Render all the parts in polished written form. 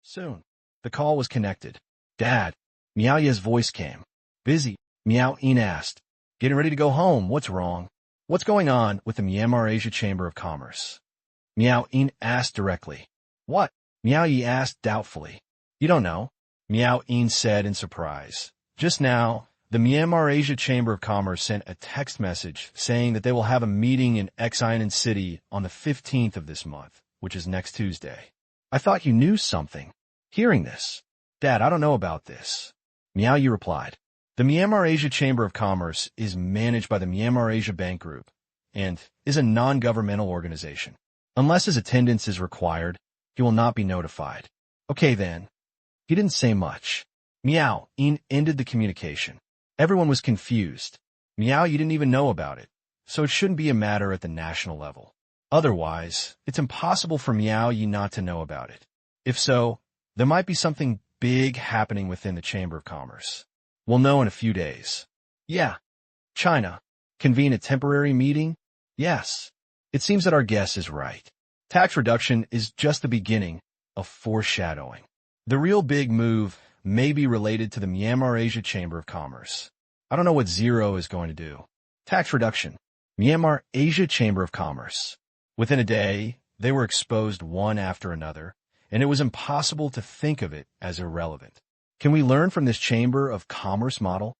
Soon, the call was connected. Dad, Miao Ye's voice came. Busy, Miao Yin asked. Getting ready to go home, what's wrong? What's going on with the Myanmar Asia Chamber of Commerce? Miao Yin asked directly. What? Miao Yi asked doubtfully. You don't know? Miao Yin said in surprise. Just now, the Myanmar Asia Chamber of Commerce sent a text message saying that they will have a meeting in Xiamen City on the 15th of this month, which is next Tuesday. I thought you knew something. Hearing this, Dad, I don't know about this. Miao Yi replied. The Myanmar Asia Chamber of Commerce is managed by the Myanmar Asia Bank Group and is a non-governmental organization. Unless his attendance is required, he will not be notified. Okay then. He didn't say much. Miao Yin ended the communication. Everyone was confused. Miao Yi didn't even know about it, so it shouldn't be a matter at the national level. Otherwise, it's impossible for Miao Yi not to know about it. If so, there might be something big happening within the Chamber of Commerce. We'll know in a few days. Yeah. China. Convene a temporary meeting? Yes. It seems that our guess is right. Tax reduction is just the beginning of foreshadowing. The real big move may be related to the Myanmar Asia Chamber of Commerce. I don't know what Zero is going to do. Tax reduction. Myanmar Asia Chamber of Commerce. Within a day, they were exposed one after another, and it was impossible to think of it as irrelevant. Can we learn from this Chamber of Commerce model?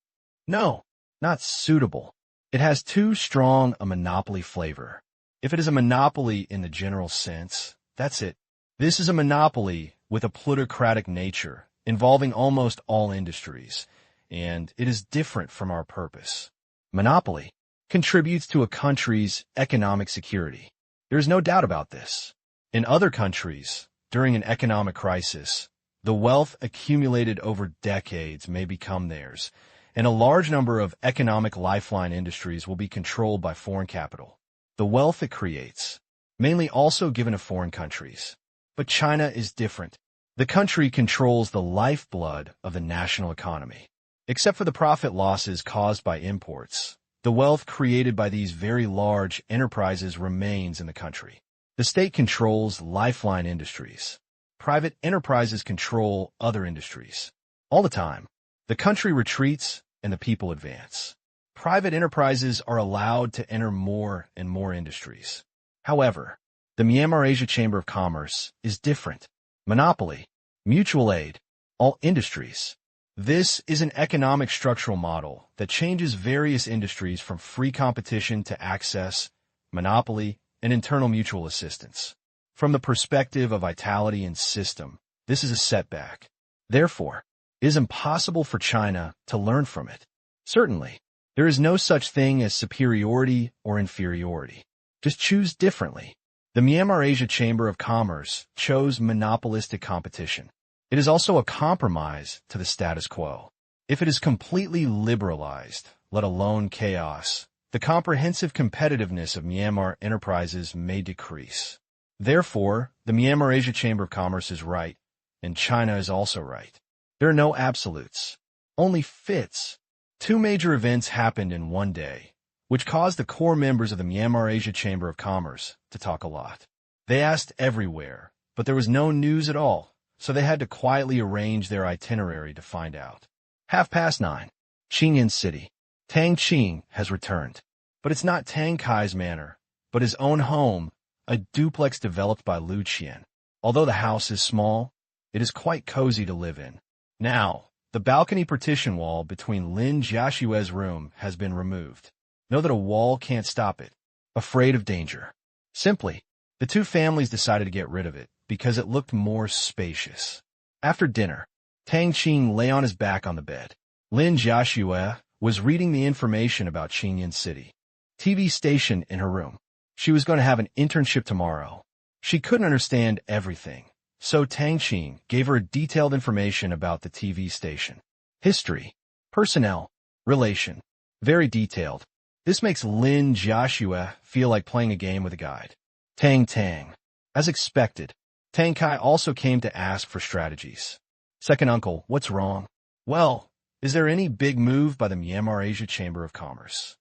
No, not suitable. It has too strong a monopoly flavor. If it is a monopoly in the general sense, that's it. This is a monopoly with a plutocratic nature, involving almost all industries, and it is different from our purpose. Monopoly contributes to a country's economic security. There is no doubt about this. In other countries, during an economic crisis, the wealth accumulated over decades may become theirs, and a large number of economic lifeline industries will be controlled by foreign capital. The wealth it creates, mainly also given to foreign countries. But China is different. The country controls the lifeblood of the national economy. Except for the profit losses caused by imports, the wealth created by these very large enterprises remains in the country. The state controls lifeline industries. Private enterprises control other industries. All the time, the country retreats and the people advance. Private enterprises are allowed to enter more and more industries. However, the Myanmar Asia Chamber of Commerce is different. Monopoly, mutual aid, all industries. This is an economic structural model that changes various industries from free competition to access, monopoly, and internal mutual assistance. From the perspective of vitality and system, this is a setback. Therefore, it is impossible for China to learn from it. Certainly, there is no such thing as superiority or inferiority. Just choose differently. The Myanmar Asia Chamber of Commerce chose monopolistic competition. It is also a compromise to the status quo. If it is completely liberalized, let alone chaos, the comprehensive competitiveness of Myanmar enterprises may decrease. Therefore, the Myanmar Asia Chamber of Commerce is right, and China is also right. There are no absolutes, only fits. Two major events happened in one day, which caused the core members of the Myanmar Asia Chamber of Commerce to talk a lot. They asked everywhere, but there was no news at all, so they had to quietly arrange their itinerary to find out. 9:30, Xianyan City. Tang Qing has returned. But it's not Tang Kai's manor, but his own home, a duplex developed by Lu Qian. Although the house is small, it is quite cozy to live in. Now, the balcony partition wall between Lin Jiaxue's room has been removed. Know that a wall can't stop it. Afraid of danger. Simply, the two families decided to get rid of it because it looked more spacious. After dinner, Tang Qing lay on his back on the bed. Lin Jiaxue was reading the information about Xianyan City TV station in her room. She was going to have an internship tomorrow. She couldn't understand everything, so Tang Qing gave her detailed information about the TV station. History, personnel, relation, very detailed. This makes Lin Jiaxue feel like playing a game with a guide. Tang. As expected, Tang Kai also came to ask for strategies. Second uncle, what's wrong? Well, is there any big move by the Myanmar Asia Chamber of Commerce?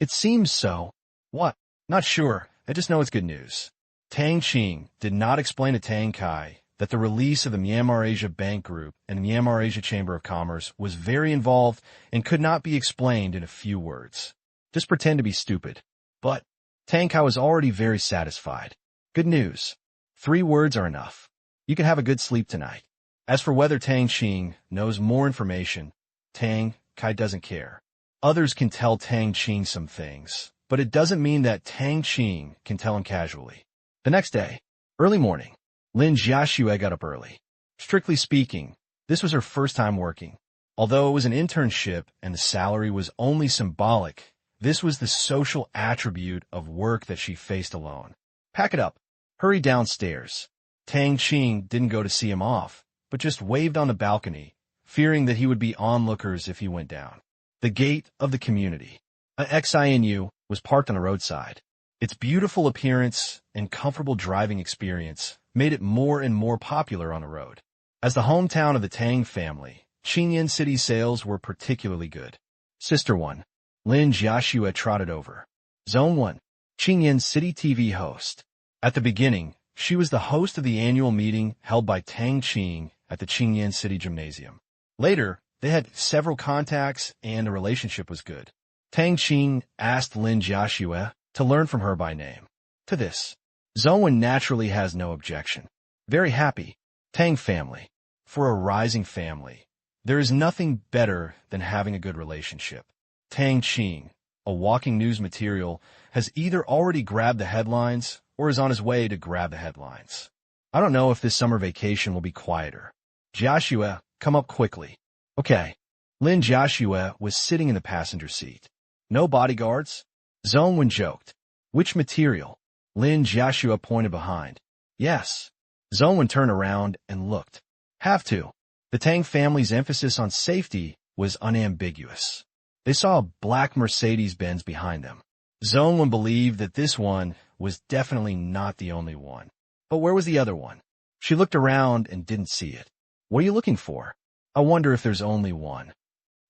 It seems so. What? Not sure. I just know it's good news. Tang Qing did not explain to Tang Kai that the release of the Myanmar Asia Bank Group and the Myanmar Asia Chamber of Commerce was very involved and could not be explained in a few words. Just pretend to be stupid. But Tang Qing was already very satisfied. Good news. 3 words are enough. You can have a good sleep tonight. As for whether Tang Qing knows more information, Tang Qing doesn't care. Others can tell Tang Qing some things, but it doesn't mean that Tang Qing can tell him casually. The next day, early morning, Lin Jiaxue got up early. Strictly speaking, this was her first time working. Although it was an internship and the salary was only symbolic, this was the social attribute of work that she faced alone. Pack it up. Hurry downstairs. Tang Qing didn't go to see him off, but just waved on the balcony, fearing that he would be onlookers if he went down. The gate of the community, a XINU, was parked on the roadside. Its beautiful appearance and comfortable driving experience made it more and more popular on the road. As the hometown of the Tang family, Qingyan City sales were particularly good. Sister 1. Lin Jiaxue trotted over. Zone 1. Qingyan City TV host. At the beginning, she was the host of the annual meeting held by Tang Qing at the Qingyan City Gymnasium. Later, they had several contacts and the relationship was good. Tang Qing asked Lin Jiaxue to learn from her by name. To this, Zone naturally has no objection. Very happy. Tang family. For a rising family, there is nothing better than having a good relationship. Tang Qing, a walking news material, has either already grabbed the headlines or is on his way to grab the headlines. I don't know if this summer vacation will be quieter. Jiaxue, come up quickly. Okay. Lin Jiaxue was sitting in the passenger seat. No bodyguards? Zone joked. Which material? Lin Jiaxue pointed behind. Yes. Zone turned around and looked. Have to. The Tang family's emphasis on safety was unambiguous. They saw a black Mercedes-Benz behind them. Zone believed that this one was definitely not the only one. But where was the other one? She looked around and didn't see it. What are you looking for? I wonder if there's only one.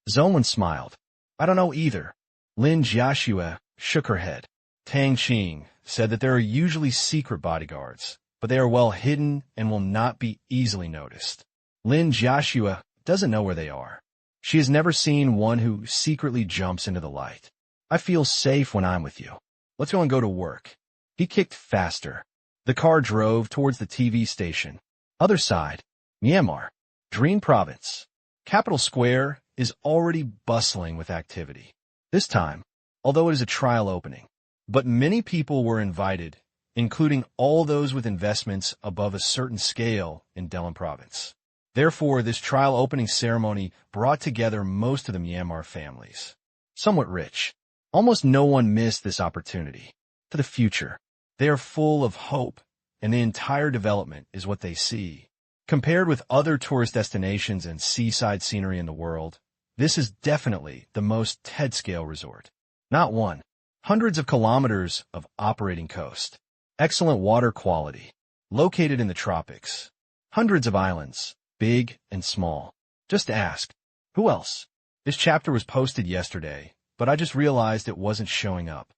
Zone smiled. I don't know either. Lin Jiaxue shook her head. Tang Qing said that there are usually secret bodyguards, but they are well hidden and will not be easily noticed. Lin Jiaxue doesn't know where they are. She has never seen one who secretly jumps into the light. I feel safe when I'm with you. Let's go and go to work. He kicked faster. The car drove towards the TV station. Other side, Myanmar, Dream Province. Capital Square is already bustling with activity. This time, although it is a trial opening, but many people were invited, including all those with investments above a certain scale in Delhi Province. Therefore, this trial opening ceremony brought together most of the Myanmar families. Somewhat rich. Almost no one missed this opportunity. To the future. They are full of hope, and the entire development is what they see. Compared with other tourist destinations and seaside scenery in the world, this is definitely the most TED-scale resort. Not one. Hundreds of kilometers of operating coast. Excellent water quality. Located in the tropics. Hundreds of islands, big and small. Just ask. Who else? This chapter was posted yesterday, but I just realized it wasn't showing up.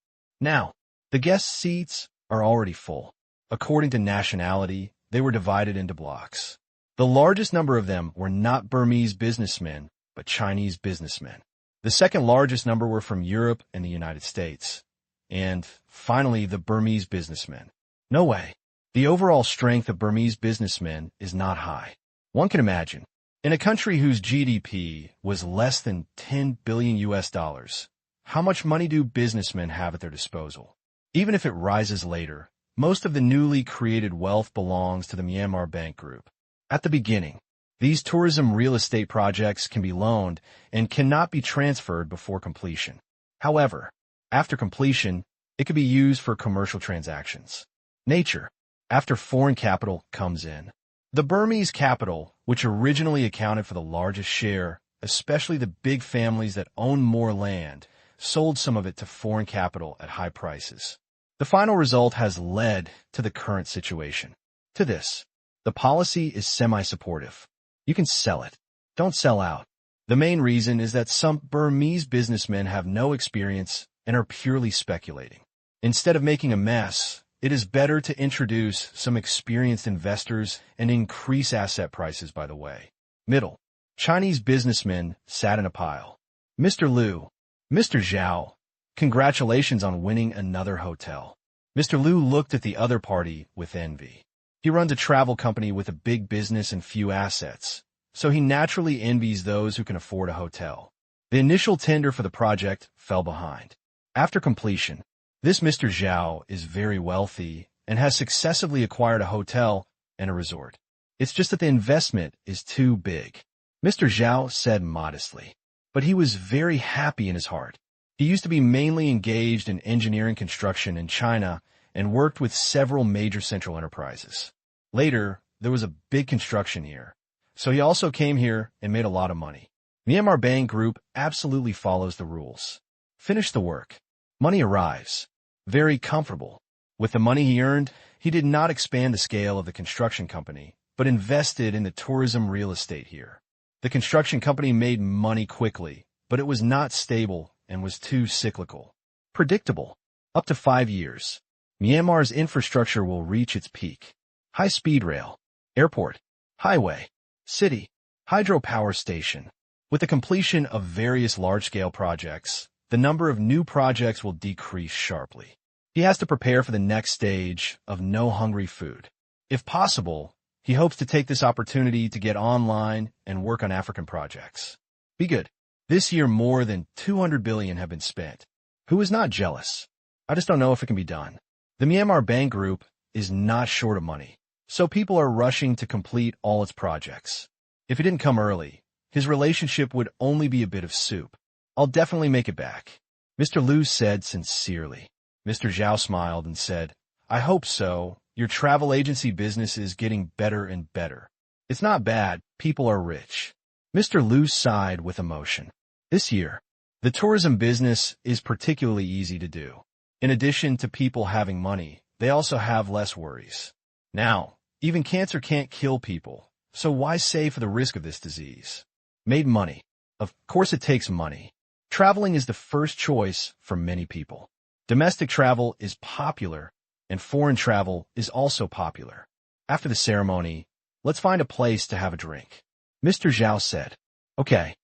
Now, the guest seats are already full. According to nationality, they were divided into blocks. The largest number of them were not Burmese businessmen, but Chinese businessmen. The second largest number were from Europe and the United States. And, finally, the Burmese businessmen. No way. The overall strength of Burmese businessmen is not high. One can imagine. In a country whose GDP was less than 10 billion US dollars, how much money do businessmen have at their disposal? Even if it rises later, most of the newly created wealth belongs to the Myanmar Bank Group. At the beginning, these tourism real estate projects can be loaned and cannot be transferred before completion. However, after completion, it can be used for commercial transactions. Nature. After foreign capital comes in. The Burmese capital, which originally accounted for the largest share, especially the big families that own more land, sold some of it to foreign capital at high prices. The final result has led to the current situation. To this, the policy is semi-supportive. You can sell it. Don't sell out. The main reason is that some Burmese businessmen have no experience and are purely speculating. Instead of making a mess, It is better to introduce some experienced investors and increase asset prices, by the way. Middle. Chinese businessmen sat in a pile. Mr. Liu. Mr. Zhao. Congratulations on winning another hotel. Mr. Liu looked at the other party with envy. He runs a travel company with a big business and few assets, so he naturally envies those who can afford a hotel. The initial tender for the project fell behind. After completion, this Mr. Zhao is very wealthy and has successively acquired a hotel and a resort. It's just that the investment is too big. Mr. Zhao said modestly, but he was very happy in his heart. He used to be mainly engaged in engineering construction in China and worked with several major central enterprises. Later, there was a big construction here, so he also came here and made a lot of money. Myanmar Bank Group absolutely follows the rules. Finish the work. Money arrives. Very comfortable. With the money he earned, he did not expand the scale of the construction company, but invested in the tourism real estate here. The construction company made money quickly, but it was not stable and was too cyclical. Predictable. Up to 5 years. Myanmar's infrastructure will reach its peak. High-speed rail, airport, highway, city, hydropower station. With the completion of various large-scale projects, the number of new projects will decrease sharply. He has to prepare for the next stage of no hungry food. If possible, he hopes to take this opportunity to get online and work on African projects. Be good. This year, more than 200 billion have been spent. Who is not jealous? I just don't know if it can be done. The Myanmar Bank Group is not short of money, so people are rushing to complete all its projects. If he didn't come early, his relationship would only be a bit of soup. I'll definitely make it back. Mr. Liu said sincerely. Mr. Zhao smiled and said, I hope so. Your travel agency business is getting better and better. It's not bad. People are rich. Mr. Liu sighed with emotion. This year, the tourism business is particularly easy to do. In addition to people having money, they also have less worries. Now, even cancer can't kill people, so why save for the risk of this disease? Made money. Of course it takes money. Traveling is the first choice for many people. Domestic travel is popular, and foreign travel is also popular. After the ceremony, let's find a place to have a drink. Mr. Zhao said. Okay.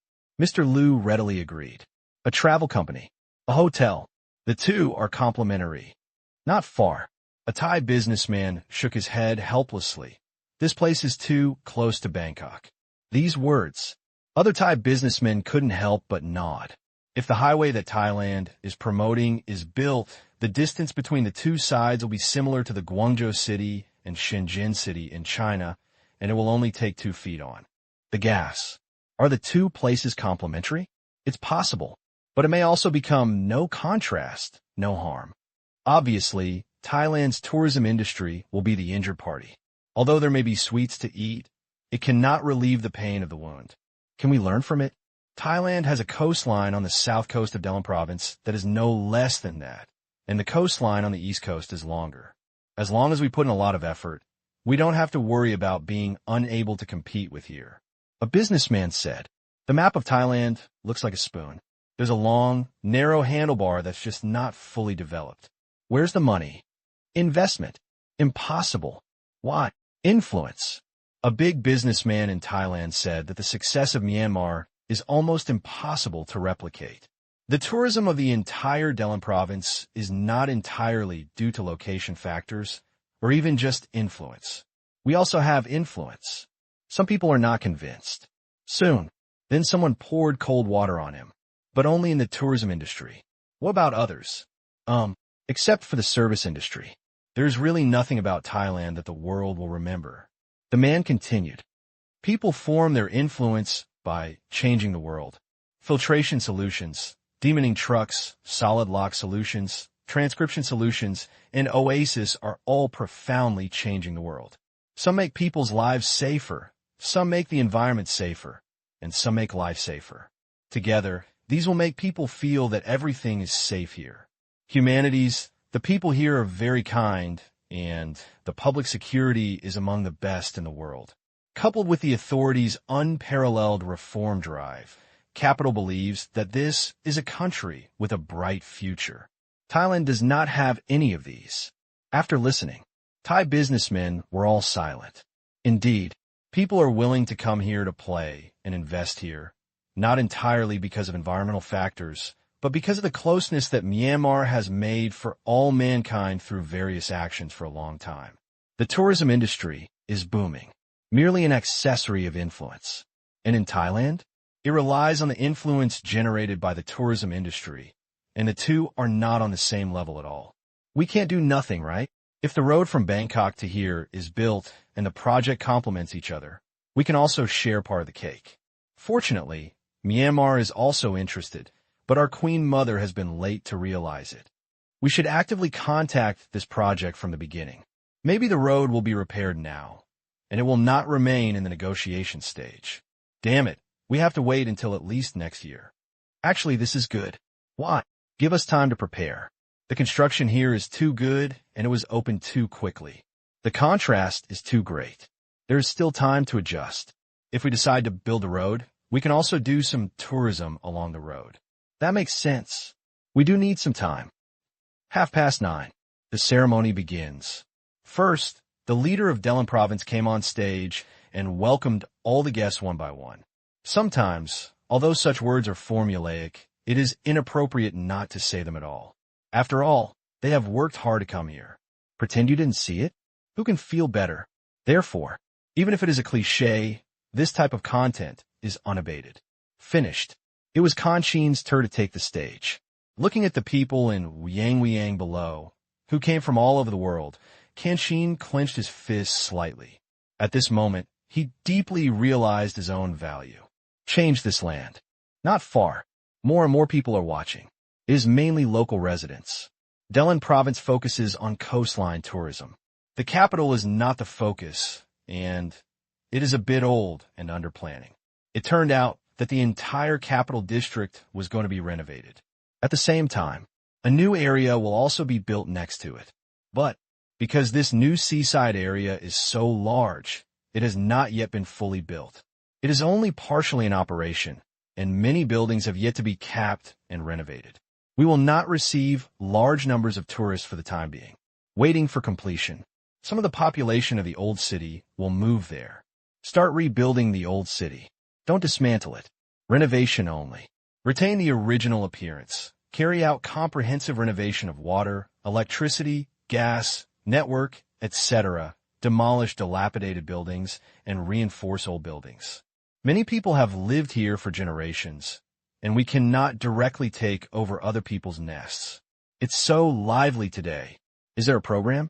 Mr. Liu readily agreed. A travel company. A hotel. The two are complementary. Not far. A Thai businessman shook his head helplessly. This place is too close to Bangkok. These words. Other Thai businessmen couldn't help but nod. If the highway that Thailand is promoting is built, the distance between the two sides will be similar to the Guangzhou city and Shenzhen city in China, and it will only take 2 feet on. The gas. Are the two places complementary? It's possible, but it may also become no contrast, no harm. Obviously, Thailand's tourism industry will be the injured party. Although there may be sweets to eat, it cannot relieve the pain of the wound. Can we learn from it? Thailand has a coastline on the south coast of Delhi province that is no less than that, and the coastline on the east coast is longer. As long as we put in a lot of effort, we don't have to worry about being unable to compete with here. A businessman said, the map of Thailand looks like a spoon. There's a long, narrow handlebar that's just not fully developed. Where's the money? Investment. Impossible. Why? Influence. A big businessman in Thailand said that the success of Myanmar is almost impossible to replicate. The tourism of the entire Delhi province is not entirely due to location factors or even just influence. We also have influence. Some people are not convinced. Soon, then someone poured cold water on him, but only in the tourism industry. What about others? Except for the service industry. There's really nothing about Thailand that the world will remember. The man continued. People form their influence by changing the world. Filtration solutions, demoning trucks, solid lock solutions, transcription solutions, and Oasis are all profoundly changing the world. Some make people's lives safer, some make the environment safer, and some make life safer. Together, these will make people feel that everything is safe here. Humanities, the people here are very kind, and the public security is among the best in the world. Coupled with the authorities' unparalleled reform drive, Capital believes that this is a country with a bright future. Thailand does not have any of these. After listening, Thai businessmen were all silent. Indeed, people are willing to come here to play and invest here, not entirely because of environmental factors, but because of the closeness that Myanmar has made for all mankind through various actions for a long time. The tourism industry is booming, merely an accessory of influence. And in Thailand, it relies on the influence generated by the tourism industry, and the two are not on the same level at all. We can't do nothing, right? If the road from Bangkok to here is built and the project complements each other, we can also share part of the cake. Fortunately, Myanmar is also interested, but our Queen Mother has been late to realize it. We should actively contact this project from the beginning. Maybe the road will be repaired now, and it will not remain in the negotiation stage. Damn it, we have to wait until at least next year. Actually, this is good. Why? Give us time to prepare. The construction here is too good, and it was opened too quickly. The contrast is too great. There is still time to adjust. If we decide to build a road, we can also do some tourism along the road. That makes sense. We do need some time. 9:30. The ceremony begins. First, the leader of Delhi province came on stage and welcomed all the guests one by one. Sometimes, although such words are formulaic, it is inappropriate not to say them at all. After all, they have worked hard to come here. Pretend you didn't see it? Who can feel better? Therefore, even if it is a cliché, this type of content is unabated. Finished. It was Tang Qing's turn to take the stage. Looking at the people in Yang below, who came from all over the world, Tang Qing clenched his fists slightly. At this moment, he deeply realized his own value. Change this land. Not far. More and more people are watching. It is mainly local residents. Delhi province focuses on coastline tourism. The capital is not the focus, and it is a bit old and under planning. It turned out that the entire capital district was going to be renovated. At the same time, a new area will also be built next to it. But because this new seaside area is so large, it has not yet been fully built. It is only partially in operation, and many buildings have yet to be capped and renovated. We will not receive large numbers of tourists for the time being. Waiting for completion, some of the population of the old city will move there. Start rebuilding the old city. Don't dismantle it. Renovation only. Retain the original appearance. Carry out comprehensive renovation of water, electricity, gas, network, etc. Demolish dilapidated buildings and reinforce old buildings. Many people have lived here for generations, and we cannot directly take over other people's nests. It's so lively today. Is there a program?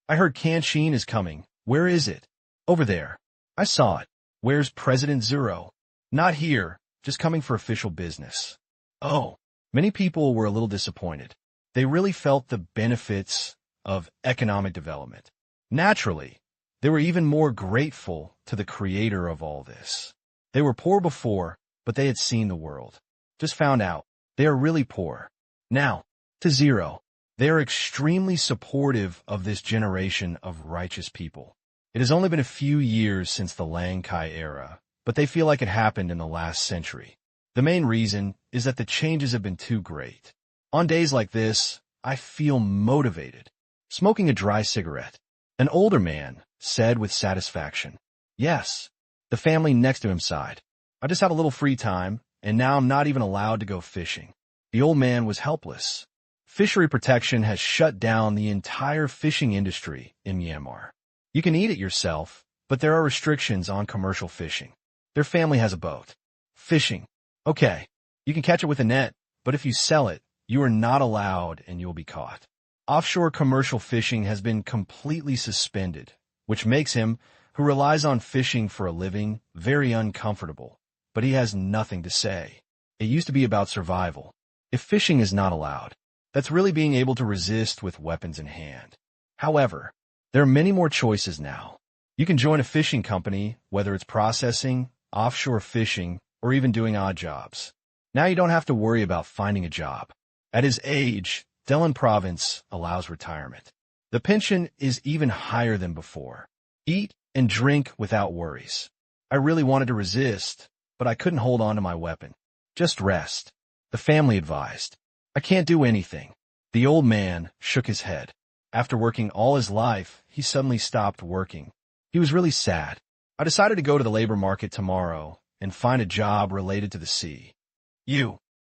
I heard Tang Qing is coming. Where is it? Over there. I saw it. Where's President Zero? Not here, just coming for official business. Oh, many people were a little disappointed. They really felt the benefits of economic development. Naturally, they were even more grateful to the creator of all this. They were poor before, but they had seen the world. Just found out they are really poor. Now, to Zero, they are extremely supportive of this generation of righteous people. It has only been a few years since the Lang Kai era, but they feel like it happened in the last century. The main reason is that the changes have been too great. On days like this, I feel motivated. Smoking a dry cigarette, an older man said with satisfaction. Yes, the family next to him sighed. I just had a little free time, and now I'm not even allowed to go fishing. The old man was helpless. Fishery protection has shut down the entire fishing industry in Myanmar. You can eat it yourself, but there are restrictions on commercial fishing. Their family has a boat. Fishing. Okay, you can catch it with a net, but if you sell it, you are not allowed and you'll be caught. Offshore commercial fishing has been completely suspended, which makes him, who relies on fishing for a living, very uncomfortable. But he has nothing to say. It used to be about survival. If fishing is not allowed, that's really being able to resist with weapons in hand. However, there are many more choices now. You can join a fishing company, whether it's processing, offshore fishing, or even doing odd jobs. Now you don't have to worry about finding a job. At his age, Delhi province allows retirement. The pension is even higher than before. Eat and drink without worries. I really wanted to resist, but I couldn't hold on to my weapon. Just rest. The family advised. I can't do anything. The old man shook his head. After working all his life, he suddenly stopped working. He was really sad. I decided to go to the labor market tomorrow and find a job related to the sea.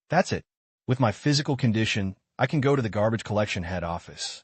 That's it. With my physical condition, I can go to the garbage collection head office.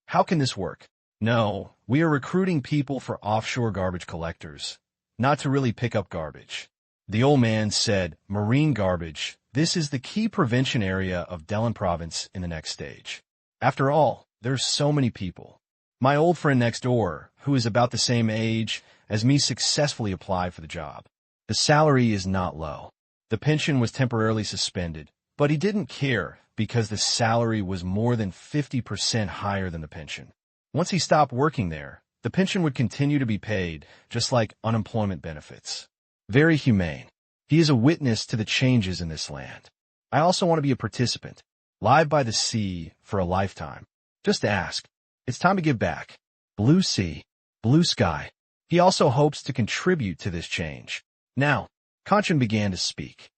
How can this work? No, we are recruiting people for offshore garbage collectors, not to really pick up garbage. The old man said, marine garbage, this is the key prevention area of Delin province in the next stage. After all, there's so many people. My old friend next door, who is about the same age as me, successfully applied for the job. The salary is not low. The pension was temporarily suspended, but he didn't care because the salary was more than 50% higher than the pension. Once he stopped working there, the pension would continue to be paid, just like unemployment benefits. Very humane. He is a witness to the changes in this land. I also want to be a participant, live by the sea for a lifetime. Just ask. It's time to give back. Blue sea, blue sky. He also hopes to contribute to this change. Now, Kanchan began to speak.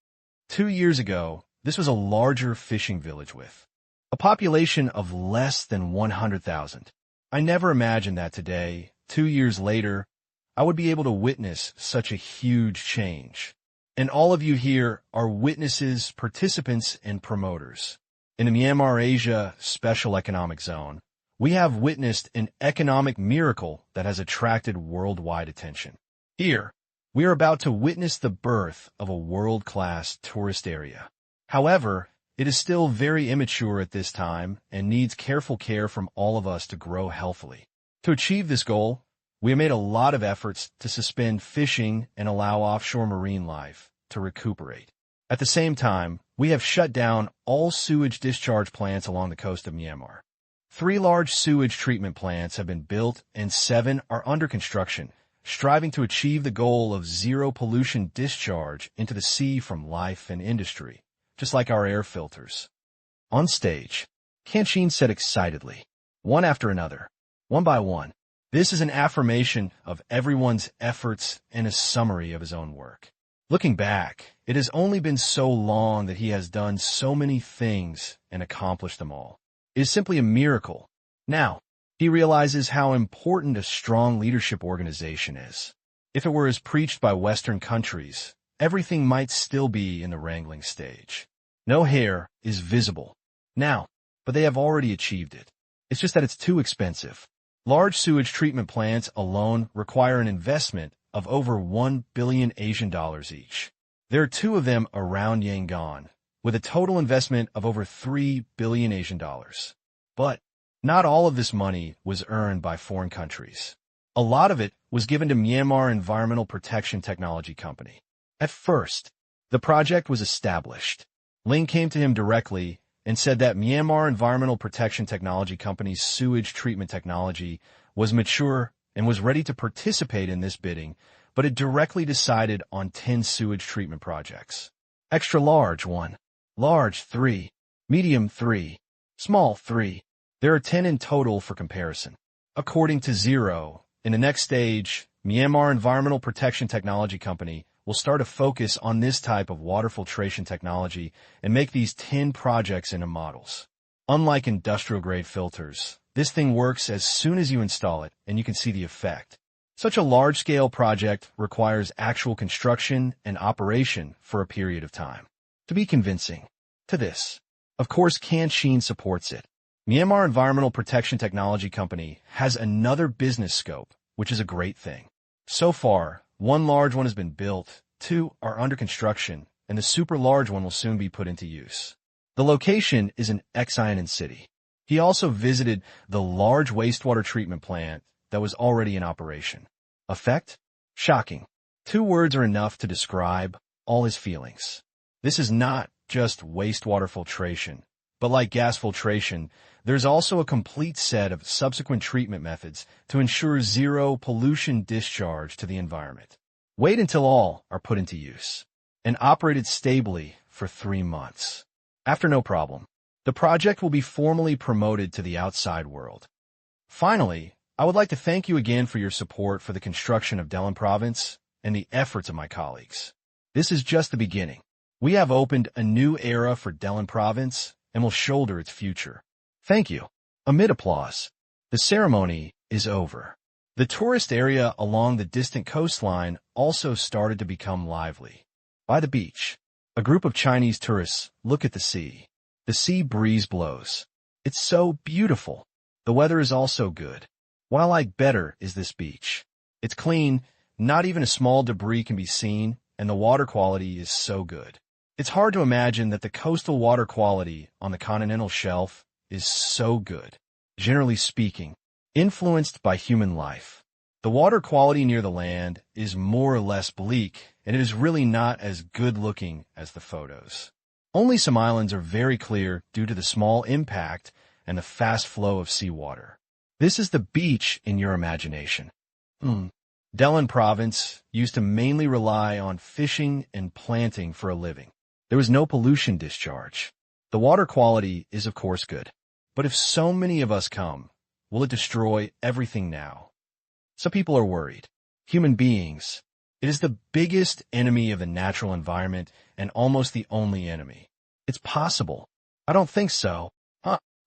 2 years ago, this was a larger fishing village with a population of less than 100,000. I never imagined that today, 2 years later, I would be able to witness such a huge change. And all of you here are witnesses, participants, and promoters. In the Myanmar Asia Special Economic Zone, we have witnessed an economic miracle that has attracted worldwide attention. Here, we are about to witness the birth of a world-class tourist area. However, it is still very immature at this time and needs careful care from all of us to grow healthily. To achieve this goal, we have made a lot of efforts to suspend fishing and allow offshore marine life to recuperate. At the same time, we have shut down all sewage discharge plants along the coast of Myanmar. 3 large sewage treatment plants have been built and 7 are under construction, striving to achieve the goal of zero pollution discharge into the sea from life and industry, just like our air filters. On stage, Tang Qing said excitedly, one after another, one by one, this is an affirmation of everyone's efforts and a summary of his own work. Looking back, it has only been so long that he has done so many things and accomplished them all. It is simply a miracle. Now, he realizes how important a strong leadership organization is. If it were as preached by Western countries, everything might still be in the wrangling stage. No hair is visible now, but they have already achieved it. It's just that it's too expensive. Large sewage treatment plants alone require an investment of over 1 billion Asian dollars each. There are 2 of them around Yangon, with a total investment of over 3 billion Asian dollars. But not all of this money was earned by foreign countries. A lot of it was given to Myanmar Environmental Protection Technology Company. At first, the project was established. Ling came to him directly and said that Myanmar Environmental Protection Technology Company's sewage treatment technology was mature and was ready to participate in this bidding, but it directly decided on 10 sewage treatment projects. Extra large 1, large 3, medium 3, small 3. There are 10 in total for comparison. According to Zero, in the next stage, Myanmar Environmental Protection Technology Company will start a focus on this type of water filtration technology and make these 10 projects into models. Unlike industrial-grade filters, this thing works as soon as you install it and you can see the effect. Such a large-scale project requires actual construction and operation for a period of time. To be convincing to this, of course, Tang Qing supports it. Myanmar Environmental Protection Technology Company has another business scope, which is a great thing. So far, 1 large one has been built, 2 are under construction, and the super large one will soon be put into use. The location is in Xiamen City. He also visited the large wastewater treatment plant that was already in operation. Effect? Shocking. 2 words are enough to describe all his feelings. This is not just wastewater filtration, but like gas filtration, there's also a complete set of subsequent treatment methods to ensure zero pollution discharge to the environment. Wait until all are put into use and operated stably for 3 months. After no problem, the project will be formally promoted to the outside world. Finally, I would like to thank you again for your support for the construction of Delin Province and the efforts of my colleagues. This is just the beginning. We have opened a new era for Delin Province and will shoulder its future. Thank you. Amid applause, The ceremony is over. The tourist area along the distant coastline also started to become lively. By the beach, a group of Chinese tourists look at the sea. The sea breeze blows. It's so beautiful. The weather is also good. What I like better is this beach. It's clean, not even a small debris can be seen, and the water quality is so good. It's hard to imagine that the coastal water quality on the continental shelf is so good. Generally speaking, influenced by human life. The water quality near the land is more or less bleak, and it is really not as good-looking as the photos. Only some islands are very clear due to the small impact and the fast flow of seawater. This is the beach in your imagination. Delin province used to mainly rely on fishing and planting for a living. There was no pollution discharge. The water quality is of course good. But if so many of us come, will it destroy everything now? Some people are worried. Human beings. It is the biggest enemy of the natural environment and almost the only enemy. It's possible. I don't think so.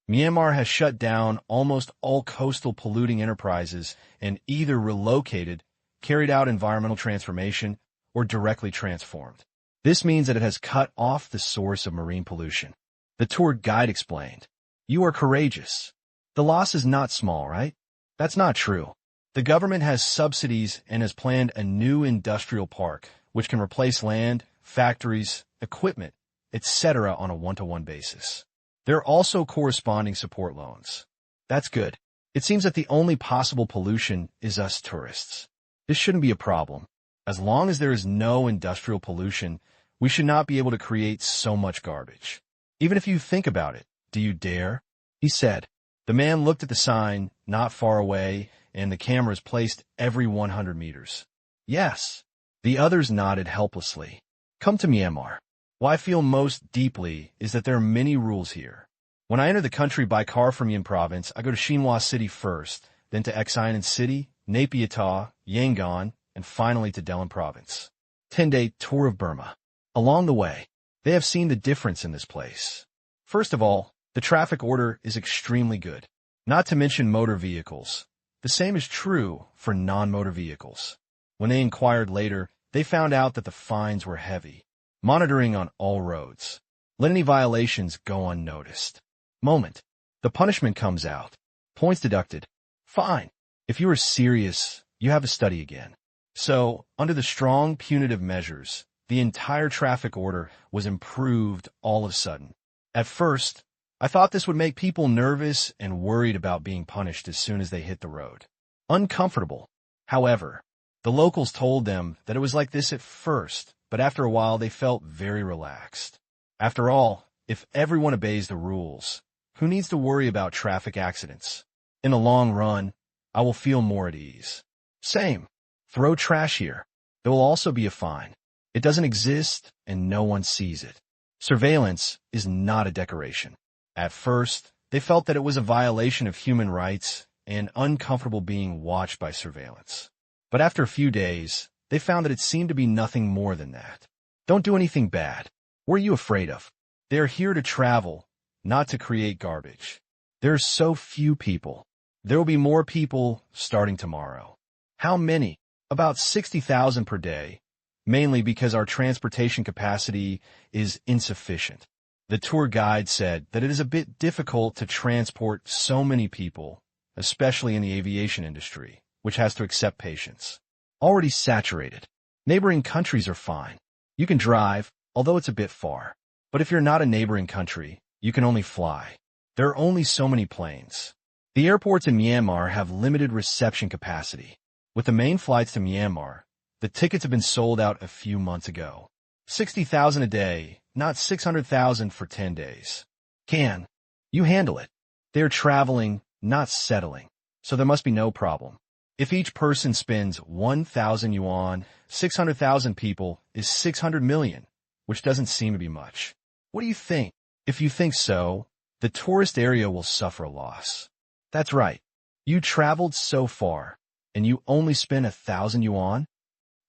Myanmar has shut down almost all coastal polluting enterprises and either relocated, carried out environmental transformation, or directly transformed. This means that it has cut off the source of marine pollution. The tour guide explained. You are courageous. The loss is not small, right? That's not true. The government has subsidies and has planned a new industrial park, which can replace land, factories, equipment, etc. on a one-to-one basis. There are also corresponding support loans. That's good. It seems that the only possible pollution is us tourists. This shouldn't be a problem. As long as there is no industrial pollution, we should not be able to create so much garbage. Even if you think about it, do you dare? He said. The man looked at the sign, not far away, and the cameras placed every 100 meters. Yes. The others nodded helplessly. Come to Myanmar. What I feel most deeply is that there are many rules here. When I enter the country by car from Yin Province, I go to Xinhua City first, then to Xiamen City, Naypyidaw, Yangon, and finally to Delin Province. 10-day tour of Burma. Along the way, they have seen the difference in this place. First of all, the traffic order is extremely good, not to mention motor vehicles. The same is true for non-motor vehicles. When they inquired later, they found out that the fines were heavy. Monitoring on all roads. Let any violations go unnoticed. Moment. The punishment comes out. Points deducted. Fine. If you are serious, you have to study again. So, under the strong punitive measures, the entire traffic order was improved all of a sudden. At first, I thought this would make people nervous and worried about being punished as soon as they hit the road. Uncomfortable. However, the locals told them that it was like this at first, but after a while they felt very relaxed. After all, if everyone obeys the rules, who needs to worry about traffic accidents? In the long run, I will feel more at ease. Same. Throw trash here. There will also be a fine. It doesn't exist and no one sees it. Surveillance is not a decoration. At first, they felt that it was a violation of human rights and uncomfortable being watched by surveillance. But after a few days, they found that it seemed to be nothing more than that. Don't do anything bad. What are you afraid of? They are here to travel, not to create garbage. There are so few people. There will be more people starting tomorrow. How many? About 60,000 per day, mainly because our transportation capacity is insufficient. The tour guide said that it is a bit difficult to transport so many people, especially in the aviation industry, which has to accept patients. Already saturated. Neighboring countries are fine. You can drive, although it's a bit far. But if you're not a neighboring country, you can only fly. There are only so many planes. The airports in Myanmar have limited reception capacity. With the main flights to Myanmar, the tickets have been sold out a few months ago. 60,000 a day, not 600,000 for 10 days. Can you handle it? They're traveling, not settling, so there must be no problem. If each person spends 1,000 yuan, 600,000 people is 600 million, which doesn't seem to be much. What do you think? If you think so, the tourist area will suffer a loss. That's right. You traveled so far, and you only spent 1,000 yuan?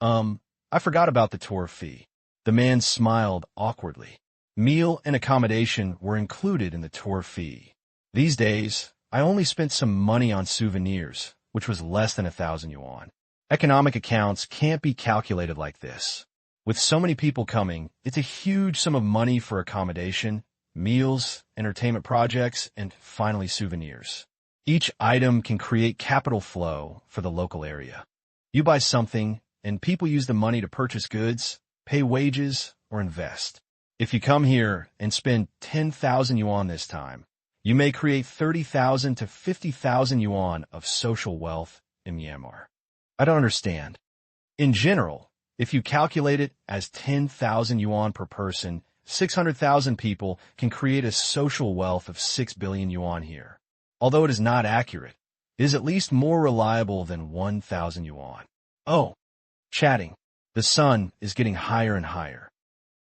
I forgot about the tour fee. The man smiled awkwardly. Meal and accommodation were included in the tour fee. These days, I only spent some money on souvenirs, which was less than 1,000 yuan. Economic accounts can't be calculated like this. With so many people coming, it's a huge sum of money for accommodation, meals, entertainment projects, and finally souvenirs. Each item can create capital flow for the local area. You buy something, and people use the money to purchase goods, pay wages, or invest. If you come here and spend 10,000 yuan this time, you may create 30,000 to 50,000 yuan of social wealth in Myanmar. I don't understand. In general, if you calculate it as 10,000 yuan per person, 600,000 people can create a social wealth of 6 billion yuan here. Although it is not accurate, it is at least more reliable than 1,000 yuan. Oh, chatting. The sun is getting higher and higher.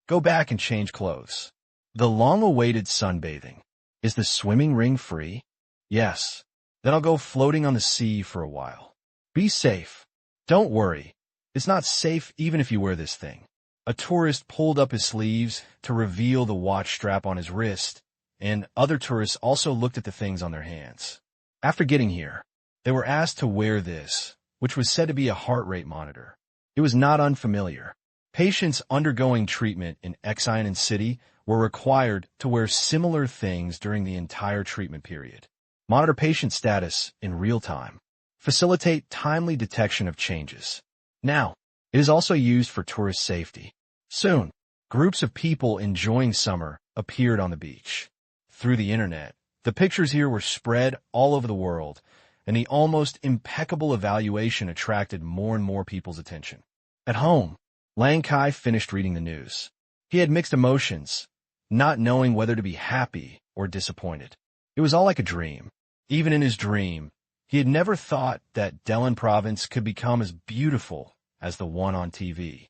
Go back and change clothes. The long-awaited sunbathing. Is the swimming ring free? Yes. Then I'll go floating on the sea for a while. Be safe. Don't worry. It's not safe even if you wear this thing. A tourist pulled up his sleeves to reveal the watch strap on his wrist, and other tourists also looked at the things on their hands. After getting here, they were asked to wear this, which was said to be a heart rate monitor. It was not unfamiliar. Patients undergoing treatment in Xi'an City were required to wear similar things during the entire treatment period. Monitor patient status in real time. Facilitate timely detection of changes. Now, it is also used for tourist safety. Soon, groups of people enjoying summer appeared on the beach. Through the internet, the pictures here were spread all over the world, and the almost impeccable evaluation attracted more and more people's attention. At home, Lang Kai finished reading the news. He had mixed emotions, not knowing whether to be happy or disappointed. It was all like a dream. Even in his dream, he had never thought that Delin province could become as beautiful as the one on TV.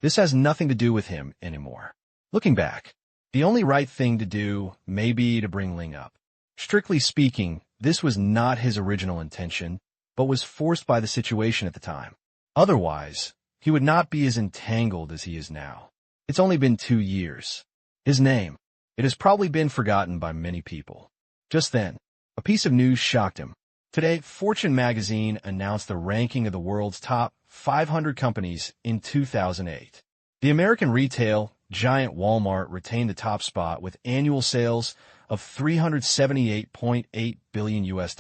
This has nothing to do with him anymore. Looking back, the only right thing to do may be to bring Ling up. Strictly speaking, this was not his original intention, but was forced by the situation at the time. Otherwise, he would not be as entangled as he is now. It's only been 2 years. His name. It has probably been forgotten by many people. Just then, a piece of news shocked him. Today, Fortune magazine announced the ranking of the world's top 500 companies in 2008. The American retail giant Walmart retained the top spot with annual sales of $378.8 billion US.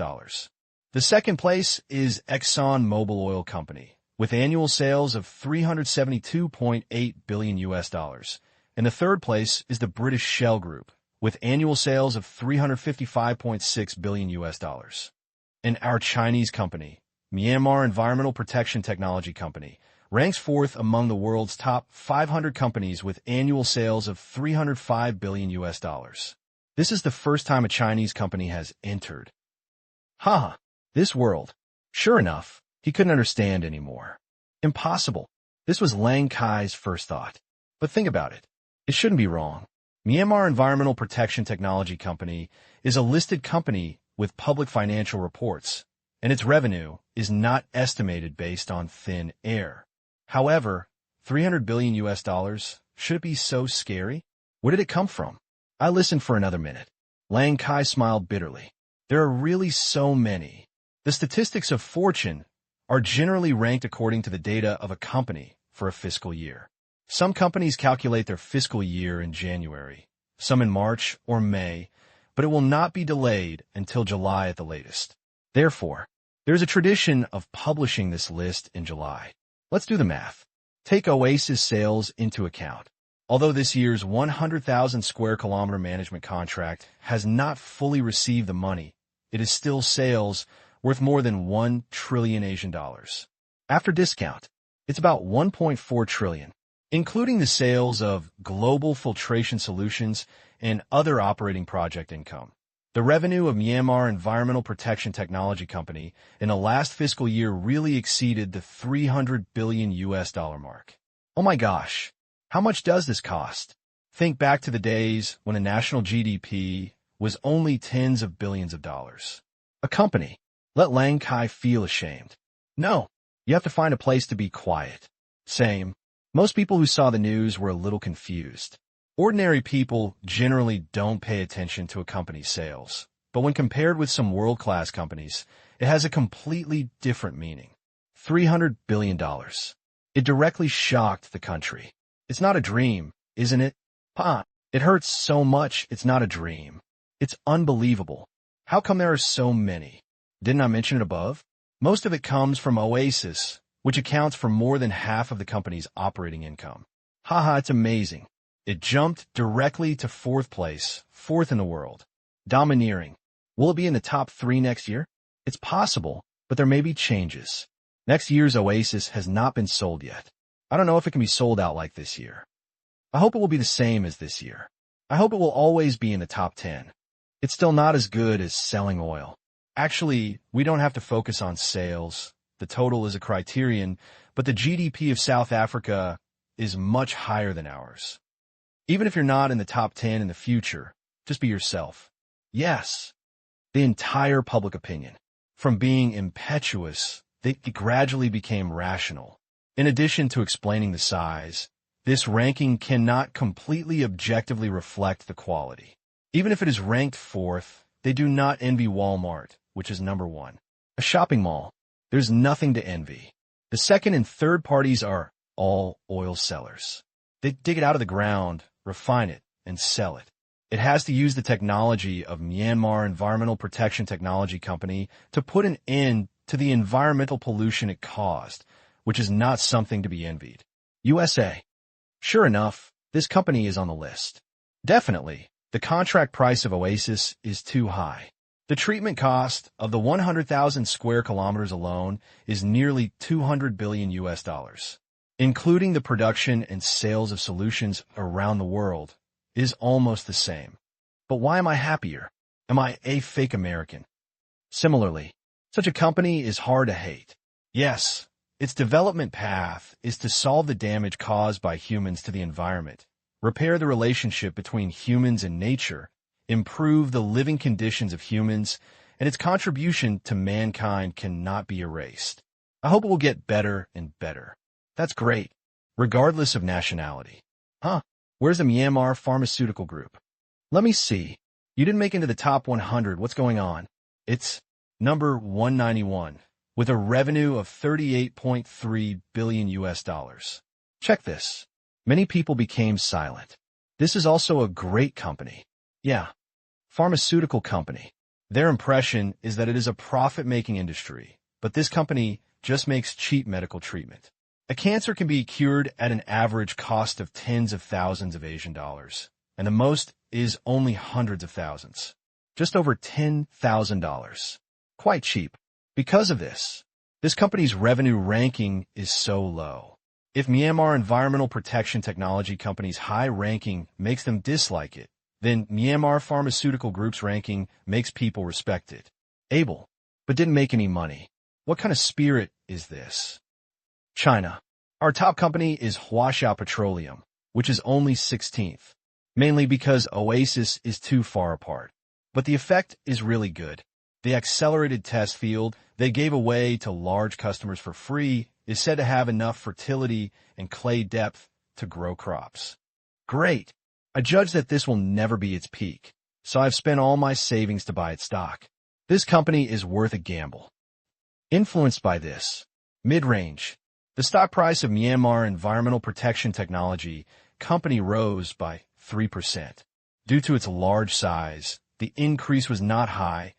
The second place is Exxon Mobil Oil Company, with annual sales of $372.8 billion US. And the third place is the British Shell Group, with annual sales of $355.6 billion US. And our Chinese company, Myanmar Environmental Protection Technology Company, ranks fourth among the world's top 500 companies with annual sales of $305 billion US. This is the first time a Chinese company has entered. This world. Sure enough, he couldn't understand anymore. Impossible. This was Lang Kai's first thought. But think about it. It shouldn't be wrong. Myanmar Environmental Protection Technology Company is a listed company with public financial reports, and its revenue is not estimated based on thin air. However, $300 billion US, should it be so scary? Where did it come from? I listened for another minute. Lang Kai smiled bitterly. There are really so many. The statistics of Fortune are generally ranked according to the data of a company for a fiscal year. Some companies calculate their fiscal year in January, some in March or May, but it will not be delayed until July at the latest. Therefore, there's a tradition of publishing this list in July. Let's do the math. Take Oasis sales into account. Although this year's 100,000 square kilometer management contract has not fully received the money, it is still sales worth more than 1 trillion Asian dollars. After discount, it's about 1.4 trillion, including the sales of global filtration solutions and other operating project income. The revenue of Myanmar Environmental Protection Technology Company in the last fiscal year really exceeded the $300 billion US mark. Oh my gosh, how much does this cost? Think back to the days when the national GDP was only tens of billions of dollars. A company. Let Lang Kai feel ashamed. No, you have to find a place to be quiet. Same. Most people who saw the news were a little confused. Ordinary people generally don't pay attention to a company's sales, but when compared with some world-class companies, it has a completely different meaning. $300 billion. It directly shocked the country. It's not a dream, isn't it? It hurts so much it's not a dream. It's unbelievable. How come there are so many? Didn't I mention it above? Most of it comes from Oasis, which accounts for more than half of the company's operating income. It's amazing. It jumped directly to fourth place, fourth in the world. Domineering. Will it be in the top 3 next year? It's possible, but there may be changes. Next year's Oasis has not been sold yet. I don't know if it can be sold out like this year. I hope it will be the same as this year. I hope it will always be in the top 10. It's still not as good as selling oil. Actually, we don't have to focus on sales. The total is a criterion, but the GDP of South Africa is much higher than ours. Even if you're not in the top 10 in the future, just be yourself. Yes. The entire public opinion. From being impetuous, they gradually became rational. In addition to explaining the size, this ranking cannot completely objectively reflect the quality. Even if it is ranked 4th, they do not envy Walmart, which is number 1. A shopping mall. There's nothing to envy. The second and third parties are all oil sellers. They dig it out of the ground, refine it, and sell it. It has to use the technology of Myanmar Environmental Protection Technology Company to put an end to the environmental pollution it caused, which is not something to be envied. USA. Sure enough, this company is on the list. Definitely, the contract price of Oasis is too high. The treatment cost of the 100,000 square kilometers alone is nearly $200 billion US, including the production and sales of solutions around the world, is almost the same. But why am I happier? Am I a fake American? Similarly, such a company is hard to hate. Yes, its development path is to solve the damage caused by humans to the environment, repair the relationship between humans and nature, improve the living conditions of humans, and its contribution to mankind cannot be erased. I hope it will get better and better. That's great, regardless of nationality. Where's the Myanmar Pharmaceutical Group? Let me see. You didn't make into the top 100. What's going on? It's number 191, with a revenue of $38.3 billion US. Check this. Many people became silent. This is also a great company. Yeah, pharmaceutical company. Their impression is that it is a profit-making industry, but this company just makes cheap medical treatment. A cancer can be cured at an average cost of tens of thousands of Asian dollars, and the most is only hundreds of thousands. Just over $10,000. Quite cheap. Because of this company's revenue ranking is so low. If Myanmar Environmental Protection Technology Company's high ranking makes them dislike it, then Myanmar Pharmaceutical Group's ranking makes people respect it. Able, but didn't make any money. What kind of spirit is this? China. Our top company is Huaxia Petroleum, which is only 16th, mainly because Oasis is too far apart. But the effect is really good. The accelerated test field they gave away to large customers for free is said to have enough fertility and clay depth to grow crops. Great! I judge that this will never be its peak, so I've spent all my savings to buy its stock. This company is worth a gamble. Influenced by this, mid-range. The stock price of Myanmar Environmental Protection Technology Company rose by 3%. Due to its large size, the increase was not high,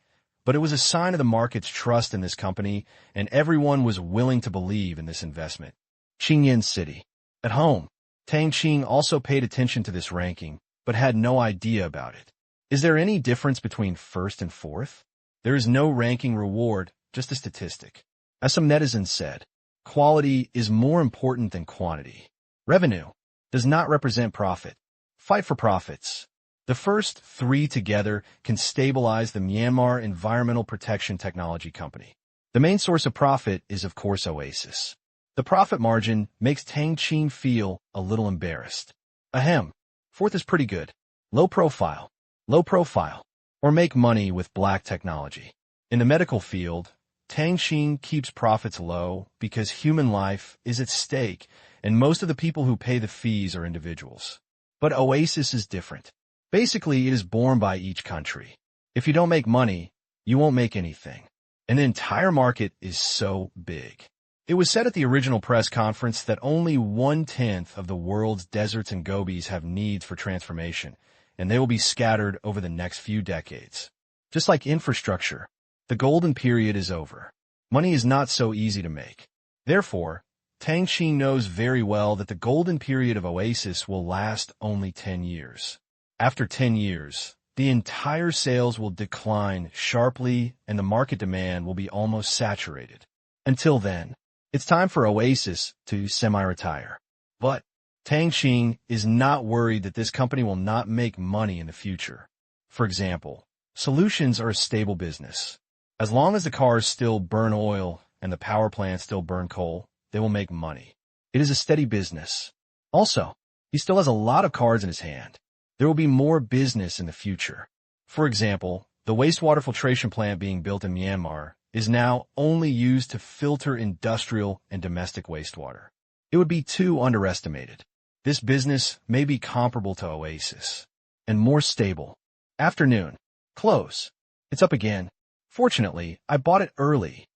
but it was a sign of the market's trust in this company, and everyone was willing to believe in this investment. Qingyan City. At home, Tang Qing also paid attention to this ranking, but had no idea about it. Is there any difference between first and fourth? There is no ranking reward, just a statistic. As some netizens said, quality is more important than quantity. Revenue does not represent profit. Fight for profits. The first 3 together can stabilize the Myanmar Environmental Protection Technology Company. The main source of profit is, of course, Oasis. The profit margin makes Tang Qing feel a little embarrassed. Ahem. Fourth is pretty good. Low profile. Low profile. Or make money with black technology. In the medical field, Tang Qing keeps profits low because human life is at stake, and most of the people who pay the fees are individuals. But Oasis is different. Basically, it is borne by each country. If you don't make money, you won't make anything. And the entire market is so big. It was said at the original press conference that only 1/10 of the world's deserts and gobies have needs for transformation, and they will be scattered over the next few decades. Just like infrastructure, the golden period is over. Money is not so easy to make. Therefore, Tang Qing knows very well that the golden period of Oasis will last only 10 years. After 10 years, the entire sales will decline sharply and the market demand will be almost saturated. Until then, it's time for Oasis to semi-retire. But Tang Qing is not worried that this company will not make money in the future. For example, solutions are a stable business. As long as the cars still burn oil and the power plants still burn coal, they will make money. It is a steady business. Also, he still has a lot of cards in his hand. There will be more business in the future. For example, the wastewater filtration plant being built in Myanmar is now only used to filter industrial and domestic wastewater. It would be too underestimated. This business may be comparable to Oasis, and more stable. Afternoon. Close. It's up again. Fortunately, I bought it early.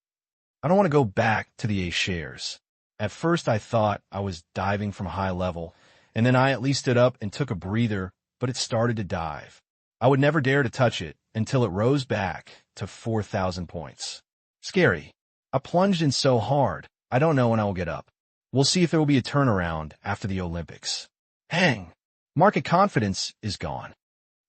I don't want to go back to the A shares. At first I thought I was diving from a high level, and then I at least stood up and took a breather, but it started to dive. I would never dare to touch it until it rose back to 4,000 points. Scary. I plunged in so hard, I don't know when I will get up. We'll see if there will be a turnaround after the Olympics. Hang! Market confidence is gone.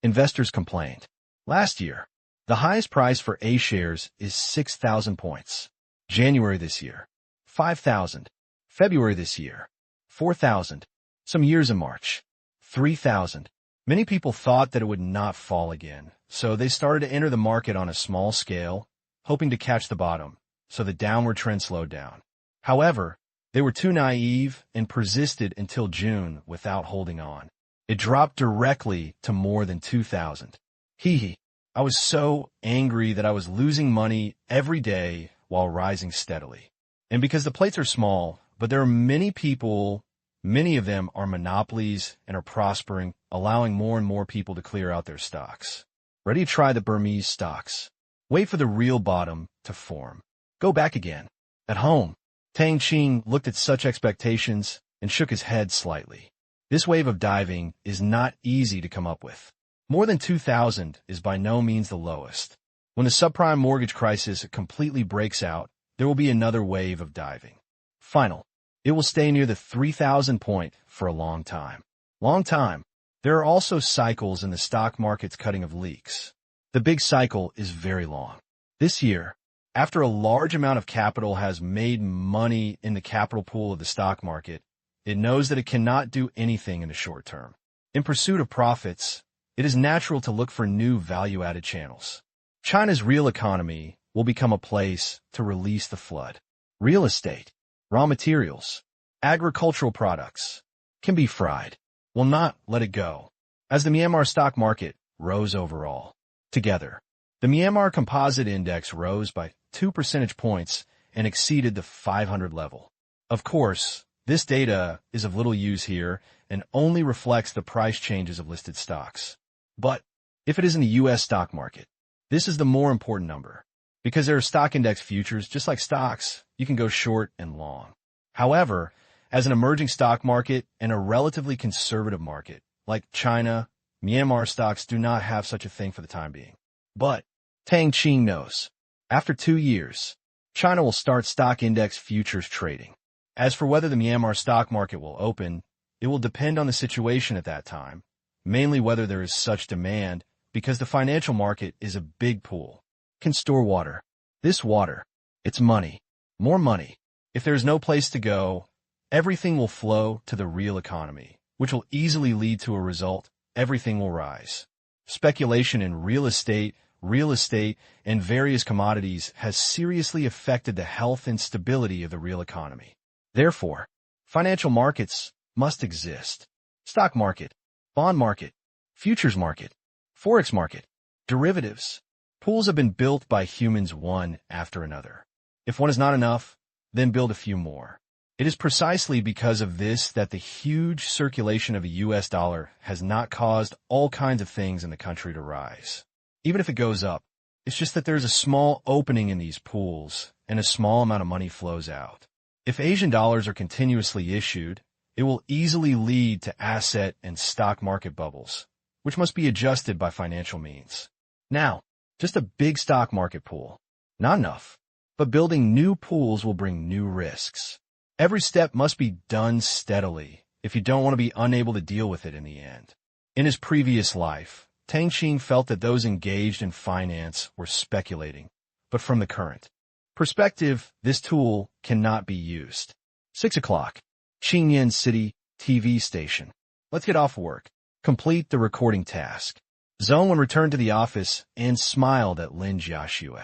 Investors complained. Last year, the highest price for A shares is 6,000 points. January this year, 5,000. February this year, 4,000. Some years in March, 3,000. Many people thought that it would not fall again, so they started to enter the market on a small scale, hoping to catch the bottom, so the downward trend slowed down. However, they were too naive and persisted until June without holding on. It dropped directly to more than 2,000. Hee. I was so angry that I was losing money every day while rising steadily. And because the plates are small, but there are many people, many of them are monopolies and are prospering, allowing more and more people to clear out their stocks. Ready to try the Burmese stocks. Wait for the real bottom to form. Go back again. At home, Tang Qing looked at such expectations and shook his head slightly. This wave of diving is not easy to come up with. More than 2,000 is by no means the lowest. When the subprime mortgage crisis completely breaks out, there will be another wave of diving. Final. It will stay near the 3,000 point for a long time. Long time. There are also cycles in the stock market's cutting of leaks. The big cycle is very long. This year, after a large amount of capital has made money in the capital pool of the stock market, it knows that it cannot do anything in the short term. In pursuit of profits, it is natural to look for new value-added channels. China's real economy will become a place to release the flood. Real estate, raw materials, agricultural products can be fried. Will not let it go. As the Myanmar stock market rose overall. Together, the Myanmar Composite Index rose by 2 percentage points and exceeded the 500 level. Of course, this data is of little use here and only reflects the price changes of listed stocks. But if it is in the U.S. stock market, this is the more important number. Because there are stock index futures, just like stocks, you can go short and long. However, as an emerging stock market and a relatively conservative market, like China, Myanmar stocks do not have such a thing for the time being. But Tang Qing knows. After 2 years, China will start stock index futures trading. As for whether the Myanmar stock market will open, it will depend on the situation at that time, mainly whether there is such demand, because the financial market is a big pool. Can store water. This water, it's money. More money. If there is no place to go, everything will flow to the real economy, which will easily lead to a result. Everything will rise. Speculation in real estate, and various commodities has seriously affected the health and stability of the real economy. Therefore, financial markets must exist. Stock market, bond market, futures market, forex market, derivatives. Pools have been built by humans one after another. If one is not enough, then build a few more. It is precisely because of this that the huge circulation of the U.S. dollar has not caused all kinds of things in the country to rise. Even if it goes up, it's just that there's a small opening in these pools, and a small amount of money flows out. If Asian dollars are continuously issued, it will easily lead to asset and stock market bubbles, which must be adjusted by financial means. Now, just a big stock market pool. Not enough. But building new pools will bring new risks. Every step must be done steadily if you don't want to be unable to deal with it in the end. In his previous life, Tang Qing felt that those engaged in finance were speculating, but from the current perspective, this tool cannot be used. 6 o'clock. Qingyan City TV station. Let's get off work. Complete the recording task. Zhongwen returned to the office and smiled at Lin Jiaxue.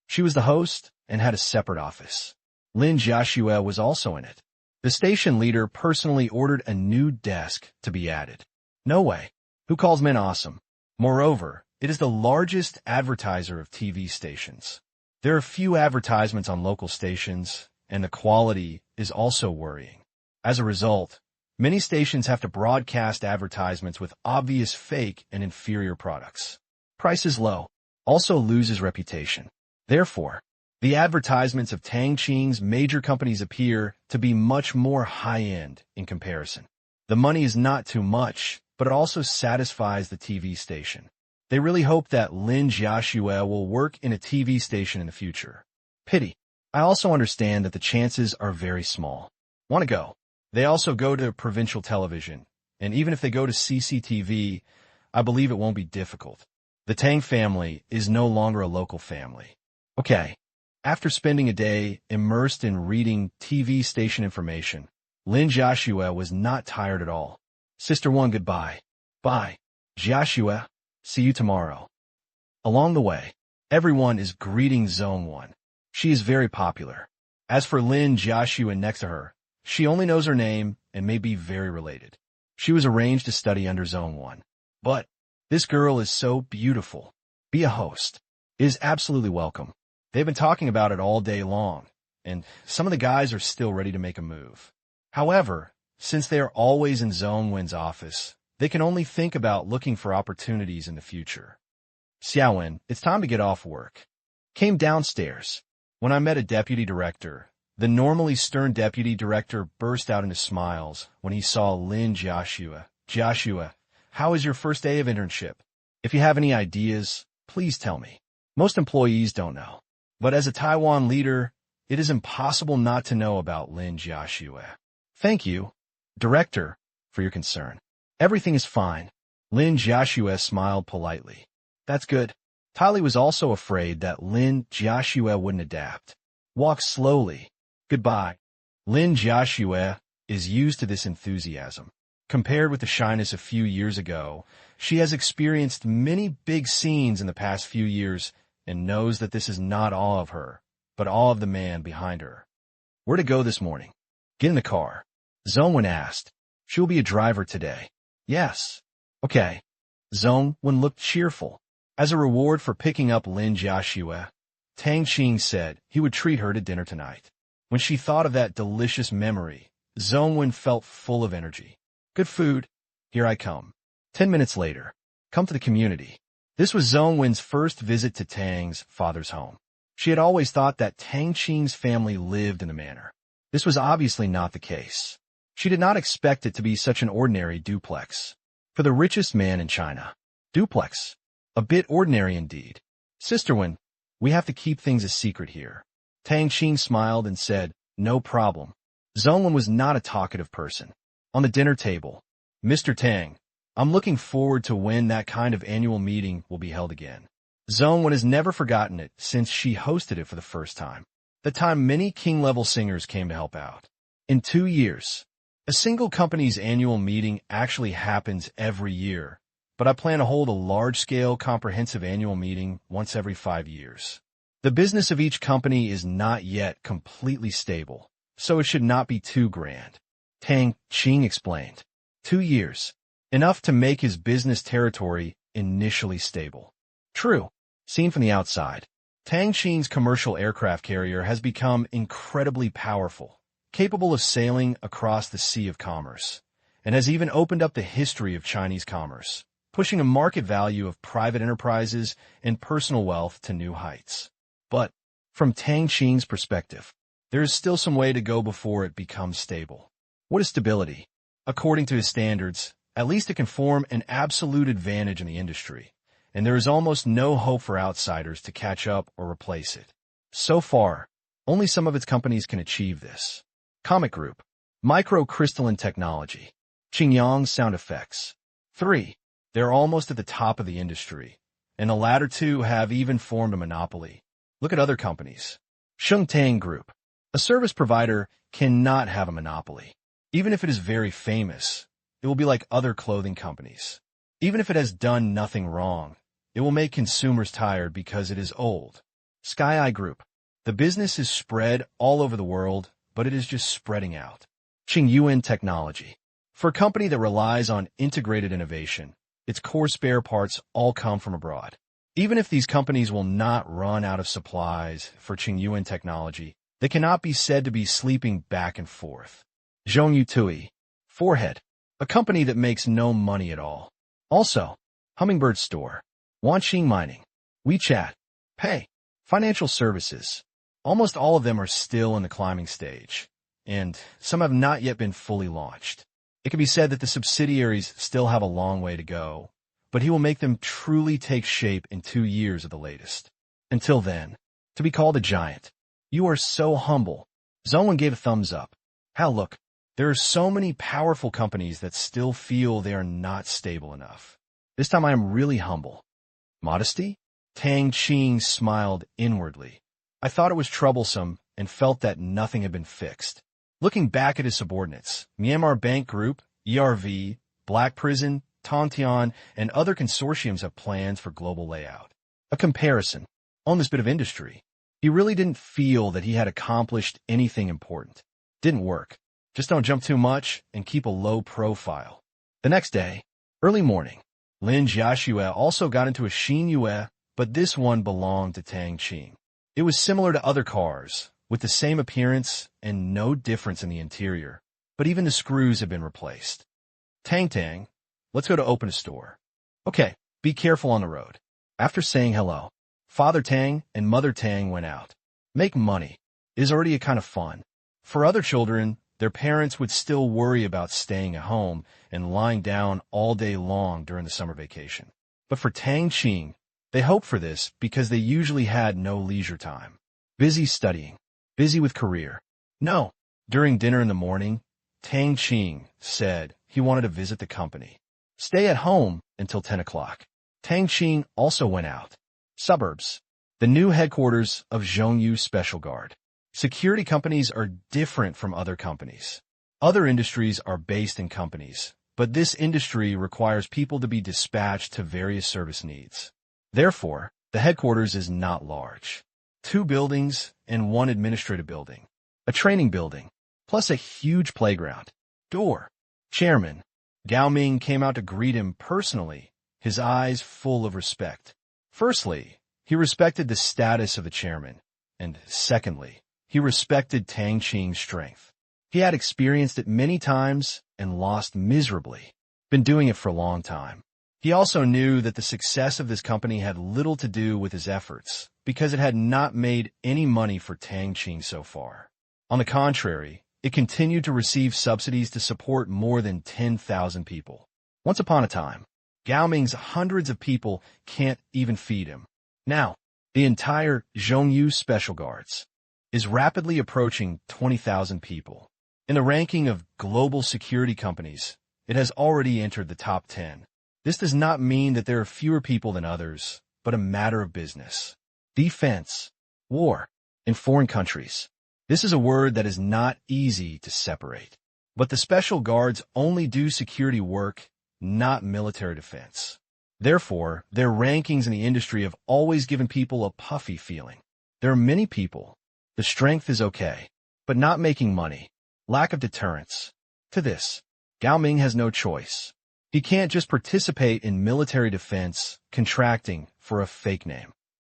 She was the host and had a separate office. Lin Jiaxue was also in it. The station leader personally ordered a new desk to be added. No way. Who calls men awesome? Moreover, it is the largest advertiser of TV stations. There are few advertisements on local stations, and the quality is also worrying. As a result, many stations have to broadcast advertisements with obvious fake and inferior products. Price is low, also loses reputation. Therefore, the advertisements of Tang Qing's major companies appear to be much more high-end in comparison. The money is not too much, but it also satisfies the TV station. They really hope that Lin Jiaxue will work in a TV station in the future. Pity. I also understand that the chances are very small. Want to go? They also go to provincial television, and even if they go to CCTV, I believe it won't be difficult. The Tang family is no longer a local family. Okay. After spending a day immersed in reading TV station information, Lin Jiaxue was not tired at all. Sister One, goodbye. Bye. Jiaxue, see you tomorrow. Along the way, everyone is greeting Zone One. She is very popular. As for Lin Jiaxue next to her, she only knows her name and may be very related. She was arranged to study under Zone One. But this girl is so beautiful. Be a host. It is absolutely welcome. They've been talking about it all day long, and some of the guys are still ready to make a move. However, since they are always in Zone Wen's office, they can only think about looking for opportunities in the future. Xiaowen, it's time to get off work. Came downstairs. When I met a deputy director, the normally stern deputy director burst out into smiles when he saw Lin Jiaxue. Jiaxue, how is your first day of internship? If you have any ideas, please tell me. Most employees don't know. But as a Taiwan leader, it is impossible not to know about Lin Jiaxue. Thank you, Director, for your concern. Everything is fine. Lin Jiaxue smiled politely. That's good. Tylee was also afraid that Lin Jiaxue wouldn't adapt. Walk slowly. Goodbye. Lin Jiaxue is used to this enthusiasm. Compared with the shyness a few years ago, she has experienced many big scenes in the past few years and knows that this is not all of her, but all of the man behind her. Where to go this morning? Get in the car. Zhongwen asked. She will be a driver today. Yes. Okay. Zhongwen looked cheerful. As a reward for picking up Lin Jiaxue, Tang Qing said he would treat her to dinner tonight. When she thought of that delicious memory, Zhongwen felt full of energy. Good food. Here I come. 10 minutes later. Come to the community. This was Zhongwen's first visit to Tang's father's home. She had always thought that Tang Qing's family lived in the manor. This was obviously not the case. She did not expect it to be such an ordinary duplex. For the richest man in China. Duplex. A bit ordinary indeed. Sister Wen, we have to keep things a secret here. Tang Qing smiled and said, no problem. Zhongwen was not a talkative person. On the dinner table, Mr. Tang, I'm looking forward to when that kind of annual meeting will be held again. Zhongwen has never forgotten it since she hosted it for the first time. The time many king-level singers came to help out. In 2 years, a single company's annual meeting actually happens every year, but I plan to hold a large-scale comprehensive annual meeting once every 5 years. The business of each company is not yet completely stable, so it should not be too grand. Tang Qing explained. 2 years. Enough to make his business territory initially stable. True. Seen from the outside, Tang Qing's commercial aircraft carrier has become incredibly powerful, capable of sailing across the Sea of Commerce, and has even opened up the history of Chinese commerce, pushing a market value of private enterprises and personal wealth to new heights. But from Tang Qing's perspective, there is still some way to go before it becomes stable. What is stability? According to his standards, at least it can form an absolute advantage in the industry, and there is almost no hope for outsiders to catch up or replace it. So far, only some of its companies can achieve this. Comic Group, Microcrystalline Technology, Qingyang Sound Effects. 3. They're almost at the top of the industry, and the latter two have even formed a monopoly. Look at other companies. Shengtang Group, a service provider, cannot have a monopoly. Even if it is very famous, it will be like other clothing companies. Even if it has done nothing wrong, it will make consumers tired because it is old. Sky Eye Group, the business is spread all over the world, but it is just spreading out. Qingyuan Technology, for a company that relies on integrated innovation, its core spare parts all come from abroad. Even if these companies will not run out of supplies for Qingyuan Technology, they cannot be said to be sleeping back and forth. Zhongyu Tui, Forehead, a company that makes no money at all. Also, Hummingbird Store, Wanxing Mining, WeChat, Pay, Financial Services. Almost all of them are still in the climbing stage, and some have not yet been fully launched. It can be said that the subsidiaries still have a long way to go, but he will make them truly take shape in 2 years at the latest. Until then, to be called a giant. You are so humble. Zongwen gave a thumbs up. How look, there are so many powerful companies that still feel they are not stable enough. This time I am really humble. Modesty? Tang Qing smiled inwardly. I thought it was troublesome and felt that nothing had been fixed. Looking back at his subordinates, Myanmar Bank Group, ERV, Black Prison, Tontian, and other consortiums have plans for global layout. A comparison. On this bit of industry, he really didn't feel that he had accomplished anything important. Didn't work. Just don't jump too much and keep a low profile. The next day, early morning, Lin Jiaxue also got into a Xin Yue, but this one belonged to Tang Qing. It was similar to other cars, with the same appearance and no difference in the interior, but even the screws had been replaced. Tang, let's go to open a store. Okay, be careful on the road. After saying hello, Father Tang and Mother Tang went out. Make money. It is already a kind of fun. For other children, their parents would still worry about staying at home and lying down all day long during the summer vacation. But for Tang Qing, they hoped for this because they usually had no leisure time. Busy studying. Busy with career. No. During dinner in the morning, Tang Qing said he wanted to visit the company. Stay at home until 10 o'clock. Tang Qing also went out. Suburbs. The new headquarters of Zhongyu Special Guard. Security companies are different from other companies. Other industries are based in companies, but this industry requires people to be dispatched to various service needs. Therefore, the headquarters is not large. 2 buildings and 1 administrative building. A training building, plus a huge playground. Door. Chairman. Gao Ming came out to greet him personally, his eyes full of respect. Firstly, he respected the status of the chairman, and secondly, he respected Tang Qing's strength. He had experienced it many times and lost miserably. Been doing it for a long time. He also knew that the success of this company had little to do with his efforts, because it had not made any money for Tang Qing so far. On the contrary, it continued to receive subsidies to support more than 10,000 people. Once upon a time, Gao Ming's hundreds of people can't even feed him. Now, the entire Zhongyu Special Guards is rapidly approaching 20,000 people. In the ranking of global security companies, it has already entered the top 10. This does not mean that there are fewer people than others, but a matter of business. Defense. War. In foreign countries. This is a word that is not easy to separate. But the Special Guards only do security work, not military defense. Therefore, their rankings in the industry have always given people a puffy feeling. There are many people. The strength is okay, but not making money. Lack of deterrence. To this, Gao Ming has no choice. He can't just participate in military defense, contracting for a fake name.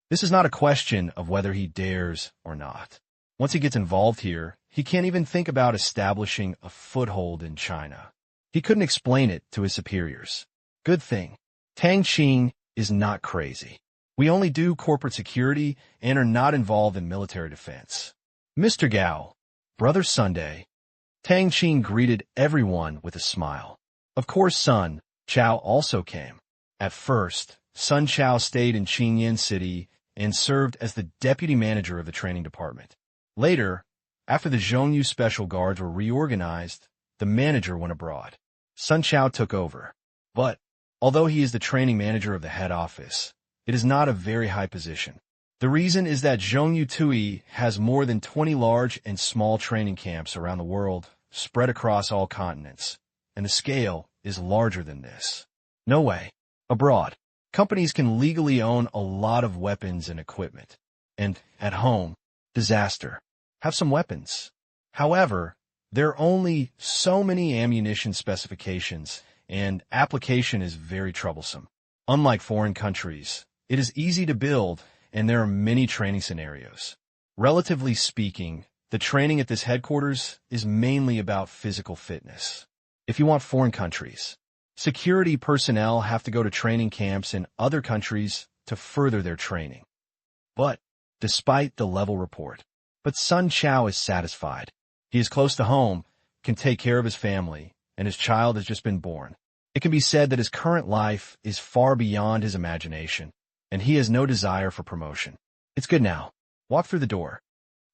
This is not a question of whether he dares or not. Once he gets involved here, he can't even think about establishing a foothold in China. He couldn't explain it to his superiors. Good thing. Tang Qing is not crazy. We only do corporate security and are not involved in military defense. Mr. Gao, Brother Sunday. Tang Qing greeted everyone with a smile. Of course, Sun Chao also came. At first, Sun Chao stayed in Qingyan City and served as the deputy manager of the training department. Later, after the Zhongyu Special Guards were reorganized, the manager went abroad. Sun Chao took over. But, although he is the training manager of the head office, it is not a very high position. The reason is that Zhongyu Tui has more than 20 large and small training camps around the world, spread across all continents, and the scale is larger than this. No way. Abroad, companies can legally own a lot of weapons and equipment. And, at home, disaster. Have some weapons. However, there are only so many ammunition specifications, and application is very troublesome. Unlike foreign countries, it is easy to build, and there are many training scenarios. Relatively speaking, the training at this headquarters is mainly about physical fitness. If you want foreign countries, security personnel have to go to training camps in other countries to further their training. But, despite the level report, Sun Chao is satisfied. He is close to home, can take care of his family, and his child has just been born. It can be said that his current life is far beyond his imagination, and he has no desire for promotion. It's good now. Walk through the door.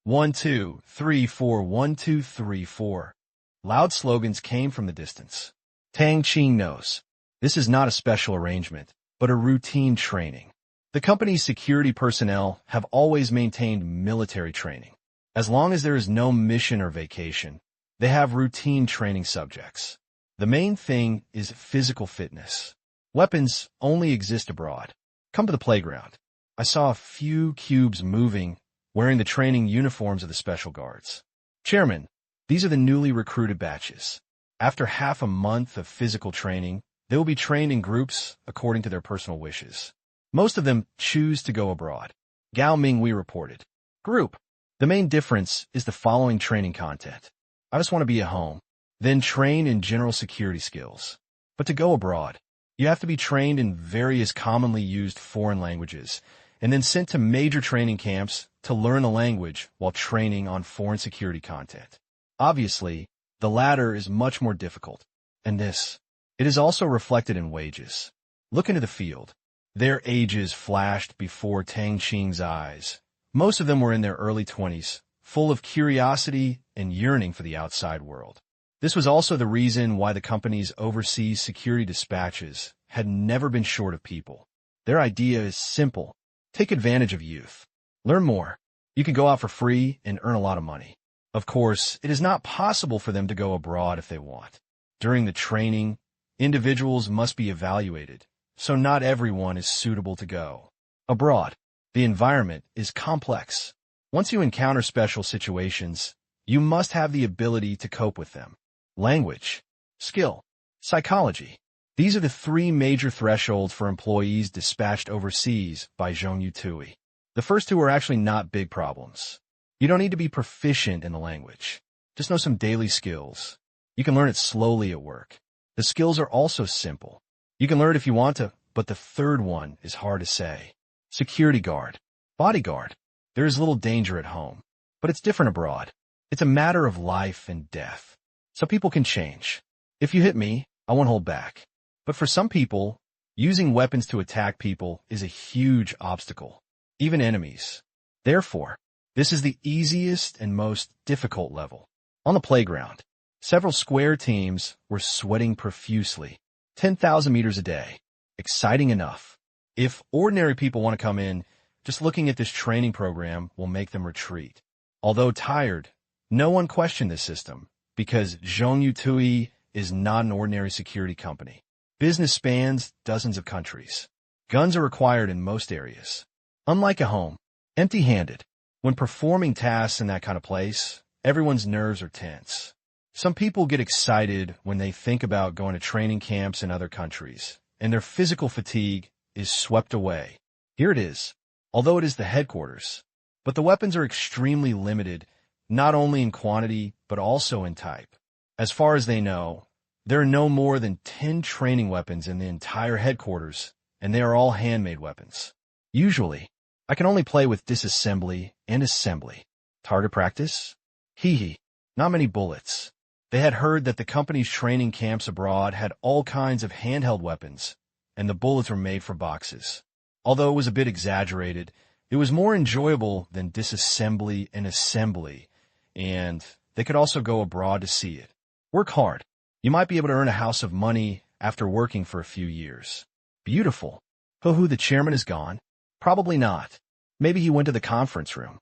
1, 2, 3, 4, 1, 2, 3, 4. Loud slogans came from the distance. Tang Qing knows. This is not a special arrangement, but a routine training. The company's security personnel have always maintained military training. As long as there is no mission or vacation, they have routine training subjects. The main thing is physical fitness. Weapons only exist abroad. Come to the playground. I saw a few cubes moving, wearing the training uniforms of the Special Guards. Chairman, these are the newly recruited batches. After half a month of physical training, they will be trained in groups according to their personal wishes. Most of them choose to go abroad. Gao Mingwei reported. Group. The main difference is the following training content. I just want to be at home, then train in general security skills. But to go abroad, you have to be trained in various commonly used foreign languages, and then sent to major training camps to learn the language while training on foreign security content. Obviously, the latter is much more difficult, and it is also reflected in wages. Look into the field. Their ages flashed before Tang Qing's eyes. Most of them were in their early 20s, full of curiosity and yearning for the outside world. This was also the reason why the company's overseas security dispatches had never been short of people. Their idea is simple. Take advantage of youth. Learn more. You can go out for free and earn a lot of money. Of course, it is not possible for them to go abroad if they want. During the training, individuals must be evaluated, so not everyone is suitable to go abroad. The environment is complex. Once you encounter special situations, you must have the ability to cope with them. Language, skill, psychology. These are the three major thresholds for employees dispatched overseas by Zhongyu Tui. The first two are actually not big problems. You don't need to be proficient in the language. Just know some daily skills. You can learn it slowly at work. The skills are also simple. You can learn it if you want to, but the third one is hard to say. Security guard, bodyguard. There is little danger at home, but it's different abroad. It's a matter of life and death. Some people can change. If you hit me, I won't hold back. But for some people, using weapons to attack people is a huge obstacle, even enemies. Therefore, this is the easiest and most difficult level. On the playground, several square teams were sweating profusely, 10,000 meters a day. Exciting enough. If ordinary people want to come in, just looking at this training program will make them retreat. Although tired, no one questioned this system, because Zhongyu Tui is not an ordinary security company. Business spans dozens of countries. Guns are required in most areas. Unlike a home, empty-handed. When performing tasks in that kind of place, everyone's nerves are tense. Some people get excited when they think about going to training camps in other countries, and their physical fatigue is swept away. Here it is, although it is the headquarters. But the weapons are extremely limited, not only in quantity, but also in type. As far as they know, there are no more than 10 training weapons in the entire headquarters and they are all handmade weapons. Usually, I can only play with disassembly and assembly. Target practice? Hee hee, not many bullets. They had heard that the company's training camps abroad had all kinds of handheld weapons, and the bullets were made for boxes. Although it was a bit exaggerated, it was more enjoyable than disassembly and assembly, and they could also go abroad to see it. Work hard. You might be able to earn a house of money after working for a few years. Beautiful. Ho-ho, the chairman is gone? Probably not. Maybe he went to the conference room.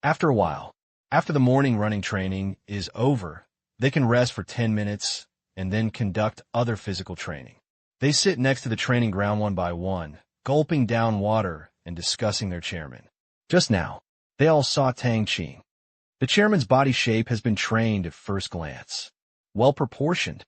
After a while, after the morning running training is over, they can rest for 10 minutes and then conduct other physical training. They sit next to the training ground one by one, gulping down water and discussing their chairman. Just now, they all saw Tang Qing. The chairman's body shape has been trained at first glance. Well proportioned.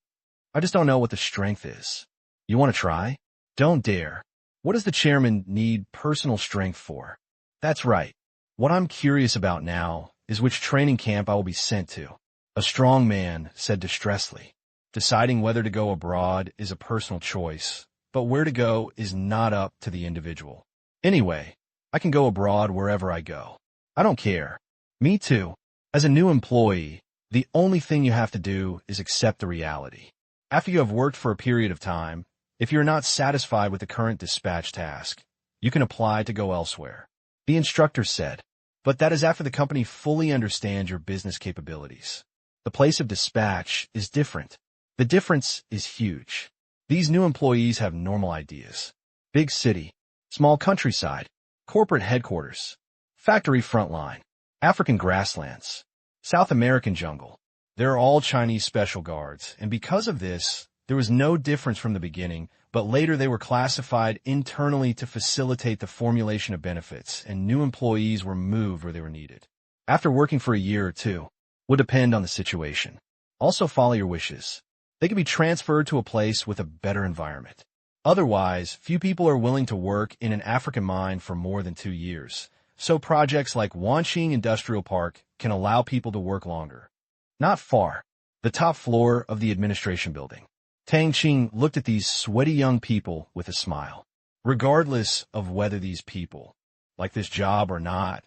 I just don't know what the strength is. You want to try? Don't dare. What does the chairman need personal strength for? That's right. What I'm curious about now is which training camp I will be sent to. A strong man said distressedly. Deciding whether to go abroad is a personal choice, but where to go is not up to the individual. Anyway, I can go abroad wherever I go. I don't care. Me too. As a new employee, the only thing you have to do is accept the reality. After you have worked for a period of time, if you're not satisfied with the current dispatch task, you can apply to go elsewhere. The instructor said, but that is after the company fully understands your business capabilities. The place of dispatch is different. The difference is huge. These new employees have normal ideas. Big city, small countryside, corporate headquarters, factory front line, African grasslands, South American jungle. They're all Chinese special guards, and because of this, there was no difference from the beginning, but later they were classified internally to facilitate the formulation of benefits, and new employees were moved where they were needed. After working for a year or two, would depend on the situation. Also follow your wishes. They can be transferred to a place with a better environment. Otherwise, few people are willing to work in an African mine for more than 2 years, so projects like Wanqing Industrial Park can allow people to work longer. Not far, the top floor of the administration building. Tang Qing looked at these sweaty young people with a smile. Regardless of whether these people like this job or not,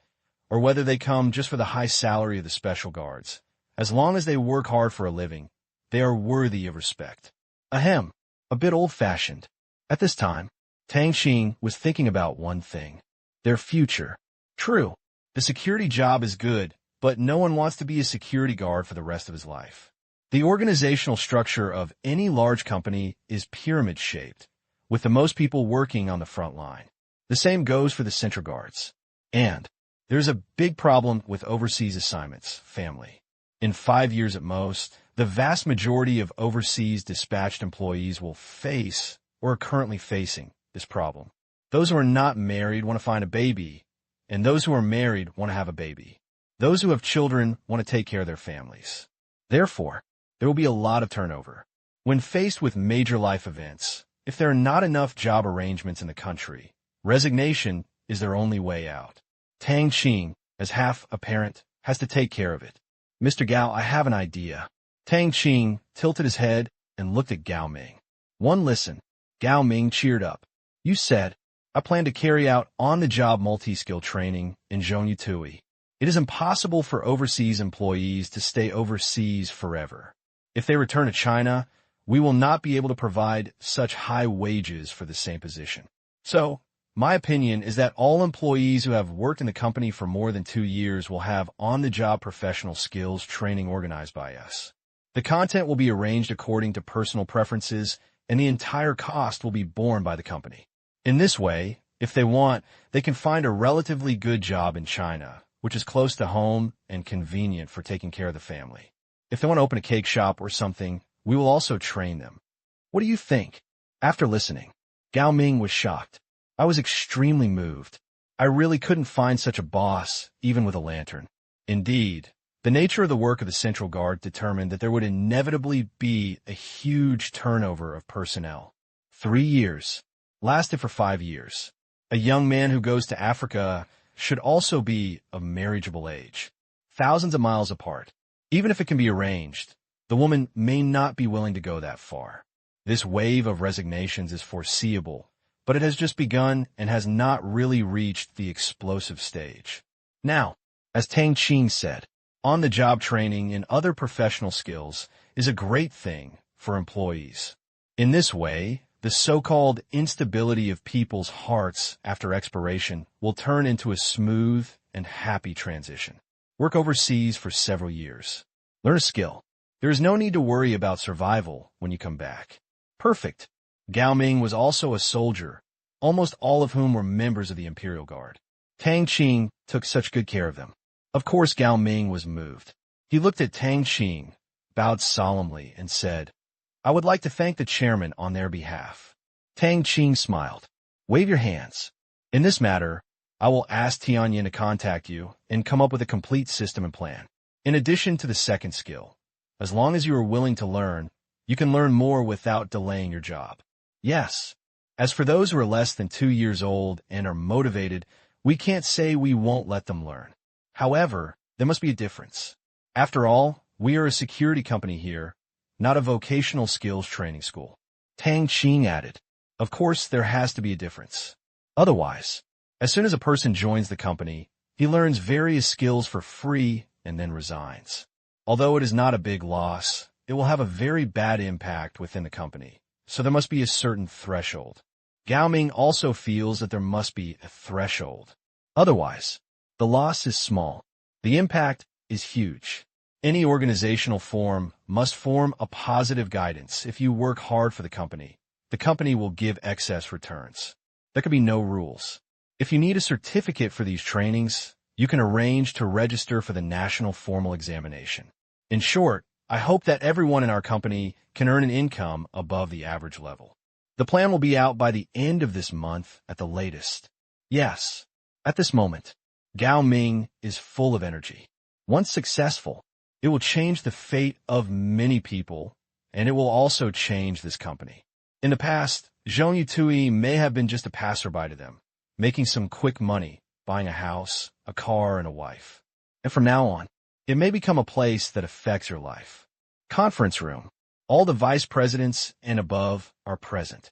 or whether they come just for the high salary of the special guards, as long as they work hard for a living, they are worthy of respect. Ahem, a bit old-fashioned. At this time, Tang Qing was thinking about one thing, their future. True, the security job is good, but no one wants to be a security guard for the rest of his life. The organizational structure of any large company is pyramid-shaped, with the most people working on the front line. The same goes for the central guards. And there's a big problem with overseas assignments, family. In 5 years at most, the vast majority of overseas dispatched employees will face, or are currently facing, this problem. Those who are not married want to find a baby, and those who are married want to have a baby. Those who have children want to take care of their families. Therefore, there will be a lot of turnover. When faced with major life events, if there are not enough job arrangements in the country, resignation is their only way out. Tang Qing, as half a parent, has to take care of it. Mr. Gao, I have an idea. Tang Qing tilted his head and looked at Gao Ming. One listen. Gao Ming cheered up. You said, I plan to carry out on-the-job multi-skill training in Zhongyu Tui. It is impossible for overseas employees to stay overseas forever. If they return to China, we will not be able to provide such high wages for the same position. So, my opinion is that all employees who have worked in the company for more than 2 years will have on-the-job professional skills training organized by us. The content will be arranged according to personal preferences, and the entire cost will be borne by the company. In this way, if they want, they can find a relatively good job in China, which is close to home and convenient for taking care of the family. If they want to open a cake shop or something, we will also train them. What do you think? After listening, Gao Ming was shocked. I was extremely moved. I really couldn't find such a boss, even with a lantern. Indeed, the nature of the work of the Central Guard determined that there would inevitably be a huge turnover of personnel. 3 years. Lasted for 5 years. A young man who goes to Africa should also be of marriageable age. Thousands of miles apart. Even if it can be arranged, the woman may not be willing to go that far. This wave of resignations is foreseeable, but it has just begun and has not really reached the explosive stage. Now, as Tang Qing said, on-the-job training and other professional skills is a great thing for employees. In this way, the so-called instability of people's hearts after expiration will turn into a smooth and happy transition. Work overseas for several years. Learn a skill. There is no need to worry about survival when you come back. Perfect. Gao Ming was also a soldier, almost all of whom were members of the Imperial Guard. Tang Qing took such good care of them. Of course, Gao Ming was moved. He looked at Tang Qing, bowed solemnly, and said, "I would like to thank the chairman on their behalf." Tang Qing smiled. "Wave your hands. In this matter, I will ask Tianyin to contact you and come up with a complete system and plan. In addition to the second skill, as long as you are willing to learn, you can learn more without delaying your job." Yes. As for those who are less than 2 years old and are motivated, we can't say we won't let them learn. However, there must be a difference. After all, we are a security company here, not a vocational skills training school. Tang Qing added, "Of course, there has to be a difference. Otherwise, as soon as a person joins the company, he learns various skills for free and then resigns. Although it is not a big loss, it will have a very bad impact within the company, so there must be a certain threshold." Gao Ming also feels that there must be a threshold. Otherwise, the loss is small. The impact is huge. Any organizational form must form a positive guidance. If you work hard for the company will give excess returns. There can be no rules. If you need a certificate for these trainings, you can arrange to register for the national formal examination. In short, I hope that everyone in our company can earn an income above the average level. The plan will be out by the end of this month at the latest. Yes, at this moment, Gao Ming is full of energy. Once successful, it will change the fate of many people, and it will also change this company. In the past, Zhong Yutui may have been just a passerby to them, making some quick money, buying a house, a car, and a wife. And from now on, it may become a place that affects your life. Conference room. All the vice presidents and above are present.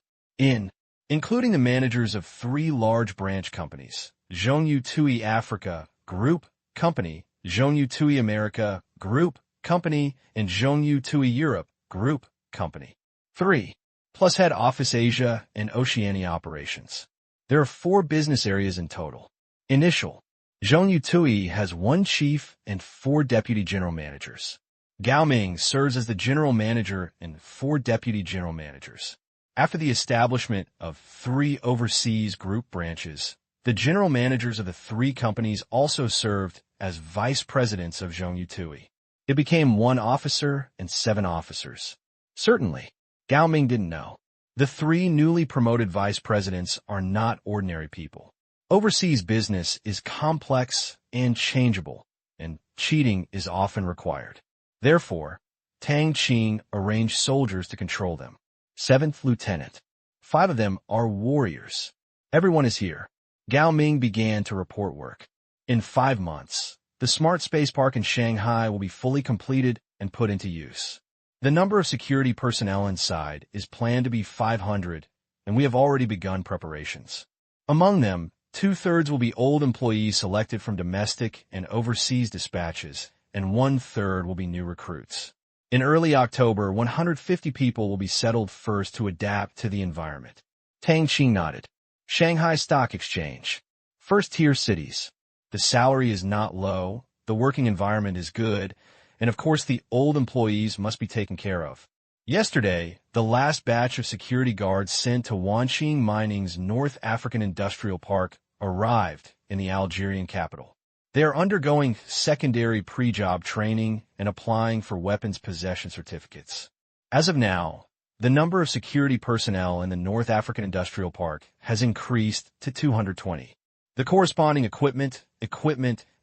Including the managers of 3 large branch companies, Zhong Yutui Africa Group Company, Zhong Yutui America Group Company, and Zhong Yutui Europe Group Company. 3. Plus head office Asia and Oceania operations. There are 4 business areas in total. Initial. Zhong Yutui has 1 chief and 4 deputy general managers. Gao Ming serves as the general manager and 4 deputy general managers. After the establishment of 3 overseas group branches, the general managers of the 3 companies also served as vice presidents of Zhong Yutui. It became 1 officer and 7 officers. Certainly, Gao Ming didn't know. The 3 newly promoted vice presidents are not ordinary people. Overseas business is complex and changeable, and cheating is often required. Therefore, Tang Qing arranged soldiers to control them. 7th Lieutenant. 5 of them are warriors. Everyone is here. Gao Ming began to report work. In 5 months, the smart space park in Shanghai will be fully completed and put into use. The number of security personnel inside is planned to be 500, and we have already begun preparations. Among them, 2/3 will be old employees selected from domestic and overseas dispatches, and 1/3 will be new recruits. In early October, 150 people will be settled first to adapt to the environment. Tang Qing nodded. Shanghai Stock Exchange. First-tier cities. The salary is not low, the working environment is good, and of course the old employees must be taken care of. Yesterday, the last batch of security guards sent to Wanqing Mining's North African Industrial Park arrived in the Algerian capital. They are undergoing secondary pre-job training and applying for weapons possession certificates. As of now, the number of security personnel in the North African Industrial Park has increased to 220. The corresponding equipment,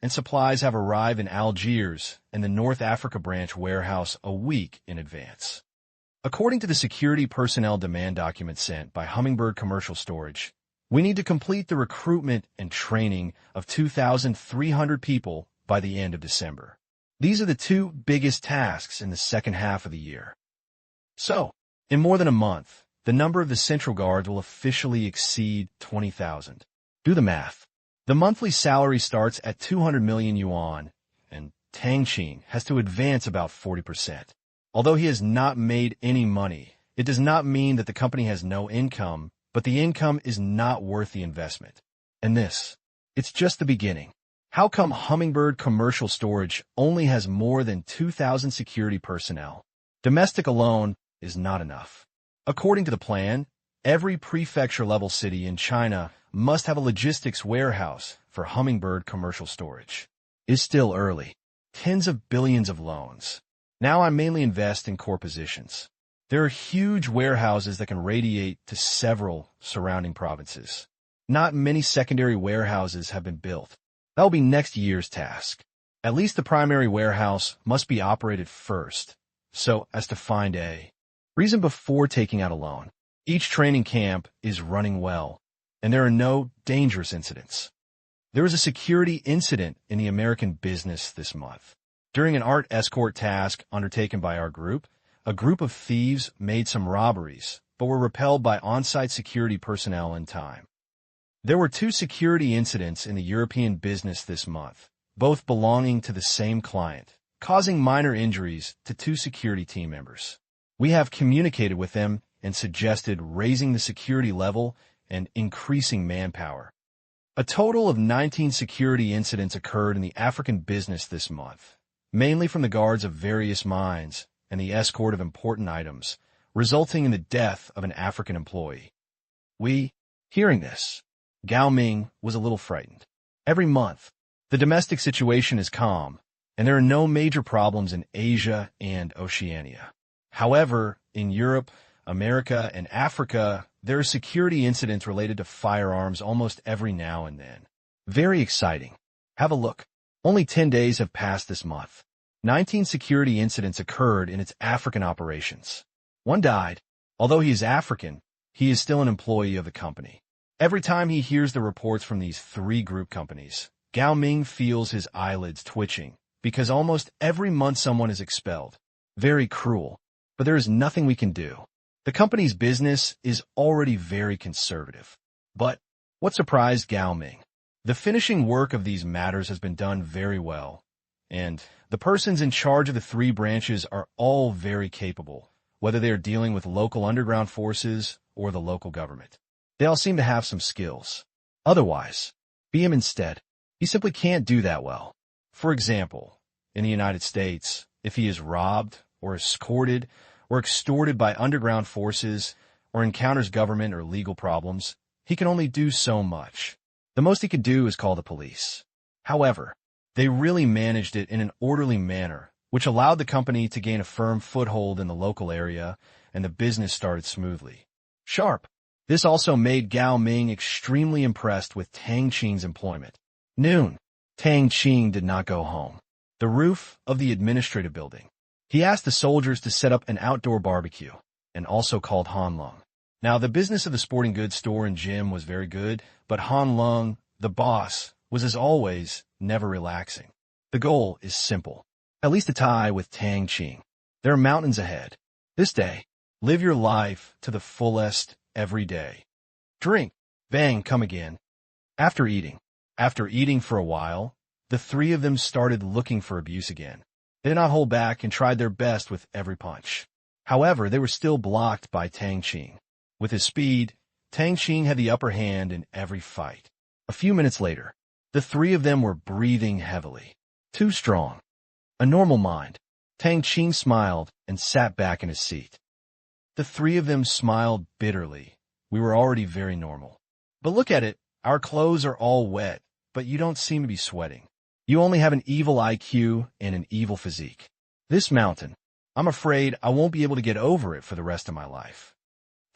and supplies have arrived in Algiers and the North Africa branch warehouse a week in advance. According to the security personnel demand document sent by Hummingbird Commercial Storage, we need to complete the recruitment and training of 2,300 people by the end of December. These are the 2 biggest tasks in the second half of the year. So, in more than a month, the number of the Central Guards will officially exceed 20,000. Do the math. The monthly salary starts at 200 million yuan, and Tang Qing has to advance about 40%. Although he has not made any money, it does not mean that the company has no income, but the income is not worth the investment. And it's just the beginning. How come Hummingbird Commercial Storage only has more than 2,000 security personnel? Domestic alone is not enough. According to the plan, every prefecture-level city in China must have a logistics warehouse for Hummingbird Commercial Storage. It's still early. Tens of billions of loans. Now I mainly invest in core positions. There are huge warehouses that can radiate to several surrounding provinces. Not many secondary warehouses have been built. That will be next year's task. At least the primary warehouse must be operated first, so as to find a reason before taking out a loan. Each training camp is running well, and there are no dangerous incidents. There was a security incident in the American business this month. During an art escort task undertaken by our group, a group of thieves made some robberies, but were repelled by on-site security personnel in time. There were 2 security incidents in the European business this month, both belonging to the same client, causing minor injuries to 2 security team members. We have communicated with them and suggested raising the security level and increasing manpower. A total of 19 security incidents occurred in the African business this month, mainly from the guards of various mines and the escort of important items, resulting in the death of an African employee. Hearing this, Gao Ming was a little frightened. Every month, the domestic situation is calm, and there are no major problems in Asia and Oceania. However, in Europe, America, and Africa, there are security incidents related to firearms almost every now and then. Very exciting. Have a look. Only 10 days have passed this month. 19 security incidents occurred in its African operations. 1 died. Although he is African, he is still an employee of the company. Every time he hears the reports from these 3 group companies, Gao Ming feels his eyelids twitching, because almost every month someone is expelled. Very cruel. But there is nothing we can do. The company's business is already very conservative. But what surprised Gao Ming? The finishing work of these matters has been done very well, and the persons in charge of the 3 branches are all very capable, whether they are dealing with local underground forces or the local government. They all seem to have some skills. Otherwise, be him instead. He simply can't do that well. For example, in the United States, if he is robbed or escorted or extorted by underground forces or encounters government or legal problems, he can only do so much. The most he could do is call the police. However, they really managed it in an orderly manner, which allowed the company to gain a firm foothold in the local area, and the business started smoothly. Sharp. This also made Gao Ming extremely impressed with Tang Qing's employment. Noon. Tang Qing did not go home. The roof of the administrative building. He asked the soldiers to set up an outdoor barbecue, and also called Han Lung. Now, the business of the sporting goods store and gym was very good, but Han Lung, the boss, was as always never relaxing. The goal is simple. At least a tie with Tang Qing. There are mountains ahead. This day, live your life to the fullest every day. Drink. Bang, come again. After eating for a while, the 3 of them started looking for abuse again. They did not hold back and tried their best with every punch. However, they were still blocked by Tang Qing. With his speed, Tang Qing had the upper hand in every fight. A few minutes later, the 3 of them were breathing heavily. Too strong. A normal mind. Tang Qing smiled and sat back in his seat. The 3 of them smiled bitterly. We were already very normal. But look at it, our clothes are all wet, but you don't seem to be sweating. You only have an evil IQ and an evil physique. This mountain, I'm afraid I won't be able to get over it for the rest of my life.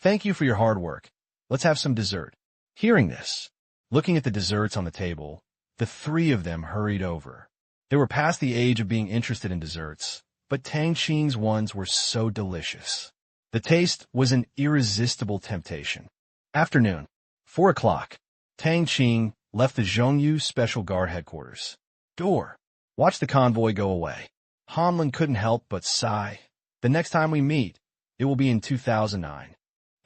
Thank you for your hard work. Let's have some dessert. Hearing this, looking at the desserts on the table, the 3 of them hurried over. They were past the age of being interested in desserts, but Tang Qing's ones were so delicious. The taste was an irresistible temptation. Afternoon, 4 o'clock. Tang Qing left the Zhongyu Special Guard headquarters. Door. Watch the convoy go away. Han Lung couldn't help but sigh. The next time we meet, it will be in 2009.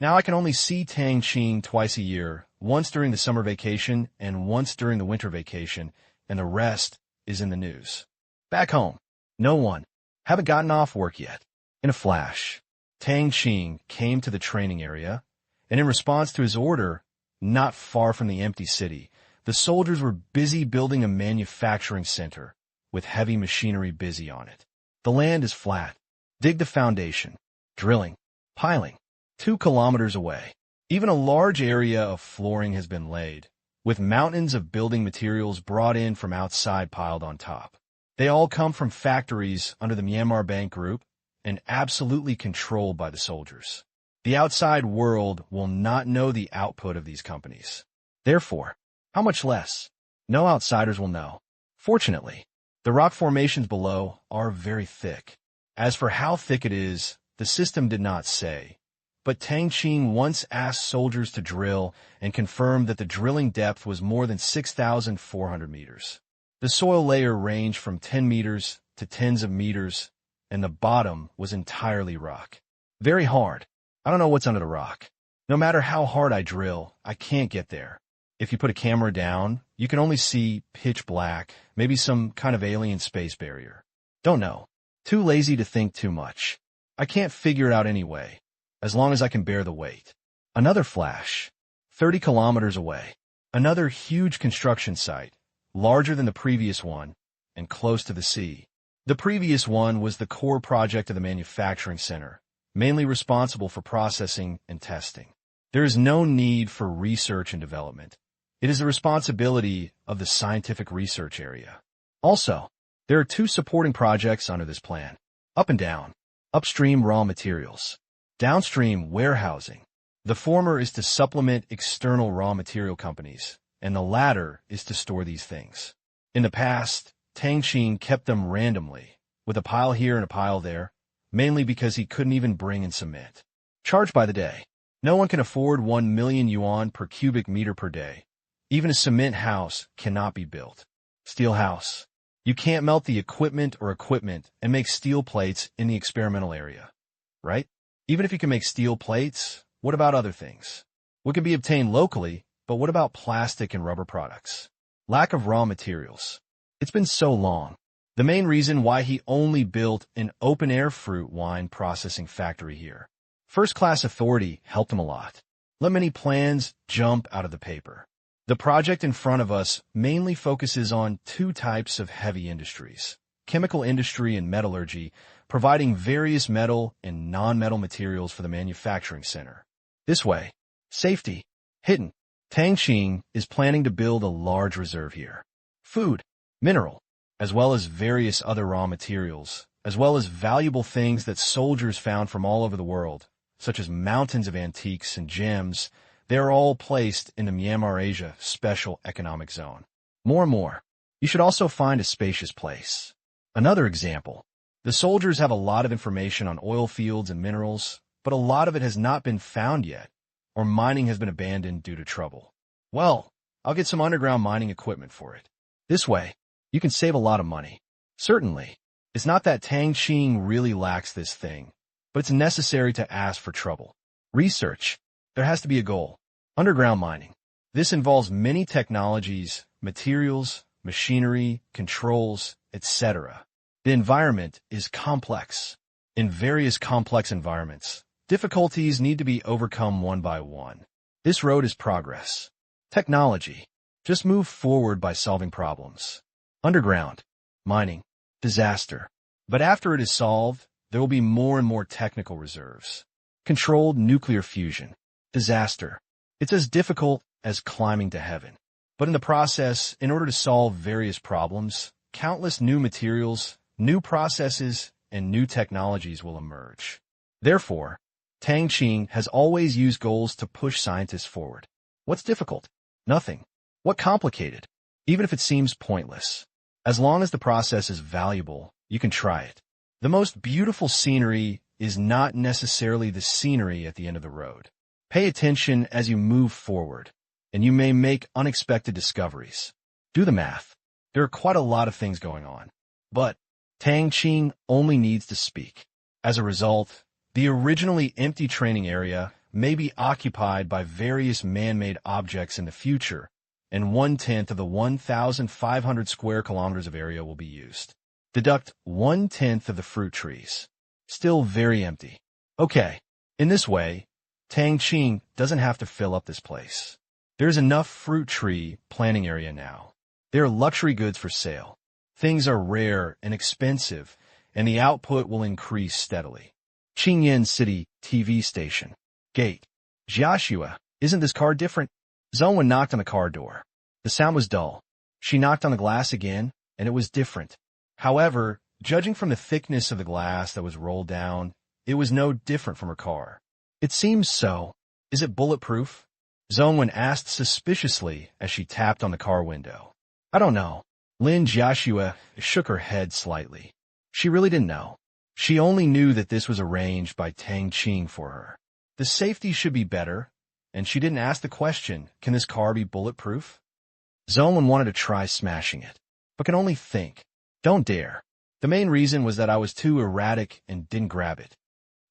Now I can only see Tang Qing twice a year, once during the summer vacation and once during the winter vacation, and the rest is in the news. Back home, no one. Haven't gotten off work yet. In a flash, Tang Qing came to the training area, and in response to his order, not far from the empty city, the soldiers were busy building a manufacturing center, with heavy machinery busy on it. The land is flat. Dig the foundation. Drilling. Piling. 2 kilometers away. Even a large area of flooring has been laid, with mountains of building materials brought in from outside piled on top. They all come from factories under the Myanmar Bank Group and absolutely controlled by the soldiers. The outside world will not know the output of these companies. Therefore, how much less? No outsiders will know. Fortunately, the rock formations below are very thick. As for how thick it is, the system did not say. But Tang Qing once asked soldiers to drill and confirmed that the drilling depth was more than 6,400 meters. The soil layer ranged from 10 meters to tens of meters, and the bottom was entirely rock. Very hard. I don't know what's under the rock. No matter how hard I drill, I can't get there. If you put a camera down, you can only see pitch black, maybe some kind of alien space barrier. Don't know. Too lazy to think too much. I can't figure it out anyway, as long as I can bear the weight. Another flash. 30 kilometers away. Another huge construction site, larger than the previous one, and close to the sea. The previous one was the core project of the manufacturing center, mainly responsible for processing and testing. There is no need for research and development. It is the responsibility of the scientific research area. Also, there are 2 supporting projects under this plan. Up and down. Upstream raw materials. Downstream warehousing. The former is to supplement external raw material companies, and the latter is to store these things. In the past, Tang Qing kept them randomly, with a pile here and a pile there, mainly because he couldn't even bring in cement. Charged by the day. No one can afford 1 million yuan per cubic meter per day. Even a cement house cannot be built. Steel house. You can't melt the equipment and make steel plates in the experimental area. Right? Even if you can make steel plates, what about other things? What can be obtained locally, but what about plastic and rubber products? Lack of raw materials. It's been so long. The main reason why he only built an open-air fruit wine processing factory here. First-class authority helped him a lot. Let many plans jump out of the paper. The project in front of us mainly focuses on 2 types of heavy industries, chemical industry and metallurgy, providing various metal and non-metal materials for the manufacturing center. This way, safety, hidden. Tang Qing is planning to build a large reserve here. Food, mineral, as well as various other raw materials, as well as valuable things that soldiers found from all over the world, such as mountains of antiques and gems. They are all placed in the Myanmar Asia Special Economic Zone. More and more, you should also find a spacious place. Another example, the soldiers have a lot of information on oil fields and minerals, but a lot of it has not been found yet, or mining has been abandoned due to trouble. Well, I'll get some underground mining equipment for it. This way, you can save a lot of money. Certainly, it's not that Tang Qing really lacks this thing, but it's necessary to ask for trouble. Research. There has to be a goal. Underground mining. This involves many technologies, materials, machinery, controls, etc. The environment is complex. In various complex environments, difficulties need to be overcome one by one. This road is progress. Technology. Just move forward by solving problems. Underground. Mining. Disaster. But after it is solved, there will be more and more technical reserves. Controlled nuclear fusion. Disaster. It's as difficult as climbing to heaven. But in the process, in order to solve various problems, countless new materials, new processes, and new technologies will emerge. Therefore, Tang Qing has always used goals to push scientists forward. What's difficult? Nothing. What complicated? Even if it seems pointless. As long as the process is valuable, you can try it. The most beautiful scenery is not necessarily the scenery at the end of the road. Pay attention as you move forward, and you may make unexpected discoveries. Do the math. There are quite a lot of things going on. But Tang Qing only needs to speak. As a result, the originally empty training area may be occupied by various man-made objects in the future, and 1/10 of the 1,500 square kilometers of area will be used. Deduct 1/10 of the fruit trees. Still very empty. Okay, in this way, Tang Qing doesn't have to fill up this place. There's enough fruit tree planting area now. There are luxury goods for sale. Things are rare and expensive, and the output will increase steadily. Qingyan City TV station. Gate. Jiaxue, isn't this car different? Zhongwen knocked on the car door. The sound was dull. She knocked on the glass again, and it was different. However, judging from the thickness of the glass that was rolled down, it was no different from her car. It seems so. Is it bulletproof? Zhongwen asked suspiciously as she tapped on the car window. I don't know. Lin Jiaxue shook her head slightly. She really didn't know. She only knew that this was arranged by Tang Qing for her. The safety should be better, and she didn't ask the question, can this car be bulletproof? Zhongwen wanted to try smashing it, but could only think. Don't dare. The main reason was that I was too erratic and didn't grab it.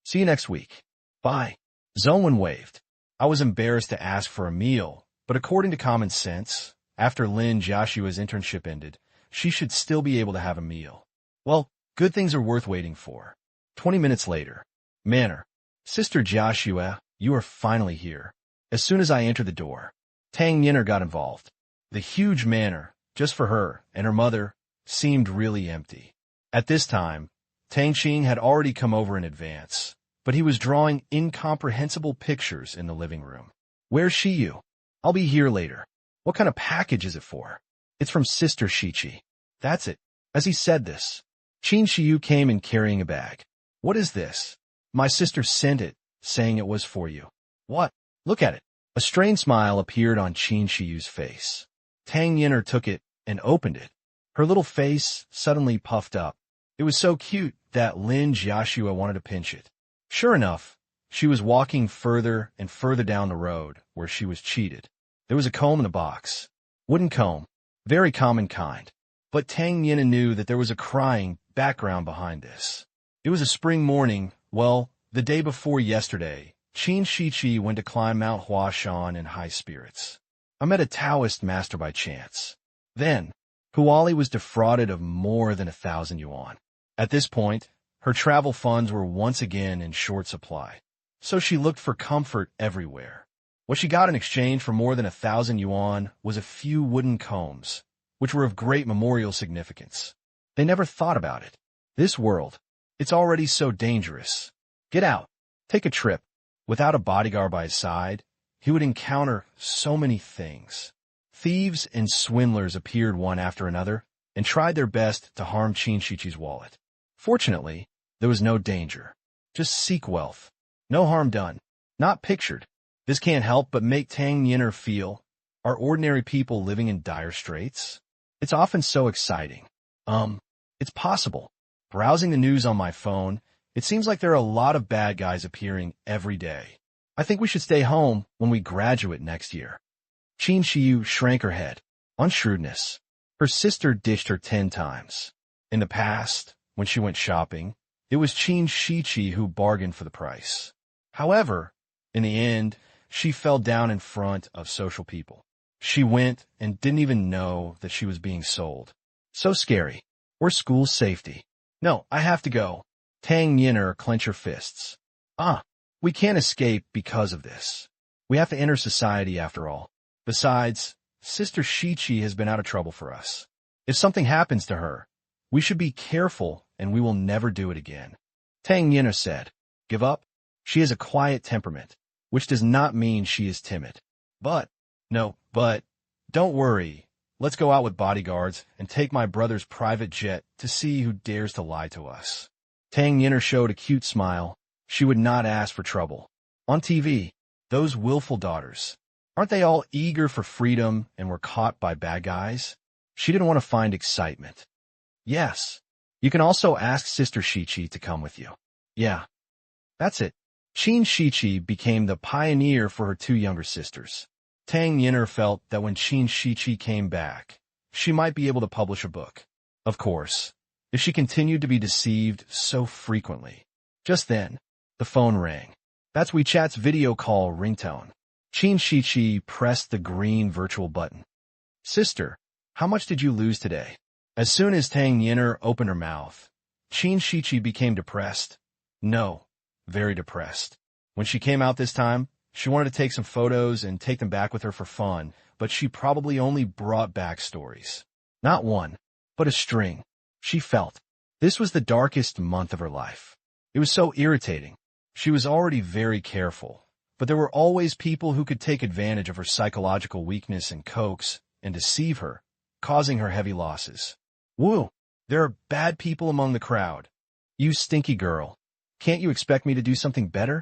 See you next week. Bye. Zhongwen waved. I was embarrassed to ask for a meal, but according to common sense, after Lin Jiaxue's internship ended, she should still be able to have a meal. Well, good things are worth waiting for. 20 minutes later. Manor. Sister Jiaxue, you are finally here. As soon as I entered the door, Tang Yinner got involved. The huge manor, just for her and her mother, seemed really empty. At this time, Tang Qing had already come over in advance, but he was drawing incomprehensible pictures in the living room. Where's Shiyu? I'll be here later. What kind of package is it for? It's from Sister Shichi. That's it. As he said this, Qin Shiyu came in carrying a bag. What is this? My sister sent it, saying it was for you. What? Look at it. A strained smile appeared on Qin Shiyu's face. Tang Yinner took it and opened it. Her little face suddenly puffed up. It was so cute that Lin Jiaxue wanted to pinch it. Sure enough, she was walking further and further down the road where she was cheated. There was a comb in the box. Wooden comb. Very common kind. But Tang Yinner knew that there was a crying background behind this. It was a spring morning, well, the day before yesterday. Qin Shichi went to climb Mount Huashan in high spirits. I met a Taoist master by chance. Then, Huali was defrauded of more than 1,000 yuan. At this point, her travel funds were once again in short supply, so she looked for comfort everywhere. What she got in exchange for more than 1,000 yuan was a few wooden combs, which were of great memorial significance. They never thought about it. This world, it's already so dangerous. Get out. Take a trip. Without a bodyguard by his side, he would encounter so many things. Thieves and swindlers appeared one after another and tried their best to harm Qin Shichi's wallet. Fortunately, there was no danger. Just seek wealth. No harm done. Not pictured. This can't help but make Tang Yinner feel, are ordinary people living in dire straits? It's often so exciting. It's possible. Browsing the news on my phone, it seems like there are a lot of bad guys appearing every day. I think we should stay home when we graduate next year. Qin Shiyu shrank her head. On shrewdness. Her sister dished her 10 times. In the past, when she went shopping, it was Qin Shichi who bargained for the price. However, in the end, she fell down in front of social people. She went and didn't even know that she was being sold. So scary. Where's school safety? No, I have to go. Tang Yinner clenched her fists. We can't escape because of this. We have to enter society after all. Besides, Sister Shichi has been out of trouble for us. If something happens to her, we should be careful and we will never do it again. Tang Yinner said, give up? She has a quiet temperament, which does not mean she is timid. But, don't worry. Let's go out with bodyguards and take my brother's private jet to see who dares to lie to us. Tang Yinner showed a cute smile. She would not ask for trouble. On TV, those willful daughters, aren't they all eager for freedom and were caught by bad guys? She didn't want to find excitement. Yes. You can also ask Sister Shichi to come with you. Yeah. That's it. Qin Shichi became the pioneer for her 2 younger sisters. Tang Yinner felt that when Qin Shichi came back, she might be able to publish a book. Of course, if she continued to be deceived so frequently. Just then, the phone rang. That's WeChat's video call ringtone. Qin Shiqi pressed the green virtual button. Sister, how much did you lose today? As soon as Tang Yin'er opened her mouth, Qin Shiqi became depressed. No, very depressed. When she came out this time, she wanted to take some photos and take them back with her for fun, but she probably only brought back stories. Not one, but a string. She felt. This was the darkest month of her life. It was so irritating. She was already very careful, but there were always people who could take advantage of her psychological weakness and coax and deceive her, causing her heavy losses. Woo! There are bad people among the crowd. You stinky girl. Can't you expect me to do something better?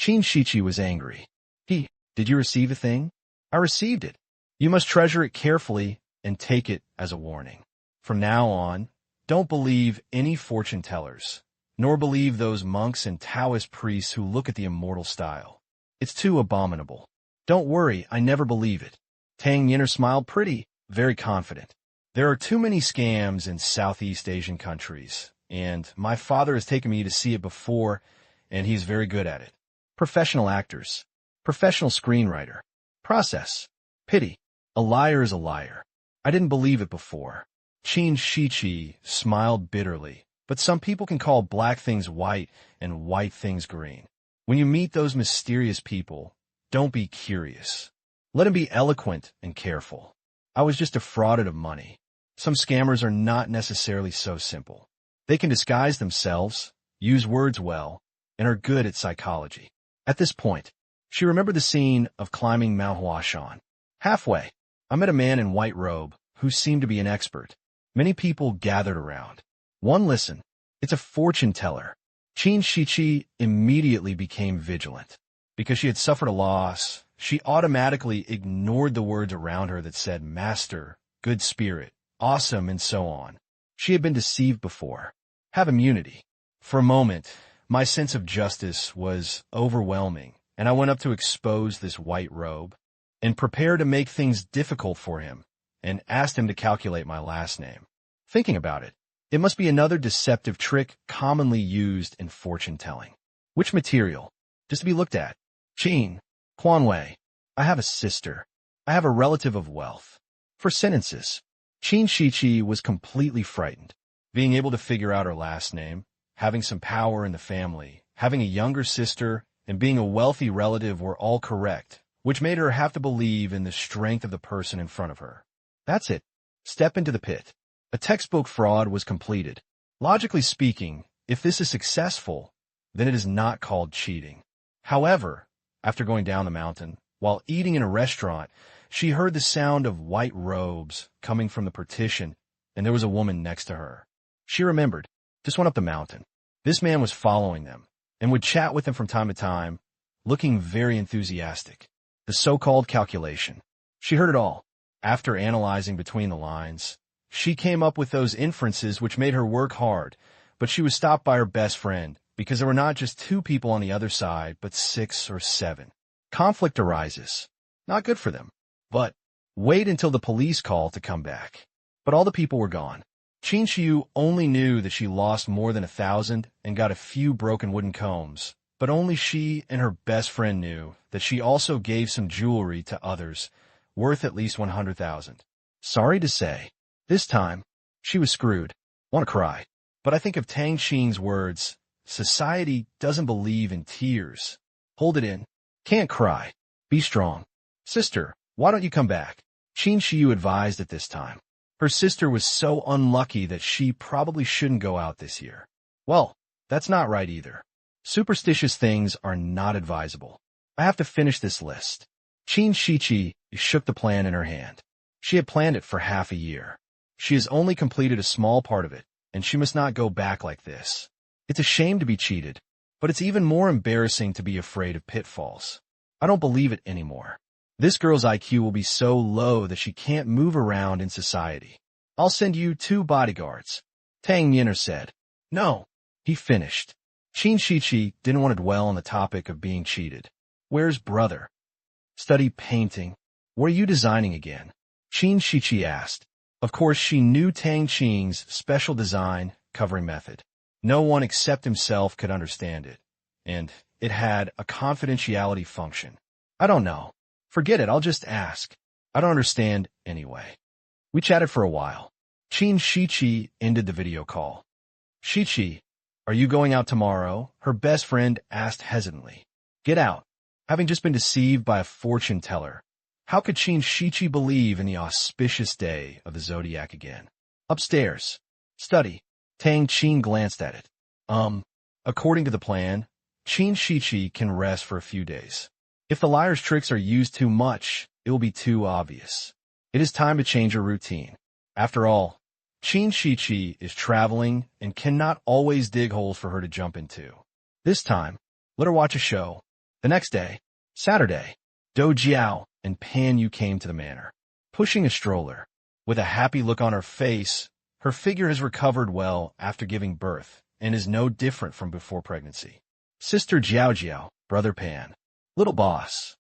Qin Shiqi was angry. Did you receive the thing? I received it. You must treasure it carefully and take it as a warning. From now on, don't believe any fortune tellers, nor believe those monks and Taoist priests who look at the immortal style. It's too abominable. Don't worry, I never believe it. Tang Yin'er smiled pretty, very confident. There are too many scams in Southeast Asian countries, and my father has taken me to see it before, and he's very good at it. Professional actors. Professional screenwriter. Process. Pity. A liar is a liar. I didn't believe it before. Qin Shiqi smiled bitterly, but some people can call black things white and white things green. When you meet those mysterious people, don't be curious. Let them be eloquent and careful. I was just defrauded of money. Some scammers are not necessarily so simple. They can disguise themselves, use words well, and are good at psychology. At this point, she remembered the scene of climbing Mount Huashan. Halfway, I met a man in white robe who seemed to be an expert. Many people gathered around. One listened. It's a fortune teller. Qin Shiqi immediately became vigilant. Because she had suffered a loss, she automatically ignored the words around her that said master, good spirit, awesome, and so on. She had been deceived before. Have immunity. For a moment, my sense of justice was overwhelming, and I went up to expose this white robe and prepare to make things difficult for him, and asked him to calculate my last name. Thinking about it, it must be another deceptive trick commonly used in fortune-telling. Which material? Just to be looked at. Qin, Quanwei. I have a sister. I have a relative of wealth. For sentences. Qin Shiqi was completely frightened. Being able to figure out her last name, having some power in the family, having a younger sister, and being a wealthy relative were all correct, which made her have to believe in the strength of the person in front of her. That's it. Step into the pit. A textbook fraud was completed. Logically speaking, if this is successful, then it is not called cheating. However, after going down the mountain, while eating in a restaurant, she heard the sound of white robes coming from the partition, and there was a woman next to her. She remembered, just went up the mountain. This man was following them, and would chat with them from time to time, looking very enthusiastic. The so-called calculation. She heard it all. After analyzing between the lines, she came up with those inferences which made her work hard, but she was stopped by her best friend, because there were not just 2 people on the other side, but 6 or 7. Conflict arises. Not good for them. But wait until the police call to come back. But all the people were gone. Qin Shiu only knew that she lost more than 1,000 and got a few broken wooden combs, but only she and her best friend knew that she also gave some jewelry to others, worth at least 100,000. Sorry to say, this time, she was screwed. Want to cry. But I think of Tang Qing's words, society doesn't believe in tears. Hold it in. Can't cry. Be strong. Sister, why don't you come back? Qin Shiu advised at this time. Her sister was so unlucky that she probably shouldn't go out this year. Well, that's not right either. Superstitious things are not advisable. I have to finish this list. Qin Shiqi shook the plan in her hand. She had planned it for half a year. She has only completed a small part of it, and she must not go back like this. It's a shame to be cheated, but it's even more embarrassing to be afraid of pitfalls. I don't believe it anymore. This girl's IQ will be so low that she can't move around in society. I'll send you 2 bodyguards. Tang Yin'er said. No. He finished. Qin Shiqi didn't want to dwell on the topic of being cheated. Where's brother? Study painting. What are you designing again? Qin Shiqi asked. Of course, she knew Tang Qing's special design covering method. No one except himself could understand it, and it had a confidentiality function. I don't know. Forget it, I'll just ask. I don't understand anyway. We chatted for a while. Qin Shiqi ended the video call. Shiqi, are you going out tomorrow? Her best friend asked hesitantly. Get out. Having just been deceived by a fortune teller. How could Qin Shiqi believe in the auspicious day of the zodiac again? Upstairs. Study. Tang Qing glanced at it. According to the plan, Qin Shiqi can rest for a few days. If the liar's tricks are used too much, it will be too obvious. It is time to change her routine. After all, Qin Shiqi is traveling and cannot always dig holes for her to jump into. This time, let her watch a show. The next day, Saturday, Do Jiao and Pan Yu came to the manor. Pushing a stroller. With a happy look on her face, her figure has recovered well after giving birth and is no different from before pregnancy. Sister Jiao Jiao, brother Pan. Little boss.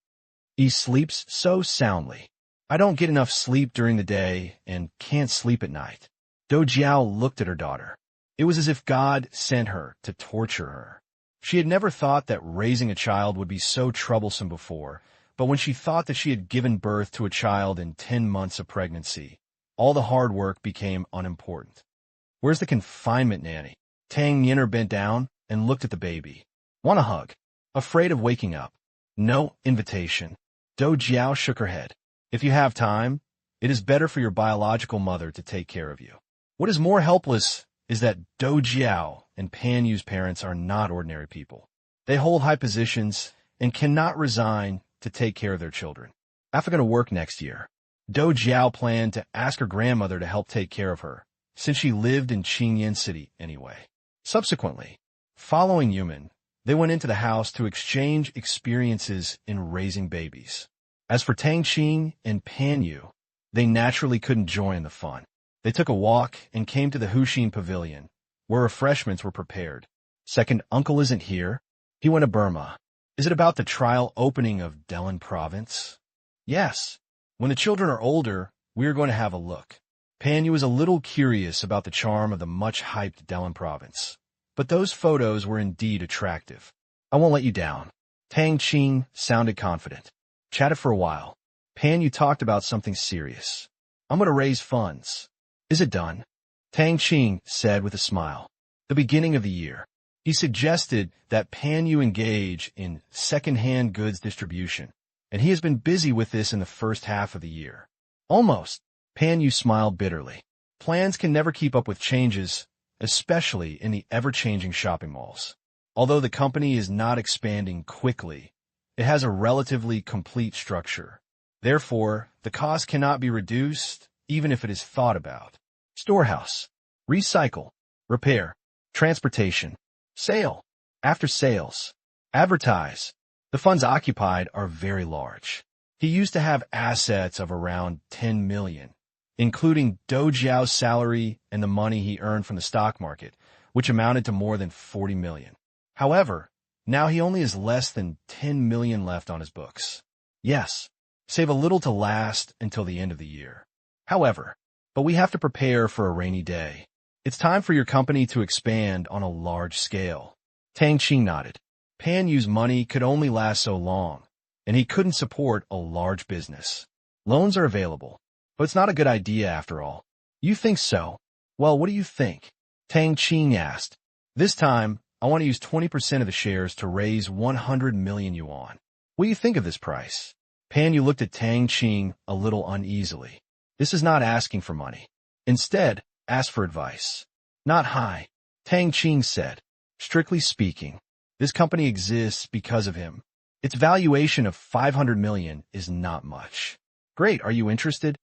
He sleeps so soundly. I don't get enough sleep during the day and can't sleep at night. Do Jiao looked at her daughter. It was as if God sent her to torture her. She had never thought that raising a child would be so troublesome before, but when she thought that she had given birth to a child in 10 months of pregnancy, all the hard work became unimportant. Where's the confinement nanny? Tang Yin'er bent down and looked at the baby. Want a hug? Afraid of waking up? No invitation. Do Jiao shook her head. If you have time, it is better for your biological mother to take care of you. What is more helpless is that Do Jiao and Pan Yu's parents are not ordinary people. They hold high positions and cannot resign to take care of their children. After going to work next year, Do Jiao planned to ask her grandmother to help take care of her, since she lived in Qingyan City anyway. Subsequently, following Yuman, they went into the house to exchange experiences in raising babies. As for Tang Qing and Pan Yu, they naturally couldn't join the fun. They took a walk and came to the Huxin Pavilion, where refreshments were prepared. Second uncle isn't here. He went to Burma. Is it about the trial opening of Delin province? Yes. When the children are older, we are going to have a look. Pan Yu was a little curious about the charm of the much-hyped Delin province. But those photos were indeed attractive. I won't let you down. Tang Qing sounded confident. Chatted for a while. Pan Yu talked about something serious. I'm going to raise funds. Is it done? Tang Qing said with a smile. The beginning of the year. He suggested that Pan Yu engage in second-hand goods distribution, and he has been busy with this in the first half of the year. Almost. Pan Yu smiled bitterly. Plans can never keep up with changes, especially in the ever-changing shopping malls. Although the company is not expanding quickly, it has a relatively complete structure. Therefore, the cost cannot be reduced, even if it is thought about. Storehouse. Recycle. Repair. Transportation. Sale. After sales. Advertise. The funds occupied are very large. He used to have assets of around 10 million, including Do Jiao's salary and the money he earned from the stock market, which amounted to more than 40 million. However, now he only has less than 10 million left on his books. Yes, save a little to last until the end of the year. However, but we have to prepare for a rainy day. It's time for your company to expand on a large scale. Tang Qing nodded. Pan Yu's money could only last so long, and he couldn't support a large business. Loans are available, but it's not a good idea after all. You think so? Well, what do you think? Tang Qing asked. This time, I want to use 20% of the shares to raise 100 million yuan. What do you think of this price? Pan Yu looked at Tang Qing a little uneasily. This is not asking for money. Instead, ask for advice. Not high, Tang Qing said. Strictly speaking, this company exists because of him. Its valuation of 500 million is not much. Great, are you interested?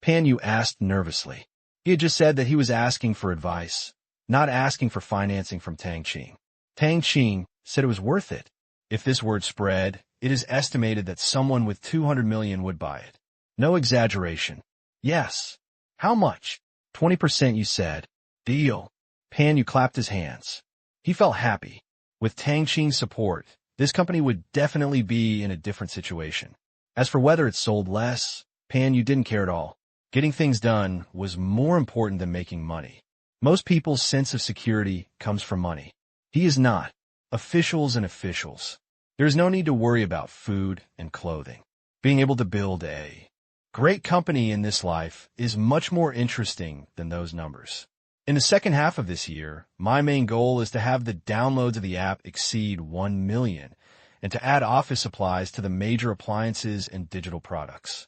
Pan Yu asked nervously. He had just said that he was asking for advice, not asking for financing from Tang Qing. Tang Qing said it was worth it. If this word spread, it is estimated that someone with 200 million would buy it. No exaggeration. Yes. How much? 20% you said. Deal. Pan Yu clapped his hands. He felt happy. With Tang Qing's support, this company would definitely be in a different situation. As for whether it sold less, Pan Yu didn't care at all. Getting things done was more important than making money. Most people's sense of security comes from money. He is not. Officials and officials. There's no need to worry about food and clothing. Being able to build a great company in this life is much more interesting than those numbers. In the second half of this year, my main goal is to have the downloads of the app exceed 1 million and to add office supplies to the major appliances and digital products.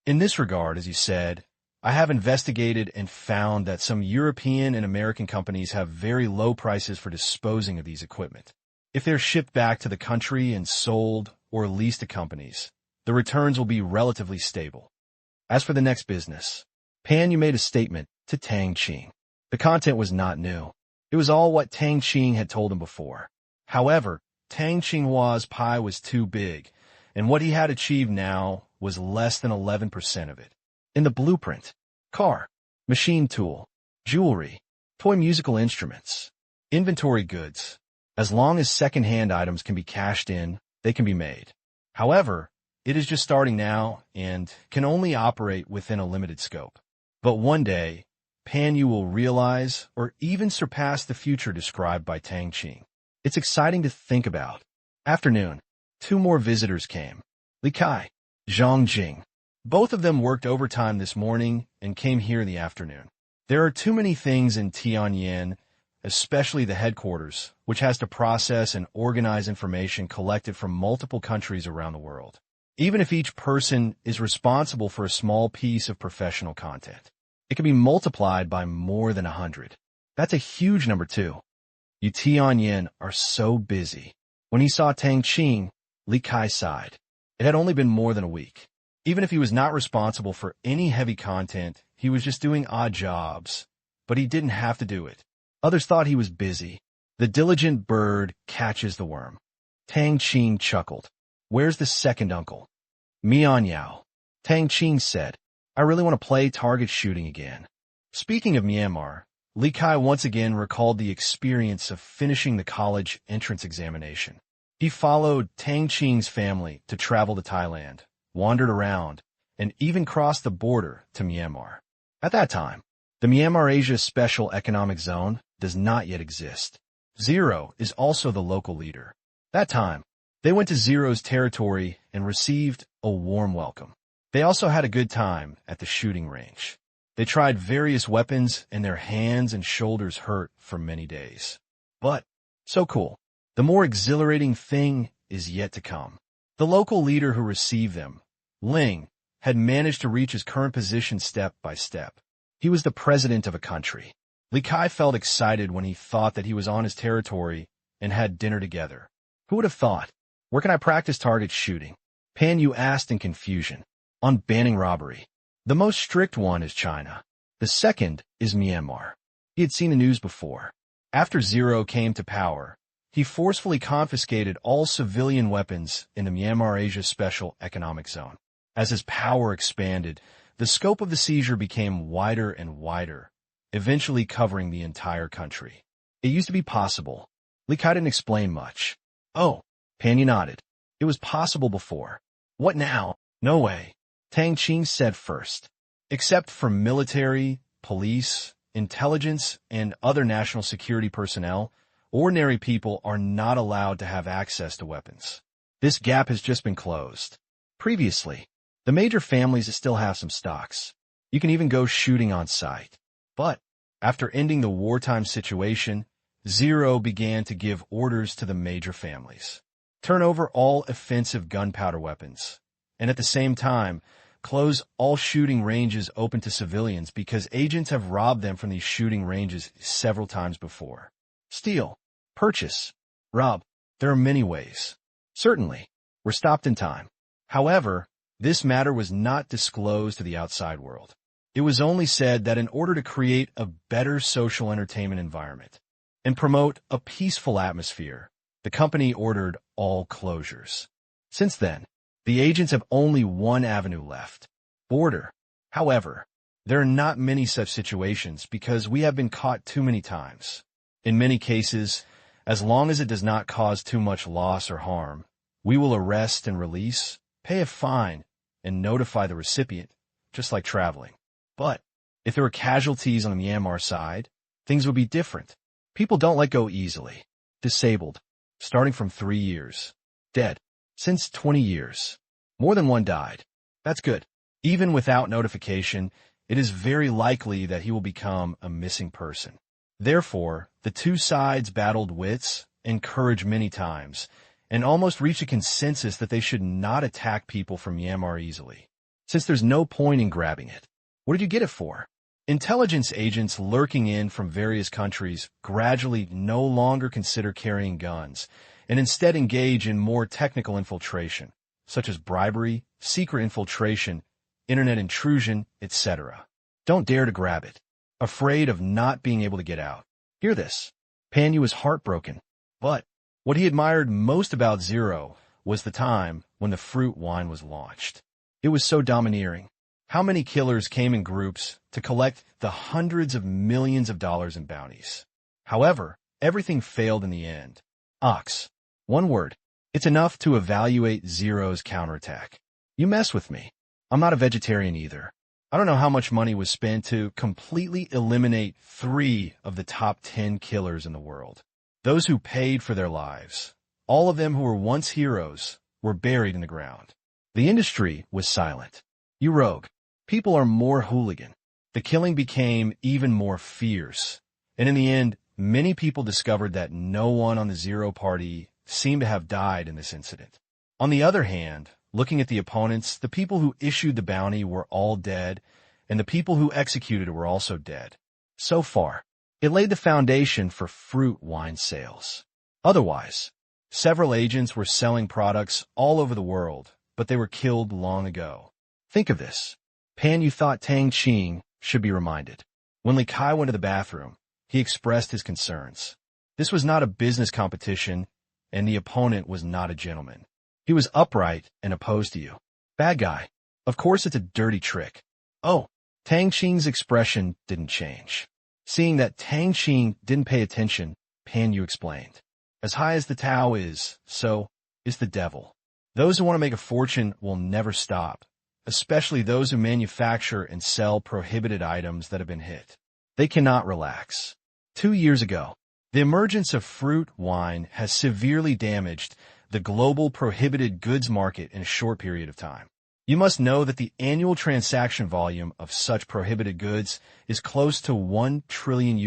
In this regard, as you said, I have investigated and found that some European and American companies have very low prices for disposing of these equipment. If they're shipped back to the country and sold or leased to companies, the returns will be relatively stable. As for the next business, Pan, you made a statement to Tang Qing. The content was not new. It was all what Tang Qing had told him before. However, Tang Qinghua's pie was too big, and what he had achieved now was less than 11% of it. In the blueprint, car, machine tool, jewelry, toy musical instruments, inventory goods, as long as second-hand items can be cashed in, they can be made. However, it is just starting now and can only operate within a limited scope. But one day, Pan Yu will realize or even surpass the future described by Tang Qing. It's exciting to think about. Afternoon, 2 more visitors came. Li Kai, Zhang Jing. Both of them worked overtime this morning and came here in the afternoon. There are too many things in Tianyan, especially the headquarters, which has to process and organize information collected from multiple countries around the world. Even if each person is responsible for a small piece of professional content, it can be multiplied by more than 100. That's a huge number too. You Tianyan are so busy. When he saw Tang Qing, Li Kai sighed. It had only been more than a week. Even if he was not responsible for any heavy content, he was just doing odd jobs. But he didn't have to do it. Others thought he was busy. The diligent bird catches the worm. Tang Qing chuckled. Where's the second uncle? Mian Yao. Tang Qing said, I really want to play target shooting again. Speaking of Myanmar, Li Kai once again recalled the experience of finishing the college entrance examination. He followed Tang Qing's family to travel to Thailand, wandered around, and even crossed the border to Myanmar. At that time, the Myanmar Asia Special Economic Zone does not yet exist. Zero is also the local leader. That time, they went to Zero's territory and received a warm welcome. They also had a good time at the shooting range. They tried various weapons and their hands and shoulders hurt for many days. But, so cool. The more exhilarating thing is yet to come. The local leader who received them, Ling, had managed to reach his current position step by step. He was the president of a country. Li Kai felt excited when he thought that he was on his territory and had dinner together. Who would have thought? Where can I practice target shooting? Pan Yu asked in confusion. On banning robbery. The most strict one is China. The second is Myanmar. He had seen the news before. After Zero came to power, he forcefully confiscated all civilian weapons in the Myanmar Asia Special Economic Zone. As his power expanded, the scope of the seizure became wider and wider, eventually covering the entire country. It used to be possible. Li Kai didn't explain much. Oh, Pan Yu nodded. It was possible before. What now? No way. Tang Qing said first. Except for military, police, intelligence, and other national security personnel, ordinary people are not allowed to have access to weapons. This gap has just been closed. Previously, the major families still have some stocks. You can even go shooting on site. But, after ending the wartime situation, Zero began to give orders to the major families. Turn over all offensive gunpowder weapons. And at the same time, close all shooting ranges open to civilians because agents have robbed them from these shooting ranges several times before. Steal, purchase, rob. There are many ways. Certainly, we're stopped in time. However, this matter was not disclosed to the outside world. It was only said that in order to create a better social entertainment environment and promote a peaceful atmosphere, the company ordered all closures. Since then, the agents have only one avenue left: border. However, there are not many such situations because we have been caught too many times. In many cases, as long as it does not cause too much loss or harm, we will arrest and release, pay a fine, and notify the recipient, just like traveling. But if there were casualties on the Myanmar side, things would be different. People don't let go easily. Disabled, starting from 3 years. Dead. Since 20 years. More than one died. That's good. Even without notification, it is very likely that he will become a missing person. Therefore, the two sides battled wits, encouraged many times, and almost reached a consensus that they should not attack people from Myanmar easily, since there's no point in grabbing it. What did you get it for? Intelligence agents lurking in from various countries gradually no longer consider carrying guns, and instead engage in more technical infiltration, such as bribery, secret infiltration, internet intrusion, etc. Don't dare to grab it, afraid of not being able to get out. Hear this. Panyu was heartbroken, but what he admired most about Zero was the time when the fruit wine was launched. It was so domineering. How many killers came in groups to collect the hundreds of millions of dollars in bounties? However, everything failed in the end. Ox. One word. It's enough to evaluate Zero's counterattack. You mess with me. I'm not a vegetarian either. I don't know how much money was spent to completely eliminate 3 of the top 10 killers in the world. Those who paid for their lives, all of them who were once heroes, were buried in the ground. The industry was silent. You rogue. People are more hooligan. The killing became even more fierce. And in the end, many people discovered that no one on the Zero Party seemed to have died in this incident. On the other hand, looking at the opponents, the people who issued the bounty were all dead, and the people who executed it were also dead. So far, it laid the foundation for fruit wine sales. Otherwise, several agents were selling products all over the world, but they were killed long ago. Think of this. Panyu thought Tang Qing should be reminded. When Li Kai went to the bathroom, he expressed his concerns. This was not a business competition, and the opponent was not a gentleman. He was upright and opposed to you. Bad guy. Of course it's a dirty trick. Oh, Tang Qing's expression didn't change. Seeing that Tang Qing didn't pay attention, Panyu explained. As high as the Tao is, so is the devil. Those who want to make a fortune will never stop, especially those who manufacture and sell prohibited items that have been hit. They cannot relax. 2 years ago, the emergence of fruit wine has severely damaged the global prohibited goods market in a short period of time. You must know that the annual transaction volume of such prohibited goods is close to $1 trillion,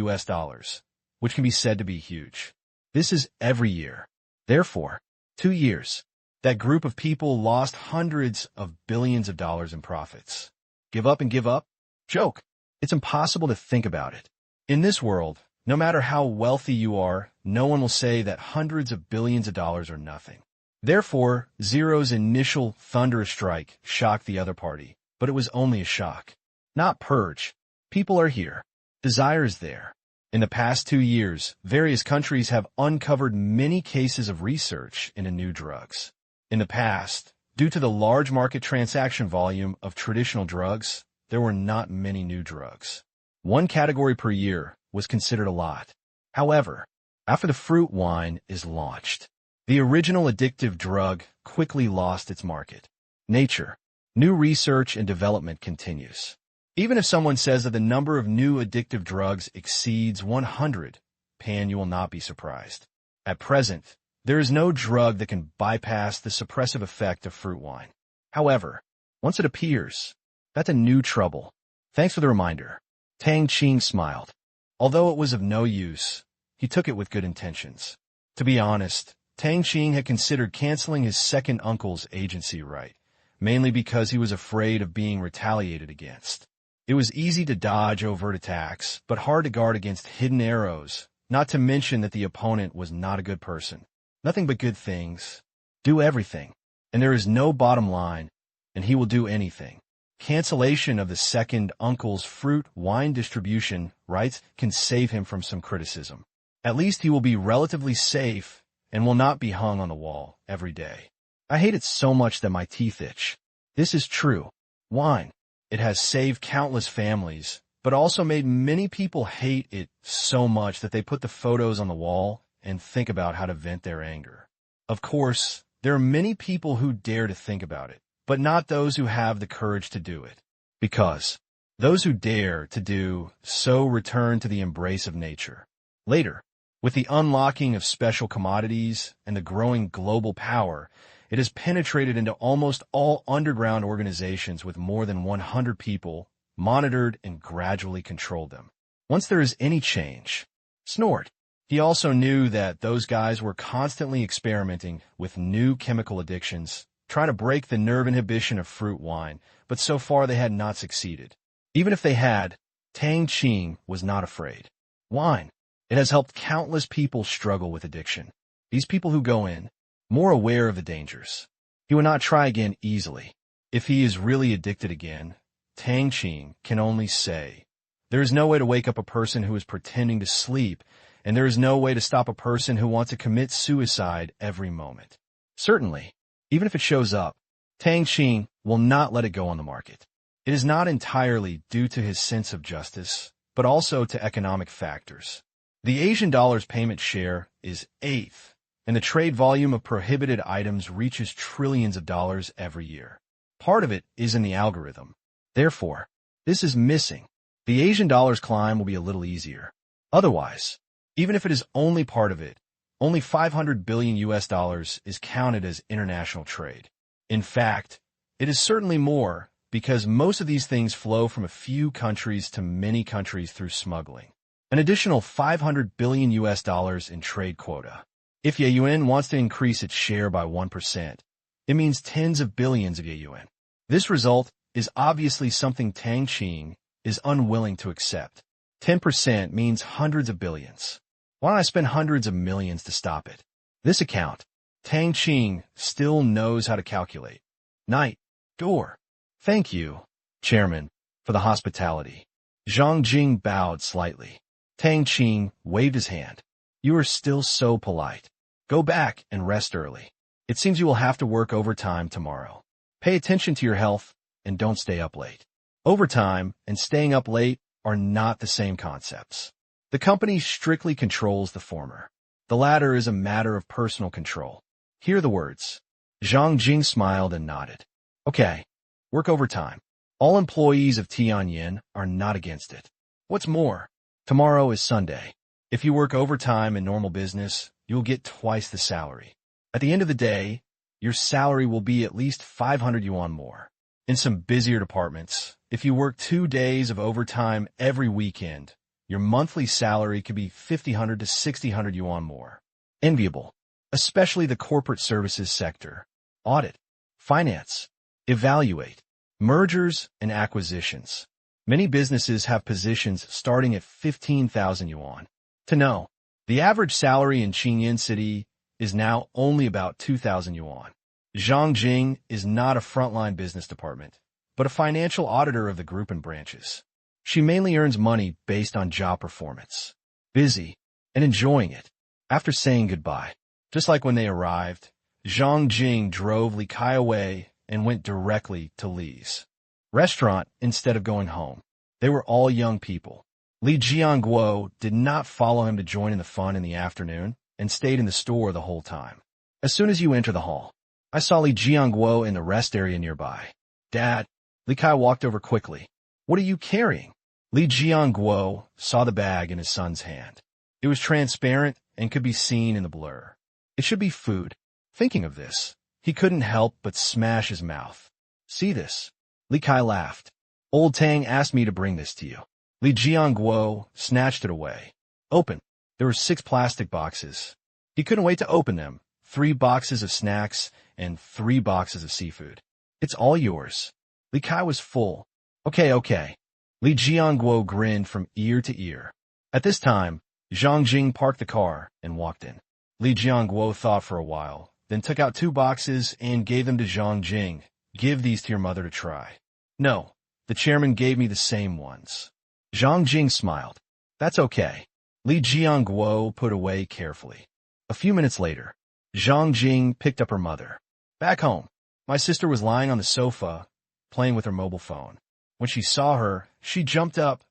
which can be said to be huge. This is every year. Therefore, 2 years, that group of people lost hundreds of billions of dollars in profits. Give up and give up? Joke. It's impossible to think about it. In this world, no matter how wealthy you are, no one will say that hundreds of billions of dollars are nothing. Therefore, Zero's initial thunderous strike shocked the other party, but it was only a shock. Not purge. People are here. Desire is there. In the past 2 years, various countries have uncovered many cases of research into new drugs. In the past, due to the large market transaction volume of traditional drugs, there were not many new drugs. 1 category per year was considered a lot. However, after the fruit wine is launched, the original addictive drug quickly lost its market. Nature. New research and development continues. Even if someone says that the number of new addictive drugs exceeds 100, you will not be surprised. At present, there is no drug that can bypass the suppressive effect of fruit wine. However, once it appears, that's a new trouble. Thanks for the reminder. Tang Qing smiled. Although it was of no use, he took it with good intentions. To be honest, Tang Qing had considered canceling his second uncle's agency right, mainly because he was afraid of being retaliated against. It was easy to dodge overt attacks, but hard to guard against hidden arrows, not to mention that the opponent was not a good person. Nothing but good things. Do everything. And there is no bottom line, and he will do anything. Cancellation of the second uncle's fruit wine distribution rights can save him from some criticism. At least he will be relatively safe and will not be hung on the wall every day. I hate it so much that my teeth itch. This is true. Wine. It has saved countless families, but also made many people hate it so much that they put the photos on the wall and think about how to vent their anger. Of course, there are many people who dare to think about it, but not those who have the courage to do it. Because those who dare to do so return to the embrace of nature. Later, With the unlocking of special commodities and the growing global power, it has penetrated into almost all underground organizations with more than 100 people, monitored and gradually controlled them. Once there is any change, snort. He also knew that those guys were constantly experimenting with new chemical addictions, trying to break the nerve inhibition of fruit wine, but so far they had not succeeded. Even if they had, Tang Qing was not afraid. Wine. It has helped countless people struggle with addiction. These people who go in, more aware of the dangers. He will not try again easily. If he is really addicted again, Tang Qing can only say, there is no way to wake up a person who is pretending to sleep, and there is no way to stop a person who wants to commit suicide every moment. Certainly, even if it shows up, Tang Qing will not let it go on the market. It is not entirely due to his sense of justice, but also to economic factors. The Asian dollar's payment share is 8th, and the trade volume of prohibited items reaches trillions of dollars every year. Part of it is in the algorithm. Therefore, this is missing. The Asian dollar's climb will be a little easier. Otherwise, even if it is only part of it, only 500 billion US dollars is counted as international trade. In fact, it is certainly more because most of these things flow from a few countries to many countries through smuggling. An additional 500 billion US dollars in trade quota. If yuan wants to increase its share by 1%, it means tens of billions of yuan. This result is obviously something Tang Qing is unwilling to accept. 10% means hundreds of billions. Why don't I spend hundreds of millions to stop it? This account, Tang Qing still knows how to calculate. Night. Door. Thank you, Chairman, for the hospitality. Zhang Jing bowed slightly. Tang Qing waved his hand. You are still so polite. Go back and rest early. It seems you will have to work overtime tomorrow. Pay attention to your health and don't stay up late. Overtime and staying up late are not the same concepts. The company strictly controls the former. The latter is a matter of personal control. Hear the words. Zhang Jing smiled and nodded. Okay, work overtime. All employees of Tianyin are not against it. What's more, tomorrow is Sunday. If you work overtime in normal business, you'll get twice the salary. At the end of the day, your salary will be at least 500 yuan more. In some busier departments, if you work 2 days of overtime every weekend, your monthly salary could be 500 to 600 yuan more. Enviable, especially the corporate services sector. Audit, finance, evaluate, mergers and acquisitions. Many businesses have positions starting at 15,000 yuan. To know, the average salary in Qingyan City is now only about 2,000 yuan. Zhang Jing is not a frontline business department, but a financial auditor of the group and branches. She mainly earns money based on job performance. Busy and enjoying it. After saying goodbye, just like when they arrived, Zhang Jing drove Li Kai away and went directly to Li's restaurant instead of going home. They were all young people. Li Jianguo did not follow him to join in the fun in the afternoon and stayed in the store the whole time. As soon as you enter the hall, I saw Li Jianguo in the rest area nearby. Dad, Li Kai walked over quickly. What are you carrying? Li Jianguo saw the bag in his son's hand. It was transparent and could be seen in the blur. It should be food. Thinking of this, he couldn't help but smash his mouth. See this? Li Kai laughed. Old Tang asked me to bring this to you. Li Jianguo snatched it away. Open. There were 6 plastic boxes. He couldn't wait to open them. 3 boxes of snacks and 3 boxes of seafood. It's all yours. Li Kai was full. Okay. Li Jianguo grinned from ear to ear. At this time, Zhang Jing parked the car and walked in. Li Jianguo thought for a while, then took out 2 boxes and gave them to Zhang Jing. Give these to your mother to try. No, the chairman gave me the same ones. Zhang Jing smiled. That's okay. Li Jianguo put away carefully. A few minutes later, Zhang Jing picked up her mother. Back home, my sister was lying on the sofa, playing with her mobile phone. When she saw her, she jumped up,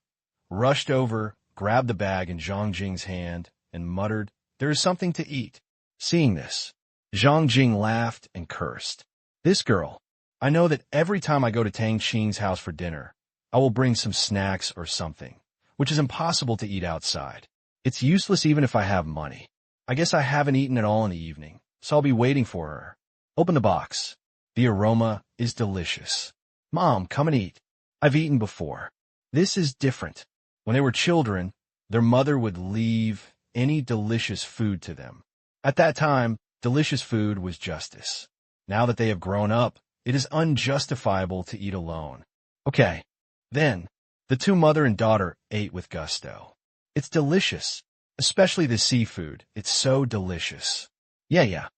rushed over, grabbed the bag in Zhang Jing's hand, and muttered, "There is something to eat." Seeing this, Zhang Jing laughed and cursed. This girl, I know that every time I go to Tang Qing's house for dinner, I will bring some snacks or something, which is impossible to eat outside. It's useless even if I have money. I guess I haven't eaten at all in the evening, so I'll be waiting for her. Open the box. The aroma is delicious. Mom, come and eat. I've eaten before. This is different. When they were children, their mother would leave any delicious food to them. At that time, delicious food was justice. Now that they have grown up, it is unjustifiable to eat alone. Okay. Then, the two mother and daughter ate with gusto. It's delicious. Especially the seafood. It's so delicious. Yeah.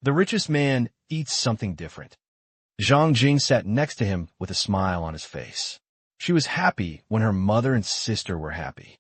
The richest man eats something different. Zhang Jing sat next to him with a smile on his face. She was happy when her mother and sister were happy.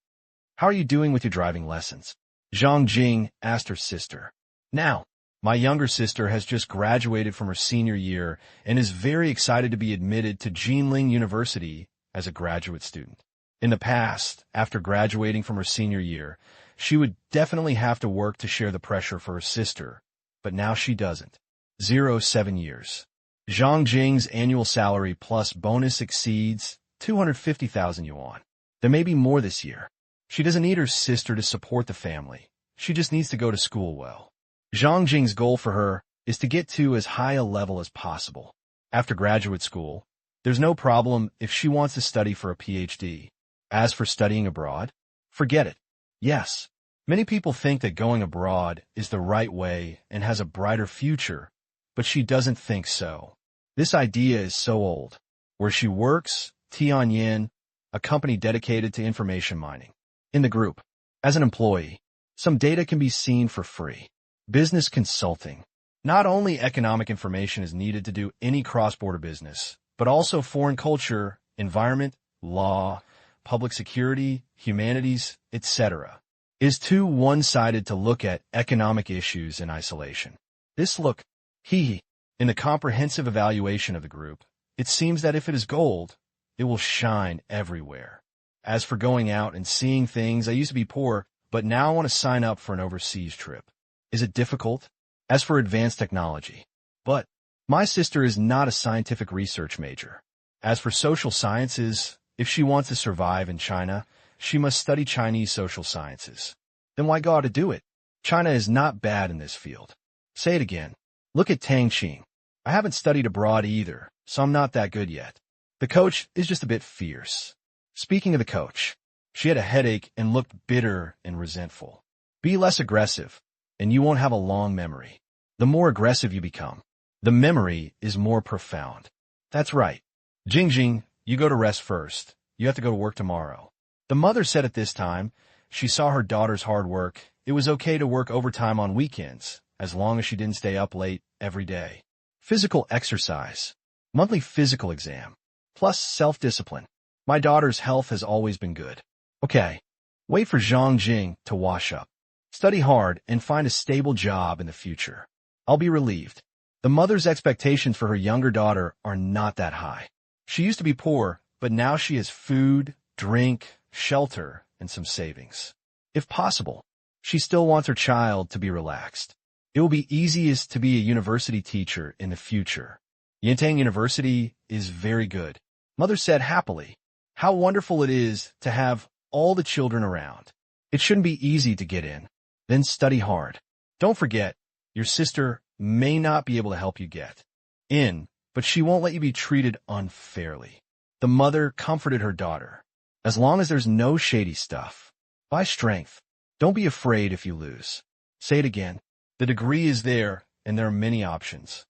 How are you doing with your driving lessons? Zhang Jing asked her sister. Now, my younger sister has just graduated from her senior year and is very excited to be admitted to Jinling University as a graduate student. In the past, after graduating from her senior year, she would definitely have to work to share the pressure for her sister, but now she doesn't. 7 years. Zhang Jing's annual salary plus bonus exceeds 250,000 yuan. There may be more this year. She doesn't need her sister to support the family. She just needs to go to school well. Zhang Jing's goal for her is to get to as high a level as possible. After graduate school, there's no problem if she wants to study for a PhD. As for studying abroad, forget it. Yes, many people think that going abroad is the right way and has a brighter future, but she doesn't think so. This idea is so old. Where she works, Tianyin, a company dedicated to information mining. In the group, as an employee, some data can be seen for free. Business consulting. Not only economic information is needed to do any cross-border business, but also foreign culture, environment, law, public security, humanities, etc. Is too one-sided to look at economic issues in isolation. This look, in the comprehensive evaluation of the group, it seems that if it is gold, it will shine everywhere. As for going out and seeing things, I used to be poor, but now I want to sign up for an overseas trip. Is it difficult? As for advanced technology. But my sister is not a scientific research major. As for social sciences, if she wants to survive in China, she must study Chinese social sciences. Then why go out to do it? China is not bad in this field. Say it again. Look at Tang Qing. I haven't studied abroad either, so I'm not that good yet. The coach is just a bit fierce. Speaking of the coach, she had a headache and looked bitter and resentful. Be less aggressive, and you won't have a long memory. The more aggressive you become, the memory is more profound. That's right. Jing, you go to rest first. You have to go to work tomorrow. The mother said at this time, she saw her daughter's hard work. It was okay to work overtime on weekends, as long as she didn't stay up late every day. Physical exercise. Monthly physical exam. Plus self-discipline. My daughter's health has always been good. Okay. Wait for Zhang Jing to wash up. Study hard and find a stable job in the future. I'll be relieved. The mother's expectations for her younger daughter are not that high. She used to be poor, but now she has food, drink, shelter, and some savings. If possible, she still wants her child to be relaxed. It will be easiest to be a university teacher in the future. Yintang University is very good. Mother said happily. How wonderful it is to have all the children around. It shouldn't be easy to get in. Then study hard. Don't forget, your sister may not be able to help you get in, but she won't let you be treated unfairly. The mother comforted her daughter. As long as there's no shady stuff. Buy strength. Don't be afraid if you lose. Say it again. The degree is there, and there are many options.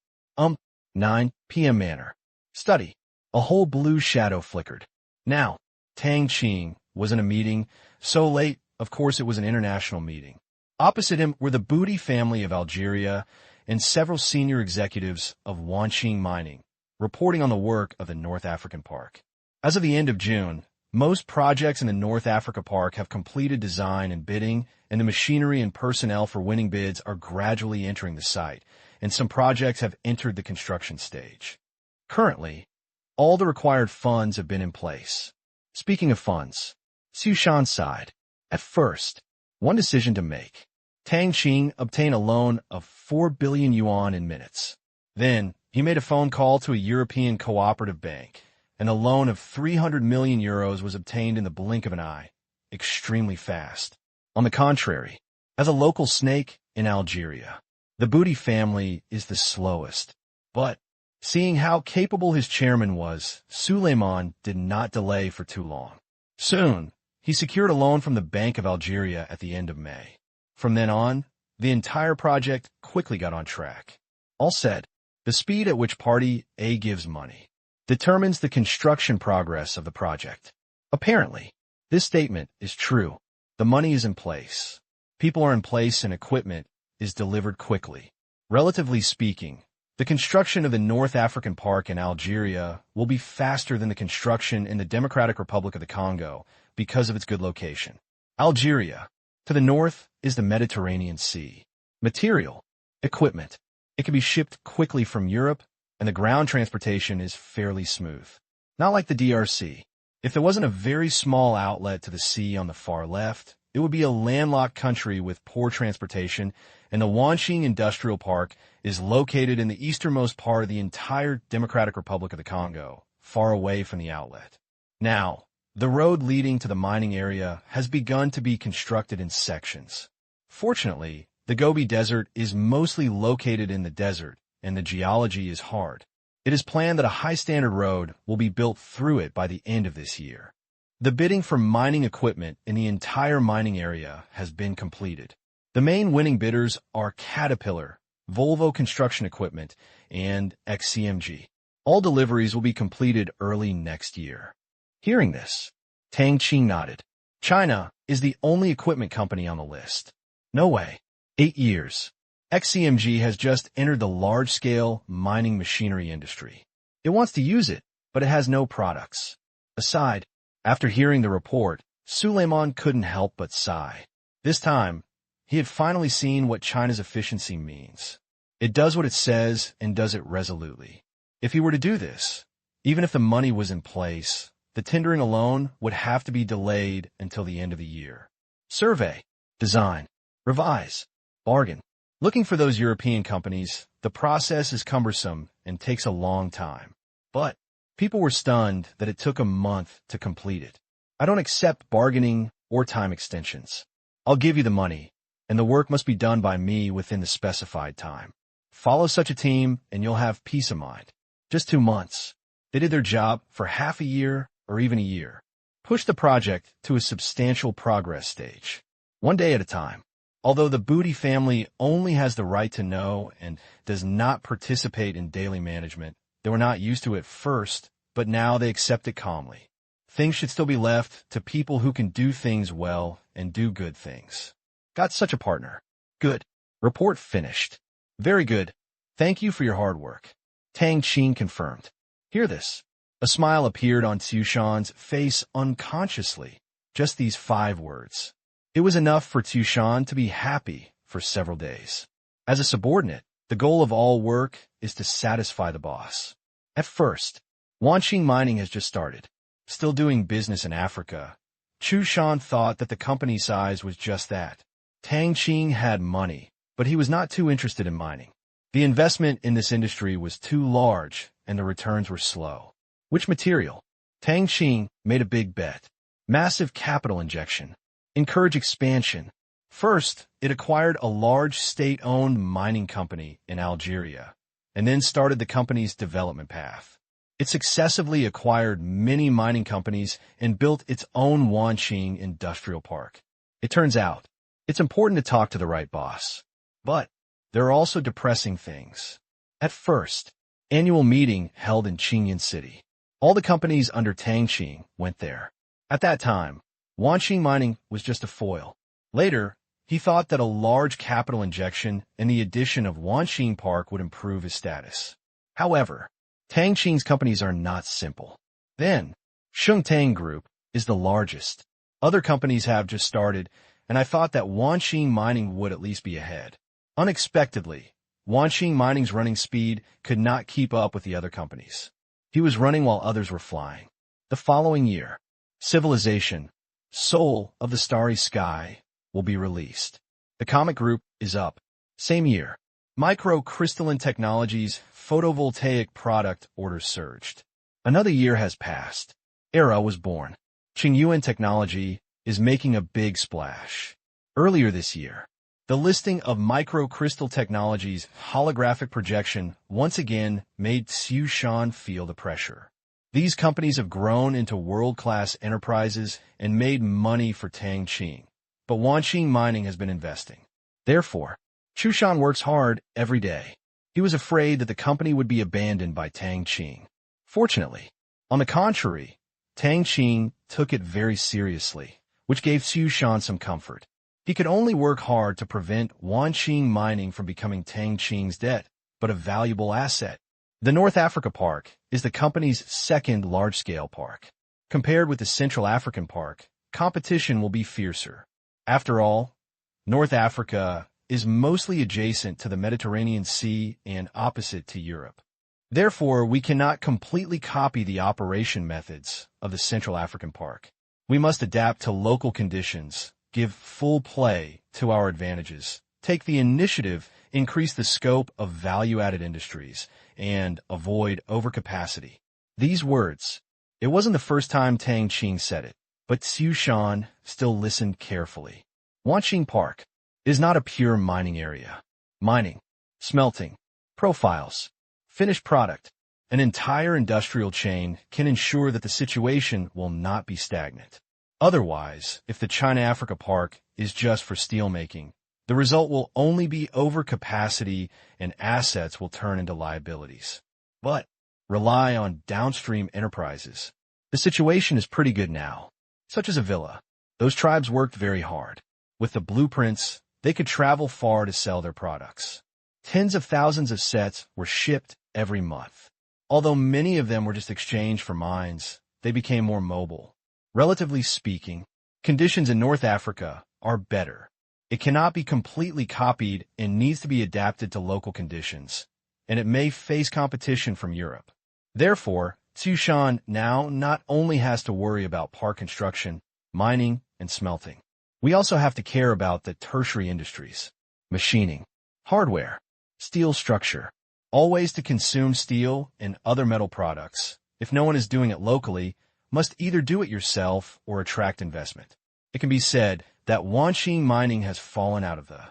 9 p.m. manner. Study. A whole blue shadow flickered. Now, Tang Qing was in a meeting. So late, of course it was an international meeting. Opposite him were the Booty family of Algeria and several senior executives of Wanqing Mining, reporting on the work of the North African Park. As of the end of June, most projects in the North Africa Park have completed design and bidding, and the machinery and personnel for winning bids are gradually entering the site, and some projects have entered the construction stage. Currently, all the required funds have been in place. Speaking of funds, Sushan's side. At first, one decision to make. Tang Qing obtained a loan of 4 billion yuan in minutes. Then, he made a phone call to a European cooperative bank, and a loan of 300 million euros was obtained in the blink of an eye. Extremely fast. On the contrary, as a local snake in Algeria, the Booty family is the slowest. But, seeing how capable his chairman was, Suleiman did not delay for too long. Soon, he secured a loan from the Bank of Algeria at the end of May. From then on, the entire project quickly got on track. All said, the speed at which Party A gives money determines the construction progress of the project. Apparently, this statement is true. The money is in place. People are in place and equipment is delivered quickly. Relatively speaking, the construction of the North African Park in Algeria will be faster than the construction in the Democratic Republic of the Congo because of its good location. Algeria, to the north, is the Mediterranean Sea. Material, equipment. It can be shipped quickly from Europe, and the ground transportation is fairly smooth. Not like the DRC. If there wasn't a very small outlet to the sea on the far left, it would be a landlocked country with poor transportation, and the Wanqing Industrial Park is located in the easternmost part of the entire Democratic Republic of the Congo, far away from the outlet. Now, the road leading to the mining area has begun to be constructed in sections. Fortunately, the Gobi Desert is mostly located in the desert, and the geology is hard. It is planned that a high-standard road will be built through it by the end of this year. The bidding for mining equipment in the entire mining area has been completed. The main winning bidders are Caterpillar, Volvo Construction Equipment, and XCMG. All deliveries will be completed early next year. Hearing this, Tang Qing nodded. China is the only equipment company on the list. No way. 8 years. XCMG has just entered the large-scale mining machinery industry. It wants to use it, but it has no products. Aside, after hearing the report, Suleiman couldn't help but sigh. This time, he had finally seen what China's efficiency means. It does what it says and does it resolutely. If he were to do this, even if the money was in place, the tendering alone would have to be delayed until the end of the year. Survey, design, revise, bargain. Looking for those European companies, the process is cumbersome and takes a long time. But people were stunned that it took a month to complete it. I don't accept bargaining or time extensions. I'll give you the money, and the work must be done by me within the specified time. Follow such a team, and you'll have peace of mind. Just 2 months. They did their job for half a year or even a year. Push the project to a substantial progress stage. One day at a time. Although the Booty family only has the right to know and does not participate in daily management, they were not used to it first, but now they accept it calmly. Things should still be left to people who can do things well and do good things. Got such a partner. Good. Report finished. Very good. Thank you for your hard work. Tang Qing confirmed. Hear this. A smile appeared on Tushan's face unconsciously. Just these 5 words. It was enough for Tushan to be happy for several days. As a subordinate, the goal of all work is to satisfy the boss. At first, Wanqing Mining has just started. Still doing business in Africa, Tushan thought that the company size was just that. Tang Qing had money, but he was not too interested in mining. The investment in this industry was too large, and the returns were slow. Which material? Tang Qing made a big bet. Massive capital injection. Encourage expansion. First, it acquired a large state-owned mining company in Algeria, and then started the company's development path. It successively acquired many mining companies and built its own Wanqing Industrial Park. It turns out, it's important to talk to the right boss. But there are also depressing things. At first, annual meeting held in Qingyan City. All the companies under Tang Qing went there. At that time, Wanqing Mining was just a foil. Later, he thought that a large capital injection and the addition of Wanqing Park would improve his status. However, Tang Qing's companies are not simple. Then, Shengtang Group is the largest. Other companies have just started, and I thought that Wanqing Mining would at least be ahead. Unexpectedly, Wanqing Mining's running speed could not keep up with the other companies. He was running while others were flying. The following year, Civilization, Soul of the Starry Sky, will be released. The comic group is up. Same year, Microcrystalline Technologies' photovoltaic product orders surged. Another year has passed. Era was born. Qingyuan Technology is making a big splash. Earlier this year, the listing of Microcrystal Technologies' holographic projection once again made Tsushan feel the pressure. These companies have grown into world-class enterprises and made money for Tang Qing, but Wanqing Mining has been investing. Therefore, Tsushan works hard every day. He was afraid that the company would be abandoned by Tang Qing. Fortunately, on the contrary, Tang Qing took it very seriously, which gave Tsushan some comfort. He could only work hard to prevent Wanqing Mining from becoming Tang Qing's debt, but a valuable asset. The North Africa Park is the company's second large-scale park. Compared with the Central African Park, competition will be fiercer. After all, North Africa is mostly adjacent to the Mediterranean Sea and opposite to Europe. Therefore, we cannot completely copy the operation methods of the Central African Park. We must adapt to local conditions, give full play to our advantages, take the initiative, increase the scope of value-added industries, and avoid overcapacity. These words, it wasn't the first time Tang Qing said it, but Tsushan still listened carefully. Wanqing Park is not a pure mining area. Mining, smelting, profiles, finished product, an entire industrial chain can ensure that the situation will not be stagnant. Otherwise, if the China-Africa Park is just for steelmaking, the result will only be overcapacity and assets will turn into liabilities. But rely on downstream enterprises. The situation is pretty good now, such as Avila. Those tribes worked very hard. With the blueprints, they could travel far to sell their products. Tens of thousands of sets were shipped every month. Although many of them were just exchanged for mines, they became more mobile. Relatively speaking, conditions in North Africa are better. It cannot be completely copied and needs to be adapted to local conditions, and it may face competition from Europe. Therefore, Tsushan now not only has to worry about park construction, mining, and smelting. We also have to care about the tertiary industries, machining, hardware, steel structure, all ways to consume steel and other metal products. If no one is doing it locally, must either do it yourself or attract investment. It can be said that Wanqing Mining has fallen out of the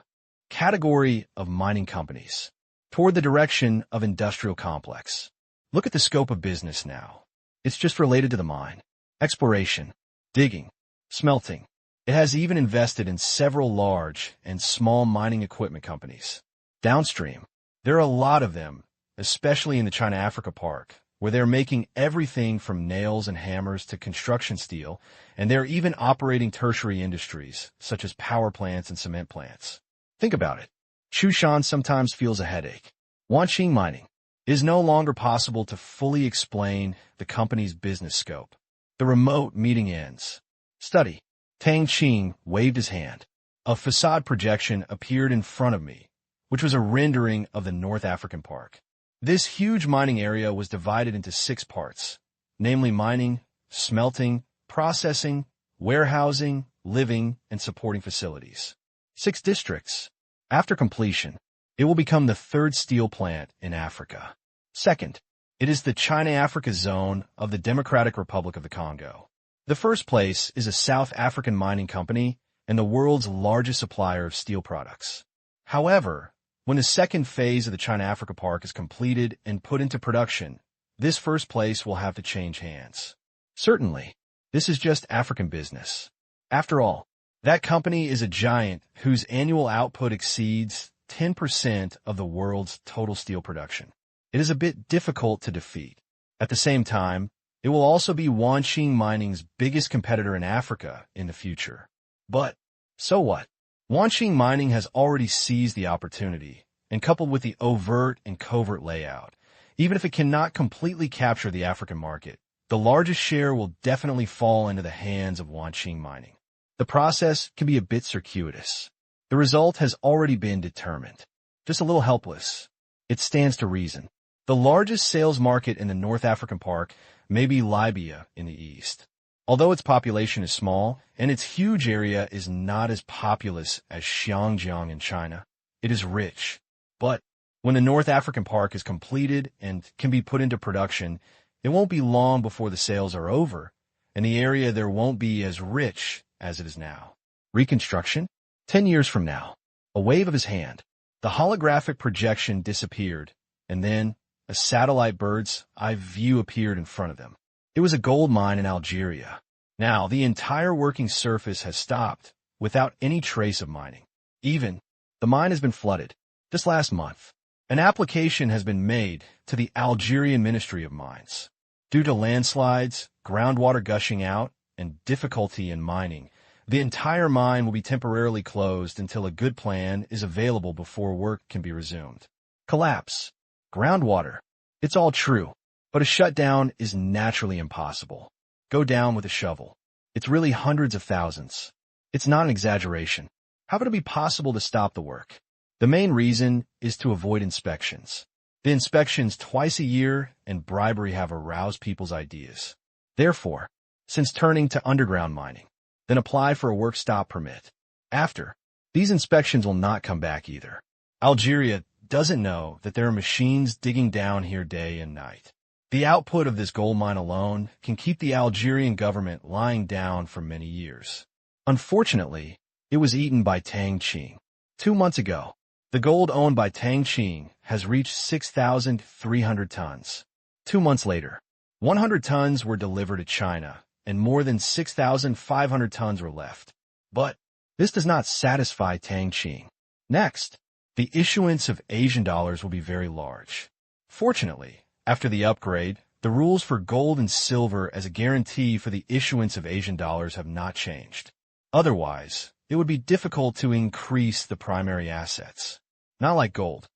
category of mining companies toward the direction of industrial complex. Look at the scope of business now. It's just related to the mine, exploration, digging, smelting. It has even invested in several large and small mining equipment companies. Downstream, there are a lot of them, especially in the China-Africa Park, where they're making everything from nails and hammers to construction steel, and they're even operating tertiary industries, such as power plants and cement plants. Think about it. Tsushan sometimes feels a headache. Wanqing Mining is no longer possible to fully explain the company's business scope. The remote meeting ends. Study. Tang Qing waved his hand. A facade projection appeared in front of me, which was a rendering of the North African Park. This huge mining area was divided into 6 parts, namely mining, smelting, processing, warehousing, living, and supporting facilities. 6 districts. After completion, it will become the 3rd steel plant in Africa. Second, it is the China-Africa zone of the Democratic Republic of the Congo. The first place is a South African mining company and the world's largest supplier of steel products. However, when the second phase of the China-Africa Park is completed and put into production, this first place will have to change hands. Certainly, this is just African business. After all, that company is a giant whose annual output exceeds 10% of the world's total steel production. It is a bit difficult to defeat. At the same time, it will also be Wanqing Mining's biggest competitor in Africa in the future. But, so what? Wanqing Mining has already seized the opportunity, and coupled with the overt and covert layout, even if it cannot completely capture the African market, the largest share will definitely fall into the hands of Wanqing Mining. The process can be a bit circuitous. The result has already been determined. Just a little helpless. It stands to reason. The largest sales market in the North African Park may be Libya in the east. Although its population is small and its huge area is not as populous as Xinjiang in China, it is rich. But when the North African Park is completed and can be put into production, it won't be long before the sales are over, and the area there won't be as rich as it is now. Reconstruction? 10 years from now, a wave of his hand, the holographic projection disappeared, and then a satellite bird's eye view appeared in front of them. It was a gold mine in Algeria. Now, the entire working surface has stopped without any trace of mining. Even, the mine has been flooded. Just last month, an application has been made to the Algerian Ministry of Mines. Due to landslides, groundwater gushing out, and difficulty in mining, the entire mine will be temporarily closed until a good plan is available before work can be resumed. Collapse. Groundwater. It's all true, but a shutdown is naturally impossible. Go down with a shovel. It's really hundreds of thousands. It's not an exaggeration. How would it be possible to stop the work? The main reason is to avoid inspections. The inspections twice a year and bribery have aroused people's ideas. Therefore, since turning to underground mining, then apply for a work stop permit. After, these inspections will not come back either. Algeria doesn't know that there are machines digging down here day and night. The output of this gold mine alone can keep the Algerian government lying down for many years. Unfortunately, it was eaten by Tang Qing. 2 months ago, the gold owned by Tang Qing has reached 6,300 tons. 2 months later, 100 tons were delivered to China, and more than 6,500 tons were left. But this does not satisfy Tang Qing. Next, the issuance of Asian dollars will be very large. Fortunately, after the upgrade, the rules for gold and silver as a guarantee for the issuance of Asian dollars have not changed. Otherwise, it would be difficult to increase the primary assets. Not like gold.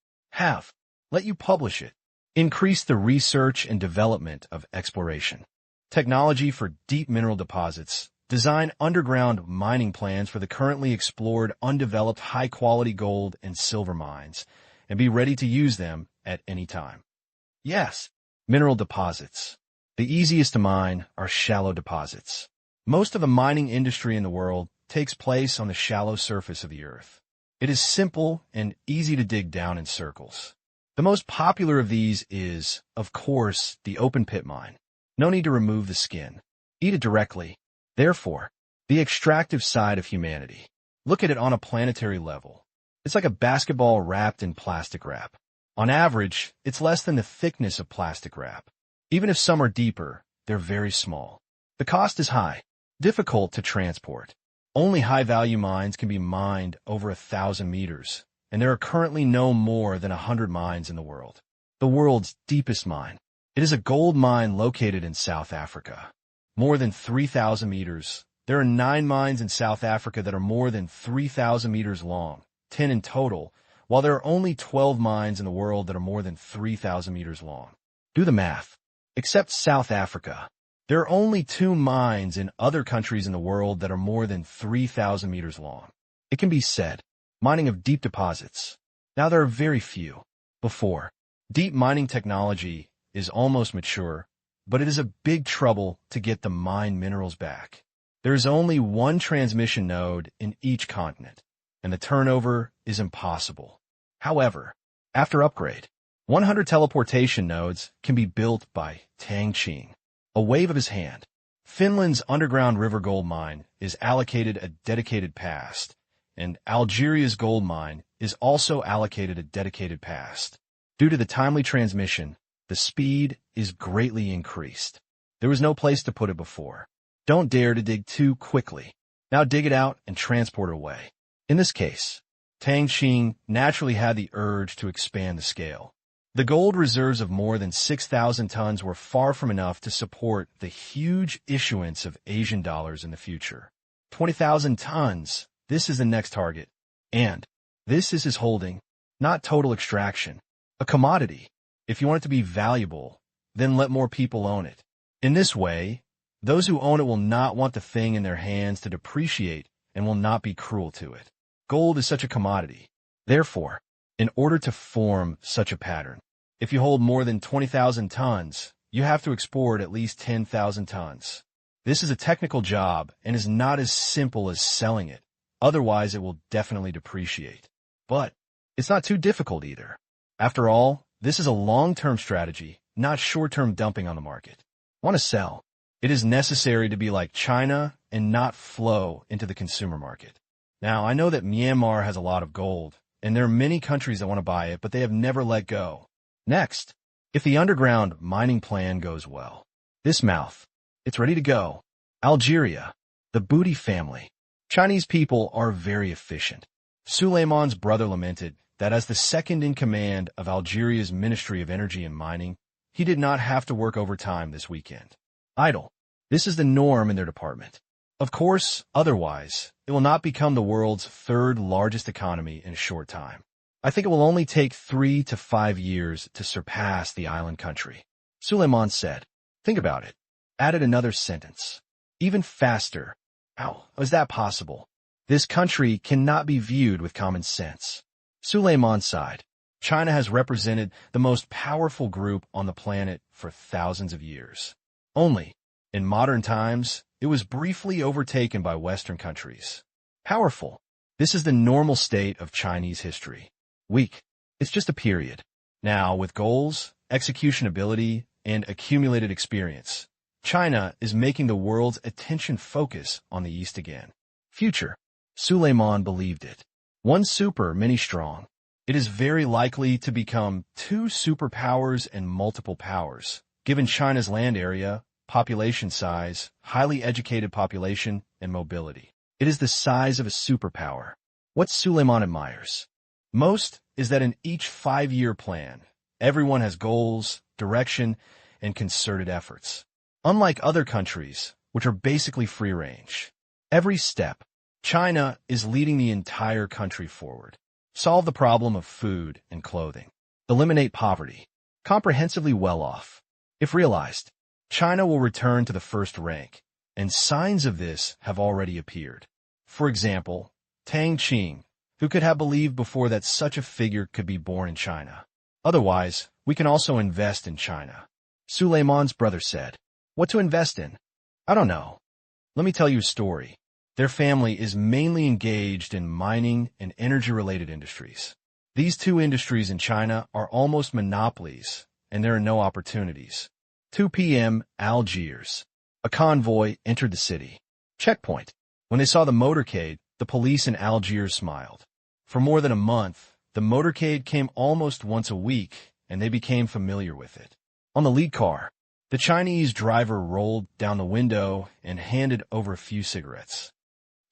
Let you publish it. Increase the research and development of exploration. Technology for deep mineral deposits. Design underground mining plans for the currently explored, undeveloped, high-quality gold and silver mines, and be ready to use them at any time. Yes, mineral deposits. The easiest to mine are shallow deposits. Most of the mining industry in the world takes place on the shallow surface of the earth. It is simple and easy to dig down in circles. The most popular of these is, of course, the open pit mine. No need to remove the skin. Eat it directly. Therefore, the extractive side of humanity. Look at it on a planetary level. It's like a basketball wrapped in plastic wrap. On average, it's less than the thickness of plastic wrap. Even if some are deeper, they're very small. The cost is high, difficult to transport. Only high-value mines can be mined over 1,000 meters, and there are currently no more than 100 mines in the world. The world's deepest mine. It is a gold mine located in South Africa. More than 3,000 meters. There are 9 mines in South Africa that are more than 3,000 meters long, 10 in total, while there are only 12 mines in the world that are more than 3,000 meters long. Do the math. Except South Africa, there are only 2 mines in other countries in the world that are more than 3,000 meters long. It can be said, mining of deep deposits. Now there are very few. Before, deep mining technology is almost mature, but it is a big trouble to get the mined minerals back. There is only one transmission node in each continent, and the turnover is impossible. However, after upgrade, 100 teleportation nodes can be built by Tang Qing. A wave of his hand. Finland's underground river gold mine is allocated a dedicated past, and Algeria's gold mine is also allocated a dedicated past. Due to the timely transmission, the speed is greatly increased. There was no place to put it before. Don't dare to dig too quickly. Now dig it out and transport it away. In this case, Tang Qing naturally had the urge to expand the scale. The gold reserves of more than 6,000 tons were far from enough to support the huge issuance of Asian dollars in the future. 20,000 tons, this is the next target. And this is his holding, not total extraction. A commodity. If you want it to be valuable, then let more people own it. In this way, those who own it will not want the thing in their hands to depreciate and will not be cruel to it. Gold is such a commodity. Therefore, in order to form such a pattern, if you hold more than 20,000 tons, you have to export at least 10,000 tons. This is a technical job and is not as simple as selling it. Otherwise, it will definitely depreciate. But it's not too difficult either. After all, this is a long-term strategy, not short-term dumping on the market. Want to sell? It is necessary to be like China and not flow into the consumer market. Now, I know that Myanmar has a lot of gold, and there are many countries that want to buy it, but they have never let go. Next, if the underground mining plan goes well, this mouth, it's ready to go. Algeria, the Booty family. Chinese people are very efficient. Suleiman's brother lamented that as the second in command of Algeria's Ministry of Energy and Mining, he did not have to work overtime this weekend. Idle. This is the norm in their department. Of course, otherwise, it will not become the world's third largest economy in a short time. I think it will only take 3 to 5 years to surpass the island country. Suleiman said. Think about it. Added another sentence. Even faster. How is that possible? This country cannot be viewed with common sense. Suleiman sighed. China has represented the most powerful group on the planet for thousands of years. Only, in modern times, it was briefly overtaken by Western countries. Powerful. This is the normal state of Chinese history. Weak. It's just a period. Now, with goals, execution ability, and accumulated experience, China is making the world's attention focus on the East again. Future. Suleiman believed it. One super, many strong. It is very likely to become 2 superpowers and multiple powers, given China's land area, population size, highly educated population, and mobility. It is the size of a superpower. What Suleiman admires most is that in each 5-year plan, everyone has goals, direction, and concerted efforts. Unlike other countries, which are basically free-range. Every step, China is leading the entire country forward. Solve the problem of food and clothing. Eliminate poverty. Comprehensively well off. If realized, China will return to the first rank, and signs of this have already appeared. For example, Tang Qing, who could have believed before that such a figure could be born in China. Otherwise, we can also invest in China. Suleiman's brother said. What to invest in? I don't know. Let me tell you a story. Their family is mainly engaged in mining and energy-related industries. These 2 industries in China are almost monopolies, and there are no opportunities. 2 p.m. Algiers. A convoy entered the city. Checkpoint. When they saw the motorcade, the police in Algiers smiled. For more than a month, the motorcade came almost once a week, and they became familiar with it. On the lead car, the Chinese driver rolled down the window and handed over a few cigarettes.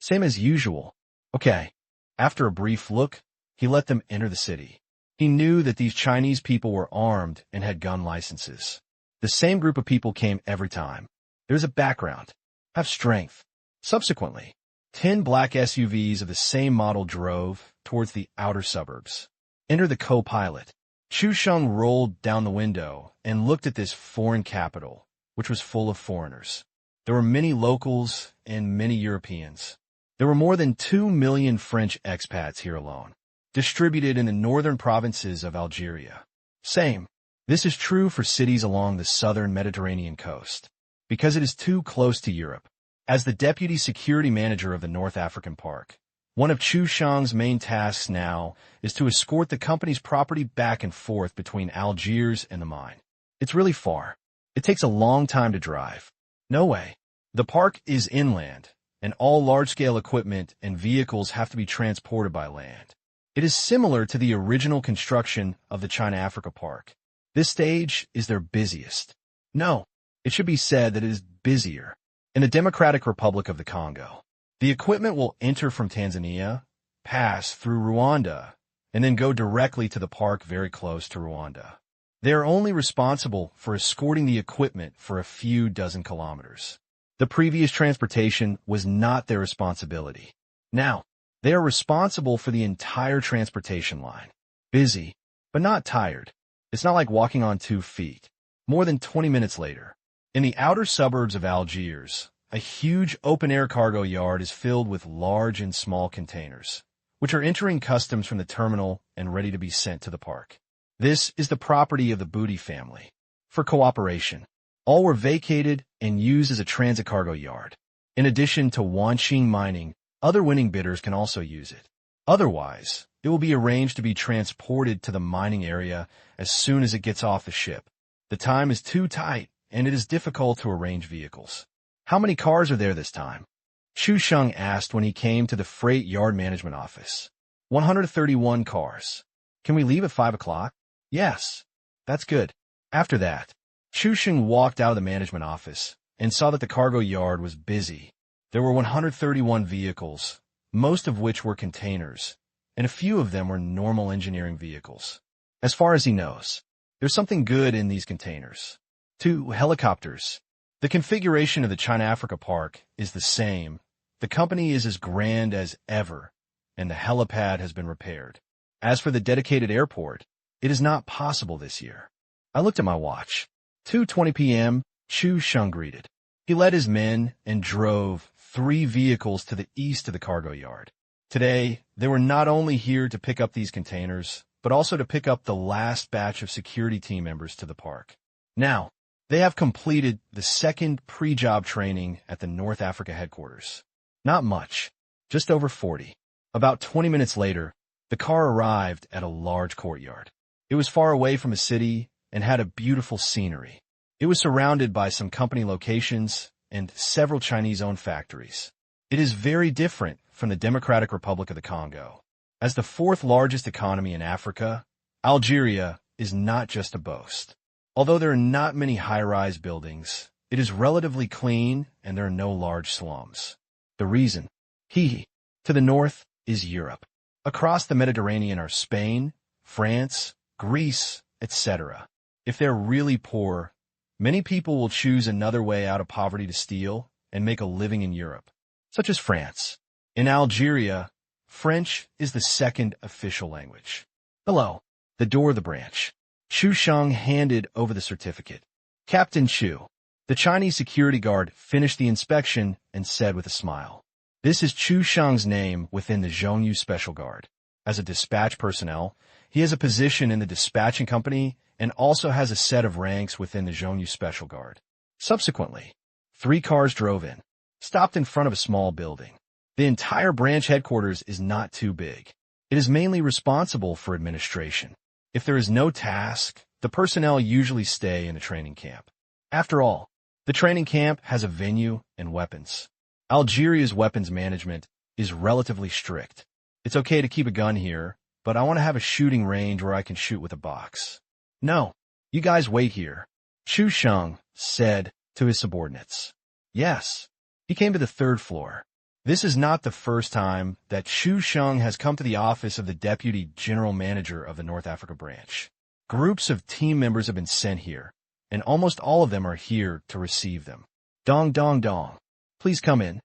Same as usual. Okay. After a brief look, he let them enter the city. He knew that these Chinese people were armed and had gun licenses. The same group of people came every time. There's a background. Have strength. Subsequently, 10 black SUVs of the same model drove towards the outer suburbs. Enter the co-pilot. Chu Sheng rolled down the window and looked at this foreign capital, which was full of foreigners. There were many locals and many Europeans. There were more than 2 million French expats here alone, distributed in the northern provinces of Algeria. Same. This is true for cities along the southern Mediterranean coast, because it is too close to Europe. As the deputy security manager of the North African Park, one of Chu Shang's main tasks now is to escort the company's property back and forth between Algiers and the mine. It's really far. It takes a long time to drive. No way. The park is inland, and all large-scale equipment and vehicles have to be transported by land. It is similar to the original construction of the China-Africa Park. This stage is their busiest. No, it should be said that it is busier. In the Democratic Republic of the Congo, the equipment will enter from Tanzania, pass through Rwanda, and then go directly to the park very close to Rwanda. They are only responsible for escorting the equipment for a few dozen kilometers. The previous transportation was not their responsibility. Now, they are responsible for the entire transportation line. Busy, but not tired. It's not like walking on 2 feet. More than 20 minutes later, in the outer suburbs of Algiers, a huge open-air cargo yard is filled with large and small containers, which are entering customs from the terminal and ready to be sent to the park. This is the property of the Booty family. For cooperation, all were vacated and used as a transit cargo yard. In addition to Wanqing mining, other winning bidders can also use it. Otherwise, it will be arranged to be transported to the mining area as soon as it gets off the ship. The time is too tight, and it is difficult to arrange vehicles. How many cars are there this time? Chu Sheng asked when he came to the freight yard management office. 131 cars. Can we leave at 5 o'clock? Yes. That's good. After that, Chu Sheng walked out of the management office and saw that the cargo yard was busy. There were 131 vehicles, most of which were containers, and a few of them were normal engineering vehicles. As far as he knows, there's something good in these containers. 2 helicopters. The configuration of the China-Africa Park is the same. The company is as grand as ever, and the helipad has been repaired. As for the dedicated airport, it is not possible this year. I looked at my watch. 2:20 p.m., Chu Sheng greeted. He led his men and drove 3 vehicles to the east of the cargo yard. Today, they were not only here to pick up these containers, but also to pick up the last batch of security team members to the park. Now, they have completed the second pre-job training at the North Africa headquarters. Not much, just over 40. About 20 minutes later, the car arrived at a large courtyard. It was far away from a city and had a beautiful scenery. It was surrounded by some company locations and several Chinese-owned factories. It is very different from the Democratic Republic of the Congo. As the 4th largest economy in Africa, Algeria is not just a boast. Although there are not many high-rise buildings, it is relatively clean and there are no large slums. The reason? To the north is Europe. Across the Mediterranean are Spain, France, Greece, etc. If they're really poor, many people will choose another way out of poverty to steal and make a living in Europe, such as France. In Algeria, French is the 2nd official language. Hello. The door of the branch. Chu Sheng handed over the certificate. Captain Chu. The Chinese security guard finished the inspection and said with a smile. This is Chu Sheng's name within the Zhongyu Special Guard. As a dispatch personnel, he has a position in the dispatching company and also has a set of ranks within the Zhongyu Special Guard. Subsequently, 3 cars drove in, stopped in front of a small building. The entire branch headquarters is not too big. It is mainly responsible for administration. If there is no task, the personnel usually stay in the training camp. After all, the training camp has a venue and weapons. Algeria's weapons management is relatively strict. It's okay to keep a gun here, but I want to have a shooting range where I can shoot with a box. No, you guys wait here, Chu Sheng said to his subordinates. Yes. He came to the 3rd floor. This is not the first time that Chu Sheng has come to the office of the Deputy General Manager of the North Africa branch. Groups of team members have been sent here, and almost all of them are here to receive them. Dong dong dong. Please come in.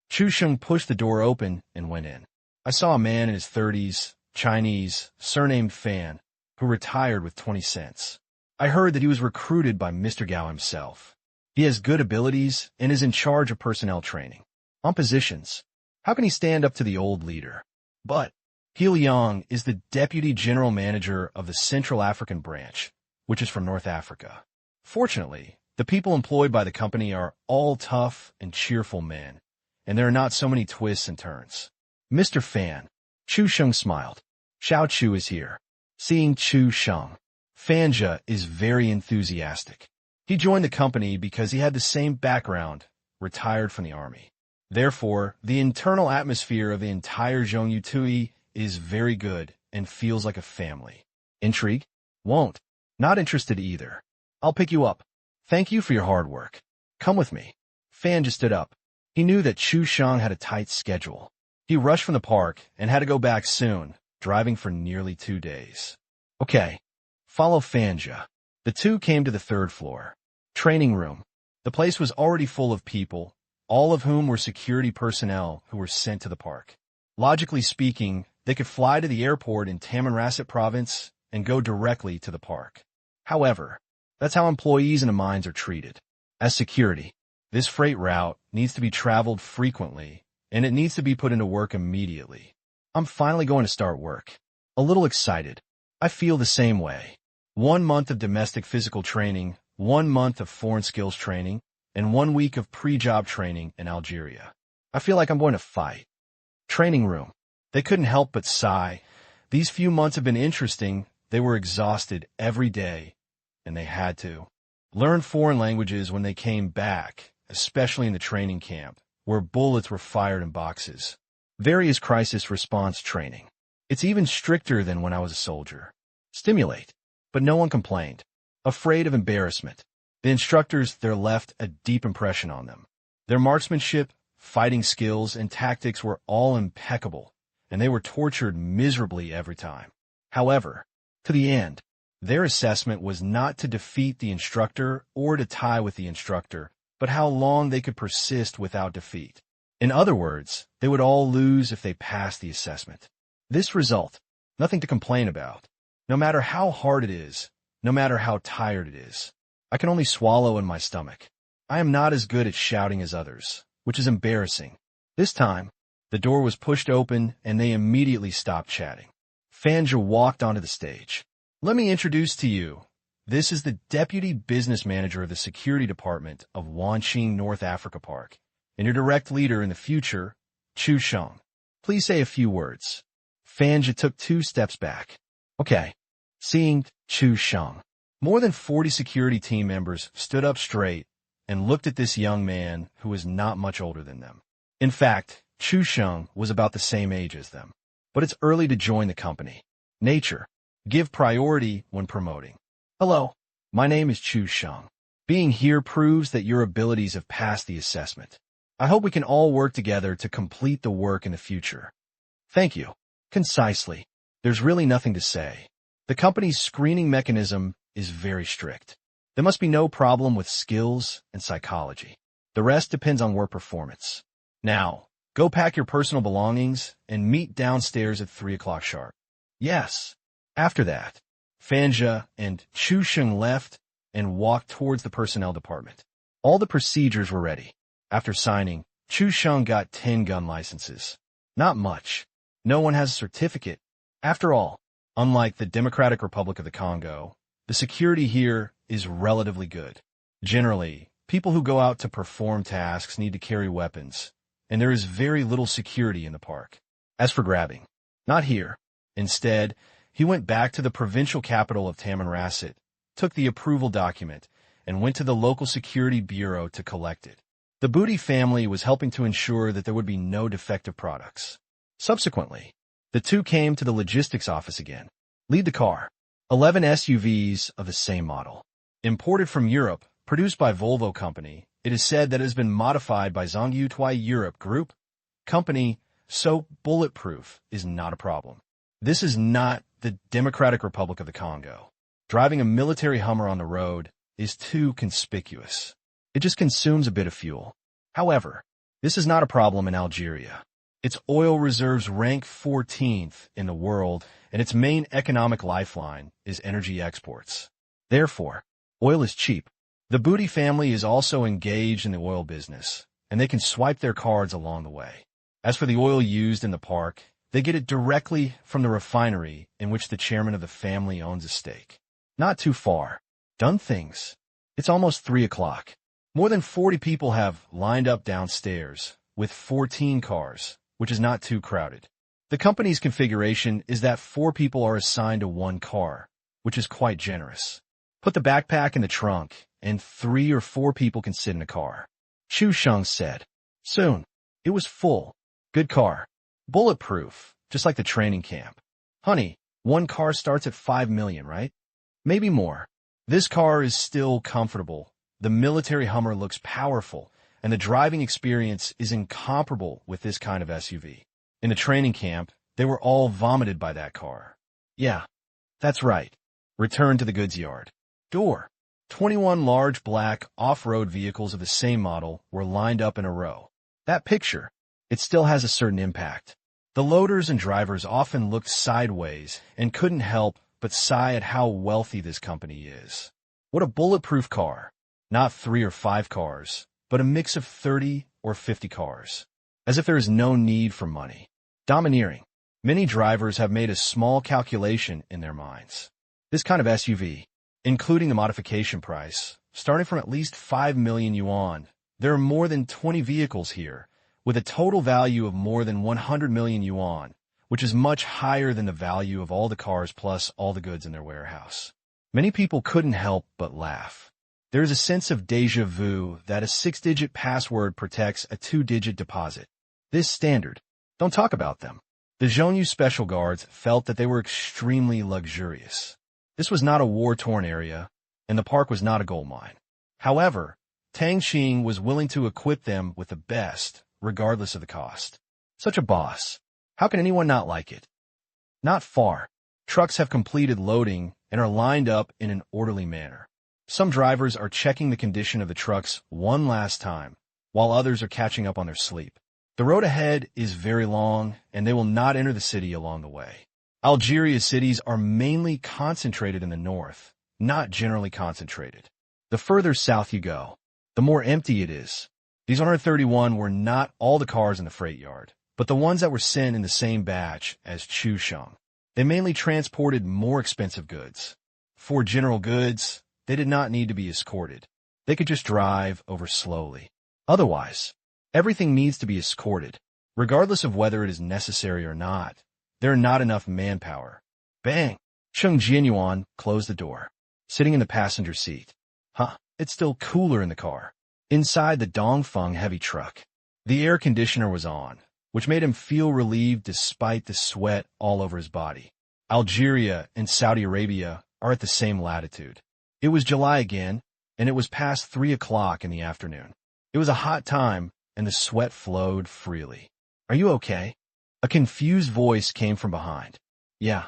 Chu Sheng pushed the door open and went in. I saw a man in his 30s, Chinese, surnamed Fan, who retired with 20 cents. I heard that he was recruited by Mr. Gao himself. He has good abilities and is in charge of personnel training. On positions, how can he stand up to the old leader? But He Liang is the Deputy General Manager of the Central African branch, which is from North Africa. Fortunately, the people employed by the company are all tough and cheerful men, and there are not so many twists and turns. Mr. Fan. Chu Sheng smiled. Xiao Chu is here. Seeing Chu Sheng, Fanja is very enthusiastic. He joined the company because he had the same background, retired from the army. Therefore, the internal atmosphere of the entire Zhongyu Tui is very good and feels like a family. Intrigue? Won't. Not interested either. I'll pick you up. Thank you for your hard work. Come with me. Fan just stood up. He knew that Chu Sheng had a tight schedule. He rushed from the park and had to go back soon, driving for nearly 2 days. Okay. Follow Fanja. The two came to the 3rd floor. Training room. The place was already full of people, all of whom were security personnel who were sent to the park. Logically speaking, they could fly to the airport in Tamanrasset province and go directly to the park. However, that's how employees in the mines are treated. As security, this freight route needs to be traveled frequently, and it needs to be put into work immediately. I'm finally going to start work. A little excited. I feel the same way. 1 month of domestic physical training, 1 month of foreign skills training, and 1 week of pre-job training in Algeria. I feel like I'm going to fight. Training room. They couldn't help but sigh. These few months have been interesting. They were exhausted every day, and they had to learn foreign languages when they came back, especially in the training camp, where bullets were fired in boxes. Various crisis response training. It's even stricter than when I was a soldier. Stimulate. But no one complained. Afraid of embarrassment. The instructors there left a deep impression on them. Their marksmanship, fighting skills, and tactics were all impeccable, and they were tortured miserably every time. However, to the end, their assessment was not to defeat the instructor or to tie with the instructor, but how long they could persist without defeat. In other words, they would all lose if they passed the assessment. This result, nothing to complain about. No matter how hard it is, no matter how tired it is, I can only swallow in my stomach. I am not as good at shouting as others, which is embarrassing. This time, the door was pushed open and they immediately stopped chatting. Fanja walked onto the stage. Let me introduce to you. This is the Deputy Business Manager of the Security Department of Wanqing North Africa Park, and your direct leader in the future, Chu Sheng. Please say a few words. Fanja took 2 steps back. Okay. Seeing Chu Sheng. More than 40 security team members stood up straight and looked at this young man who was not much older than them. In fact, Chu Sheng was about the same age as them. But it's early to join the company. Nature. Give priority when promoting. Hello, my name is Chu Sheng. Being here proves that your abilities have passed the assessment. I hope we can all work together to complete the work in the future. Thank you. Concisely. There's really nothing to say. The company's screening mechanism is very strict. There must be no problem with skills and psychology. The rest depends on work performance. Now, go pack your personal belongings and meet downstairs at 3 o'clock sharp. Yes. After that, Fanja and Chu Sheng left and walked towards the personnel department. All the procedures were ready. After signing, Chu Sheng got 10 gun licenses. Not much. No one has a certificate. After all, unlike the Democratic Republic of the Congo, the security here is relatively good. Generally, people who go out to perform tasks need to carry weapons, and there is very little security in the park. As for grabbing, not here. Instead, he went back to the provincial capital of Tamanrasset, took the approval document, and went to the local security bureau to collect it. The Booty family was helping to ensure that there would be no defective products. Subsequently, the two came to the logistics office again. Lead the car. 11 SUVs of the same model. Imported from Europe, produced by Volvo Company, it is said that it has been modified by Zhongyu Tui Europe Group Company, so bulletproof is not a problem. This is not the Democratic Republic of the Congo. Driving a military Hummer on the road is too conspicuous. It just consumes a bit of fuel. However, this is not a problem in Algeria. Its oil reserves rank 14th in the world, and its main economic lifeline is energy exports. Therefore, oil is cheap. The Booty family is also engaged in the oil business, and they can swipe their cards along the way. As for the oil used in the park, they get it directly from the refinery in which the chairman of the family owns a stake. Not too far. Done things. It's almost 3 o'clock. More than 40 people have lined up downstairs, with 14 cars, which is not too crowded. The company's configuration is that 4 people are assigned to 1 car, which is quite generous. Put the backpack in the trunk, and 3 or 4 people can sit in a car. Chu Sheng said. Soon. It was full. Good car. Bulletproof, just like the training camp. Honey, 1 car starts at 5 million, right? Maybe more. This car is still comfortable. The military Hummer looks powerful, and the driving experience is incomparable with this kind of SUV. In the training camp, they were all vomited by that car. Yeah, that's right. Return to the goods yard. Door. 21 large black off-road vehicles of the same model were lined up in a row. That picture, it still has a certain impact. The loaders and drivers often looked sideways and couldn't help but sigh at how wealthy this company is. What a bulletproof car. Not 3 or 5 cars, but a mix of 30 or 50 cars. As if there is no need for money. Domineering. Many drivers have made a small calculation in their minds. This kind of SUV, including the modification price, starting from at least 5 million yuan, there are more than 20 vehicles here, with a total value of more than 100 million yuan, which is much higher than the value of all the cars plus all the goods in their warehouse. Many people couldn't help but laugh. There is a sense of déjà vu that a 6-digit password protects a 2-digit deposit. This standard. Don't talk about them. The Zhongyu Special Guards felt that they were extremely luxurious. This was not a war-torn area, and the park was not a gold mine. However, Tang Qing was willing to equip them with the best, regardless of the cost. Such a boss. How can anyone not like it? Not far. Trucks have completed loading and are lined up in an orderly manner. Some drivers are checking the condition of the trucks one last time, while others are catching up on their sleep. The road ahead is very long, and they will not enter the city along the way. Algeria's cities are mainly concentrated in the north, not generally concentrated. The further south you go, the more empty it is. These 131 were not all the cars in the freight yard, but the ones that were sent in the same batch as Chusheng. They mainly transported more expensive goods. For general goods, they did not need to be escorted. They could just drive over slowly. Otherwise, everything needs to be escorted, regardless of whether it is necessary or not. There are not enough manpower. Bang! Cheng Jianyuan closed the door, sitting in the passenger seat. It's still cooler in the car. Inside the Dongfeng heavy truck, the air conditioner was on, which made him feel relieved despite the sweat all over his body. Algeria and Saudi Arabia are at the same latitude. It was July again, and it was past 3 o'clock in the afternoon. It was a hot time, and the sweat flowed freely. Are you okay? A confused voice came from behind. Yeah,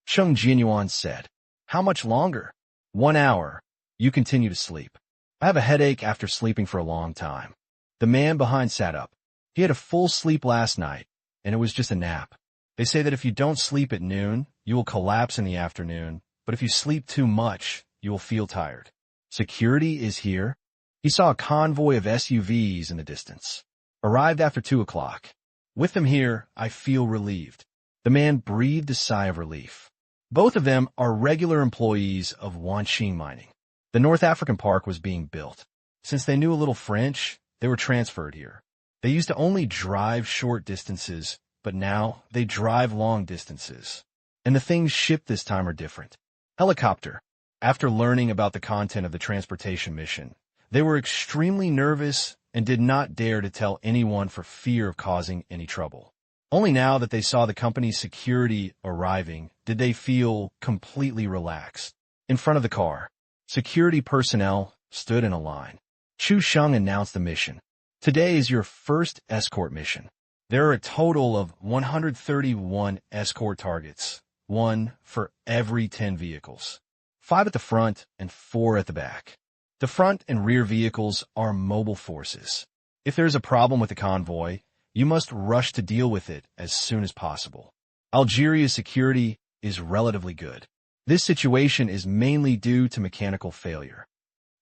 Cheng Jianyuan said. How much longer? 1 hour. You continue to sleep. I have a headache after sleeping for a long time. The man behind sat up. He had a full sleep last night, and it was just a nap. They say that if you don't sleep at noon, you will collapse in the afternoon, but if you sleep too much, you will feel tired. Security is here. He saw a convoy of SUVs in the distance. Arrived after 2 o'clock. With them here, I feel relieved. The man breathed a sigh of relief. Both of them are regular employees of Wanqing Mining. The North African park was being built. Since they knew a little French, they were transferred here. They used to only drive short distances, but now they drive long distances. And the things shipped this time are different. Helicopter. After learning about the content of the transportation mission, they were extremely nervous and did not dare to tell anyone for fear of causing any trouble. Only now that they saw the company's security arriving did they feel completely relaxed. In front of the car, security personnel stood in a line. Chu Sheng announced the mission. Today is your first escort mission. There are a total of 131 escort targets, 1 for every 10 vehicles, 5 at the front and 4 at the back. The front and rear vehicles are mobile forces. If there is a problem with the convoy, you must rush to deal with it as soon as possible. Algeria's security is relatively good. This situation is mainly due to mechanical failure.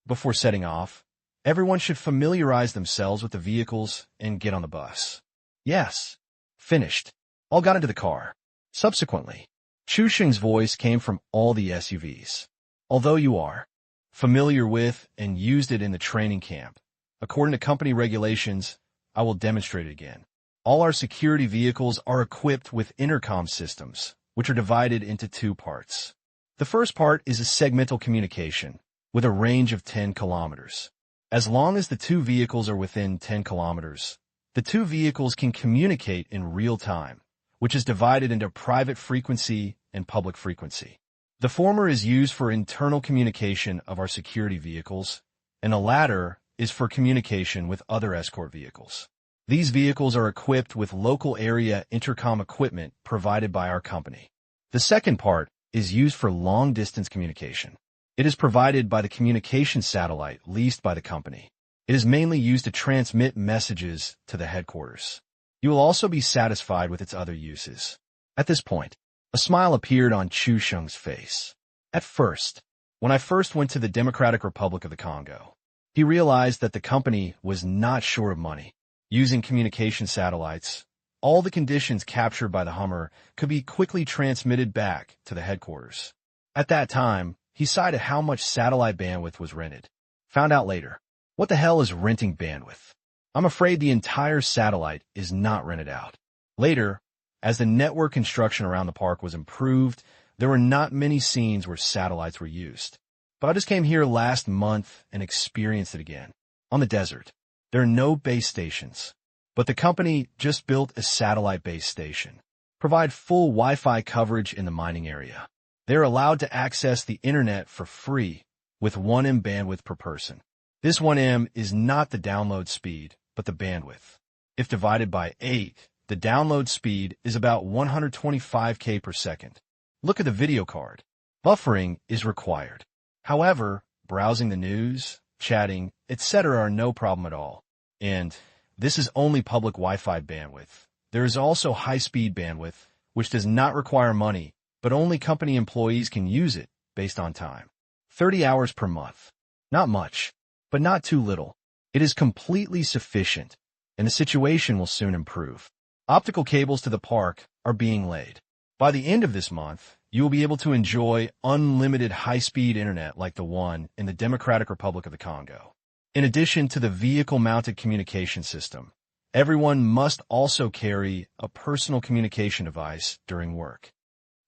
Before setting off, everyone should familiarize themselves with the vehicles and get on the bus. Yes. Finished. All got into the car. Subsequently, Chu Sheng's voice came from all the SUVs. Although you are familiar with and used it in the training camp, according to company regulations, I will demonstrate it again. All our security vehicles are equipped with intercom systems, which are divided into 2 parts. The first part is a segmental communication with a range of 10 kilometers. As long as the 2 vehicles are within 10 kilometers, the 2 vehicles can communicate in real time, which is divided into private frequency and public frequency. The former is used for internal communication of our security vehicles, and the latter is for communication with other escort vehicles. These vehicles are equipped with local area intercom equipment provided by our company. The second part is used for long-distance communication. It is provided by the communication satellite leased by the company. It is mainly used to transmit messages to the headquarters. You will also be satisfied with its other uses. At this point, a smile appeared on Chu Sheng's face. At first, when I first went to the Democratic Republic of the Congo, he realized that the company was not short of money. Using communication satellites, all the conditions captured by the Hummer could be quickly transmitted back to the headquarters. At that time, he cited how much satellite bandwidth was rented. Found out later. What the hell is renting bandwidth? I'm afraid the entire satellite is not rented out. Later, as the network construction around the park was improved, there were not many scenes where satellites were used. but I just came here last month and experienced it again. On the desert. There are no base stations, but the company just built a satellite base station. Provide full Wi-Fi coverage in the mining area. They're allowed to access the internet for free with 1 M bandwidth per person. This 1 M is not the download speed, but the bandwidth. If divided by 8, the download speed is about 125K per second. Look at the video card. Buffering is required. However, browsing the news, chatting, etc. are no problem at all. And this is only public Wi-Fi bandwidth. There is also high-speed bandwidth, which does not require money, but only company employees can use it based on time. 30 hours per month. Not much, but not too little. It is completely sufficient, and the situation will soon improve. Optical cables to the park are being laid. By the end of this month, you will be able to enjoy unlimited high-speed internet like the one in the Democratic Republic of the Congo. In addition to the vehicle-mounted communication system, everyone must also carry a personal communication device during work.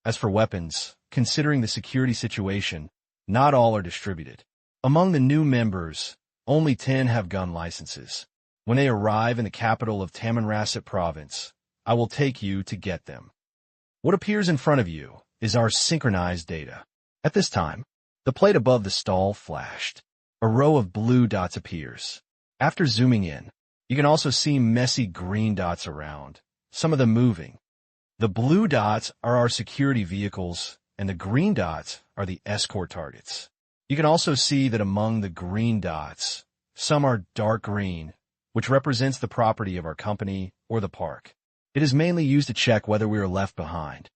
As for weapons, considering the security situation, not all are distributed. Among the new members, only 10 have gun licenses. When they arrive in the capital of Tamanrasset province, I will take you to get them. What appears in front of you is our synchronized data. At this time, the plate above the stall flashed. A row of blue dots appears. After zooming in, you can also see messy green dots around, some of them moving. The blue dots are our security vehicles, and the green dots are the escort targets. You can also see that among the green dots, some are dark green, which represents the property of our company or the park. It is mainly used to check whether we are left behind.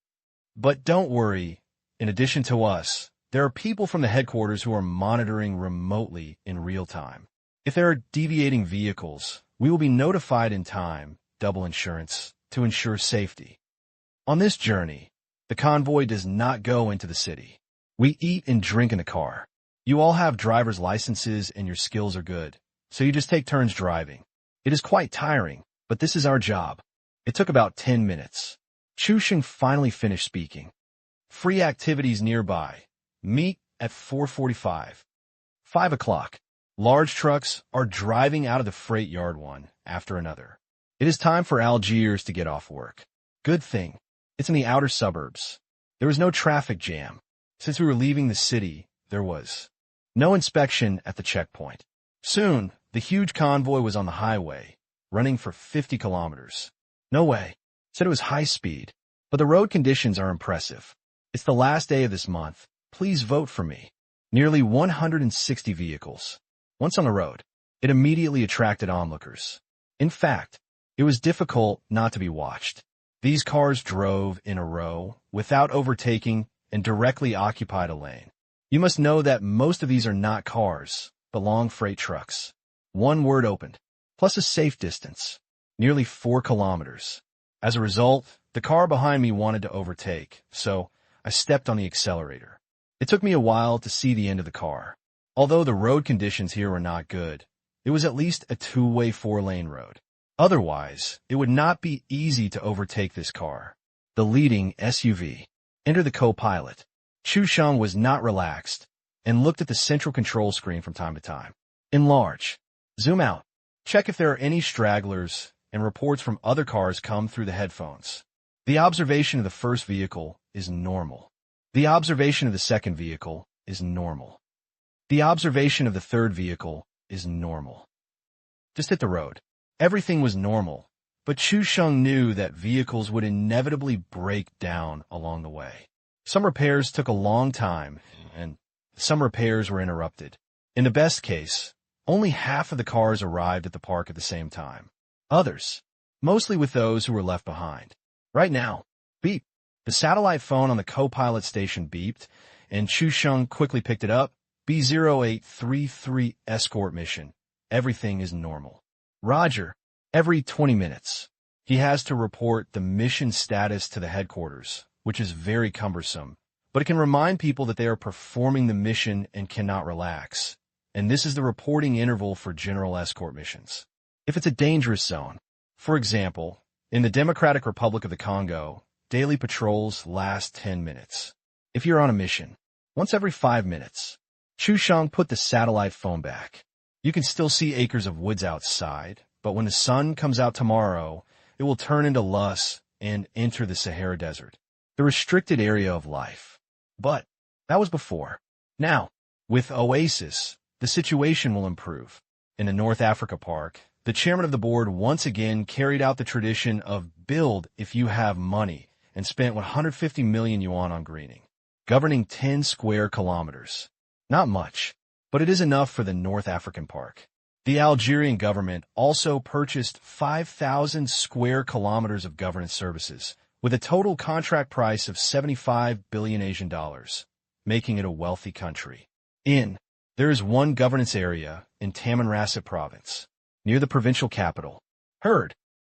But don't worry, in addition to us, there are people from the headquarters who are monitoring remotely in real time. If there are deviating vehicles, we will be notified in time, double insurance, to ensure safety. On this journey, the convoy does not go into the city. We eat and drink in the car. You all have driver's licenses and your skills are good, so you just take turns driving. It is quite tiring, but this is our job. It took about 10 minutes. Chu Sheng finally finished speaking. Free activities nearby. Meet at 4:45. 5 o'clock. Large trucks are driving out of the freight yard one after another. It is time for Algiers to get off work. Good thing. It's in the outer suburbs. There was no traffic jam. Since we were leaving the city, there was no inspection at the checkpoint. Soon, the huge convoy was on the highway, running for 50 kilometers. No way. Said it was high speed, but the road conditions are impressive. It's the last day of this month. Please vote for me. Nearly 160 vehicles. Once on the road, it immediately attracted onlookers. In fact, it was difficult not to be watched. These cars drove in a row, without overtaking, and directly occupied a lane. You must know that most of these are not cars, but long freight trucks. One word opened, plus a safe distance, nearly 4 kilometers. As a result, the car behind me wanted to overtake, so I stepped on the accelerator. It took me a while to see the end of the car. Although the road conditions here were not good, it was at least a two-way 4-lane road. Otherwise, it would not be easy to overtake this car. The leading SUV. Enter the co-pilot. Chu Sheng was not relaxed and looked at the central control screen from time to time. Enlarge. Zoom out. Check if there are any stragglers, and reports from other cars come through the headphones. The observation of the first vehicle is normal. The observation of the second vehicle is normal. The observation of the third vehicle is normal. Just hit the road. Everything was normal, but Chu Sheng knew that vehicles would inevitably break down along the way. Some repairs took a long time, and some repairs were interrupted. In the best case, only half of the cars arrived at the park at the same time. Others, mostly with those who were left behind. Right now, beep. The satellite phone on the co-pilot station beeped, and Chu Sheng quickly picked it up. B0833 escort mission. Everything is normal. Roger. Every 20 minutes, he has to report the mission status to the headquarters, which is very cumbersome, but it can remind people that they are performing the mission and cannot relax. And this is the reporting interval for general escort missions. If it's a dangerous zone, for example, in the Democratic Republic of the Congo, daily patrols last 10 minutes. If you're on a mission, once every 5 minutes. Chu Sheng put the satellite phone back. You can still see acres of woods outside, but when the sun comes out tomorrow, it will turn into loess and enter the Sahara Desert, the restricted area of life. But that was before. Now, with Oasis, the situation will improve. In the North Africa Park, the chairman of the board once again carried out the tradition of build if you have money and spent 150 million yuan on greening, governing 10 square kilometers. Not much, but it is enough for the North African Park. The Algerian government also purchased 5,000 square kilometers of governance services, with a total contract price of 75 billion Asian dollars, making it a wealthy country. There is one governance area in Tamanrasset province, near the provincial capital.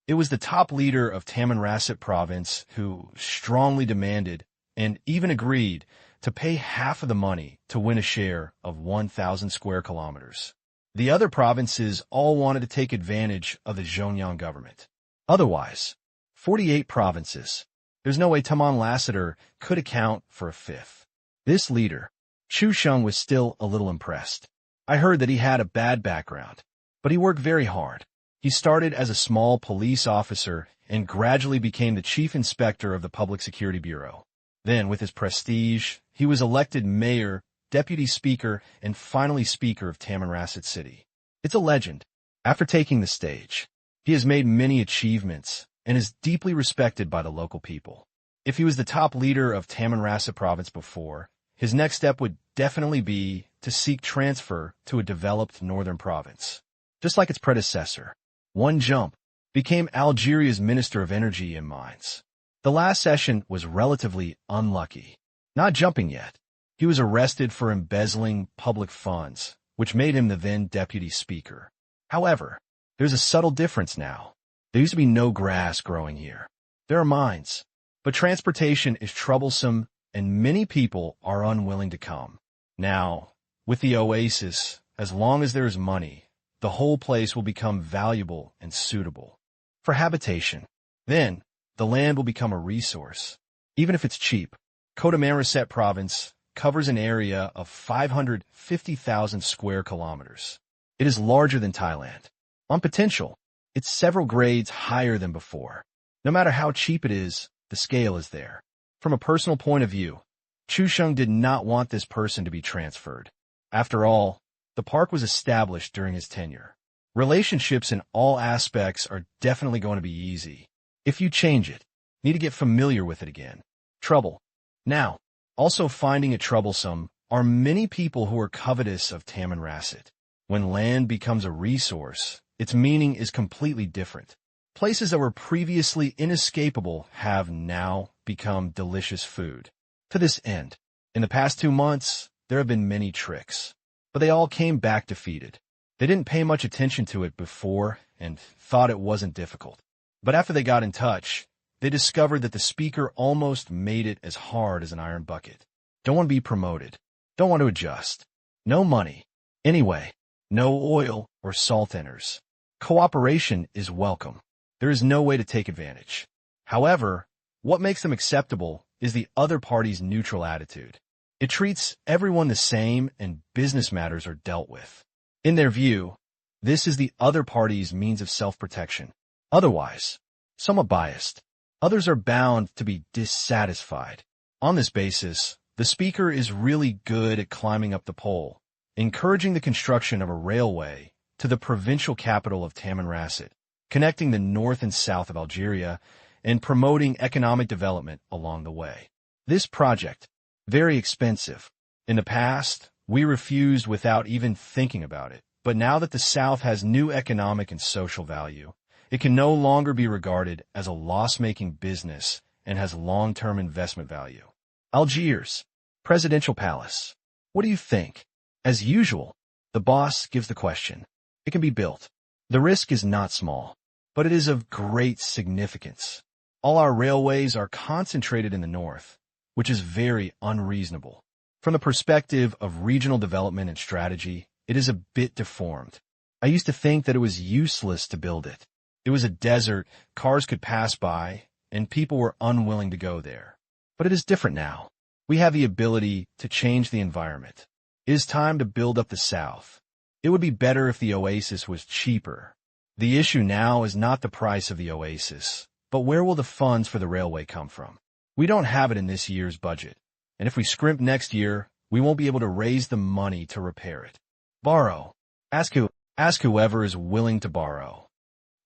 It was the top leader of Tamanrasset province who strongly demanded and even agreed to pay half of the money to win a share of 1,000 square kilometers. The other provinces all wanted to take advantage of the Zhongyang government. Otherwise, 48 provinces. There's no way Taman Lassiter could account for a fifth. This leader, Chu Sheng, was still a little impressed. I heard that he had a bad background, but he worked very hard. He started as a small police officer and gradually became the chief inspector of the Public Security Bureau. Then, with his prestige, he was elected mayor, deputy speaker, and finally speaker of Tamanrasset City. It's a legend. After taking the stage, he has made many achievements and is deeply respected by the local people. If he was the top leader of Tamanrasset province before, his next step would definitely be to seek transfer to a developed northern province. Just like its predecessor, One Jump became Algeria's Minister of Energy and Mines. The last session was relatively unlucky. Not jumping yet. He was arrested for embezzling public funds, which made him the then deputy speaker. However, there's a subtle difference now. There used to be no grass growing here. There are mines, but transportation is troublesome and many people are unwilling to come. Now, with the oasis, as long as there is money, the whole place will become valuable and suitable for habitation. Then, the land will become a resource. Even if it's cheap, Tamanrasset province covers an area of 550,000 square kilometers. It is larger than Thailand. On potential, it's several grades higher than before. No matter how cheap it is, the scale is there. From a personal point of view, Chu Sheng did not want this person to be transferred. After all, the park was established during his tenure. Relationships in all aspects are definitely going to be easy. If you change it, need to get familiar with it again. Trouble. Now, also finding it troublesome are many people who are covetous of Tamanrasset. When land becomes a resource, its meaning is completely different. Places that were previously inescapable have now become delicious food. To this end, in the past 2 months, there have been many tricks, but they all came back defeated. They didn't pay much attention to it before and thought it wasn't difficult. But after they got in touch, they discovered that the speaker almost made it as hard as an iron bucket. Don't want to be promoted. Don't want to adjust. No money. Anyway, no oil or salt enters. Cooperation is welcome. There is no way to take advantage. However, what makes them acceptable is the other party's neutral attitude. It treats everyone the same and business matters are dealt with. In their view, this is the other party's means of self-protection. Otherwise, somewhat biased. Others are bound to be dissatisfied. On this basis, the speaker is really good at climbing up the pole, encouraging the construction of a railway to the provincial capital of Tamanrasset, connecting the north and south of Algeria, and promoting economic development along the way. This project, very expensive. In the past, we refused without even thinking about it, but now that the South has new economic and social value, it can no longer be regarded as a loss-making business and has long-term investment value. Algiers, Presidential Palace. What do you think? As usual, the boss gives the question. It can be built. The risk is not small, but it is of great significance. All our railways are concentrated in the north, which is very unreasonable. From the perspective of regional development and strategy, it is a bit deformed. I used to think that it was useless to build it. It was a desert, cars could pass by, and people were unwilling to go there. But it is different now. We have the ability to change the environment. It is time to build up the South. It would be better if the oasis was cheaper. The issue now is not the price of the oasis, but where will the funds for the railway come from? We don't have it in this year's budget, and if we scrimp next year, we won't be able to raise the money to repair it. Borrow. Ask whoever is willing to borrow.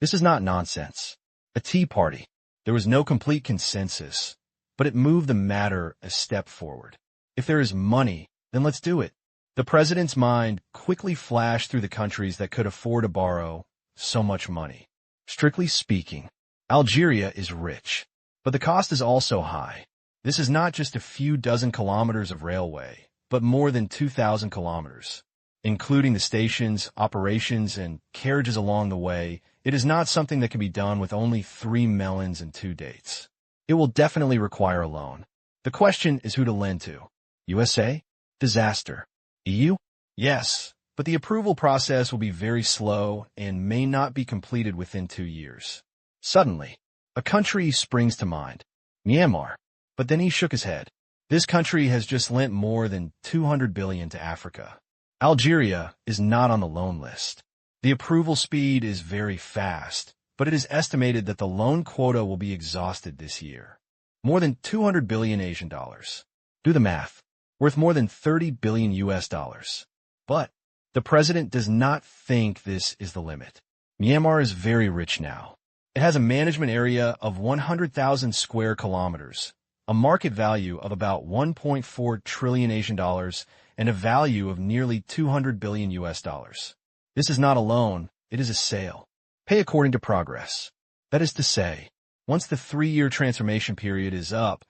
This is not nonsense. A tea party. There was no complete consensus, but it moved the matter a step forward. If there is money, then let's do it. The president's mind quickly flashed through the countries that could afford to borrow so much money. Strictly speaking, Algeria is rich, but the cost is also high. This is not just a few dozen kilometers of railway, but more than 2,000 kilometers. Including the stations, operations, and carriages along the way, it is not something that can be done with only 3 melons and 2 dates. It will definitely require a loan. The question is who to lend to. USA? Disaster. EU? Yes, but the approval process will be very slow and may not be completed within 2 years. Suddenly, a country springs to mind. Myanmar. But then he shook his head. This country has just lent more than 200 billion to Africa. Algeria is not on the loan list. The approval speed is very fast, but it is estimated that the loan quota will be exhausted this year. More than 200 billion Asian dollars. Do the math. Worth more than 30 billion US dollars. But the president does not think this is the limit. Myanmar is very rich now. It has a management area of 100,000 square kilometers, a market value of about 1.4 trillion Asian dollars, and a value of nearly 200 billion US dollars. This is not a loan, it is a sale. Pay according to progress. That is to say, once the 3-year transformation period is up,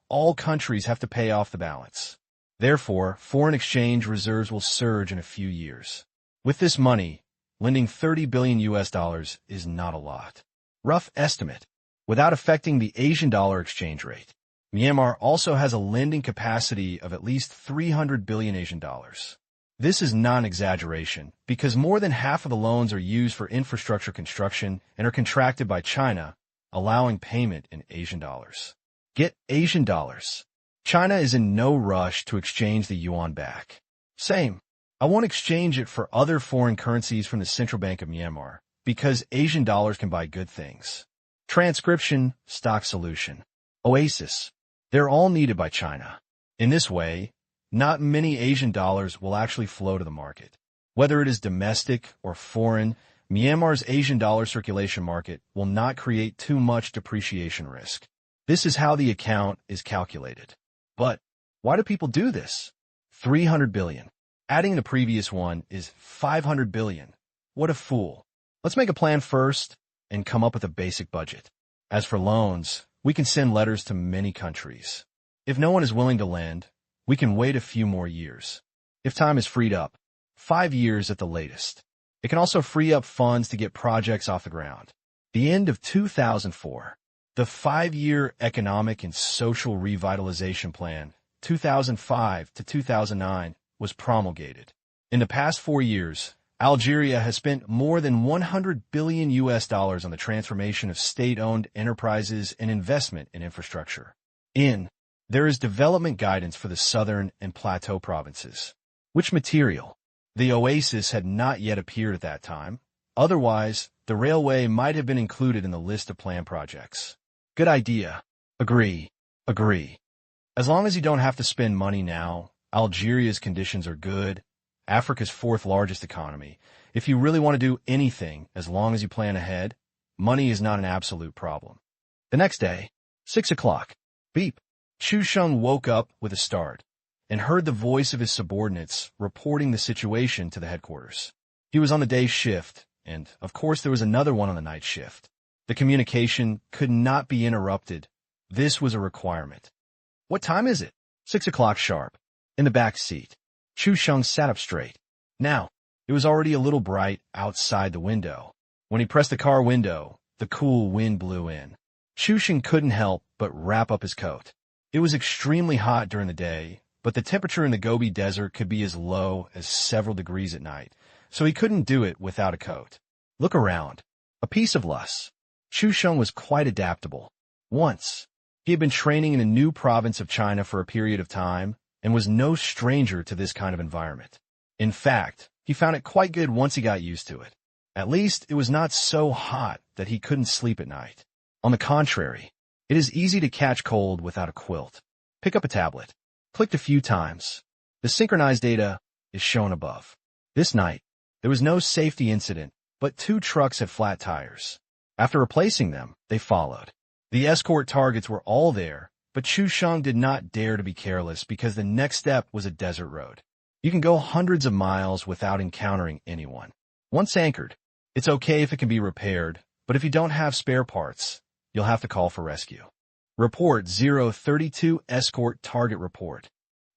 all countries have to pay off the balance. Therefore, foreign exchange reserves will surge in a few years. With this money, lending 30 billion US dollars is not a lot. Rough estimate. Without affecting the Asian dollar exchange rate, Myanmar also has a lending capacity of at least 300 billion Asian dollars. This is non-exaggeration because more than half of the loans are used for infrastructure construction and are contracted by China, allowing payment in Asian dollars. Get Asian dollars. China is in no rush to exchange the yuan back. Same. I won't exchange it for other foreign currencies from the Central Bank of Myanmar because Asian dollars can buy good things. Transcription, stock solution. Oasis. They're all needed by China. In this way, not many Asian dollars will actually flow to the market. Whether it is domestic or foreign, Myanmar's Asian dollar circulation market will not create too much depreciation risk. This is how the account is calculated. But why do people do this? 300 billion. Adding the previous one is 500 billion. What a fool. Let's make a plan first and come up with a basic budget. As for loans, we can send letters to many countries. If no one is willing to lend, we can wait a few more years. If time is freed up, 5 years at the latest. It can also free up funds to get projects off the ground. The end of 2004. The 5-year Economic and Social Revitalization Plan, 2005 to 2009, was promulgated. In the past 4 years, Algeria has spent more than 100 billion US dollars on the transformation of state-owned enterprises and investment in infrastructure. There is development guidance for the southern and plateau provinces. Which material? The oasis had not yet appeared at that time. Otherwise, the railway might have been included in the list of planned projects. Good idea. Agree. As long as you don't have to spend money now, Algeria's conditions are good. Africa's 4th largest economy. If you really want to do anything, as long as you plan ahead, money is not an absolute problem. The next day, 6 o'clock. Beep. Chu Sheng woke up with a start and heard the voice of his subordinates reporting the situation to the headquarters. He was on the day shift, and of course there was another one on the night shift. The communication could not be interrupted. This was a requirement. What time is it? 6 o'clock sharp. In the back seat. Chu Sheng sat up straight. Now, it was already a little bright outside the window. When he pressed the car window, the cool wind blew in. Chu Sheng couldn't help but wrap up his coat. It was extremely hot during the day, but the temperature in the Gobi Desert could be as low as several degrees at night, so he couldn't do it without a coat. Look around. A piece of lust. Chu Sheng was quite adaptable. Once, he had been training in a new province of China for a period of time, and was no stranger to this kind of environment. In fact, he found it quite good once he got used to it. At least it was not so hot that he couldn't sleep at night. On the contrary, it is easy to catch cold without a quilt. Pick up a tablet. Clicked a few times. The synchronized data is shown above. This night, there was no safety incident, but 2 trucks had flat tires. After replacing them, they followed. The escort targets were all there, but Chu Sheng did not dare to be careless because the next step was a desert road. You can go hundreds of miles without encountering anyone. Once anchored, it's okay if it can be repaired, but if you don't have spare parts, you'll have to call for rescue. Report 032 Escort Target Report.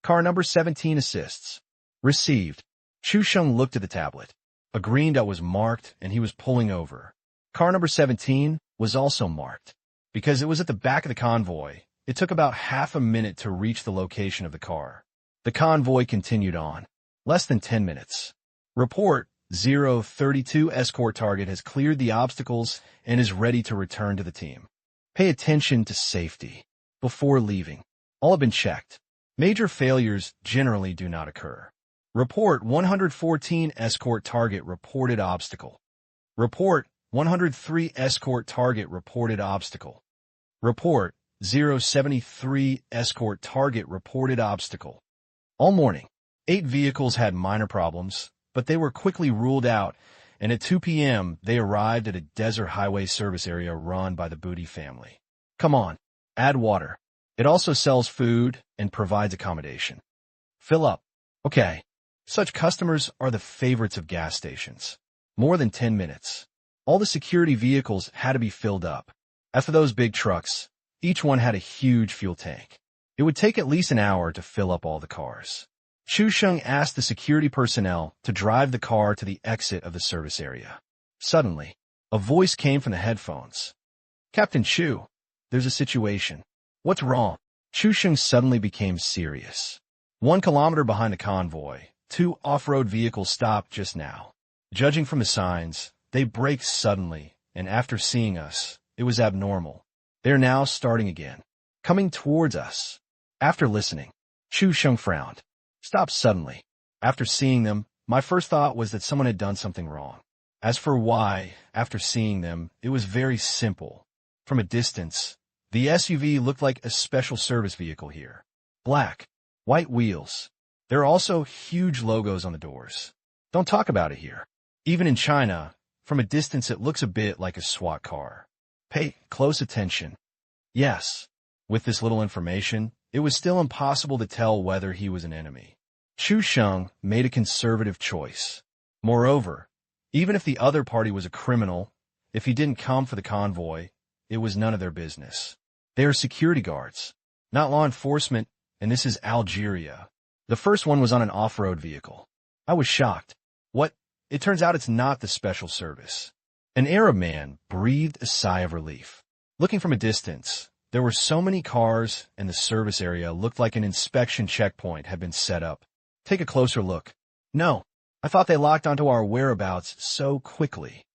Car number 17 assists. Received. Chu Sheng looked at the tablet. A green dot was marked and he was pulling over. Car number 17 was also marked. Because it was at the back of the convoy, it took about half a minute to reach the location of the car. The convoy continued on. Less than 10 minutes. Report 032 Escort Target has cleared the obstacles and is ready to return to the team. Pay attention to safety. Before leaving, all have been checked. Major failures generally do not occur. Report 114 Escort Target reported obstacle. Report 103 Escort Target reported obstacle. Report 073 Escort Target reported obstacle. All morning, 8 vehicles had minor problems, but they were quickly ruled out, and at 2 p.m. they arrived at a desert highway service area run by the Booty family. Come on, add water. It also sells food and provides accommodation. Fill up. Okay. Such customers are the favorites of gas stations. More than 10 minutes. All the security vehicles had to be filled up. As for those big trucks, each one had a huge fuel tank. It would take at least an hour to fill up all the cars. Chu Sheng asked the security personnel to drive the car to the exit of the service area. Suddenly, a voice came from the headphones. Captain Chu, there's a situation. What's wrong? Chu Sheng suddenly became serious. 1 kilometer behind the convoy, 2 off-road vehicles stopped just now. Judging from the signs, they braked suddenly, and after seeing us, it was abnormal. They're now starting again. Coming towards us. After listening, Chu Sheng frowned. Stopped suddenly. After seeing them, my first thought was that someone had done something wrong. As for why, after seeing them, it was very simple. From a distance, the SUV looked like a special service vehicle here. Black, white wheels. There are also huge logos on the doors. Don't talk about it here. Even in China, from a distance it looks a bit like a SWAT car. Pay close attention. Yes, with this little information, it was still impossible to tell whether he was an enemy. Chu Sheng made a conservative choice. Moreover, even if the other party was a criminal, if he didn't come for the convoy, it was none of their business. They are security guards, not law enforcement, and this is Algeria. The first one was on an off-road vehicle. I was shocked. What? It turns out it's not the special service. An Arab man breathed a sigh of relief. Looking from a distance, there were so many cars and the service area looked like an inspection checkpoint had been set up. Take a closer look. No, I thought they locked onto our whereabouts so quickly.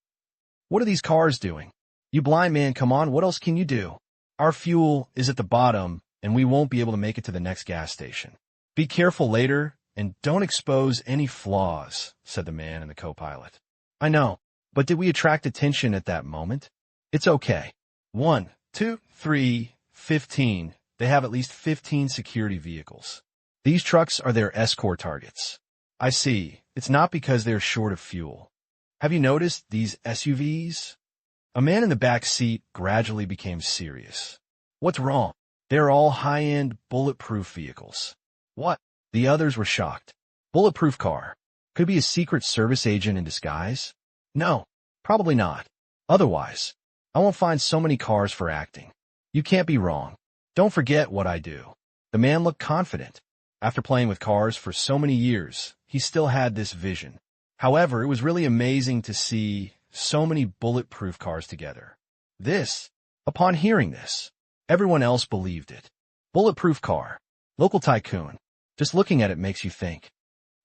What are these cars doing? You blind man, come on, what else can you do? Our fuel is at the bottom and we won't be able to make it to the next gas station. Be careful later and don't expose any flaws, said the man and the co-pilot. I know, but did we attract attention at that moment? It's okay. 1, 2, 3, 15. They have at least 15 security vehicles. These trucks are their escort targets. I see. It's not because they're short of fuel. Have you noticed these SUVs? A man in the back seat gradually became serious. What's wrong? They're all high-end, bulletproof vehicles. What? The others were shocked. Bulletproof car. Could it be a secret service agent in disguise? No, probably not. Otherwise, I won't find so many cars for acting. You can't be wrong. Don't forget what I do. The man looked confident. After playing with cars for so many years, he still had this vision. However, it was really amazing to see so many bulletproof cars together. Upon hearing this, everyone else believed it. Bulletproof car. Local tycoon. Just looking at it makes you think.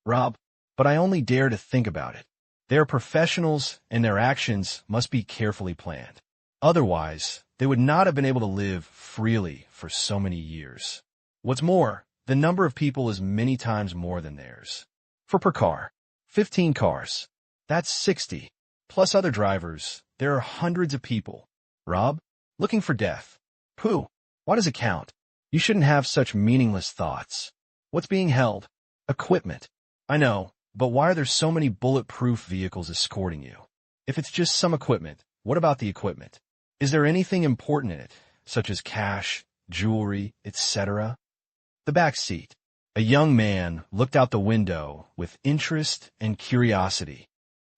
Rob, but I only dare to think about it. They are professionals and their actions must be carefully planned. Otherwise, they would not have been able to live freely for so many years. What's more, The number of people is many times more than theirs. For per car, 15 cars. That's 60. Plus other drivers, there are hundreds of people. Rob? Looking for death. Pooh. Why does it count? You shouldn't have such meaningless thoughts. What's being held? Equipment. I know, but why are there so many bulletproof vehicles escorting you? If it's just some equipment, what about the equipment? Is there anything important in it, such as cash, jewelry, etc.? The back seat. A young man looked out the window with interest and curiosity.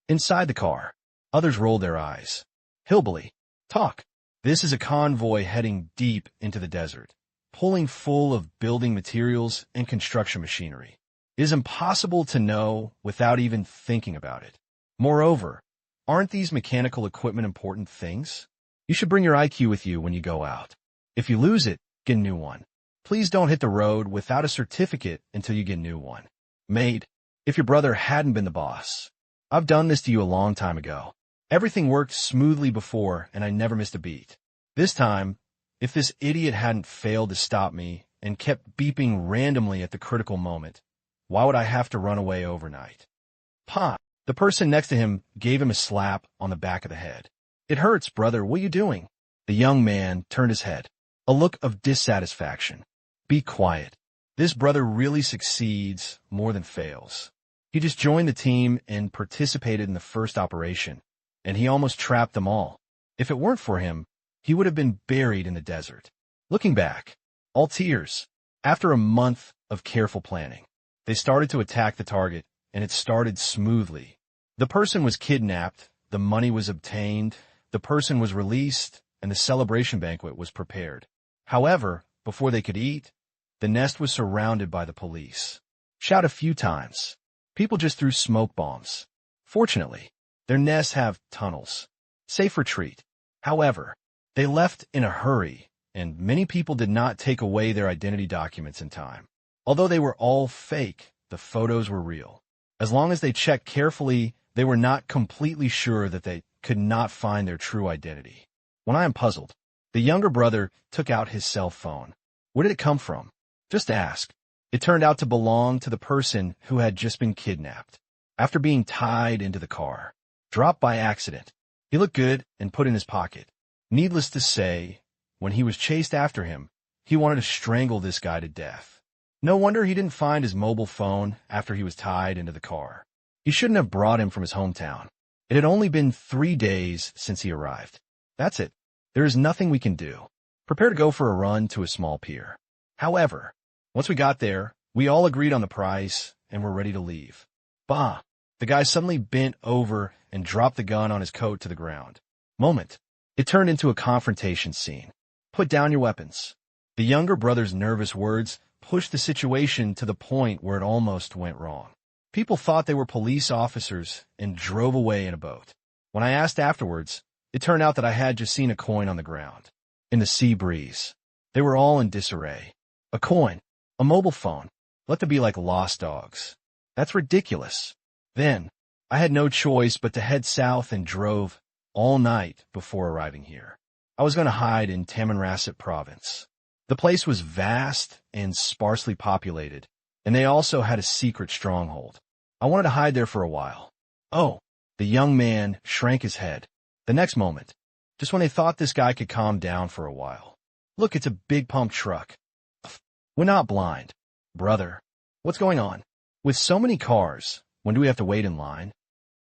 Inside the car, others rolled their eyes. Hillbilly. Talk. This is a convoy heading deep into the desert, pulling full of building materials and construction machinery. It is impossible to know without even thinking about it. Moreover, aren't these mechanical equipment important things? You should bring your IQ with you when you go out. If you lose it, get a new one. Please don't hit the road without a certificate until you get a new one. Maid, if your brother hadn't been the boss. I've done this to you a long time ago. Everything worked smoothly before, and I never missed a beat. This time, if this idiot hadn't failed to stop me and kept beeping randomly at the critical moment, why would I have to run away overnight? Pa! The person next to him gave him a slap on the back of the head. It hurts, brother. What are you doing? The young man turned his head. A look of dissatisfaction. Be quiet. This brother really succeeds more than fails. He just joined the team and participated in the first operation, and he almost trapped them all. If it weren't for him, he would have been buried in the desert. Looking back, all tears. After a month of careful planning, they started to attack the target, and it started smoothly. The person was kidnapped, the money was obtained, the person was released, and the celebration banquet was prepared. However, before they could eat, the nest was surrounded by the police. Shot a few times. People just threw smoke bombs. Fortunately, their nests have tunnels. Safe retreat. However, they left in a hurry, and many people did not take away their identity documents in time. Although they were all fake, the photos were real. As long as they checked carefully, they were not completely sure that they could not find their true identity. When I am puzzled, the younger brother took out his cell phone. Where did it come from? Just ask. It turned out to belong to the person who had just been kidnapped. After being tied into the car, dropped by accident, he looked good and put in his pocket. Needless to say, when he was chased after him, he wanted to strangle this guy to death. No wonder he didn't find his mobile phone after he was tied into the car. He shouldn't have brought him from his hometown. It had only been 3 days since he arrived. That's it. There is nothing we can do. Prepare to go for a run to a small pier. However, once we got there, we all agreed on the price and were ready to leave. Bah! The guy suddenly bent over and dropped the gun on his coat to the ground. Moment. It turned into a confrontation scene. Put down your weapons. The younger brother's nervous words pushed the situation to the point where it almost went wrong. People thought they were police officers and drove away in a boat. When I asked afterwards, it turned out that I had just seen a coin on the ground. In the sea breeze. They were all in disarray. A coin. A mobile phone. Let them be like lost dogs. That's ridiculous. Then, I had no choice but to head south and drove all night before arriving here. I was going to hide in Tamanrasset province. The place was vast and sparsely populated, and they also had a secret stronghold. I wanted to hide there for a while. Oh, the young man shrank his head. The next moment, just when they thought this guy could calm down for a while. Look, it's a big pump truck. We're not blind. Brother, what's going on? With so many cars, when do we have to wait in line?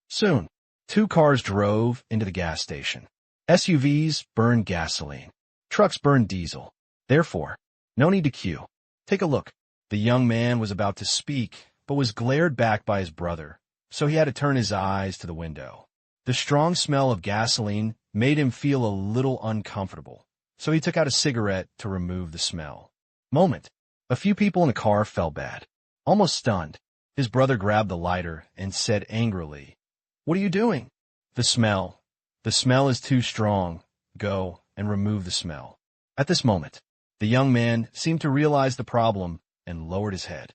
Soon. 2 cars drove into the gas station. SUVs burn gasoline. Trucks burn diesel. Therefore, no need to queue. Take a look. The young man was about to speak, but was glared back by his brother, so he had to turn his eyes to the window. The strong smell of gasoline made him feel a little uncomfortable, so he took out a cigarette to remove the smell. Moment. A few people in the car felt bad. Almost stunned, his brother grabbed the lighter and said angrily, "What are you doing?" The smell. The smell is too strong. Go and remove the smell. At this moment, the young man seemed to realize the problem and lowered his head.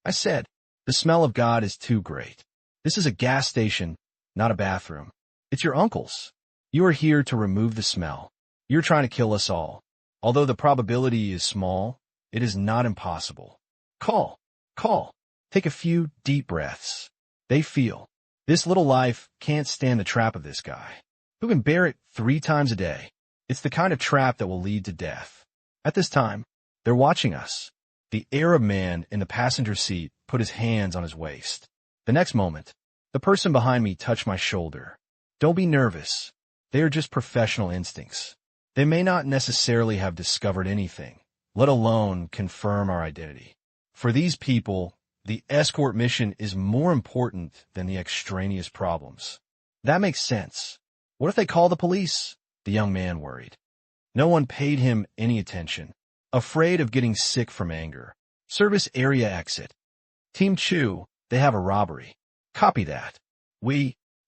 I said, "The smell of God is too great. This is a gas station, not a bathroom. It's your uncle's. You are here to remove the smell. You're trying to kill us all. Although the probability is small, it is not impossible. Call. Call. Take a few deep breaths. They feel. This little life can't stand the trap of this guy, who can bear it 3 times a day. It's the kind of trap that will lead to death. At this time, they're watching us. The Arab man in the passenger seat put his hands on his waist. The next moment, the person behind me touched my shoulder. Don't be nervous. They are just professional instincts. They may not necessarily have discovered anything, let alone confirm our identity. For these people, the escort mission is more important than the extraneous problems. That makes sense. What if they call the police? The young man worried. No one paid him any attention, afraid of getting sick from anger. Service area exit. Team Chu, they have a robbery. Copy that.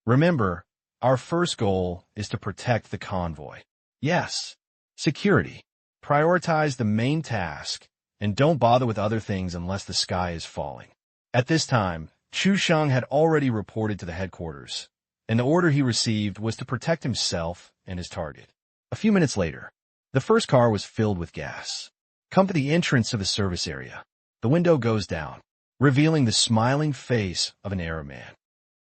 Remember, our first goal is to protect the convoy. Yes. Security. Prioritize the main task, and don't bother with other things unless the sky is falling. At this time, Chu Sheng had already reported to the headquarters, and the order he received was to protect himself and his target. A few minutes later, the first car was filled with gas. Come to the entrance of the service area. The window goes down, revealing the smiling face of an Arab man.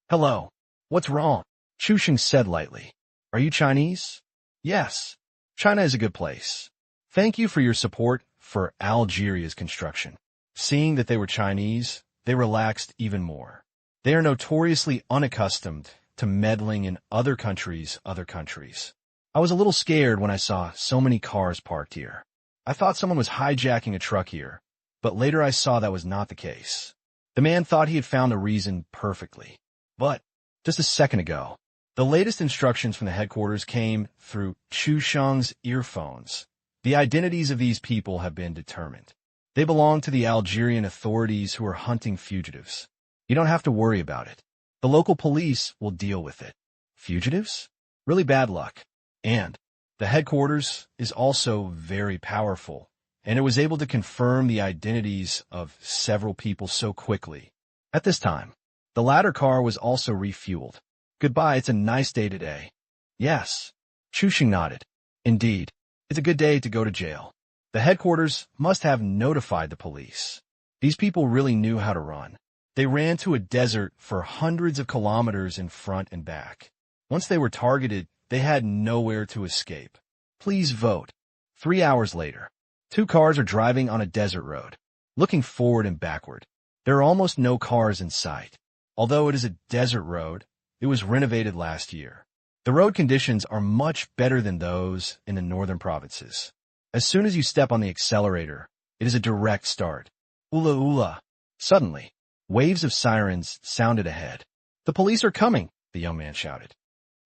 Hello. What's wrong? Chu Sheng said lightly. Are you Chinese? Yes. China is a good place. Thank you for your support for Algeria's construction. Seeing that they were Chinese, they relaxed even more. They are notoriously unaccustomed to meddling in other countries. I was a little scared when I saw so many cars parked here. I thought someone was hijacking a truck here, but later I saw that was not the case. The man thought he had found the reason perfectly. But just a second ago, the latest instructions from the headquarters came through Chu Sheng's earphones. The identities of these people have been determined. They belong to the Algerian authorities who are hunting fugitives. You don't have to worry about it. The local police will deal with it. Fugitives? Really bad luck. And the headquarters is also very powerful, and it was able to confirm the identities of several people so quickly. At this time, the latter car was also refueled. Goodbye, it's a nice day today. Yes. Chu Sheng nodded. Indeed, it's a good day to go to jail. The headquarters must have notified the police. These people really knew how to run. They ran to a desert for hundreds of kilometers in front and back. Once they were targeted, they had nowhere to escape. Please vote. 3 hours later, 2 cars are driving on a desert road, looking forward and backward. There are almost no cars in sight. Although it is a desert road, it was renovated last year. The road conditions are much better than those in the northern provinces. As soon as you step on the accelerator, it is a direct start. Ula ula. Suddenly, waves of sirens sounded ahead. The police are coming, the young man shouted.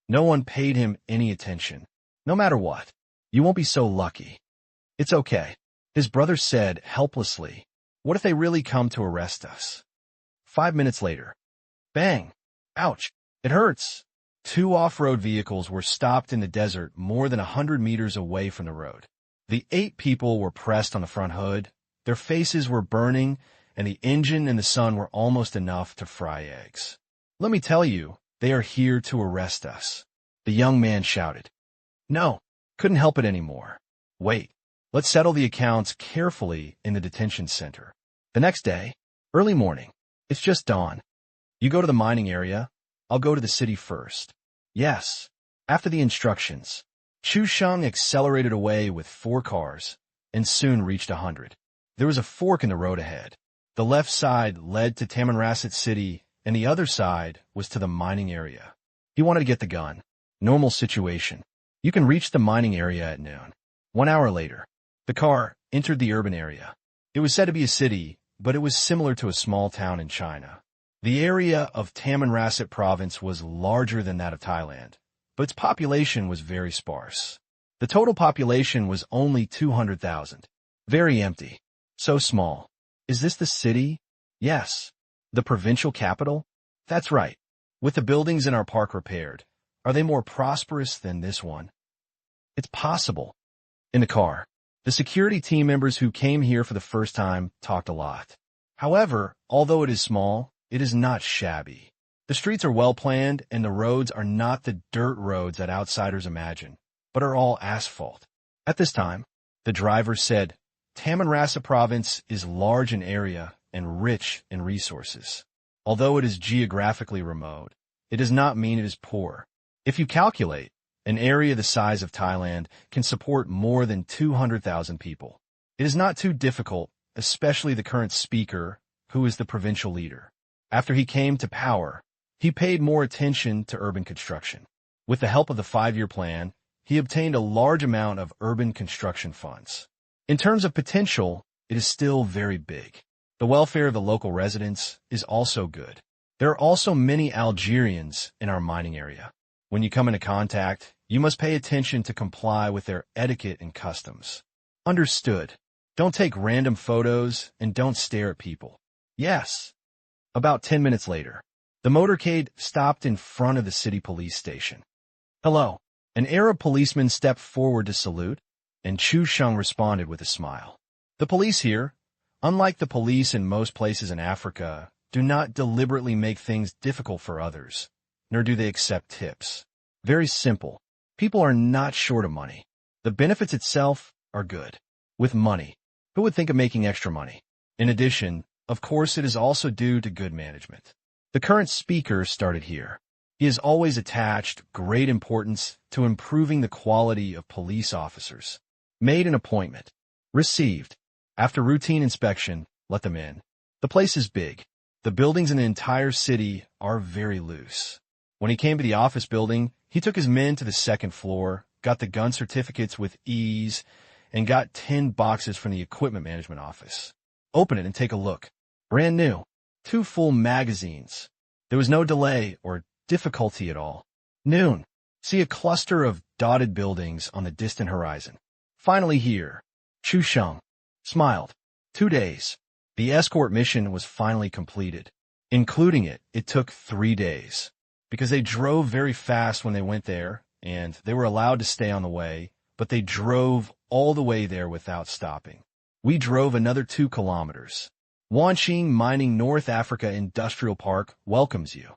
No one paid him any attention. No matter what, you won't be so lucky. It's okay, his brother said helplessly. What if they really come to arrest us? 5 minutes later. Bang! Ouch! It hurts! 2 off-road vehicles were stopped in the desert more than 100 meters away from the road. The 8 people were pressed on the front hood. Their faces were burning, and the engine and the sun were almost enough to fry eggs. Let me tell you, they are here to arrest us. The young man shouted. No, couldn't help it anymore. Wait, let's settle the accounts carefully in the detention center. The next day, early morning, it's just dawn. You go to the mining area. I'll go to the city first. Yes. After the instructions, Chu Sheng accelerated away with 4 cars and soon reached 100. There was a fork in the road ahead. The left side led to Tamanrasset City, and the other side was to the mining area. He wanted to get the gun. Normal situation. You can reach the mining area at noon. 1 hour later, the car entered the urban area. It was said to be a city, but it was similar to a small town in China. The area of Tamanrasset province was larger than that of Thailand, but its population was very sparse. The total population was only 200,000. Very empty. So small. Is this the city? Yes. The provincial capital? That's right. With the buildings in our park repaired, are they more prosperous than this one? It's possible. In the car, the security team members who came here for the first time talked a lot. However, although it is small, it is not shabby. The streets are well planned, and the roads are not the dirt roads that outsiders imagine, but are all asphalt. At this time, the driver said, Tamanrasa province is large in area and rich in resources. Although it is geographically remote, it does not mean it is poor. If you calculate, an area the size of Thailand can support more than 200,000 people. It is not too difficult, especially the current speaker, who is the provincial leader. After he came to power, he paid more attention to urban construction. With the help of the 5-year plan, he obtained a large amount of urban construction funds. In terms of potential, it is still very big. The welfare of the local residents is also good. There are also many Algerians in our mining area. When you come into contact, you must pay attention to comply with their etiquette and customs. Understood. Don't take random photos and don't stare at people. Yes. About 10 minutes later, the motorcade stopped in front of the city police station. Hello. An Arab policeman stepped forward to salute, and Chu Sheng responded with a smile. The police here, unlike the police in most places in Africa, do not deliberately make things difficult for others, nor do they accept tips. Very simple. People are not short of money. The benefits itself are good. With money, who would think of making extra money? In addition, of course, it is also due to good management. The current speaker started here. He has always attached great importance to improving the quality of police officers. Made an appointment. Received. After routine inspection, let them in. The place is big. The buildings in the entire city are very loose. When he came to the office building, he took his men to the second floor, got the gun certificates with ease, and got 10 boxes from the equipment management office. Open it and take a look. Brand new. 2 full magazines. There was no delay or difficulty at all. Noon. See a cluster of dotted buildings on the distant horizon. Finally here. Chu Sheng smiled. 2 days. The escort mission was finally completed. Including it, it took 3 days. Because they drove very fast when they went there, and they were allowed to stay on the way, but they drove all the way there without stopping. We drove another 2 kilometers. Wanqing Mining North Africa Industrial Park welcomes you.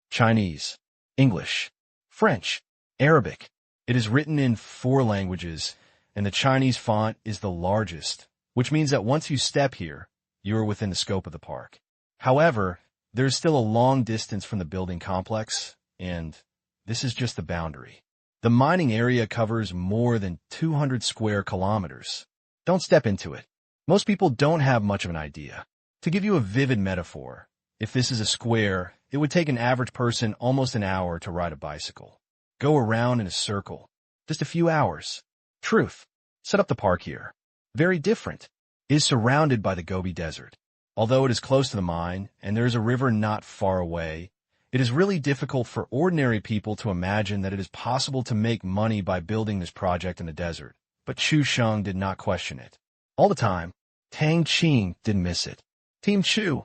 Chinese, English, French, Arabic. It is written in 4 languages, and the Chinese font is the largest, which means that once you step here, you are within the scope of the park. However, there is still a long distance from the building complex, and this is just the boundary. The mining area covers more than 200 square kilometers. Don't step into it. Most people don't have much of an idea. To give you a vivid metaphor, if this is a square, it would take an average person almost an hour to ride a bicycle. Go around in a circle. Just a few hours. Truth. Set up the park here. Very different. It is surrounded by the Gobi Desert. Although it is close to the mine, and there is a river not far away, it is really difficult for ordinary people to imagine that it is possible to make money by building this project in the desert. But Chu Sheng did not question it. All the time, Tang Qing didn't miss it. Team Chu,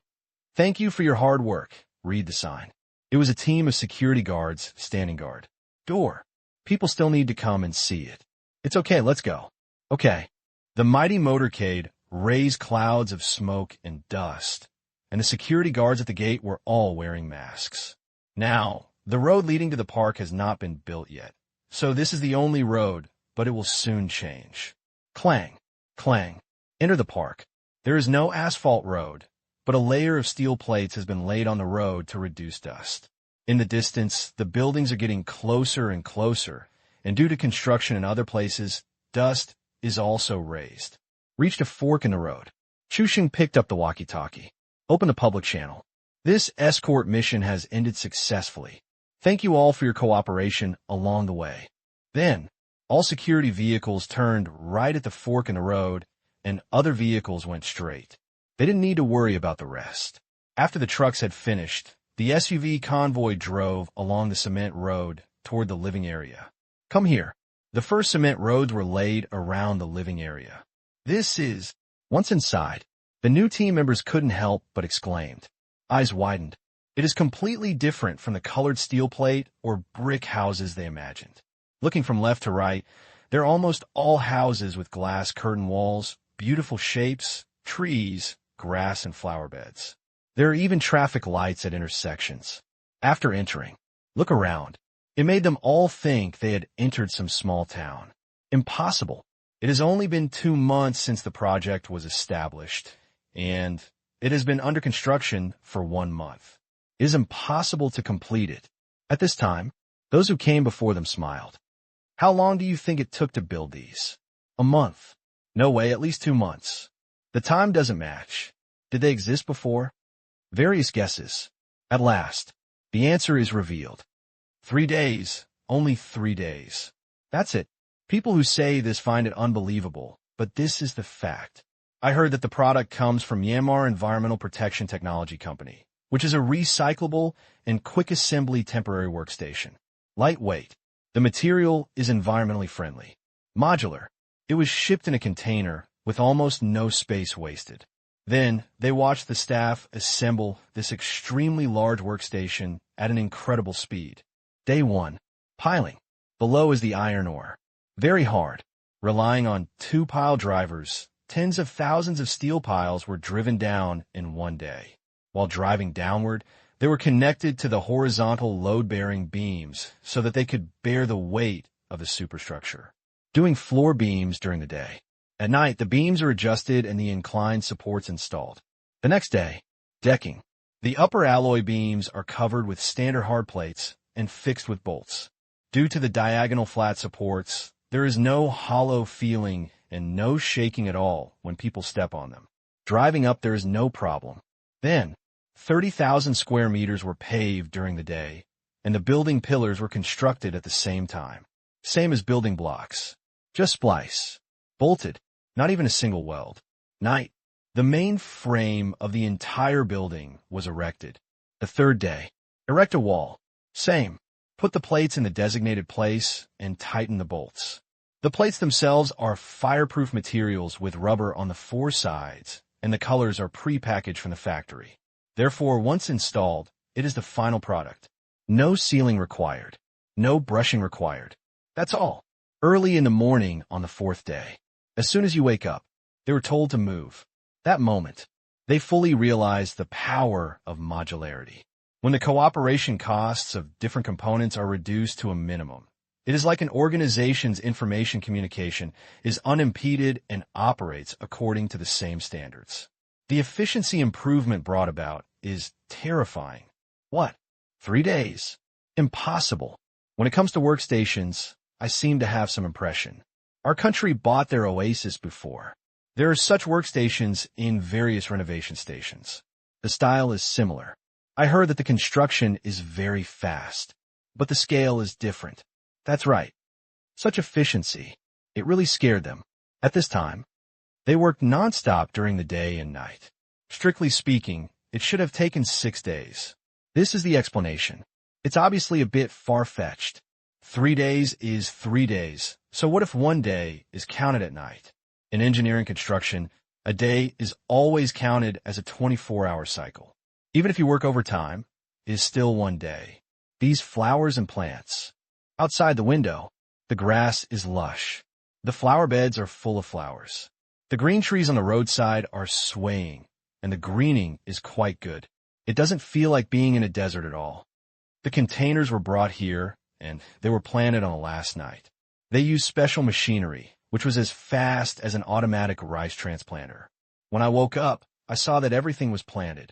thank you for your hard work. Read the sign. It was a team of security guards standing guard. Door. People still need to come and see it. It's okay, let's go. Okay. The mighty motorcade raised clouds of smoke and dust, and the security guards at the gate were all wearing masks. Now, the road leading to the park has not been built yet, so this is the only road, but it will soon change. Clang, clang. Enter the park. There is no asphalt road, but a layer of steel plates has been laid on the road to reduce dust. In the distance, the buildings are getting closer and closer, and due to construction in other places, dust is also raised. Reached a fork in the road. Chu Sheng picked up the walkie-talkie. Open the public channel. This escort mission has ended successfully. Thank you all for your cooperation along the way. Then, all security vehicles turned right at the fork in the road, and other vehicles went straight. They didn't need to worry about the rest. After the trucks had finished, the SUV convoy drove along the cement road toward the living area. Come here. The first cement roads were laid around the living area. This is... Once inside, the new team members couldn't help but exclaimed. Eyes widened. It is completely different from the colored steel plate or brick houses they imagined. Looking from left to right, they're almost all houses with glass curtain walls, beautiful shapes, trees, grass, and flower beds. There are even traffic lights at intersections. After entering, look around. It made them all think they had entered some small town. Impossible. It has only been 2 months since the project was established, and it has been under construction for 1 month. It is impossible to complete it. At this time, those who came before them smiled. How long do you think it took to build these? A month. No way, at least 2 months. The time doesn't match. Did they exist before? Various guesses. At last, the answer is revealed. 3 days. Only 3 days. That's it. People who say this find it unbelievable, but this is the fact. I heard that the product comes from Myanmar Environmental Protection Technology Company, which is a recyclable and quick assembly temporary workstation. Lightweight. The material is environmentally friendly. Modular. It was shipped in a container with almost no space wasted. Then, they watched the staff assemble this extremely large workstation at an incredible speed. Day 1. Piling. Below is the iron ore. Very hard. Relying on 2 pile drivers, tens of thousands of steel piles were driven down in 1 day. While driving downward, they were connected to the horizontal load-bearing beams so that they could bear the weight of the superstructure. Doing floor beams during the day. At night, the beams are adjusted and the inclined supports installed. The next day, decking. The upper alloy beams are covered with standard hard plates and fixed with bolts. Due to the diagonal flat supports, there is no hollow feeling and no shaking at all when people step on them. Driving up there is no problem. Then, 30,000 square meters were paved during the day, and the building pillars were constructed at the same time. Same as building blocks. Just splice. Bolted. Not even a single weld. Night. The main frame of the entire building was erected. The third day. Erect a wall. Same. Put the plates in the designated place and tighten the bolts. The plates themselves are fireproof materials with rubber on the 4 sides, and the colors are pre-packaged from the factory. Therefore, once installed, it is the final product. No sealing required. No brushing required. That's all. Early in the morning on the 4th day. As soon as you wake up, they were told to move. That moment, they fully realized the power of modularity. When the cooperation costs of different components are reduced to a minimum, it is like an organization's information communication is unimpeded and operates according to the same standards. The efficiency improvement brought about is terrifying. What? 3 days? Impossible. When it comes to workstations, I seem to have some impression. Our country bought their oasis before. There are such workstations in various renovation stations. The style is similar. I heard that the construction is very fast, but the scale is different. That's right. Such efficiency. It really scared them. At this time, they worked nonstop during the day and night. Strictly speaking, it should have taken 6 days. This is the explanation. It's obviously a bit far-fetched. 3 days is 3 days, so what if 1 day is counted at night? In engineering construction, a day is always counted as a 24-hour cycle. Even if you work overtime, it is still 1 day. These flowers and plants. Outside the window, the grass is lush. The flower beds are full of flowers. The green trees on the roadside are swaying, and the greening is quite good. It doesn't feel like being in a desert at all. The containers were brought here, and they were planted on the last night. They used special machinery, which was as fast as an automatic rice transplanter. When I woke up, I saw that everything was planted.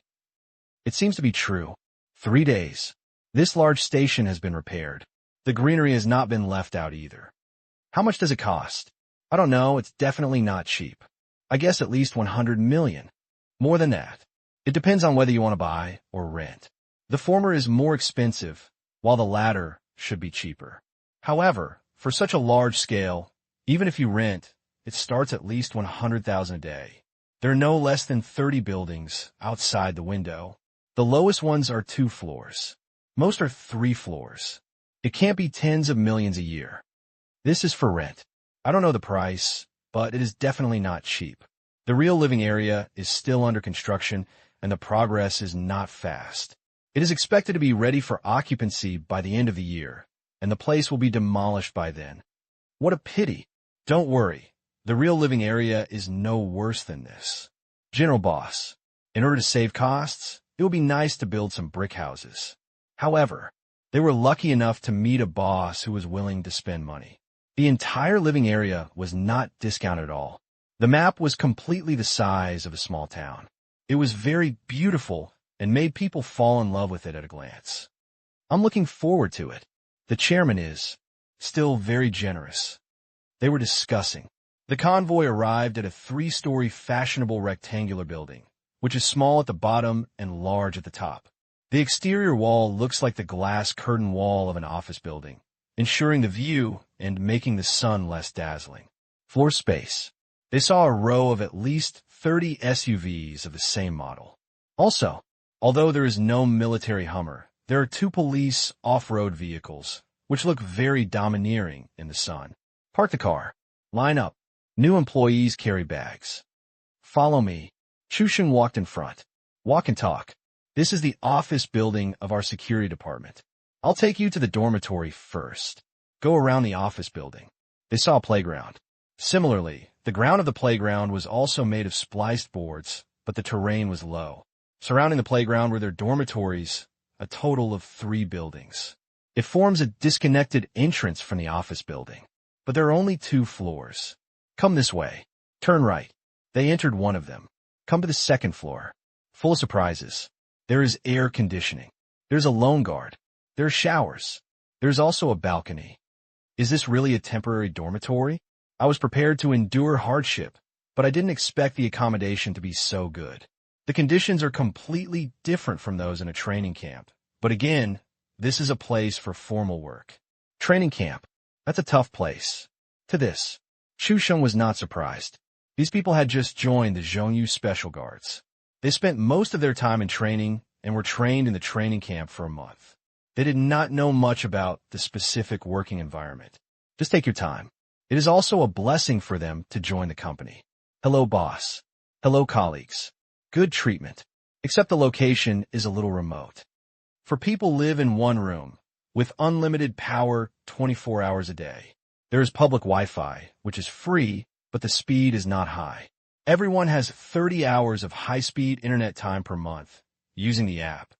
It seems to be true. 3 days. This large station has been repaired. The greenery has not been left out either. How much does it cost? I don't know, it's definitely not cheap. I guess at least 100 million. More than that. It depends on whether you want to buy or rent. The former is more expensive, while the latter should be cheaper. However, for such a large scale, even if you rent, it starts at least 100,000 a day. There are no less than 30 buildings outside the window. The lowest ones are 2 floors. Most are 3 floors. It can't be tens of millions a year. This is for rent. I don't know the price, but it is definitely not cheap. The real living area is still under construction, and the progress is not fast. It is expected to be ready for occupancy by the end of the year, and the place will be demolished by then. What a pity. Don't worry. The real living area is no worse than this. General Boss, in order to save costs, it would be nice to build some brick houses. However, they were lucky enough to meet a boss who was willing to spend money. The entire living area was not discounted at all. The map was completely the size of a small town. It was very beautiful and made people fall in love with it at a glance. I'm looking forward to it. The chairman is still very generous. They were discussing. The convoy arrived at a 3-story fashionable rectangular building, which is small at the bottom and large at the top. The exterior wall looks like the glass curtain wall of an office building, ensuring the view and making the sun less dazzling. Floor space. They saw a row of at least 30 SUVs of the same model. Also, although there is no military Hummer, there are 2 police off-road vehicles, which look very domineering in the sun. Park the car. Line up. New employees carry bags. Follow me. Chusheng walked in front. Walk and talk. This is the office building of our security department. I'll take you to the dormitory first. Go around the office building. They saw a playground. Similarly, the ground of the playground was also made of spliced boards, but the terrain was low. Surrounding the playground were their dormitories, a total of 3 buildings. It forms a disconnected entrance from the office building, but there are only 2 floors. Come this way. Turn right. They entered one of them. Come to the 2nd floor. Full of surprises. There is air conditioning. There's a loan guard. There are showers. There's also a balcony. Is this really a temporary dormitory? I was prepared to endure hardship, but I didn't expect the accommodation to be so good. The conditions are completely different from those in a training camp. But again, this is a place for formal work. Training camp. That's a tough place. To this, Chusheng was not surprised. These people had just joined the Zhongyu Special Guards. They spent most of their time in training and were trained in the training camp for a month. They did not know much about the specific working environment. Just take your time. It is also a blessing for them to join the company. Hello, boss. Hello, colleagues. Good treatment. Except the location is a little remote. For people live in one room, with unlimited power 24 hours a day. There is public Wi-Fi, which is free, but the speed is not high. Everyone has 30 hours of high-speed internet time per month, using the app.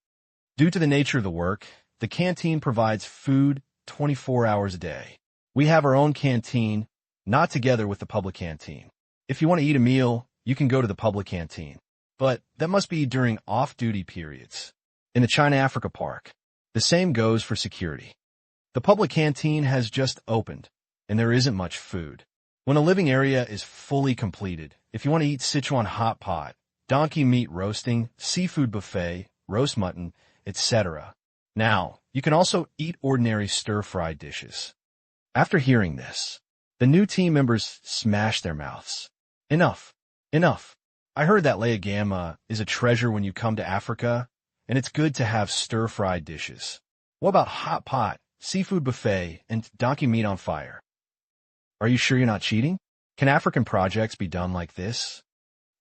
Due to the nature of the work, the canteen provides food 24 hours a day. We have our own canteen, not together with the public canteen. If you want to eat a meal, you can go to the public canteen. But that must be during off-duty periods. In the China-Africa Park, the same goes for security. The public canteen has just opened, and there isn't much food. When a living area is fully completed, if you want to eat Sichuan hot pot, donkey meat roasting, seafood buffet, roast mutton, etc. Now, you can also eat ordinary stir-fried dishes. After hearing this, the new team members smashed their mouths. Enough. Enough. I heard that Leagama is a treasure when you come to Africa, and it's good to have stir-fried dishes. What about hot pot, seafood buffet, and donkey meat on fire? Are you sure you're not cheating? Can African projects be done like this?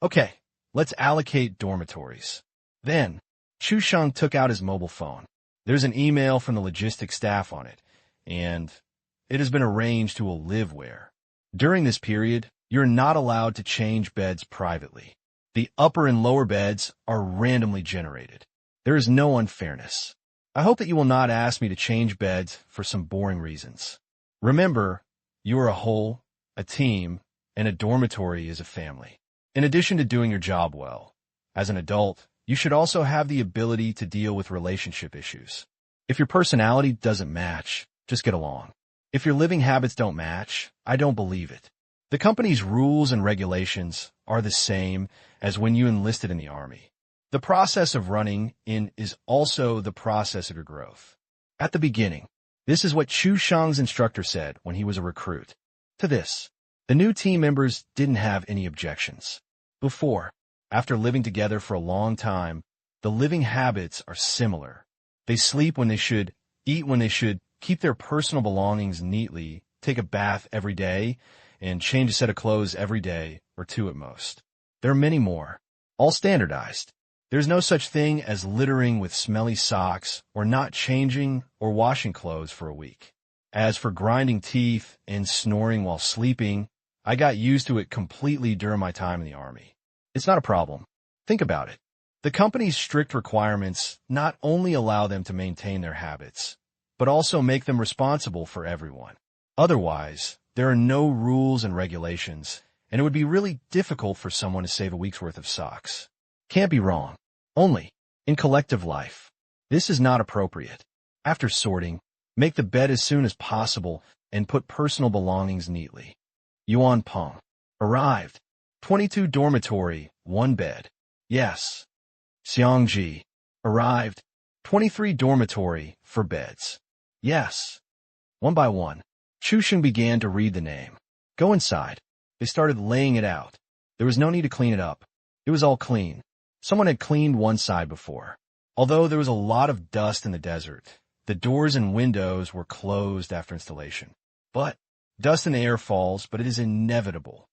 Okay, let's allocate dormitories. Then, Chusheng took out his mobile phone. There's an email from the logistics staff on it, and it has been arranged who will live where. During this period, you're not allowed to change beds privately. The upper and lower beds are randomly generated. There is no unfairness. I hope that you will not ask me to change beds for some boring reasons. Remember, you are a whole, a team, and a dormitory is a family. In addition to doing your job well, as an adult, you should also have the ability to deal with relationship issues. If your personality doesn't match, just get along. If your living habits don't match, I don't believe it. The company's rules and regulations are the same as when you enlisted in the army. The process of running in is also the process of your growth. At the beginning, this is what Chusheng's instructor said when he was a recruit. To this, the new team members didn't have any objections. Before, after living together for a long time, the living habits are similar. They sleep when they should, eat when they should, keep their personal belongings neatly, take a bath every day, and change a set of clothes every day, or 2 at most. There are many more, all standardized. There's no such thing as littering with smelly socks or not changing or washing clothes for a week. As for grinding teeth and snoring while sleeping, I got used to it completely during my time in the army. It's not a problem. Think about it. The company's strict requirements not only allow them to maintain their habits, but also make them responsible for everyone. Otherwise, there are no rules and regulations, and it would be really difficult for someone to save a week's worth of socks. Can't be wrong. Only, in collective life, this is not appropriate. After sorting, make the bed as soon as possible and put personal belongings neatly. Yuan Peng. Arrived. 22 dormitory, 1 bed. Yes. Xiangji. Arrived. 23 dormitory, 4 beds. Yes. One by one, Chusheng began to read the name. Go inside. They started laying it out. There was no need to clean it up. It was all clean. Someone had cleaned one side before. Although there was a lot of dust in the desert, the doors and windows were closed after installation. But dust in the air falls, but it is inevitable.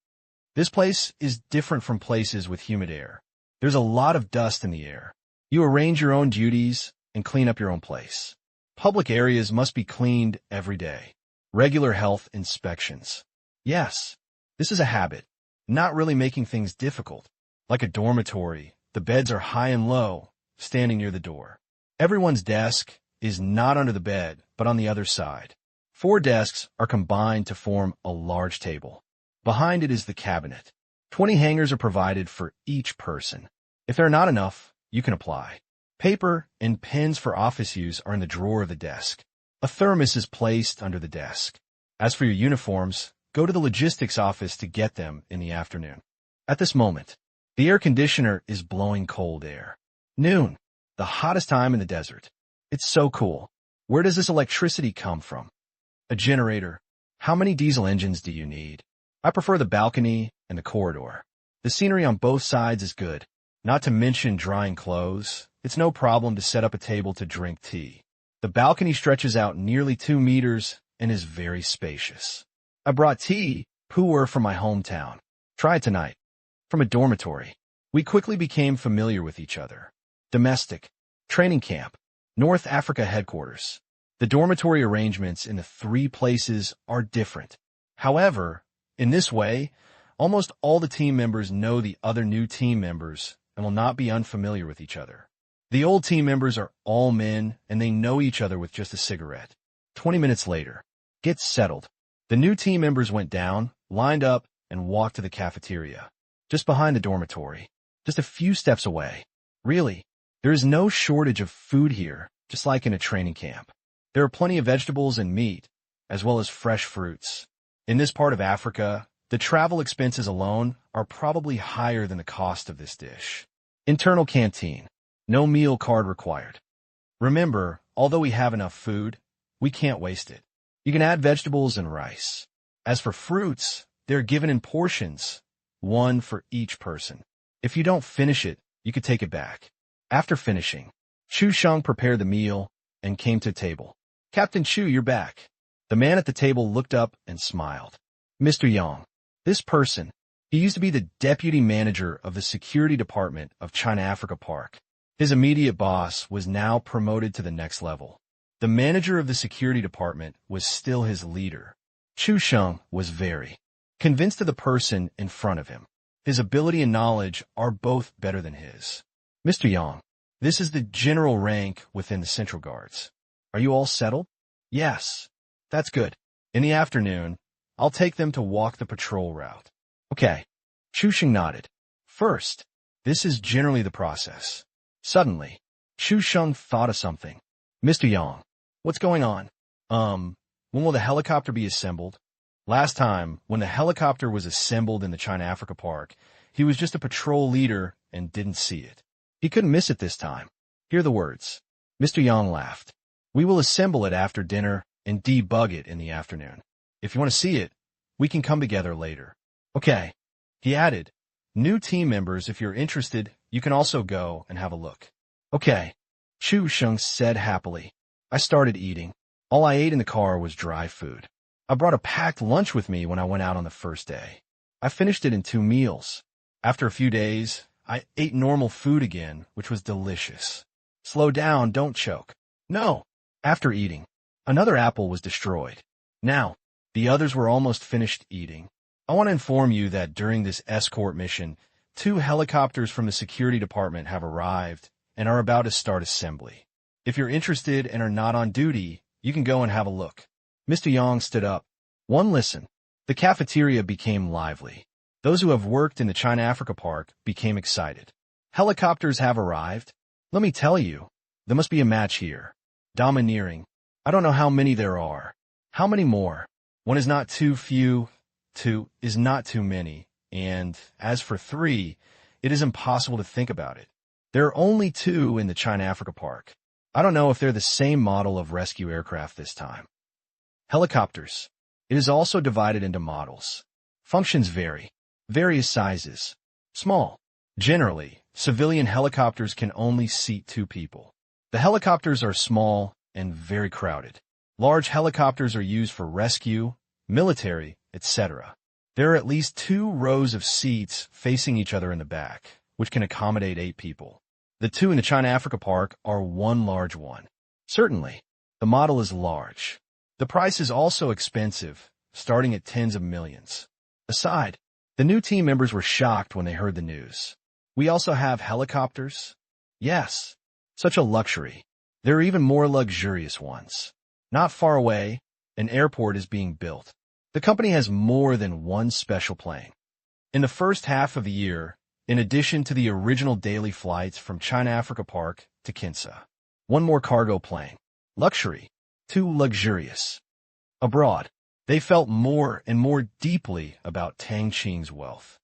This place is different from places with humid air. There's a lot of dust in the air. You arrange your own duties and clean up your own place. Public areas must be cleaned every day. Regular health inspections. Yes, this is a habit, not really making things difficult. Like a dormitory, the beds are high and low, standing near the door. Everyone's desk is not under the bed, but on the other side. 4 desks are combined to form a large table. Behind it is the cabinet. 20 hangers are provided for each person. If there are not enough, you can apply. Paper and pens for office use are in the drawer of the desk. A thermos is placed under the desk. As for your uniforms, go to the logistics office to get them in the afternoon. At this moment, the air conditioner is blowing cold air. Noon, the hottest time in the desert. It's so cool. Where does this electricity come from? A generator. How many diesel engines do you need? I prefer the balcony and the corridor. The scenery on both sides is good. Not to mention drying clothes. It's no problem to set up a table to drink tea. The balcony stretches out nearly 2 meters and is very spacious. I brought tea, pu'er from my hometown. Try it tonight. From a dormitory. We quickly became familiar with each other. Domestic. Training camp. North Africa headquarters. The dormitory arrangements in the 3 places are different. However, in this way, almost all the team members know the other new team members and will not be unfamiliar with each other. The old team members are all men, and they know each other with just a cigarette. 20 minutes later. Get settled. The new team members went down, lined up, and walked to the cafeteria. Just behind the dormitory. Just a few steps away. Really, there is no shortage of food here, just like in a training camp. There are plenty of vegetables and meat, as well as fresh fruits. In this part of Africa, the travel expenses alone are probably higher than the cost of this dish. Internal canteen. No meal card required. Remember, although we have enough food, we can't waste it. You can add vegetables and rice. As for fruits, they're given in portions, 1 for each person. If you don't finish it, you could take it back. After finishing, Chu Sheng prepared the meal and came to the table. Captain Chu, you're back. The man at the table looked up and smiled. Mr. Yang, this person, he used to be the deputy manager of the security department of China Africa Park. His immediate boss was now promoted to the next level. The manager of the security department was still his leader. Chu Sheng was very convinced of the person in front of him. His ability and knowledge are both better than his. Mr. Yang, this is the general rank within the Central Guards. Are you all settled? Yes. That's good. In the afternoon, I'll take them to walk the patrol route. Okay. Chu Sheng nodded. First, this is generally the process. Suddenly, Chu Sheng thought of something. Mr. Yang, what's going on? When will the helicopter be assembled? Last time, when the helicopter was assembled in the China Africa Park, he was just a patrol leader and didn't see it. He couldn't miss it this time. Hear the words. Mr. Yang laughed. We will assemble it after dinner and debug it in the afternoon. If you want to see it, we can come together later. Okay. He added, new team members, if you're interested, you can also go and have a look. Okay. Chu Sheng said happily. I started eating. All I ate in the car was dry food. I brought a packed lunch with me when I went out on the first day. I finished it in 2 meals. After a few days, I ate normal food again, which was delicious. Slow down, don't choke. No. After eating, another apple was destroyed. Now, the others were almost finished eating. I want to inform you that during this escort mission, 2 helicopters from the security department have arrived and are about to start assembly. If you're interested and are not on duty, you can go and have a look. Mr. Yang stood up. One, listen. The cafeteria became lively. Those who have worked in the China-Africa Park became excited. Helicopters have arrived. Let me tell you, there must be a match here. Domineering. I don't know how many there are. How many more? One is not too few, two is not too many, and as for three, it is impossible to think about it. There are only two in the China-Africa Park. I don't know if they're the same model of rescue aircraft this time. Helicopters. It is also divided into models. Functions vary. Various sizes. Small. Generally, civilian helicopters can only seat 2 people. The helicopters are small and very crowded. Large helicopters are used for rescue, military, etc. There are at least 2 rows of seats facing each other in the back, which can accommodate 8 people. The 2 in the China-Africa Park are one large one. Certainly, the model is large. The price is also expensive, starting at tens of millions. Aside, the new team members were shocked when they heard the news. We also have helicopters? Yes, such a luxury. There are even more luxurious ones. Not far away, an airport is being built. The company has more than one special plane. In the first half of the year, in addition to the original daily flights from China-Africa Park to Kinsa, one more cargo plane. Luxury. Too luxurious. Abroad, they felt more and more deeply about Tang Qing's wealth.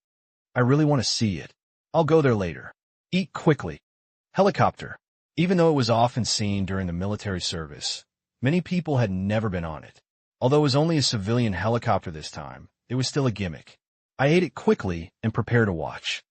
I really want to see it. I'll go there later. Eat quickly. Helicopter. Even though it was often seen during the military service, many people had never been on it. Although it was only a civilian helicopter this time, it was still a gimmick. I ate it quickly and prepared to watch.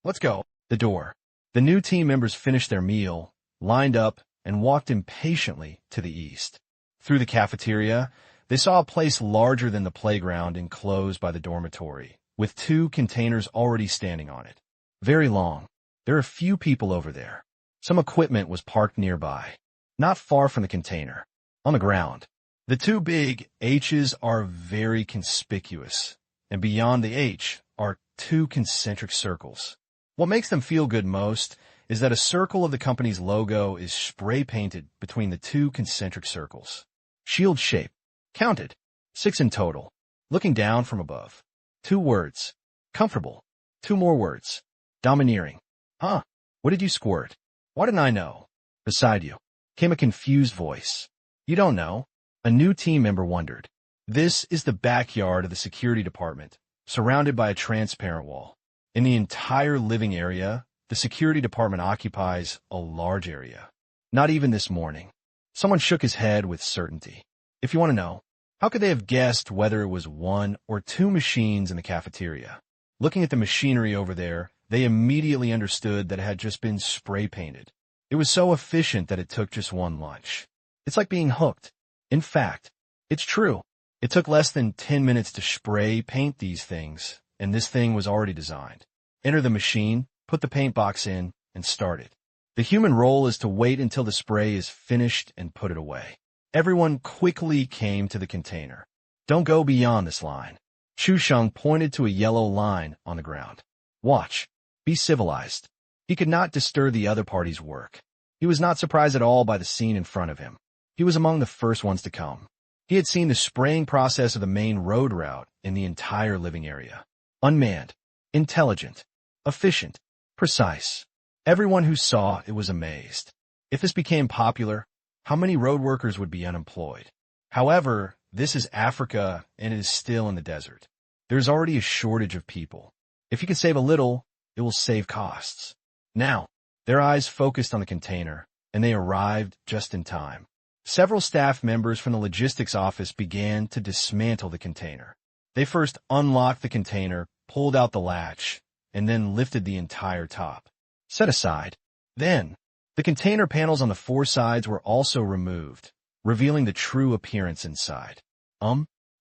Let's go. The door. The new team members finished their meal, lined up, and walked impatiently to the east. Through the cafeteria, they saw a place larger than the playground enclosed by the dormitory, with 2 containers already standing on it. Very long. There are few people over there. Some equipment was parked nearby, not far from the container, on the ground. The 2 big H's are very conspicuous, and beyond the H are 2 concentric circles. What makes them feel good most is that a circle of the company's logo is spray-painted between the 2 concentric circles. Shield shape. Counted. 6 in total. Looking down from above. 2 words. Comfortable. 2 more words. Domineering. Huh? What did you squirt? Why didn't I know? Beside you came a confused voice. You don't know? A new team member wondered. This is the backyard of the security department, surrounded by a transparent wall. In the entire living area, the security department occupies a large area. Not even this morning. Someone shook his head with certainty. If you want to know, how could they have guessed whether it was 1 or 2 machines in the cafeteria? Looking at the machinery over there, they immediately understood that it had just been spray-painted. It was so efficient that it took just 1 lunch. It's like being hooked. In fact, it's true. It took less than 10 minutes to spray-paint these things, and this thing was already designed. Enter the machine, put the paint box in, and start it. The human role is to wait until the spray is finished and put it away. Everyone quickly came to the container. Don't go beyond this line. Chu Sheng pointed to a yellow line on the ground. Watch. Be civilized. He could not disturb the other party's work. He was not surprised at all by the scene in front of him. He was among the first ones to come. He had seen the spraying process of the main road route in the entire living area. Unmanned. Intelligent. Efficient. Precise. Everyone who saw it was amazed. If this became popular, how many road workers would be unemployed? However, this is Africa and it is still in the desert. There's already a shortage of people. If you can save a little, it will save costs. Now, their eyes focused on the container, and they arrived just in time. Several staff members from the logistics office began to dismantle the container. They first unlocked the container, pulled out the latch, and then lifted the entire top. Set aside. Then, the container panels on the 4 sides were also removed, revealing the true appearance inside.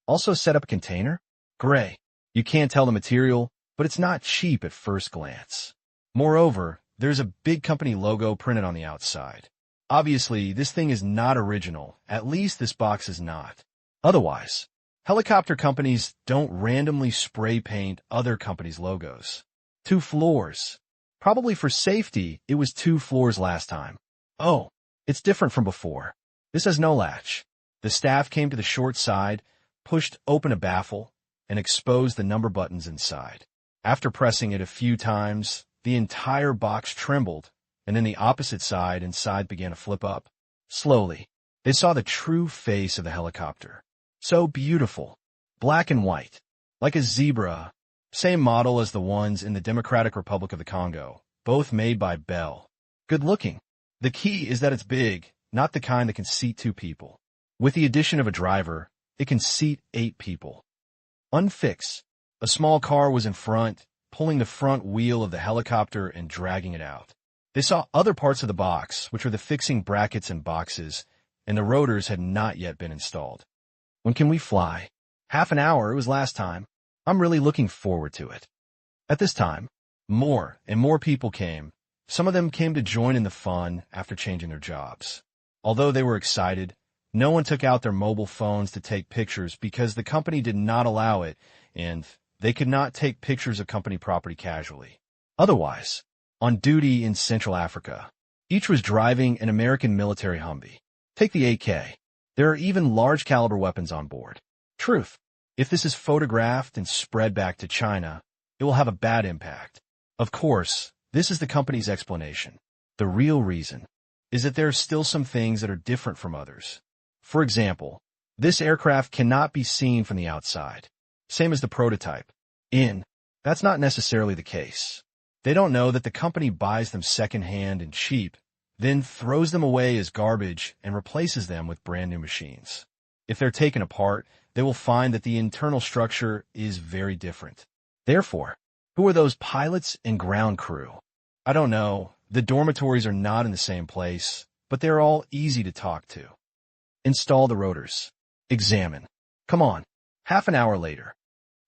Also set up a container? Gray. You can't tell the material, but it's not cheap at first glance. Moreover, there's a big company logo printed on the outside. Obviously, this thing is not original, at least this box is not. Otherwise, helicopter companies don't randomly spray paint other companies' logos. 2 floors. Probably for safety, it was 2 floors last time. Oh, it's different from before. This has no latch. The staff came to the short side, pushed open a baffle, and exposed the number buttons inside. After pressing it a few times, the entire box trembled, and then the opposite side inside began to flip up. Slowly, they saw the true face of the helicopter. So beautiful, black and white, like a zebra, same model as the ones in the Democratic Republic of the Congo, both made by Bell. Good looking. The key is that it's big, not the kind that can seat 2 people. With the addition of a driver, it can seat 8 people. Unfix. A small car was in front, pulling the front wheel of the helicopter and dragging it out. They saw other parts of the box, which were the fixing brackets and boxes, and the rotors had not yet been installed. When can we fly? Half an hour, it was last time. I'm really looking forward to it. At this time, more and more people came. Some of them came to join in the fun after changing their jobs. Although they were excited, no one took out their mobile phones to take pictures because the company did not allow it, and they could not take pictures of company property casually. Otherwise, on duty in Central Africa, each was driving an American military Humvee. Take the AK. There are even large-caliber weapons on board. Truth. If this is photographed and spread back to China, it will have a bad impact. Of course, this is the company's explanation. The real reason is that there are still some things that are different from others. For example, this aircraft cannot be seen from the outside. Same as the prototype. That's not necessarily the case. They don't know that the company buys them secondhand and cheap, then throws them away as garbage and replaces them with brand new machines. If they're taken apart, they will find that the internal structure is very different. Therefore, who are those pilots and ground crew? I don't know. The dormitories are not in the same place, but they're all easy to talk to. Install the rotors. Examine. Come on. Half an hour later.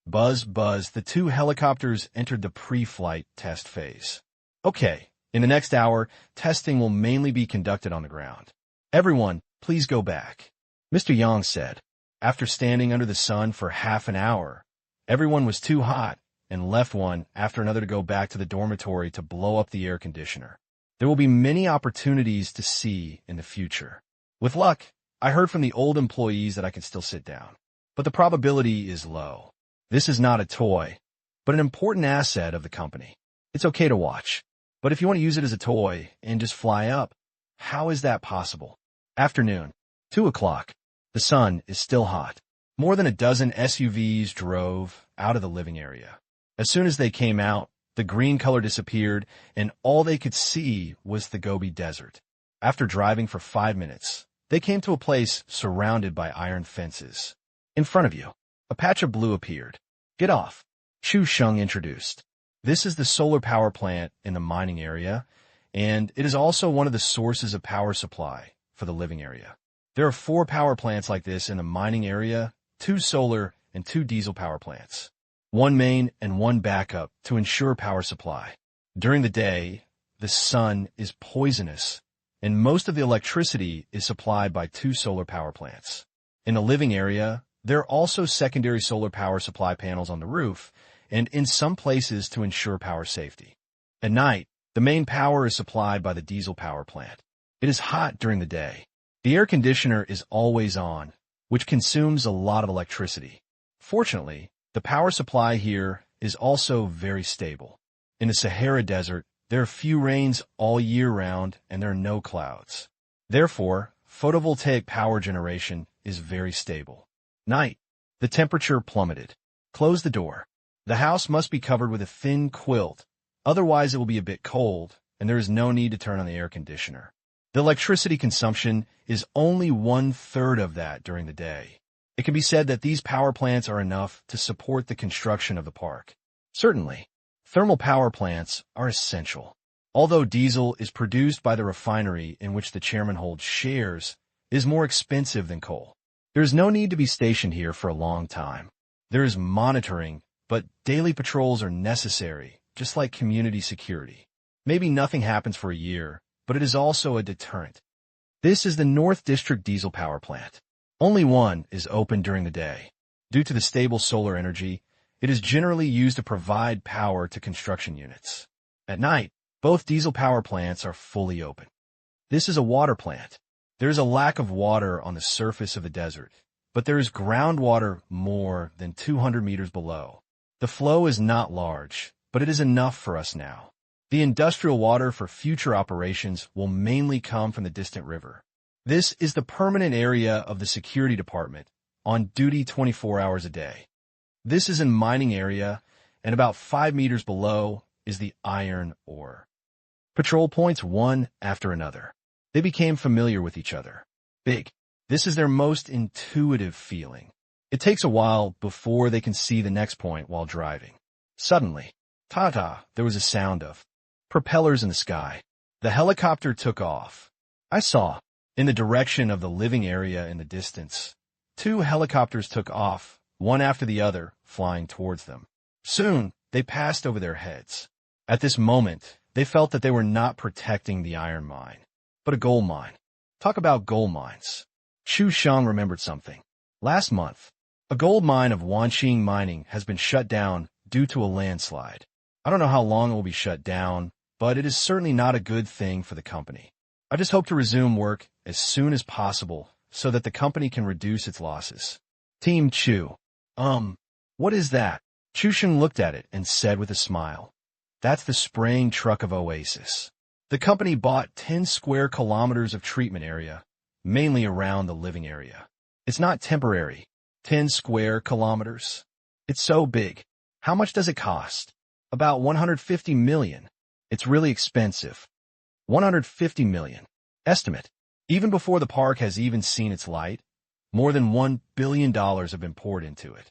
Buzz, buzz, the 2 helicopters entered the pre-flight test phase. Okay, in the next hour, testing will mainly be conducted on the ground. Everyone, please go back. Mr. Yang said. After standing under the sun for half an hour, everyone was too hot and left one after another to go back to the dormitory to blow up the air conditioner. There will be many opportunities to see in the future. With luck, I heard from the old employees that I can still sit down, but the probability is low. This is not a toy, but an important asset of the company. It's okay to watch, but if you want to use it as a toy and just fly up, how is that possible? Afternoon, 2 o'clock. The sun is still hot. More than a dozen SUVs drove out of the living area. As soon as they came out, the green color disappeared, and all they could see was the Gobi Desert. After driving for 5 minutes, they came to a place surrounded by iron fences. In front of you, a patch of blue appeared. Get off. Chu Sheng introduced. This is the solar power plant in the mining area, and it is also one of the sources of power supply for the living area. There are 4 power plants like this in the mining area, 2 solar and 2 diesel power plants. 1 main and 1 backup to ensure power supply. During the day, the sun is poisonous, and most of the electricity is supplied by 2 solar power plants. In the living area, there are also secondary solar power supply panels on the roof, and in some places to ensure power safety. At night, the main power is supplied by the diesel power plant. It is hot during the day. The air conditioner is always on, which consumes a lot of electricity. Fortunately, the power supply here is also very stable. In the Sahara Desert, there are few rains all year round and there are no clouds. Therefore, photovoltaic power generation is very stable. Night. The temperature plummeted. Close the door. The house must be covered with a thin quilt, otherwise it will be a bit cold, and there is no need to turn on the air conditioner. The electricity consumption is only 1/3 of that during the day. It can be said that these power plants are enough to support the construction of the park. Certainly, thermal power plants are essential. Although diesel is produced by the refinery in which the chairman holds shares, it is more expensive than coal. There is no need to be stationed here for a long time. There is monitoring, but daily patrols are necessary, just like community security. Maybe nothing happens for a year, but it is also a deterrent. This is the North District Diesel Power Plant. Only one is open during the day. Due to the stable solar energy, it is generally used to provide power to construction units. At night, both diesel power plants are fully open. This is a water plant. There is a lack of water on the surface of the desert, but there is groundwater more than 200 meters below. The flow is not large, but it is enough for us now. The industrial water for future operations will mainly come from the distant river. This is the permanent area of the security department, on duty 24 hours a day. This is a mining area, and about 5 meters below is the iron ore. Patrol points one after another. They became familiar with each other. Big. This is their most intuitive feeling. It takes a while before they can see the next point while driving. Suddenly, ta-ta, there was a sound of propellers in the sky. The helicopter took off. I saw, in the direction of the living area in the distance, 2 helicopters took off, one after the other, flying towards them. Soon, they passed over their heads. At this moment, they felt that they were not protecting the iron mine, but a gold mine. Talk about gold mines. Chu Sheng remembered something. Last month, a gold mine of Wanqing Mining has been shut down due to a landslide. I don't know how long it will be shut down, but it is certainly not a good thing for the company. I just hope to resume work as soon as possible so that the company can reduce its losses. Team Chu. What is that? Chu Sheng looked at it and said with a smile. That's the spraying truck of Oasis. The company bought 10 square kilometers of treatment area, mainly around the living area. It's not temporary. 10 square kilometers. It's so big. How much does it cost? About 150 million. It's really expensive. 150 million. Estimate. Even before the park has even seen its light, more than $1 billion have been poured into it.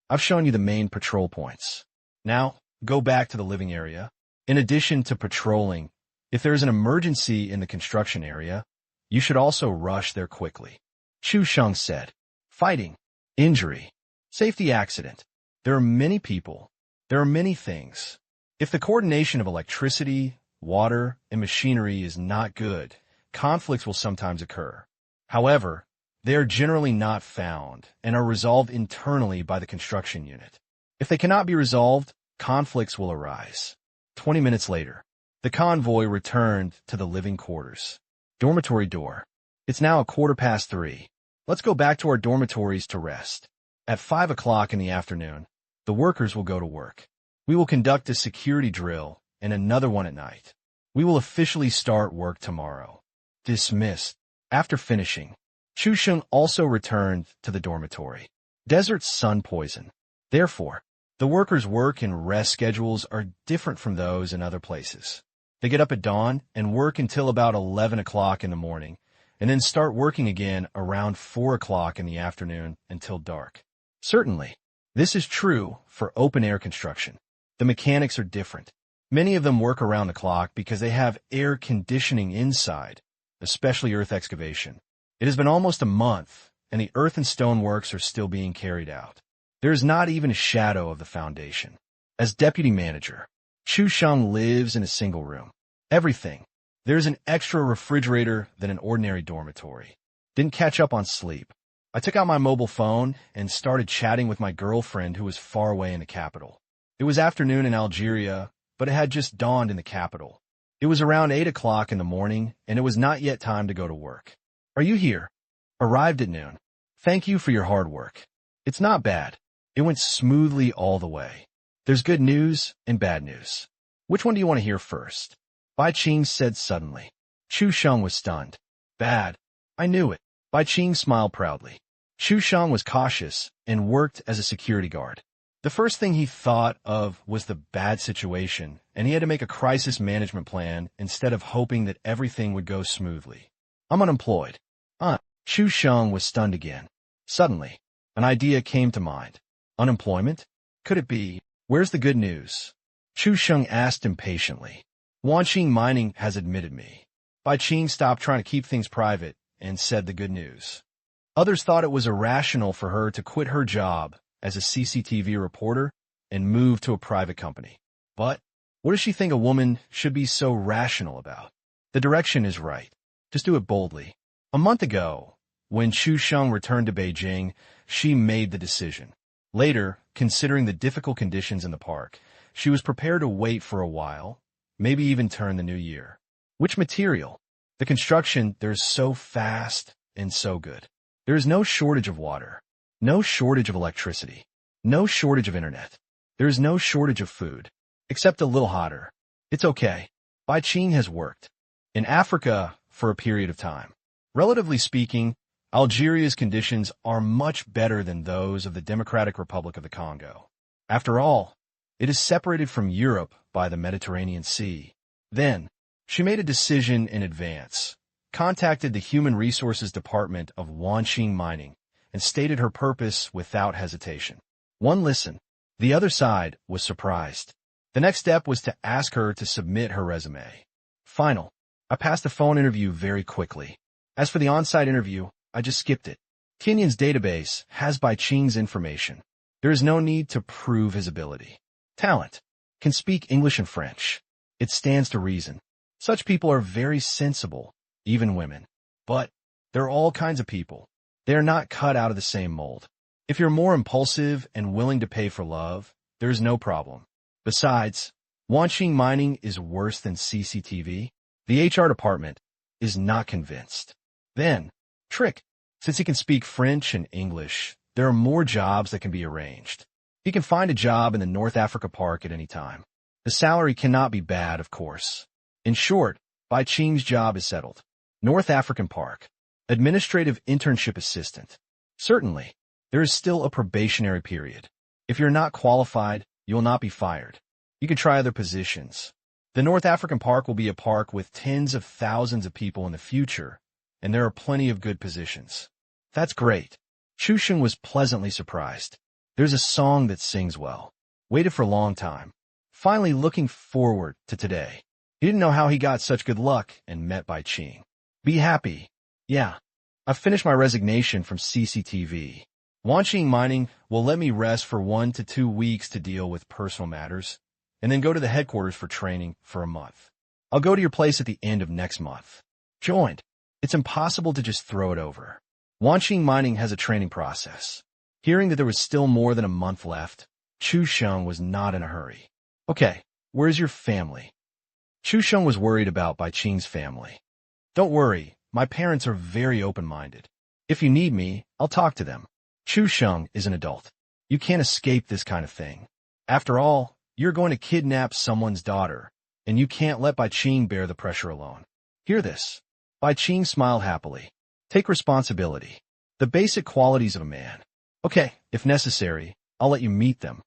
I've shown you the main patrol points. Now, go back to the living area. In addition to patrolling, if there is an emergency in the construction area, you should also rush there quickly. Chu Sheng said. Fighting. Injury. Safety accident. There are many people. There are many things. If the coordination of electricity, water, and machinery is not good, conflicts will sometimes occur. However, they are generally not found and are resolved internally by the construction unit. If they cannot be resolved, conflicts will arise. 20 minutes later, the convoy returned to the living quarters. Dormitory door. It's now 3:15. Let's go back to our dormitories to rest. At 5 o'clock in the afternoon, the workers will go to work. We will conduct a security drill and another one at night. We will officially start work tomorrow. Dismissed. After finishing, Chu Sheng also returned to the dormitory. Desert sun poison. Therefore, the workers' work and rest schedules are different from those in other places. They get up at dawn and work until about 11 o'clock in the morning, and then start working again around 4 o'clock in the afternoon until dark. Certainly, this is true for open-air construction. The mechanics are different. Many of them work around the clock because they have air conditioning inside, especially earth excavation. It has been almost a month, and the earth and stone works are still being carried out. There is not even a shadow of the foundation. As deputy manager, Chu Sheng lives in a single room. Everything. There is an extra refrigerator than an ordinary dormitory. Didn't catch up on sleep. I took out my mobile phone and started chatting with my girlfriend who was far away in the capital. It was afternoon in Algeria, but it had just dawned in the capital. It was around 8 o'clock in the morning, and it was not yet time to go to work. Are you here? Arrived at noon. Thank you for your hard work. It's not bad. It went smoothly all the way. There's good news and bad news. Which one do you want to hear first? Bai Qing said suddenly. Chu Sheng was stunned. Bad. I knew it. Bai Qing smiled proudly. Chu Sheng was cautious and worked as a security guard. The first thing he thought of was the bad situation, and he had to make a crisis management plan instead of hoping that everything would go smoothly. I'm unemployed. Chu Sheng was stunned again. Suddenly, an idea came to mind. Unemployment? Could it be? Where's the good news? Chu Sheng asked impatiently. Wanqing Mining has admitted me. Bai Qing stopped trying to keep things private and said the good news. Others thought it was irrational for her to quit her job as a CCTV reporter and move to a private company. But what does she think a woman should be so rational about? The direction is right. Just do it boldly. A month ago, when Chu Sheng returned to Beijing, she made the decision. Later, considering the difficult conditions in the park, she was prepared to wait for a while, maybe even turn the new year. Which material? The construction there is so fast and so good. There is no shortage of water. No shortage of electricity. No shortage of internet. There is no shortage of food. Except a little hotter. It's okay. Bai Qing has worked. In Africa, for a period of time. Relatively speaking, Algeria's conditions are much better than those of the Democratic Republic of the Congo. After all, it is separated from Europe by the Mediterranean Sea. Then, she made a decision in advance, contacted the Human Resources Department of Wanqing Mining, and stated her purpose without hesitation. One listened. The other side was surprised. The next step was to ask her to submit her resume. Final. I passed the phone interview very quickly. As for the on-site interview, I just skipped it. Tianyan's database has Bai Qing's information. There is no need to prove his ability. Talent. Can speak English and French. It stands to reason. Such people are very sensible, even women. But there are all kinds of people. They are not cut out of the same mold. If you're more impulsive and willing to pay for love, there is no problem. Besides, Wanqing Mining is worse than CCTV. The HR department is not convinced. Then, trick. Since he can speak French and English, there are more jobs that can be arranged. He can find a job in the North Africa Park at any time. The salary cannot be bad, of course. In short, Bai Qing's job is settled. North African Park. Administrative internship assistant. Certainly, there is still a probationary period. If you're not qualified, you will not be fired. You can try other positions. The North African Park will be a park with tens of thousands of people in the future, and there are plenty of good positions. That's great. Chu Sheng was pleasantly surprised. There's a song that sings well. Waited for a long time. Finally looking forward to today. He didn't know how he got such good luck and met Bai Qing. Be happy. Yeah. I've finished my resignation from CCTV. Wanqing Mining will let me rest for 1 to 2 weeks to deal with personal matters, and then go to the headquarters for training for a month. I'll go to your place at the end of next month. Joined. It's impossible to just throw it over. Wanqing Mining has a training process. Hearing that there was still more than a month left, Chu Sheng was not in a hurry. Okay, where's your family? Chu Sheng was worried about Bai Qing's family. Don't worry, my parents are very open-minded. If you need me, I'll talk to them. Chu Sheng is an adult. You can't escape this kind of thing. After all, you're going to kidnap someone's daughter, and you can't let Bai Qing bear the pressure alone. Hear this. Bai Qing smiled happily. Take responsibility. The basic qualities of a man. Okay, if necessary, I'll let you meet them.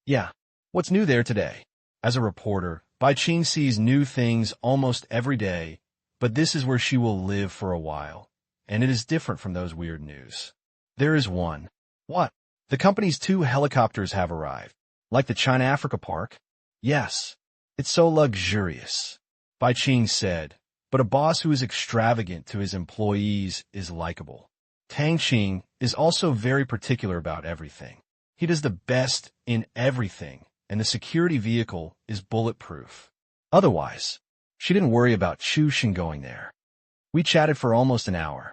Yeah. What's new there today? As a reporter, Bai Qing sees new things almost every day, but this is where she will live for a while, and it is different from those weird news. There is one. What? The company's 2 helicopters have arrived. Like the China-Africa Park? Yes. It's so luxurious. Bai Qing said, but a boss who is extravagant to his employees is likable. Tang Qing is also very particular about everything. He does the best in everything, and the security vehicle is bulletproof. Otherwise, she didn't worry about Chu Sheng going there. We chatted for almost an hour.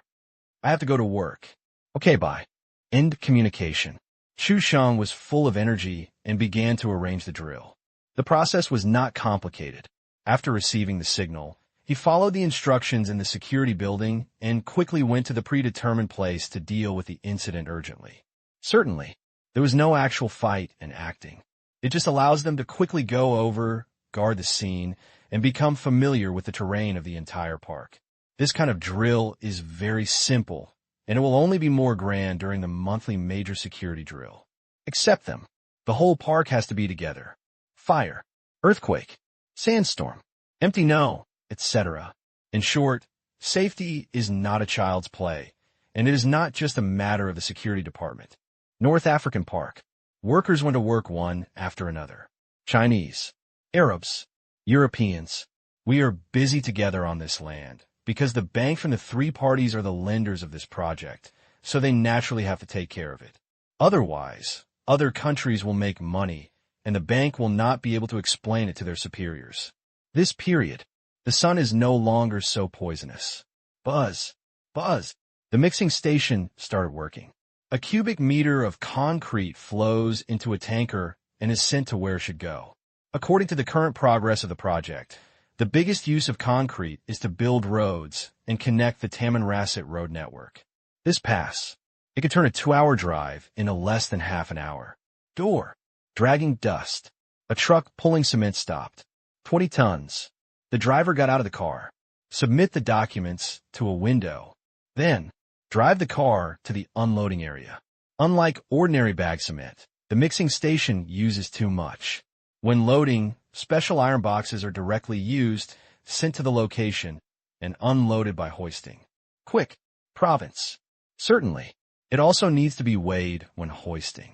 I have to go to work. Okay, bye. End communication. Chu Sheng was full of energy and began to arrange the drill. The process was not complicated. After receiving the signal, he followed the instructions in the security building and quickly went to the predetermined place to deal with the incident urgently. Certainly, there was no actual fight and acting. It just allows them to quickly go over, guard the scene, and become familiar with the terrain of the entire park. This kind of drill is very simple, and it will only be more grand during the monthly major security drill. Accept them. The whole park has to be together. Fire, earthquake, sandstorm, empty no, etc. In short, safety is not a child's play, and it is not just a matter of the security department. North African Park. Workers went to work one after another. Chinese, Arabs, Europeans. We are busy together on this land, because the bank from the 3 parties are the lenders of this project, so they naturally have to take care of it. Otherwise, other countries will make money, and the bank will not be able to explain it to their superiors. This period, the sun is no longer so poisonous. Buzz, buzz. The mixing station started working. A cubic meter of concrete flows into a tanker and is sent to where it should go. According to the current progress of the project, the biggest use of concrete is to build roads and connect the Tamanrasset road network. This pass, It could turn a 2-hour drive into less than half an hour. Door. Dragging dust. A truck pulling cement stopped. 20 tons. The driver got out of the car. Submit the documents to a window. Then, drive the car to the unloading area. Unlike ordinary bag cement, the mixing station uses too much. When loading, special iron boxes are directly used, sent to the location, and unloaded by hoisting. Quick. Province. Certainly. It also needs to be weighed when hoisting.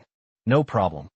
No problem.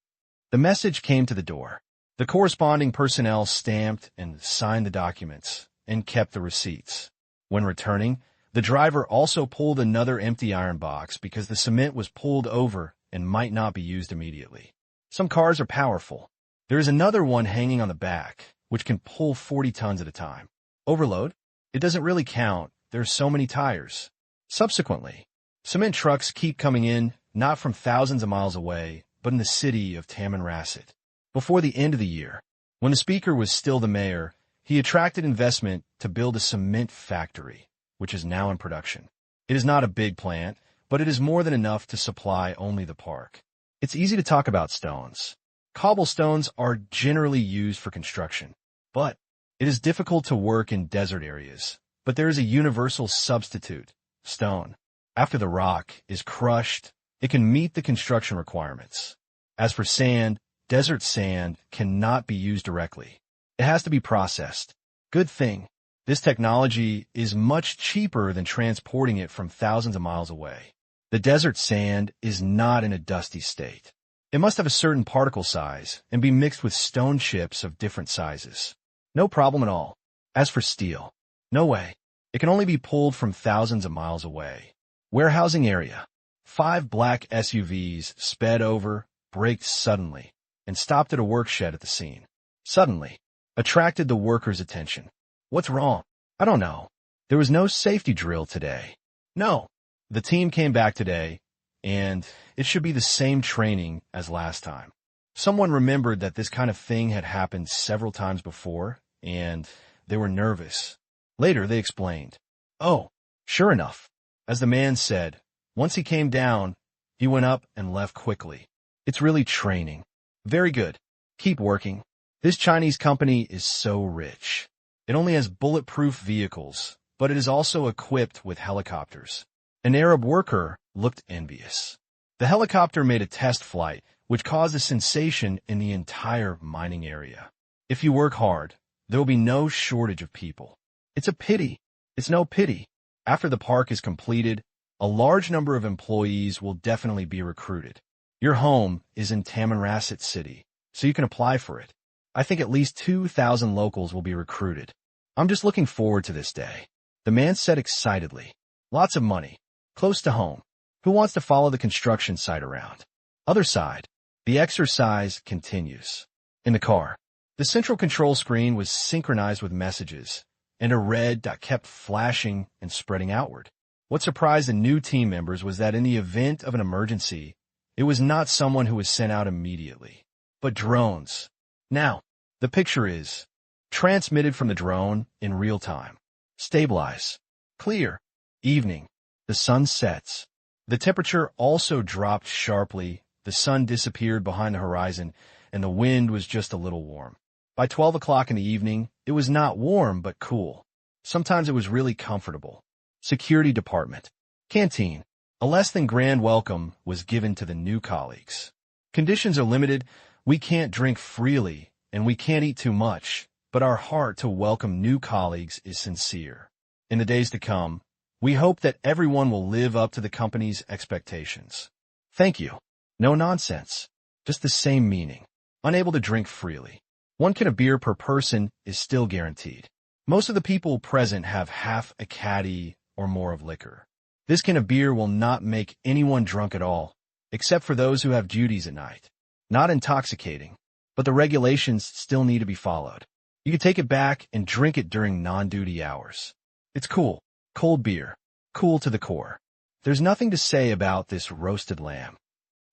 The message came to the door. The corresponding personnel stamped and signed the documents and kept the receipts. When returning, the driver also pulled another empty iron box because the cement was pulled over and might not be used immediately. Some cars are powerful. There is another one hanging on the back, which can pull 40 tons at a time. Overload? It doesn't really count. There are so many tires. Subsequently, cement trucks keep coming in, not from thousands of miles away, but in the city of Tamanrasset. Before the end of the year, when the speaker was still the mayor, he attracted investment to build a cement factory, which is now in production. It is not a big plant, but it is more than enough to supply only the park. It's easy to talk about stones. Cobblestones are generally used for construction, but it is difficult to work in desert areas. But there is a universal substitute, stone. After the rock is crushed, it can meet the construction requirements. As for sand, desert sand cannot be used directly. It has to be processed. Good thing. This technology is much cheaper than transporting it from thousands of miles away. The desert sand is not in a dusty state. It must have a certain particle size and be mixed with stone chips of different sizes. No problem at all. As for steel, no way. It can only be pulled from thousands of miles away. Warehousing area. 5 black SUVs sped over, braked suddenly, and stopped at a work shed at the scene. Suddenly, attracted the workers' attention. What's wrong? I don't know. There was no safety drill today. No. The team came back today, and it should be the same training as last time. Someone remembered that this kind of thing had happened several times before, and they were nervous. Later, they explained. Oh, sure enough. As the man said, once he came down, he went up and left quickly. It's really training. Very good. Keep working. This Chinese company is so rich. It only has bulletproof vehicles, but it is also equipped with helicopters. An Arab worker looked envious. The helicopter made a test flight, which caused a sensation in the entire mining area. If you work hard, there will be no shortage of people. It's a pity. It's no pity. After the park is completed, a large number of employees will definitely be recruited. Your home is in Tamanrasset City, so you can apply for it. I think at least 2,000 locals will be recruited. I'm just looking forward to this day. The man said excitedly. Lots of money. Close to home. Who wants to follow the construction site around? Other side. The exercise continues. In the car, the central control screen was synchronized with messages, and a red dot kept flashing and spreading outward. What surprised the new team members was that in the event of an emergency, it was not someone who was sent out immediately, but drones. Now, the picture is transmitted from the drone in real time. Stabilize. Clear. Evening. The sun sets. The temperature also dropped sharply. The sun disappeared behind the horizon, and the wind was just a little warm. By 12 o'clock in the evening, it was not warm but cool. Sometimes it was really comfortable. Security department. Canteen. A less than grand welcome was given to the new colleagues. Conditions are limited. We can't drink freely, and we can't eat too much, but our heart to welcome new colleagues is sincere. In the days to come, we hope that everyone will live up to the company's expectations. Thank you. No nonsense. Just the same meaning. Unable to drink freely. 1 can of beer per person is still guaranteed. Most of the people present have half a caddy or more of liquor. This can of beer will not make anyone drunk at all, except for those who have duties at night. Not intoxicating, but the regulations still need to be followed. You can take it back and drink it during non-duty hours. It's cool. Cold beer. Cool to the core. There's nothing to say about this roasted lamb.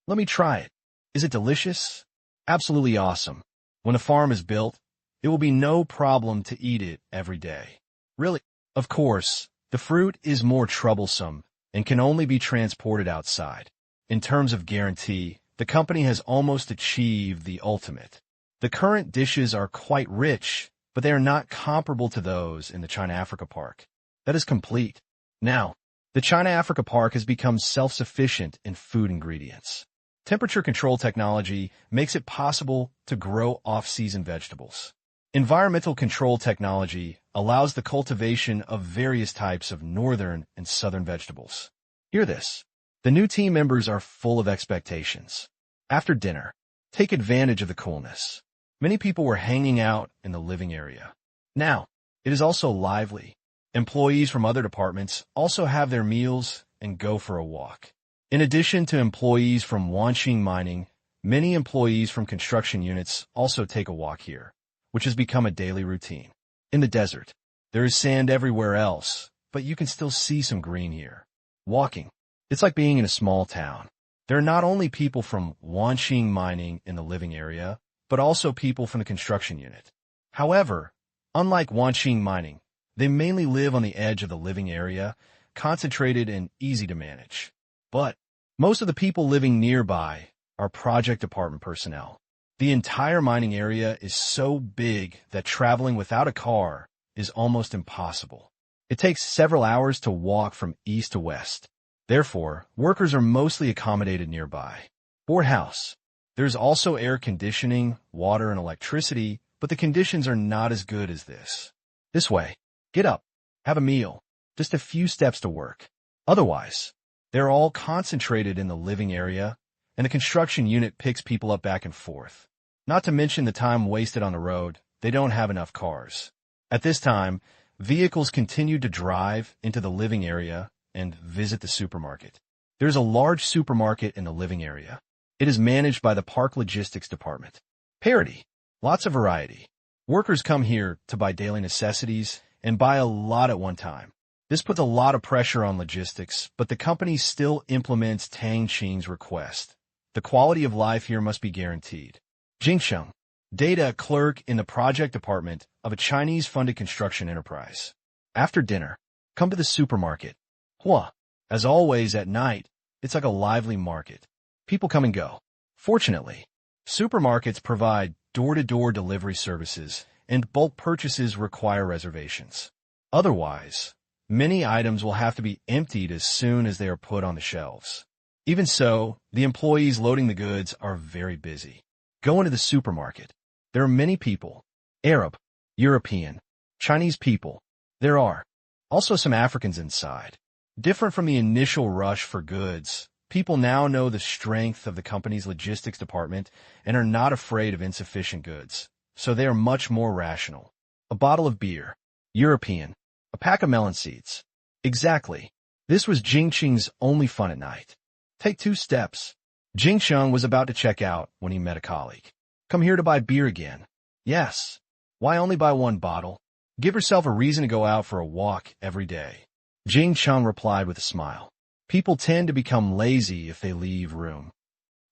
Let me try it. Is it delicious? Absolutely awesome. When a farm is built, it will be no problem to eat it every day. Really? Of course, the fruit is more troublesome and can only be transported outside. In terms of guarantee, the company has almost achieved the ultimate. The current dishes are quite rich, but they are not comparable to those in the China-Africa Park. That is complete. Now, the China-Africa Park has become self-sufficient in food ingredients. Temperature control technology makes it possible to grow off-season vegetables. Environmental control technology allows the cultivation of various types of northern and southern vegetables. Hear this. The new team members are full of expectations. After dinner, take advantage of the coolness. Many people were hanging out in the living area. Now, it is also lively. Employees from other departments also have their meals and go for a walk. In addition to employees from Wanqing Mining, many employees from construction units also take a walk here, which has become a daily routine. In the desert, there is sand everywhere else, but you can still see some green here. Walking. It's like being in a small town. There are not only people from Wanqing Mining in the living area, but also people from the construction unit. However, unlike Wanqing Mining, they mainly live on the edge of the living area, concentrated and easy to manage. But most of the people living nearby are project department personnel. The entire mining area is so big that traveling without a car is almost impossible. It takes several hours to walk from east to west. Therefore, workers are mostly accommodated nearby. For house, there's also air conditioning, water, and electricity, but the conditions are not as good as this. This way, get up, have a meal, just a few steps to work. Otherwise, they're all concentrated in the living area, and the construction unit picks people up back and forth. Not to mention the time wasted on the road, they don't have enough cars. At this time, vehicles continue to drive into the living area and visit the supermarket. There's a large supermarket in the living area. It is managed by the Park Logistics Department. Parity. Lots of variety. Workers come here to buy daily necessities and buy a lot at one time. This puts a lot of pressure on logistics, but the company still implements Tang Qing's request. The quality of life here must be guaranteed. Jingsheng, data clerk in the project department of a Chinese-funded construction enterprise. After dinner, come to the supermarket. Hua. As always at night, it's like a lively market. People come and go. Fortunately, supermarkets provide door-to-door delivery services, and bulk purchases require reservations. Otherwise, many items will have to be emptied as soon as they are put on the shelves. Even so, the employees loading the goods are very busy. Go into the supermarket. There are many people. Arab, European, Chinese people. There are also some Africans inside. Different from the initial rush for goods, people now know the strength of the company's logistics department and are not afraid of insufficient goods, so they are much more rational. A bottle of beer. European. A pack of melon seeds. Exactly. This was Jingsheng's only fun at night. Take 2 steps. Jingsheng was about to check out when he met a colleague. Come here to buy beer again. Yes. Why only buy 1 bottle? Give yourself a reason to go out for a walk every day. Jingsheng replied with a smile. People tend to become lazy if they leave room.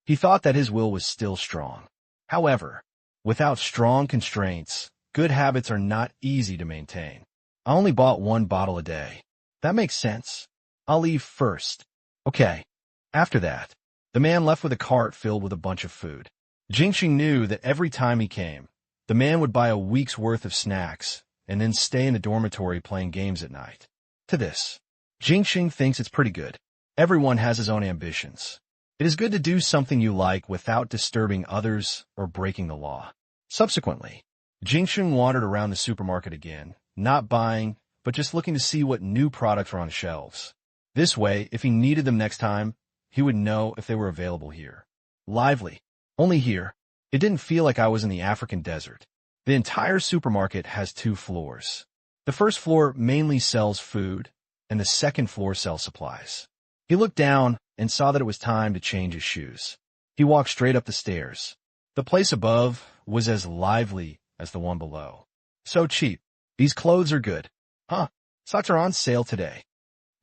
He thought that his will was still strong. However, without strong constraints, good habits are not easy to maintain. I only bought 1 bottle a day. That makes sense. I'll leave first. Okay. After that, the man left with a cart filled with a bunch of food. Jingsheng knew that every time he came, the man would buy a week's worth of snacks and then stay in the dormitory playing games at night. To this, Jingsheng thinks it's pretty good. Everyone has his own ambitions. It is good to do something you like without disturbing others or breaking the law. Subsequently, Jingsheng wandered around the supermarket again, not buying, but just looking to see what new products were on shelves. This way, if he needed them next time, he would know if they were available here. Lively. Only here. It didn't feel like I was in the African desert. The entire supermarket has 2 floors. The first floor mainly sells food, and the second floor sells supplies. He looked down and saw that it was time to change his shoes. He walked straight up the stairs. The place above was as lively as the one below. So cheap. These clothes are good. Huh, socks are on sale today.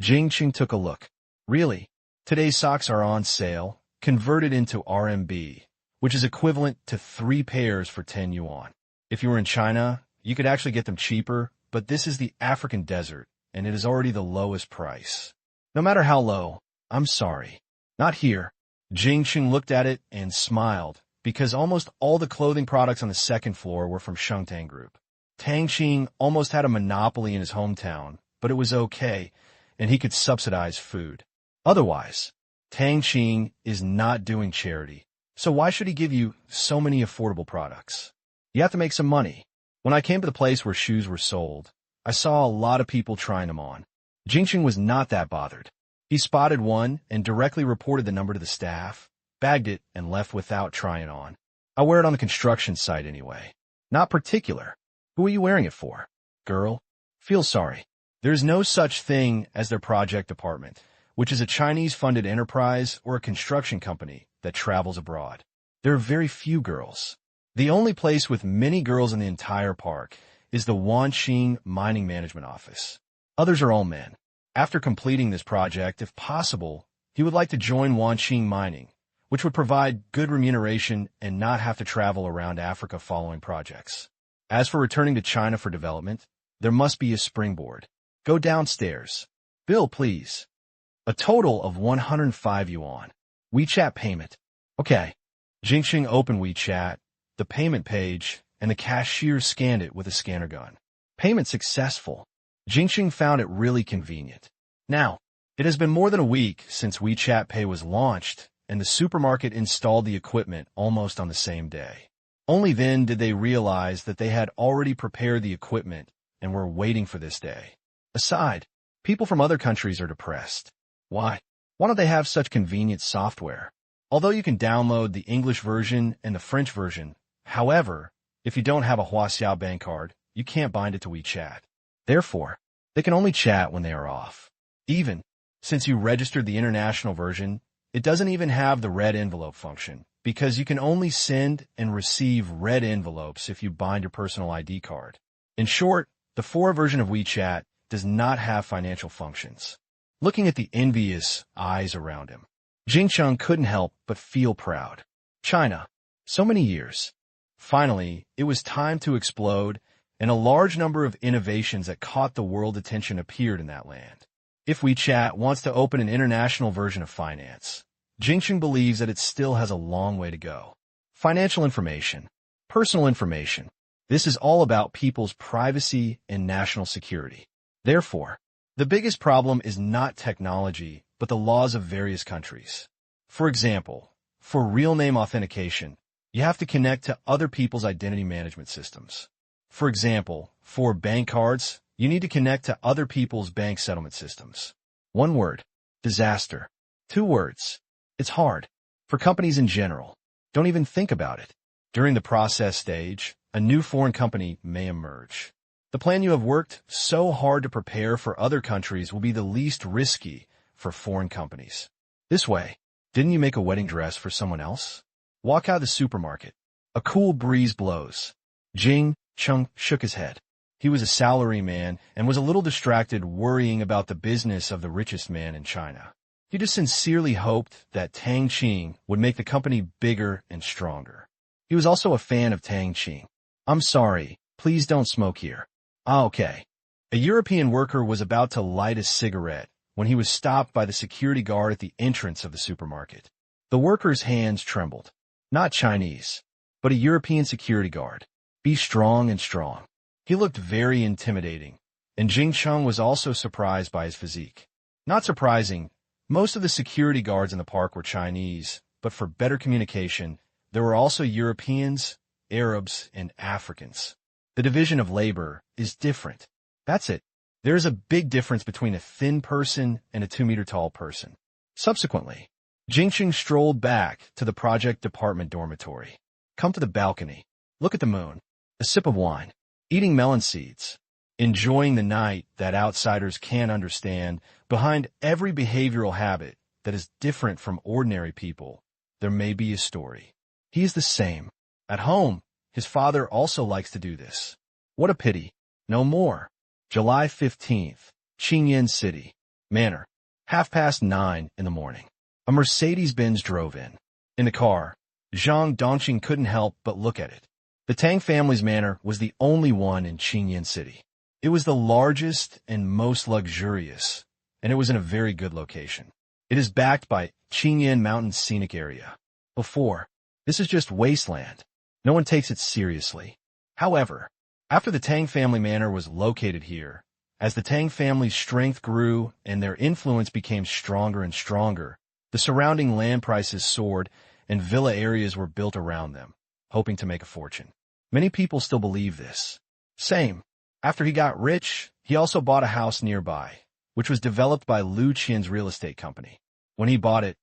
Jingsheng took a look. Really? Today's socks are on sale, converted into RMB, which is equivalent to 3 pairs for 10 yuan. If you were in China, you could actually get them cheaper, but this is the African desert, and it is already the lowest price. No matter how low, I'm sorry. Not here. Jing Qing looked at it and smiled, because almost all the clothing products on the second floor were from Shengtang Group. Tang Qing almost had a monopoly in his hometown, but it was okay, and he could subsidize food. Otherwise, Tang Qing is not doing charity, so why should he give you so many affordable products? You have to make some money. When I came to the place where shoes were sold, I saw a lot of people trying them on. Jing Qing was not that bothered. He spotted one and directly reported the number to the staff, bagged it, and left without trying on. I wear it on the construction site anyway. Not particular. Who are you wearing it for? Girl? Feel sorry. There's no such thing as their project department, which is a Chinese-funded enterprise or a construction company that travels abroad. There are very few girls. The only place with many girls in the entire park is the Wanqing Mining Management Office. Others are all men. After completing this project, if possible, he would like to join Wanqing Mining, which would provide good remuneration and not have to travel around Africa following projects. As for returning to China for development, there must be a springboard. Go downstairs. Bill, please. A total of 105 yuan. WeChat payment. Okay. Jing Qing opened WeChat, the payment page, and the cashier scanned it with a scanner gun. Payment successful. Jing Qing found it really convenient. Now, it has been more than a week since WeChat Pay was launched, and the supermarket installed the equipment almost on the same day. Only then did they realize that they had already prepared the equipment and were waiting for this day. Aside, people from other countries are depressed. Why? Why don't they have such convenient software? Although you can download the English version and the French version, however, if you don't have a Huaxiao bank card, you can't bind it to WeChat. Therefore, they can only chat when they are off. Even, since you registered the international version, it doesn't even have the red envelope function, because you can only send and receive red envelopes if you bind your personal ID card. In short, the 4 version of WeChat does not have financial functions. Looking at the envious eyes around him, Jing Qing couldn't help but feel proud. China. So many years. Finally, it was time to explode, and a large number of innovations that caught the world attention appeared in that land. If WeChat wants to open an international version of finance, Jing Qing believes that it still has a long way to go. Financial information, personal information. This is all about people's privacy and national security. Therefore, the biggest problem is not technology, but the laws of various countries. For example, for real name authentication, you have to connect to other people's identity management systems. For example, for bank cards, you need to connect to other people's bank settlement systems. 1 word. Disaster. 2 words. It's hard. For companies in general, don't even think about it. During the process stage, a new foreign company may emerge. The plan you have worked so hard to prepare for other countries will be the least risky for foreign companies. This way, didn't you make a wedding dress for someone else? Walk out of the supermarket. A cool breeze blows. Jing Qing shook his head. He was a salaryman and was a little distracted worrying about the business of the richest man in China. He just sincerely hoped that Tang Qing would make the company bigger and stronger. He was also a fan of Tang Qing. I'm sorry, please don't smoke here. Ah, okay. A European worker was about to light a cigarette when he was stopped by the security guard at the entrance of the supermarket. The worker's hands trembled. Not Chinese, but a European security guard. Be strong and strong. He looked very intimidating, and Jing Qing was also surprised by his physique. Not surprising, most of the security guards in the park were Chinese, but for better communication, there were also Europeans, Arabs, and Africans. The division of labor is different. That's it. There is a big difference between a thin person and a 2-meter-tall person. Subsequently, Jing Qing strolled back to the project department dormitory. Come to the balcony. Look at the moon. A sip of wine. Eating melon seeds. Enjoying the night that outsiders can't understand. Behind every behavioral habit that is different from ordinary people, there may be a story. He is the same. At home, his father also likes to do this. What a pity. No more. July 15th, Qingyan City. Manor. 9:30 in the morning. A Mercedes-Benz drove in. In the car, Zhang Dongqing couldn't help but look at it. The Tang family's manor was the only one in Qingyan City. It was the largest and most luxurious, and it was in a very good location. It is backed by Qingyan Mountain Scenic Area. Before, this is just wasteland. No one takes it seriously. However, after the Tang family manor was located here, as the Tang family's strength grew and their influence became stronger and stronger, the surrounding land prices soared and villa areas were built around them, hoping to make a fortune. Many people still believe this. Same. After he got rich, he also bought a house nearby, which was developed by Lu Qian's real estate company. When he bought it,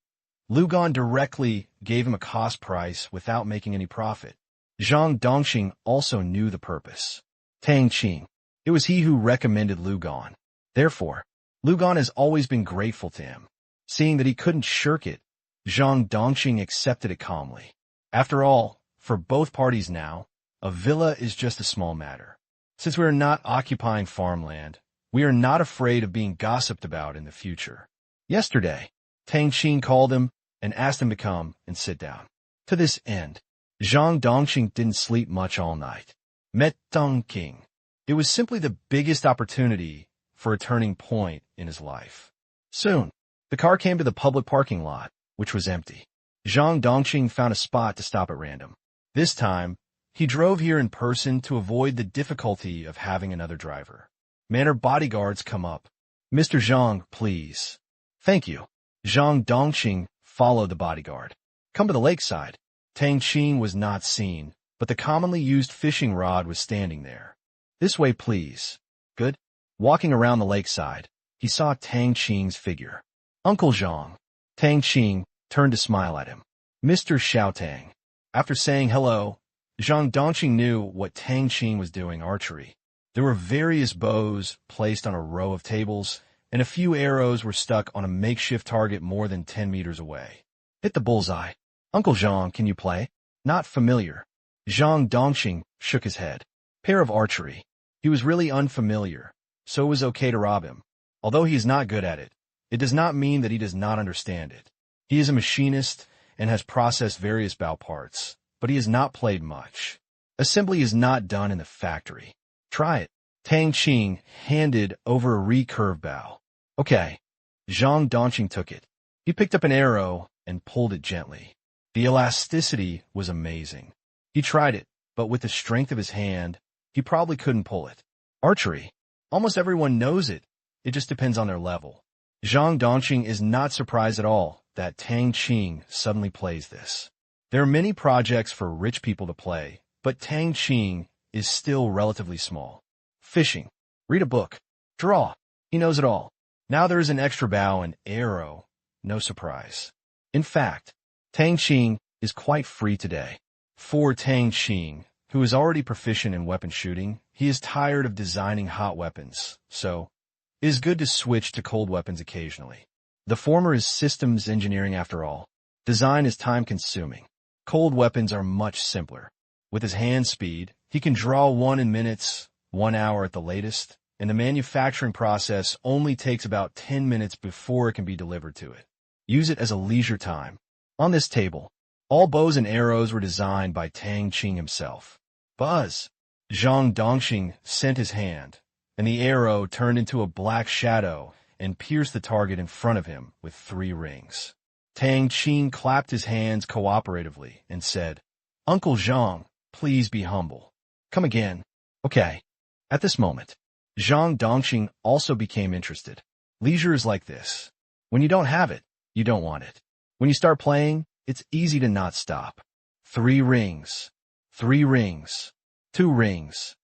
Lu Gan directly gave him a cost price without making any profit. Zhang Dongxing also knew the purpose. Tang Qing. It was he who recommended Lu Gan. Therefore, Lu Gan has always been grateful to him. Seeing that he couldn't shirk it, Zhang Dongxing accepted it calmly. After all, for both parties now, a villa is just a small matter. Since we are not occupying farmland, we are not afraid of being gossiped about in the future. Yesterday, Tang Qing called him and asked him to come and sit down. To this end, Zhang Dongxing didn't sleep much all night. Met Tang Qing. It was simply the biggest opportunity for a turning point in his life. Soon, the car came to the public parking lot, which was empty. Zhang Dongxing found a spot to stop at random. This time, he drove here in person to avoid the difficulty of having another driver. Manor bodyguards come up. Mr. Zhang, please. Thank you. Zhang Dongxing followed the bodyguard. Come to the lakeside. Tang Qing was not seen, but the commonly used fishing rod was standing there. This way, please. Good. Walking around the lakeside, he saw Tang Qing's figure. Uncle Zhang. Tang Qing turned to smile at him. Mr. Xiaotang. After saying hello, Zhang Dongxing knew what Tang Qing was doing archery. There were various bows placed on a row of tables, and a few arrows were stuck on a makeshift target more than 10 meters away. Hit the bullseye. Uncle Zhang, can you play? Not familiar. Zhang Dongxing shook his head. Pair of archery. He was really unfamiliar, so it was okay to rob him. Although he is not good at it, it does not mean that he does not understand it. He is a machinist and has processed various bow parts, but he has not played much. Assembly is not done in the factory. Try it. Tang Qing handed over a recurve bow. Okay. Zhang Dongxing took it. He picked up an arrow and pulled it gently. The elasticity was amazing. He tried it, but with the strength of his hand, he probably couldn't pull it. Archery. Almost everyone knows it. It just depends on their level. Zhang Dongxing is not surprised at all that Tang Qing suddenly plays this. There are many projects for rich people to play, but Tang Qing is still relatively small. Fishing. Read a book. Draw. He knows it all. Now there is an extra bow and arrow. No surprise. In fact, Tang Qing is quite free today. For Tang Qing, who is already proficient in weapon shooting, he is tired of designing hot weapons, so it is good to switch to cold weapons occasionally. The former is systems engineering after all. Design is time-consuming. Cold weapons are much simpler. With his hand speed, he can draw one in minutes, 1 hour at the latest, and the manufacturing process only takes about 10 minutes before it can be delivered to it. Use it as a leisure time. On this table, all bows and arrows were designed by Tang Qing himself. Buzz! Zhang Dongxing sent his hand, and the arrow turned into a black shadow and pierced the target in front of him with 3 rings. Tang Qing clapped his hands cooperatively and said, Uncle Zhang, please be humble. Come again. Okay. At this moment, Zhang Dongxing also became interested. Leisure is like this. When you don't have it, you don't want it. When you start playing, it's easy to not stop. 3 rings. 3 rings. 2 rings.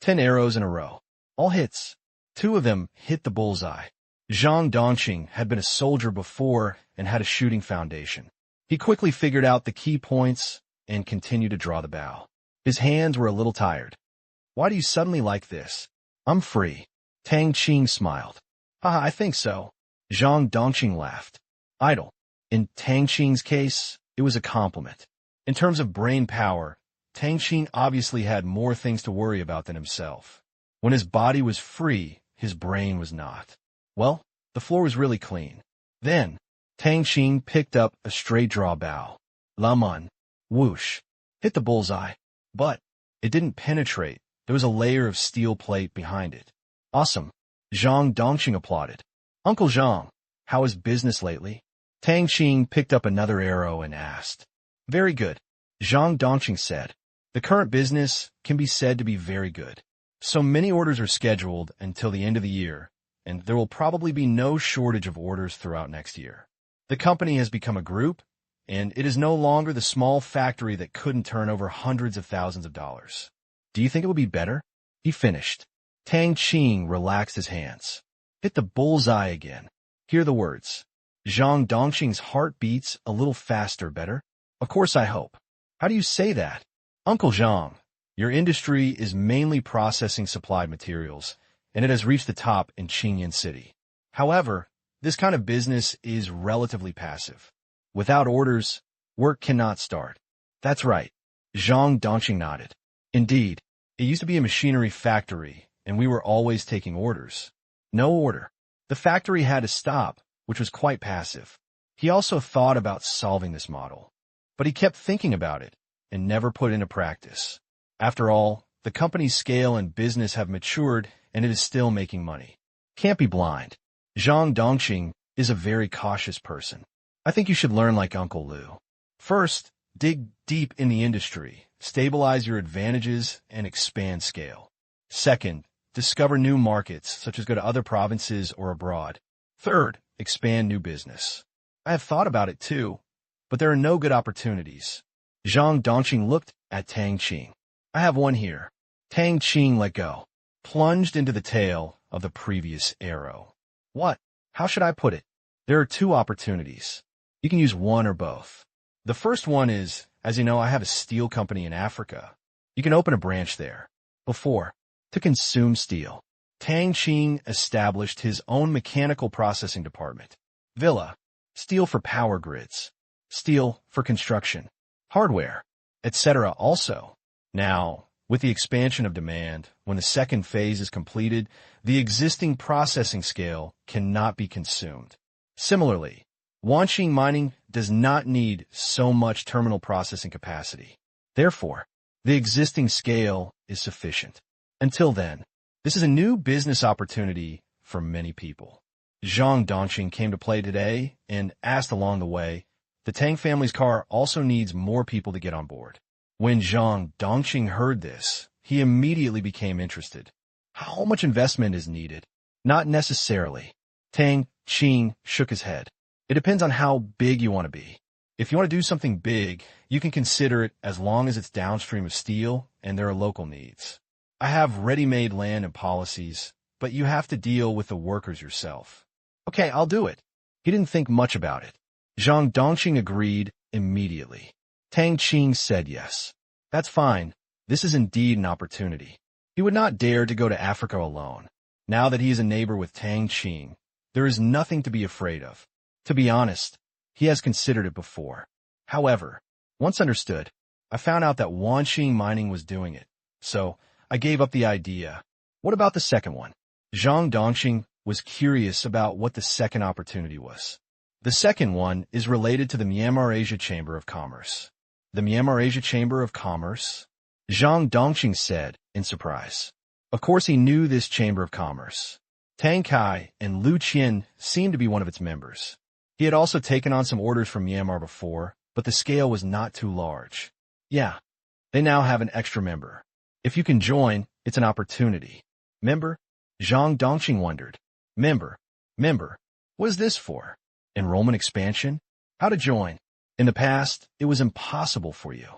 10 arrows in a row. All hits. 2 of them hit the bullseye. Zhang Dongxing had been a soldier before and had a shooting foundation. He quickly figured out the key points and continued to draw the bow. His hands were a little tired. Why do you suddenly like this? I'm free. Tang Qing smiled. Haha, I think so. Zhang Dongxing laughed. Idle. In Tang Qing's case, it was a compliment. In terms of brain power, Tang Qing obviously had more things to worry about than himself. When his body was free, his brain was not. Well, the floor was really clean. Then, Tang Qing picked up a straight draw bow. Lamun. Whoosh. Hit the bullseye. But it didn't penetrate. There was a layer of steel plate behind it. Awesome. Zhang Dongxing applauded. Uncle Zhang, how is business lately? Tang Qing picked up another arrow and asked. Very good, Zhang Dongqing said. The current business can be said to be very good. So many orders are scheduled until the end of the year, and there will probably be no shortage of orders throughout next year. The company has become a group, and it is no longer the small factory that couldn't turn over hundreds of thousands of dollars. Do you think it would be better? He finished. Tang Qing relaxed his hands. Hit the bullseye again. Hear the words. Zhang Dongqing's heart beats a little faster. Better? Of course I hope. How do you say that? Uncle Zhang, your industry is mainly processing supplied materials, and it has reached the top in Qingyan City. However, this kind of business is relatively passive. Without orders, work cannot start. That's right. Zhang Dongqing nodded. Indeed, it used to be a machinery factory, and we were always taking orders. No order. The factory had to stop, which was quite passive. He also thought about solving this model, but he kept thinking about it and never put into practice. After all, the company's scale and business have matured, and it is still making money. Can't be blind. Zhang Dongqing is a very cautious person. I think you should learn like Uncle Liu. First, dig deep in the industry, stabilize your advantages, and expand scale. Second, discover new markets, such as go to other provinces or abroad. Third, expand new business. I have thought about it too, but there are no good opportunities. Zhang Dongqing looked at Tang Qing. I have one here. Tang Qing let go, plunged into the tail of the previous arrow. What? How should I put it? There are two opportunities. You can use one or both. The first one is, as you know, I have a steel company in Africa. You can open a branch there. Before, to consume steel, Tang Qing established his own mechanical processing department. Villa, steel for power grids, steel for construction, hardware, etc. also. Now, with the expansion of demand, when the second phase is completed, the existing processing scale cannot be consumed. Similarly, Wanqing mining does not need so much terminal processing capacity. Therefore, the existing scale is sufficient. Until then, this is a new business opportunity for many people. Zhang Dongqing came to play today and asked along the way, the Tang family's car also needs more people to get on board. When Zhang Dongqing heard this, he immediately became interested. How much investment is needed? Not necessarily. Tang Qing shook his head. It depends on how big you want to be. If you want to do something big, you can consider it as long as it's downstream of steel and there are local needs. I have ready-made land and policies, but you have to deal with the workers yourself. Okay, I'll do it. He didn't think much about it. Zhang Dongqing agreed immediately. Tang Qing said yes. That's fine. This is indeed an opportunity. He would not dare to go to Africa alone. Now that he is a neighbor with Tang Qing, there is nothing to be afraid of. To be honest, he has considered it before. However, once understood, I found out that Wanqing mining was doing it, so I gave up the idea. What about the second one? Zhang Dongqing was curious about what the second opportunity was. The second one is related to the Myanmar Asia Chamber of Commerce. The Myanmar Asia Chamber of Commerce? Zhang Dongqing said in surprise. Of course he knew this Chamber of Commerce. Tang Kai and Lu Qian seemed to be one of its members. He had also taken on some orders from Myanmar before, but the scale was not too large. Yeah, they now have an extra member. If you can join, it's an opportunity. Member? Zhang Dongqing wondered. Member. What is this for? Enrollment expansion? How to join? In the past, it was impossible for you.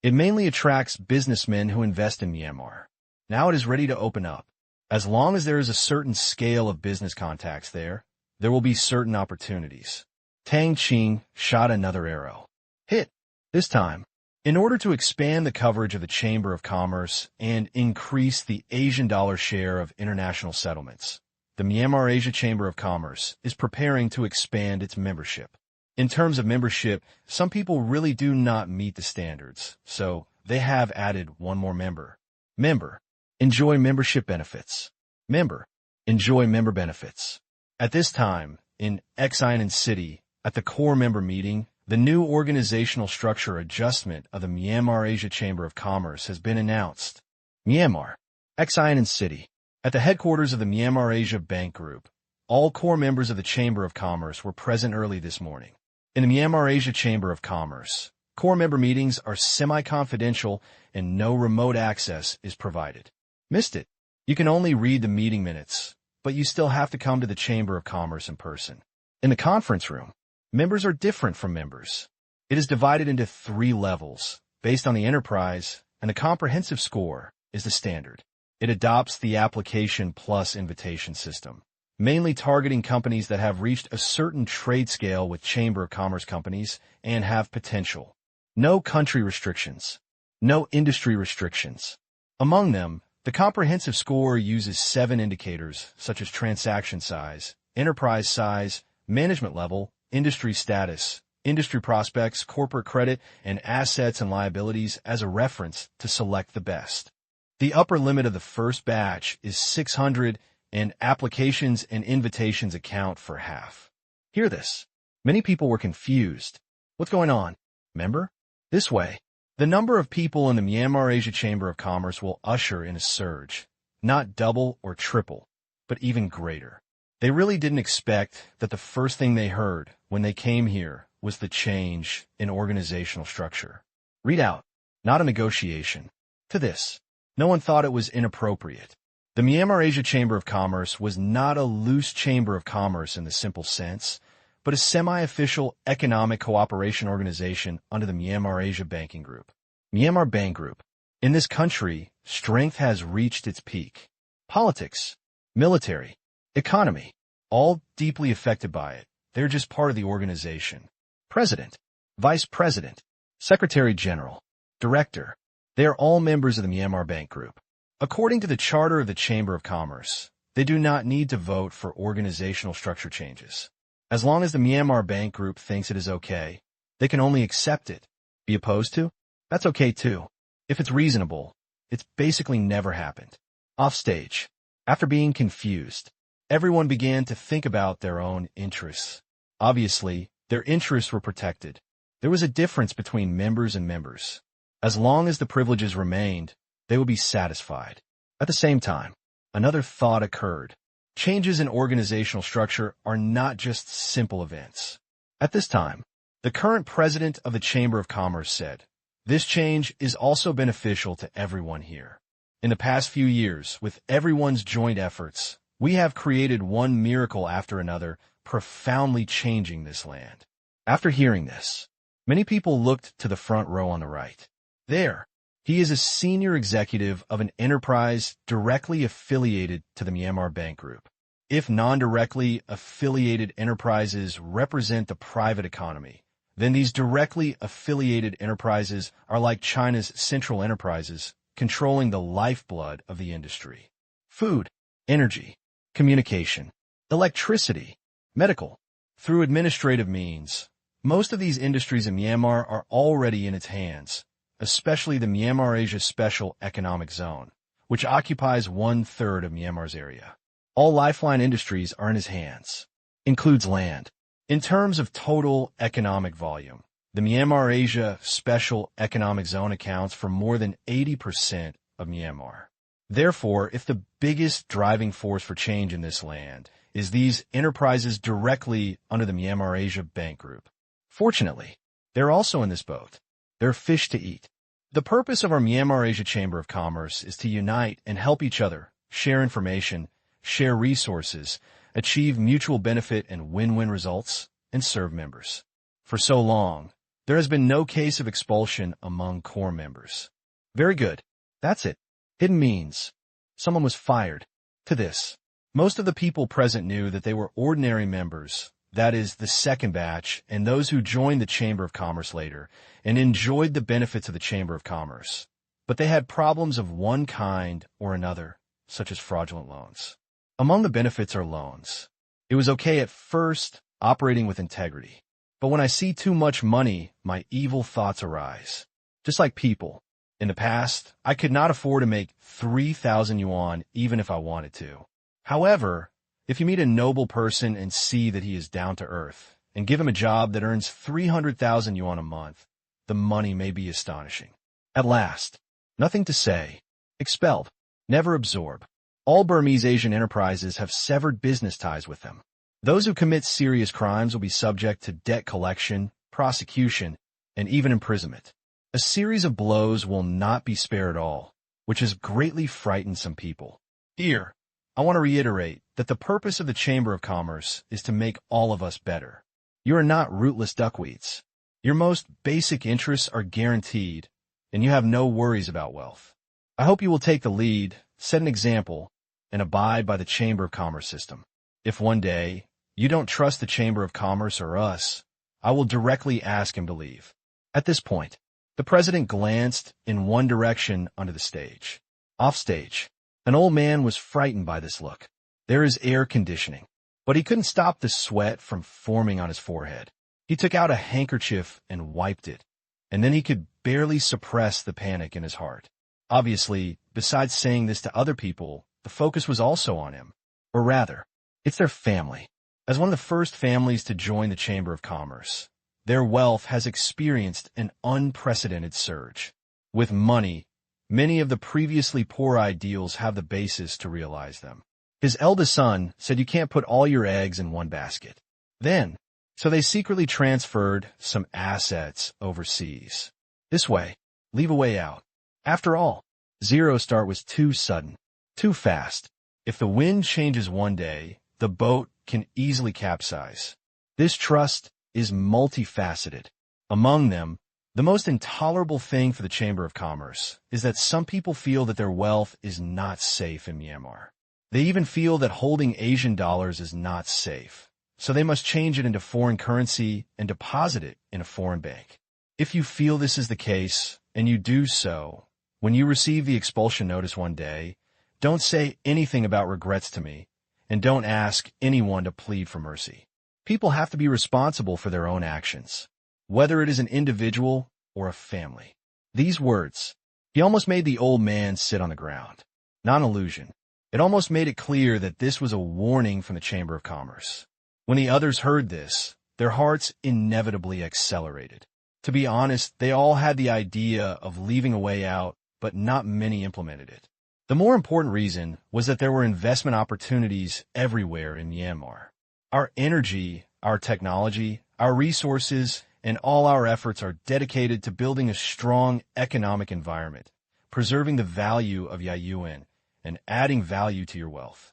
It mainly attracts businessmen who invest in Myanmar. Now it is ready to open up. As long as there is a certain scale of business contacts there will be certain opportunities. Tang Qing shot another arrow. Hit. This time, in order to expand the coverage of the Chamber of Commerce and increase the Asian dollar share of international settlements, the Myanmar Asia Chamber of Commerce is preparing to expand its membership. In terms of membership, some people really do not meet the standards, so they have added one more member. Member. Enjoy membership benefits. Member. Enjoy member benefits. At this time, in Xiamen City, at the core member meeting, the new organizational structure adjustment of the Myanmar Asia Chamber of Commerce has been announced. Myanmar, Xiamen City. At the headquarters of the Myanmar Asia Bank Group, all core members of the Chamber of Commerce were present early this morning. In the Myanmar Asia Chamber of Commerce, core member meetings are semi-confidential and no remote access is provided. Missed it? You can only read the meeting minutes, but you still have to come to the Chamber of Commerce in person. In the conference room, members are different from members. It is divided into 3 levels, based on the enterprise, and the comprehensive score is the standard. It adopts the application plus invitation system, mainly targeting companies that have reached a certain trade scale with Chamber of Commerce companies and have potential. No country restrictions. No industry restrictions. Among them, the comprehensive score uses 7 indicators such as transaction size, enterprise size, management level, industry status, industry prospects, corporate credit, and assets and liabilities as a reference to select the best. The upper limit of the first batch is 600, and applications and invitations account for half. Hear this. Many people were confused. What's going on? Member? This way, the number of people in the Myanmar Asia Chamber of Commerce will usher in a surge, not double or triple, but even greater. They really didn't expect that the first thing they heard when they came here was the change in organizational structure. Read out, not a negotiation. To this, no one thought it was inappropriate. The Myanmar Asia Chamber of Commerce was not a loose chamber of commerce in the simple sense, but a semi-official economic cooperation organization under the Myanmar Asia Banking Group. Myanmar Bank Group. In this country, strength has reached its peak. Politics, military, economy, all deeply affected by it. They're just part of the organization. President, Vice President, Secretary General, Director. They are all members of the Myanmar Bank Group. According to the Charter of the Chamber of Commerce, they do not need to vote for organizational structure changes. As long as the Myanmar Bank Group thinks it is okay, they can only accept it. Be opposed to? That's okay too. If it's reasonable, it's basically never happened. Offstage. After being confused, everyone began to think about their own interests. Obviously, their interests were protected. There was a difference between members and members. As long as the privileges remained, they would be satisfied. At the same time, another thought occurred. Changes in organizational structure are not just simple events. At this time, the current president of the Chamber of Commerce said, "This change is also beneficial to everyone here. In the past few years, with everyone's joint efforts, we have created one miracle after another, profoundly changing this land." After hearing this, many people looked to the front row on the right. There, he is a senior executive of an enterprise directly affiliated to the Myanmar Bank Group. If non-directly affiliated enterprises represent the private economy, then these directly affiliated enterprises are like China's central enterprises, controlling the lifeblood of the industry. Food, energy, communication, electricity, medical. Through administrative means, most of these industries in Myanmar are already in its hands, especially the Myanmar Asia Special Economic Zone, which occupies 1/3 of Myanmar's area. All lifeline industries are in his hands. Includes land. In terms of total economic volume, the Myanmar Asia Special Economic Zone accounts for more than 80% of Myanmar. Therefore, if the biggest driving force for change in this land is these enterprises directly under the Myanmar Asia Bank Group. Fortunately, they're also in this boat. They're fish to eat. The purpose of our Myanmar Asia Chamber of Commerce is to unite and help each other, share information, share resources, achieve mutual benefit and win-win results, and serve members. For so long, there has been no case of expulsion among core members. Very good. That's it. Hidden means someone was fired. To this, most of the people present knew that they were ordinary members, that is, the second batch, and those who joined the Chamber of Commerce later, and enjoyed the benefits of the Chamber of Commerce. But they had problems of one kind or another, such as fraudulent loans. Among the benefits are loans. It was okay at first, operating with integrity. But when I see too much money, my evil thoughts arise. Just like people. In the past, I could not afford to make 3,000 yuan even if I wanted to. However, if you meet a noble person and see that he is down to earth, and give him a job that earns 300,000 yuan a month, the money may be astonishing. At last, nothing to say. Expelled. Never absorb. All Burmese Asian enterprises have severed business ties with them. Those who commit serious crimes will be subject to debt collection, prosecution, and even imprisonment. A series of blows will not be spared at all, which has greatly frightened some people. Here, I want to reiterate that the purpose of the Chamber of Commerce is to make all of us better. You are not rootless duckweeds. Your most basic interests are guaranteed, and you have no worries about wealth. I hope you will take the lead, set an example, and abide by the Chamber of Commerce system. If one day you don't trust the Chamber of Commerce or us, I will directly ask him to leave. At this point, the president glanced in one direction onto the stage. Offstage, an old man was frightened by this look. There is air conditioning, but he couldn't stop the sweat from forming on his forehead. He took out a handkerchief and wiped it, and then he could barely suppress the panic in his heart. Obviously, besides saying this to other people, the focus was also on him. Or rather, it's their family. As one of the first families to join the Chamber of Commerce, their wealth has experienced an unprecedented surge. With money, many of the previously poor ideals have the basis to realize them. His eldest son said you can't put all your eggs in one basket. So they secretly transferred some assets overseas. This way, leave a way out. After all, Zero start was too sudden, too fast. If the wind changes one day, the boat can easily capsize. This trust is multifaceted. Among them, the most intolerable thing for the Chamber of Commerce is that some people feel that their wealth is not safe in Myanmar. They even feel that holding Asian dollars is not safe, so they must change it into foreign currency and deposit it in a foreign bank. If you feel this is the case, and you do so, when you receive the expulsion notice one day, don't say anything about regrets to me, and don't ask anyone to plead for mercy. People have to be responsible for their own actions, whether it is an individual or a family. These words, he almost made the old man sit on the ground. Not an illusion. It almost made it clear that this was a warning from the Chamber of Commerce. When the others heard this, their hearts inevitably accelerated. To be honest, they all had the idea of leaving a way out, but not many implemented it. The more important reason was that there were investment opportunities everywhere in Myanmar. Our energy, our technology, our resources, and all our efforts are dedicated to building a strong economic environment, preserving the value of Yayuan, and adding value to your wealth.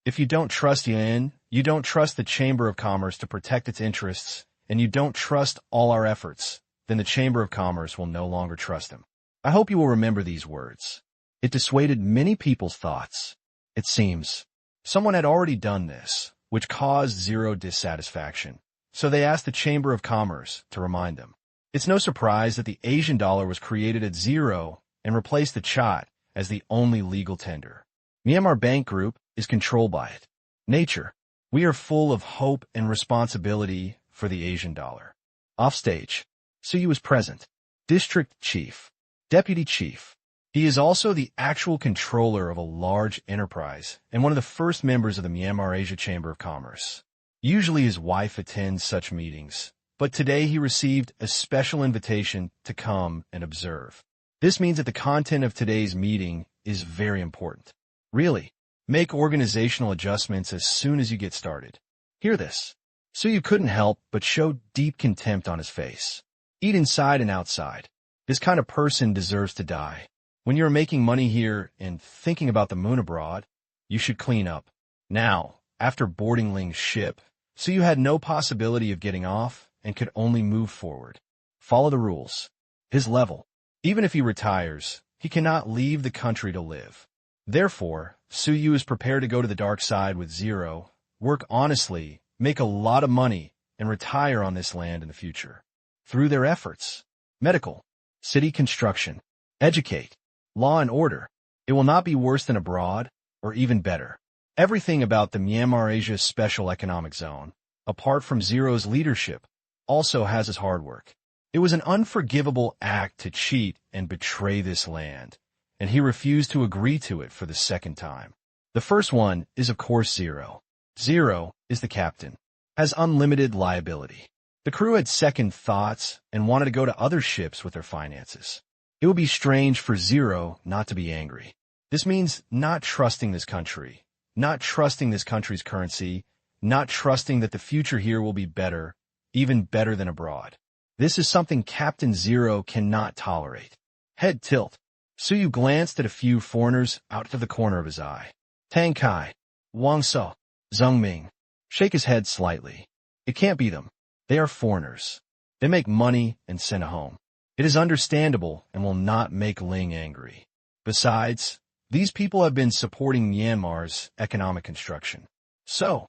If you don't trust Yuan, you don't trust the Chamber of Commerce to protect its interests, and you don't trust all our efforts, then the Chamber of Commerce will no longer trust them. I hope you will remember these words. It dissuaded many people's thoughts. It seems someone had already done this, which caused Zero dissatisfaction, so they asked the Chamber of Commerce to remind them. It's no surprise that the Asian dollar was created at Zero and replaced the Chat as the only legal tender. Myanmar Bank Group is controlled by it. Nature, we are full of hope and responsibility for the Asian dollar. Offstage, Suyu was present. District Chief, Deputy Chief. He is also the actual controller of a large enterprise and one of the first members of the Myanmar Asia Chamber of Commerce. Usually his wife attends such meetings, but today he received a special invitation to come and observe. This means that the content of today's meeting is very important. Really, make organizational adjustments as soon as you get started. Hear this. Suyu couldn't help but show deep contempt on his face. Eat inside and outside. This kind of person deserves to die. When you're making money here and thinking about the moon abroad, you should clean up. Now, after boarding Ling's ship, Suyu had no possibility of getting off and could only move forward. Follow the rules. His level. Even if he retires, he cannot leave the country to live. Therefore, Suyu is prepared to go to the dark side with Zero, work honestly, make a lot of money, and retire on this land in the future. Through their efforts. Medical. City construction. Educate. Law and order. It will not be worse than abroad, or even better. Everything about the Myanmar Asia Special Economic Zone, apart from Zero's leadership, also has his hard work. It was an unforgivable act to cheat and betray this land, and he refused to agree to it for the second time. The first one is of course Zero. Zero is the captain, has unlimited liability. The crew had second thoughts and wanted to go to other ships with their finances. It would be strange for Zero not to be angry. This means not trusting this country, not trusting this country's currency, not trusting that the future here will be better, even better than abroad. This is something Captain Zero cannot tolerate. Head tilt. Suyu glanced at a few foreigners out of the corner of his eye. Tang Kai, Wang So, Zheng Ming. Shake his head slightly. It can't be them. They are foreigners. They make money and send home. It is understandable and will not make Ling angry. Besides, these people have been supporting Myanmar's economic construction. So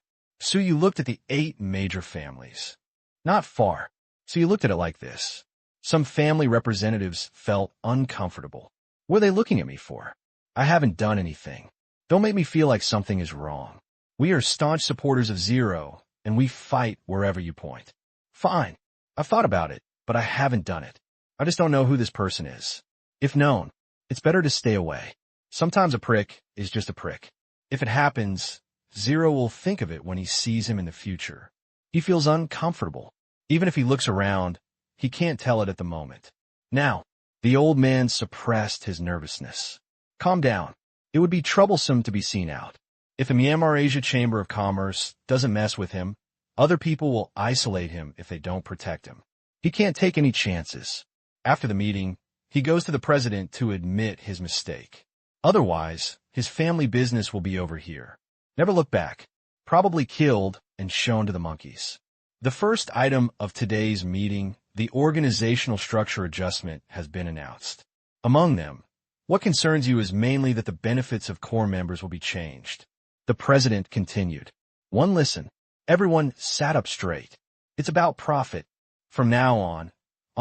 you looked at the 8 major families. Not far. So you looked at it like this. Some family representatives felt uncomfortable. What are they looking at me for? I haven't done anything. Don't make me feel like something is wrong. We are staunch supporters of Zero, and we fight wherever you point. Fine. I've thought about it, but I haven't done it. I just don't know who this person is. If known, it's better to stay away. Sometimes a prick is just a prick. If it happens, Zero will think of it when he sees him in the future. He feels uncomfortable. Even if he looks around, he can't tell it at the moment. Now, the old man suppressed his nervousness. Calm down. It would be troublesome to be seen out. If the Myanmar Asia Chamber of Commerce doesn't mess with him, other people will isolate him if they don't protect him. He can't take any chances. After the meeting, he goes to the president to admit his mistake. Otherwise, his family business will be over here. Never look back. Probably killed and shown to the monkeys. The first item of today's meeting, the organizational structure adjustment, has been announced. Among them, what concerns you is mainly that the benefits of core members will be changed. The president continued. One, listen. Everyone sat up straight. It's about profit. From now on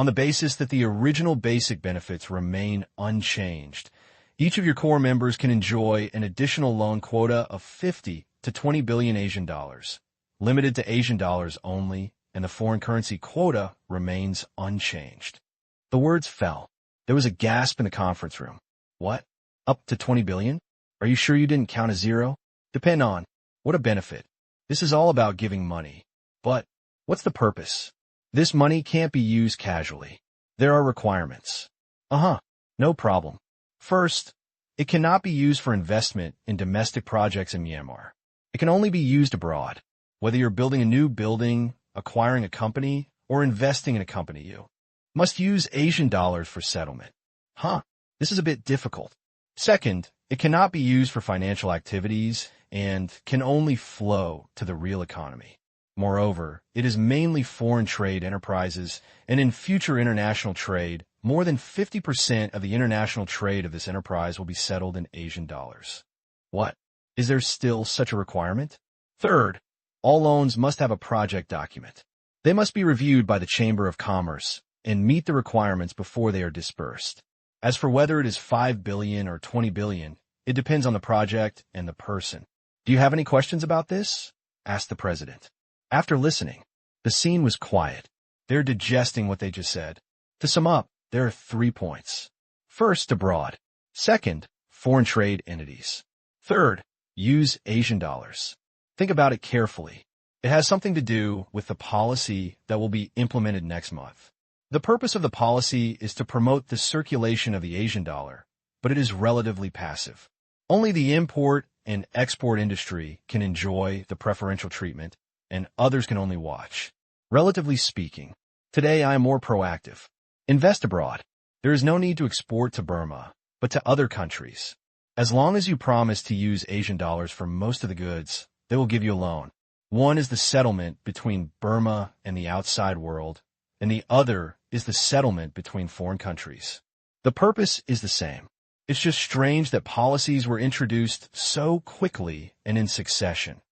the basis that the original basic benefits remain unchanged, each of your core members can enjoy an additional loan quota of 50 to 20 billion Asian dollars, limited to Asian dollars only, and the foreign currency quota remains unchanged. The words fell. There was a gasp in the conference room. What? Up to 20 billion? Are you sure you didn't count a zero? Depend on. What a benefit. This is all about giving money. But what's the purpose? This money can't be used casually. There are requirements. No problem. First, it cannot be used for investment in domestic projects in Myanmar. It can only be used abroad. Whether you're building a new building, acquiring a company, or investing in a company, you must use Asian dollars for settlement. This is a bit difficult. Second, it cannot be used for financial activities and can only flow to the real economy. Moreover, it is mainly foreign trade enterprises, and in future international trade, more than 50% of the international trade of this enterprise will be settled in Asian dollars. What? Is there still such a requirement? Third, all loans must have a project document. They must be reviewed by the Chamber of Commerce and meet the requirements before they are dispersed. As for whether it is 5 billion or 20 billion, it depends on the project and the person. Do you have any questions about this? Asked the president. After listening, the scene was quiet. They're digesting what they just said. To sum up, there are 3 points. First, abroad. Second, foreign trade entities. Third, use Asian dollars. Think about it carefully. It has something to do with the policy that will be implemented next month. The purpose of the policy is to promote the circulation of the Asian dollar, but it is relatively passive. Only the import and export industry can enjoy the preferential treatment, and others can only watch. Relatively speaking, today I am more proactive. Invest abroad. There is no need to export to Burma, but to other countries. As long as you promise to use Asian dollars for most of the goods, they will give you a loan. One is the settlement between Burma and the outside world, and the other is the settlement between foreign countries. The purpose is the same. It's just strange that policies were introduced so quickly and in succession,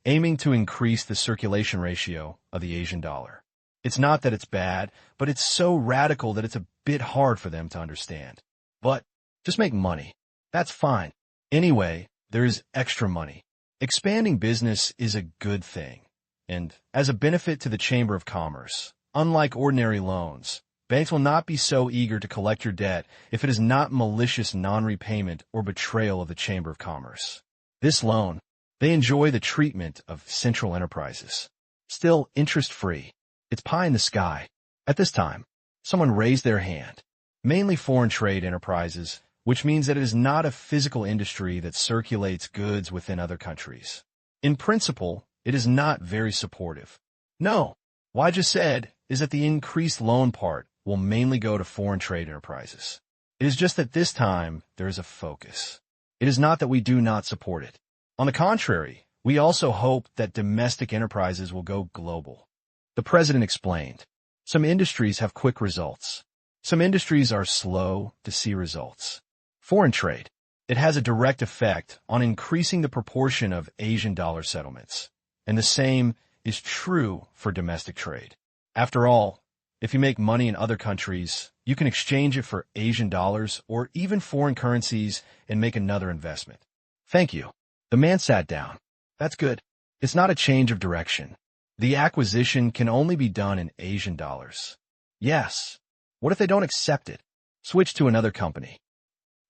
aiming to increase the circulation ratio of the Asian dollar. It's not that it's bad, but it's so radical that it's a bit hard for them to understand. But just make money. That's fine. Anyway, there is extra money. Expanding business is a good thing. And as a benefit to the Chamber of Commerce, unlike ordinary loans, banks will not be so eager to collect your debt if it is not malicious non-repayment or betrayal of the Chamber of Commerce. This loan, they enjoy the treatment of central enterprises. Still interest-free. It's pie in the sky. At this time, someone raised their hand. Mainly foreign trade enterprises, which means that it is not a physical industry that circulates goods within other countries. In principle, it is not very supportive. No, what I just said is that the increased loan part will mainly go to foreign trade enterprises. It is just that this time there is a focus. It is not that we do not support it. On the contrary, we also hope that domestic enterprises will go global. The president explained, some industries have quick results. Some industries are slow to see results. Foreign trade. It has a direct effect on increasing the proportion of Asian dollar settlements. And the same is true for domestic trade. After all, if you make money in other countries, you can exchange it for Asian dollars or even foreign currencies and make another investment. Thank you. The man sat down. That's good. It's not a change of direction. The acquisition can only be done in Asian dollars. Yes. What if they don't accept it? Switch to another company.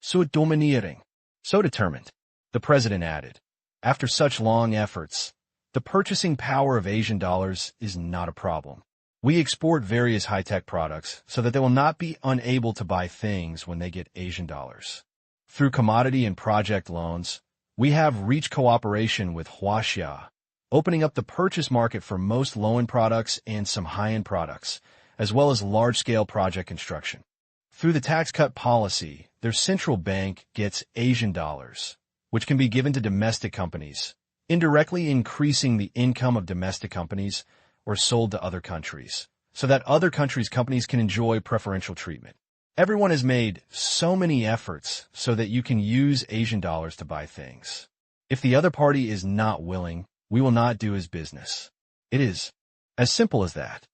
So domineering. So determined. The president added. After such long efforts, the purchasing power of Asian dollars is not a problem. We export various high-tech products so that they will not be unable to buy things when they get Asian dollars. Through commodity and project loans, we have reached cooperation with Huaxia, opening up the purchase market for most low-end products and some high-end products, as well as large-scale project construction. Through the tax cut policy, their central bank gets Asian dollars, which can be given to domestic companies, indirectly increasing the income of domestic companies or sold to other countries, so that other countries' companies can enjoy preferential treatment. Everyone has made so many efforts so that you can use Asian dollars to buy things. If the other party is not willing, we will not do his business. It is as simple as that.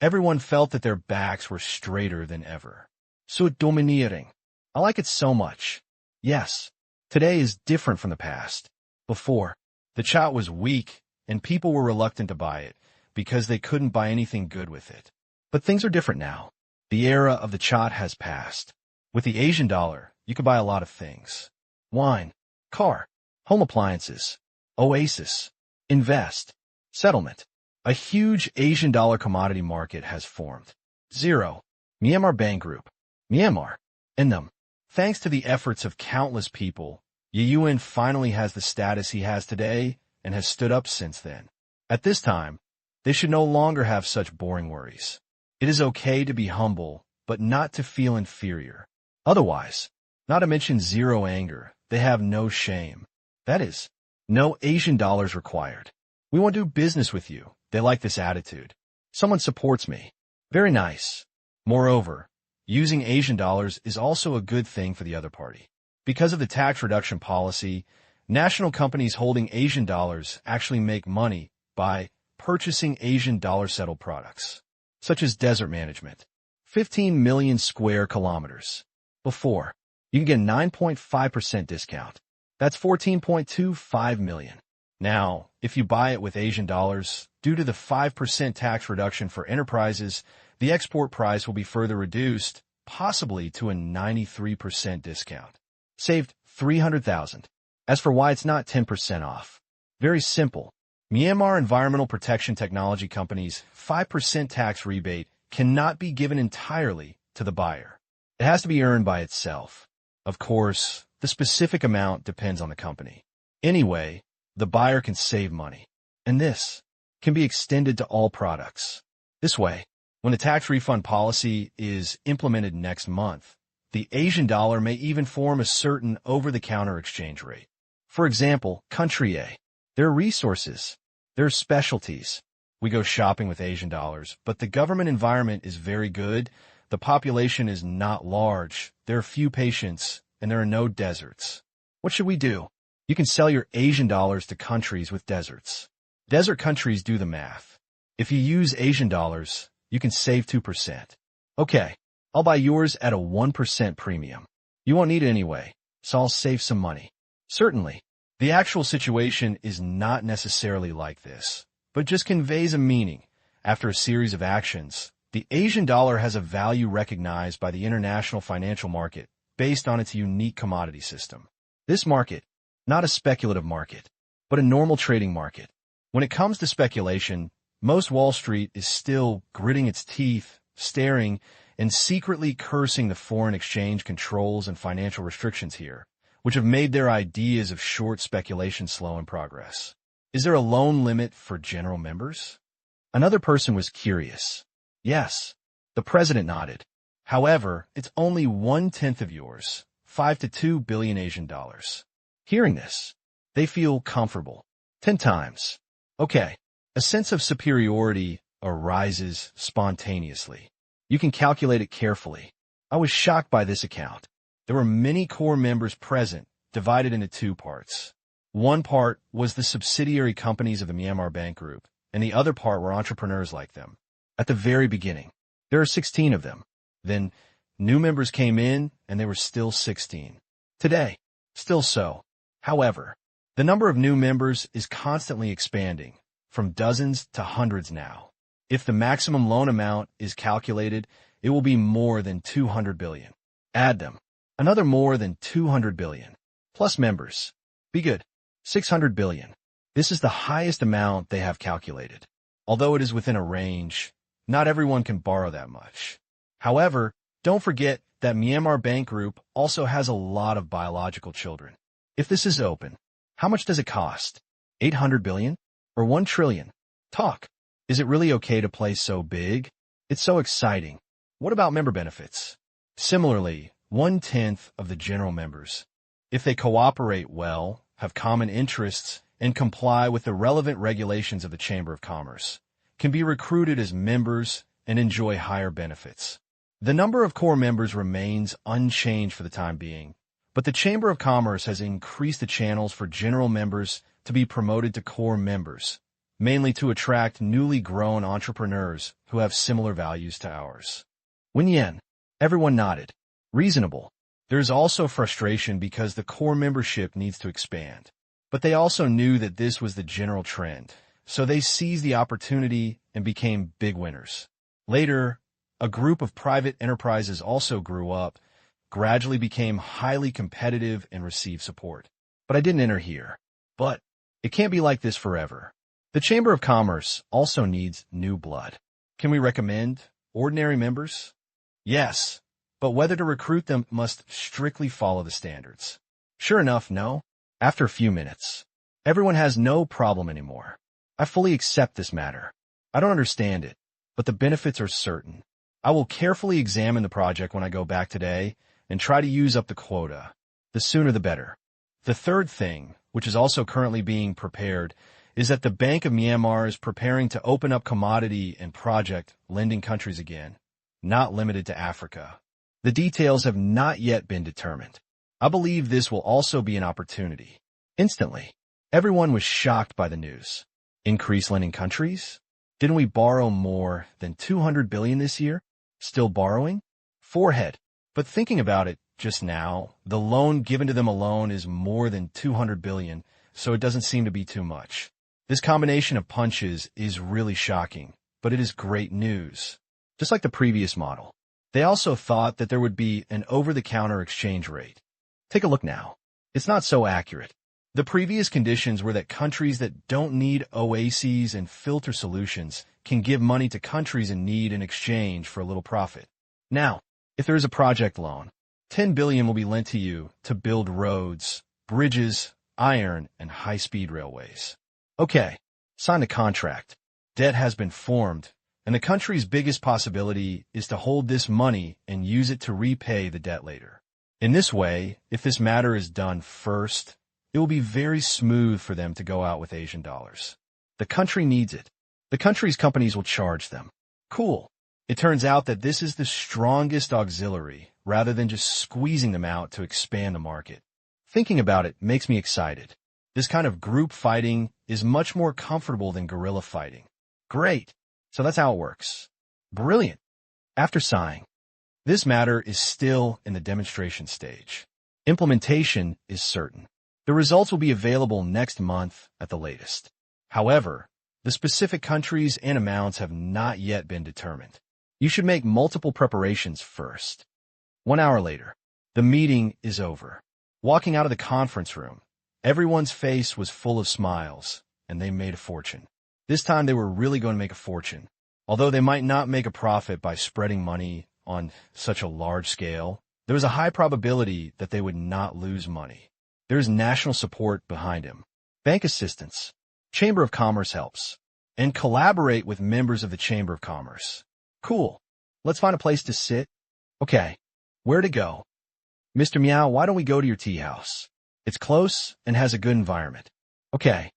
Everyone felt that their backs were straighter than ever. So domineering. I like it so much. Yes, today is different from the past. Before, the chat was weak and people were reluctant to buy it because they couldn't buy anything good with it. But things are different now. The era of the chat has passed. With the Asian dollar, you can buy a lot of things. Wine, car, home appliances, oasis, invest, settlement. A huge Asian dollar commodity market has formed. Zero. Myanmar Bank Group. Myanmar. In them. Thanks to the efforts of countless people, Yuyuan finally has the status he has today and has stood up since then. At this time, they should no longer have such boring worries. It is okay to be humble, but not to feel inferior. Otherwise, not to mention zero anger, they have no shame. That is, no Asian dollars required. We want to do business with you. They like this attitude. Someone supports me. Very nice. Moreover, using Asian dollars is also a good thing for the other party. Because of the tax reduction policy, national companies holding Asian dollars actually make money by purchasing Asian dollar-settled products, such as desert management. 15 million square kilometers. Before, you can get a 9.5% discount. That's 14.25 million. Now, if you buy it with Asian dollars, due to the 5% tax reduction for enterprises, the export price will be further reduced, possibly to a 93% discount. Saved 300,000. As for why it's not 10% off, very simple. Myanmar Environmental Protection Technology Company's 5% tax rebate cannot be given entirely to the buyer. It has to be earned by itself. Of course, the specific amount depends on the company. Anyway, the buyer can save money. And this can be extended to all products. This way, when the tax refund policy is implemented next month, the Asian dollar may even form a certain over-the-counter exchange rate. For example, country A. There are resources. There are specialties. We go shopping with Asian dollars, but the government environment is very good. The population is not large. There are few patients, and there are no deserts. What should we do? You can sell your Asian dollars to countries with deserts. Desert countries do the math. If you use Asian dollars, you can save 2%. Okay, I'll buy yours at a 1% premium. You won't need it anyway, so I'll save some money. Certainly. The actual situation is not necessarily like this, but just conveys a meaning. After a series of actions, the Asian dollar has a value recognized by the international financial market based on its unique commodity system. This market, not a speculative market, but a normal trading market. When it comes to speculation, most Wall Street is still gritting its teeth, staring, and secretly cursing the foreign exchange controls and financial restrictions here, which have made their ideas of short speculation slow in progress. Is there a loan limit for general members? Another person was curious. Yes. The president nodded. However, it's only 1/10 of yours, 5 to 2 billion Asian dollars. Hearing this, they feel comfortable. 10 times. Okay. A sense of superiority arises spontaneously. You can calculate it carefully. I was shocked by this account. There were many core members present, divided into two parts. One part was the subsidiary companies of the Myanmar Bank Group, and the other part were entrepreneurs like them. At the very beginning, there are 16 of them. Then, new members came in, and there were still 16. Today, still so. However, the number of new members is constantly expanding, from dozens to hundreds now. If the maximum loan amount is calculated, it will be more than 200 billion. Add them. Another more than 200 billion. Plus members. Be good. 600 billion. This is the highest amount they have calculated. Although it is within a range, not everyone can borrow that much. However, don't forget that Myanmar Bank Group also has a lot of biological children. If this is open, how much does it cost? 800 billion? Or 1 trillion? Talk. Is it really okay to play so big? It's so exciting. What about member benefits? Similarly, 1/10 of the general members, if they cooperate well, have common interests, and comply with the relevant regulations of the Chamber of Commerce, can be recruited as members and enjoy higher benefits. The number of core members remains unchanged for the time being, but the Chamber of Commerce has increased the channels for general members to be promoted to core members, mainly to attract newly grown entrepreneurs who have similar values to ours. When yen, everyone nodded. Reasonable. There is also frustration because the core membership needs to expand. But they also knew that this was the general trend, so they seized the opportunity and became big winners. Later, a group of private enterprises also grew up, gradually became highly competitive and received support. But I didn't enter here. But it can't be like this forever. The Chamber of Commerce also needs new blood. Can we recommend ordinary members? Yes, but whether to recruit them must strictly follow the standards. Sure enough, no. After a few minutes, everyone has no problem anymore. I fully accept this matter. I don't understand it, but the benefits are certain. I will carefully examine the project when I go back today and try to use up the quota. The sooner the better. The third thing, which is also currently being prepared, is that the Bank of Myanmar is preparing to open up commodity and project lending countries again, not limited to Africa. The details have not yet been determined. I believe this will also be an opportunity. Instantly, everyone was shocked by the news. Increase lending countries? Didn't we borrow more than 200 billion this year? Still borrowing? Forehead. But thinking about it just now, the loan given to them alone is more than 200 billion, so it doesn't seem to be too much. This combination of punches is really shocking, but it is great news. Just like the previous model. They also thought that there would be an over-the-counter exchange rate. Take a look now. It's not so accurate. The previous conditions were that countries that don't need oases and filter solutions can give money to countries in need in exchange for a little profit. Now, if there is a project loan, 10 billion will be lent to you to build roads, bridges, iron, and high-speed railways. Okay, sign the contract. Debt has been formed, and the country's biggest possibility is to hold this money and use it to repay the debt later. In this way, if this matter is done first, it will be very smooth for them to go out with Asian dollars. The country needs it. The country's companies will charge them. Cool. It turns out that this is the strongest auxiliary, rather than just squeezing them out to expand the market. Thinking about it makes me excited. This kind of group fighting is much more comfortable than guerrilla fighting. Great. So that's how it works. Brilliant. After sighing, this matter is still in the demonstration stage. Implementation is certain. The results will be available next month at the latest. However, the specific countries and amounts have not yet been determined. You should make multiple preparations first. 1 hour later, the meeting is over. Walking out of the conference room, everyone's face was full of smiles, and they made a fortune. This time they were really going to make a fortune, although they might not make a profit by spreading money on such a large scale, there was a high probability that they would not lose money. There is national support behind him. Bank assistance, Chamber of Commerce helps, and collaborate with members of the Chamber of Commerce. Cool. Let's find a place to sit. Okay, where to go? Mr. Meow, why don't we go to your tea house? It's close and has a good environment. Okay.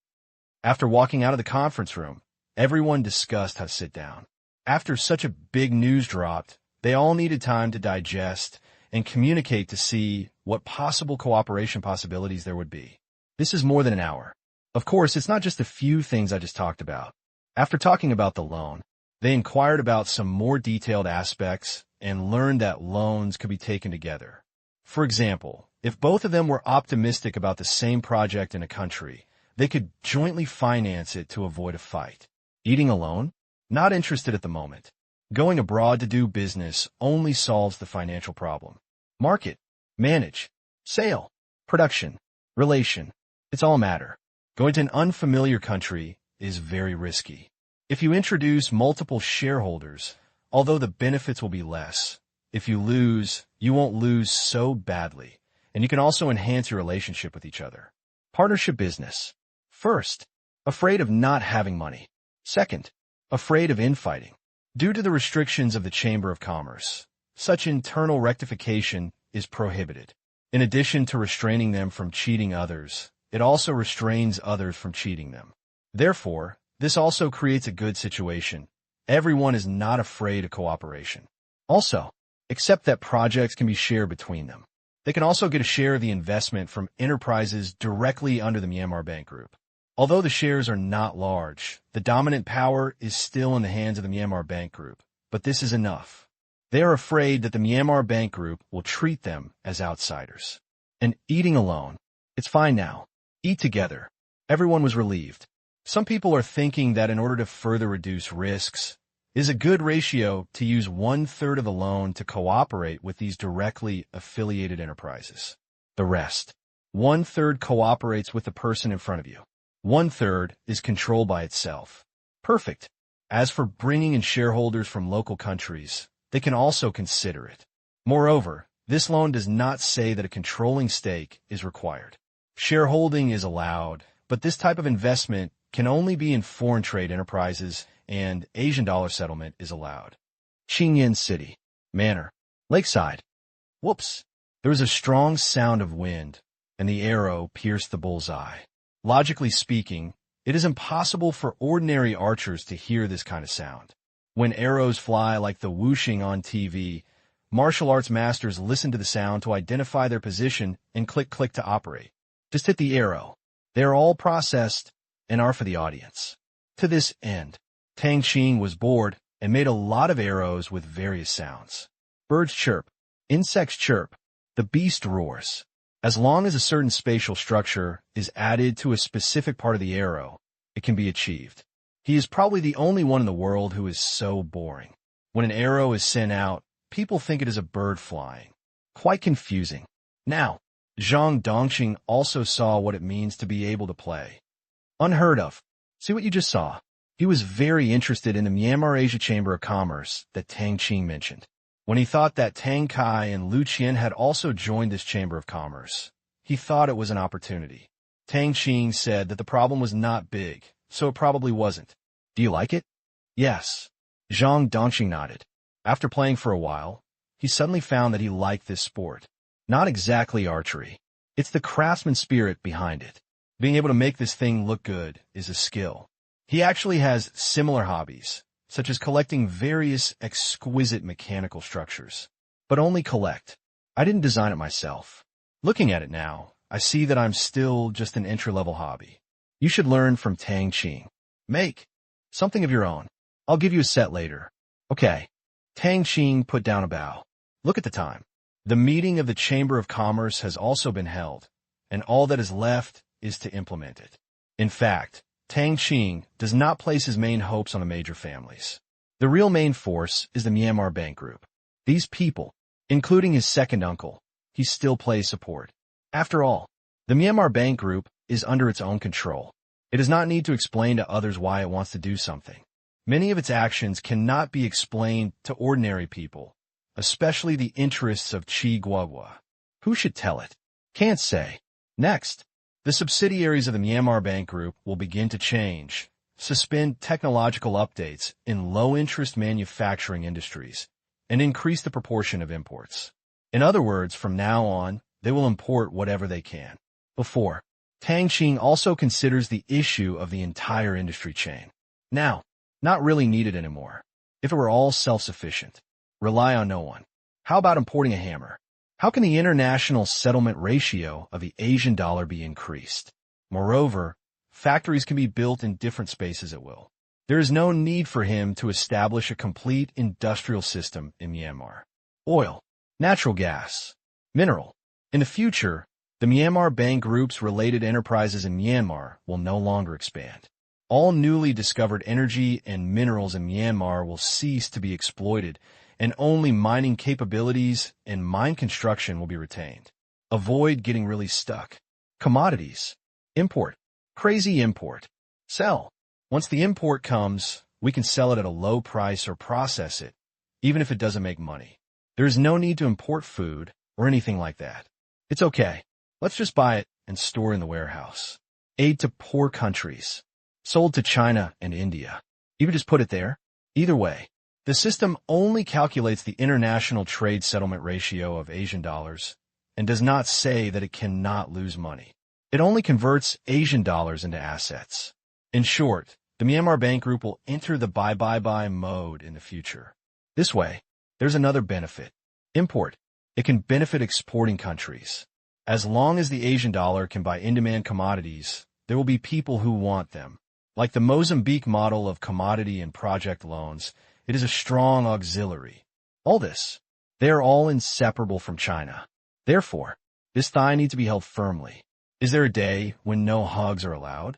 After walking out of the conference room, everyone discussed how to sit down. After such a big news dropped, they all needed time to digest and communicate to see what possible cooperation possibilities there would be. This is more than an hour. Of course, it's not just a few things I just talked about. After talking about the loan, they inquired about some more detailed aspects and learned that loans could be taken together. For example, if both of them were optimistic about the same project in a country, they could jointly finance it to avoid a fight. Eating alone? Not interested at the moment. Going abroad to do business only solves the financial problem. Market, manage, sale, production, relation. It's all a matter. Going to an unfamiliar country is very risky. If you introduce multiple shareholders, although the benefits will be less, if you lose, you won't lose so badly, and you can also enhance your relationship with each other. Partnership business. First, afraid of not having money. Second, afraid of infighting. Due to the restrictions of the Chamber of Commerce, such internal rectification is prohibited. In addition to restraining them from cheating others, it also restrains others from cheating them. Therefore, this also creates a good situation. Everyone is not afraid of cooperation. Also, accept that projects can be shared between them. They can also get a share of the investment from enterprises directly under the Myanmar Bank Group. Although the shares are not large, the dominant power is still in the hands of the Myanmar Bank Group, but this is enough. They are afraid that the Myanmar Bank Group will treat them as outsiders. And eating alone. It's fine now. Eat together. Everyone was relieved. Some people are thinking that in order to further reduce risks, it is a good ratio to use 1/3 of the loan to cooperate with these directly affiliated enterprises. The rest. 1/3 cooperates with the person in front of you. 1/3 is controlled by itself. Perfect. As for bringing in shareholders from local countries, they can also consider it. Moreover, this loan does not say that a controlling stake is required. Shareholding is allowed, but this type of investment can only be in foreign trade enterprises, and Asian dollar settlement is allowed. Qingyan City. Manor. Lakeside. Whoops. There was a strong sound of wind, and the arrow pierced the bullseye. Logically speaking, it is impossible for ordinary archers to hear this kind of sound. When arrows fly like the whooshing on TV, martial arts masters listen to the sound to identify their position and click to operate. Just hit the arrow. They are all processed and are for the audience. To this end, Tang Qing was bored and made a lot of arrows with various sounds. Birds chirp. Insects chirp. The beast roars. As long as a certain spatial structure is added to a specific part of the arrow, it can be achieved. He is probably the only one in the world who is so boring. When an arrow is sent out, people think it is a bird flying. Quite confusing. Now, Zhang Dongqing also saw what it means to be able to play. Unheard of. See what you just saw? He was very interested in the Myanmar Asia Chamber of Commerce that Tang Qing mentioned. When he thought that Tang Kai and Lu Qian had also joined this Chamber of Commerce, he thought it was an opportunity. Tang Qing said that the problem was not big, so it probably wasn't. Do you like it? Yes. Zhang Dongqing nodded. After playing for a while, he suddenly found that he liked this sport. Not exactly archery. It's the craftsman spirit behind it. Being able to make this thing look good is a skill. He actually has similar hobbies, such as collecting various exquisite mechanical structures. But only collect. I didn't design it myself. Looking at it now, I see that I'm still just an entry-level hobby. You should learn from Tang Qing. Make something of your own. I'll give you a set later. Okay. Tang Qing put down a bow. Look at the time. The meeting of the Chamber of Commerce has also been held, and all that is left is to implement it. In fact, Tang Qing does not place his main hopes on the major families. The real main force is the Myanmar Bank Group. These people, including his second uncle, he still plays support. After all, the Myanmar Bank Group is under its own control. It does not need to explain to others why it wants to do something. Many of its actions cannot be explained to ordinary people especially the interests of Chi Guagua. Who should tell it? Can't say. Next, the subsidiaries of the Myanmar Bank Group will begin to change, suspend technological updates in low-interest manufacturing industries, and increase the proportion of imports. In other words, from now on, they will import whatever they can. Before, Tang Qing also considers the issue of the entire industry chain. Now, not really needed anymore. If it were all self-sufficient, rely on no one. How about importing a hammer? How can the international settlement ratio of the Asian dollar be increased? Moreover, factories can be built in different spaces at will. There is no need for him to establish a complete industrial system in Myanmar. Oil, natural gas, mineral. In the future, the Myanmar Bank Group's related enterprises in Myanmar will no longer expand. All newly discovered energy and minerals in Myanmar will cease to be exploited, and only mining capabilities and mine construction will be retained. Avoid getting really stuck. Commodities. Import. Crazy import. Sell. Once the import comes, we can sell it at a low price or process it, even if it doesn't make money. There is no need to import food or anything like that. It's okay. Let's just buy it and store in the warehouse. Aid to poor countries. Sold to China and India. Even just put it there. Either way, the system only calculates the international trade settlement ratio of Asian dollars and does not say that it cannot lose money. It only converts Asian dollars into assets. In short, the Myanmar Bank Group will enter the buy mode in the future. This way, there's another benefit. Import. It can benefit exporting countries. As long as the Asian dollar can buy in-demand commodities, there will be people who want them. Like the Mozambique model of commodity and project loans, it is a strong auxiliary. All this, they are all inseparable from China. Therefore, this thigh needs to be held firmly. Is there a day when no hugs are allowed?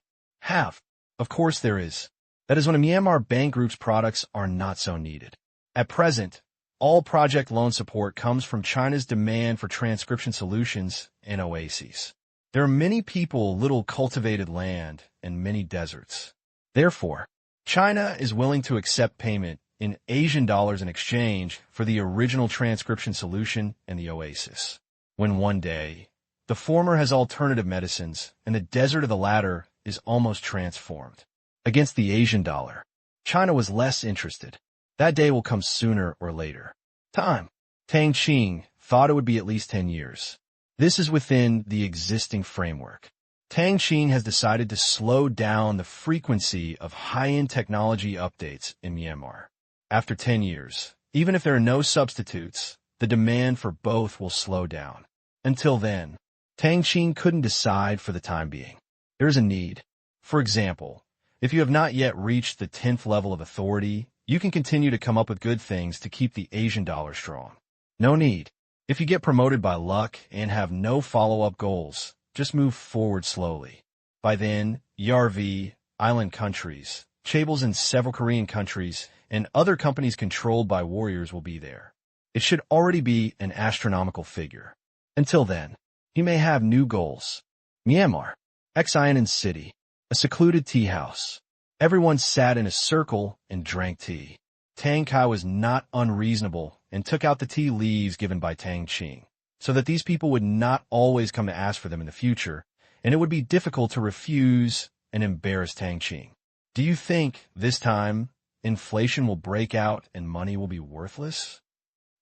Of course there is. That is when a Myanmar Bank Group's products are not so needed. At present, all project loan support comes from China's demand for transcription solutions and oases. There are many people, little cultivated land, and many deserts. Therefore, China is willing to accept payment in Asian dollars in exchange for the original transcription solution and the oasis. When one day, the former has alternative medicines and the desert of the latter is almost transformed. Against the Asian dollar, China was less interested. That day will come sooner or later. Time. Tang Qing thought it would be at least 10 years. This is within the existing framework. Tang Qing has decided to slow down the frequency of high-end technology updates in Myanmar. After 10 years, even if there are no substitutes, the demand for both will slow down. Until then, Tang Qing couldn't decide for the time being. There is a need. For example, if you have not yet reached the 10th level of authority, you can continue to come up with good things to keep the Asian dollar strong. No need. If you get promoted by luck and have no follow-up goals, just move forward slowly. By then, Yarvi, island countries, chaebols in several Korean countries, and other companies controlled by warriors will be there. It should already be an astronomical figure. Until then, you may have new goals. Myanmar, Xianan City, a secluded tea house. Everyone sat in a circle and drank tea. Tang Kai was not unreasonable and took out the tea leaves given by Tang Qing, so that these people would not always come to ask for them in the future, and it would be difficult to refuse and embarrass Tang Qing. Do you think, this time, inflation will break out and money will be worthless?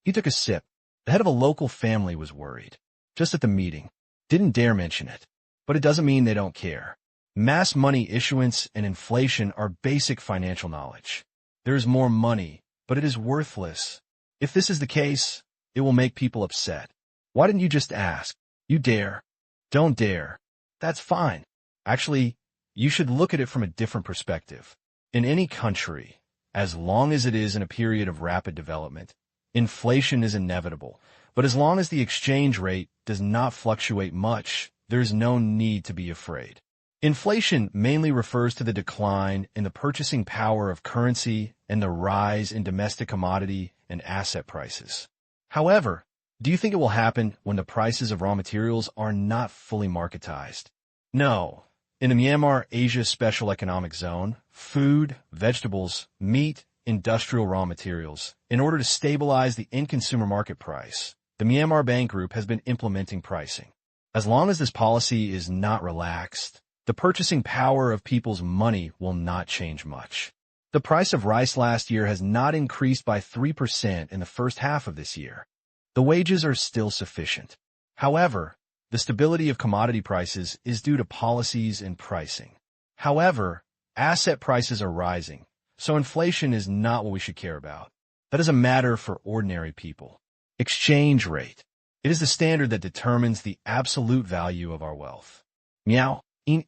He took a sip. The head of a local family was worried. Just at the meeting. Didn't dare mention it. But it doesn't mean they don't care. Mass money issuance and inflation are basic financial knowledge. There is more money, but it is worthless. If this is the case, it will make people upset. Why didn't you just ask? You dare. Don't dare. That's fine. Actually, you should look at it from a different perspective. In any country, as long as it is in a period of rapid development, inflation is inevitable. But as long as the exchange rate does not fluctuate much, there is no need to be afraid. Inflation mainly refers to the decline in the purchasing power of currency and the rise in domestic commodity and asset prices. However, do you think it will happen when the prices of raw materials are not fully marketized? No. In the Myanmar Asia Special Economic Zone, food, vegetables, meat, industrial raw materials in order to stabilize the end consumer market price, the Myanmar Bank Group has been implementing pricing. As long as this policy is not relaxed, the purchasing power of people's money will not change much. The price of rice last year has not increased by 3% in the first half of this year. The wages are still sufficient. However, the stability of commodity prices is due to policies and pricing. However, asset prices are rising, so inflation is not what we should care about. That is a matter for ordinary people. Exchange rate. It is the standard that determines the absolute value of our wealth. Meow,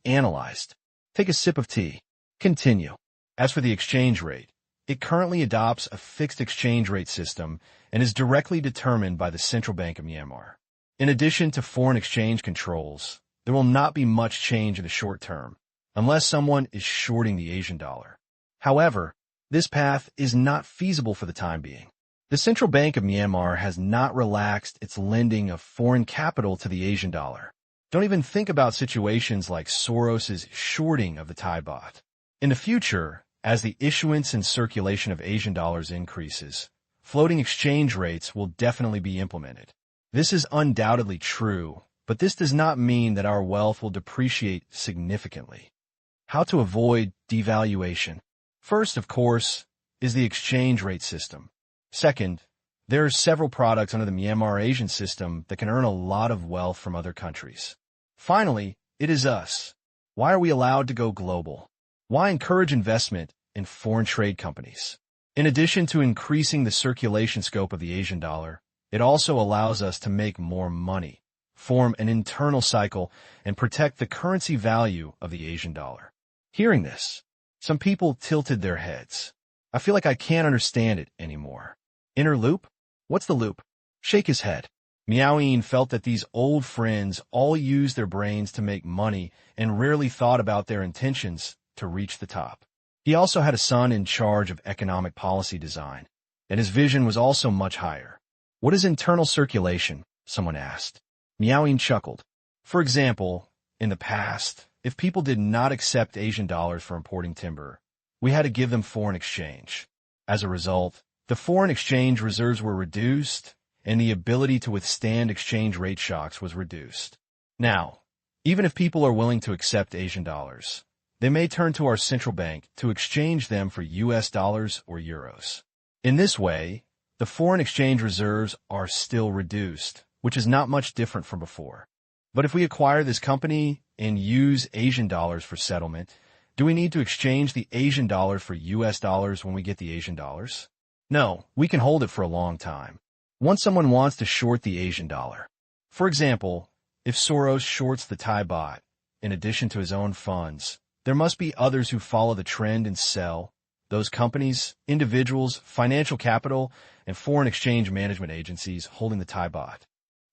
analyzed. Take a sip of tea. Continue. As for the exchange rate, it currently adopts a fixed exchange rate system and is directly determined by the Central Bank of Myanmar. In addition to foreign exchange controls, there will not be much change in the short term, unless someone is shorting the Asian dollar. However, this path is not feasible for the time being. The Central Bank of Myanmar has not relaxed its lending of foreign capital to the Asian dollar. Don't even think about situations like Soros's shorting of the Thai baht. In the future, as the issuance and circulation of Asian dollars increases, floating exchange rates will definitely be implemented. This is undoubtedly true, but this does not mean that our wealth will depreciate significantly. How to avoid devaluation? First, of course, is the exchange rate system. Second, there are several products under the Myanmar Asian system that can earn a lot of wealth from other countries. Finally, it is us. Why are we allowed to go global? Why encourage investment in foreign trade companies? In addition to increasing the circulation scope of the Asian dollar, it also allows us to make more money, form an internal cycle, and protect the currency value of the Asian dollar. Hearing this, some people tilted their heads. I feel like I can't understand it anymore. Inner loop? What's the loop? Shake his head. Miaoyin felt that these old friends all used their brains to make money and rarely thought about their intentions to reach the top. He also had a son in charge of economic policy design, and his vision was also much higher. What is internal circulation? Someone asked. Miaoyin chuckled. For example, in the past, if people did not accept Asian dollars for importing timber, we had to give them foreign exchange. As a result, the foreign exchange reserves were reduced, and the ability to withstand exchange rate shocks was reduced. Now, even if people are willing to accept Asian dollars, they may turn to our central bank to exchange them for US dollars or euros. In this way, the foreign exchange reserves are still reduced, which is not much different from before. But if we acquire this company and use Asian dollars for settlement, do we need to exchange the Asian dollars for US dollars when we get the Asian dollars? No, we can hold it for a long time. Once someone wants to short the Asian dollar, for example, if Soros shorts the Thai baht, in addition to his own funds, there must be others who follow the trend and sell. Those companies, individuals, financial capital, and foreign exchange management agencies holding the Thai baht.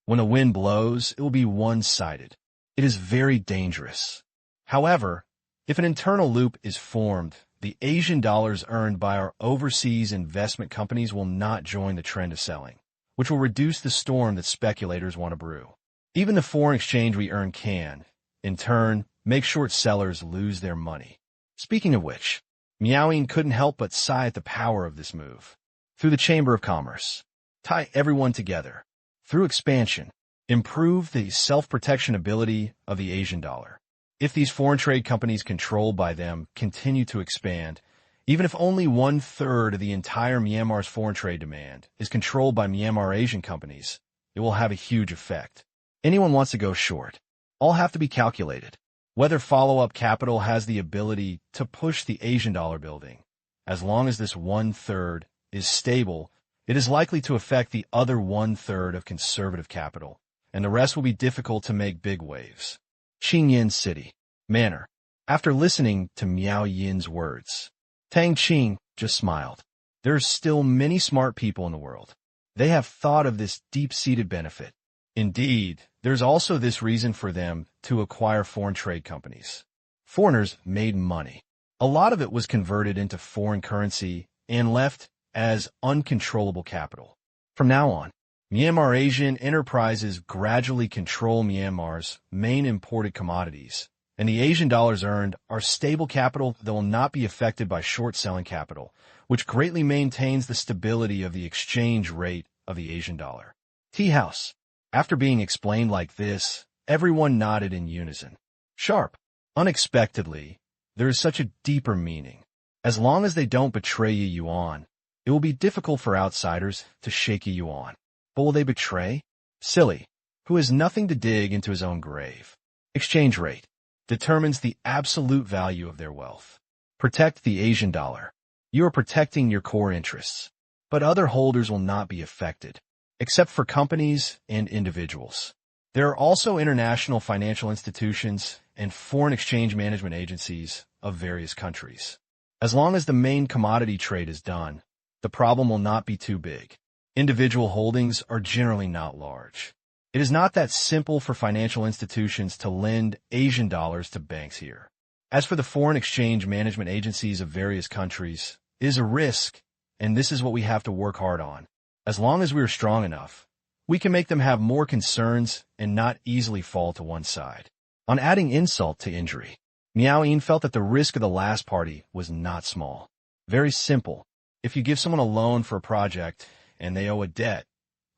When the wind blows, it will be one-sided. It is very dangerous. However, if an internal loop is formed, the Asian dollars earned by our overseas investment companies will not join the trend of selling, which will reduce the storm that speculators want to brew. Even the foreign exchange we earn can, in turn, make short sellers lose their money. Speaking of which, Miaoyin couldn't help but sigh at the power of this move. Through the Chamber of Commerce, tie everyone together. Through expansion, improve the self-protection ability of the Asian dollar. If these foreign trade companies controlled by them continue to expand, even if only 1/3 of the entire Myanmar's foreign trade demand is controlled by Myanmar Asian companies, it will have a huge effect. Anyone wants to go short. All have to be calculated. Whether follow-up capital has the ability to push the Asian dollar building. As long as this 1/3 is stable, it is likely to affect the other 1/3 of conservative capital, and the rest will be difficult to make big waves. Qingyan City. Manner. After listening to Miao Yin's words, Tang Qing just smiled. There are still many smart people in the world. They have thought of this deep-seated benefit. Indeed, there's also this reason for them to acquire foreign trade companies. Foreigners made money. A lot of it was converted into foreign currency and left as uncontrollable capital. From now on, Myanmar Asian enterprises gradually control Myanmar's main imported commodities, and the Asian dollars earned are stable capital that will not be affected by short-selling capital, which greatly maintains the stability of the exchange rate of the Asian dollar. Tea house. After being explained like this, everyone nodded in unison. Sharp. Unexpectedly, there is such a deeper meaning. As long as they don't betray you yuan, it will be difficult for outsiders to shake a yuan. But will they betray? Silly, who has nothing to dig into his own grave. Exchange rate determines the absolute value of their wealth. Protect the Asian dollar. You are protecting your core interests, but other holders will not be affected, except for companies and individuals. There are also international financial institutions and foreign exchange management agencies of various countries. As long as the main commodity trade is done, the problem will not be too big. Individual holdings are generally not large. It is not that simple for financial institutions to lend Asian dollars to banks here. As for the foreign exchange management agencies of various countries, it is a risk, and this is what we have to work hard on. As long as we are strong enough, we can make them have more concerns and not easily fall to one side. On adding insult to injury, Miao Yin felt that the risk of the last party was not small. Very simple. If you give someone a loan for a project and they owe a debt,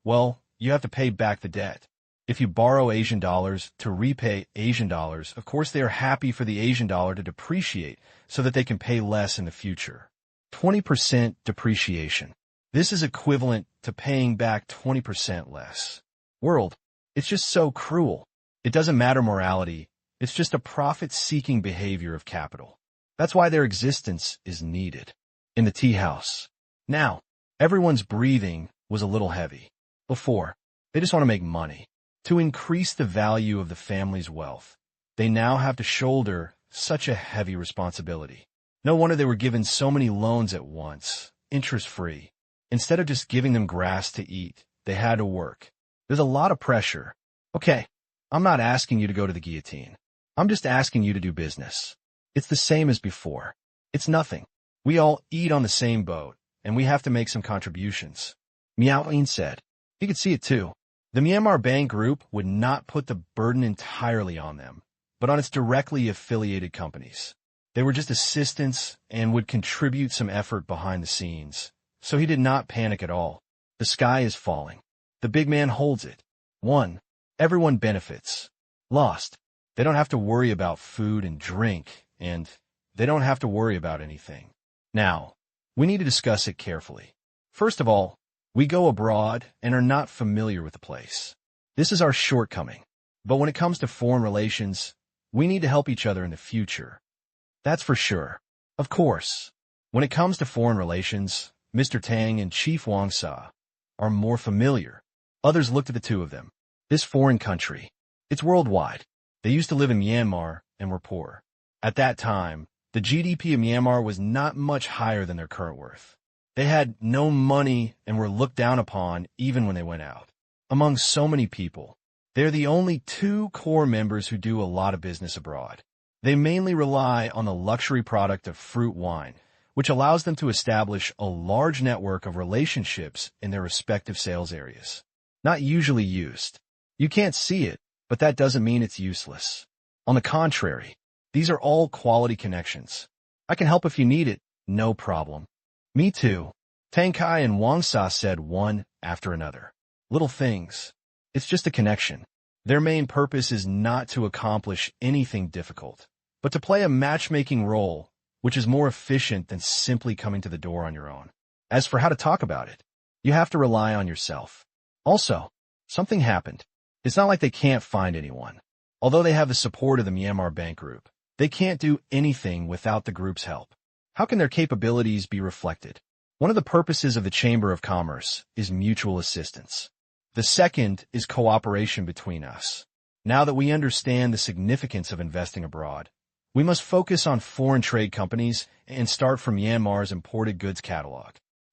well, you have to pay back the debt. If you borrow Asian dollars to repay Asian dollars, of course they are happy for the Asian dollar to depreciate so that they can pay less in the future. 20% depreciation. This is equivalent to paying back 20% less. World, it's just so cruel. It doesn't matter morality. It's just a profit-seeking behavior of capital. That's why their existence is needed. In the tea house. Now, everyone's breathing was a little heavy. Before, they just want to make money. To increase the value of the family's wealth, they now have to shoulder such a heavy responsibility. No wonder they were given so many loans at once, interest-free. Instead of just giving them grass to eat, they had to work. There's a lot of pressure. Okay, I'm not asking you to go to the guillotine. I'm just asking you to do business. It's the same as before. It's nothing. We all eat on the same boat, and we have to make some contributions. Miao Yin said. He could see it too. The Myanmar Bank Group would not put the burden entirely on them, but on its directly affiliated companies. They were just assistants and would contribute some effort behind the scenes, so he did not panic at all. The sky is falling. The big man holds it. Won. Everyone benefits. Lost. They don't have to worry about food and drink, and they don't have to worry about anything. Now, we need to discuss it carefully. First of all, we go abroad and are not familiar with the place. This is our shortcoming. But when it comes to foreign relations, we need to help each other in the future. That's for sure. Of course, when it comes to foreign relations, Mr. Tang and Chief Wang Sa are more familiar. Others looked at the two of them. This foreign country, it's worldwide. They used to live in Myanmar and were poor. At that time, the GDP of Myanmar was not much higher than their current worth. They had no money and were looked down upon even when they went out. Among so many people, they're the only two core members who do a lot of business abroad. They mainly rely on the luxury product of fruit wine, which allows them to establish a large network of relationships in their respective sales areas. Not usually used. You can't see it, but that doesn't mean it's useless. On the contrary, these are all quality connections. I can help if you need it, no problem. Me too. Tang Kai and Wang Sa said one after another. Little things. It's just a connection. Their main purpose is not to accomplish anything difficult, but to play a matchmaking role, which is more efficient than simply coming to the door on your own. As for how to talk about it, you have to rely on yourself. Also, something happened. It's not like they can't find anyone. Although they have the support of the Myanmar Bank Group, they can't do anything without the group's help. How can their capabilities be reflected? One of the purposes of the Chamber of Commerce is mutual assistance. The second is cooperation between us. Now that we understand the significance of investing abroad, we must focus on foreign trade companies and start from Myanmar's imported goods catalog.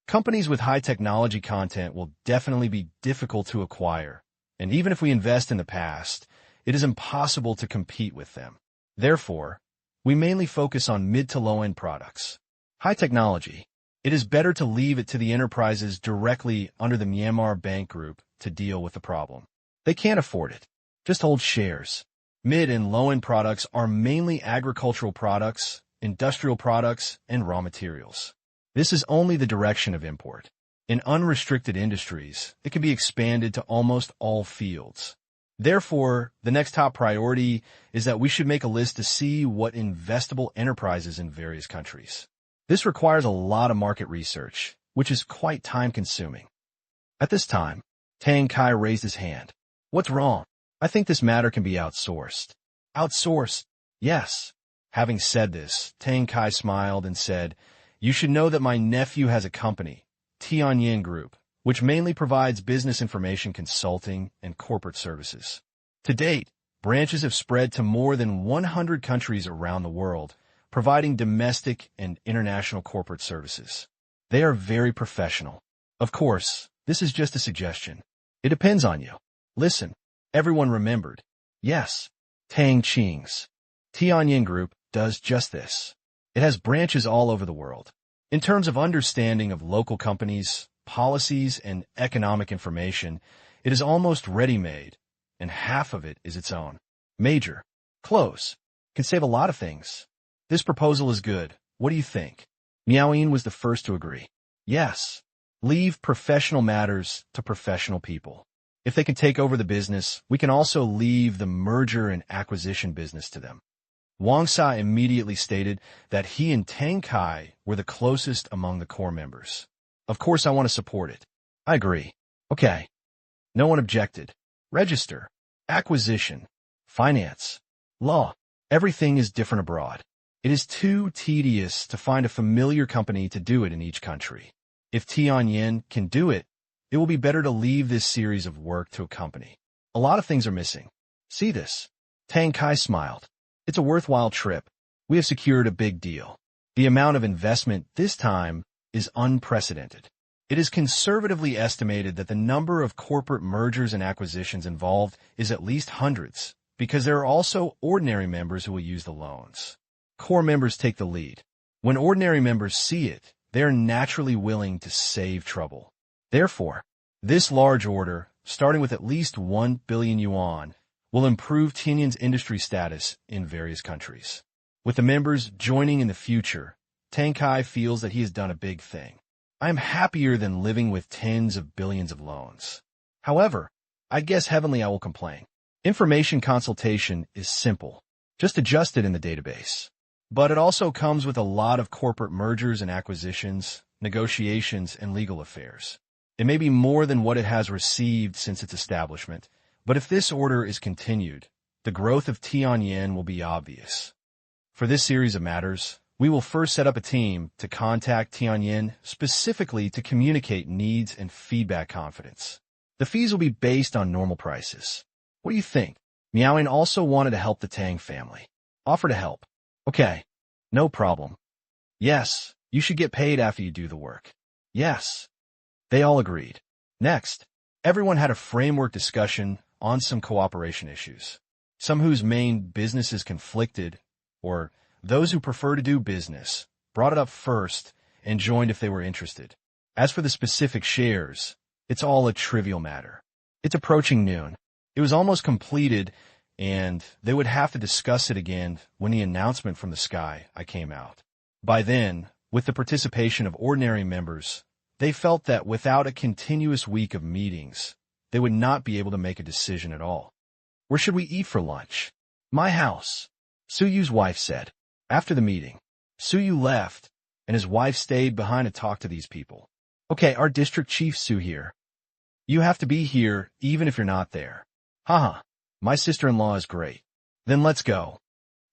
Companies with high technology content will definitely be difficult to acquire, and even if we invest in the past, it is impossible to compete with them. Therefore, we mainly focus on mid to low-end products. High technology. It is better to leave it to the enterprises directly under the Myanmar Bank Group to deal with the problem. They can't afford it. Just hold shares. Mid and low-end products are mainly agricultural products, industrial products, and raw materials. This is only the direction of import. In unrestricted industries, it can be expanded to almost all fields. Therefore, the next top priority is that we should make a list to see what investable enterprises in various countries. This requires a lot of market research, which is quite time-consuming. At this time, Tang Qing raised his hand. What's wrong? I think this matter can be outsourced. Outsourced? Yes. Having said this, Tang Qing smiled and said, you should know that my nephew has a company, Tianyin Group, which mainly provides business information consulting and corporate services. To date, branches have spread to more than 100 countries around the world, providing domestic and international corporate services. They are very professional. Of course, this is just a suggestion. It depends on you. Listen, everyone remembered. Yes, Tang Qing's Tianyin Group does just this. It has branches all over the world. In terms of understanding of local companies, policies, and economic information, it is almost ready-made, and half of it is its own. Major. Close. Can save a lot of things. This proposal is good. What do you think? Miaoyin was the first to agree. Yes. Leave professional matters to professional people. If they can take over the business, we can also leave the merger and acquisition business to them. Wang Sa immediately stated that he and Tang Qing were the closest among the core members. Of course I want to support it. I agree. Okay. No one objected. Register, acquisition, finance, law. Everything is different abroad. It is too tedious to find a familiar company to do it in each country. If Tianyin can do it, it will be better to leave this series of work to a company. A lot of things are missing. See this? Tang Qing smiled. It's a worthwhile trip. We have secured a big deal. The amount of investment this time is unprecedented. It is conservatively estimated that the number of corporate mergers and acquisitions involved is at least hundreds, because there are also ordinary members who will use the loans. Core members take the lead. When ordinary members see it, they are naturally willing to save trouble. Therefore, this large order, starting with at least 1 billion yuan, will improve Tianyin's industry status in various countries. With the members joining in the future, Tang Qing feels that he has done a big thing. I am happier than living with tens of billions of loans. However, I guess heavenly I will complain. Information consultation is simple. Just adjust it in the database. But it also comes with a lot of corporate mergers and acquisitions, negotiations, and legal affairs. It may be more than what it has received since its establishment, but if this order is continued, the growth of Tianyin will be obvious. For this series of matters, we will first set up a team to contact Tianyin specifically to communicate needs and feedback confidence. The fees will be based on normal prices. What do you think? Miaoyin also wanted to help the Tang family. Offer to help. Okay, no problem. Yes, you should get paid after you do the work. Yes. They all agreed. Next, everyone had a framework discussion on some cooperation issues. Some whose main businesses conflicted, or those who prefer to do business, brought it up first and joined if they were interested. As for the specific shares, it's all a trivial matter. It's approaching noon. It was almost completed, and they would have to discuss it again when the announcement from the sky came out. By then, with the participation of ordinary members, they felt that without a continuous week of meetings, they would not be able to make a decision at all. Where should we eat for lunch? My house, Suyu's wife said. After the meeting, Suyu left, and his wife stayed behind to talk to these people. Okay, our district chief Su here. You have to be here even if you're not there. Haha, my sister-in-law is great. Then let's go.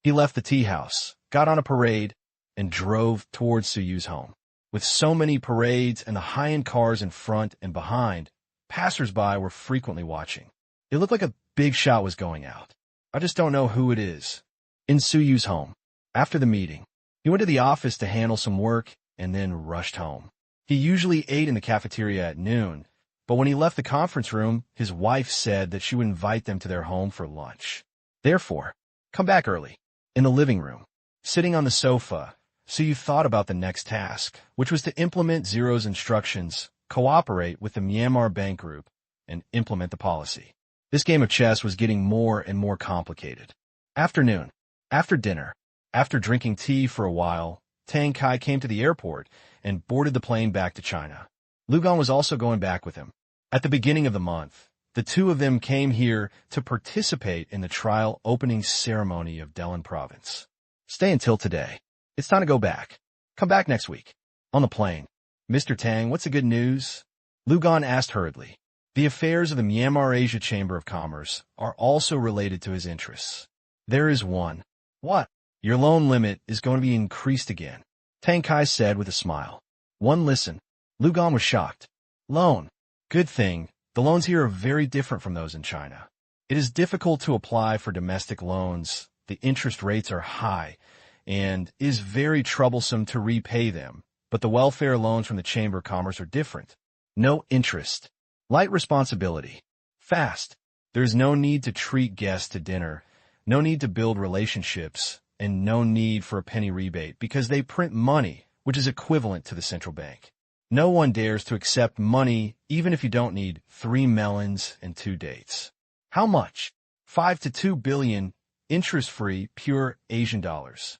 He left the tea house, got on a parade, and drove towards Suyu's home. With so many parades and the high-end cars in front and behind, passers-by were frequently watching. It looked like a big shot was going out. I just don't know who it is. In Suyu's home. After the meeting, he went to the office to handle some work and then rushed home. He usually ate in the cafeteria at noon, but when he left the conference room, his wife said that she would invite them to their home for lunch. Therefore, come back early. In the living room, sitting on the sofa, Suyu thought about the next task, which was to implement Zero's instructions, cooperate with the Myanmar Bank Group, and implement the policy. This game of chess was getting more and more complicated. Afternoon. After dinner. After drinking tea for a while, Tang Qing came to the airport and boarded the plane back to China. Lugan was also going back with him. At the beginning of the month, the two of them came here to participate in the trial opening ceremony of Delin province. Stay until today. It's time to go back. Come back next week. On the plane. Mr. Tang, what's the good news? Lugan asked hurriedly. The affairs of the Myanmar Asia Chamber of Commerce are also related to his interests. There is one. What? Your loan limit is going to be increased again, Tang Qing said with a smile. One listen. Lugan was shocked. Loan. Good thing. The loans here are very different from those in China. It is difficult to apply for domestic loans. The interest rates are high, and it is very troublesome to repay them. But the welfare loans from the Chamber of Commerce are different. No interest. Light responsibility. Fast. There is no need to treat guests to dinner, no need to build relationships, and no need for a penny rebate because they print money, which is equivalent to the central bank. No one dares to accept money even if you don't need 3 melons and 2 dates. How much? 5 to 2 billion, interest-free, pure Asian dollars.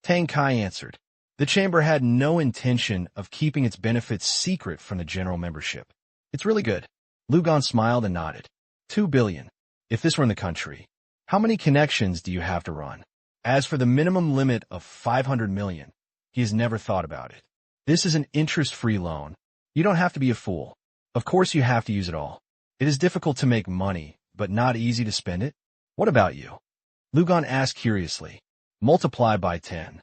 Tang Qing answered. The chamber had no intention of keeping its benefits secret from the general membership. It's really good. Lugan smiled and nodded. 2 billion. If this were in the country, how many connections do you have to run? As for the minimum limit of 500 million, he has never thought about it. This is an interest-free loan. You don't have to be a fool. Of course you have to use it all. It is difficult to make money, but not easy to spend it. What about you? Lugan asked curiously. Multiply by 10.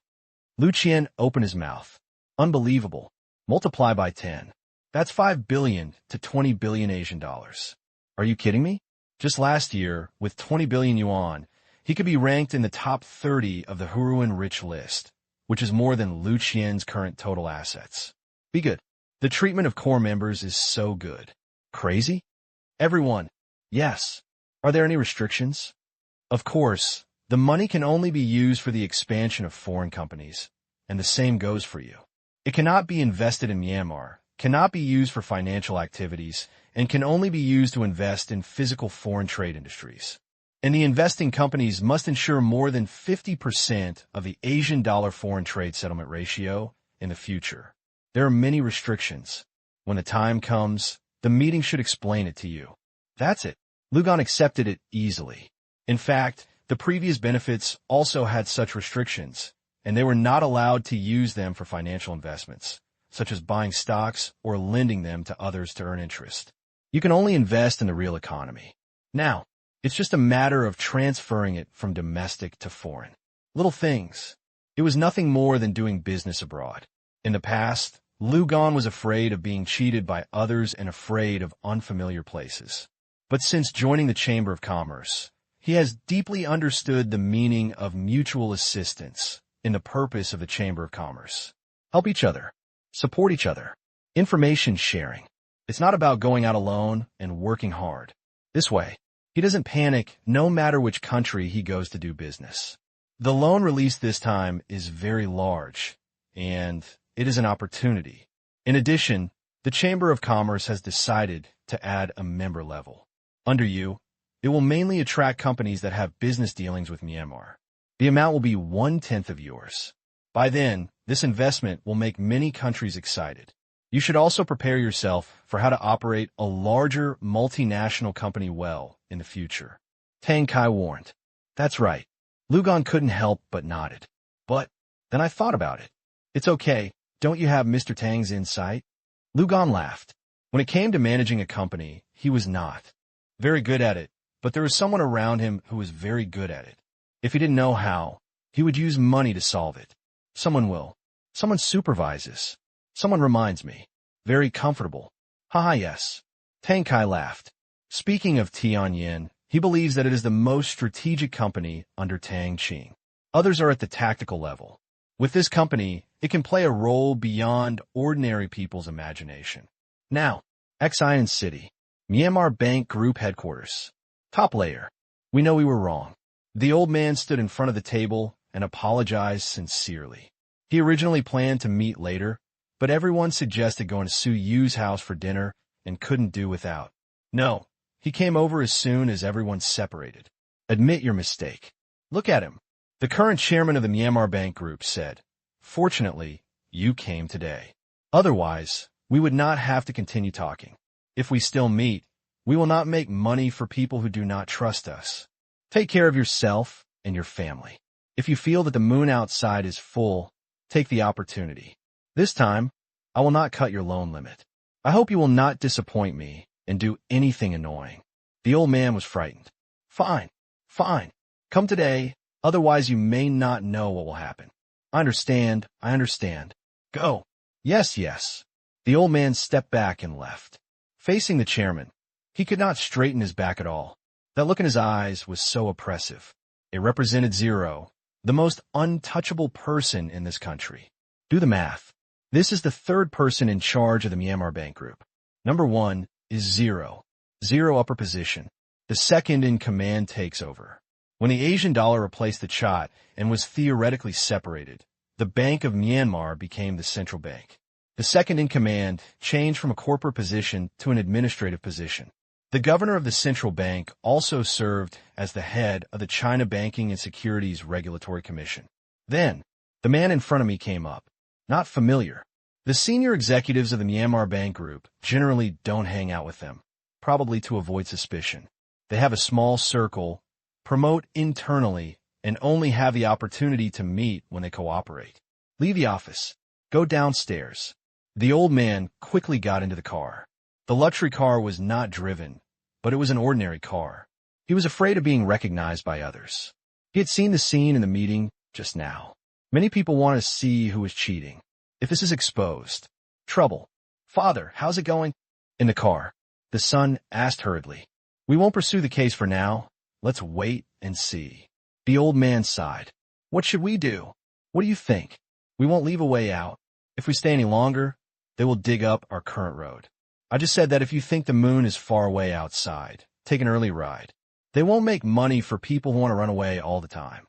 Lu Qian opened his mouth. Unbelievable. Multiply by 10. That's 5 billion to 20 billion Asian dollars. Are you kidding me? Just last year, with 20 billion yuan, he could be ranked in the top 30 of the Huruan rich list, which is more than Lu Qian's current total assets. Be good. The treatment of core members is so good. Crazy? Everyone. Yes. Are there any restrictions? Of course, the money can only be used for the expansion of foreign companies, and the same goes for you. It cannot be invested in Myanmar, cannot be used for financial activities, and can only be used to invest in physical foreign trade industries. And the investing companies must ensure more than 50% of the Asian dollar foreign trade settlement ratio in the future. There are many restrictions. When the time comes, the meeting should explain it to you. That's it. Lugan accepted it easily. In fact, the previous benefits also had such restrictions, and they were not allowed to use them for financial investments, such as buying stocks or lending them to others to earn interest. You can only invest in the real economy. Now, it's just a matter of transferring it from domestic to foreign. Little things. It was nothing more than doing business abroad. In the past, Lugan was afraid of being cheated by others and afraid of unfamiliar places. But since joining the Chamber of Commerce, he has deeply understood the meaning of mutual assistance in the purpose of the Chamber of Commerce. Help each other. Support each other. Information sharing. It's not about going out alone and working hard. This way, he doesn't panic no matter which country he goes to do business. The loan released this time is very large, and it is an opportunity. In addition, the Chamber of Commerce has decided to add a member level. Under you, it will mainly attract companies that have business dealings with Myanmar. The amount will be 1/10 of yours. By then, this investment will make many countries excited. You should also prepare yourself for how to operate a larger multinational company well in the future. Tang Qing warned. That's right. Lugan couldn't help but nodded. But then I thought about it. It's okay. Don't you have Mr. Tang's insight? Lugan laughed. When it came to managing a company, he was not very good at it, but there was someone around him who was very good at it. If he didn't know how, he would use money to solve it. Someone will. Someone supervises. Someone reminds me. Very comfortable. Haha, yes. Tang Qing laughed. Speaking of Tianyin, he believes that it is the most strategic company under Tang Qing. Others are at the tactical level. With this company, it can play a role beyond ordinary people's imagination. Now, Xian City, Myanmar Bank Group Headquarters. Top layer. We know we were wrong. The old man stood in front of the table and apologized sincerely. He originally planned to meet later, but everyone suggested going to Su Yu's house for dinner and couldn't do without. No, He came over as soon as everyone separated. Admit your mistake. Look at him. The current chairman of the Myanmar Bank Group said, "Fortunately, you came today. Otherwise, we would not have to continue talking. If we still meet, we will not make money for people who do not trust us. Take care of yourself and your family. If you feel that the moon outside is full, take the opportunity. This time, I will not cut your loan limit. I hope you will not disappoint me and do anything annoying." The old man was frightened. Fine. Come today, otherwise you may not know what will happen. I understand. Go. Yes. The old man stepped back and left. Facing the chairman, he could not straighten his back at all. That look in his eyes was so oppressive. It represented Zero, the most untouchable person in this country. Do the math. This is the third person in charge of the Myanmar Bank Group. Number 1 is Zero. Zero upper position. The second in command takes over. When the Asian dollar replaced the Chat and was theoretically separated, the Bank of Myanmar became the central bank. The second in command changed from a corporate position to an administrative position. The governor of the central bank also served as the head of the China Banking and Securities Regulatory Commission. Then, the man in front of me came up. Not familiar. The senior executives of the Myanmar Bank Group generally don't hang out with them, probably to avoid suspicion. They have a small circle, promote internally, and only have the opportunity to meet when they cooperate. Leave the office. Go downstairs. The old man quickly got into the car. The luxury car was not driven, but it was an ordinary car. He was afraid of being recognized by others. He had seen the scene in the meeting just now. Many people want to see who is cheating. If this is exposed, trouble. "Father, how's it going?" In the car, the son asked hurriedly. "We won't pursue the case for now. Let's wait and see." The old man sighed. "What should we do? What do you think?" "We won't leave a way out. If we stay any longer, they will dig up our current road. I just said that if you think the moon is far away outside, take an early ride. They won't make money for people who want to run away all the time."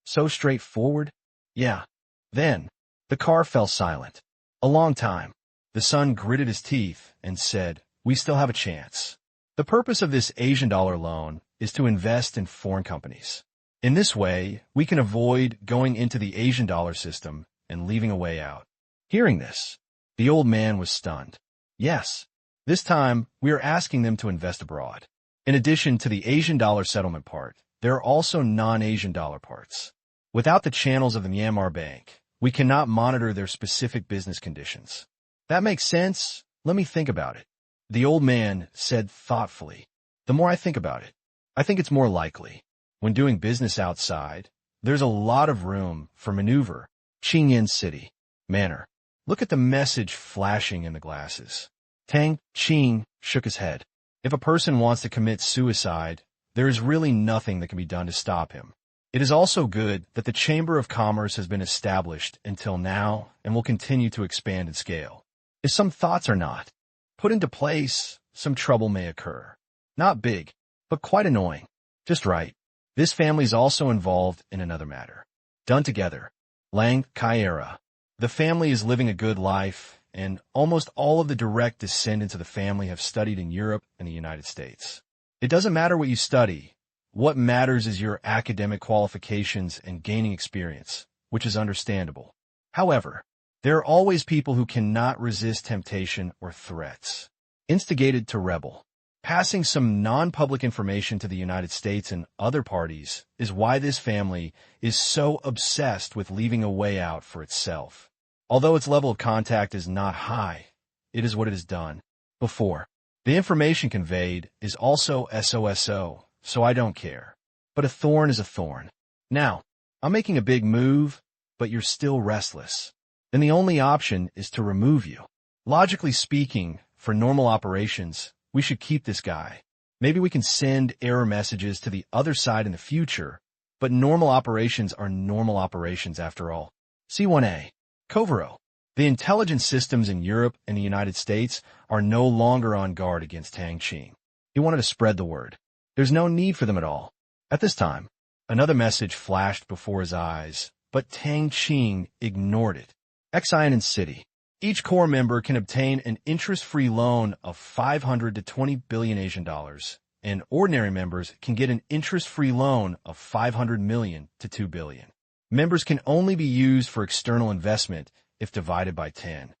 So straightforward? Yeah. Then, the car fell silent. A long time. The son gritted his teeth and said, "We still have a chance." The purpose of this Asian dollar loan is to invest in foreign companies. In this way, we can avoid going into the Asian dollar system and leaving a way out. Hearing this, the old man was stunned. Yes, this time we are asking them to invest abroad. In addition to the Asian dollar settlement part, there are also non-Asian dollar parts. Without the channels of the Myanmar Bank, we cannot monitor their specific business conditions. That makes sense. Let me think about it. The old man said thoughtfully. The more I think about it, I think it's more likely. When doing business outside, there's a lot of room for maneuver. Qing City. Manner. Look at the message flashing in the glasses. Tang Qing shook his head. If a person wants to commit suicide, there is really nothing that can be done to stop him. It is also good that the Chamber of Commerce has been established until now and will continue to expand in scale. If some thoughts are not put into place, some trouble may occur. Not big, but quite annoying. Just right. This family is also involved in another matter. Done together. Lang Kaira. The family is living a good life, and almost all of the direct descendants of the family have studied in Europe and the United States. It doesn't matter what you study. What matters is your academic qualifications and gaining experience, which is understandable. However, there are always people who cannot resist temptation or threats. Instigated to rebel. Passing some non-public information to the United States and other parties is why this family is so obsessed with leaving a way out for itself. Although its level of contact is not high, it is what it has done before. The information conveyed is also SOSO, so I don't care. But a thorn is a thorn. Now, I'm making a big move, but you're still restless. Then the only option is to remove you. Logically speaking, for normal operations, we should keep this guy. Maybe we can send error messages to the other side in the future, but normal operations are normal operations after all. C1A. Covero. The intelligence systems in Europe and the United States are no longer on guard against Tang Qing. He wanted to spread the word. There's no need for them at all. At this time, another message flashed before his eyes, but Tang Qing ignored it. Xian City. Each core member can obtain an interest-free loan of 500 to 20 billion Asian dollars and ordinary members can get an interest-free loan of 500 million to 2 billion. Members can only be used for external investment if divided by 10.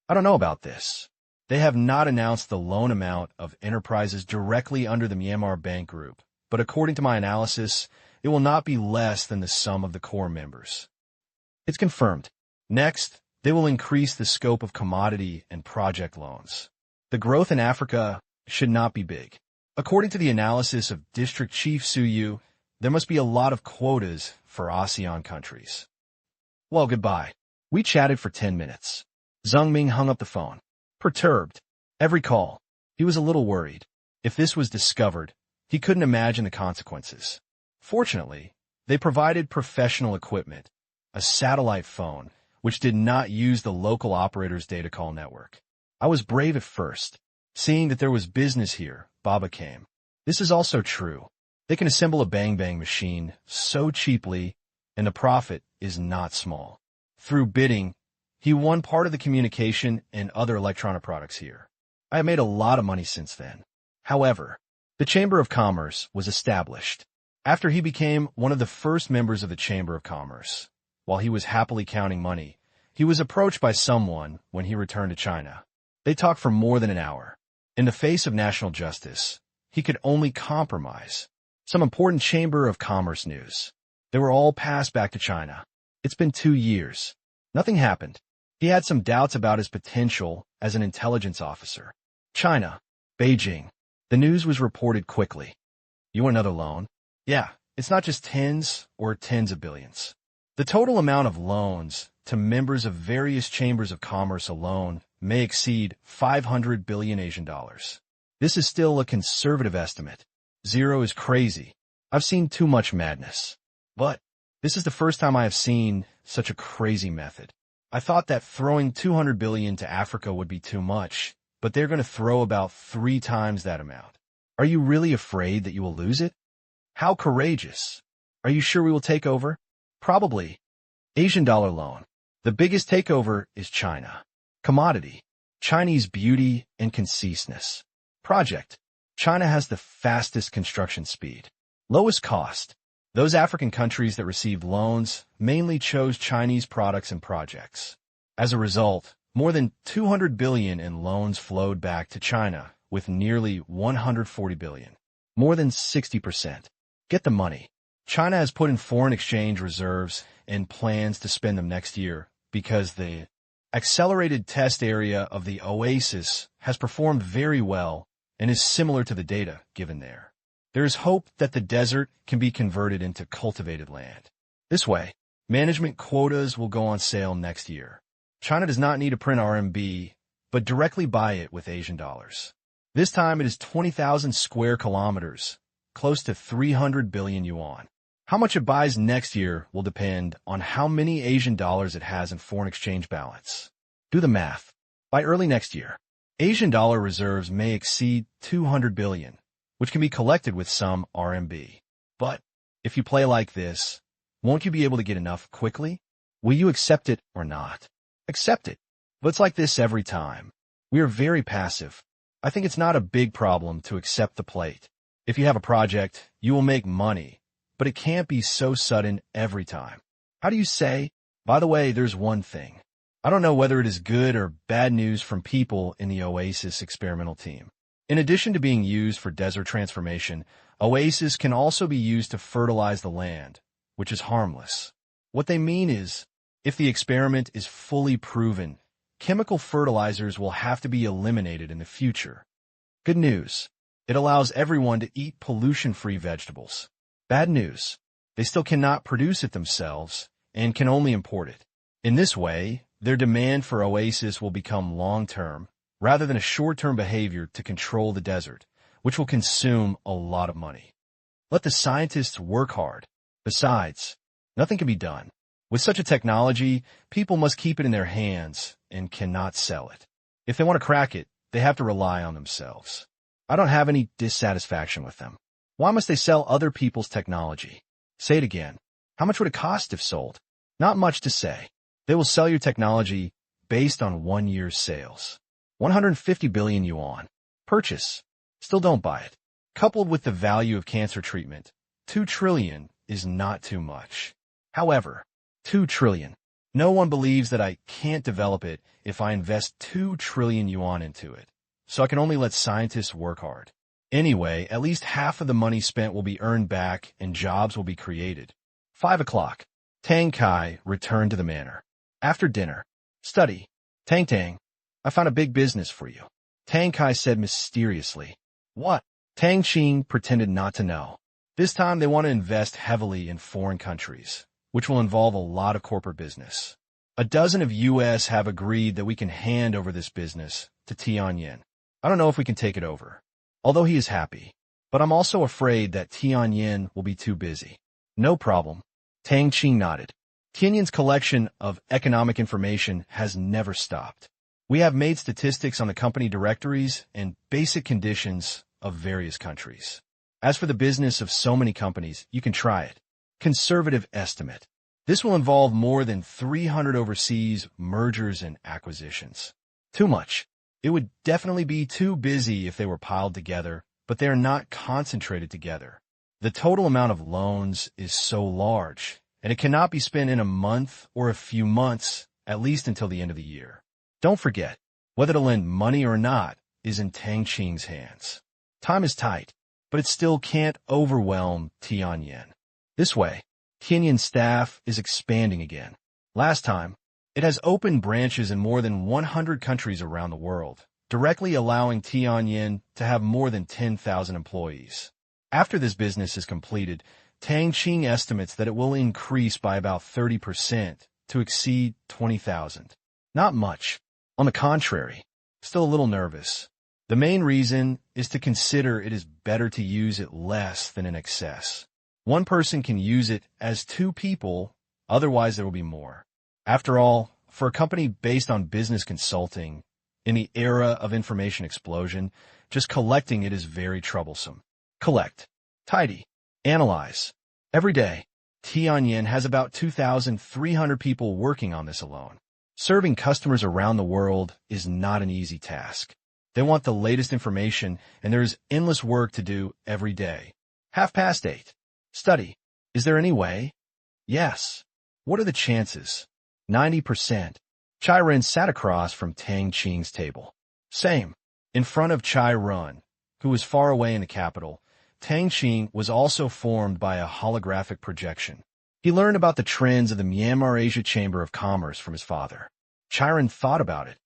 I don't know about this. They have not announced the loan amount of enterprises directly under the Myanmar Bank Group, but according to my analysis, it will not be less than the sum of the core members. It's confirmed. Next, they will increase the scope of commodity and project loans. The growth in Africa should not be big. According to the analysis of District Chief Suyu, there must be a lot of quotas for ASEAN countries. Well, goodbye. We chatted for 10 minutes. Zheng Ming hung up the phone. Perturbed. Every call. He was a little worried. If this was discovered, he couldn't imagine the consequences. Fortunately, they provided professional equipment, a satellite phone, which did not use the local operator's data call network. I was brave at first. Seeing that there was business here, Baba came. This is also true. They can assemble a bang-bang machine so cheaply, and the profit is not small. Through bidding, he won part of the communication and other electronic products here. I have made a lot of money since then. However, the Chamber of Commerce was established. After he became one of the first members of the Chamber of Commerce, while he was happily counting money, he was approached by someone when he returned to China. They talked for more than an hour. In the face of national justice, he could only compromise. Some important Chamber of Commerce news. They were all passed back to China. It's been 2 years. Nothing happened. He had some doubts about his potential as an intelligence officer. China. Beijing. The news was reported quickly. You want another loan? Yeah, it's not just tens or tens of billions. The total amount of loans to members of various chambers of commerce alone may exceed 500 billion Asian dollars. This is still a conservative estimate. 0 is crazy. I've seen too much madness. But this is the first time I have seen such a crazy method. I thought that throwing 200 billion to Africa would be too much, but they're going to throw about 3 times that amount. Are you really afraid that you will lose it? How courageous. Are you sure we will take over? Probably. Asian dollar loan. The biggest takeover is China. Commodity. Chinese beauty and conciseness. Project. China has the fastest construction speed. Lowest cost. Those African countries that received loans mainly chose Chinese products and projects. As a result, more than 200 billion in loans flowed back to China, with nearly 140 billion. More than 60%. Get the money. China has put in foreign exchange reserves and plans to spend them next year because the accelerated test area of the Oasis has performed very well and is similar to the data given there. There is hope that the desert can be converted into cultivated land. This way, management quotas will go on sale next year. China does not need to print RMB, but directly buy it with Asian dollars. This time it is 20,000 square kilometers, close to 300 billion yuan. How much it buys next year will depend on how many Asian dollars it has in foreign exchange balance. Do the math. By early next year, Asian dollar reserves may exceed 200 billion, which can be collected with some RMB. But if you play like this, won't you be able to get enough quickly? Will you accept it or not? Accept it. But it's like this every time. We are very passive. I think it's not a big problem to accept the plate. If you have a project, you will make money, but it can't be so sudden every time. How do you say? By the way, there's one thing. I don't know whether it is good or bad news from people in the Oasis experimental team. In addition to being used for desert transformation, Oasis can also be used to fertilize the land, which is harmless. What they mean is, if the experiment is fully proven, chemical fertilizers will have to be eliminated in the future. Good news. It allows everyone to eat pollution-free vegetables. Bad news. They still cannot produce it themselves and can only import it. In this way, their demand for Oasis will become long-term, rather than a short-term behavior to control the desert, which will consume a lot of money. Let the scientists work hard. Besides, nothing can be done. With such a technology, people must keep it in their hands and cannot sell it. If they want to crack it, they have to rely on themselves. I don't have any dissatisfaction with them. Why must they sell other people's technology? Say it again. How much would it cost if sold? Not much to say. They will sell your technology based on 1 year's sales. 150 billion yuan. Purchase. Still don't buy it. Coupled with the value of cancer treatment, 2 trillion is not too much. However, 2 trillion. No one believes that I can't develop it if I invest 2 trillion yuan into it. So I can only let scientists work hard. Anyway, at least half of the money spent will be earned back and jobs will be created. 5 o'clock. Tang Kai returned to the manor. After dinner. Study. Tang, I found a big business for you. Tang Kai said mysteriously. What? Tang Qing pretended not to know. This time they want to invest heavily in foreign countries, which will involve a lot of corporate business. A dozen of U.S. have agreed that we can hand over this business to Tianyin. I don't know if we can take it over, although he is happy. But I'm also afraid that Tianyin will be too busy. No problem. Tang Qing nodded. Tianyin's collection of economic information has never stopped. We have made statistics on the company directories and basic conditions of various countries. As for the business of so many companies, you can try it. Conservative estimate. This will involve more than 300 overseas mergers and acquisitions. Too much. It would definitely be too busy if they were piled together, but they are not concentrated together. The total amount of loans is so large, and it cannot be spent in a month or a few months, at least until the end of the year. Don't forget, whether to lend money or not is in Tang Qing's hands. Time is tight, but it still can't overwhelm Tianyin. This way, Tianyin's staff is expanding again. Last time, it has opened branches in more than 100 countries around the world, directly allowing Tianyin to have more than 10,000 employees. After this business is completed, Tang Qing estimates that it will increase by about 30% to exceed 20,000. Not much. On the contrary, still a little nervous. The main reason is to consider it is better to use it less than in excess. One person can use it as 2 people, otherwise there will be more. After all, for a company based on business consulting, in the era of information explosion, just collecting it is very troublesome. Collect. Tidy. Analyze. Every day, Tianyin has about 2,300 people working on this alone. Serving customers around the world is not an easy task. They want the latest information, and there is endless work to do every day. 8:30. Study. Is there any way? Yes. What are the chances? 90%. Chai Ren sat across from Tang Qing's table. Same. In front of Chai Ren, who was far away in the capital, Tang Qing was also formed by a holographic projection. He learned about the trends of the Myanmar Asia Chamber of Commerce from his father. Chai Ren thought about it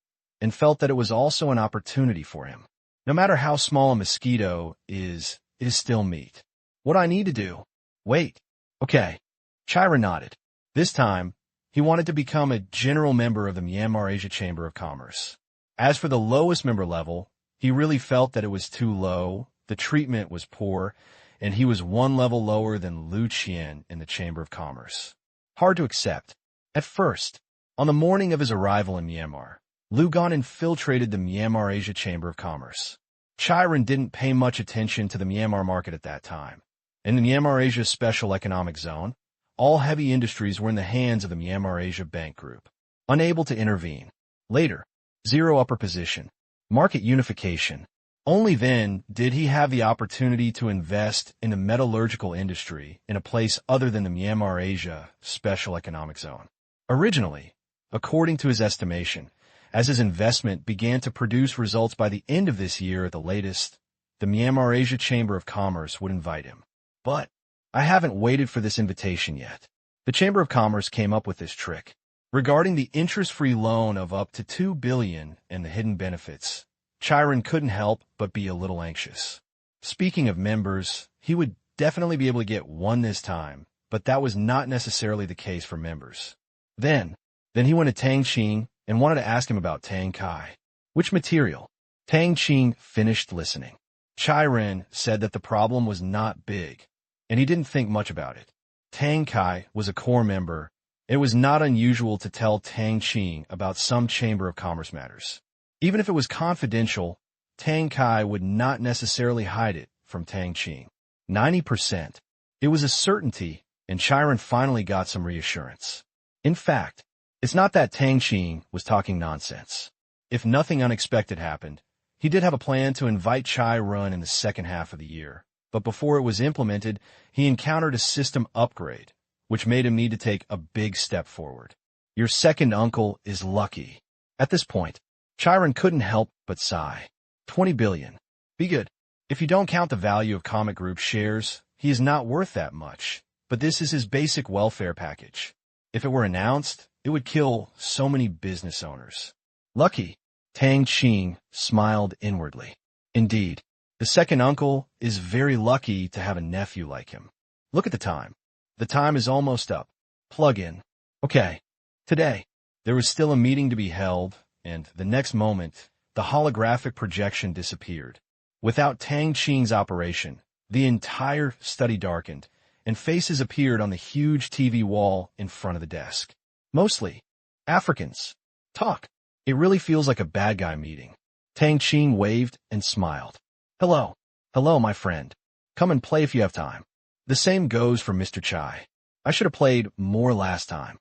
and felt that it was also an opportunity for him. No matter how small a mosquito is, it is still meat. What I need to do? Wait. Okay. Chai Ren nodded. This time, he wanted to become a general member of the Myanmar Asia Chamber of Commerce. As for the lowest member level, he really felt that it was too low, the treatment was poor, and he was 1 level lower than Lu Qian in the Chamber of Commerce. Hard to accept. At first, on the morning of his arrival in Myanmar, Lu Gan infiltrated the Myanmar Asia Chamber of Commerce. Chai Ren didn't pay much attention to the Myanmar market at that time. In the Myanmar Asia Special Economic Zone, all heavy industries were in the hands of the Myanmar Asia Bank Group, unable to intervene. Later, zero upper position, market unification. Only then did he have the opportunity to invest in the metallurgical industry in a place other than the Myanmar Asia Special Economic Zone. Originally, according to his estimation, as his investment began to produce results by the end of this year at the latest, the Myanmar Asia Chamber of Commerce would invite him. But I haven't waited for this invitation yet. The Chamber of Commerce came up with this trick. Regarding the interest-free loan of up to 2 billion and the hidden benefits, Chai Ren couldn't help but be a little anxious. Speaking of members, he would definitely be able to get one this time, but that was not necessarily the case for members. Then he went to Tang Qing and wanted to ask him about Tang Kai. Which material? Tang Qing finished listening. Chai Ren said that the problem was not big, and he didn't think much about it. Tang Kai was a core member. It was not unusual to tell Tang Qing about some Chamber of Commerce matters. Even if it was confidential, Tang Kai would not necessarily hide it from Tang Qing. 90%. It was a certainty, and Chai Ren finally got some reassurance. In fact, it's not that Tang Qing was talking nonsense. If nothing unexpected happened, He did have a plan to invite Chai Run in the second half of the year, but before it was implemented, he encountered a system upgrade, which made him need to take a big step forward. Your second uncle is lucky. At this point, Chiron couldn't help but sigh. 20 billion. Be good. If you don't count the value of Comic Group shares, he is not worth that much, but this is his basic welfare package. If it were announced, it would kill so many business owners. Lucky. Tang Qing smiled inwardly. Indeed, the second uncle is very lucky to have a nephew like him. Look at the time. The time is almost up. Plug in. Okay. Today, there was still a meeting to be held, and the next moment, the holographic projection disappeared. Without Tang Qing's operation, the entire study darkened, and faces appeared on the huge TV wall in front of the desk. Mostly Africans. Talk. It really feels like a bad guy meeting. Tang Qing waved and smiled. Hello. Hello, my friend. Come and play if you have time. The same goes for Mr. Chai. I should have played more last time.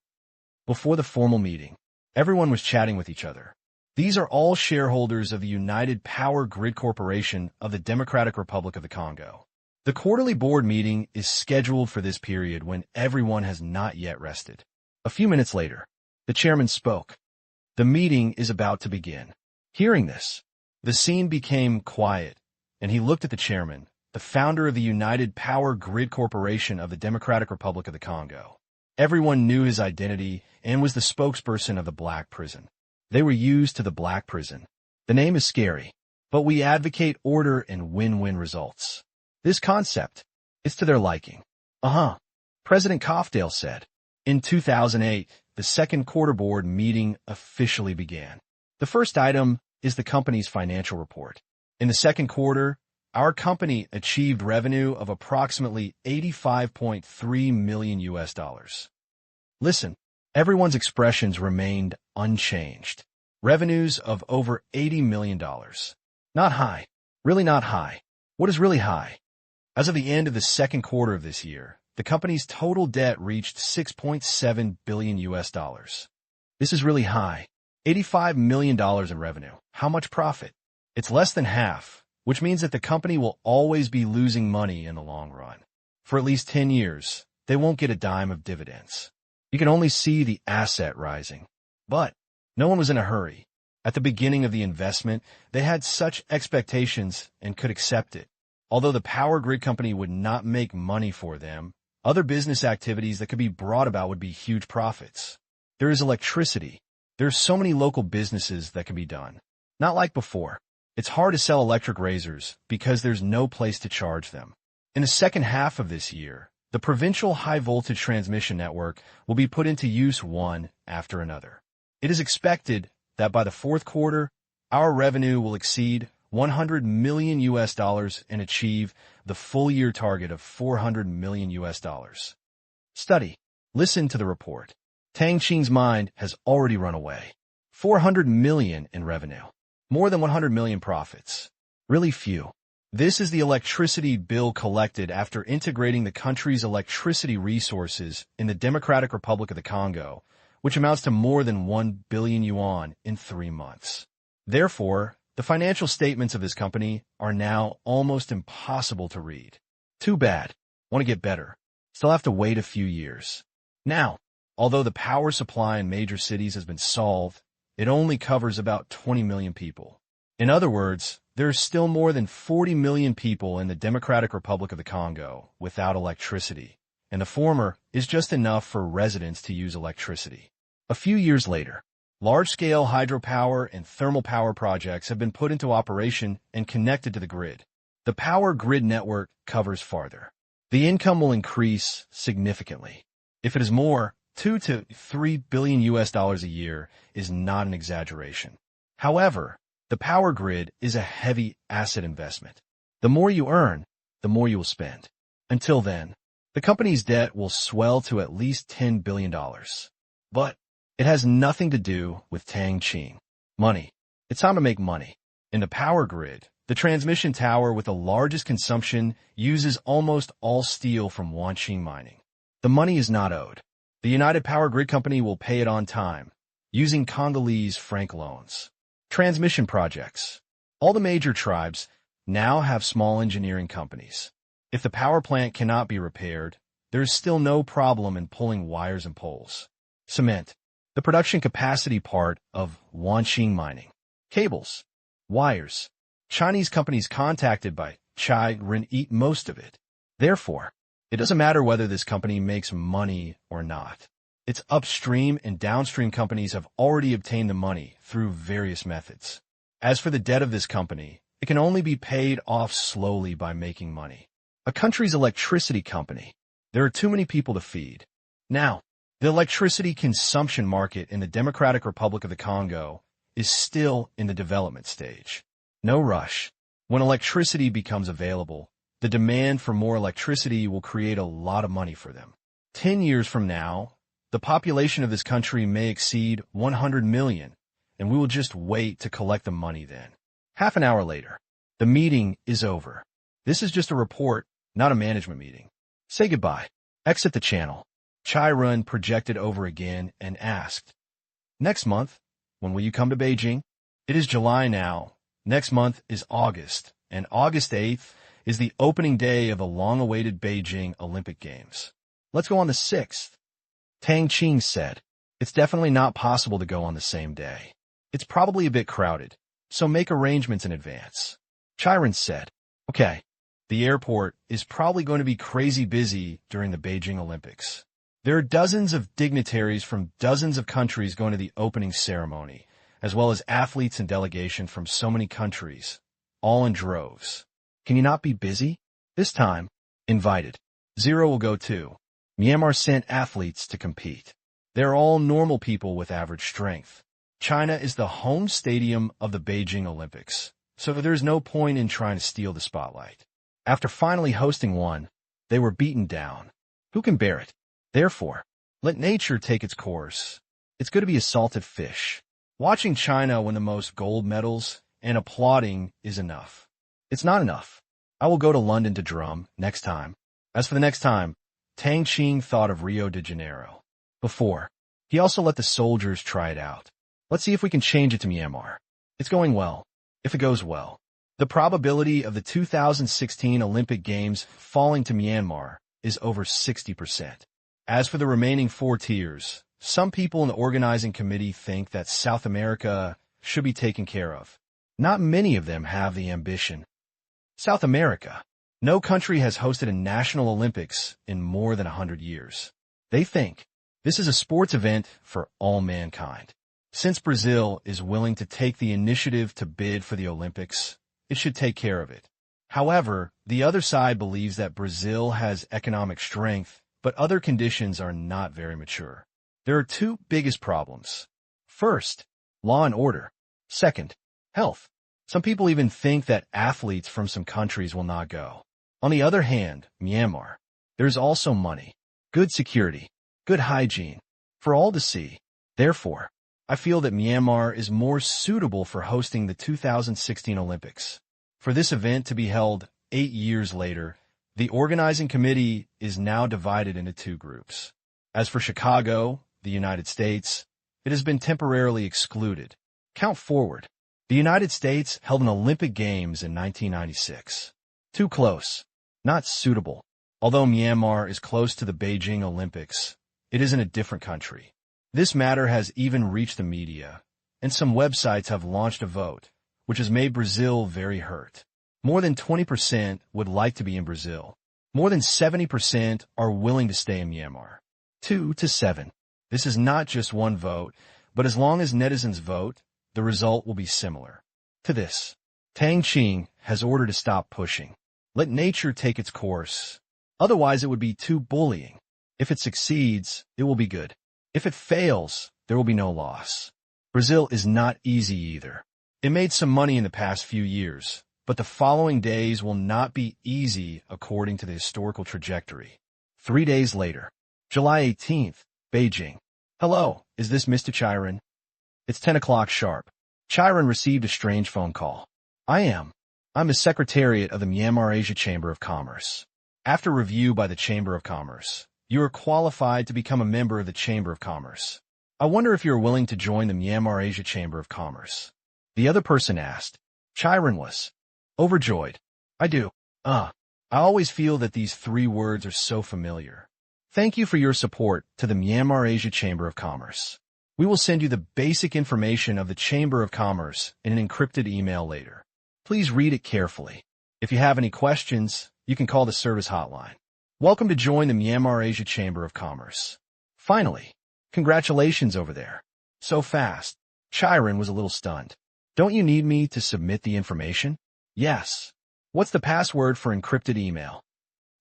Before the formal meeting, everyone was chatting with each other. These are all shareholders of the United Power Grid Corporation of the Democratic Republic of the Congo. The quarterly board meeting is scheduled for this period when everyone has not yet rested. A few minutes later, the chairman spoke. The meeting is about to begin. Hearing this, the scene became quiet, and he looked at the chairman, the founder of the United Power Grid Corporation of the Democratic Republic of the Congo. Everyone knew his identity and was the spokesperson of the Black Prison. They were used to the Black Prison. The name is scary, but we advocate order and win-win results. This concept is to their liking. President Coffdale said. In 2008, the second quarter board meeting officially began. The first item is the company's financial report. In the second quarter, our company achieved revenue of approximately $85.3 million. Listen, everyone's expressions remained unchanged. Revenues of over $80 million. Not high. Really not high. What is really high? As of the end of the second quarter of this year, the company's total debt reached $6.7 billion. This is really high. $85 million in revenue. How much profit? It's less than half, which means that the company will always be losing money in the long run. For at least 10 years, they won't get a dime of dividends. You can only see the asset rising. But no one was in a hurry. At the beginning of the investment, they had such expectations and could accept it. Although the power grid company would not make money for them, other business activities that could be brought about would be huge profits. There is electricity. There are so many local businesses that can be done. Not like before. It's hard to sell electric razors because there's no place to charge them. In the second half of this year, the provincial high-voltage transmission network will be put into use one after another. It is expected that by the fourth quarter, our revenue will exceed $100 million and achieve the full-year target of $400 million. Study. Listen to the report. Tang Qing's mind has already run away. $400 million in revenue. More than 100 million profits. Really few. This is the electricity bill collected after integrating the country's electricity resources in the Democratic Republic of the Congo, which amounts to more than 1 billion yuan in 3 months. Therefore, the financial statements of this company are now almost impossible to read. Too bad. Want to get better. Still have to wait a few years. Now, although the power supply in major cities has been solved, it only covers about 20 million people. In other words, there are still more than 40 million people in the Democratic Republic of the Congo without electricity, and the former is just enough for residents to use electricity. A few years later, large-scale hydropower and thermal power projects have been put into operation and connected to the grid. The power grid network covers farther. The income will increase significantly. If it is more, $2 to $3 billion a year is not an exaggeration. However, the power grid is a heavy asset investment. The more you earn, the more you will spend. Until then, the company's debt will swell to at least $10 billion. But it has nothing to do with Tang Qing. Money. It's time to make money. In the power grid, the transmission tower with the largest consumption uses almost all steel from Wanqing mining. The money is not owed. The United Power Grid Company will pay it on time, using Congolese franc loans. Transmission projects. All the major tribes now have small engineering companies. If the power plant cannot be repaired, there is still no problem in pulling wires and poles. Cement, the production capacity part of Wanqing mining. Cables, wires. Chinese companies contacted by China eat most of it. Therefore, it doesn't matter whether this company makes money or not. Its upstream and downstream companies have already obtained the money through various methods. As for the debt of this company, it can only be paid off slowly by making money. A country's electricity company. There are too many people to feed. Now, the electricity consumption market in the Democratic Republic of the Congo is still in the development stage. No rush. When electricity becomes available, the demand for more electricity will create a lot of money for them. 10 years from now, the population of this country may exceed 100 million, and we will just wait to collect the money then. Half an hour later, the meeting is over. This is just a report, not a management meeting. Say goodbye. Exit the channel. Chai Run projected over again and asked, "Next month, when will you come to Beijing?" It is July now. Next month is August, and August 8th is the opening day of the long-awaited Beijing Olympic Games. Let's go on the 6th. Tang Qing said, "It's definitely not possible to go on the same day. It's probably a bit crowded, so make arrangements in advance." Chiron said, "Okay, the airport is probably going to be crazy busy during the Beijing Olympics. There are dozens of dignitaries from dozens of countries going to the opening ceremony, as well as athletes and delegation from so many countries, all in droves. Can you not be busy?" This time, invited. Zero will go too. Myanmar sent athletes to compete. They're all normal people with average strength. China is the home stadium of the Beijing Olympics, so there's no point in trying to steal the spotlight. After finally hosting one, they were beaten down. Who can bear it? Therefore, let nature take its course. It's good to be a salted fish. Watching China win the most gold medals and applauding is enough. It's not enough. I will go to London to drum next time. As for the next time, Tang Qing thought of Rio de Janeiro. Before, he also let the soldiers try it out. Let's see if we can change it to Myanmar. It's going well. If it goes well, the probability of the 2016 Olympic Games falling to Myanmar is over 60%. As for the remaining 4 tiers, some people in the organizing committee think that South America should be taken care of. Not many of them have the ambition. South America. No country has hosted a national Olympics in more than 100 years. They think this is a sports event for all mankind. Since Brazil is willing to take the initiative to bid for the Olympics, it should take care of it. However, the other side believes that Brazil has economic strength, but other conditions are not very mature. There are 2 biggest problems. First, law and order. Second, health. Some people even think that athletes from some countries will not go. On the other hand, Myanmar. There's also money, good security, good hygiene, for all to see. Therefore, I feel that Myanmar is more suitable for hosting the 2016 Olympics. For this event to be held 8 years later, the organizing committee is now divided into 2 groups. As for Chicago, the United States, it has been temporarily excluded. Count forward. The United States held an Olympic Games in 1996. Too close. Not suitable. Although Myanmar is close to the Beijing Olympics, it is in a different country. This matter has even reached the media, and some websites have launched a vote, which has made Brazil very hurt. More than 20% would like to be in Brazil. More than 70% are willing to stay in Myanmar. 2 to 7. This is not just one vote, but as long as netizens vote, the result will be similar. To this, Tang Qing has ordered to stop pushing. Let nature take its course. Otherwise, it would be too bullying. If it succeeds, it will be good. If it fails, there will be no loss. Brazil is not easy either. It made some money in the past few years, but the following days will not be easy according to the historical trajectory. 3 days later, July 18th, Beijing. Hello, is this Mr. Chiron? It's 10 o'clock sharp. Chiron received a strange phone call. I'm the Secretariat of the Myanmar Asia Chamber of Commerce. After review by the Chamber of Commerce, you are qualified to become a member of the Chamber of Commerce. I wonder if you are willing to join the Myanmar Asia Chamber of Commerce. The other person asked. Chiron was overjoyed. I do. I always feel that these three words are so familiar. Thank you for your support to the Myanmar Asia Chamber of Commerce. We will send you the basic information of the Chamber of Commerce in an encrypted email later. Please read it carefully. If you have any questions, you can call the service hotline. Welcome to join the Myanmar Asia Chamber of Commerce. Finally, congratulations over there. So fast. Chiron was a little stunned. Don't you need me to submit the information? Yes. What's the password for encrypted email?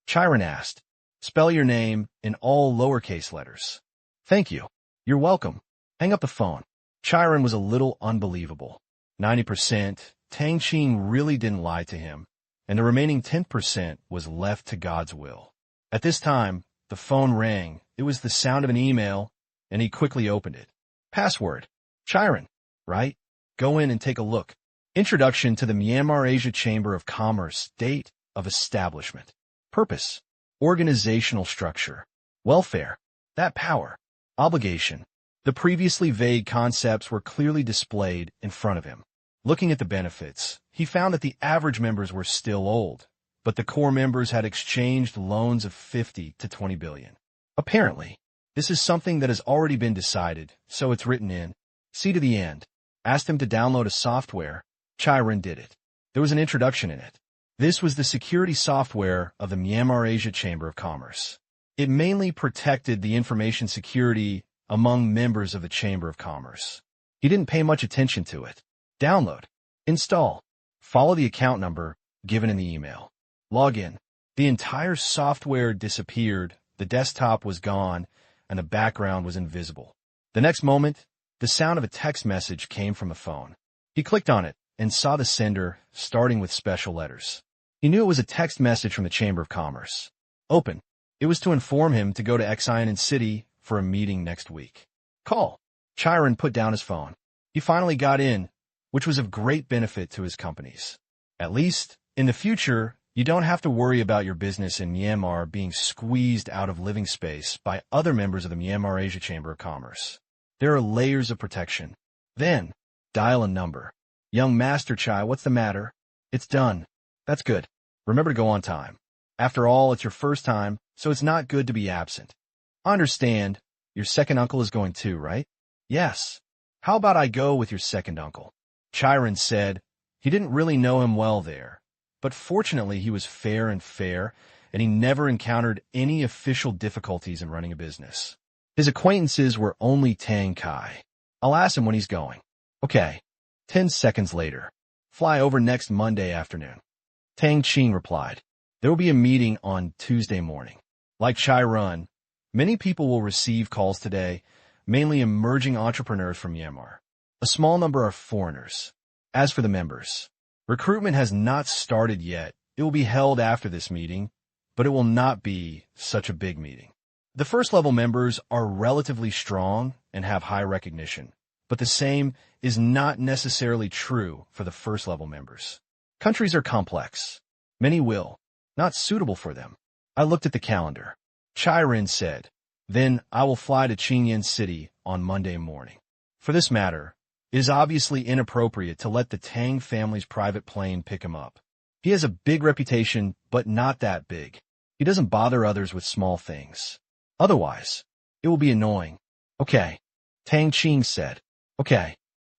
Chiron asked. Spell your name in all lowercase letters. Thank you. You're welcome. Hang up the phone. Chiron was a little unbelievable. 90%, Tang Qing really didn't lie to him, and the remaining 10% was left to God's will. At this time, the phone rang. It was the sound of an email, and he quickly opened it. Password. Chiron, right? Go in and take a look. Introduction to the Myanmar Asia Chamber of Commerce. Date of establishment. Purpose. Organizational structure. Welfare. That power. Obligation. The previously vague concepts were clearly displayed in front of him. Looking at the benefits, he found that the average members were still old, but the core members had exchanged loans of 50 to 20 billion. Apparently, this is something that has already been decided, so it's written in. See to the end. Asked him to download a software. Chiron did it. There was an introduction in it. This was the security software of the Myanmar Asia Chamber of Commerce. It mainly protected the information security among members of the Chamber of Commerce. He didn't pay much attention to it. Download. Install. Follow the account number given in the email. Log in. The entire software disappeared, the desktop was gone, and the background was invisible. The next moment, the sound of a text message came from the phone. He clicked on it and saw the sender, starting with special letters. He knew it was a text message from the Chamber of Commerce. Open. It was to inform him to go to Xiamen City for a meeting next week. Call. Chiron put down his phone. He finally got in, which was of great benefit to his companies. At least, in the future, you don't have to worry about your business in Myanmar being squeezed out of living space by other members of the Myanmar Asia Chamber of Commerce. There are layers of protection. Then, dial a number. Young Master Chai, what's the matter? It's done. That's good. Remember to go on time. After all, it's your first time, so it's not good to be absent. I understand. Your second uncle is going too, right? Yes. How about I go with your second uncle? Chiron said. He didn't really know him well there, but fortunately he was fair, and he never encountered any official difficulties in running a business. His acquaintances were only Tang Qing. I'll ask him when he's going. Okay. 10 seconds later. Fly over next Monday afternoon. Tang Qing replied. There will be a meeting on Tuesday morning. Like Chiron, many people will receive calls today, mainly emerging entrepreneurs from Myanmar. A small number are foreigners. As for the members, recruitment has not started yet. It will be held after this meeting, but it will not be such a big meeting. The first-level members are relatively strong and have high recognition, but the same is not necessarily true for the first-level members. Countries are complex. Many will. Not suitable for them. I looked at the calendar. Chiron said, then I will fly to Xiamen City on Monday morning. For this matter, it is obviously inappropriate to let the Tang family's private plane pick him up. He has a big reputation, but not that big. He doesn't bother others with small things. Otherwise, it will be annoying. Okay. Tang Qing said. Okay.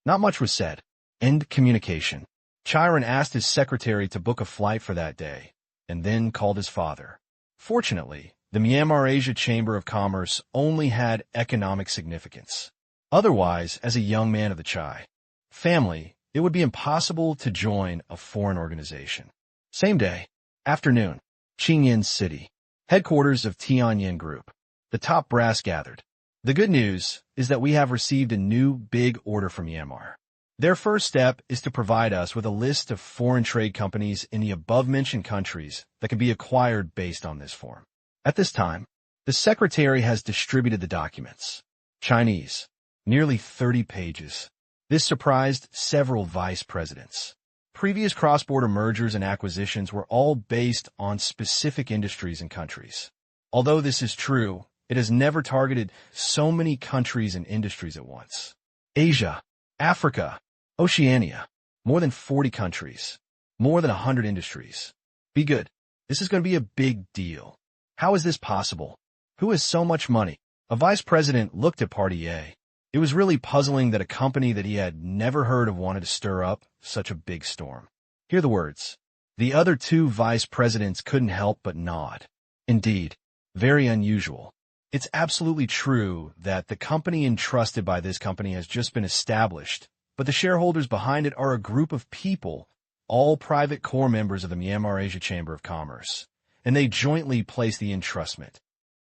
Not much was said. End communication. Chiron asked his secretary to book a flight for that day, and then called his father. Fortunately, the Myanmar Asia Chamber of Commerce only had economic significance. Otherwise, as a young man of the Chai family, it would be impossible to join a foreign organization. Same day, afternoon, Xiamen City, headquarters of Tianyan Group. The top brass gathered. The good news is that we have received a new big order from Myanmar. Their first step is to provide us with a list of foreign trade companies in the above-mentioned countries that can be acquired based on this form. At this time, the secretary has distributed the documents. Chinese, nearly 30 pages. This surprised several vice presidents. Previous cross-border mergers and acquisitions were all based on specific industries and countries. Although this is true, it has never targeted so many countries and industries at once. Asia, Africa, Oceania. more than 40 countries, more than 100 industries. Be good. This is going to be a big deal. How is this possible? Who has so much money? A vice president looked at Party A. It was really puzzling that a company that he had never heard of wanted to stir up such a big storm. Hear the words. The other two vice presidents couldn't help but nod. Indeed, very unusual. It's absolutely true that the company entrusted by this company has just been established, but the shareholders behind it are a group of people, all private core members of the Myanmar Asia Chamber of Commerce, and they jointly place the entrustment.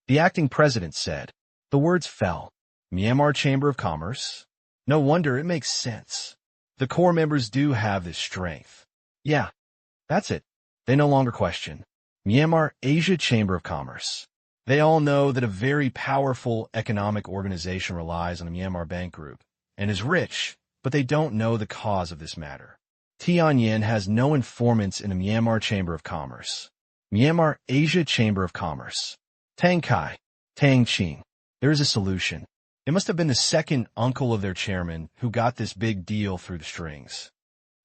The acting president said. The words fell. Myanmar Chamber of Commerce? No wonder, it makes sense. The core members do have this strength. Yeah, that's it. They no longer question. Myanmar Asia Chamber of Commerce. They all know that a very powerful economic organization relies on the Myanmar Bank Group and is rich, but they don't know the cause of this matter. Tianyin has no informants in the Myanmar Chamber of Commerce. Myanmar Asia Chamber of Commerce. Tang Qing. There is a solution. It must have been the second uncle of their chairman who got this big deal through the strings.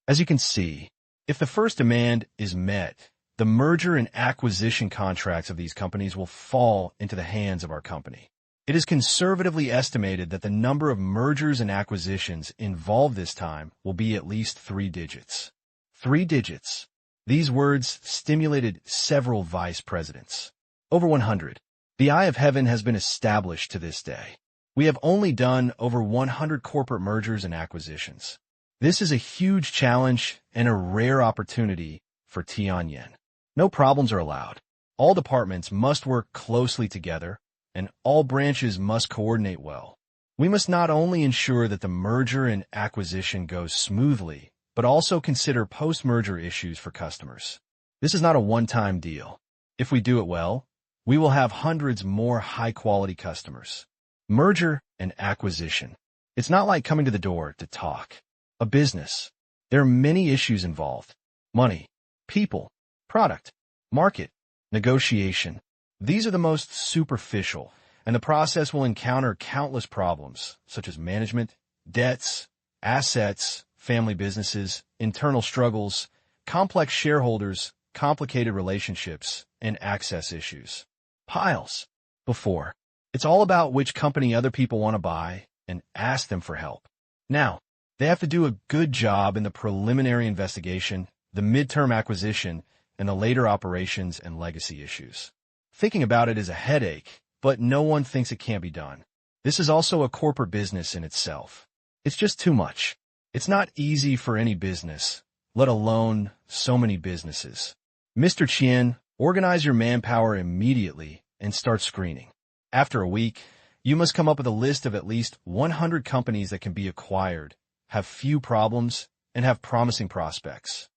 As you can see, if the first demand is met, the merger and acquisition contracts of these companies will fall into the hands of our company. It is conservatively estimated that the number of mergers and acquisitions involved this time will be at least 3 digits. 3 digits. These words stimulated several vice presidents. Over 100. The eye of heaven has been established to this day. We have only done over 100 corporate mergers and acquisitions. This is a huge challenge and a rare opportunity for Tianyin. No problems are allowed. All departments must work closely together, and all branches must coordinate well. We must not only ensure that the merger and acquisition goes smoothly, but also consider post-merger issues for customers. This is not a one-time deal. If we do it well, we will have hundreds more high-quality customers. Merger and acquisition. It's not like coming to the door to talk. A business. There are many issues involved. Money, people, product, market, negotiation. These are the most superficial, and the process will encounter countless problems, such as management, debts, assets, family businesses, internal struggles, complex shareholders, complicated relationships, and access issues. Piles. Before. It's all about which company other people want to buy and ask them for help. Now, they have to do a good job in the preliminary investigation, the midterm acquisition, and the later operations and legacy issues. Thinking about it is a headache, but no one thinks it can't be done. This is also a corporate business in itself. It's just too much. It's not easy for any business, let alone so many businesses. Mr. Qian, organize your manpower immediately and start screening. After a week, you must come up with a list of at least 100 companies that can be acquired, have few problems, and have promising prospects.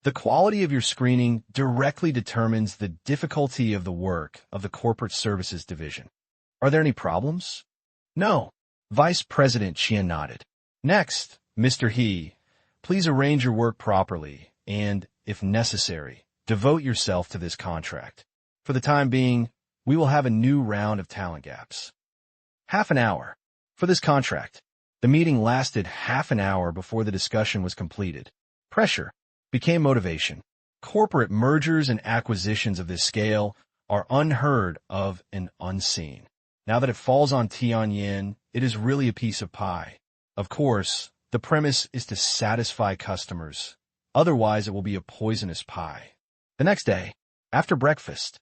The quality of your screening directly determines the difficulty of the work of the Corporate Services Division. Are there any problems? No. Vice President Qian nodded. Next, Mr. He, please arrange your work properly and, if necessary, devote yourself to this contract. For the time being, we will have a new round of talent gaps. Half an hour. For this contract, the meeting lasted half an hour before the discussion was completed. Pressure became motivation. Corporate mergers and acquisitions of this scale are unheard of and unseen. Now that it falls on Tianyin, it is really a piece of pie. Of course, the premise is to satisfy customers. Otherwise, it will be a poisonous pie. The next day, after breakfast,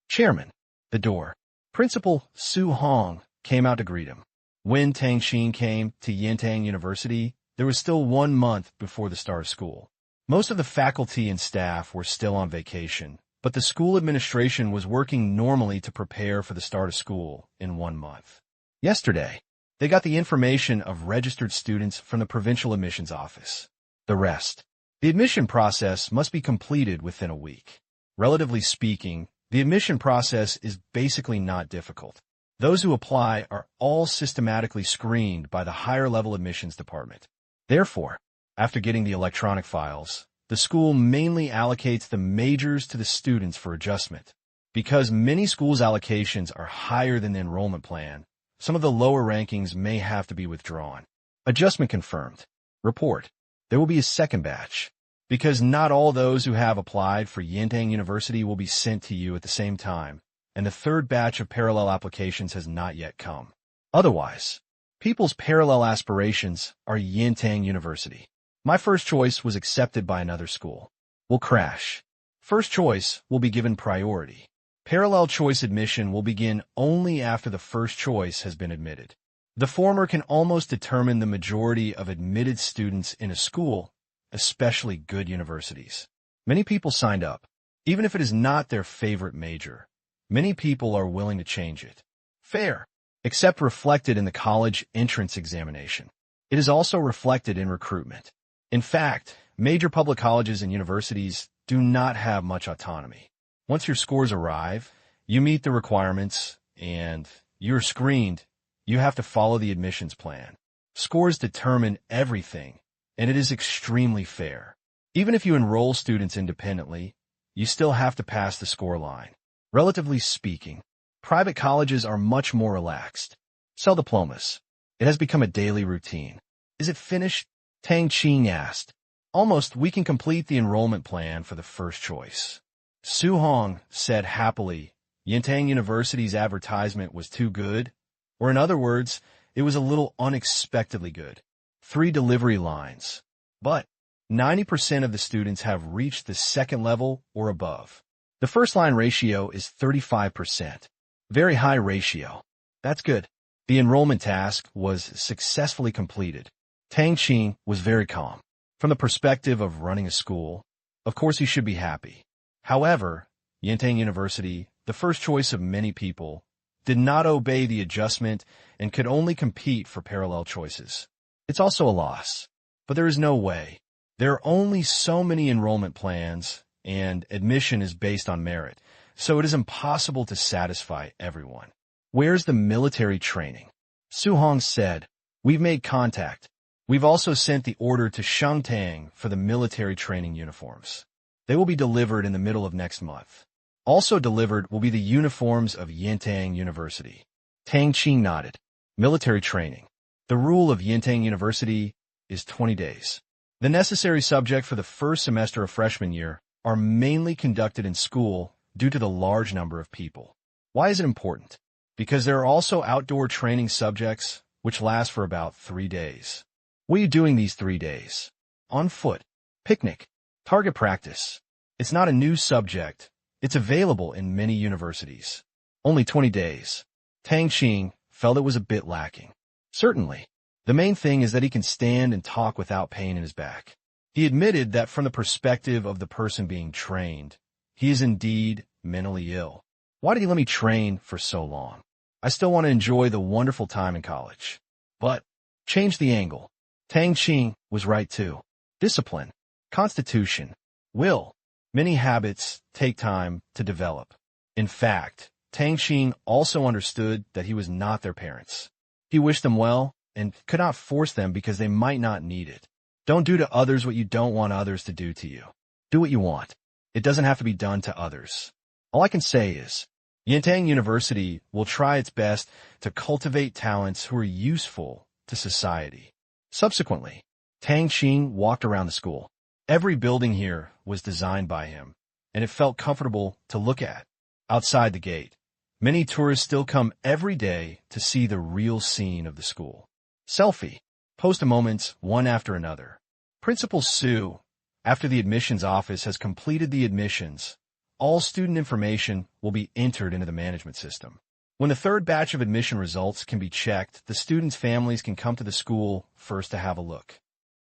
Chairman, the door, Principal Su Hong came out to greet him. When Tang Qing came to Yintang University, there was still 1 month before the start of school. Most of the faculty and staff were still on vacation, but the school administration was working normally to prepare for the start of school in 1 month. Yesterday, they got the information of registered students from the provincial admissions office. The rest. The admission process must be completed within a week. Relatively speaking, the admission process is basically not difficult. Those who apply are all systematically screened by the higher-level admissions department. Therefore, after getting the electronic files, the school mainly allocates the majors to the students for adjustment. Because many schools' allocations are higher than the enrollment plan, some of the lower rankings may have to be withdrawn. Adjustment confirmed. Report. There will be a second batch, because not all those who have applied for Yintang University will be sent to you at the same time, and the third batch of parallel applications has not yet come. Otherwise, people's parallel aspirations are Yintang University. My first choice was accepted by another school. Will crash. First choice will be given priority. Parallel choice admission will begin only after the first choice has been admitted. The former can almost determine the majority of admitted students in a school, especially good universities. Many people signed up. Even if it is not their favorite major, many people are willing to change it. Fair, except reflected in the college entrance examination. It is also reflected in recruitment. In fact, major public colleges and universities do not have much autonomy. Once your scores arrive, you meet the requirements, and you're screened. You have to follow the admissions plan. Scores determine everything, and it is extremely fair. Even if you enroll students independently, you still have to pass the score line. Relatively speaking, private colleges are much more relaxed. Sell diplomas. It has become a daily routine. Is it finished? Tang Qing asked. Almost. We can complete the enrollment plan for the first choice. Su Hong said happily, Yintang University's advertisement was too good. Or in other words, it was a little unexpectedly good. 3 delivery lines. But 90% of the students have reached the second level or above. The first line ratio is 35%. Very high ratio. That's good. The enrollment task was successfully completed. Tang Qing was very calm. From the perspective of running a school, of course he should be happy. However, Yintang University, the first choice of many people, did not obey the adjustment and could only compete for parallel choices. It's also a loss, but there is no way. There are only so many enrollment plans, and admission is based on merit, so it is impossible to satisfy everyone. Where's the military training? Su Hong said, We've made contact. We've also sent the order to Shangtang for the military training uniforms. They will be delivered in the middle of next month. Also delivered will be the uniforms of Yintang University. Tang Qing nodded. Military training. The rule of Yintang University is 20 days. The necessary subject for the first semester of freshman year are mainly conducted in school due to the large number of people. Why is it important? Because there are also outdoor training subjects which last for about 3 days. What are you doing these 3 days? On foot. Picnic. Target practice. It's not a new subject. It's available in many universities. Only 20 days. Tang Qing felt it was a bit lacking. Certainly. The main thing is that he can stand and talk without pain in his back. He admitted that from the perspective of the person being trained, he is indeed mentally ill. Why did he let me train for so long? I still want to enjoy the wonderful time in college. But, change the angle. Tang Qing was right too. Discipline, constitution, will. Many habits take time to develop. In fact, Tang Qing also understood that he was not their parents. He wished them well and could not force them because they might not need it. Don't do to others what you don't want others to do to you. Do what you want. It doesn't have to be done to others. All I can say is, Yintang University will try its best to cultivate talents who are useful to society. Subsequently, Tang Qing walked around the school. Every building here was designed by him, and it felt comfortable to look at. Outside the gate, many tourists still come every day to see the real scene of the school. Selfie. Post a moments, one after another. Principal Su, after the admissions office has completed the admissions, all student information will be entered into the management system. When the third batch of admission results can be checked, the students' families can come to the school first to have a look.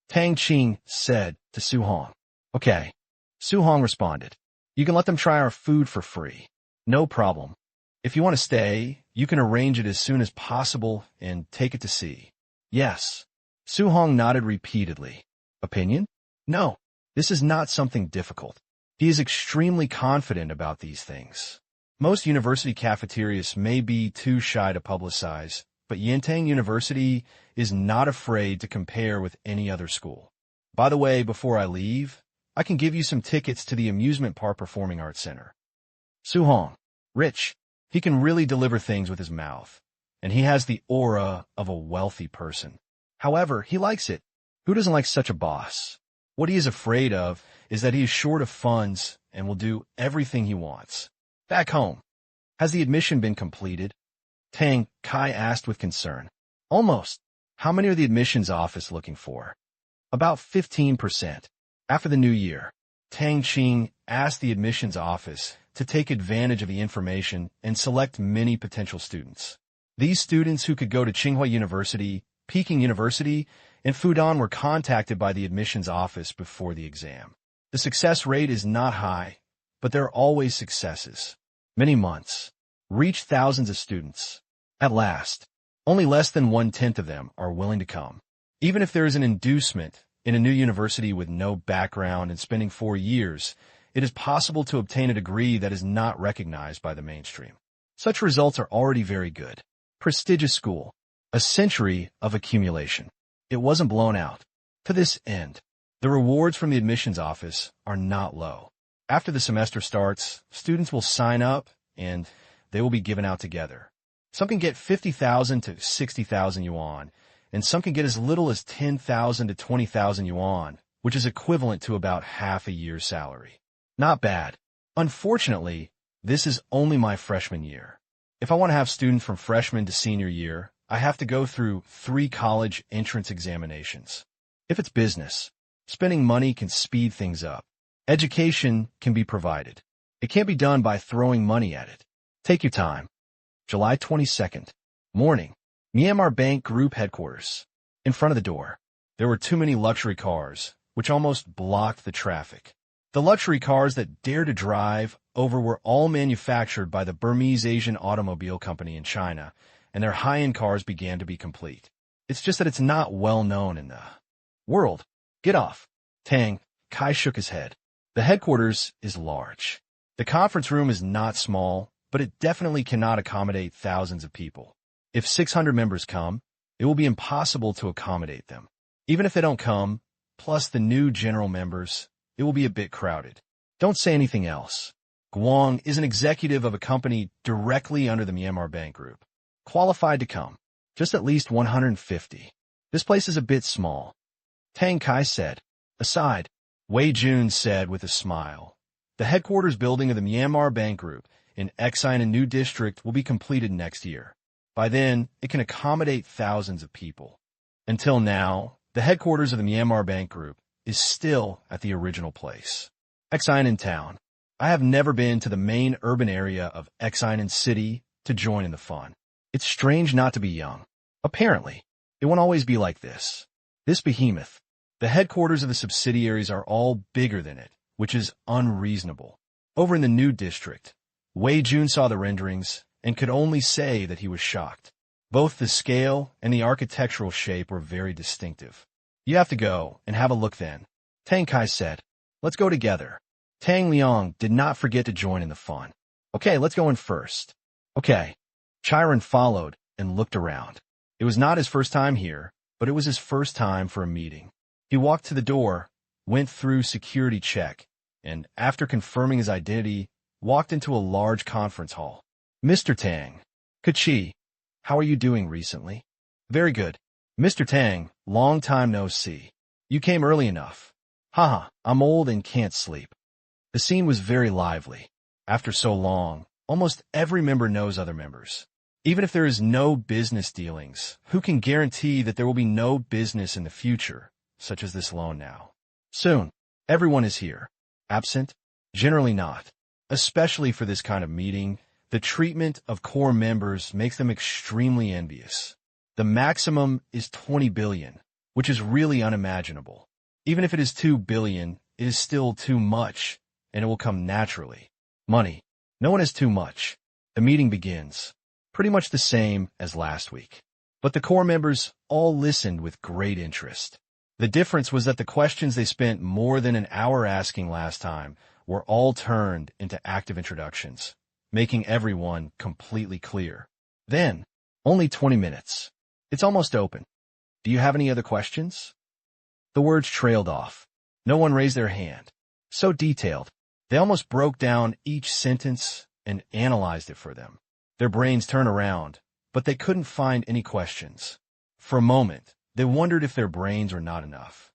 Tang Qing said to Su Hong. Okay. Su Hong responded. You can let them try our food for free. No problem. If you want to stay, you can arrange it as soon as possible and take it to sea. Yes. Su Hong nodded repeatedly. Opinion? No. This is not something difficult. He is extremely confident about these things. Most university cafeterias may be too shy to publicize, but Yintang University is not afraid to compare with any other school. By the way, before I leave, I can give you some tickets to the amusement park performing arts center. Su Hong. Rich. He can really deliver things with his mouth, and he has the aura of a wealthy person. However, he likes it. Who doesn't like such a boss? What he is afraid of is that he is short of funds and will do everything he wants. Back home, has the admission been completed? Tang Kai asked with concern. Almost. How many are the admissions office looking for? About 15%. After the new year, Tang Qing asked the admissions office to take advantage of the information and select many potential students. These students who could go to Tsinghua University, Peking University, and Fudan were contacted by the admissions office before the exam. The success rate is not high, but there are always successes. Many months. Reach thousands of students. At last, only less than 1/10 of them are willing to come. Even if there is an inducement in a new university with no background and spending 4 years, it is possible to obtain a degree that is not recognized by the mainstream. Such results are already very good. Prestigious school. A century of accumulation. It wasn't blown out. To this end, the rewards from the admissions office are not low. After the semester starts, students will sign up and they will be given out together. Some can get 50,000 to 60,000 yuan, and some can get as little as 10,000 to 20,000 yuan, which is equivalent to about half a year's salary. Not bad. Unfortunately, this is only my freshman year. If I want to have students from freshman to senior year, I have to go through 3 college entrance examinations. If it's business, spending money can speed things up. Education can be provided. It can't be done by throwing money at it. Take your time. July 22nd. Morning. Myanmar Bank Group headquarters. In front of the door, there were too many luxury cars, which almost blocked the traffic. The luxury cars that dared to drive over were all manufactured by the Burmese Asian Automobile Company in China, and their high-end cars began to be complete. It's just that it's not well known in the world. Get off. Tang Kai shook his head. The headquarters is large. The conference room is not small, but it definitely cannot accommodate thousands of people. If 600 members come, it will be impossible to accommodate them. Even if they don't come, plus the new general members, it will be a bit crowded. Don't say anything else. Guang is an executive of a company directly under the Myanmar Bank Group. Qualified to come. Just at least 150. This place is a bit small. Tang Kai said. Aside, Wei Jun said with a smile. The headquarters building of the Myanmar Bank Group in Exine New District will be completed next year. By then, it can accommodate thousands of people. Until now, the headquarters of the Myanmar Bank Group is still at the original place. Exine town. I have never been to the main urban area of Exine City to join in the fun. It's strange not to be young. Apparently, it won't always be like this. This behemoth. The headquarters of the subsidiaries are all bigger than it, which is unreasonable. Over in the new district, Wei Jun saw the renderings and could only say that he was shocked. Both the scale and the architectural shape were very distinctive. You have to go and have a look then. Tang Kai said. Let's go together. Tang Liang did not forget to join in the fun. Okay, let's go in first. Okay. Chiron followed and looked around. It was not his first time here, but it was his first time for a meeting. He walked to the door, went through security check, and after confirming his identity, walked into a large conference hall. Mr. Tang. Kachi. How are you doing recently? Very good. Mr. Tang, long time no see. You came early enough. Haha, I'm old and can't sleep. The scene was very lively. After so long, almost every member knows other members. Even if there is no business dealings, who can guarantee that there will be no business in the future, such as this loan now? Soon, everyone is here. Absent? Generally not. Especially for this kind of meeting, the treatment of core members makes them extremely envious. The maximum is 20 billion, which is really unimaginable. Even if it is 2 billion, it is still too much, and it will come naturally. Money. No one has too much. The meeting begins. Pretty much the same as last week. But the core members all listened with great interest. The difference was that the questions they spent more than an hour asking last time were all turned into active introductions, making everyone completely clear. Then, only 20 minutes. It's almost open. Do you have any other questions? The words trailed off. No one raised their hand. So detailed. They almost broke down each sentence and analyzed it for them. Their brains turned around, but they couldn't find any questions. For a moment, they wondered if their brains were not enough.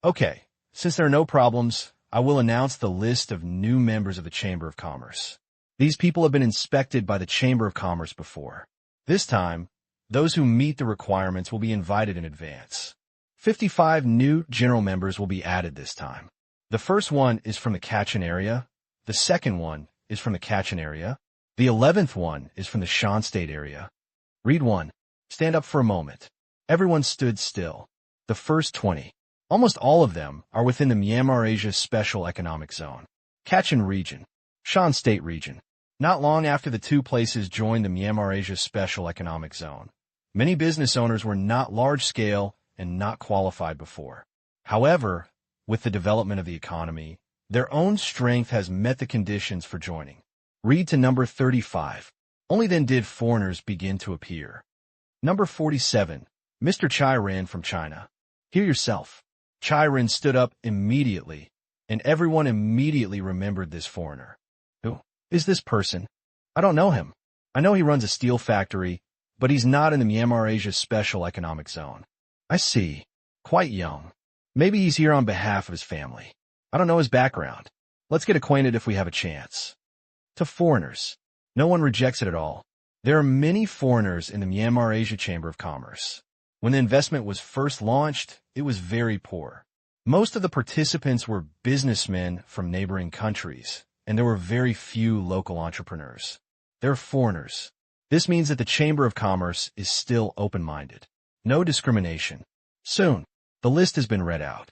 Okay, since there are no problems, I will announce the list of new members of the Chamber of Commerce. These people have been inspected by the Chamber of Commerce before. This time, those who meet the requirements will be invited in advance. 55 new general members will be added this time. The first one is from the Kachin area. The second one is from the Kachin area. The 11th one is from the Shan State area. Read 1. Stand up for a moment. Everyone stood still. The first 20. Almost all of them are within the Myanmar Asia Special Economic Zone. Kachin Region. Shan State Region. Not long after the two places joined the Myanmar Asia Special Economic Zone, many business owners were not large-scale and not qualified before. However, with the development of the economy, their own strength has met the conditions for joining. Read to number 35. Only then did foreigners begin to appear. Number 47. Mr. Chai Ran from China. Hear yourself. Chai Ran stood up immediately, and everyone immediately remembered this foreigner. Who is this person? I don't know him. I know he runs a steel factory, but he's not in the Myanmar Asia Special Economic Zone. I see. Quite young. Maybe he's here on behalf of his family. I don't know his background. Let's get acquainted if we have a chance. To foreigners. No one rejects it at all. There are many foreigners in the Myanmar Asia Chamber of Commerce. When the investment was first launched, it was very poor. Most of the participants were businessmen from neighboring countries, and there were very few local entrepreneurs. They're foreigners. This means that the Chamber of Commerce is still open-minded. No discrimination. Soon, the list has been read out.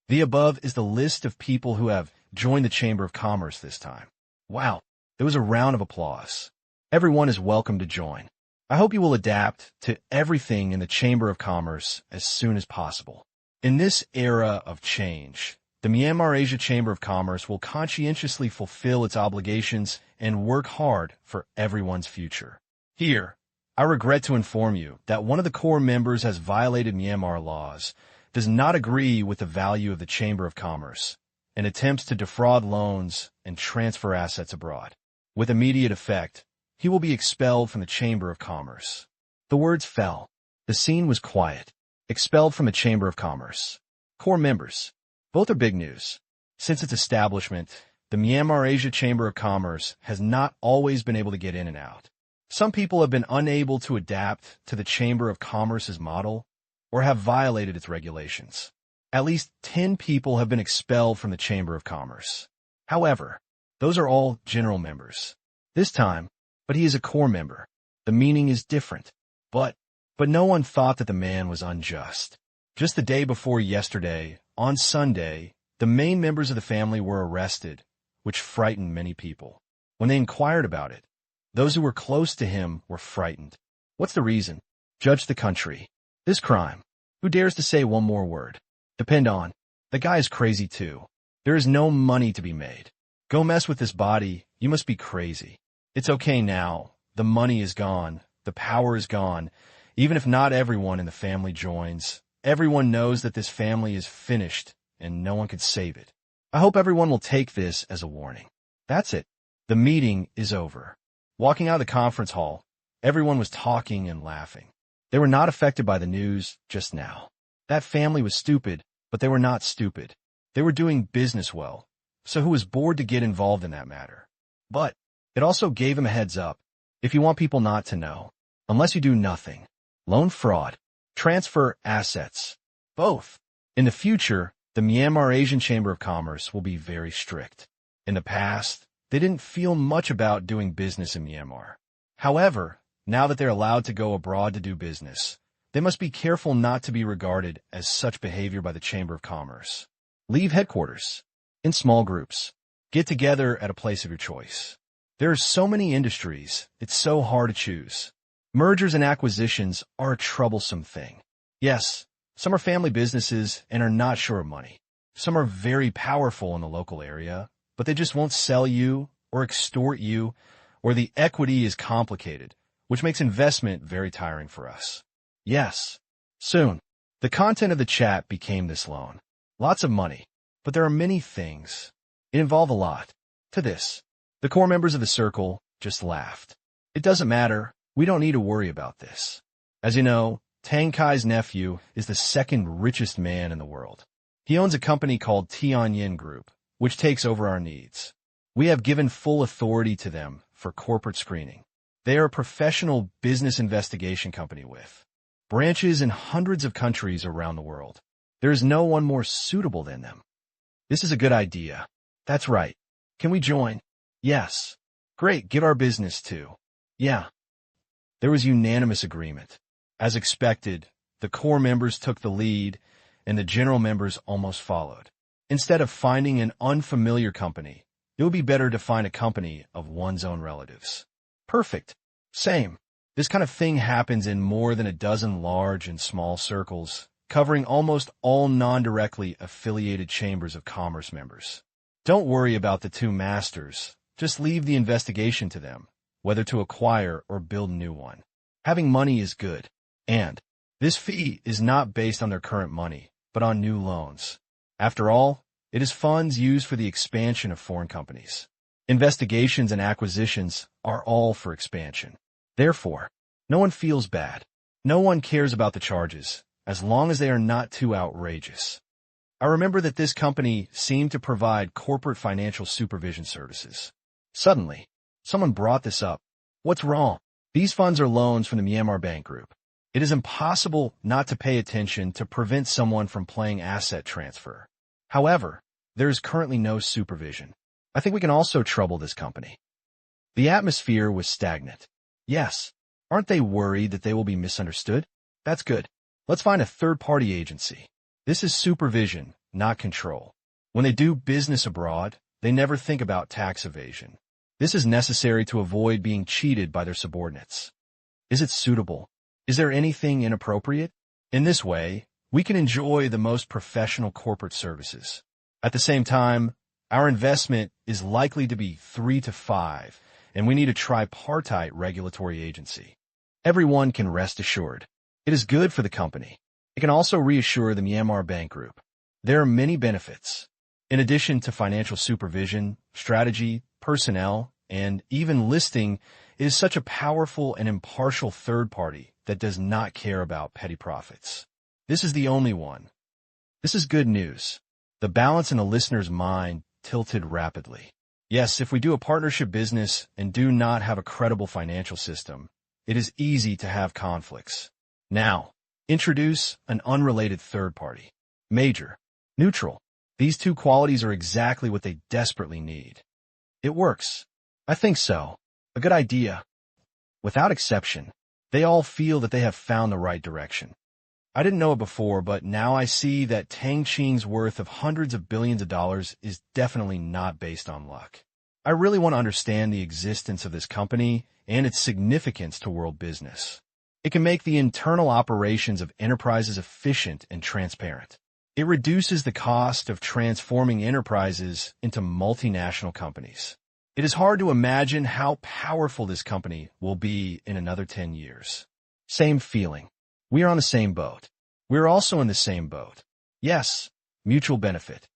The above is the list of people who have joined the Chamber of Commerce this time. Wow, there was a round of applause. Everyone is welcome to join. I hope you will adapt to everything in the Chamber of Commerce as soon as possible. In this era of change, the Myanmar Asia Chamber of Commerce will conscientiously fulfill its obligations and work hard for everyone's future. Here, I regret to inform you that one of the core members has violated Myanmar laws, does not agree with the value of the Chamber of Commerce, and attempts to defraud loans and transfer assets abroad. With immediate effect, he will be expelled from the Chamber of Commerce. The words fell. The scene was quiet. Expelled from the Chamber of Commerce. Core members. Both are big news. Since its establishment, the Myanmar Asia Chamber of Commerce has not always been able to get in and out. Some people have been unable to adapt to the Chamber of Commerce's model or have violated its regulations. At least 10 people have been expelled from the Chamber of Commerce. However, those are all general members. This time, but he is a core member. The meaning is different. But no one thought that the man was unjust. Just the day before yesterday, on Sunday, the main members of the family were arrested, which frightened many people. When they inquired about it, those who were close to him were frightened. What's the reason? Judge the country. This crime. Who dares to say one more word? Depend on. The guy is crazy too. There is no money to be made. Go mess with this body, you must be crazy. It's okay now. The money is gone. The power is gone. Even if not everyone in the family joins, everyone knows that this family is finished and no one can save it. I hope everyone will take this as a warning. That's it. The meeting is over. Walking out of the conference hall, everyone was talking and laughing. They were not affected by the news just now. That family was stupid, but they were not stupid. They were doing business well, so who was bored to get involved in that matter? But it also gave him a heads up. If you want people not to know, unless you do nothing, loan fraud, transfer assets, both. In the future, the Myanmar Asian Chamber of Commerce will be very strict. In the past, they didn't feel much about doing business in Myanmar. However, now that they're allowed to go abroad to do business, they must be careful not to be regarded as such behavior by the Chamber of Commerce. Leave headquarters. In small groups. Get together at a place of your choice. There are so many industries, it's so hard to choose. Mergers and acquisitions are a troublesome thing. Yes, some are family businesses and are not sure of money. Some are very powerful in the local area, but they just won't sell you or extort you, or the equity is complicated, which makes investment very tiring for us. Yes. Soon, the content of the chat became this loan. Lots of money, but there are many things. It involved a lot. To this, the core members of the circle just laughed. It doesn't matter. We don't need to worry about this. As you know, Tang Kai's nephew is the second richest man in the world. He owns a company called Tianyin Group, which takes over our needs. We have given full authority to them for corporate screening. They are a professional business investigation company with branches in hundreds of countries around the world. There is no one more suitable than them. This is a good idea. That's right. Can we join? Yes. Great, give our business to. Yeah. There was unanimous agreement. As expected, the core members took the lead, and the general members almost followed. Instead of finding an unfamiliar company, it would be better to find a company of one's own relatives. Perfect. Same. This kind of thing happens in more than a dozen large and small circles, covering almost all non-directly affiliated chambers of commerce members. Don't worry about the two masters. Just leave the investigation to them, whether to acquire or build a new one. Having money is good. And this fee is not based on their current money, but on new loans. After all, it is funds used for the expansion of foreign companies. Investigations and acquisitions are all for expansion. Therefore, no one feels bad. No one cares about the charges, as long as they are not too outrageous. I remember that this company seemed to provide corporate financial supervision services. Suddenly, someone brought this up. What's wrong? These funds are loans from the Myanmar Bank Group. It is impossible not to pay attention to prevent someone from playing asset transfer. However, there is currently no supervision. I think we can also trouble this company. The atmosphere was stagnant. Yes. Aren't they worried that they will be misunderstood? That's good. Let's find a third-party agency. This is supervision, not control. When they do business abroad, they never think about tax evasion. This is necessary to avoid being cheated by their subordinates. Is it suitable? Is there anything inappropriate? In this way, we can enjoy the most professional corporate services. At the same time, our investment is likely to be 3 to 5, and we need a tripartite regulatory agency. Everyone can rest assured. It is good for the company. It can also reassure the Myanmar Bank Group. There are many benefits. In addition to financial supervision, strategy, personnel, and even listing, it is such a powerful and impartial third party that does not care about petty profits. This is the only one. This is good news. The balance in the listener's mind tilted rapidly. Yes, if we do a partnership business and do not have a credible financial system, it is easy to have conflicts. Now, introduce an unrelated third party. Major. Neutral. These two qualities are exactly what they desperately need. It works. I think so. A good idea. Without exception, they all feel that they have found the right direction. I didn't know it before, but now I see that Tang Qing's worth of hundreds of billions of dollars is definitely not based on luck. I really want to understand the existence of this company and its significance to world business. It can make the internal operations of enterprises efficient and transparent. It reduces the cost of transforming enterprises into multinational companies. It is hard to imagine how powerful this company will be in another 10 years. Same feeling. We are on the same boat. We are also in the same boat. Yes, mutual benefit.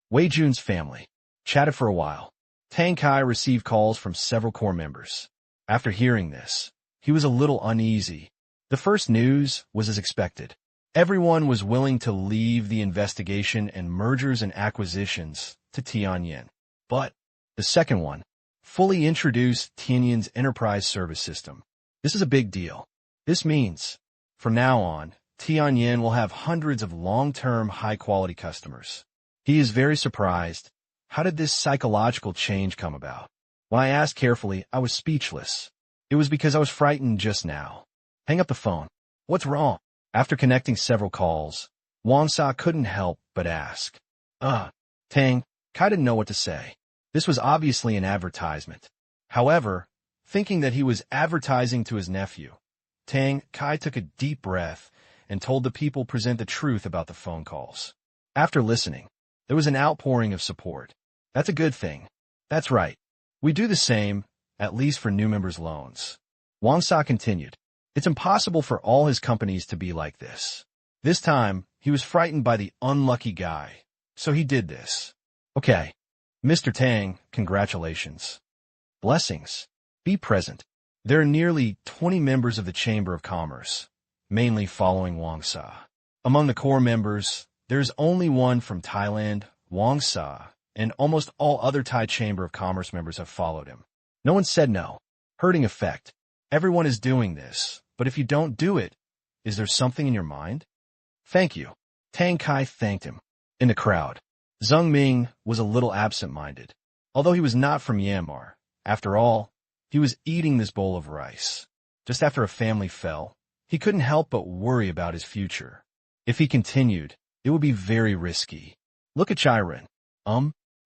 Wei Jun's family chatted for a while. Tang Kai received calls from several core members. After hearing this, he was a little uneasy. The first news was as expected. Everyone was willing to leave the investigation and mergers and acquisitions to Tianyin. But the second one, fully introduce Tianyin's enterprise service system. This is a big deal. This means, from now on, Tianyin will have hundreds of long-term, high-quality customers. He is very surprised. How did this psychological change come about? When I asked carefully, I was speechless. It was because I was frightened just now. Hang up the phone. What's wrong? After connecting several calls, Wang Sa couldn't help but ask. Tang, Kai didn't know what to say. This was obviously an advertisement. However, thinking that he was advertising to his nephew, Tang Kai took a deep breath and told the people present the truth about the phone calls. After listening, there was an outpouring of support. That's a good thing. That's right. We do the same, at least for new members' loans. Wang Sa continued. It's impossible for all his companies to be like this. This time, he was frightened by the unlucky guy, so he did this. Okay. Mr. Tang, congratulations. Blessings. Be present. There are nearly 20 members of the Chamber of Commerce, mainly following Wang Sa. Among the core members, There's only one from Thailand, Wang Sa, and almost all other Thai Chamber of Commerce members have followed him. No one said no. Herding effect. Everyone is doing this, but if you don't do it, is there something in your mind? Thank you. Tang Kai thanked him. In the crowd, Zheng Ming was a little absent-minded. Although he was not from Myanmar, after all, he was eating this bowl of rice. Just after a family fell, he couldn't help but worry about his future. If he continued, it would be very risky. Look at Chiren.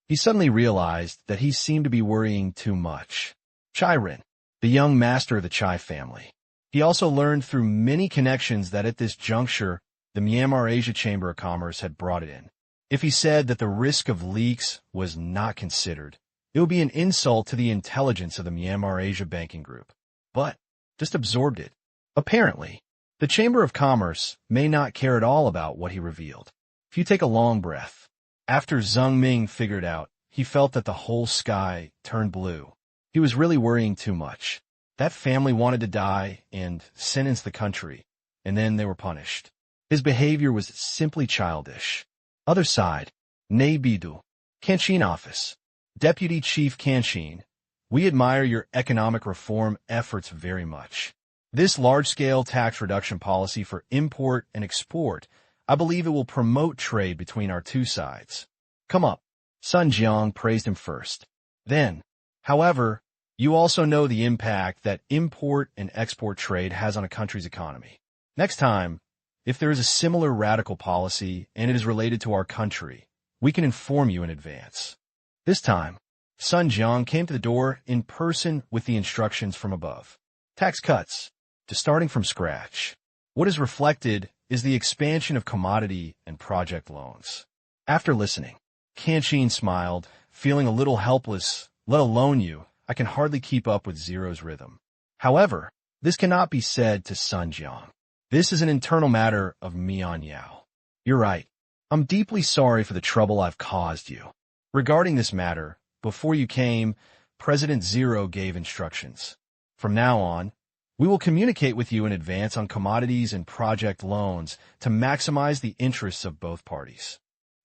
He suddenly realized that he seemed to be worrying too much. Chiren, the young master of the Chai family. He also learned through many connections that at this juncture, the Myanmar Asia Chamber of Commerce had brought it in. If he said that the risk of leaks was not considered, it would be an insult to the intelligence of the Myanmar Asia Banking Group. But just absorbed it. Apparently, the Chamber of Commerce may not care at all about what he revealed. If you take a long breath, after Zheng Ming figured out, he felt that the whole sky turned blue. He was really worrying too much. That family wanted to die and sentence the country, and then they were punished. His behavior was simply childish. Other side, Nei Bidu, Kangchin office. Deputy Chief Kangchin, we admire your economic reform efforts very much. This large-scale tax reduction policy for import and export, I believe it will promote trade between our two sides. Come up. Sun Jiang praised him first. Then, however, you also know the impact that import and export trade has on a country's economy. Next time, if there is a similar radical policy and it is related to our country, we can inform you in advance. This time, Sun Jiang came to the door in person with the instructions from above. Tax cuts, to starting from scratch. What is reflected is the expansion of commodity and project loans. After listening, Kangchin smiled, feeling a little helpless, let alone you. I can hardly keep up with Zero's rhythm. However, this cannot be said to Sun Jiang. This is an internal matter of Mian Yao. You're right. I'm deeply sorry for the trouble I've caused you. Regarding this matter, before you came, President Zero gave instructions. From now on, we will communicate with you in advance on commodities and project loans to maximize the interests of both parties.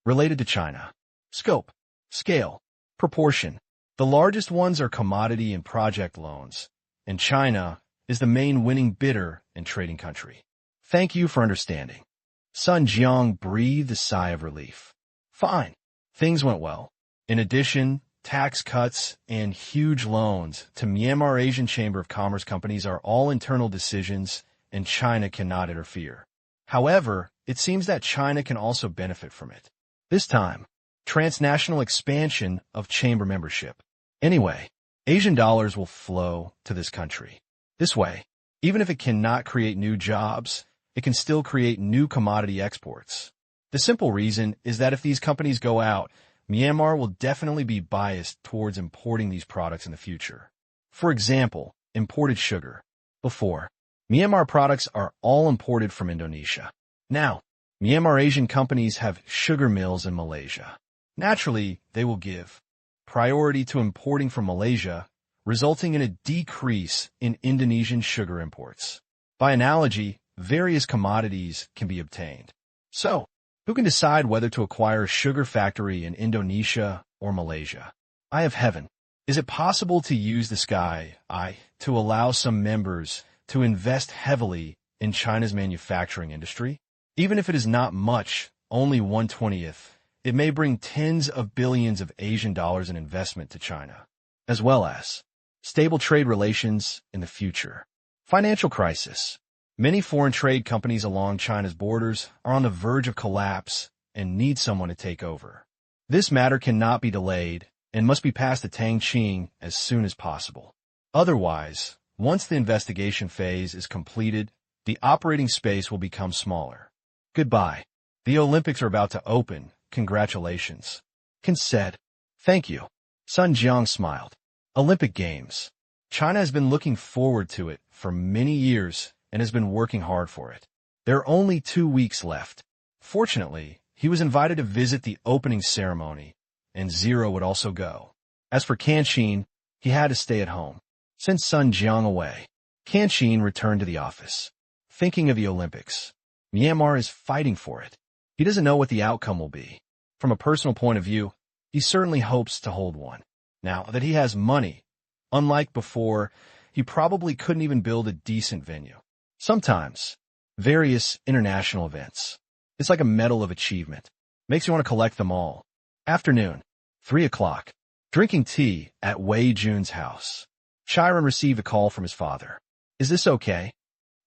Related to China. Scope, scale, proportion. The largest ones are commodity and project loans, and China is the main winning bidder and trading country. Thank you for understanding. Sun Jiang breathed a sigh of relief. Fine. Things went well. In addition, tax cuts and huge loans to Myanmar Asian Chamber of Commerce companies are all internal decisions, and China cannot interfere. However, it seems that China can also benefit from it. This time, transnational expansion of chamber membership. Anyway, Asian dollars will flow to this country. This way, even if it cannot create new jobs, it can still create new commodity exports. The simple reason is that if these companies go out, Myanmar will definitely be biased towards importing these products in the future. For example, imported sugar. Before, Myanmar products are all imported from Indonesia. Now, Myanmar Asian companies have sugar mills in Malaysia. Naturally, they will give priority to importing from Malaysia, resulting in a decrease in Indonesian sugar imports. By analogy, various commodities can be obtained. So, who can decide whether to acquire a sugar factory in Indonesia or Malaysia? Eye of heaven. Is it possible to use the sky eye to allow some members to invest heavily in China's manufacturing industry? Even if it is not much, only 1/20th, it may bring tens of billions of Asian dollars in investment to China, as well as stable trade relations in the future. Financial crisis. Many foreign trade companies along China's borders are on the verge of collapse and need someone to take over. This matter cannot be delayed and must be passed to Tang Qing as soon as possible. Otherwise, once the investigation phase is completed, the operating space will become smaller. Goodbye. The Olympics are about to open. Congratulations. Ken said. Thank you. Sun Jiang smiled. Olympic Games. China has been looking forward to it for many years and has been working hard for it. There are only 2 weeks left. Fortunately, he was invited to visit the opening ceremony, and Zero would also go. As for Kangchin, he had to stay at home. Send Sun Jiang away. Kangchin returned to the office. Thinking of the Olympics. Myanmar is fighting for it. He doesn't know what the outcome will be. From a personal point of view, he certainly hopes to hold one. Now that he has money, unlike before, he probably couldn't even build a decent venue. Sometimes, various international events. It's like a medal of achievement. Makes you want to collect them all. Afternoon, 3 o'clock. Drinking tea at Wei Jun's house. Chiron received a call from his father. Is this okay?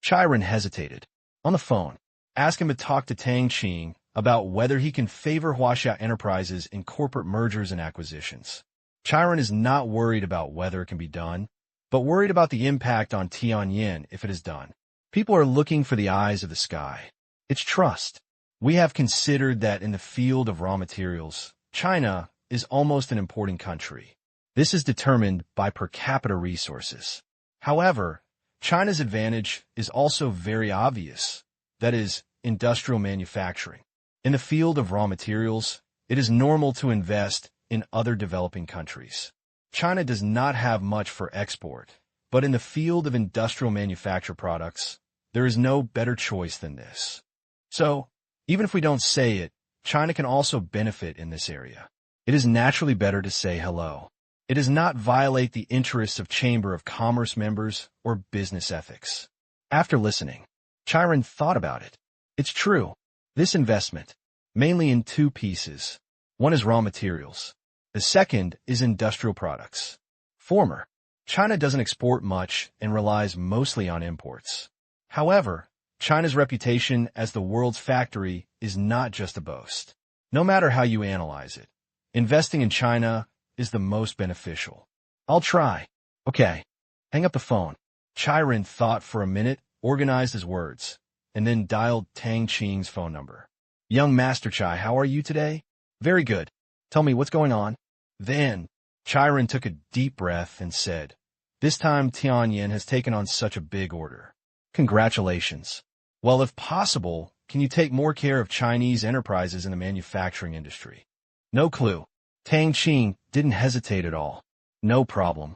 Chiron hesitated. On the phone, ask him to talk to Tang Qing about whether he can favor Huaxia Enterprises in corporate mergers and acquisitions. Chiron is not worried about whether it can be done, but worried about the impact on Tianyin if it is done. People are looking for the eyes of the sky. It's trust. We have considered that in the field of raw materials, China is almost an importing country. This is determined by per capita resources. However, China's advantage is also very obvious. That is, industrial manufacturing. In the field of raw materials, it is normal to invest in other developing countries. China does not have much for export, but in the field of industrial manufacture products, there is no better choice than this. So, even if we don't say it, China can also benefit in this area. It is naturally better to say hello. It does not violate the interests of Chamber of Commerce members or business ethics. After listening, Chiron thought about it. It's true. This investment, mainly in two pieces. One is raw materials. The second is industrial products. Former, China doesn't export much and relies mostly on imports. However, China's reputation as the world's factory is not just a boast. No matter how you analyze it, investing in China is the most beneficial. I'll try. Okay. Hang up the phone. Chiron thought for a minute, organized his words, and then dialed Tang Qing's phone number. Young Master Chai, how are you today? Very good. Tell me what's going on. Then, Chiron took a deep breath and said, this time Tianyin has taken on such a big order. Congratulations. Well, if possible, can you take more care of Chinese enterprises in the manufacturing industry? No clue. Tang Qing didn't hesitate at all. No problem.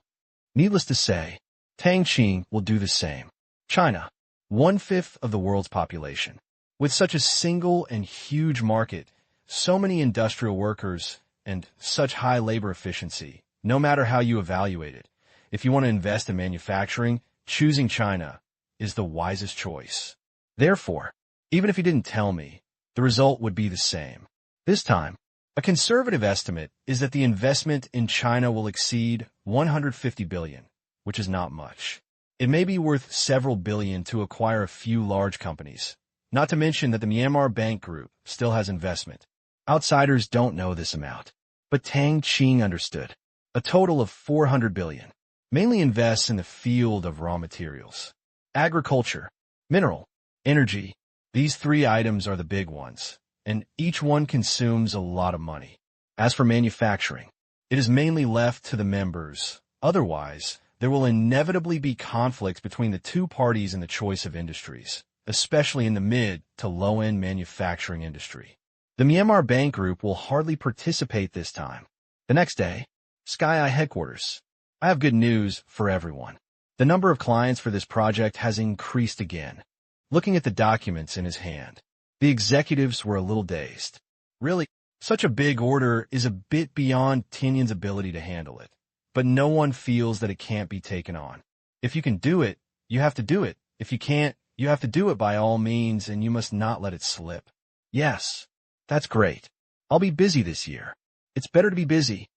Needless to say, Tang Qing will do the same. China, 1/5 of the world's population. With such a single and huge market, so many industrial workers, and such high labor efficiency, no matter how you evaluate it, if you want to invest in manufacturing, choosing China is the wisest choice. Therefore, even if you didn't tell me, the result would be the same. This time, a conservative estimate is that the investment in China will exceed 150 billion, which is not much. It may be worth several billion to acquire a few large companies, not to mention that the Myanmar Bank Group still has investment. Outsiders don't know this amount, but Tang Qing understood. A total of 400 billion, mainly invests in the field of raw materials. Agriculture, mineral, energy, these three items are the big ones, and each one consumes a lot of money. As for manufacturing, it is mainly left to the members. Otherwise, there will inevitably be conflicts between the two parties in the choice of industries, especially in the mid to low-end manufacturing industry. The Myanmar Bank Group will hardly participate this time. The next day, Sky Eye headquarters. I have good news for everyone. The number of clients for this project has increased again. Looking at the documents in his hand, the executives were a little dazed. Really, such a big order is a bit beyond Tianyin's ability to handle it. But no one feels that it can't be taken on. If you can do it, you have to do it. If you can't, you have to do it by all means, and you must not let it slip. Yes, that's great. I'll be busy this year. It's better to be busy.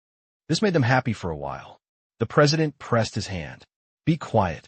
This made them happy for a while. The president pressed his hand. Be quiet.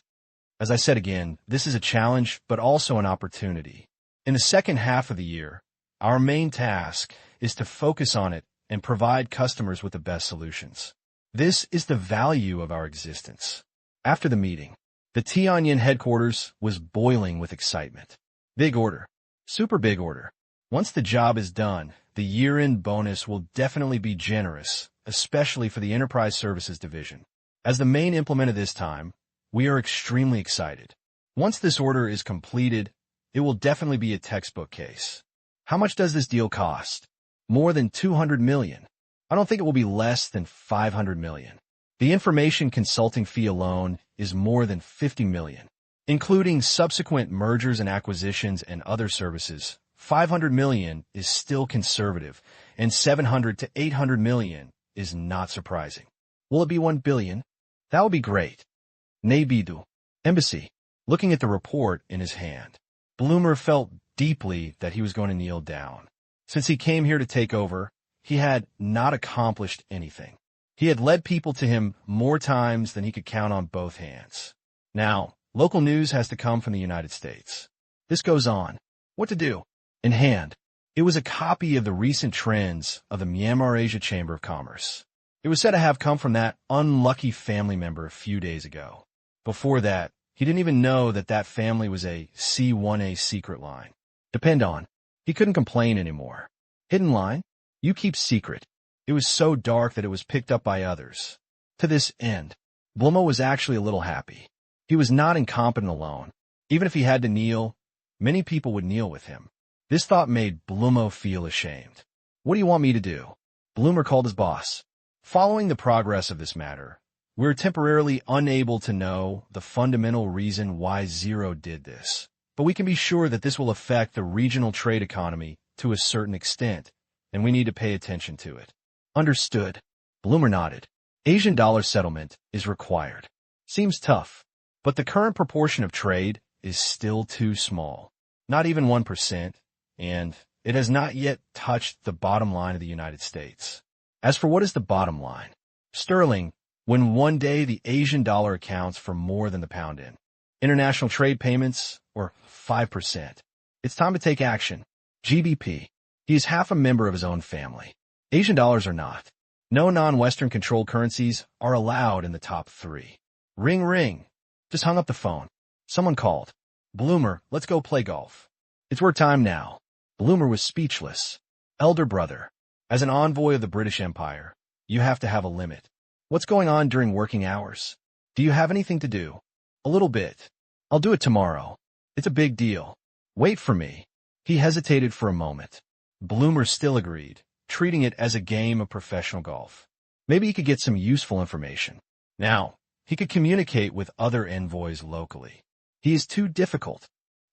As I said again, this is a challenge, but also an opportunity. In the second half of the year, our main task is to focus on it and provide customers with the best solutions. This is the value of our existence. After the meeting, the Tianyin headquarters was boiling with excitement. Big order. Super big order. Once the job is done, the year-end bonus will definitely be generous, especially for the Enterprise Services Division. As the main implementer this time, we are extremely excited. Once this order is completed, it will definitely be a textbook case. How much does this deal cost? More than 200 million. I don't think it will be less than 500 million. The information consulting fee alone is more than 50 million, including subsequent mergers and acquisitions and other services. 500 million is still conservative, and 700 to 800 million is not surprising. Will it be 1 billion? That would be great. Neibidu. Embassy. Looking at the report in his hand, Bloomer felt deeply that he was going to kneel down. Since he came here to take over, he had not accomplished anything. He had led people to him more times than he could count on both hands. Now, local news has to come from the United States. This goes on. What to do? In hand, it was a copy of the recent trends of the Myanmar Asia Chamber of Commerce. It was said to have come from that unlucky family member a few days ago. Before that, he didn't even know that that family was a C1A secret line. Depend on. He couldn't complain anymore. Hidden line? You keep secret. It was so dark that it was picked up by others. To this end, Bloomer was actually a little happy. He was not incompetent alone. Even if he had to kneel, many people would kneel with him. This thought made Bloomer feel ashamed. What do you want me to do? Bloomer called his boss. Following the progress of this matter, we're temporarily unable to know the fundamental reason why Zero did this, but we can be sure that this will affect the regional trade economy to a certain extent, and we need to pay attention to it. Understood. Bloomer nodded. Asian dollar settlement is required. Seems tough, but the current proportion of trade is still too small. Not even 1%, and it has not yet touched the bottom line of the United States. As for what is the bottom line? Sterling, when one day the Asian dollar accounts for more than the pound yen. International trade payments, or 5%. It's time to take action. GBP. He is half a member of his own family. Asian dollars are not. No non-Western controlled currencies are allowed in the top 3. Ring ring. Just hung up the phone. Someone called. Bloomer, let's go play golf. It's work time now. Bloomer was speechless. Elder brother. As an envoy of the British Empire, you have to have a limit. What's going on during working hours? Do you have anything to do? A little bit. I'll do it tomorrow. It's a big deal. Wait for me. He hesitated for a moment. Bloomer still agreed, treating it as a game of professional golf. Maybe he could get some useful information. Now, he could communicate with other envoys locally. He is too difficult.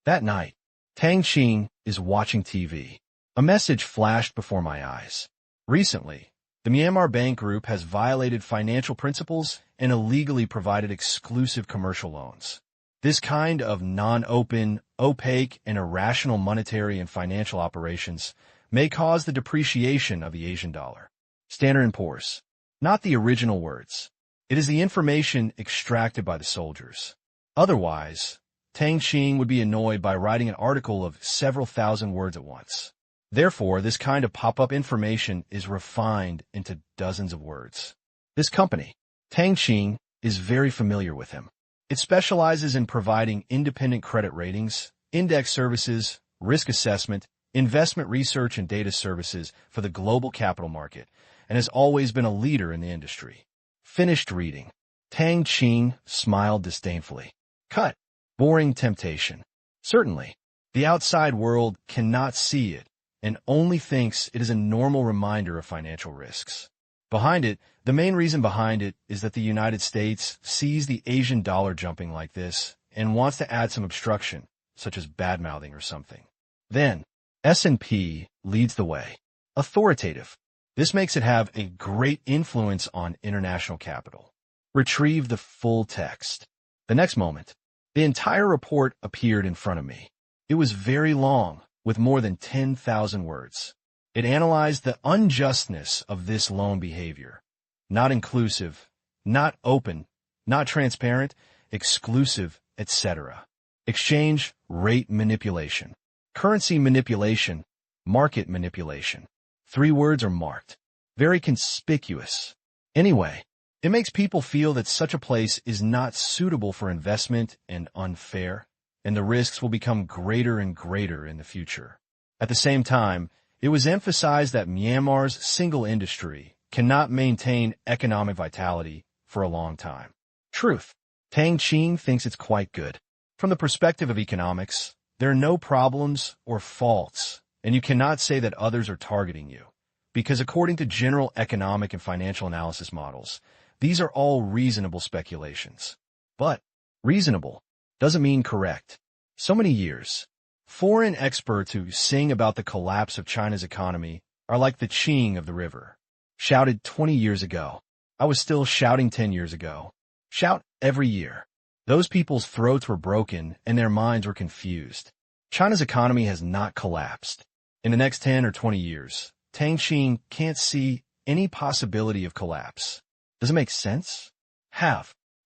That night, Tang Qing is watching TV. A message flashed before my eyes. Recently, the Myanmar Bank Group has violated financial principles and illegally provided exclusive commercial loans. This kind of non-open, opaque, and irrational monetary and financial operations may cause the depreciation of the Asian dollar. Standard & Poor's. Not the original words. It is the information extracted by the soldiers. Otherwise, Tang Qing would be annoyed by writing an article of several thousand words at once. Therefore, this kind of pop-up information is refined into dozens of words. This company, Tang Qing, is very familiar with him. It specializes in providing independent credit ratings, index services, risk assessment, investment research, and data services for the global capital market, and has always been a leader in the industry. Finished reading. Tang Qing smiled disdainfully. Cut. Boring temptation. Certainly, the outside world cannot see it and only thinks it is a normal reminder of financial risks. The main reason behind it is that the United States sees the Asian dollar jumping like this and wants to add some obstruction, such as bad-mouthing or something. Then, S&P leads the way. Authoritative. This makes it have a great influence on international capital. Retrieve the full text. The next moment, the entire report appeared in front of me. It was very long, with more than 10,000 words. It analyzed the unjustness of this loan behavior. Not inclusive, not open, not transparent, exclusive, etc. Exchange rate manipulation. Currency manipulation. Market manipulation. 3 words are marked. Very conspicuous. Anyway, it makes people feel that such a place is not suitable for investment and unfair, and the risks will become greater and greater in the future. At the same time, it was emphasized that Myanmar's single industry cannot maintain economic vitality for a long time. Truth. Tang Qing thinks it's quite good. From the perspective of economics, there are no problems or faults, and you cannot say that others are targeting you, because according to general economic and financial analysis models, these are all reasonable speculations. But reasonable doesn't mean correct. So many years, Foreign experts who sing about the collapse of China's economy are like the Qing of the river. Shouted 20 years ago. I was still shouting 10 years ago. Shout every year. Those people's throats were broken and their minds were confused. China's economy has not collapsed. In the next 10 or 20 years, Tang Qing can't see any possibility of collapse. Does it make sense?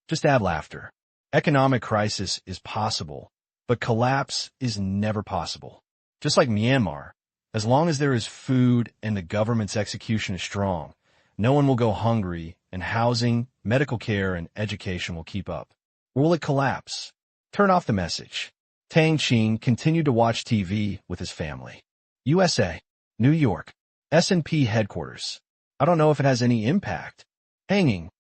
Just add laughter. Economic crisis is possible, but collapse is never possible. Just like Myanmar, as long as there is food and the government's execution is strong, no one will go hungry, and housing, medical care, and education will keep up. Or will it collapse? Turn off the message. Tang Qing continued to watch TV with his family. USA, New York, S&P headquarters. I don't know if it has any impact. Hanging.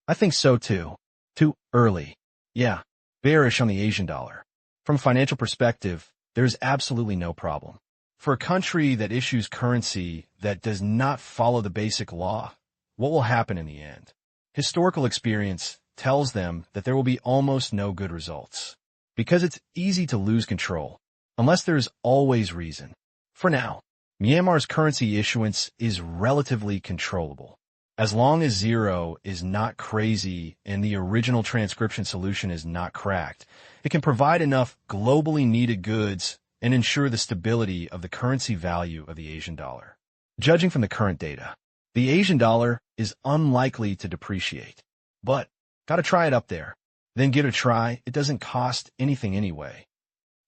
I think so too. Too early. Yeah, bearish on the Asian dollar. From a financial perspective, there's absolutely no problem. For a country that issues currency that does not follow the basic law, what will happen in the end? Historical experience tells them that there will be almost no good results. Because it's easy to lose control, unless there's always reason. For now, Myanmar's currency issuance is relatively controllable. As long as zero is not crazy and the original transcription solution is not cracked, it can provide enough globally needed goods and ensure the stability of the currency value of the Asian dollar. Judging from the current data, the Asian dollar is unlikely to depreciate. But, gotta try it up there. Then give it a try. It doesn't cost anything anyway.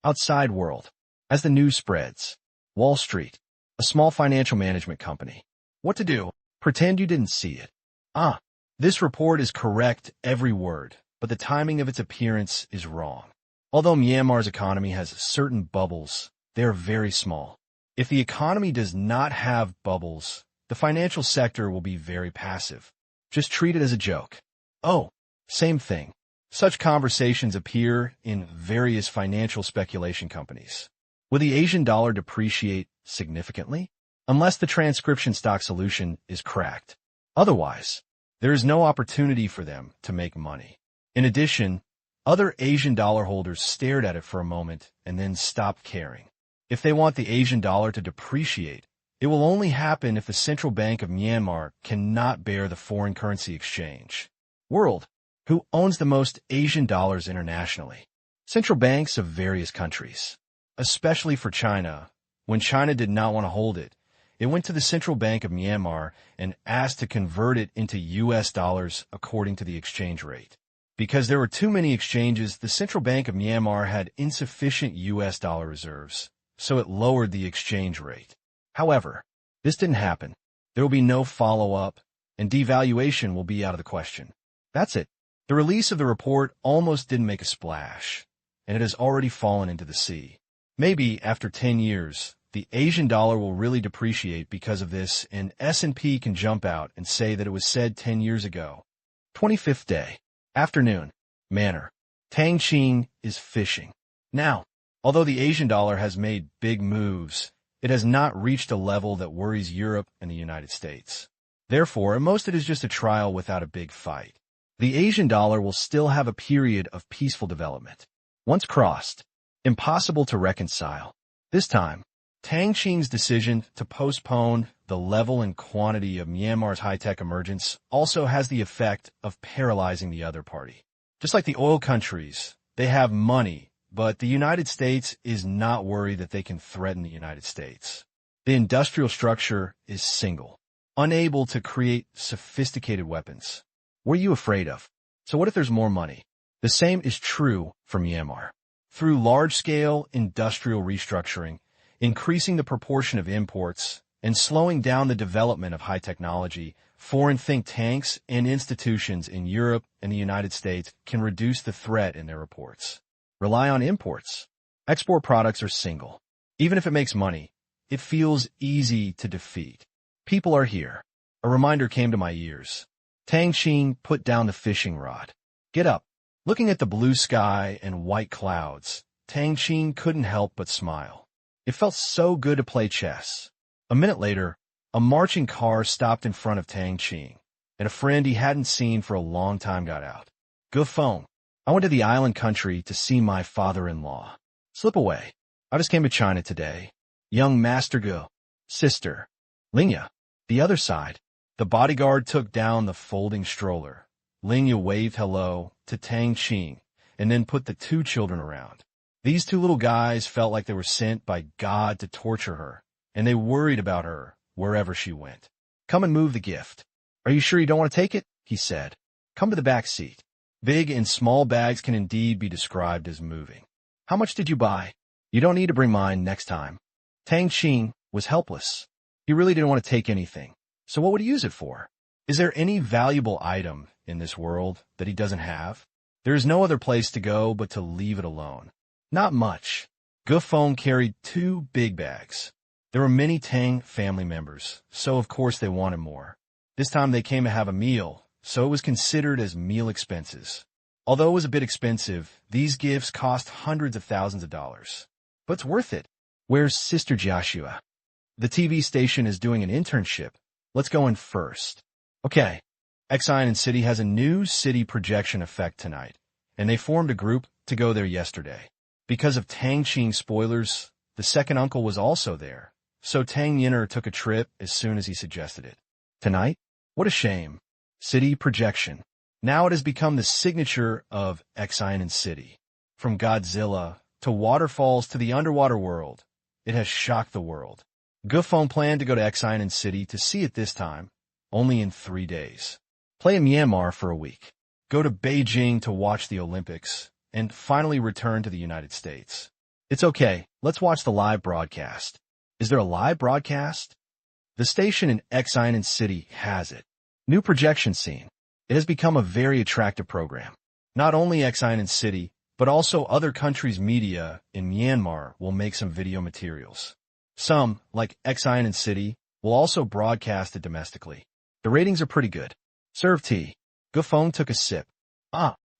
Outside world. As the news spreads. Wall Street. A small financial management company. What to do? Pretend you didn't see it. This report is correct every word, but the timing of its appearance is wrong. Although Myanmar's economy has certain bubbles, they are very small. If the economy does not have bubbles, the financial sector will be very passive. Just treat it as a joke. Oh, same thing. Such conversations appear in various financial speculation companies. Will the Asian dollar depreciate significantly? Unless the transcription stock solution is cracked. Otherwise, there is no opportunity for them to make money. In addition, other Asian dollar holders stared at it for a moment and then stopped caring. If they want the Asian dollar to depreciate, it will only happen if the Central Bank of Myanmar cannot bear the foreign currency exchange. World. Who owns the most Asian dollars internationally? Central banks of various countries. Especially for China. When China did not want to hold it, it went to the Central Bank of Myanmar and asked to convert it into US dollars according to the exchange rate. Because there were too many exchanges, the Central Bank of Myanmar had insufficient US dollar reserves, so it lowered the exchange rate. However, this didn't happen. There will be no follow-up, and devaluation will be out of the question. That's it. The release of the report almost didn't make a splash, and it has already fallen into the sea. Maybe after 10 years, the Asian dollar will really depreciate because of this, and S&P can jump out and say that it was said 10 years ago. 25th day. Afternoon. Manner. Tang Qing is fishing. Now, although the Asian dollar has made big moves, it has not reached a level that worries Europe and the United States. Therefore, most of it is just a trial without a big fight. The Asian dollar will still have a period of peaceful development. Once crossed, impossible to reconcile. This time, Tang Qing's decision to postpone the level and quantity of Myanmar's high-tech emergence also has the effect of paralyzing the other party. Just like the oil countries, they have money, but the United States is not worried that they can threaten the United States. The industrial structure is single, unable to create sophisticated weapons. What are you afraid of? So what if there's more money? The same is true for Myanmar. Through large-scale industrial restructuring, increasing the proportion of imports, and slowing down the development of high technology, foreign think tanks and institutions in Europe and the United States can reduce the threat in their reports. Rely on imports. Export products are single. Even if it makes money, it feels easy to defeat. People are here. A reminder came to my ears. Tang Qing put down the fishing rod. Get up. Looking at the blue sky and white clouds, Tang Qing couldn't help but smile. It felt so good to play chess. A minute later, a marching car stopped in front of Tang Qing, and a friend he hadn't seen for a long time got out. Good phone. I went to the island country to see my father-in-law. Slip away. I just came to China today. Young Master Gu. Sister. Lingya. The other side. The bodyguard took down the folding stroller. Lingya waved hello to Tang Qing and then put the two children around. These two little guys felt like they were sent by God to torture her, and they worried about her wherever she went. Come and move the gift. Are you sure you don't want to take it? He said. Come to the back seat. Big and small bags can indeed be described as moving. How much did you buy? You don't need to bring mine next time. Tang Qing was helpless. He really didn't want to take anything. So what would he use it for? Is there any valuable item in this world that he doesn't have? There is no other place to go but to leave it alone. Not much. Gu Feng carried 2 big bags. There were many Tang family members, so of course they wanted more. This time they came to have a meal, so it was considered as meal expenses. Although it was a bit expensive, these gifts cost hundreds of thousands of dollars. But it's worth it. Where's Sister Joshua? The TV station is doing an internship. Let's go in first. Okay. Exine City has a new city projection effect tonight, and they formed a group to go there yesterday. Because of Tang Qing spoilers, the second uncle was also there, so Tang Yinner took a trip as soon as he suggested it. Tonight? What a shame. City projection. Now it has become the signature of Exine City. From Godzilla to waterfalls to the underwater world, it has shocked the world. Gu Feng planned to go to Exine City to see it this time, only in 3 days. Play in Myanmar for a week. Go to Beijing to watch the Olympics, and finally return to the United States. It's okay, let's watch the live broadcast. Is there a live broadcast? The station in Exine City has it. New projection scene. It has become a very attractive program. Not only Exine City, but also other countries' media in Myanmar will make some video materials. Some, like Exine City, will also broadcast it domestically. The ratings are pretty good. Serve tea. Gu Feng took a sip.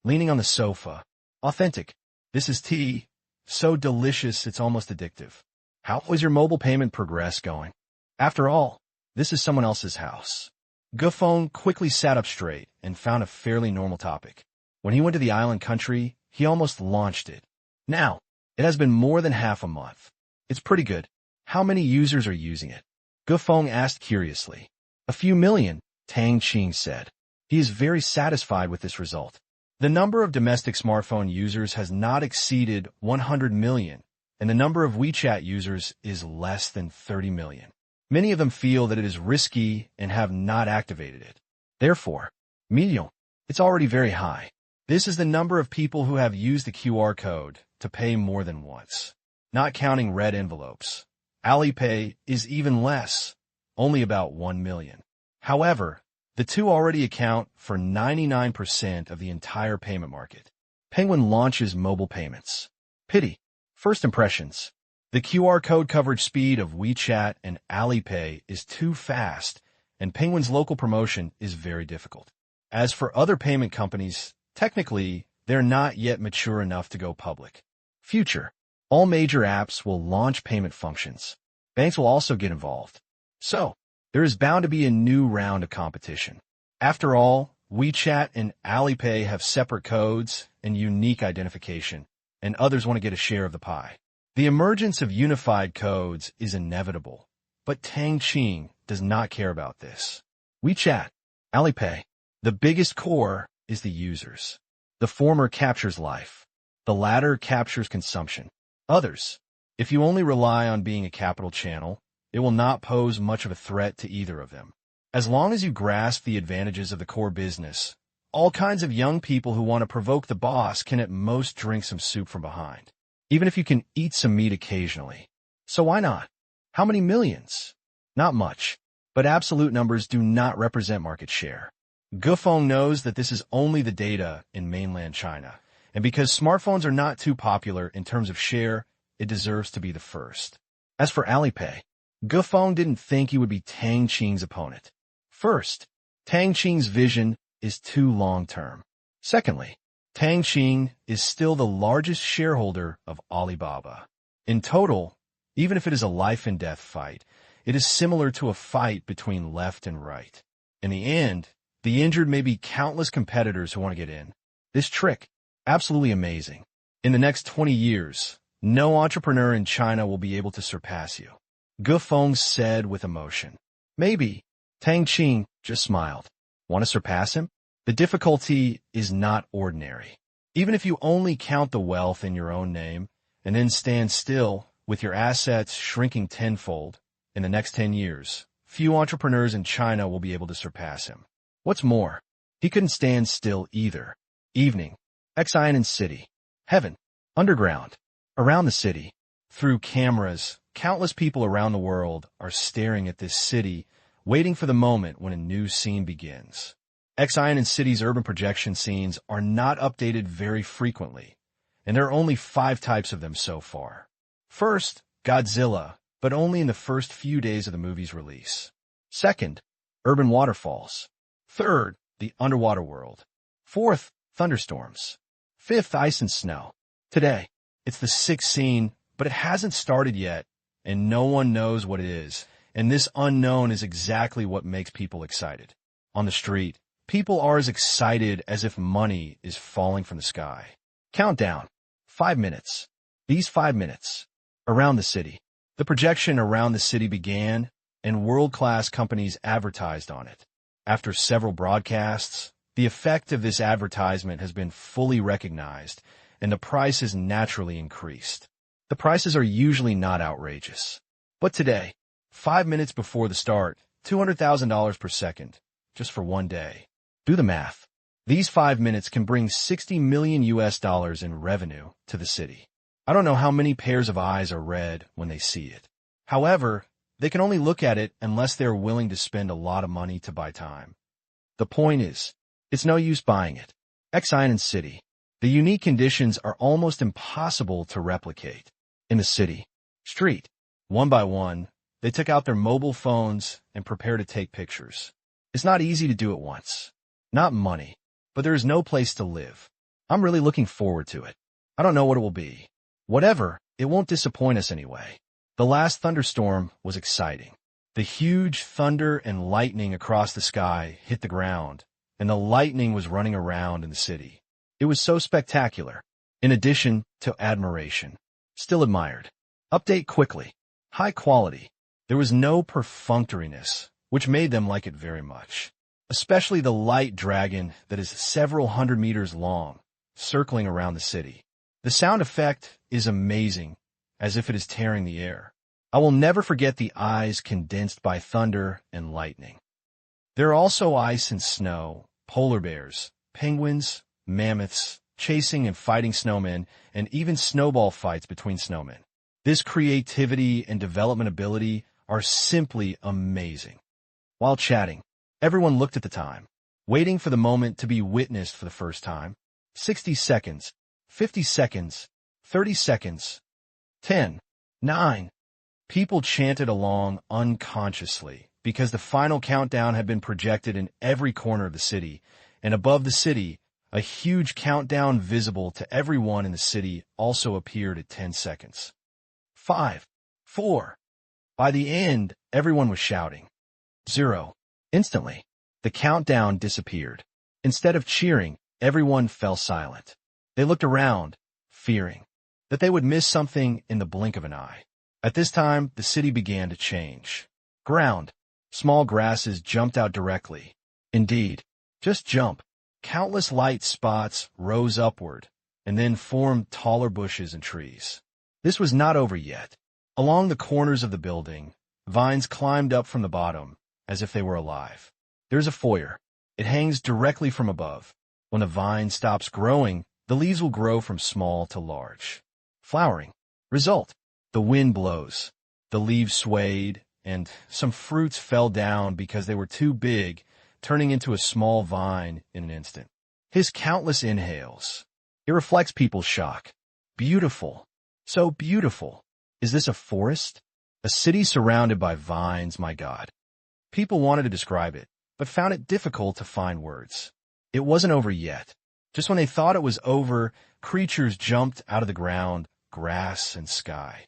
Leaning on the sofa. Authentic. This is tea. So delicious it's almost addictive. How is your mobile payment progress going? After all, this is someone else's house. Gu Feng quickly sat up straight and found a fairly normal topic. When he went to the island country, he almost launched it. Now, it has been more than half a month. It's pretty good. How many users are using it? Gu Feng asked curiously. A few million, Tang Qing said. He is very satisfied with this result. The number of domestic smartphone users has not exceeded 100 million, and the number of WeChat users is less than 30 million. Many of them feel that it is risky and have not activated it. Therefore, million, it's already very high. This is the number of people who have used the QR code to pay more than once. Not counting red envelopes. Alipay is even less, only about 1 million. However, the two already account for 99% of the entire payment market. Penguin launches mobile payments. Pity. First impressions. The QR code coverage speed of WeChat and Alipay is too fast, and Penguin's local promotion is very difficult. As for other payment companies, technically, they're not yet mature enough to go public. Future. All major apps will launch payment functions. Banks will also get involved. So, there is bound to be a new round of competition. After all, WeChat and Alipay have separate codes and unique identification, and others want to get a share of the pie. The emergence of unified codes is inevitable, but Tang Qing does not care about this. WeChat, Alipay, the biggest core is the users. The former captures life. The latter captures consumption. Others, if you only rely on being a capital channel, it will not pose much of a threat to either of them. As long as you grasp the advantages of the core business, all kinds of young people who want to provoke the boss can at most drink some soup from behind, even if you can eat some meat occasionally. So why not? How many millions? Not much, but absolute numbers do not represent market share. Gu Feng knows that this is only the data in mainland China, and because smartphones are not too popular in terms of share, it deserves to be the first. As for Alipay, Gu Feng didn't think he would be Tang Qing's opponent. First, Tang Qing's vision is too long-term. Secondly, Tang Qing is still the largest shareholder of Alibaba. In total, even if it is a life-and-death fight, it is similar to a fight between left and right. In the end, the injured may be countless competitors who want to get in. This trick, absolutely amazing. In the next 20 years, No entrepreneur in China will be able to surpass you. Gu Feng said with emotion. Maybe. Tang Qing just smiled. Want to surpass him? The difficulty is not ordinary. Even if you only count the wealth in your own name and then stand still with your assets shrinking tenfold in the next 10 years, few entrepreneurs in China will be able to surpass him. What's more, he couldn't stand still either. Evening. Xianan City. Heaven. Underground. Around the city. Through cameras, countless people around the world are staring at this city, waiting for the moment when a new scene begins. Xianan City's urban projection scenes are not updated very frequently, and there are only 5 types of them so far. First, Godzilla, but only in the first few days of the movie's release. Second, urban waterfalls. Third, the underwater world. Fourth, thunderstorms. Fifth, ice and snow. Today, it's the 6th scene, but it hasn't started yet, and no one knows what it is, and this unknown is exactly what makes people excited. On the street, people are as excited as if money is falling from the sky. Countdown. 5 minutes. These 5 minutes. Around the city. The projection around the city began, and world-class companies advertised on it. After several broadcasts, the effect of this advertisement has been fully recognized, and the price has naturally increased. The prices are usually not outrageous. But today, 5 minutes before the start, $200,000 per second, just for one day. Do the math. These 5 minutes can bring $60 million in revenue to the city. I don't know how many pairs of eyes are red when they see it. However, they can only look at it unless they're willing to spend a lot of money to buy time. The point is, it's no use buying it. Xianan City. The unique conditions are almost impossible to replicate. In the city, street, one by one, they took out their mobile phones and prepared to take pictures. It's not easy to do at once. Not money, but there is no place to live. I'm really looking forward to it. I don't know what it will be. Whatever, it won't disappoint us anyway. The last thunderstorm was exciting. The huge thunder and lightning across the sky hit the ground, and the lightning was running around in the city. It was so spectacular, in addition to admiration. Still admired. Update quickly. High quality. There was no perfunctoriness, which made them like it very much. Especially the light dragon that is several hundred meters long, circling around the city. The sound effect is amazing, as if it is tearing the air. I will never forget the eyes condensed by thunder and lightning. There are also ice and snow, polar bears, penguins, mammoths, chasing and fighting snowmen, and even snowball fights between snowmen. This creativity and development ability are simply amazing. While chatting, everyone looked at the time, waiting for the moment to be witnessed for the first time. 60 seconds, 50 seconds, 30 seconds, 10, 9. People chanted along unconsciously because the final countdown had been projected in every corner of the city, and above the city, a huge countdown visible to everyone in the city also appeared at 10 seconds. 5, 4. By the end, everyone was shouting. 0. Instantly, the countdown disappeared. Instead of cheering, everyone fell silent. They looked around, fearing that they would miss something in the blink of an eye. At this time, the city began to change. Ground. Small grasses jumped out directly. Indeed, just jump. Countless light spots rose upward, and then formed taller bushes and trees. This was not over yet. Along the corners of the building, vines climbed up from the bottom, as if they were alive. There's a foyer. It hangs directly from above. When the vine stops growing, the leaves will grow from small to large. Flowering. Result. The wind blows. The leaves swayed, and some fruits fell down because they were too big, turning into a small vine in an instant. His countless inhales. It reflects people's shock. Beautiful. So beautiful. Is this a forest? A city surrounded by vines, my God. People wanted to describe it, but found it difficult to find words. It wasn't over yet. Just when they thought it was over, creatures jumped out of the ground, grass and sky.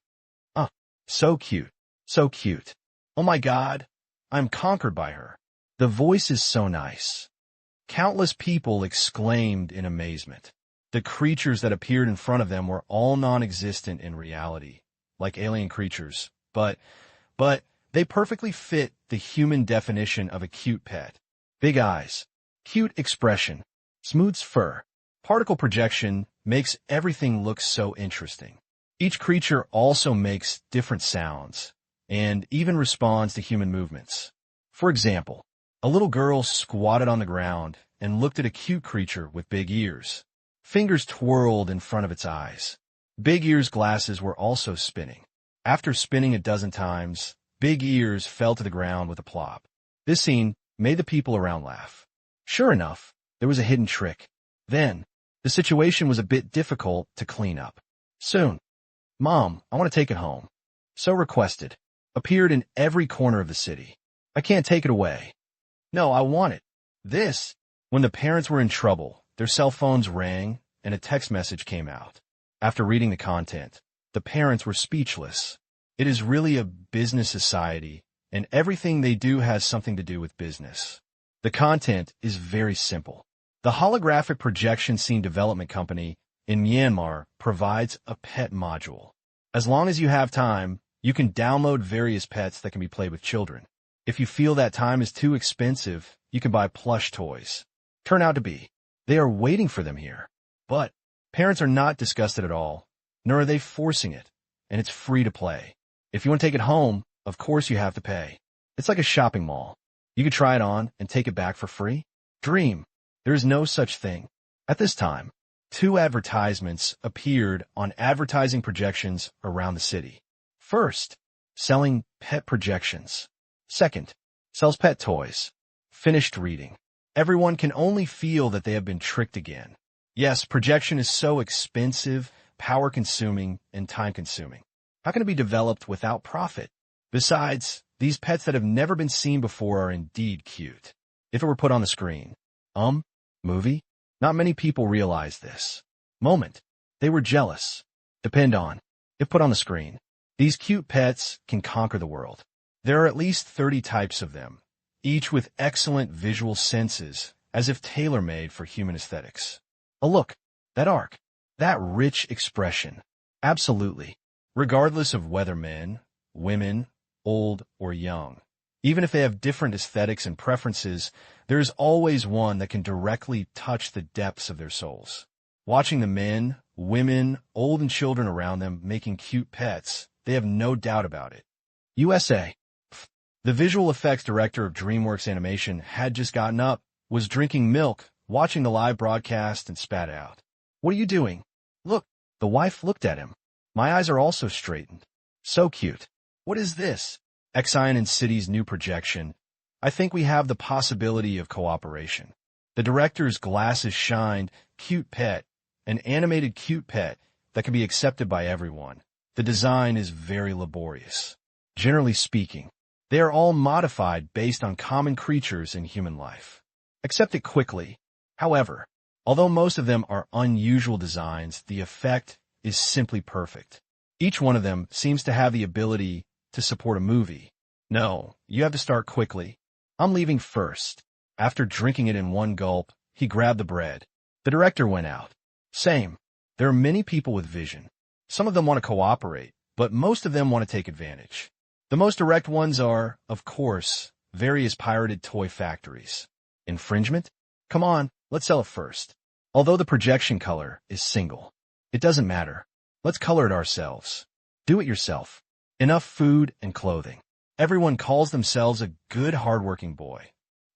So cute. So cute. Oh my God. I'm conquered by her. The voice is so nice. Countless people exclaimed in amazement. The creatures that appeared in front of them were all non-existent in reality, like alien creatures, but they perfectly fit the human definition of a cute pet. Big eyes, cute expression, smooth fur, particle projection makes everything look so interesting. Each creature also makes different sounds and even responds to human movements. For example, a little girl squatted on the ground and looked at a cute creature with big ears. Fingers twirled in front of its eyes. Big Ear's glasses were also spinning. After spinning a dozen times, Big Ears fell to the ground with a plop. This scene made the people around laugh. Sure enough, there was a hidden trick. Then, the situation was a bit difficult to clean up. Soon, Mom, I want to take it home. So requested. Appeared in every corner of the city. I can't take it away. No, I want it. This. When the parents were in trouble, their cell phones rang and a text message came out. After reading the content, the parents were speechless. It is really a business society, and everything they do has something to do with business. The content is very simple. The holographic projection scene development company in Myanmar provides a pet module. As long as you have time, you can download various pets that can be played with children. If you feel that time is too expensive, you can buy plush toys. Turn out to be. They are waiting for them here. But parents are not disgusted at all, nor are they forcing it, and it's free to play. If you want to take it home, of course you have to pay. It's like a shopping mall. You could try it on and take it back for free. Dream. There is no such thing. At this time, 2 advertisements appeared on advertising projections around the city. First, selling pet projections. Second, sells pet toys. Finished reading. Everyone can only feel that they have been tricked again. Yes, projection is so expensive, power-consuming, and time-consuming. How can it be developed without profit? Besides, these pets that have never been seen before are indeed cute. If it were put on the screen. Movie? Not many people realize this. Moment. They were jealous. Depend on. If put on the screen. These cute pets can conquer the world. There are at least 30 types of them, each with excellent visual senses, as if tailor-made for human aesthetics. A look, that arc, that rich expression. Absolutely. Regardless of whether men, women, old, or young. Even if they have different aesthetics and preferences, there is always one that can directly touch the depths of their souls. Watching the men, women, old, and children around them making cute pets, they have no doubt about it. USA. The visual effects director of DreamWorks Animation had just gotten up, was drinking milk, watching the live broadcast, and spat out. What are you doing? Look, the wife looked at him. My eyes are also straightened. So cute. What is this? Exine and City's new projection. I think we have the possibility of cooperation. The director's glasses shined, cute pet, an animated cute pet that can be accepted by everyone. The design is very laborious. Generally speaking, they are all modified based on common creatures in human life. Accept it quickly. However, although most of them are unusual designs, the effect is simply perfect. Each one of them seems to have the ability to support a movie. No, you have to start quickly. I'm leaving first. After drinking it in one gulp, he grabbed the bread. The director went out. Same. There are many people with vision. Some of them want to cooperate, but most of them want to take advantage. The most direct ones are, of course, various pirated toy factories. Infringement? Come on, let's sell it first. Although the projection color is single. It doesn't matter. Let's color it ourselves. Do it yourself. Enough food and clothing. Everyone calls themselves a good hardworking boy.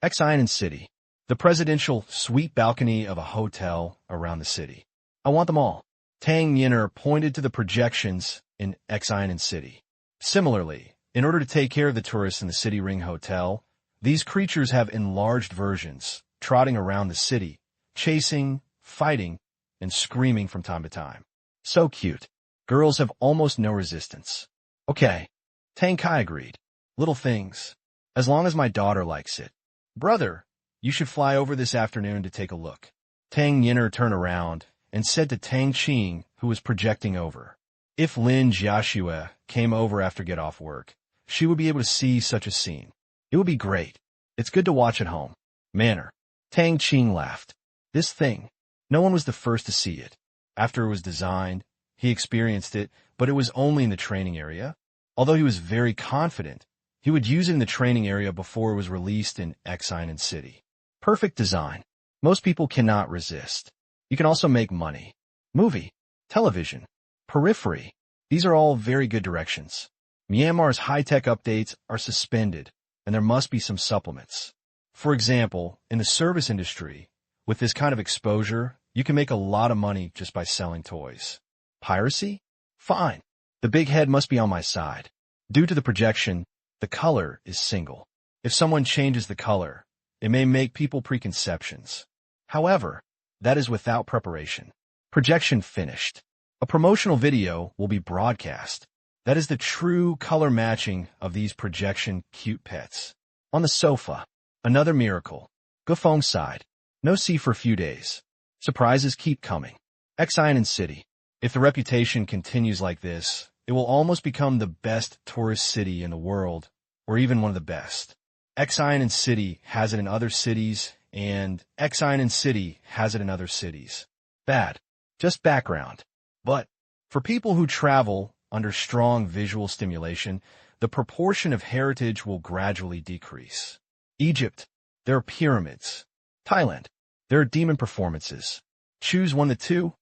Exine and City. The presidential suite balcony of a hotel around the city. I want them all. Tang Qing pointed to the projections in Exine and City. Similarly, in order to take care of the tourists in the City Ring Hotel, these creatures have enlarged versions, trotting around the city, chasing, fighting, and screaming from time to time. So cute. Girls have almost no resistance. Okay. Tang Kai agreed. Little things. As long as my daughter likes it. Brother, you should fly over this afternoon to take a look. Tang Qing turned around and said to Tang Qing, who was projecting over. If Lin Jiaxue came over after get off work, she would be able to see such a scene. It would be great. It's good to watch at home. Manner. Tang Qing laughed. This thing. No one was the first to see it. After it was designed, he experienced it, but it was only in the training area. Although he was very confident, he would use it in the training area before it was released in Exine City. Perfect design. Most people cannot resist. You can also make money. Movie, television, periphery. These are all very good directions. Myanmar's high-tech updates are suspended, and there must be some supplements. For example, in the service industry, with this kind of exposure, you can make a lot of money just by selling toys. Piracy? Fine. The big head must be on my side. Due to the projection, the color is single. If someone changes the color, it may make people preconceptions. However, that is without preparation. Projection finished. A promotional video will be broadcast. That is the true color matching of these projection cute pets. On the sofa, another miracle. Gufeng sighed. No see for a few days. Surprises keep coming. Exine City. If the reputation continues like this, it will almost become the best tourist city in the world, or even one of the best. Exine City has it in other cities, and Exine City has it in other cities. Bad. Just background. But for people who travel under strong visual stimulation, the proportion of heritage will gradually decrease. Egypt. There are pyramids. Thailand. There are demon performances. Choose one of the two.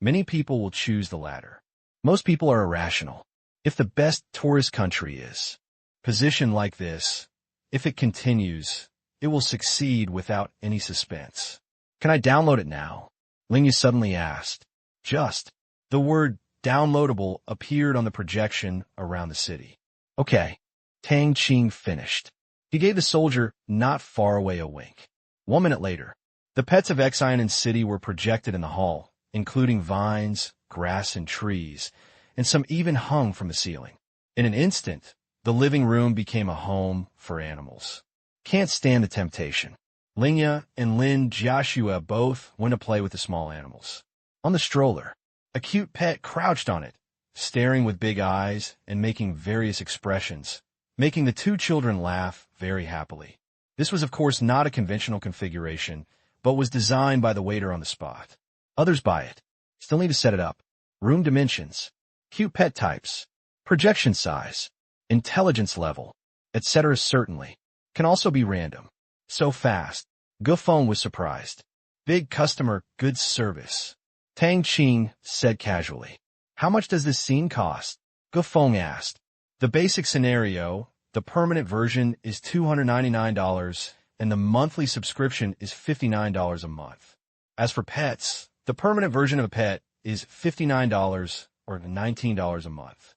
Many people will choose the latter. Most people are irrational. If the best tourist country is positioned like this, if it continues, it will succeed without any suspense. Can I download it now? Lingya suddenly asked. Just. The word downloadable appeared on the projection around the city. Okay. Tang Qing finished. He gave the soldier not far away a wink. 1 minute later, the pets of Exine City were projected in the hall, including vines, grass, and trees, and some even hung from the ceiling. In an instant, the living room became a home for animals. Can't stand the temptation. Lingya and Lin Jiashua both went to play with the small animals. On the stroller, a cute pet crouched on it, staring with big eyes and making various expressions, making the two children laugh very happily. This was of course not a conventional configuration, but was designed by the waiter on the spot. Others buy it. Still need to set it up. Room dimensions, cute pet types, projection size, intelligence level, etc. certainly. Can also be random. So fast. Gufeng was surprised. Big customer, good service. Tang Qing said casually. How much does this scene cost? Gufeng asked. The basic scenario, the permanent version is $299 and the monthly subscription is $59 a month. As for pets, the permanent version of a pet is $59 or $19 a month.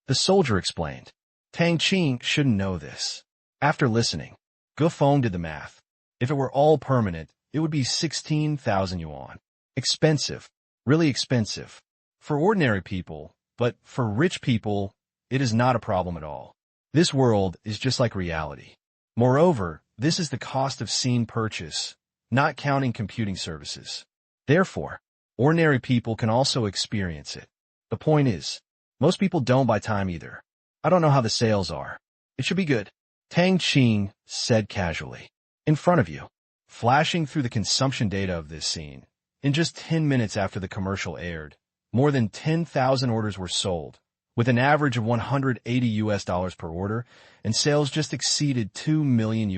The soldier explained. Tang Qing shouldn't know this. After listening, Gufeng did the math. If it were all permanent, it would be 16,000 yuan. Expensive. Really expensive. For ordinary people, but for rich people, it is not a problem at all. This world is just like reality. Moreover, this is the cost of scene purchase, not counting computing services. Therefore, ordinary people can also experience it. The point is, most people don't buy time either. I don't know how the sales are. It should be good. Tang Qing said casually. In front of you, flashing through the consumption data of this scene, in just 10 minutes after the commercial aired, more than 10,000 orders were sold, with an average of $180 per order, and sales just exceeded $2 million.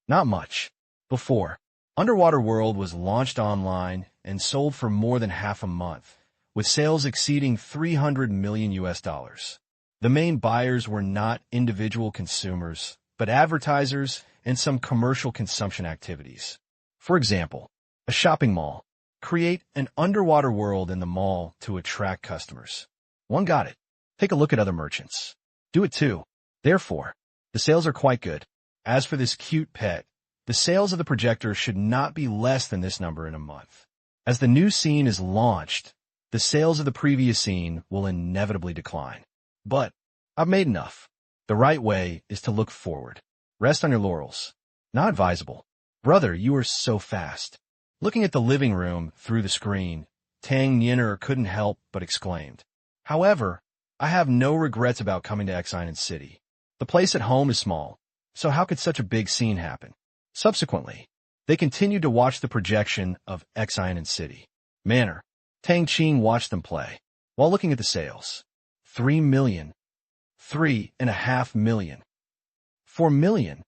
Not much. Before, Underwater World was launched online and sold for more than half a month, with sales exceeding $300 million. The main buyers were not individual consumers, but advertisers and some commercial consumption activities. For example, a shopping mall. Create an underwater world in the mall to attract customers. One got it. Take a look at other merchants. Do it too. Therefore, the sales are quite good. As for this cute pet, the sales of the projector should not be less than this number in a month. As the new scene is launched, the sales of the previous scene will inevitably decline. But I've made enough. The right way is to look forward. Rest on your laurels. Not advisable. Brother, you are so fast. Looking at the living room through the screen, Tang Niner couldn't help but exclaimed. However, I have no regrets about coming to Exine City. The place at home is small, so how could such a big scene happen? Subsequently, They continued to watch the projection of Xian City. Manor. Tang Qing watched them play. While looking at the sales. 3 million. 3.5 million. 4 million.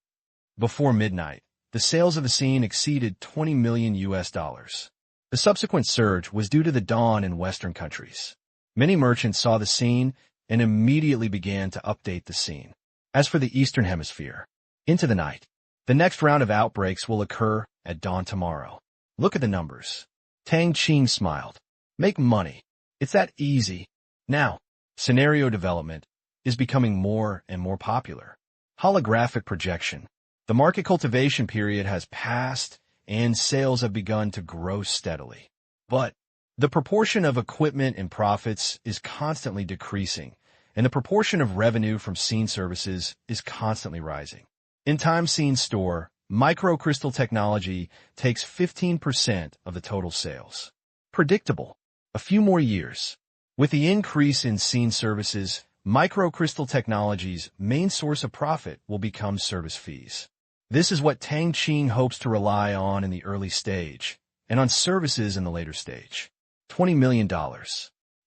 Before midnight, the sales of the scene exceeded 20 million US dollars. The subsequent surge was due to the dawn in Western countries. Many merchants saw the scene and immediately began to update the scene. As for the Eastern Hemisphere, into the night, the next round of outbreaks will occur at dawn tomorrow. Look at the numbers. Tang Qing smiled. Make money. It's that easy. Now, scenario development is becoming more and more popular. Holographic projection. The market cultivation period has passed and sales have begun to grow steadily. But the proportion of equipment and profits is constantly decreasing, and the proportion of revenue from scene services is constantly rising. In Time Scene Store, microcrystal technology takes 15% of the total sales. Predictable. A few more years. With the increase in scene services, microcrystal technology's main source of profit will become service fees. This is what Tang Qing hopes to rely on in the early stage, and on services in the later stage. $20 million.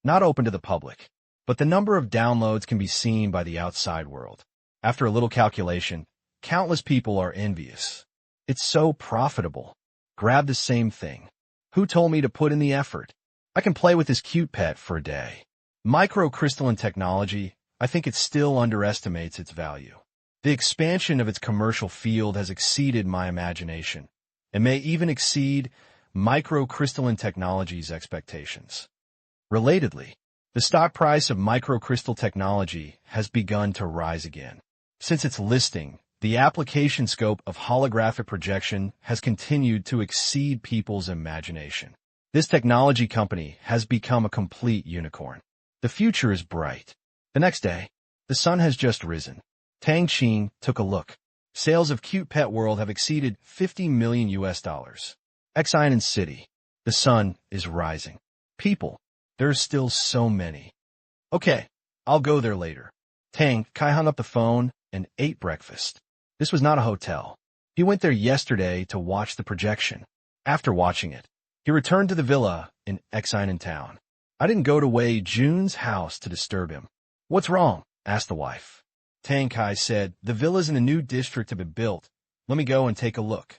Not open to the public, but the number of downloads can be seen by the outside world. After a little calculation, countless people are envious. It's so profitable. Grab the same thing. Who told me to put in the effort? I can play with this cute pet for a day. Microcrystalline technology, I think it still underestimates its value. The expansion of its commercial field has exceeded my imagination, and may even exceed microcrystalline technology's expectations. Relatedly, the stock price of microcrystal technology has begun to rise again. Since its listing, the application scope of holographic projection has continued to exceed people's imagination. This technology company has become a complete unicorn. The future is bright. The next day, the sun has just risen. Tang Qing took a look. Sales of Cute Pet World have exceeded 50 million US dollars. Xian City. The sun is rising. People. There are still so many. Okay, I'll go there later. Tang Kai hung up the phone and ate breakfast. This was not a hotel. He went there yesterday to watch the projection. After watching it, he returned to the villa in Xian town. I didn't go to Wei Jun's house to disturb him. What's wrong? Asked the wife. Tang Kai said, the villas in a new district have been built. Let me go and take a look.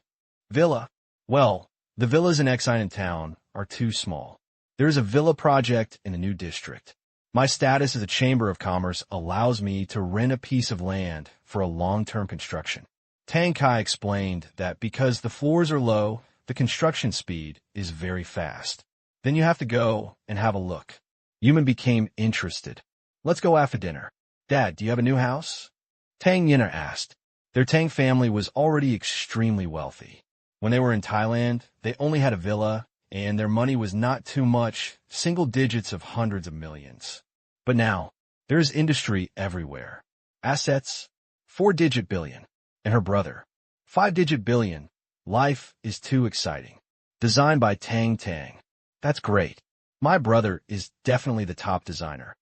Villa? Well, the villas in Xian town are too small. There is a villa project in a new district. My status as a Chamber of Commerce allows me to rent a piece of land for a long-term construction. Tang Kai explained that because the floors are low, the construction speed is very fast. Then you have to go and have a look. Yuman became interested. Let's go after dinner. Dad, do you have a new house? Tang Yinner asked. Their Tang family was already extremely wealthy. When they were in Thailand, they only had a villa, and their money was not too much, single digits of hundreds of millions. But now, there is industry everywhere. Assets, 4-digit billion. And her brother, 5-digit billion. Life is too exciting. Designed by Tang Tang. That's great. My brother is definitely the top designer.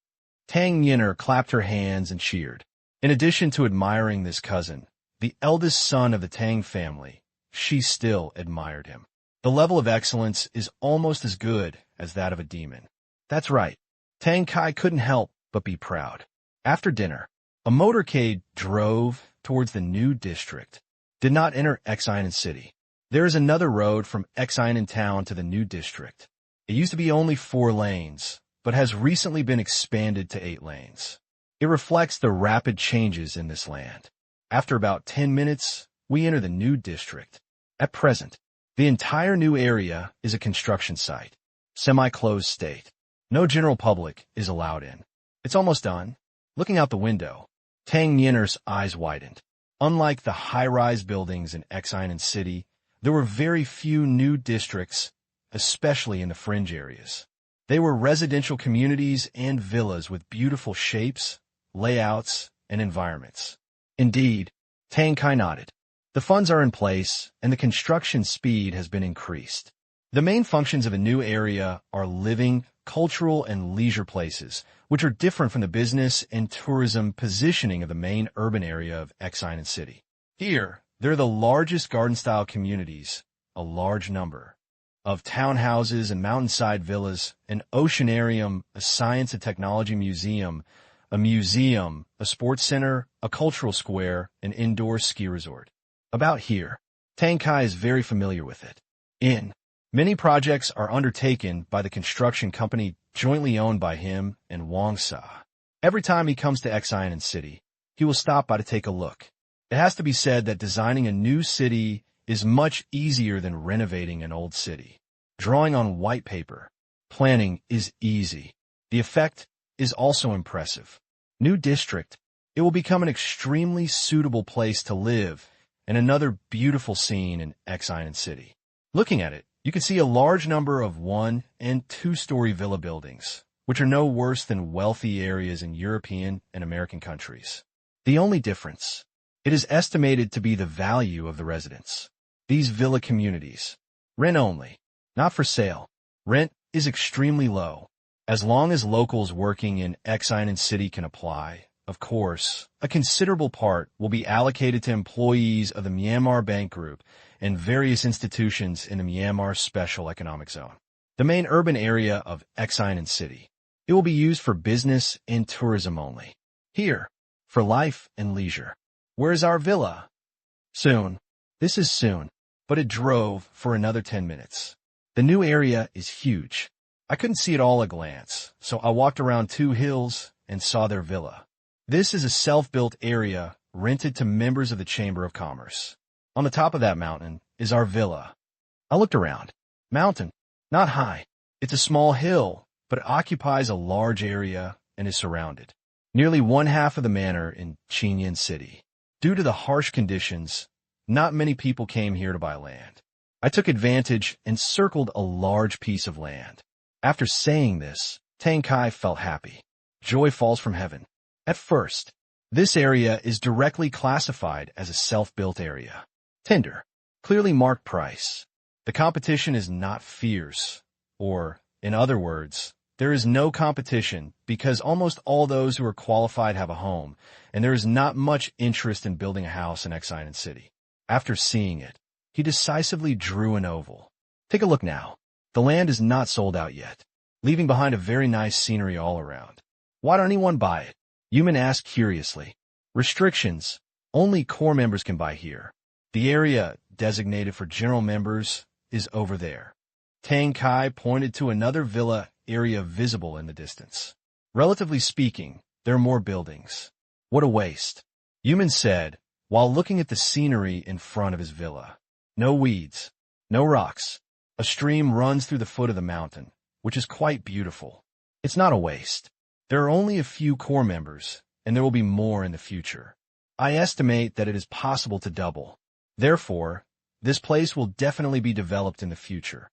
Tang Yinner clapped her hands and cheered. In addition to admiring this cousin, the eldest son of the Tang family, she still admired him. The level of excellence is almost as good as that of a demon. That's right. Tang Kai couldn't help but be proud. After dinner, a motorcade drove towards the new district. Did not enter Xian City. There is another road from Xian town to the new district. It used to be only 4 lanes, but has recently been expanded to 8 lanes. It reflects the rapid changes in this land. After about 10 minutes, we enter the new district. At present, the entire new area is a construction site, semi-closed state. No general public is allowed in. It's almost done. Looking out the window, Tang Yinner's eyes widened. Unlike the high-rise buildings in Xian City, there were very few new districts, especially in the fringe areas. They were residential communities and villas with beautiful shapes, layouts, and environments. Indeed, Tang Kai nodded. The funds are in place, and the construction speed has been increased. The main functions of a new area are living, cultural, and leisure places, which are different from the business and tourism positioning of the main urban area of Xian City. Here, there are the largest garden-style communities, a large number of townhouses and mountainside villas, an oceanarium, a science and technology museum, a sports center, a cultural square, an indoor ski resort. About here, Tang Qing is very familiar with it. Many projects are undertaken by the construction company jointly owned by him and Wang Sa. Every time he comes to Xiamen City, he will stop by to take a look. It has to be said that designing a new city is much easier than renovating an old city. Drawing on white paper, planning is easy. The effect is also impressive. New district, it will become an extremely suitable place to live and another beautiful scene in Xiamen City. Looking at it, you can see a large number of 1- and 2-story villa buildings, which are no worse than wealthy areas in European and American countries. The only difference, it is estimated to be the value of the residents. These villa communities, rent only, not for sale. Rent is extremely low. As long as locals working in Xiamen City can apply, of course, a considerable part will be allocated to employees of the Myanmar Bank Group and various institutions in the Myanmar Special Economic Zone. The main urban area of Xiamen City. It will be used for business and tourism only. Here, for life and leisure. Where is our villa? Soon. This is soon, but it drove for another 10 minutes. The new area is huge. I couldn't see it all at a glance, so I walked around 2 hills and saw their villa. This is a self-built area rented to members of the Chamber of Commerce. On the top of that mountain is our villa. I looked around. Mountain, not high. It's a small hill, but it occupies a large area and is surrounded. Nearly 1/2 of the manor in Chinyan City. Due to the harsh conditions, not many people came here to buy land. I took advantage and circled a large piece of land. After saying this, Tang Qing felt happy. Joy falls from heaven. At first, this area is directly classified as a self-built area. Tender, clearly marked price. The competition is not fierce, or, in other words, there is no competition because almost all those who are qualified have a home, and there is not much interest in building a house in Xiamen City. After seeing it, he decisively drew an oval. Take a look now. The land is not sold out yet, leaving behind a very nice scenery all around. Why don't anyone buy it? Yuman asked curiously. Restrictions. Only core members can buy here. The area designated for general members is over there. Tang Qing pointed to another villa area visible in the distance. Relatively speaking, there are more buildings. What a waste, Yuman said, while looking at the scenery in front of his villa. No weeds, no rocks. A stream runs through the foot of the mountain, which is quite beautiful. It's not a waste. There are only a few core members, and there will be more in the future. I estimate that it is possible to double. Therefore, this place will definitely be developed in the future.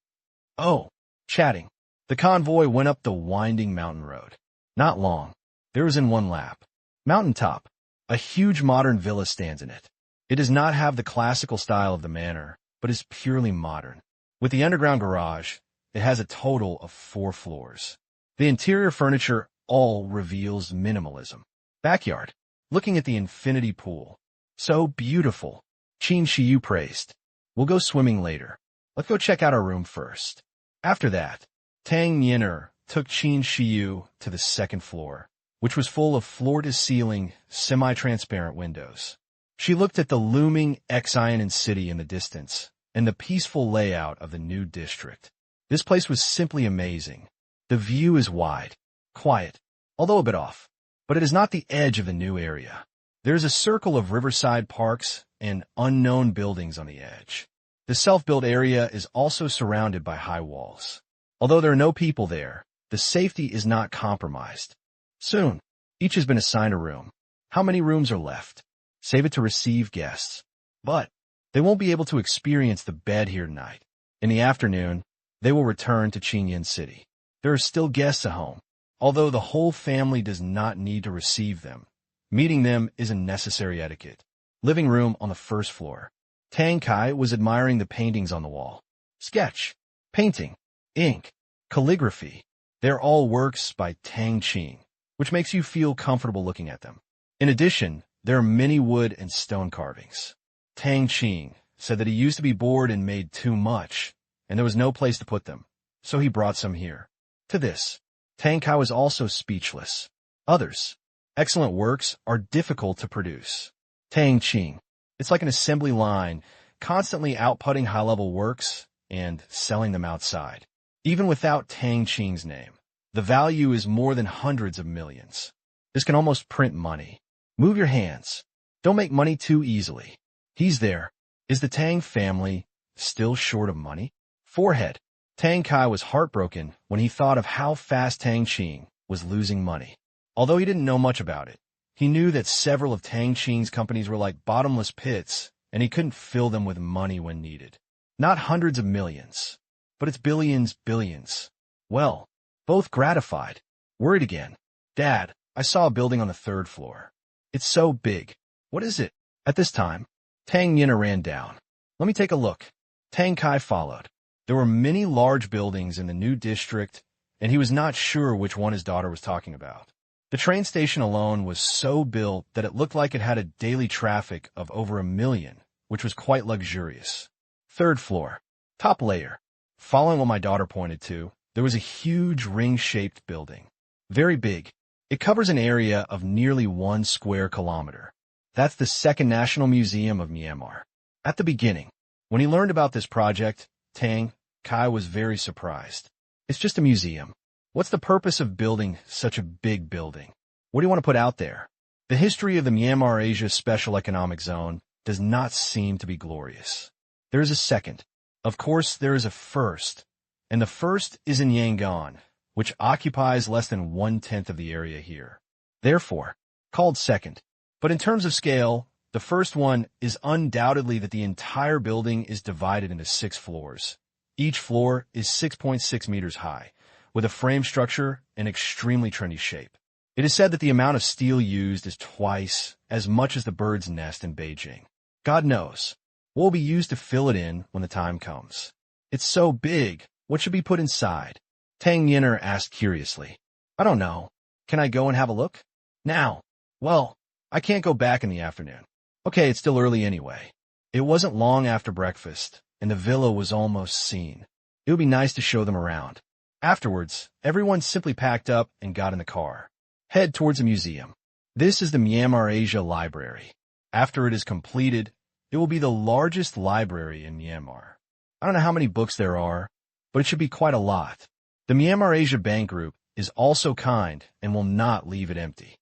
Oh, chatting. The convoy went up the winding mountain road. Not long. There was in one lap. Mountaintop. A huge modern villa stands in it. It does not have the classical style of the manor, but is purely modern. With the underground garage, it has a total of 4 floors. The interior furniture all reveals minimalism. Backyard. Looking at the infinity pool. So beautiful. Qin Shiyu praised. We'll go swimming later. Let's go check out our room first. After that, Tang Qing took Qin Shiyu to the 2nd floor, which was full of floor-to-ceiling, semi-transparent windows. She looked at the looming Xiamen City in the distance and the peaceful layout of the new district. This place was simply amazing. The view is wide, quiet, although a bit off, but it is not the edge of the new area. There is a circle of riverside parks and unknown buildings on the edge. The self-built area is also surrounded by high walls. Although there are no people there, the safety is not compromised. Soon, each has been assigned a room. How many rooms are left? Save it to receive guests. But they won't be able to experience the bed here tonight. In the afternoon, they will return to Chinyan City. There are still guests at home, although the whole family does not need to receive them. Meeting them is a necessary etiquette. Living room on the 1st floor. Tang Qing was admiring the paintings on the wall. Sketch, painting, ink, calligraphy. They're all works by Tang Qing, which makes you feel comfortable looking at them. In addition, there are many wood and stone carvings. Tang Qing, said that he used to be bored and made too much, and there was no place to put them, so he brought some here. To this, Tang Qing was also speechless. Others, excellent works, are difficult to produce. Tang Qing, it's like an assembly line, constantly outputting high-level works and selling them outside. Even without Tang Qing's name, the value is more than hundreds of millions. This can almost print money. Move your hands. Don't make money too easily. He's there. Is the Tang family still short of money? Forehead. Tang Qing was heartbroken when he thought of how fast Tang Qing was losing money. Although he didn't know much about it, he knew that several of Tang Qing's companies were like bottomless pits, and he couldn't fill them with money when needed. Not hundreds of millions, but it's billions, billions. Well, both gratified. Worried again. Dad, I saw a building on the 3rd floor. It's so big. What is it? At this time, Tang Qing ran down. Let me take a look. Tang Qing followed. There were many large buildings in the new district, and he was not sure which one his daughter was talking about. The train station alone was so built that it looked like it had a daily traffic of over 1 million, which was quite luxurious. 3rd floor. Top layer. Following what my daughter pointed to, there was a huge ring-shaped building. Very big. It covers an area of nearly 1 square kilometer. That's the Second National Museum of Myanmar. At the beginning, when he learned about this project, Tang Qing was very surprised. It's just a museum. What's the purpose of building such a big building? What do you want to put out there? The history of the Myanmar Asia Special Economic Zone does not seem to be glorious. There is a second. Of course, there is a first. And the first is in Yangon, which occupies less than 1/10 of the area here. Therefore, called second. But in terms of scale, the first one is undoubtedly that the entire building is divided into 6 floors. Each floor is 6.6 meters high, with a frame structure and extremely trendy shape. It is said that the amount of steel used is twice as much as the bird's nest in Beijing. God knows what will be used to fill it in when the time comes. It's so big, what should be put inside? Tang Qing asked curiously. I don't know. Can I go and have a look? Now? Well, I can't go back in the afternoon. Okay, it's still early anyway. It wasn't long after breakfast, and the villa was almost seen. It would be nice to show them around. Afterwards, everyone simply packed up and got in the car. Head towards the museum. This is the Myanmar Asia Library. After it is completed, it will be the largest library in Myanmar. I don't know how many books there are, but it should be quite a lot. The Myanmar Asia Bank Group is also kind and will not leave it empty.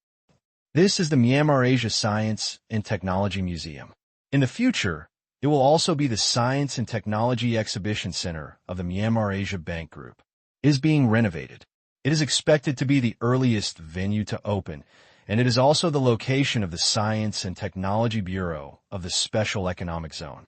This is the Myanmar Asia Science and Technology Museum. In the future, it will also be the Science and Technology Exhibition Center of the Myanmar Asia Bank Group. It is being renovated. It is expected to be the earliest venue to open, and it is also the location of the Science and Technology Bureau of the Special Economic Zone.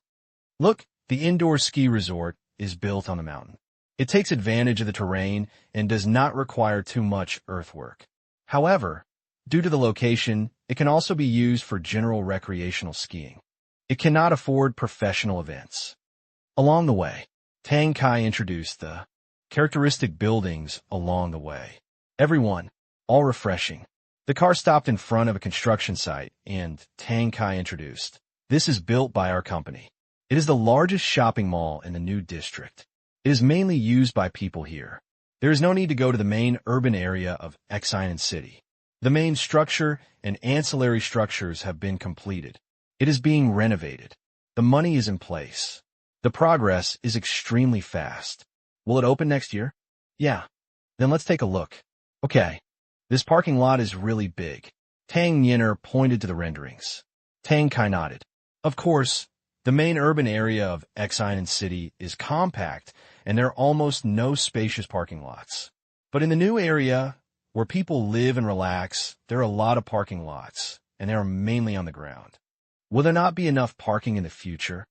Look, the indoor ski resort is built on the mountain. It takes advantage of the terrain and does not require too much earthwork. However, due to the location, it can also be used for general recreational skiing. It cannot afford professional events. Along the way, Tang Qing introduced the characteristic buildings along the way. Everyone, all refreshing. The car stopped in front of a construction site, and Tang Qing introduced, "This is built by our company. It is the largest shopping mall in the new district. It is mainly used by people here. There is no need to go to the main urban area of Xinan City. The main structure and ancillary structures have been completed. It is being renovated. The money is in place. The progress is extremely fast. Will it open next year? Yeah. Then let's take a look. Okay. This parking lot is really big." Tang Qing pointed to the renderings. Tang Qing nodded. Of course, the main urban area of Xinan City is compact, and there are almost no spacious parking lots. But in the new area, where people live and relax, there are a lot of parking lots, and they are mainly on the ground. Will there not be enough parking in the future?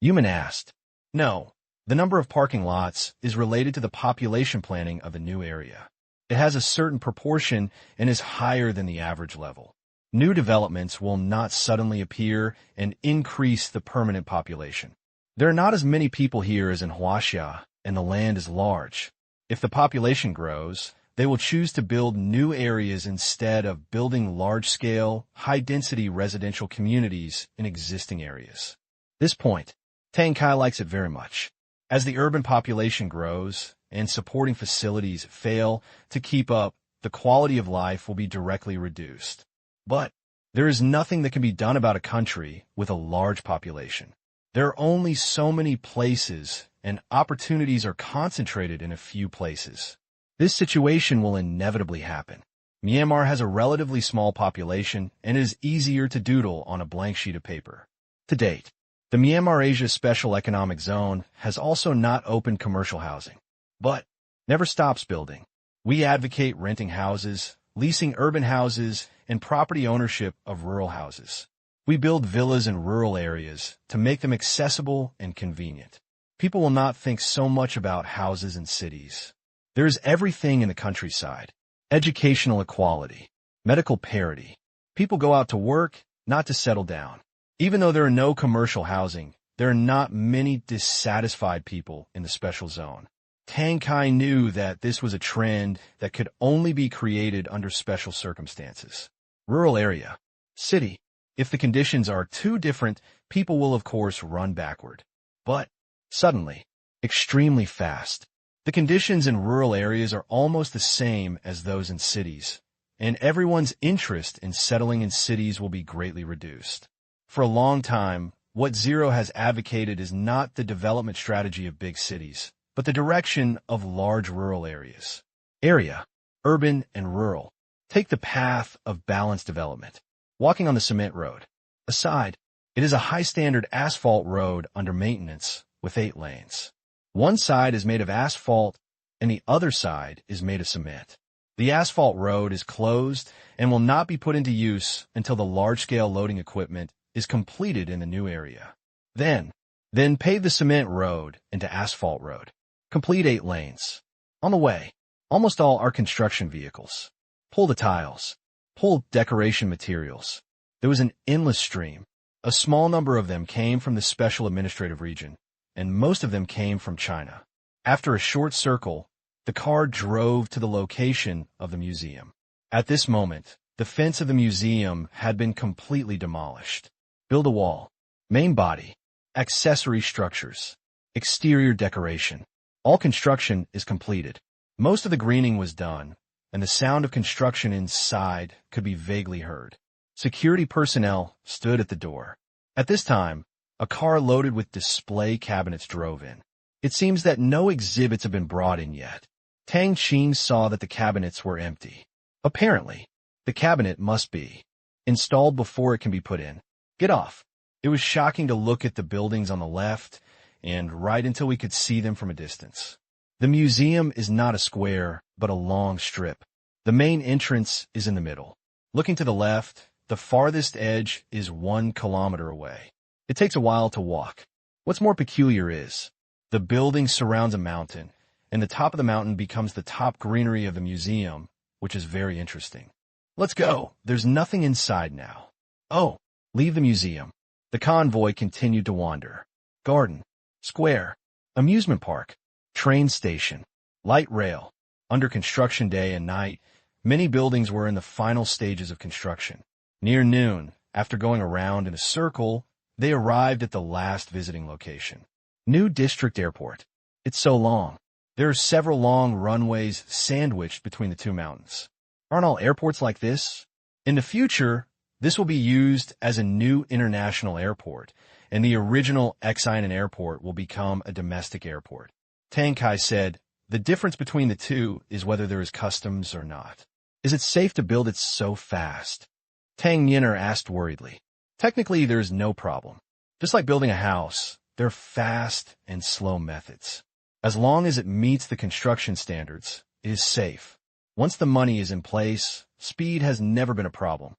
Yuman asked. No. The number of parking lots is related to the population planning of the new area. It has a certain proportion and is higher than the average level. New developments will not suddenly appear and increase the permanent population. There are not as many people here as in Huaxia, and the land is large. If the population grows, they will choose to build new areas instead of building large-scale, high-density residential communities in existing areas. This point, Tang Qing likes it very much. As the urban population grows and supporting facilities fail to keep up, the quality of life will be directly reduced. But there is nothing that can be done about a country with a large population. There are only so many places, and opportunities are concentrated in a few places. This situation will inevitably happen. Myanmar has a relatively small population and is easier to doodle on a blank sheet of paper. To date, the Myanmar Asia Special Economic Zone has also not opened commercial housing, but never stops building. We advocate renting houses, leasing urban houses, and property ownership of rural houses. We build villas in rural areas to make them accessible and convenient. People will not think so much about houses in cities. There is everything in the countryside. Educational equality, medical parity. People go out to work, not to settle down. Even though there are no commercial housing, there are not many dissatisfied people in the special zone. Tang Qing knew that this was a trend that could only be created under special circumstances. Rural area. City. If the conditions are too different, people will of course run backward. But suddenly, extremely fast. The conditions in rural areas are almost the same as those in cities, and everyone's interest in settling in cities will be greatly reduced. For a long time, what Zero has advocated is not the development strategy of big cities, but the direction of large rural areas. Area, urban and rural. Take the path of balanced development. Walking on the cement road. Aside, it is a high-standard asphalt road under maintenance with 8 lanes. One side is made of asphalt, and the other side is made of cement. The asphalt road is closed and will not be put into use until the large-scale loading equipment is completed in the new area. Then pave the cement road into asphalt road. Complete 8 lanes. On the way, almost all are construction vehicles. Pull the tiles. Pull decoration materials. There was an endless stream. A small number of them came from the Special Administrative Region, and most of them came from China. After a short circle, the car drove to the location of the museum. At this moment, the fence of the museum had been completely demolished. Build a wall. Main body. Accessory structures. Exterior decoration. All construction is completed. Most of the greening was done, and the sound of construction inside could be vaguely heard. Security personnel stood at the door. At this time, a car loaded with display cabinets drove in. It seems that no exhibits have been brought in yet. Tang Qing saw that the cabinets were empty. Apparently, the cabinet must be installed before it can be put in. Get off. It was shocking to look at the buildings on the left and right until we could see them from a distance. The museum is not a square, but a long strip. The main entrance is in the middle. Looking to the left, the farthest edge is 1 kilometer away. It takes a while to walk. What's more peculiar is, the building surrounds a mountain, and the top of the mountain becomes the top greenery of the museum, which is very interesting. Let's go. There's nothing inside now. Oh, leave the museum. The convoy continued to wander. Garden, square, amusement park, train station, light rail. Under construction day and night, many buildings were in the final stages of construction. Near noon, after going around in a circle, they arrived at the last visiting location. New District Airport. It's so long. There are several long runways sandwiched between the two mountains. Aren't all airports like this? In the future, this will be used as a new international airport, and the original Xiamen airport will become a domestic airport. Tang Qing said, the difference between the two is whether there is customs or not. Is it safe to build it so fast? Tang Qing asked worriedly. Technically, there is no problem. Just like building a house, there are fast and slow methods. As long as it meets the construction standards, it is safe. Once the money is in place, speed has never been a problem.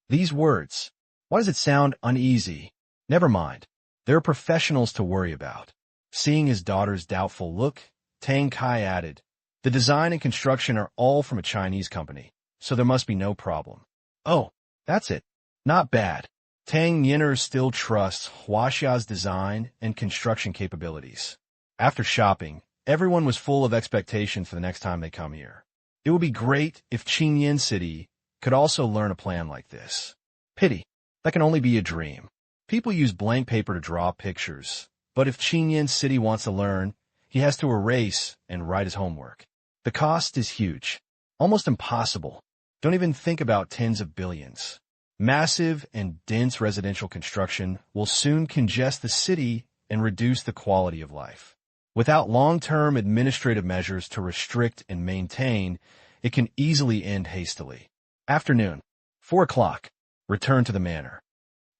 These words, why does it sound uneasy? Never mind. There are professionals to worry about. Seeing his daughter's doubtful look, Tang Qing added, the design and construction are all from a Chinese company, so there must be no problem. Oh, that's it. Not bad. Tang Qing still trusts Huaxia's design and construction capabilities. After shopping, everyone was full of expectation for the next time they come here. It would be great if Qingyan City could also learn a plan like this. Pity, that can only be a dream. People use blank paper to draw pictures, But if Qingyan City wants to learn, he has to erase and write his homework. The cost is huge. Almost impossible. Don't even think about tens of billions. Massive and dense residential construction will soon congest the city and reduce the quality of life. Without long-term administrative measures to restrict and maintain, it can easily end hastily. Afternoon, 4 o'clock. Return to the manor.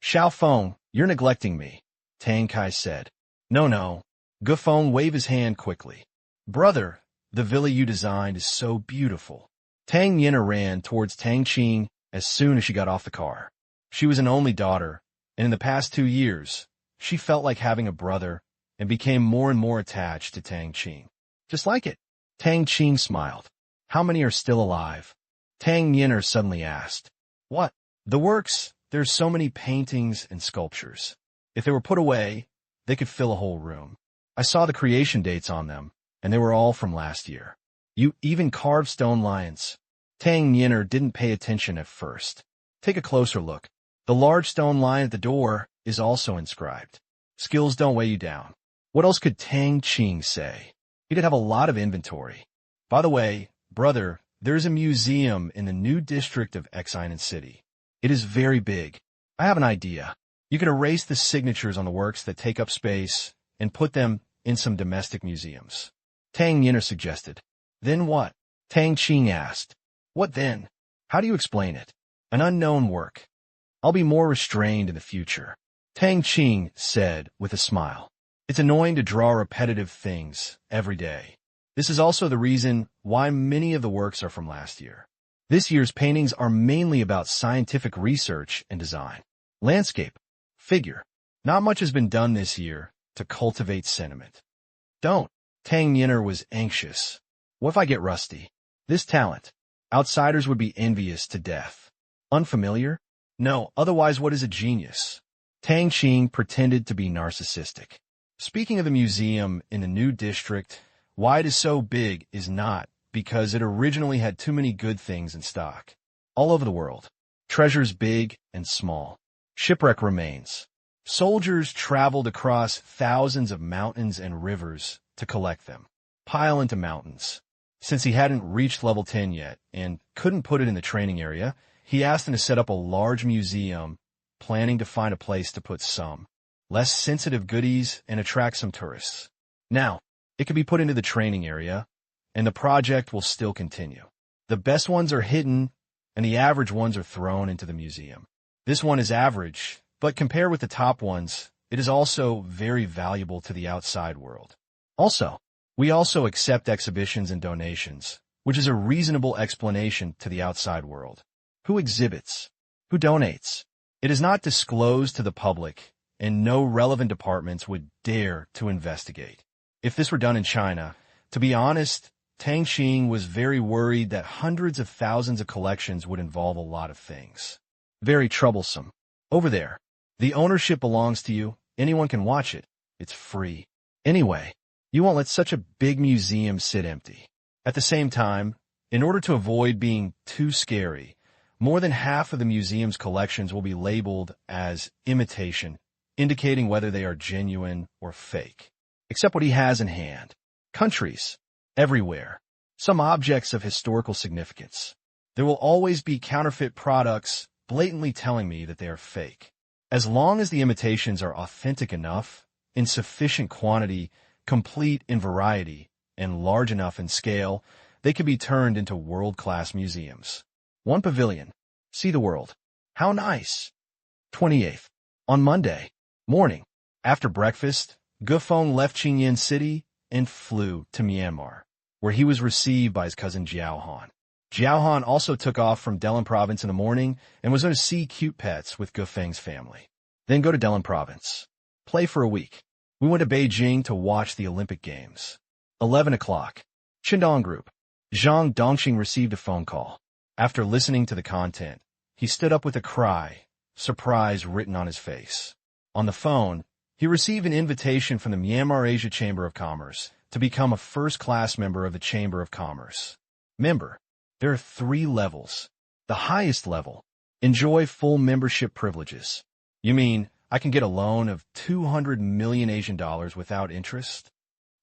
Xiaofeng, you're neglecting me, Tang Kai said. No. Gufeng waved his hand quickly. Brother, the villa you designed is so beautiful. Tang Yin'er ran towards Tang Qing as soon as she got off the car. She was an only daughter, and in the past 2 years, she felt like having a brother and became more and more attached to Tang Qing. Just like it. Tang Qing smiled. How many are still alive? Tang Yin'er suddenly asked. What? The works, there's so many paintings and sculptures. If they were put away, they could fill a whole room. I saw the creation dates on them, and they were all from last year. You even carved stone lions. Tang Yin'er didn't pay attention at first. Take a closer look. The large stone lion at the door is also inscribed. Skills don't weigh you down. What else could Tang Qing say? He did have a lot of inventory. By the way, brother, there's a museum in the new district of Xinan City. It is very big. I have an idea. You can erase the signatures on the works that take up space and put them in some domestic museums. Tang Yin'er suggested. Then what? Tang Qing asked. What then? How do you explain it? An unknown work. I'll be more restrained in the future. Tang Qing said with a smile. It's annoying to draw repetitive things every day. This is also the reason why many of the works are from last year. This year's paintings are mainly about scientific research and design. Landscape. Figure. Not much has been done this year to cultivate sentiment. Don't. Tang Yin'er was anxious. What if I get rusty? This talent. Outsiders would be envious to death. Unfamiliar? No, otherwise what is a genius? Tang Qing pretended to be narcissistic. Speaking of the museum in the new district, why it is so big is not because it originally had too many good things in stock. All over the world. Treasures big and small. Shipwreck remains. Soldiers traveled across thousands of mountains and rivers to collect them. Pile into mountains. Since he hadn't reached level 10 yet and couldn't put it in the training area, he asked them to set up a large museum, planning to find a place to put some less sensitive goodies and attract some tourists. Now, it can be put into the training area, and the project will still continue. The best ones are hidden, and the average ones are thrown into the museum. This one is average, but compared with the top ones, it is also very valuable to the outside world. Also, we also accept exhibitions and donations, which is a reasonable explanation to the outside world. Who exhibits? Who donates? It is not disclosed to the public, and no relevant departments would dare to investigate. If this were done in China, to be honest, Tang Qing was very worried that hundreds of thousands of collections would involve a lot of things. Very troublesome. Over there, the ownership belongs to you. Anyone can watch it. It's free. Anyway, you won't let such a big museum sit empty. At the same time, in order to avoid being too scary, more than half of the museum's collections will be labeled as imitation, indicating whether they are genuine or fake. Except what he has in hand. Countries. Everywhere. Some objects of historical significance. There will always be counterfeit products blatantly telling me that they are fake. As long as the imitations are authentic enough, in sufficient quantity, complete in variety, and large enough in scale, they can be turned into world-class museums. One pavilion. See the world. How nice. 28th. On Monday morning, after breakfast, Gufeng left Qingyan City and flew to Myanmar, where he was received by his cousin Jiaohan. Jiaohan also took off from Delin Province in the morning and was going to see cute pets with Gufeng's family. Then go to Delin Province. Play for a week. We went to Beijing to watch the Olympic Games. 11 o'clock. Qingdong Group. Zhang Dongqing received a phone call. After listening to the content, he stood up with a cry, surprise written on his face. On the phone, he received an invitation from the Myanmar Asia Chamber of Commerce to become a first-class member of the Chamber of Commerce. Member. There are 3 levels. The highest level. Enjoy full membership privileges. You mean, I can get a loan of 200 million Asian dollars without interest?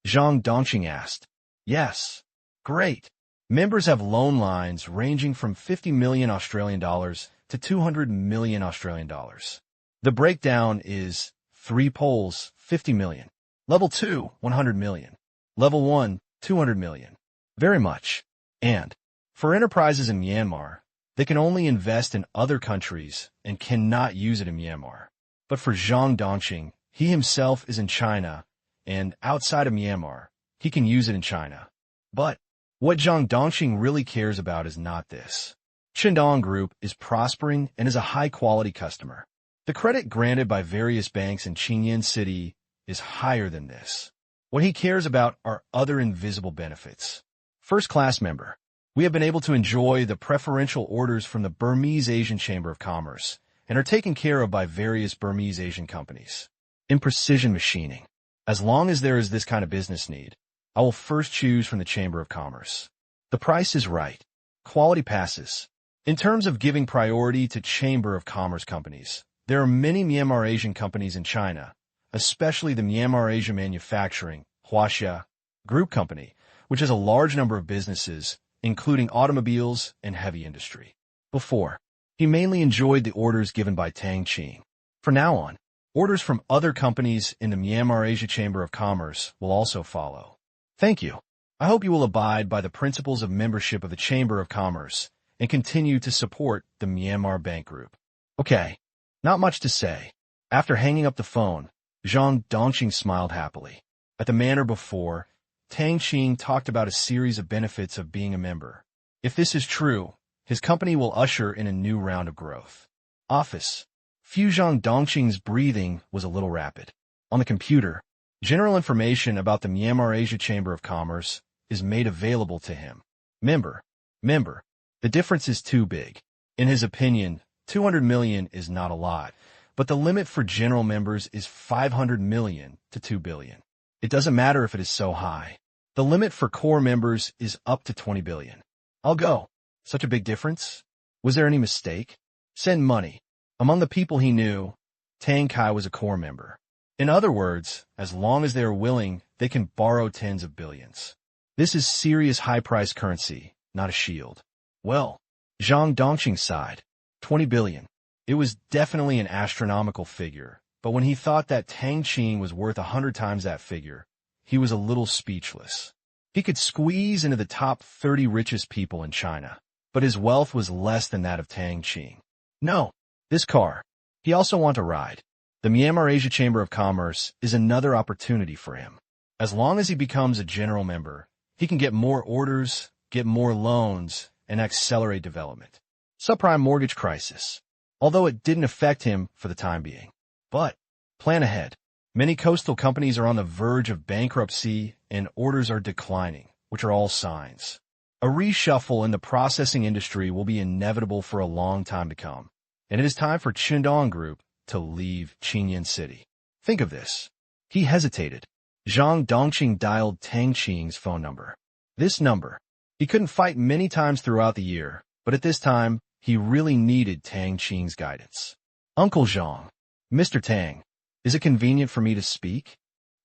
Zhang Dongqing asked. Yes. Great. Members have loan lines ranging from 50 million Australian dollars to 200 million Australian dollars. The breakdown is 3 poles, 50 million. Level 2, 100 million. Level 1, 200 million. Very much. And for enterprises in Myanmar, they can only invest in other countries and cannot use it in Myanmar. But for Zhang Dongqing, he himself is in China, and outside of Myanmar, he can use it in China. But what Zhang Dongqing really cares about is not this. Chandong Group is prospering and is a high-quality customer. The credit granted by various banks in Qingyuan City is higher than this. What he cares about are other invisible benefits. First-class member. We have been able to enjoy the preferential orders from the Burmese Asian Chamber of Commerce and are taken care of by various Burmese Asian companies. In precision machining, as long as there is this kind of business need, I will first choose from the Chamber of Commerce. The price is right. Quality passes. In terms of giving priority to Chamber of Commerce companies, there are many Myanmar Asian companies in China, especially the Myanmar Asia Manufacturing, Huaxia, Group Company, which has a large number of businesses, including automobiles and heavy industry. Before, he mainly enjoyed the orders given by Tang Qing. From now on, orders from other companies in the Myanmar Asia Chamber of Commerce will also follow. Thank you. I hope you will abide by the principles of membership of the Chamber of Commerce and continue to support the Myanmar Bank Group. Okay, not much to say. After hanging up the phone, Zhang Dongqing smiled happily. At the manner before, Tang Qing talked about a series of benefits of being a member. If this is true, his company will usher in a new round of growth. Office. Zhang Dongqing's breathing was a little rapid. On the computer, general information about the Myanmar Asia Chamber of Commerce is made available to him. Member. The difference is too big. In his opinion, 200 million is not a lot, but the limit for general members is 500 million to 2 billion. It doesn't matter if it is so high. The limit for core members is up to 20 billion. I'll go. Such a big difference? Was there any mistake? Send money. Among the people he knew, Tang Kai was a core member. In other words, as long as they are willing, they can borrow tens of billions. This is serious high-priced currency, not a shield. Well, Zhang Dongqing sighed. 20 billion. It was definitely an astronomical figure, but when he thought that Tang Qing was worth 100 times that figure, he was a little speechless. He could squeeze into the top 30 richest people in China, but his wealth was less than that of Tang Qing. No, this car. He also wants a ride. The Myanmar Asia Chamber of Commerce is another opportunity for him. As long as he becomes a general member, he can get more orders, get more loans, and accelerate development. Subprime mortgage crisis. Although it didn't affect him for the time being. But plan ahead. Many coastal companies are on the verge of bankruptcy and orders are declining, which are all signs. A reshuffle in the processing industry will be inevitable for a long time to come, and it is time for Chandong Group to leave Qingyuan City. Think of this. He hesitated. Zhang Dongqing dialed Tang Qing's phone number. This number. He couldn't fight many times throughout the year, but at this time, he really needed Tang Qing's guidance. Uncle Zhang. Mr. Tang, is it convenient for me to speak?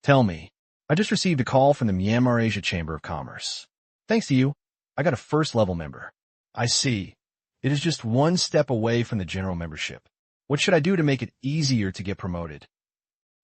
Tell me. I just received a call from the Myanmar Asia Chamber of Commerce. Thanks to you, I got a first-level member. I see. It is just one step away from the general membership. What should I do to make it easier to get promoted?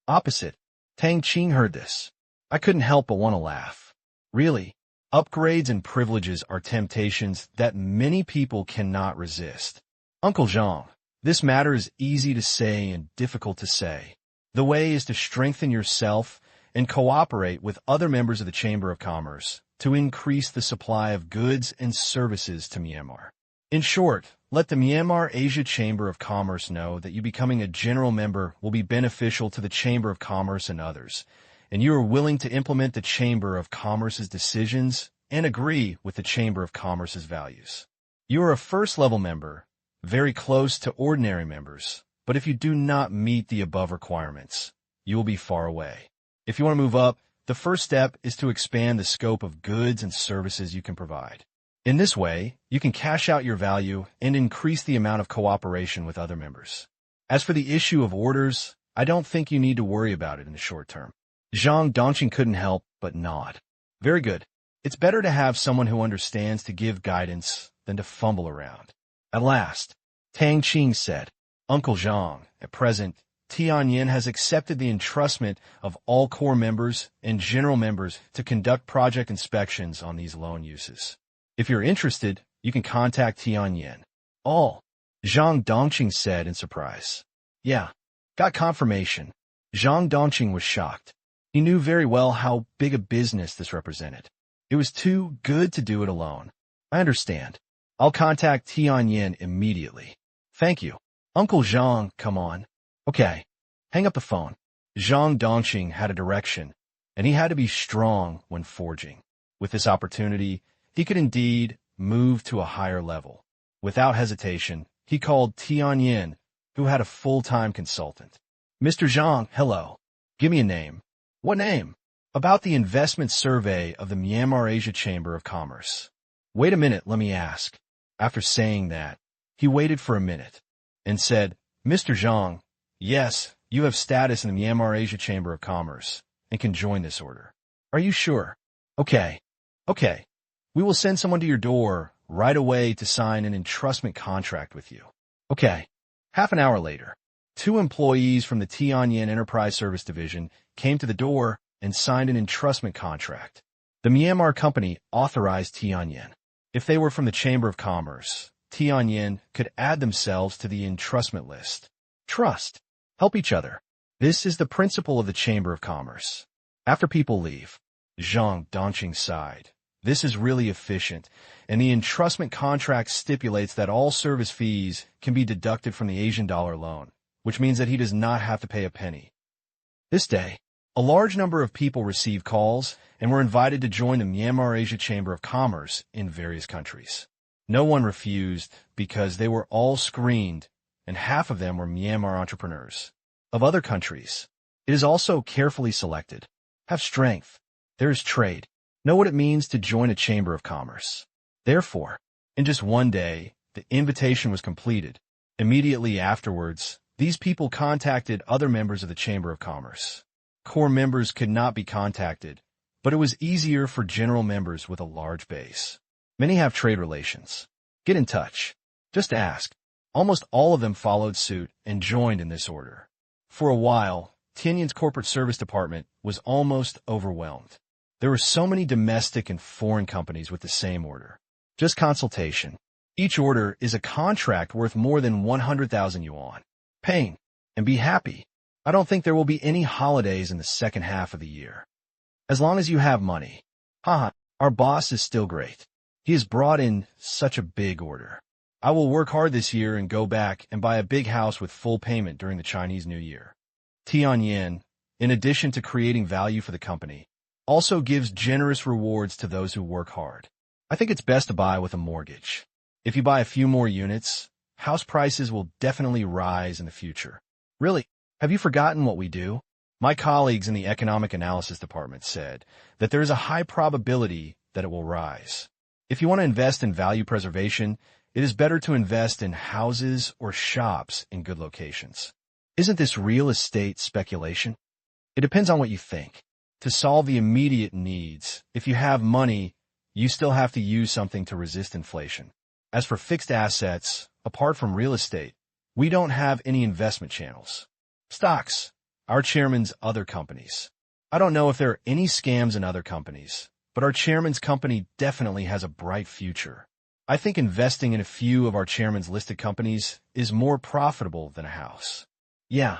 Opposite. Tang Qing heard this. I couldn't help but want to laugh. Really, upgrades and privileges are temptations that many people cannot resist. Uncle Zhang, this matter is easy to say and difficult to say. The way is to strengthen yourself and cooperate with other members of the Chamber of Commerce to increase the supply of goods and services to Myanmar. In short, let the Myanmar Asia Chamber of Commerce know that you becoming a general member will be beneficial to the Chamber of Commerce and others, and you are willing to implement the Chamber of Commerce's decisions and agree with the Chamber of Commerce's values. You are a first-level member, very close to ordinary members, but if you do not meet the above requirements, you will be far away. If you want to move up, the first step is to expand the scope of goods and services you can provide. In this way, you can cash out your value and increase the amount of cooperation with other members. As for the issue of orders, I don't think you need to worry about it in the short term. Zhang Dongqing couldn't help but nod. Very good. It's better to have someone who understands to give guidance than to fumble around. At last, Tang Qing said, Uncle Zhang, at present, Tianyin has accepted the entrustment of all core members and general members to conduct project inspections on these loan uses. If you're interested, you can contact Tianyin. All, Zhang Dongqing said in surprise. Yeah, got confirmation. Zhang Dongqing was shocked. He knew very well how big a business this represented. It was too good to do it alone. I understand. I'll contact Tianyin immediately. Thank you. Uncle Zhang, come on. Okay. Hang up the phone. Zhang Dongqing had a direction, and he had to be strong when forging. With this opportunity, he could indeed move to a higher level. Without hesitation, he called Tianyin, who had a full-time consultant. Mr. Zhang, hello. Give me a name. What name? About the investment survey of the Myanmar Asia Chamber of Commerce. Wait a minute, let me ask. After saying that, he waited for a minute and said, Mr. Zhang, yes, you have status in the Myanmar Asia Chamber of Commerce and can join this order. Are you sure? Okay. We will send someone to your door right away to sign an entrustment contract with you. Okay. Half an hour later, 2 employees from the Tianyin Enterprise Service Division came to the door and signed an entrustment contract. The Myanmar company authorized Tianyin. If they were from the Chamber of Commerce, Tianyin could add themselves to the entrustment list. Trust. Help each other. This is the principle of the Chamber of Commerce. After people leave, Zhang Dongqing sighed. This is really efficient, and the entrustment contract stipulates that all service fees can be deducted from the Asian dollar loan, which means that he does not have to pay a penny. This day, a large number of people received calls and were invited to join the Myanmar Asia Chamber of Commerce in various countries. No one refused because they were all screened, and half of them were Myanmar entrepreneurs. Of other countries, it is also carefully selected. Have strength. There is trade. Know what it means to join a Chamber of Commerce. Therefore, in just one day, the invitation was completed. Immediately afterwards, these people contacted other members of the Chamber of Commerce. Core members could not be contacted, but it was easier for general members with a large base. Many have trade relations. Get in touch. Just ask. Almost all of them followed suit and joined in this order. For a while, Tianyin's corporate service department was almost overwhelmed. There were so many domestic and foreign companies with the same order. Just consultation. Each order is a contract worth more than 100,000 yuan. Paying, and be happy. I don't think there will be any holidays in the second half of the year. As long as you have money. Haha, our boss is still great. He has brought in such a big order. I will work hard this year and go back and buy a big house with full payment during the Chinese New Year. Tianyin, in addition to creating value for the company, also gives generous rewards to those who work hard. I think it's best to buy with a mortgage. If you buy a few more units, house prices will definitely rise in the future. Really, have you forgotten what we do? My colleagues in the Economic Analysis Department said that there is a high probability that it will rise. If you want to invest in value preservation, it is better to invest in houses or shops in good locations. Isn't this real estate speculation? It depends on what you think. To solve the immediate needs, if you have money, you still have to use something to resist inflation. As for fixed assets, apart from real estate, we don't have any investment channels. Stocks, our chairman's other companies. I don't know if there are any scams in other companies, but our chairman's company definitely has a bright future. I think investing in a few of our chairman's listed companies is more profitable than a house. Yeah.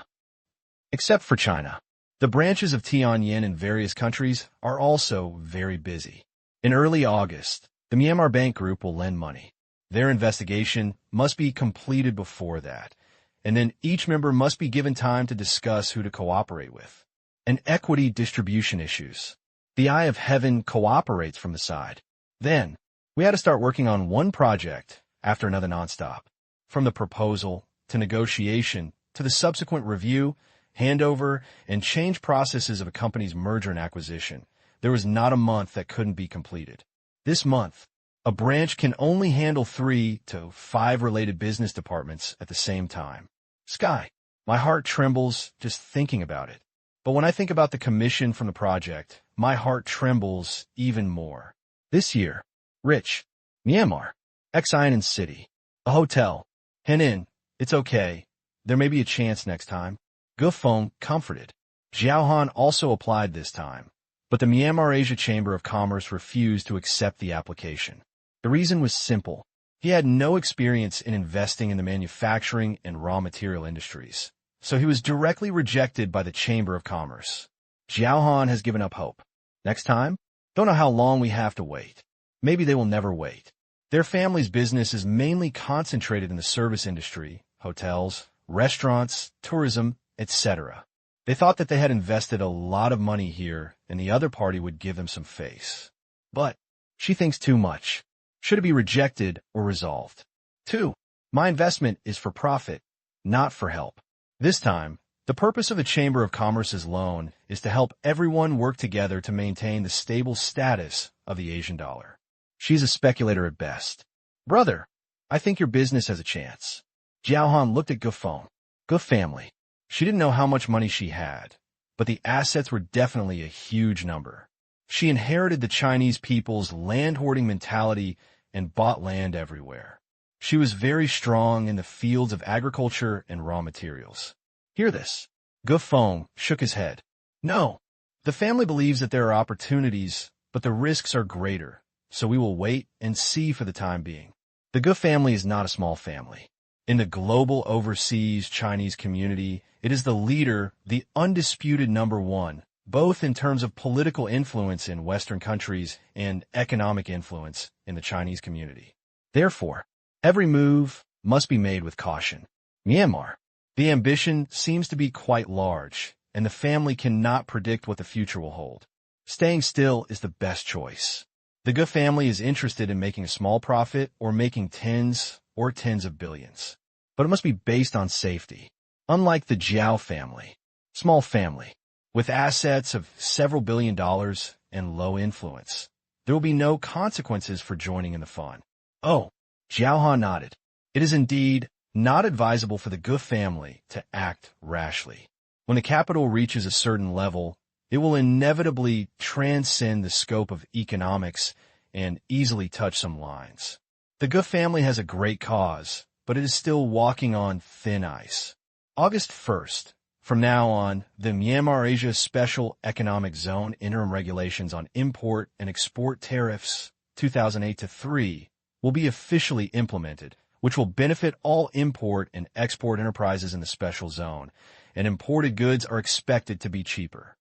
Except for China. The branches of Tianyin in various countries are also very busy. In early August, the Myanmar Bank Group will lend money. Their investigation must be completed before that, and then each member must be given time to discuss who to cooperate with. And equity distribution issues. The Eye of Heaven cooperates from the side. Then, we had to start working on one project after another nonstop. From the proposal, to negotiation, to the subsequent review, handover, and change processes of a company's merger and acquisition, there was not a month that couldn't be completed. This month, a branch can only handle 3 to 5 related business departments at the same time. Sky. My heart trembles just thinking about it. But when I think about the commission from the project, my heart trembles even more. This year, Rich, Myanmar, Xiamen City, a hotel, Henin, it's okay. There may be a chance next time. Gufeng comforted. Xiaohan also applied this time, but the Myanmar Asia Chamber of Commerce refused to accept the application. The reason was simple. He had no experience in investing in the manufacturing and raw material industries, so he was directly rejected by the Chamber of Commerce. Xiaohan has given up hope. Next time? Don't know how long we have to wait. Maybe they will never wait. Their family's business is mainly concentrated in the service industry, hotels, restaurants, tourism, etc. They thought that they had invested a lot of money here and the other party would give them some face. But she thinks too much. Should it be rejected or resolved? 2. My investment is for profit, not for help. This time, the purpose of the Chamber of Commerce's loan is to help everyone work together to maintain the stable status of the Asian dollar. She's a speculator at best. Brother, I think your business has a chance. Jiaohan looked at Gufeng. Good family. She didn't know how much money she had, but the assets were definitely a huge number. She inherited the Chinese people's land-hoarding mentality and bought land everywhere. She was very strong in the fields of agriculture and raw materials. Hear this. Gufeng shook his head. No. The family believes that there are opportunities, but the risks are greater, so we will wait and see for the time being. The Gu family is not a small family. In the global overseas Chinese community, it is the leader, the undisputed number one, both in terms of political influence in Western countries and economic influence in the Chinese community. Therefore, every move must be made with caution. Myanmar. The ambition seems to be quite large, and the family cannot predict what the future will hold. Staying still is the best choice. The Gu family is interested in making a small profit or making tens of billions. But it must be based on safety. Unlike the Jiao family, small family, with assets of several $1 billion and low influence, there will be no consequences for joining in the fun. Oh, Jiaohan nodded. It is indeed not advisable for the Gu family to act rashly. When the capital reaches a certain level, it will inevitably transcend the scope of economics and easily touch some lines. The Gu family has a great cause, but it is still walking on thin ice. August 1st. From now on, the Myanmar Asia Special Economic Zone Interim Regulations on Import and Export Tariffs 2008-3 will be officially implemented, which will benefit all import and export enterprises in the special zone, and imported goods are expected to be cheaper.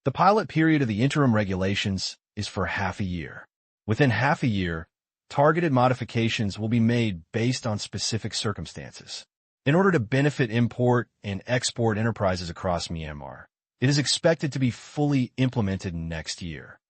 The pilot period of the interim regulations is for half a year. Within half a year, targeted modifications will be made based on specific circumstances. In order to benefit import and export enterprises across Myanmar, it is expected to be fully implemented next year.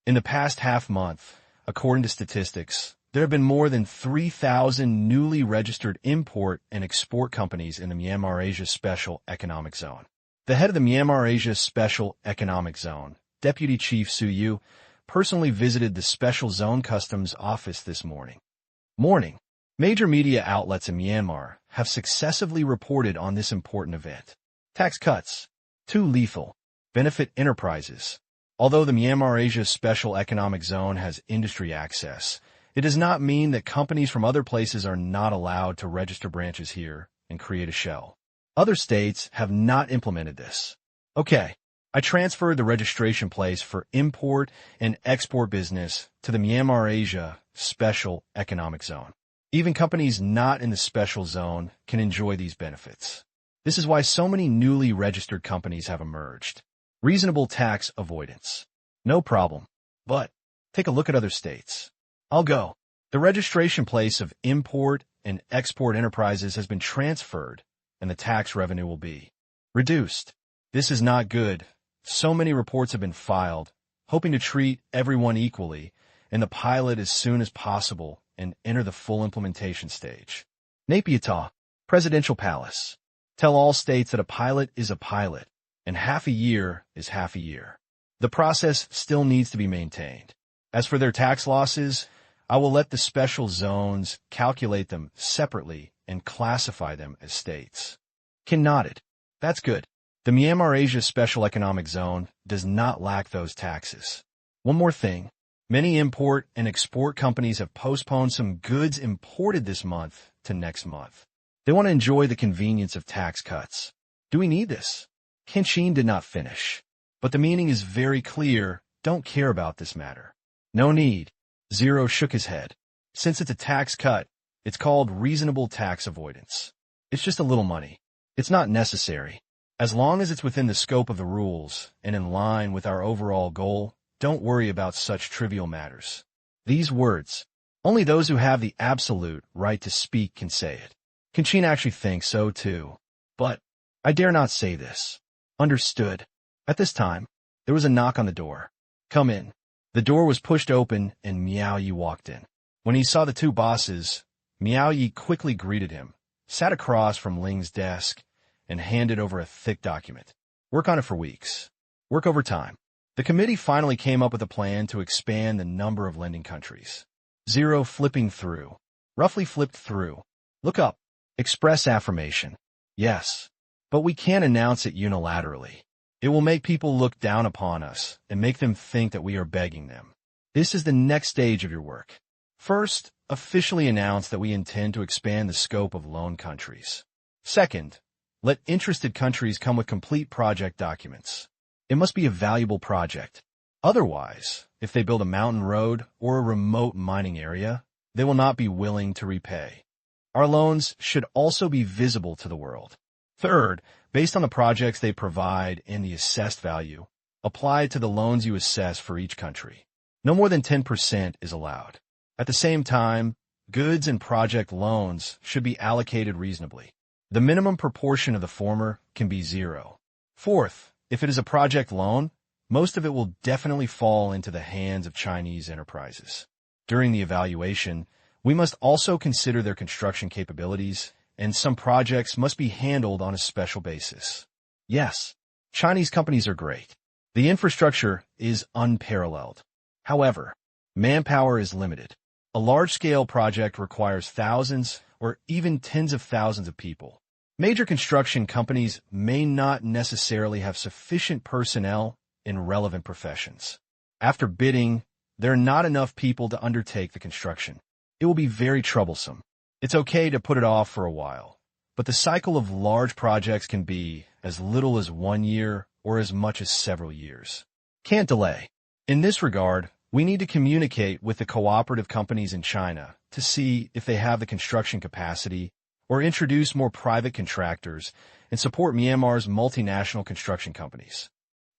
In the past half month, according to statistics, there have been more than 3,000 newly registered import and export companies in the Myanmar Asia Special Economic Zone. The head of the Myanmar Asia Special Economic Zone, Deputy Chief Su Yu, personally visited the Special Zone Customs Office this morning. Major media outlets in Myanmar have successively reported on this important event. Tax cuts, too lethal, benefit enterprises. Although the Myanmar Asia Special Economic Zone has industry access, it does not mean that companies from other places are not allowed to register branches here and create a shell. Other states have not implemented this. Okay, I transferred the registration place for import and export business to the Myanmar Asia Special Economic Zone. Even companies not in the special zone can enjoy these benefits. This is why so many newly registered companies have emerged. Reasonable tax avoidance. No problem. But take a look at other states. I'll go. The registration place of import and export enterprises has been transferred, and the tax revenue will be reduced. This is not good. So many reports have been filed, hoping to treat everyone equally, and the pilot as soon as possible and enter the full implementation stage. Naypyidaw, Presidential Palace. Tell all states that a pilot is a pilot, and half a year is half a year. The process still needs to be maintained. As for their tax losses, I will let the special zones calculate them separately and classify them as states. Qin nodded. That's good. The Myanmar Asia Special Economic Zone does not lack those taxes. One more thing. Many import and export companies have postponed some goods imported this month to next month. They want to enjoy the convenience of tax cuts. Do we need this? Qin did not finish. But the meaning is very clear. Don't care about this matter. No need. Zero shook his head. Since it's a tax cut, it's called reasonable tax avoidance. It's just a little money. It's not necessary. As long as it's within the scope of the rules and in line with our overall goal, don't worry about such trivial matters. These words, only those who have the absolute right to speak can say it. Qin actually thinks so too. But I dare not say this. Understood. At this time, there was a knock on the door. Come in. The door was pushed open and Miao Yi walked in. When he saw the two bosses, Miao Yi quickly greeted him, sat across from Ling's desk, and handed over a thick document. Work on it for weeks. Work overtime. The committee finally came up with a plan to expand the number of lending countries. Zero roughly flipped through. Look up. Express affirmation. Yes. But we can't announce it unilaterally. It will make people look down upon us and make them think that we are begging them. This is the next stage of your work. First, officially announce that we intend to expand the scope of loan countries. Second, let interested countries come with complete project documents. It must be a valuable project. Otherwise, if they build a mountain road or a remote mining area, they will not be willing to repay. Our loans should also be visible to the world. Third, based on the projects they provide and the assessed value, apply to the loans you assess for each country. No more than 10% is allowed. At the same time, goods and project loans should be allocated reasonably. The minimum proportion of the former can be 0. Fourth, if it is a project loan, most of it will definitely fall into the hands of Chinese enterprises. During the evaluation, we must also consider their construction capabilities, and some projects must be handled on a special basis. Yes, Chinese companies are great. The infrastructure is unparalleled. However, manpower is limited. A large-scale project requires thousands or even tens of thousands of people. Major construction companies may not necessarily have sufficient personnel in relevant professions. After bidding, there are not enough people to undertake the construction. It will be very troublesome. It's okay to put it off for a while, but the cycle of large projects can be as little as 1 year or as much as several years. Can't delay. In this regard, we need to communicate with the cooperative companies in China to see if they have the construction capacity or introduce more private contractors and support Myanmar's multinational construction companies.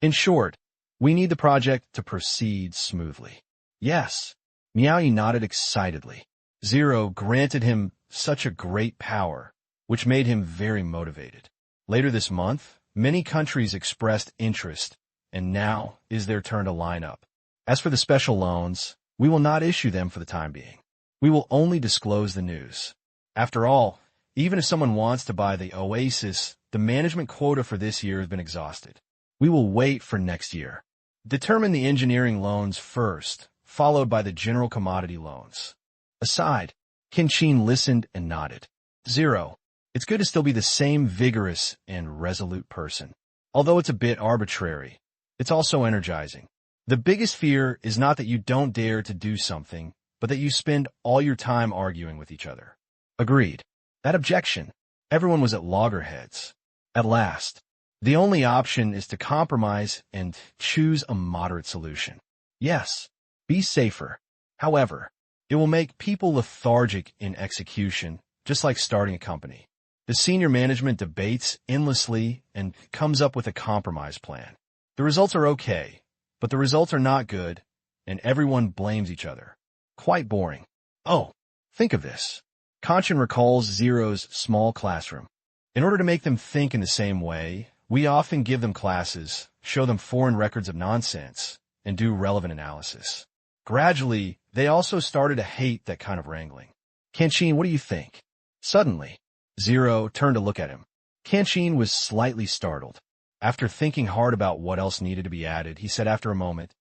In short, we need the project to proceed smoothly. Yes, Miao Yi nodded excitedly. Zero granted him such a great power, which made him very motivated. Later this month, many countries expressed interest, and now is their turn to line up. As for the special loans, we will not issue them for the time being. We will only disclose the news. After all, even if someone wants to buy the Oasis, the management quota for this year has been exhausted. We will wait for next year. Determine the engineering loans first, followed by the general commodity loans. Aside, Qin listened and nodded. Zero. It's good to still be the same vigorous and resolute person. Although it's a bit arbitrary, it's also energizing. The biggest fear is not that you don't dare to do something, but that you spend all your time arguing with each other. Agreed. That objection. Everyone was at loggerheads. At last, the only option is to compromise and choose a moderate solution. Yes, be safer. However, it will make people lethargic in execution, just like starting a company. The senior management debates endlessly and comes up with a compromise plan. The results are okay, but the results are not good, and everyone blames each other. Quite boring. Oh, think of this. Kanchan recalls Zero's small classroom. In order to make them think in the same way, we often give them classes, show them foreign records of nonsense, and do relevant analysis. Gradually, they also started to hate that kind of wrangling. Qin, what do you think? Suddenly, Zero turned to look at him. Qin was slightly startled. After thinking hard about what else needed to be added, he said after a moment,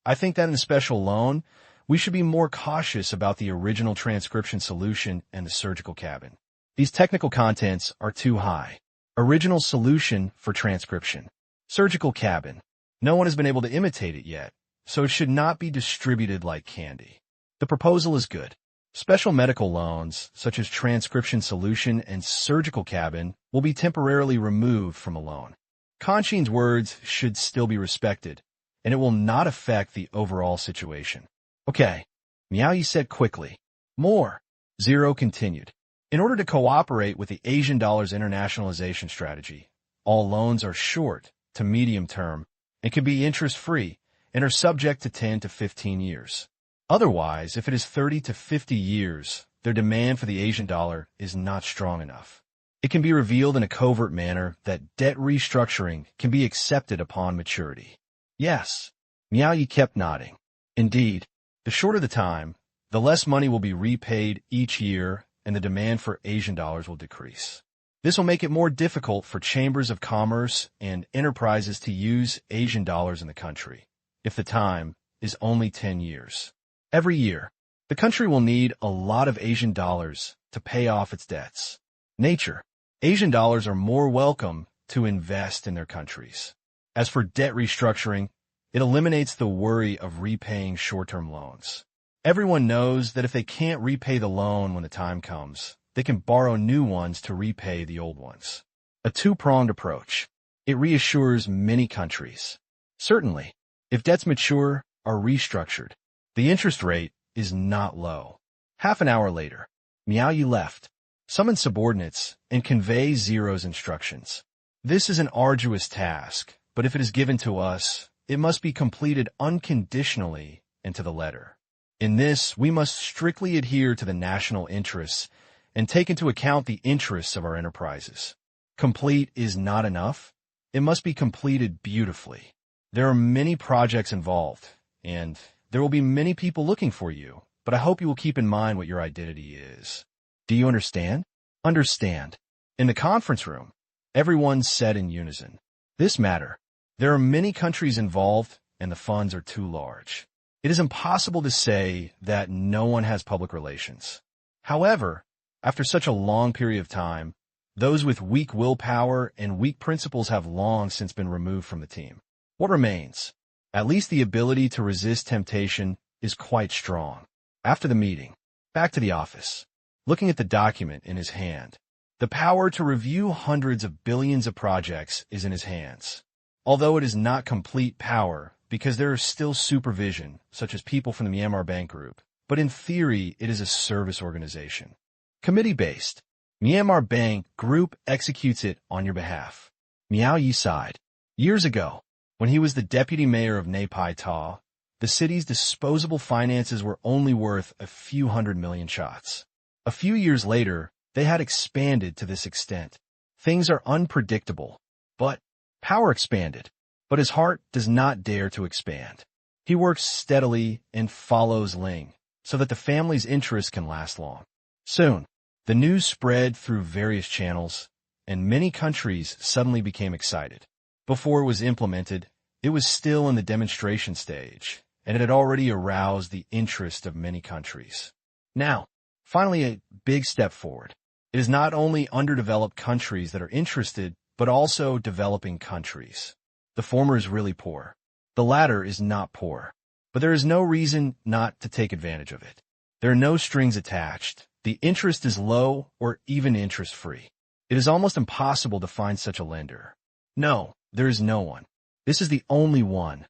I think that in the special loan, we should be more cautious about the original transcription solution and the surgical cabin. These technical contents are too high. Original solution for transcription. Surgical cabin. No one has been able to imitate it yet, so it should not be distributed like candy. The proposal is good. Special medical loans, such as transcription solution and surgical cabin, will be temporarily removed from a loan. Tang Qing's words should still be respected, and it will not affect the overall situation. Okay, Miao Yi said quickly. More. Zero continued. In order to cooperate with the Asian dollar's internationalization strategy, all loans are short to medium term and can be interest-free and are subject to 10 to 15 years. Otherwise, if it is 30 to 50 years, their demand for the Asian dollar is not strong enough. It can be revealed in a covert manner that debt restructuring can be accepted upon maturity. Yes, Miao Yi kept nodding. Indeed, the shorter the time, the less money will be repaid each year and the demand for Asian dollars will decrease. This will make it more difficult for chambers of commerce and enterprises to use Asian dollars in the country, if the time is only 10 years. Every year, the country will need a lot of Asian dollars to pay off its debts. Nature. Asian dollars are more welcome to invest in their countries. As for debt restructuring, it eliminates the worry of repaying short-term loans. Everyone knows that if they can't repay the loan when the time comes, they can borrow new ones to repay the old ones. A two-pronged approach. It reassures many countries. Certainly, if debts mature or restructured, the interest rate is not low. Half an hour later, Miao Yi left, summon subordinates, and convey Zero's instructions. This is an arduous task, but if it is given to us, it must be completed unconditionally and to the letter. In this, we must strictly adhere to the national interests and take into account the interests of our enterprises. Complete is not enough. It must be completed beautifully. There are many projects involved, and there will be many people looking for you, but I hope you will keep in mind what your identity is. Do you understand? Understand. In the conference room, everyone said in unison, this matter. There are many countries involved, and the funds are too large. It is impossible to say that no one has public relations. However, after such a long period of time, those with weak willpower and weak principles have long since been removed from the team. What remains? At least the ability to resist temptation is quite strong. After the meeting, back to the office, looking at the document in his hand, the power to review hundreds of billions of projects is in his hands. Although it is not complete power, because there is still supervision, such as people from the Myanmar Bank Group, but in theory, it is a service organization. Committee-based. Myanmar Bank Group executes it on your behalf. Miao Yi sighed. Years ago, when he was the deputy mayor of Nay Pai Ta, the city's disposable finances were only worth a few $100 million shots. A few years later, they had expanded to this extent. Things are unpredictable, but power expanded. But his heart does not dare to expand. He works steadily and follows Ling, so that the family's interests can last long. Soon, the news spread through various channels, and many countries suddenly became excited. Before it was implemented, it was still in the demonstration stage, and it had already aroused the interest of many countries. Now, finally a big step forward. It is not only underdeveloped countries that are interested, but also developing countries. The former is really poor. The latter is not poor. But there is no reason not to take advantage of it. There are no strings attached. The interest is low or even interest-free. It is almost impossible to find such a lender. No, there is no one. This is the only one.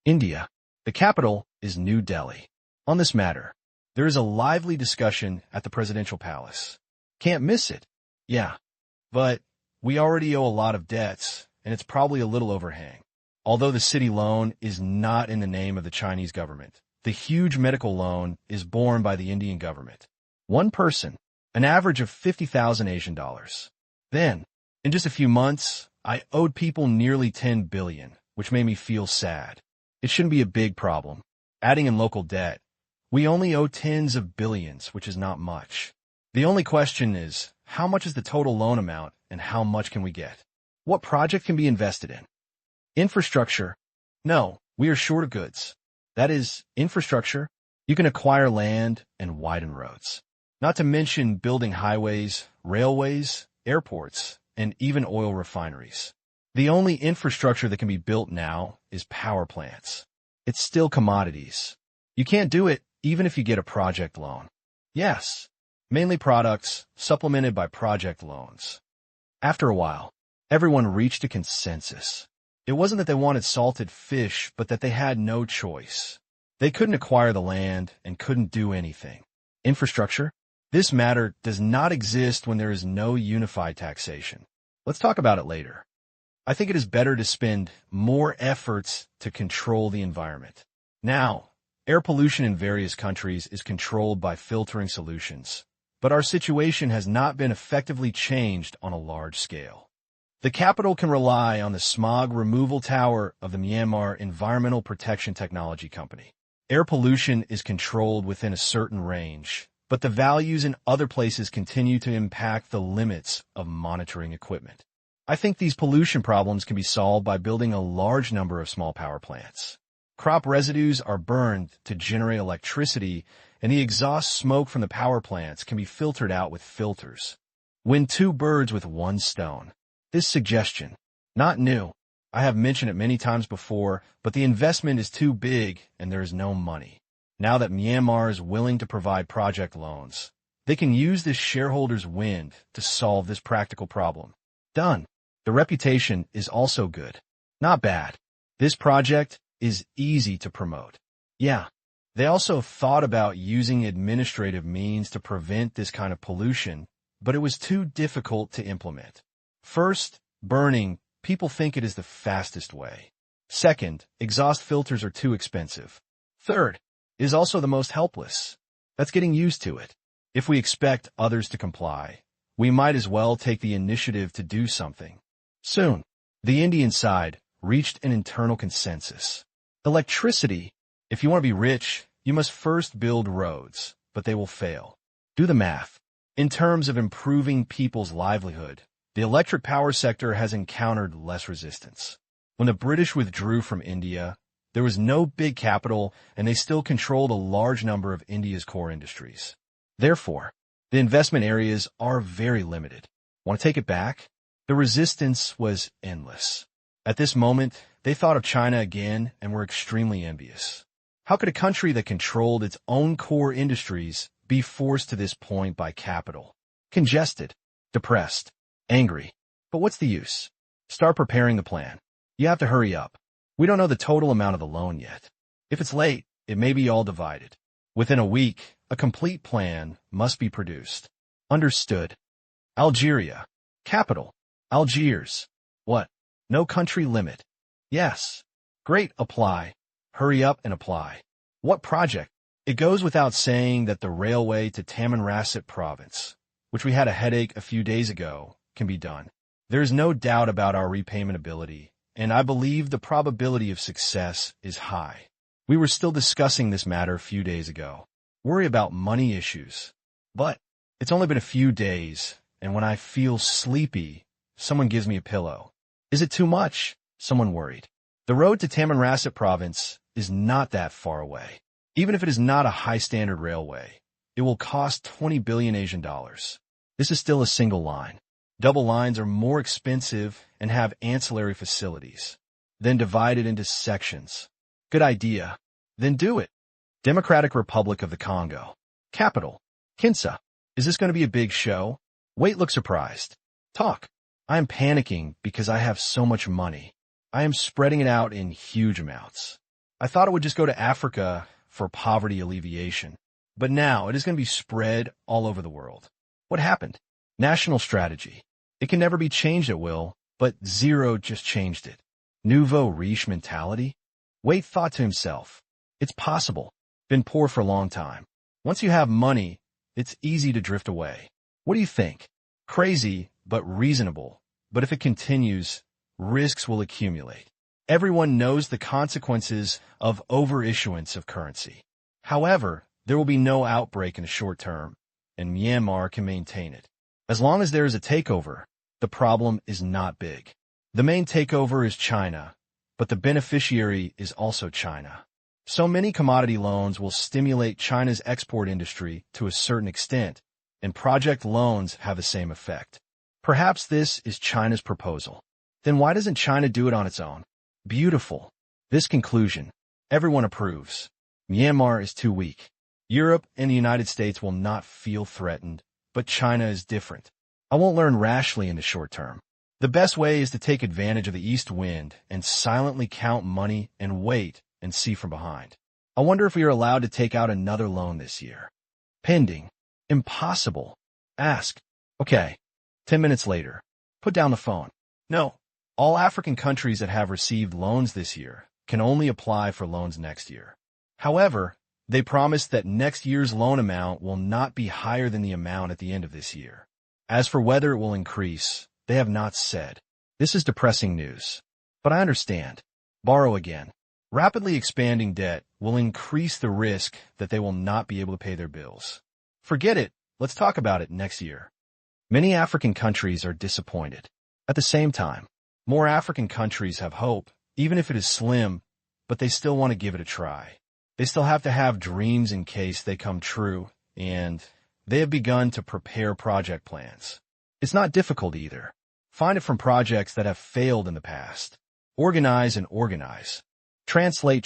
India. The capital is New Delhi. On this matter, there is a lively discussion at the presidential palace. Can't miss it. Yeah, but we already owe a lot of debts, and it's probably a little overhang. Although the city loan is not in the name of the Chinese government, the huge medical loan is borne by the Indian government. One person, an average of 50,000 Asian dollars. Then, in just a few months, I owed people nearly 10 billion, which made me feel sad. It shouldn't be a big problem. Adding in local debt, we only owe tens of billions, which is not much. The only question is, how much is the total loan amount and how much can we get? What project can be invested in? Infrastructure. No, we are short of goods. That is, infrastructure. You can acquire land and widen roads. Not to mention building highways, railways, airports, and even oil refineries. The only infrastructure that can be built now is power plants. It's still commodities. You can't do it even if you get a project loan. Yes, mainly products supplemented by project loans. After a while, everyone reached a consensus. It wasn't that they wanted salted fish, but that they had no choice. They couldn't acquire the land and couldn't do anything. Infrastructure? This matter does not exist when there is no unified taxation. Let's talk about it later. I think it is better to spend more efforts to control the environment. Now, air pollution in various countries is controlled by filtering solutions, but our situation has not been effectively changed on a large scale. The capital can rely on the smog removal tower of the Myanmar Environmental Protection Technology Company. Air pollution is controlled within a certain range, but the values in other places continue to impact the limits of monitoring equipment. I think these pollution problems can be solved by building a large number of small power plants. Crop residues are burned to generate electricity, and the exhaust smoke from the power plants can be filtered out with filters. Win two birds with one stone. This suggestion, not new. I have mentioned it many times before, but the investment is too big and there is no money. Now that Myanmar is willing to provide project loans, they can use this shareholders' wind to solve this practical problem. Done. The reputation is also good. Not bad. This project is easy to promote. Yeah. They also thought about using administrative means to prevent this kind of pollution, but it was too difficult to implement. First, burning. People think it is the fastest way. Second, exhaust filters are too expensive. Third, it is also the most helpless. That's getting used to it. If we expect others to comply, we might as well take the initiative to do something. Soon, the Indian side reached an internal consensus. Electricity. If you want to be rich, you must first build roads, but they will fail. Do the math. In terms of improving people's livelihood, the electric power sector has encountered less resistance. When the British withdrew from India, there was no big capital, and they still controlled a large number of India's core industries. Therefore, the investment areas are very limited. Want to take it back? The resistance was endless. At this moment, they thought of China again and were extremely envious. How could a country that controlled its own core industries be forced to this point by capital? Congested, depressed, angry. But what's the use? Start preparing the plan. You have to hurry up. We don't know the total amount of the loan yet. If it's late, it may be all divided. Within a week, a complete plan must be produced. Understood. Algeria. Capital. Algiers. What? No country limit. Yes. Great, apply. Hurry up and apply. What project? It goes without saying that the railway to Tamanrasset province, which we had a headache a few days ago, can be done. There is no doubt about our repayment ability, and I believe the probability of success is high. We were still discussing this matter a few days ago. Worry about money issues. But it's only been a few days, and when I feel sleepy, someone gives me a pillow. Is it too much? Someone worried. The road to Tamanrasset province is not that far away. Even if it is not a high-standard railway, it will cost 20 billion Asian dollars. This is still a single line. Double lines are more expensive and have ancillary facilities. Then divide it into sections. Good idea. Then do it. Democratic Republic of the Congo. Capital. Kinshasa. Is this going to be a big show? Wait, look surprised. Talk. I am panicking because I have so much money. I am spreading it out in huge amounts. I thought it would just go to Africa for poverty alleviation. But now it is going to be spread all over the world. What happened? National strategy. It can never be changed at will, but Zero just changed it. Nouveau riche mentality? Wait thought to himself. It's possible. Been poor for a long time. Once you have money, it's easy to drift away. What do you think? Crazy, but reasonable. But if it continues, risks will accumulate. Everyone knows the consequences of overissuance of currency. However, there will be no outbreak in the short term, and Myanmar can maintain it. As long as there is a takeover, the problem is not big. The main takeover is China, but the beneficiary is also China. So many commodity loans will stimulate China's export industry to a certain extent, and project loans have the same effect. Perhaps this is China's proposal. Then why doesn't China do it on its own? Beautiful. This conclusion. Everyone approves. Myanmar is too weak. Europe and the United States will not feel threatened, but China is different. I won't learn rashly in the short term. The best way is to take advantage of the east wind and silently count money and wait and see from behind. I wonder if we are allowed to take out another loan this year. Pending. Impossible. Ask. Okay. 10 minutes later. Put down the phone. No. All African countries that have received loans this year can only apply for loans next year. However, they promised that next year's loan amount will not be higher than the amount at the end of this year. As for whether it will increase, they have not said. This is depressing news. But I understand. Borrow again. Rapidly expanding debt will increase the risk that they will not be able to pay their bills. Forget it. Let's talk about it next year. Many African countries are disappointed. At the same time, more African countries have hope, even if it is slim, but they still want to give it a try. They still have to have dreams in case they come true, and they have begun to prepare project plans. It's not difficult either. Find it from projects that have failed in the past. Organize and organize. Translate.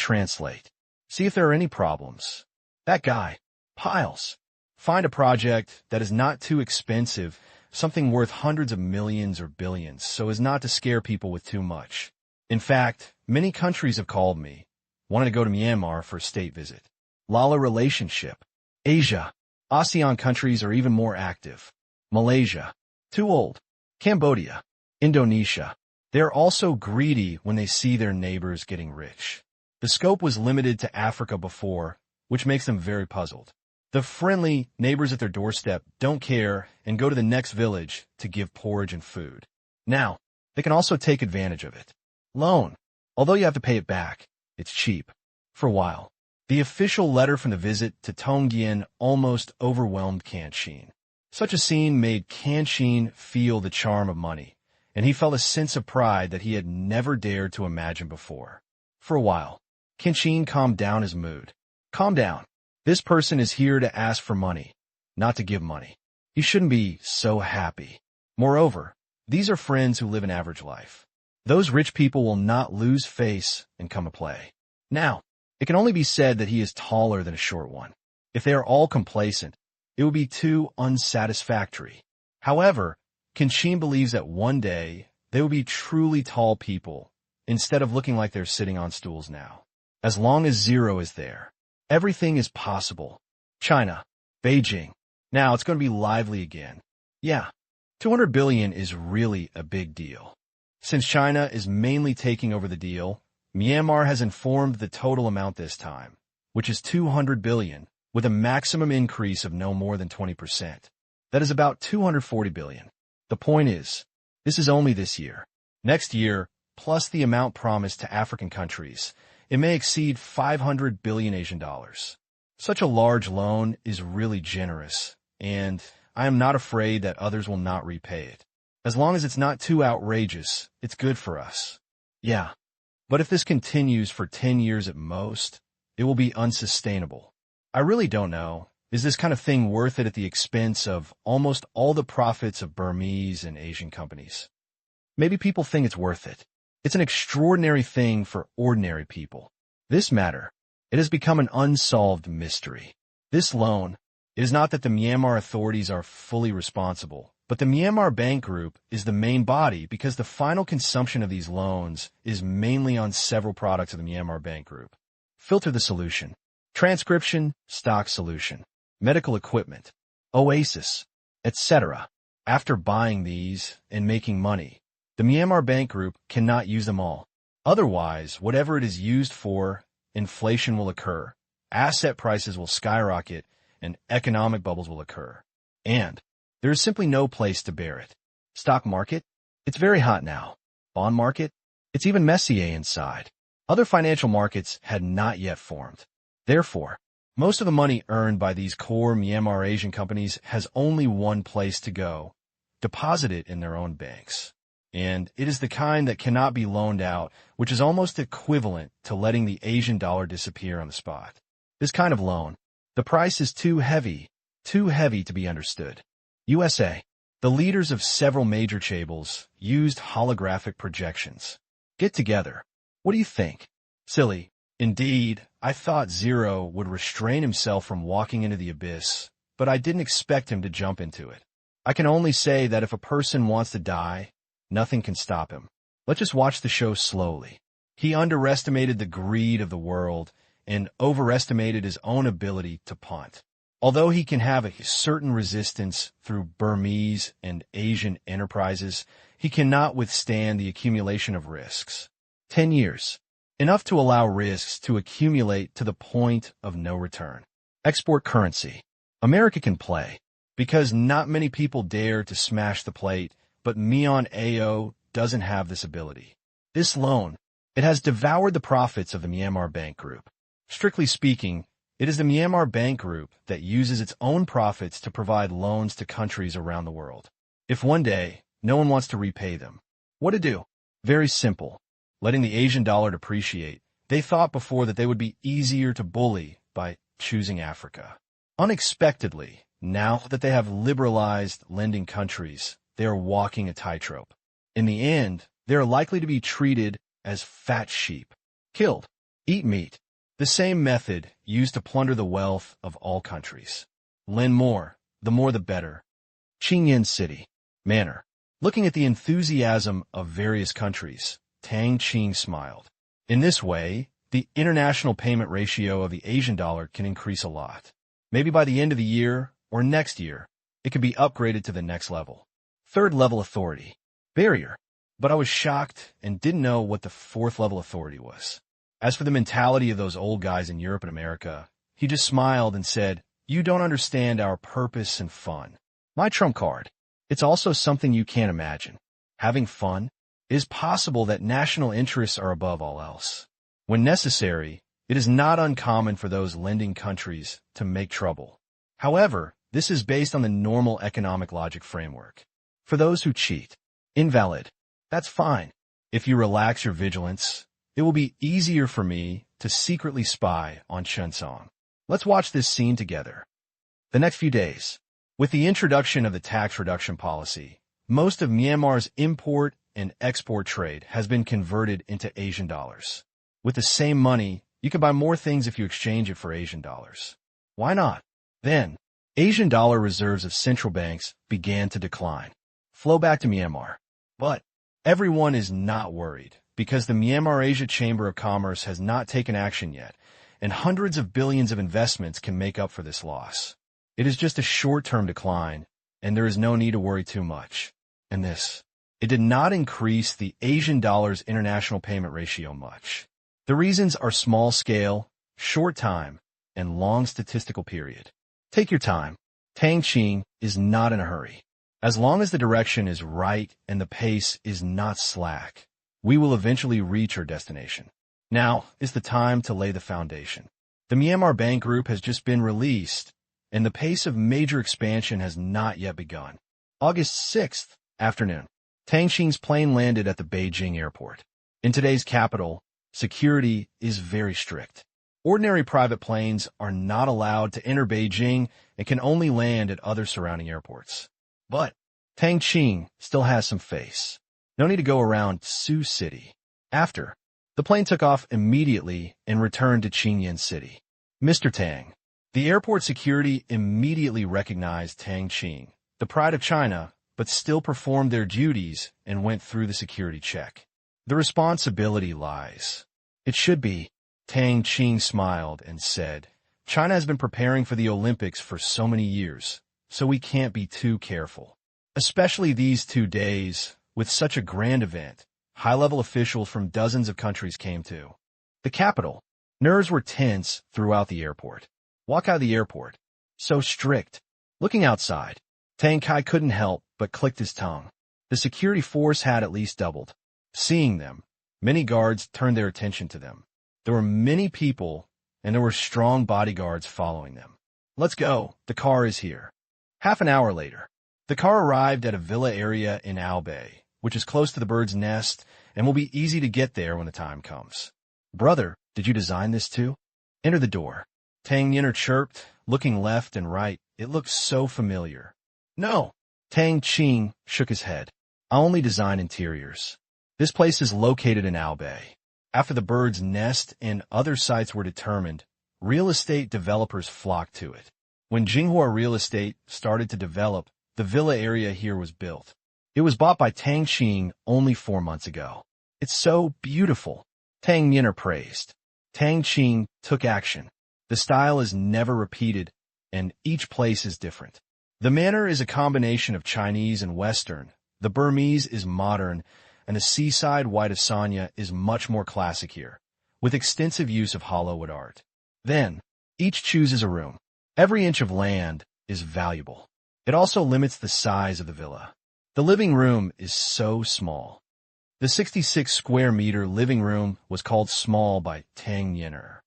See if there are any problems. That guy. Piles. Find a project that is not too expensive, something worth hundreds of millions or billions, so as not to scare people with too much. In fact, many countries have called me, wanting to go to Myanmar for a state visit. Lala relationship. Asia. ASEAN countries are even more active. Malaysia. Too old. Cambodia. Indonesia. They are also greedy when they see their neighbors getting rich. The scope was limited to Africa before, which makes them very puzzled. The friendly neighbors at their doorstep don't care and go to the next village to give porridge and food. Now, they can also take advantage of it. Loan. Although you have to pay it back, it's cheap. For a while. The official letter from the visit to Tang Qing almost overwhelmed Tang Qing. Such a scene made Tang Qing feel the charm of money, and he felt a sense of pride that he had never dared to imagine before. For a while, Tang Qing calmed down his mood. Calm down. This person is here to ask for money, not to give money. He shouldn't be so happy. Moreover, these are friends who live an average life. Those rich people will not lose face and come to play. Now, it can only be said that he is taller than a short one. If they are all complacent, it would be too unsatisfactory. However, Tang Qing believes that one day they will be truly tall people, instead of looking like they're sitting on stools now. As long as zero is there, everything is possible. China. Beijing. Now it's going to be lively again. Yeah, 200 billion is really a big deal. Since China is mainly taking over the deal, Myanmar has informed the total amount this time, which is 200 billion, with a maximum increase of no more than 20%. That is about 240 billion. The point is, this is only this year. Next year, plus the amount promised to African countries, it may exceed 500 billion Asian dollars. Such a large loan is really generous, and I am not afraid that others will not repay it. As long as it's not too outrageous, it's good for us. Yeah. But if this continues for 10 years at most, it will be unsustainable. I really don't know. Is this kind of thing worth it at the expense of almost all the profits of Burmese and Asian companies? Maybe people think it's worth it. It's an extraordinary thing for ordinary people. This matter, it has become an unsolved mystery. This loan, it is not that the Myanmar authorities are fully responsible, but the Myanmar Bank Group is the main body because the final consumption of these loans is mainly on several products of the Myanmar Bank Group. Filter the solution. Transcription, stock solution, medical equipment, oasis, etc. After buying these and making money, the Myanmar Bank Group cannot use them all. Otherwise, whatever it is used for, inflation will occur, asset prices will skyrocket, and economic bubbles will occur. And there is simply no place to bear it. Stock market? It's very hot now. Bond market? It's even messier inside. Other financial markets had not yet formed. Therefore, most of the money earned by these core Myanmar Asian companies has only one place to go: deposit it in their own banks. And it is the kind that cannot be loaned out, which is almost equivalent to letting the Asian dollar disappear on the spot. This kind of loan, the price is too heavy to be understood. USA. The leaders of several major chaebols used holographic projections. Get together. What do you think? Silly. Indeed, I thought Zero would restrain himself from walking into the abyss, but I didn't expect him to jump into it. I can only say that if a person wants to die, nothing can stop him. Let's just watch the show slowly. He underestimated the greed of the world and overestimated his own ability to punt. Although he can have a certain resistance through Burmese and Asian enterprises, he cannot withstand the accumulation of risks. 10 years. Enough to allow risks to accumulate to the point of no return. Export currency. America can play, because not many people dare to smash the plate, but Mian AO doesn't have this ability. This loan, it has devoured the profits of the Myanmar Bank Group. Strictly speaking, it is the Myanmar Bank Group that uses its own profits to provide loans to countries around the world. If one day, no one wants to repay them, what to do? Very simple. Letting the Asian dollar depreciate. They thought before that they would be easier to bully by choosing Africa. Unexpectedly, now that they have liberalized lending countries, they are walking a tightrope. In the end, they are likely to be treated as fat sheep. Killed. Eat meat. The same method used to plunder the wealth of all countries. Lend more the better. Qing City. Manner. Looking at the enthusiasm of various countries, Tang Qing smiled. In this way, the international payment ratio of the Asian dollar can increase a lot. Maybe by the end of the year or next year, it could be upgraded to the next level. Third level authority. Barrier. But I was shocked and didn't know what the fourth level authority was. As for the mentality of those old guys in Europe and America, he just smiled and said, "You don't understand our purpose and fun." My trump card. It's also something you can't imagine. Having fun. It is possible that national interests are above all else. When necessary, it is not uncommon for those lending countries to make trouble. However, this is based on the normal economic logic framework. For those who cheat, invalid. That's fine. If you relax your vigilance, it will be easier for me to secretly spy on Shensong. Let's watch this scene together. The next few days. With the introduction of the tax reduction policy, most of Myanmar's import and export trade has been converted into Asian dollars. With the same money, you can buy more things if you exchange it for Asian dollars. Why not? Then, Asian dollar reserves of central banks began to decline. Flow back to Myanmar. But everyone is not worried, because the Myanmar Asia Chamber of Commerce has not taken action yet, and hundreds of billions of investments can make up for this loss. It is just a short-term decline, and there is no need to worry too much. And this, it did not increase the Asian dollar's international payment ratio much. The reasons are small scale, short time, and long statistical period. Take your time. Tang Qing is not in a hurry. As long as the direction is right and the pace is not slack, we will eventually reach our destination. Now is the time to lay the foundation. The Myanmar Bank Group has just been released, and the pace of major expansion has not yet begun. August 6th, afternoon. Tang Qing's plane landed at the Beijing airport. In today's capital, security is very strict. Ordinary private planes are not allowed to enter Beijing and can only land at other surrounding airports. But Tang Qing still has some face. No need to go around Sioux City. After, the plane took off immediately and returned to Qing City. Mr. Tang. The airport security immediately recognized Tang Qing, the pride of China, but still performed their duties and went through the security check. The responsibility lies. It should be. Tang Qing smiled and said, "China has been preparing for the Olympics for so many years, so we can't be too careful. Especially these 2 days, with such a grand event, high-level officials from dozens of countries came too." The capital. Nerves were tense throughout the airport. Walk out of the airport. So strict. Looking outside, Tang Kai couldn't help but clicked his tongue. The security force had at least doubled. Seeing them, many guards turned their attention to them. There were many people, and there were strong bodyguards following them. "Let's go. The car is here." Half an hour later, the car arrived at a villa area in Ao Bay, which is close to the bird's nest and will be easy to get there when the time comes. "Brother, did you design this too?" "Enter the door." Tang Yinner chirped, looking left and right. It looked so familiar. "No, Tang Qing shook his head. I only design interiors. This place is located in Albay. After the bird's nest and other sites were determined, real estate developers flocked to it. When Jinghua Real Estate started to develop, the villa area here was built. It was bought by Tang Qing only 4 months ago. It's so beautiful, Tang Yin'er praised. Tang Qing took action. The style is never repeated, and each place is different. The manor is a combination of Chinese and Western. The Burmese is modern, and the seaside white Asanya is much more classic here, with extensive use of Hollywood art. Then, each chooses a room. Every inch of land is valuable. It also limits the size of the villa. The living room is so small. The 66-square-meter living room was called small by Tang Yin'er.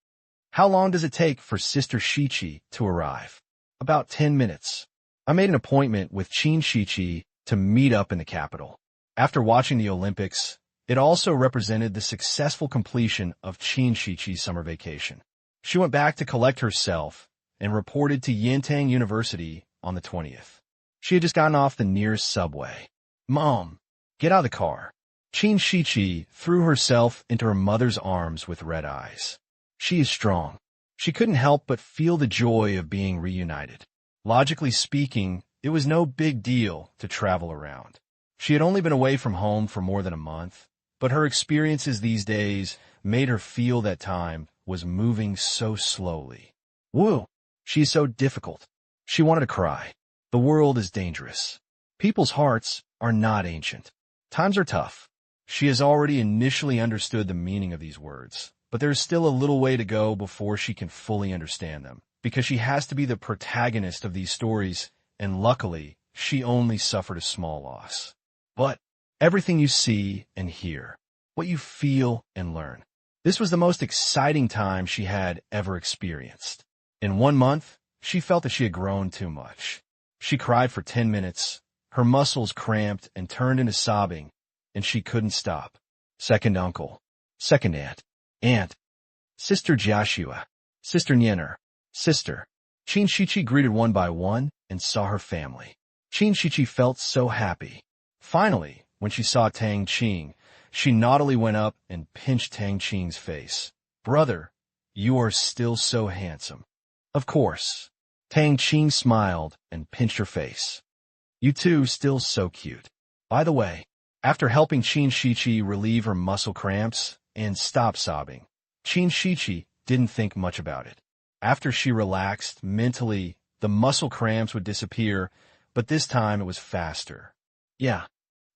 How long does it take for Sister Shichi to arrive? About 10 minutes. I made an appointment with Qin Shichi to meet up in the capital. After watching the Olympics, it also represented the successful completion of Qin Shichi's summer vacation. She went back to collect herself and reported to Yintang University on the 20th. She had just gotten off the nearest subway. Mom, get out of the car. Qin Shichi threw herself into her mother's arms with red eyes. She is strong. She couldn't help but feel the joy of being reunited. Logically speaking, it was no big deal to travel around. She had only been away from home for more than a month, but her experiences these days made her feel that time was moving so slowly. Woo! She is so difficult. She wanted to cry. The world is dangerous. People's hearts are not ancient. Times are tough. She has already initially understood the meaning of these words, but there is still a little way to go before she can fully understand them, because she has to be the protagonist of these stories, and luckily, she only suffered a small loss. But everything you see and hear, what you feel and learn, this was the most exciting time she had ever experienced. In 1 month, she felt that she had grown too much. She cried for 10 minutes, her muscles cramped and turned into sobbing, and she couldn't stop. Second uncle, second aunt, Sister Joshua, Sister Nyener, sister. Qin Shichi greeted one by one and saw her family. Qin Shichi felt so happy. Finally, when she saw Tang Qing, she naughtily went up and pinched Tang Qing's face. Brother, you are still so handsome. Of course. Tang Qing smiled and pinched her face. You two still so cute. By the way, after helping Qin Shichi relieve her muscle cramps and stop sobbing, Qin Shichi didn't think much about it. After she relaxed mentally, the muscle cramps would disappear, but this time it was faster. Yeah.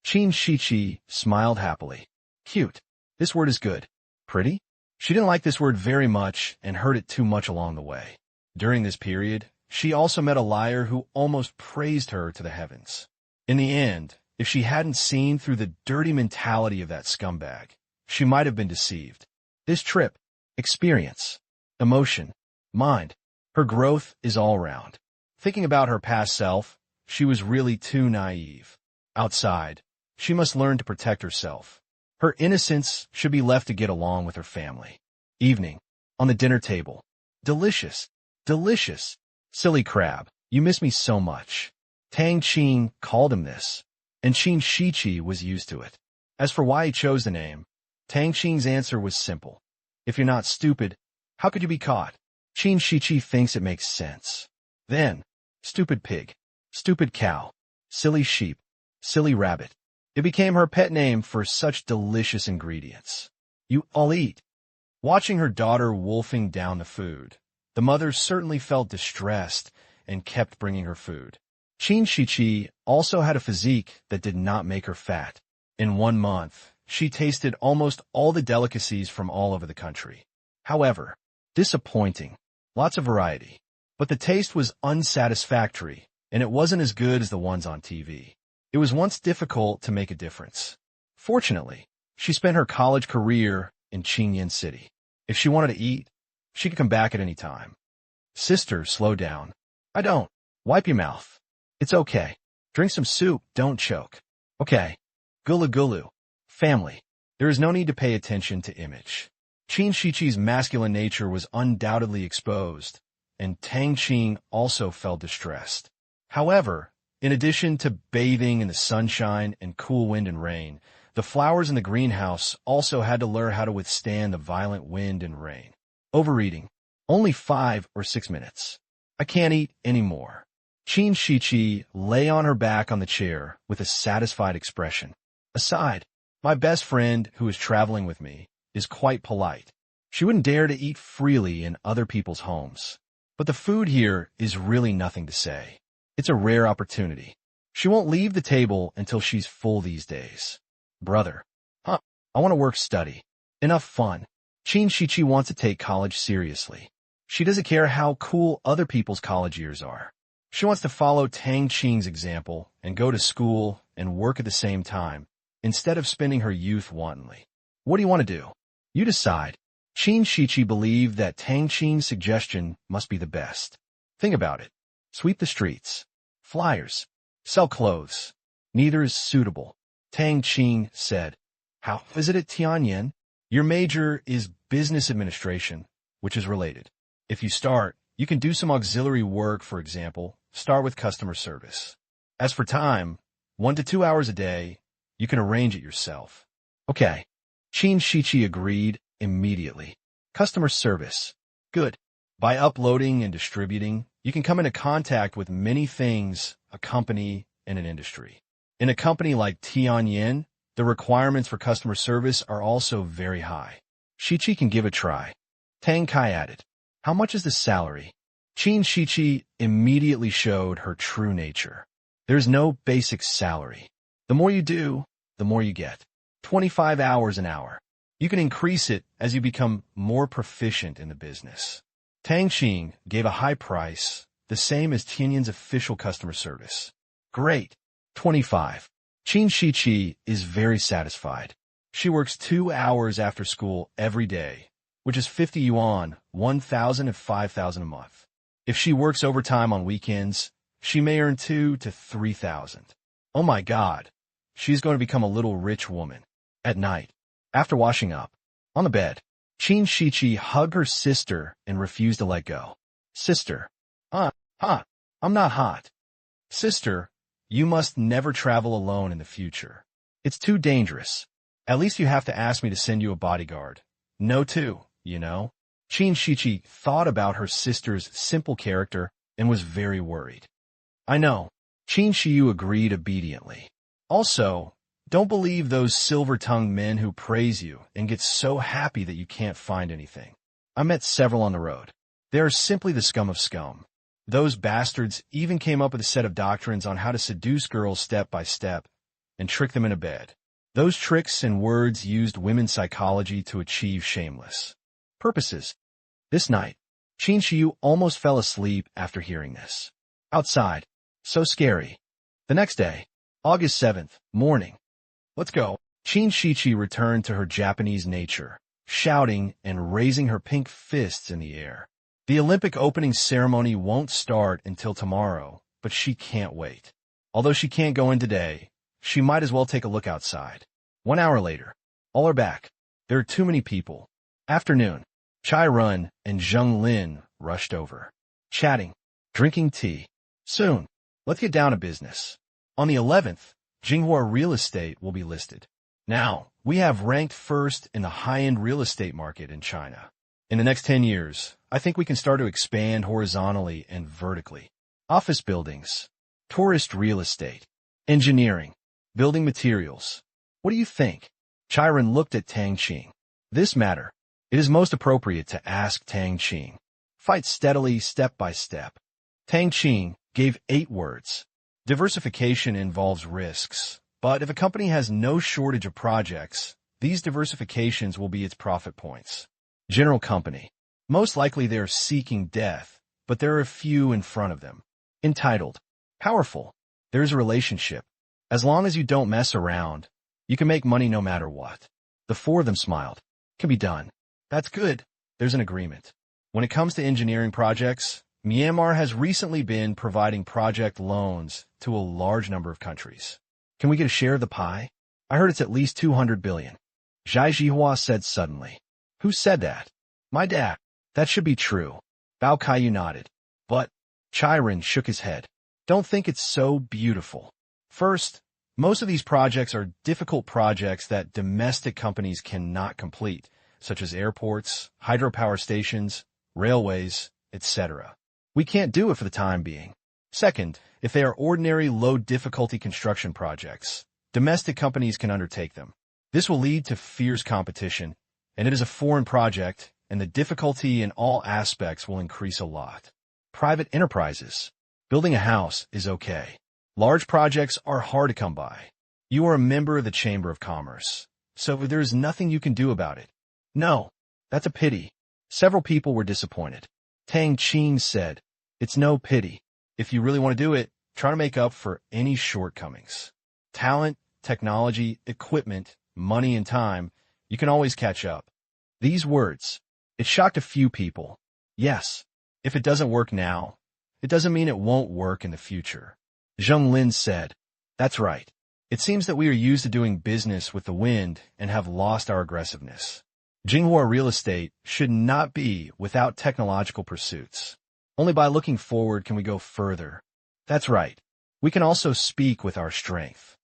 Qin Shichi smiled happily. Cute. This word is good. Pretty? She didn't like this word very much and heard it too much along the way. During this period, she also met a liar who almost praised her to the heavens. In the end, if she hadn't seen through the dirty mentality of that scumbag, she might have been deceived. This trip, experience, emotion, mind, her growth is all around. Thinking about her past self, she was really too naive. Outside, she must learn to protect herself. Her innocence should be left to get along with her family. Evening, on the dinner table. Delicious, delicious. Silly crab, you miss me so much. Tang Qing called him this, and Qin Shichi was used to it. As for why he chose the name, Tang Qing's answer was simple. If you're not stupid, how could you be caught? Qin Shichi thinks it makes sense. Then, stupid pig, stupid cow, silly sheep, silly rabbit. It became her pet name for such delicious ingredients. You all eat. Watching her daughter wolfing down the food, the mother certainly felt distressed and kept bringing her food. Qin Shichi also had a physique that did not make her fat. In 1 month, she tasted almost all the delicacies from all over the country. However, disappointing. Lots of variety. But the taste was unsatisfactory, and it wasn't as good as the ones on TV. It was once difficult to make a difference. Fortunately, she spent her college career in Qingyan City. If she wanted to eat, she could come back at any time. Sister, slow down. I don't. Wipe your mouth. It's okay. Drink some soup, don't choke. Okay. Gulu gulu. Family. There is no need to pay attention to image. Qin Shichi's masculine nature was undoubtedly exposed, and Tang Qing also felt distressed. However, In addition to bathing in the sunshine and cool wind and rain, the flowers in the greenhouse also had to learn how to withstand the violent wind and rain. Overeating. Only 5 or 6 minutes. I can't eat anymore. Qin Shiqi lay on her back on the chair with a satisfied expression. Aside, my best friend, who is traveling with me, is quite polite. She wouldn't dare to eat freely in other people's homes. But the food here is really nothing to say. It's a rare opportunity. She won't leave the table until she's full these days. Brother. I want to work study. Enough fun. Qin Shiqi wants to take college seriously. She doesn't care how cool other people's college years are. She wants to follow Tang Qing's example and go to school and work at the same time, instead of spending her youth wantonly. What do you want to do? You decide. Qin Shiqi believed that Tang Qing's suggestion must be the best. Think about it. Sweep the streets. Flyers. Sell clothes. Neither is suitable. Tang Qing said, How is it at Tianyin? Your major is business administration, which is related. If you start, you can do some auxiliary work, for example, start with customer service. As for time, 1 to 2 hours a day, you can arrange it yourself. Okay. Qin Shiqi agreed immediately. Customer service. Good. By uploading and distributing, you can come into contact with many things, a company, and an industry. In a company like Tianyin, the requirements for customer service are also very high. Shiqi can give a try. Tang Kai added, How much is the salary? Qin Shiqi immediately showed her true nature. There's no basic salary. The more you do, the more you get. 25 hours an hour. You can increase it as you become more proficient in the business. Tang Qing gave a high price, the same as Tianyin's official customer service. Great. 25. Qin Shiqi is very satisfied. She works 2 hours after school every day, which is 50 yuan, 1,000 and 5,000 a month. If she works overtime on weekends, she may earn 2,000 to 3,000. Oh my God. She's going to become a little rich woman. At night, after washing up, on the bed, Qin Shiqi hugged her sister and refused to let go. Sister. I'm not hot. Sister, you must never travel alone in the future. It's too dangerous. At least you have to ask me to send you a bodyguard. No too, you know. Qin Shiqi thought about her sister's simple character and was very worried. I know. Qin Shiyu agreed obediently. Also, don't believe those silver-tongued men who praise you and get so happy that you can't find anything. I met several on the road. They are simply the scum of scum. Those bastards even came up with a set of doctrines on how to seduce girls step by step and trick them into bed. Those tricks and words used women's psychology to achieve shameless purposes. This night, Qin Shiyu almost fell asleep after hearing this. Outside. So scary. The next day, August 7th, morning. Let's go. Qin Shiqi returned to her Japanese nature, shouting and raising her pink fists in the air. The Olympic opening ceremony won't start until tomorrow, but she can't wait. Although she can't go in today, she might as well take a look outside. 1 hour later, all are back. There are too many people. Afternoon. Chai Run and Zheng Lin rushed over. Chatting. Drinking tea. Soon. Let's get down to business. On the 11th, Jinghua Real Estate will be listed. Now, we have ranked first in the high-end real estate market in China. In the next 10 years, I think we can start to expand horizontally and vertically. Office buildings, tourist real estate, engineering, building materials. What do you think? Chiron looked at Tang Qing. This matter, it is most appropriate to ask Tang Qing. Fight steadily, step by step. Tang Qing gave 8 words. Diversification involves risks, but if a company has no shortage of projects, these diversifications will be its profit points. General company. Most likely they are seeking death, but there are a few in front of them. Entitled. Powerful. There's a relationship. As long as you don't mess around, you can make money no matter what. The 4 of them smiled. Can be done. That's good. There's an agreement. When it comes to engineering projects, Myanmar has recently been providing project loans to a large number of countries. Can we get a share of the pie? I heard it's at least 200 billion. Zhai Jihua said suddenly. Who said that? My dad. That should be true. Bao Kaiyu nodded. But, Chiron shook his head. don't think it's so beautiful. First, most of these projects are difficult projects that domestic companies cannot complete, such as airports, hydropower stations, railways, etc. We can't do it for the time being. Second, if they are ordinary low-difficulty construction projects, domestic companies can undertake them. This will lead to fierce competition, and it is a foreign project, and the difficulty in all aspects will increase a lot. Private enterprises. Building a house is okay. Large projects are hard to come by. You are a member of the Chamber of Commerce, so there is nothing you can do about it. No, that's a pity. Several people were disappointed. Tang Qing said, "It's no pity. If you really want to do it, try to make up for any shortcomings. Talent, technology, equipment, money, and time, you can always catch up." These words, it shocked a few people. Yes, if it doesn't work now, it doesn't mean it won't work in the future. Zheng Lin said, "That's right. It seems that we are used to doing business with the wind and have lost our aggressiveness. Jinghua real estate should not be without technological pursuits. Only by looking forward can we go further. That's right. We can also speak with our strength."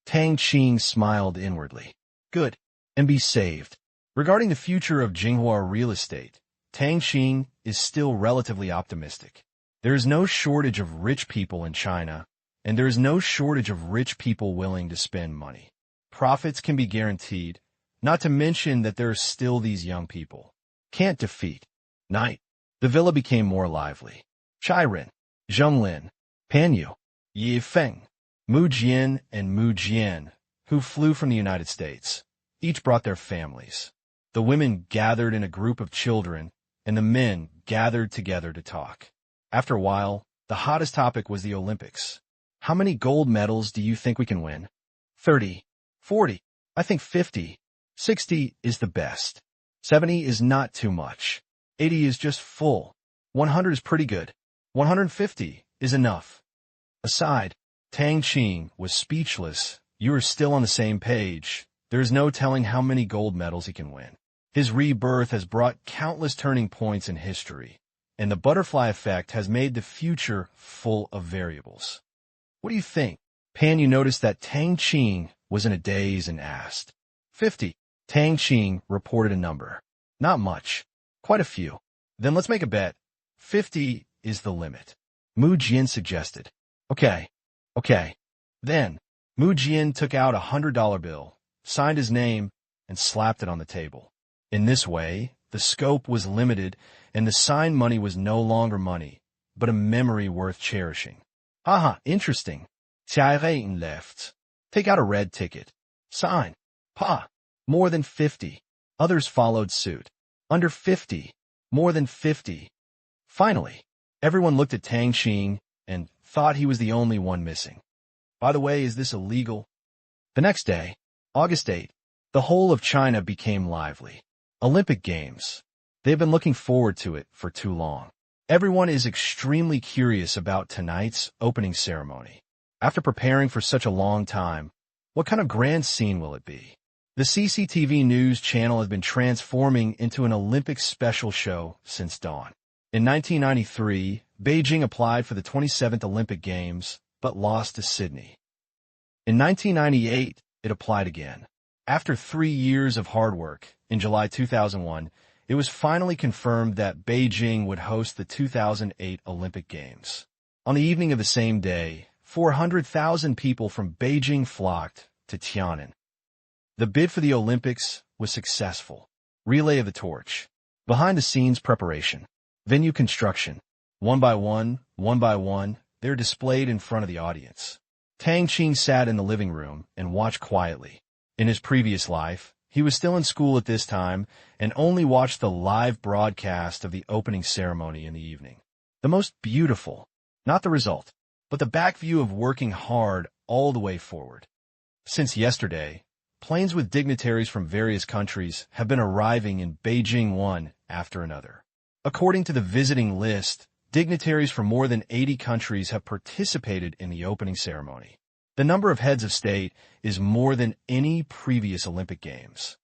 Tang Qing smiled inwardly. Good. And be saved. Regarding the future of Jinghua real estate, Tang Qing is still relatively optimistic. There is no shortage of rich people in China, and there is no shortage of rich people willing to spend money. Profits can be guaranteed, not to mention that there are still these young people. Can't defeat. Night. The villa became more lively. Chiren, Zhonglin, Panyu, Yi Feng, Mu Jian, and Mu Jian, who flew from the United States, each brought their families. The women gathered in a group of children, and the men gathered together to talk. After a while, the hottest topic was the Olympics. How many gold medals do you think we can win? 30, 40, I think 50, 60 is the best. 70 is not too much. 80 is just full. 100 is pretty good. 150 is enough. Aside, Tang Qing was speechless. You are still on the same page. There is no telling how many gold medals he can win. His rebirth has brought countless turning points in history, and the butterfly effect has made the future full of variables. What do you think? Panyu noticed that Tang Qing was in a daze and asked. 50. Tang Qing reported a number. Not much. Quite a few. Then let's make a bet. 50 is the limit. Mu Jian suggested. Okay. Then, Mu Jian took out a $100 bill, signed his name, and slapped it on the table. In this way, the scope was limited, and the signed money was no longer money, but a memory worth cherishing. Haha, interesting. Xiairei left. Take out a red ticket. Sign. Pa. More than 50. Others followed suit. Under 50. More than 50. Finally, everyone looked at Tang Qing and thought he was the only one missing. By the way, is this illegal? The next day, August 8, the whole of China became lively. Olympic Games. They've been looking forward to it for too long. Everyone is extremely curious about tonight's opening ceremony. After preparing for such a long time, what kind of grand scene will it be? The CCTV News channel has been transforming into an Olympic special show since dawn. In 1993, Beijing applied for the 27th Olympic Games, but lost to Sydney. In 1998, it applied again. After 3 years of hard work, in July 2001, it was finally confirmed that Beijing would host the 2008 Olympic Games. On the evening of the same day, 400,000 people from Beijing flocked to Tiananmen. The bid for the Olympics was successful. Relay of the torch. Behind-the-scenes preparation. Venue construction. One by one, they're displayed in front of the audience. Tang Qing sat in the living room and watched quietly. In his previous life, he was still in school at this time and only watched the live broadcast of the opening ceremony in the evening. The most beautiful, not the result, but the back view of working hard all the way forward. Since yesterday, planes with dignitaries from various countries have been arriving in Beijing one after another. According to the visiting list, dignitaries from more than 80 countries have participated in the opening ceremony. The number of heads of state is more than any previous Olympic Games.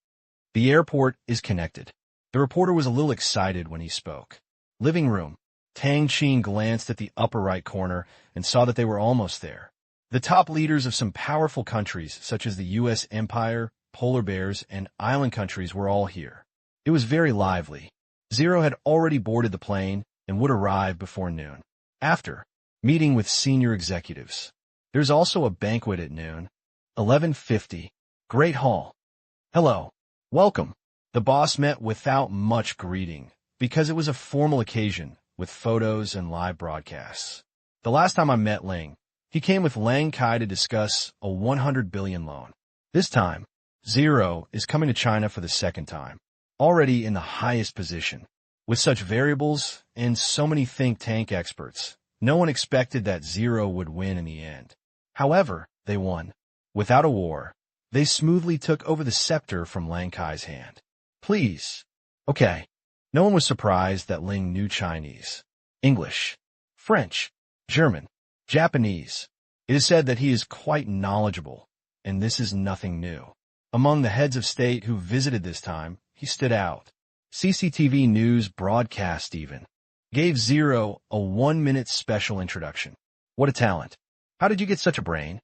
The airport is connected. The reporter was a little excited when he spoke. Living room. Tang Qing glanced at the upper right corner and saw that they were almost there. The top leaders of some powerful countries, such as the U.S. Empire, polar bears, and island countries were all here. It was very lively. Zero had already boarded the plane and would arrive before noon. After meeting with senior executives. There's also a banquet at noon. 11:50. Great Hall. Hello. Welcome. The boss met without much greeting, because it was a formal occasion, with photos and live broadcasts. The last time I met Ling, he came with Lang Kai to discuss a 100 billion loan. This time, Zero is coming to China for the second time, already in the highest position. With such variables and so many think tank experts, no one expected that Zero would win in the end. However, they won. Without a war, they smoothly took over the scepter from Lang Kai's hand. Please. Okay. No one was surprised that Ling knew Chinese, English, French, German, Japanese. It is said that he is quite knowledgeable, and this is nothing new. Among the heads of state who visited this time, he stood out. CCTV News broadcast even gave Zero a 1-minute special introduction. What a talent. How did you get such a brain?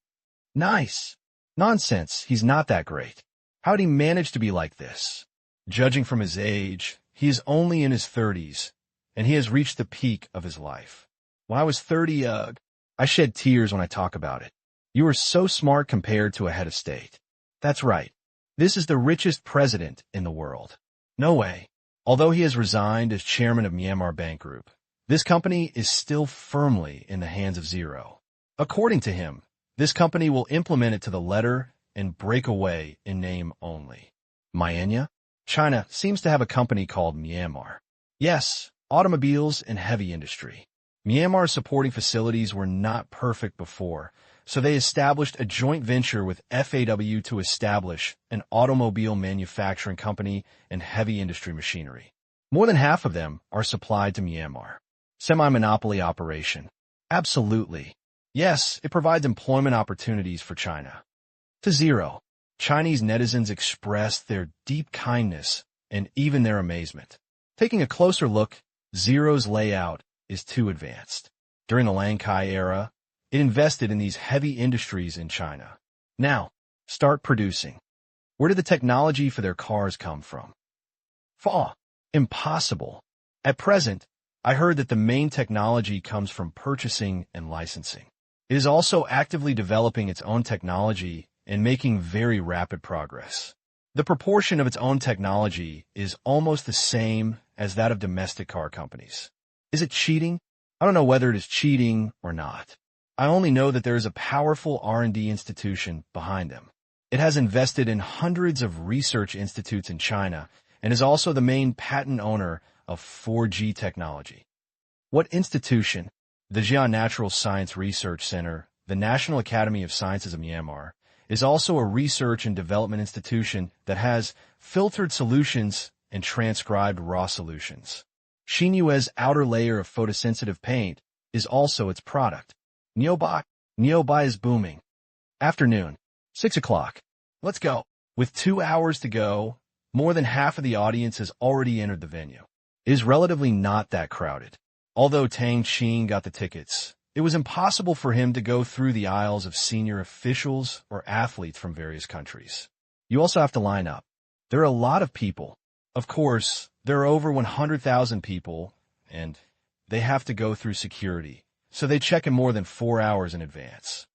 Nice. Nonsense, he's not that great. How'd he manage to be like this? Judging from his age, he is only in his 30s, and he has reached the peak of his life. When I was 30, I shed tears when I talk about it. You are so smart compared to a head of state. That's right. This is the richest president in the world. No way. Although he has resigned as chairman of Myanmar Bank Group, this company is still firmly in the hands of Zero. According to him, this company will implement it to the letter and break away in name only. Myanmar? China seems to have a company called Myanmar. Yes, automobiles and heavy industry. Myanmar's supporting facilities were not perfect before, so they established a joint venture with FAW to establish an automobile manufacturing company and heavy industry machinery. More than half of them are supplied to Myanmar. Semi-monopoly operation. Absolutely. Yes, it provides employment opportunities for China. To Zero, Chinese netizens expressed their deep kindness and even their amazement. Taking a closer look, Zero's layout is too advanced. During the Lang Kai era, it invested in these heavy industries in China. Now, start producing. Where did the technology for their cars come from? Impossible. At present, I heard that the main technology comes from purchasing and licensing. It is also actively developing its own technology and making very rapid progress. The proportion of its own technology is almost the same as that of domestic car companies. Is it cheating? I don't know whether it is cheating or not. I only know that there is a powerful R&D institution behind them. It has invested in hundreds of research institutes in China and is also the main patent owner of 4G technology. What institution? The Jian Natural Science Research Center, the National Academy of Sciences of Myanmar, is also a research and development institution that has filtered solutions and transcribed raw solutions. Xinyue's outer layer of photosensitive paint is also its product. Neobai is booming. Afternoon. 6 o'clock. Let's go. With 2 hours to go, more than half of the audience has already entered the venue. It is relatively not that crowded. Although Tang Qing got the tickets, it was impossible for him to go through the aisles of senior officials or athletes from various countries. You also have to line up. There are a lot of people. Of course, there are over 100,000 people, and they have to go through security, so they check in more than 4 hours in advance.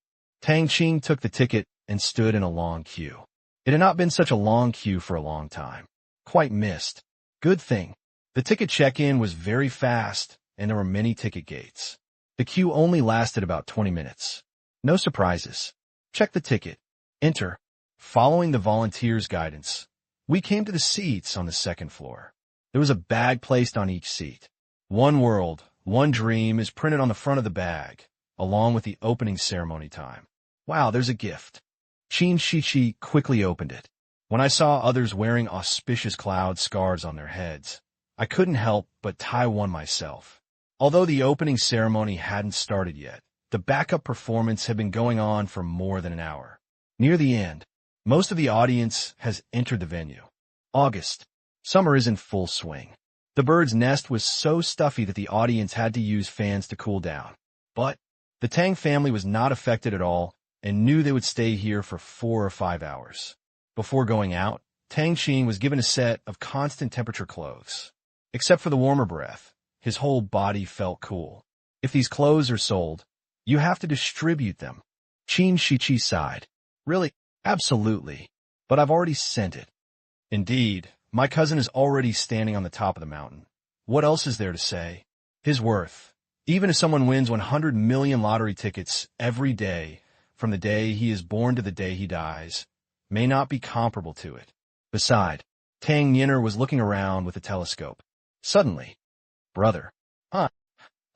Tang Qing took the ticket and stood in a long queue. It had not been such a long queue for a long time. Quite missed. Good thing. The ticket check-in was very fast, and there were many ticket gates. The queue only lasted about 20 minutes. No surprises. Check the ticket. Enter. Following the volunteers' guidance, we came to the seats on the second floor. There was a bag placed on each seat. One world, one dream is printed on the front of the bag, along with the opening ceremony time. Wow, there's a gift. Qin Shichi quickly opened it. When I saw others wearing auspicious cloud scarves on their heads, I couldn't help but tie one myself. Although the opening ceremony hadn't started yet, the backup performance had been going on for more than an hour. Near the end, most of the audience has entered the venue. August. Summer is in full swing. The bird's nest was so stuffy that the audience had to use fans to cool down. But the Tang family was not affected at all and knew they would stay here for 4 or 5 hours. Before going out, Tang Qing was given a set of constant temperature clothes. Except for the warmer breath, his whole body felt cool. If these clothes are sold, you have to distribute them. Qin Shiqi sighed. Really? Absolutely. But I've already sent it. Indeed, my cousin is already standing on the top of the mountain. What else is there to say? His worth. Even if someone wins 100 million lottery tickets every day, from the day he is born to the day he dies, may not be comparable to it. Beside, Tang Yinner was looking around with a telescope. Suddenly, brother, how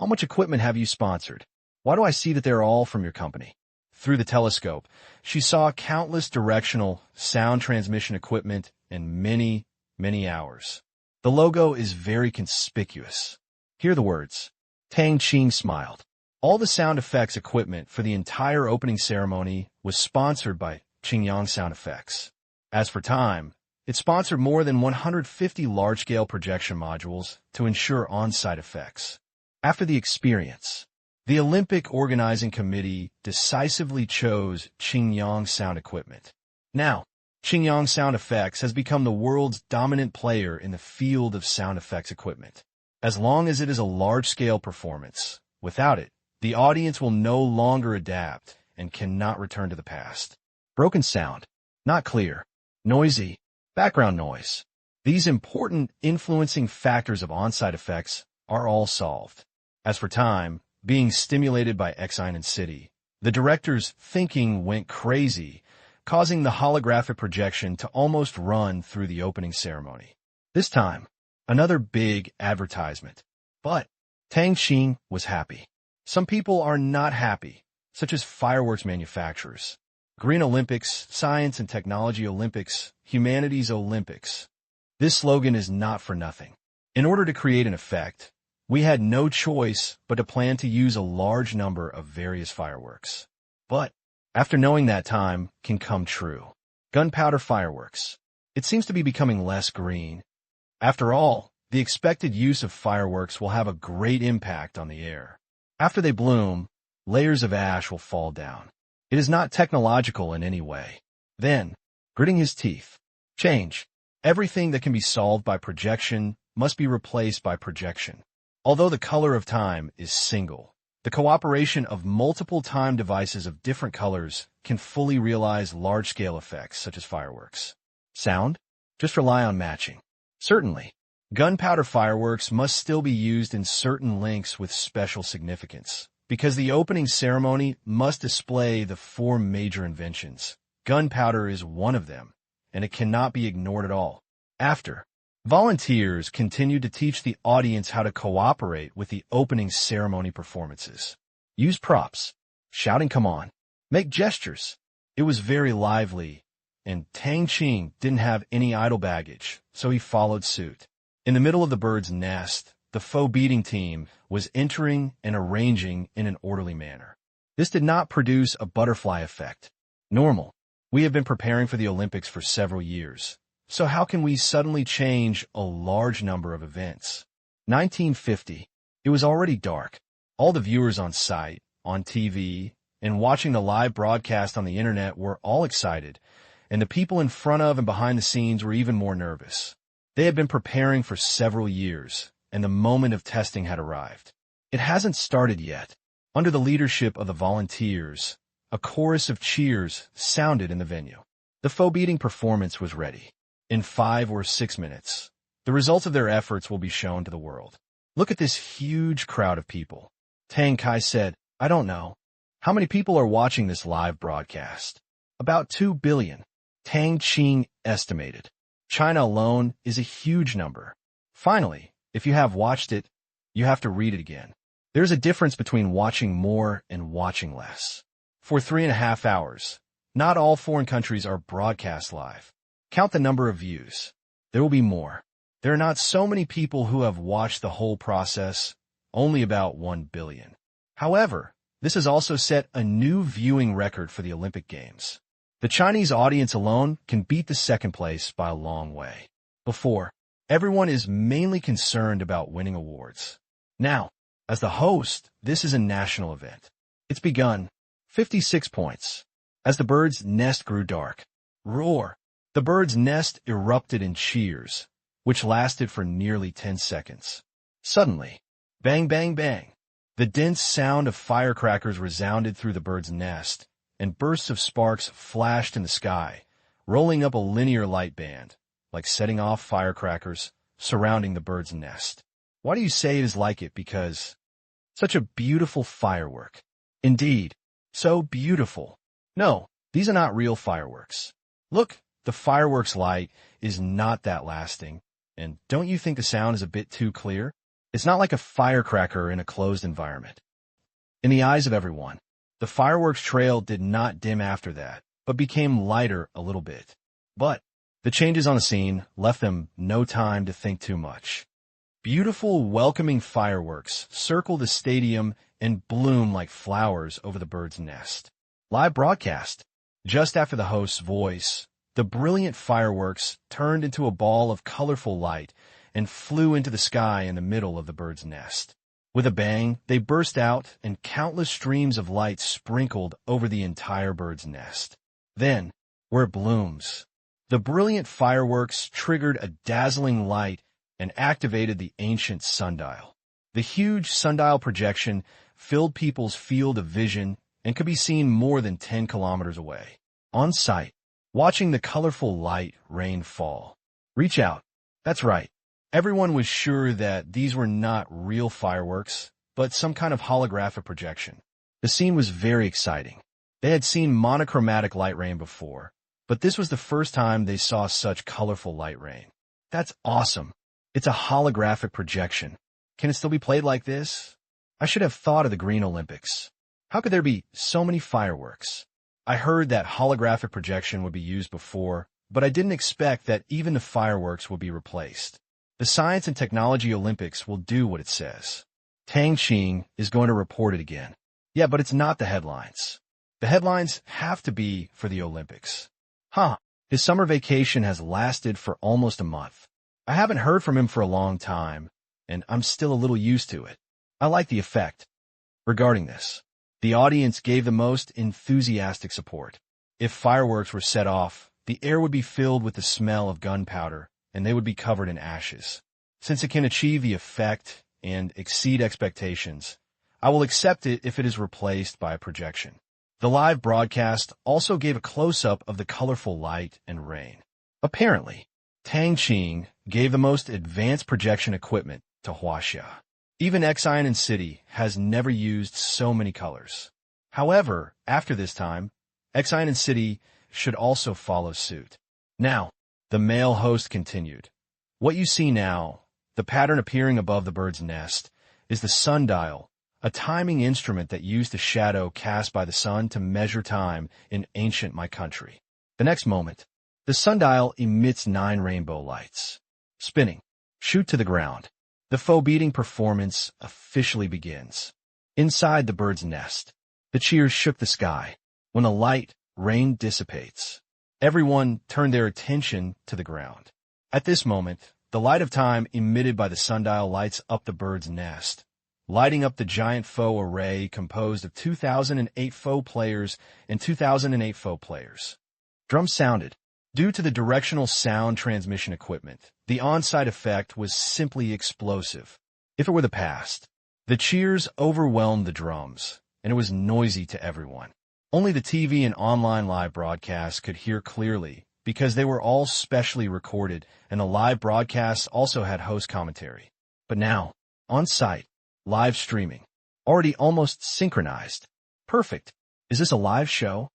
much equipment have you sponsored? Why do I see that they're all from your company? Through the telescope, she saw countless directional sound transmission equipment and many, many hours. The logo is very conspicuous. Hear the words. Tang Qing smiled. All the sound effects equipment for the entire opening ceremony was sponsored by Qingyang Sound Effects. As for time, it sponsored more than 150 large-scale projection modules to ensure on-site effects. After the experience, the Olympic Organizing Committee decisively chose Qingyang Sound Equipment. Now, Qingyang Sound Effects has become the world's dominant player in the field of sound effects equipment. As long as it is a large-scale performance, without it, the audience will no longer adapt and cannot return to the past. Broken sound, not clear, noisy, background noise. These important influencing factors of on-site effects are all solved. As for time, being stimulated by Exine and City, the director's thinking went crazy, causing the holographic projection to almost run through the opening ceremony. This time, another big advertisement. But Tang Qing was happy. Some people are not happy, such as fireworks manufacturers. Green Olympics, Science and Technology Olympics, Humanities Olympics. This slogan is not for nothing. In order to create an effect, we had no choice but to plan to use a large number of various fireworks. But after knowing that time can come true. Gunpowder fireworks. It seems to be becoming less green. After all, the expected use of fireworks will have a great impact on the air. After they bloom, layers of ash will fall down. It is not technological in any way. Then, gritting his teeth, change. Everything that can be solved by projection must be replaced by projection. Although the color of time is single, the cooperation of multiple time devices of different colors can fully realize large-scale effects such as fireworks. Sound? Just rely on matching. Certainly, gunpowder fireworks must still be used in certain links with special significance, because the opening ceremony must display the 4 major inventions. Gunpowder is one of them, and it cannot be ignored at all. After, volunteers continued to teach the audience how to cooperate with the opening ceremony performances. Use props, shouting "come on," make gestures. It was very lively, and Tang Qing didn't have any idle baggage, so he followed suit. In the middle of the bird's nest, the faux beating team was entering and arranging in an orderly manner. This did not produce a butterfly effect. Normal. We have been preparing for the Olympics for several years. So how can we suddenly change a large number of events? 1950. It was already dark. All the viewers on site, on TV, and watching the live broadcast on the internet were all excited, and the people in front of and behind the scenes were even more nervous. They had been preparing for several years, and the moment of testing had arrived. It hasn't started yet. Under the leadership of the volunteers, a chorus of cheers sounded in the venue. The faux beating performance was ready. In 5 or 6 minutes, the results of their efforts will be shown to the world. Look at this huge crowd of people. Tang Kai said, I don't know. How many people are watching this live broadcast? About 2 billion. Tang Qing estimated. China alone is a huge number. Finally, if you have watched it, you have to read it again. There's a difference between watching more and watching less. For 3.5 hours, not all foreign countries are broadcast live. Count the number of views. There will be more. There are not so many people who have watched the whole process, only about 1 billion. However, this has also set a new viewing record for the Olympic Games. The Chinese audience alone can beat the second place by a long way. Before, Everyone is mainly concerned about winning awards. Now, as the host, this is a national event. It's begun. 56 points. As the bird's nest grew dark. Roar! The bird's nest erupted in cheers, which lasted for nearly 10 seconds. Suddenly, bang, bang, bang. The dense sound of firecrackers resounded through the bird's nest, and bursts of sparks flashed in the sky, rolling up a linear light band, like setting off firecrackers surrounding the bird's nest. Why do you say it is like it? Because such a beautiful firework. Indeed, so beautiful. No, these are not real fireworks. Look, the fireworks light is not that lasting, and don't you think the sound is a bit too clear? It's not like a firecracker in a closed environment. In the eyes of everyone, the fireworks trail did not dim after that, but became lighter a little bit. But the changes on the scene left them no time to think too much. Beautiful, welcoming fireworks circle the stadium and bloom like flowers over the bird's nest. Live broadcast. Just after the host's voice, the brilliant fireworks turned into a ball of colorful light and flew into the sky in the middle of the bird's nest. With a bang, they burst out, and countless streams of light sprinkled over the entire bird's nest. Then, where it blooms, the brilliant fireworks triggered a dazzling light and activated the ancient sundial. The huge sundial projection filled people's field of vision and could be seen more than 10 kilometers away. On site, watching the colorful light rain fall. Reach out. That's right. Everyone was sure that these were not real fireworks, but some kind of holographic projection. The scene was very exciting. They had seen monochromatic light rain before, but this was the first time they saw such colorful light rain. That's awesome. It's a holographic projection. Can it still be played like this? I should have thought of the Green Olympics. How could there be so many fireworks? I heard that holographic projection would be used before, but I didn't expect that even the fireworks would be replaced. The Science and Technology Olympics will do what it says. Tang Qing is going to report it again. Yeah, but it's not the headlines. The headlines have to be for the Olympics. His summer vacation has lasted for almost a month. I haven't heard from him for a long time, and I'm still a little used to it. I like the effect. Regarding this, the audience gave the most enthusiastic support. If fireworks were set off, the air would be filled with the smell of gunpowder, and they would be covered in ashes. Since it can achieve the effect and exceed expectations, I will accept it if it is replaced by a projection. The live broadcast also gave a close-up of the colorful light and rain. Apparently, Tang Qing gave the most advanced projection equipment to Huaxia. Even Xi'an City has never used so many colors. However, after this time, Xi'an City should also follow suit. Now, the male host continued. What you see now, the pattern appearing above the bird's nest, is the sundial, a timing instrument that used the shadow cast by the sun to measure time in ancient my country. The next moment, the sundial emits 9 rainbow lights. Spinning. Shoot to the ground. The faux beating performance officially begins. Inside the bird's nest, the cheers shook the sky. When the light rain dissipates, everyone turned their attention to the ground. At this moment, the light of time emitted by the sundial lights up the bird's nest, lighting up the giant faux array composed of 2008 faux players and 2008 faux players. Drums sounded. Due to the directional sound transmission equipment, the on-site effect was simply explosive. If it were the past, the cheers overwhelmed the drums, and it was noisy to everyone. Only the TV and online live broadcasts could hear clearly because they were all specially recorded, and the live broadcasts also had host commentary. But now, on-site, live streaming, already almost synchronized. Perfect. Is this a live show?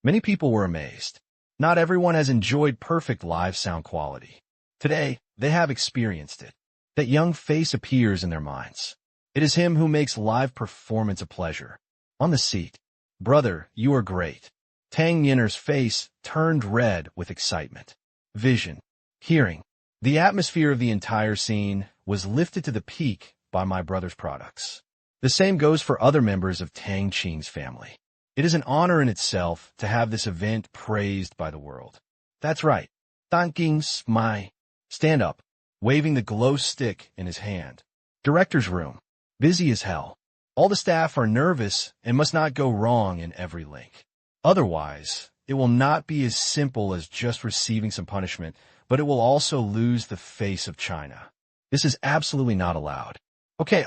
Many people were amazed. Not everyone has enjoyed perfect live sound quality. Today, they have experienced it. That young face appears in their minds. It is him who makes live performance a pleasure. On the seat. Brother, you are great. Tang Yinner's face turned red with excitement. Vision. Hearing. The atmosphere of the entire scene was lifted to the peak by my brother's products. The same goes for other members of Tang Qing's family. It is an honor in itself to have this event praised by the world. That's right. Tang Qing's my. Stand up. waving the glow stick in his hand. Director's room. Busy as hell. All the staff are nervous and must not go wrong in every link. Otherwise, it will not be as simple as just receiving some punishment, but it will also lose the face of China. This is absolutely not allowed. Okay.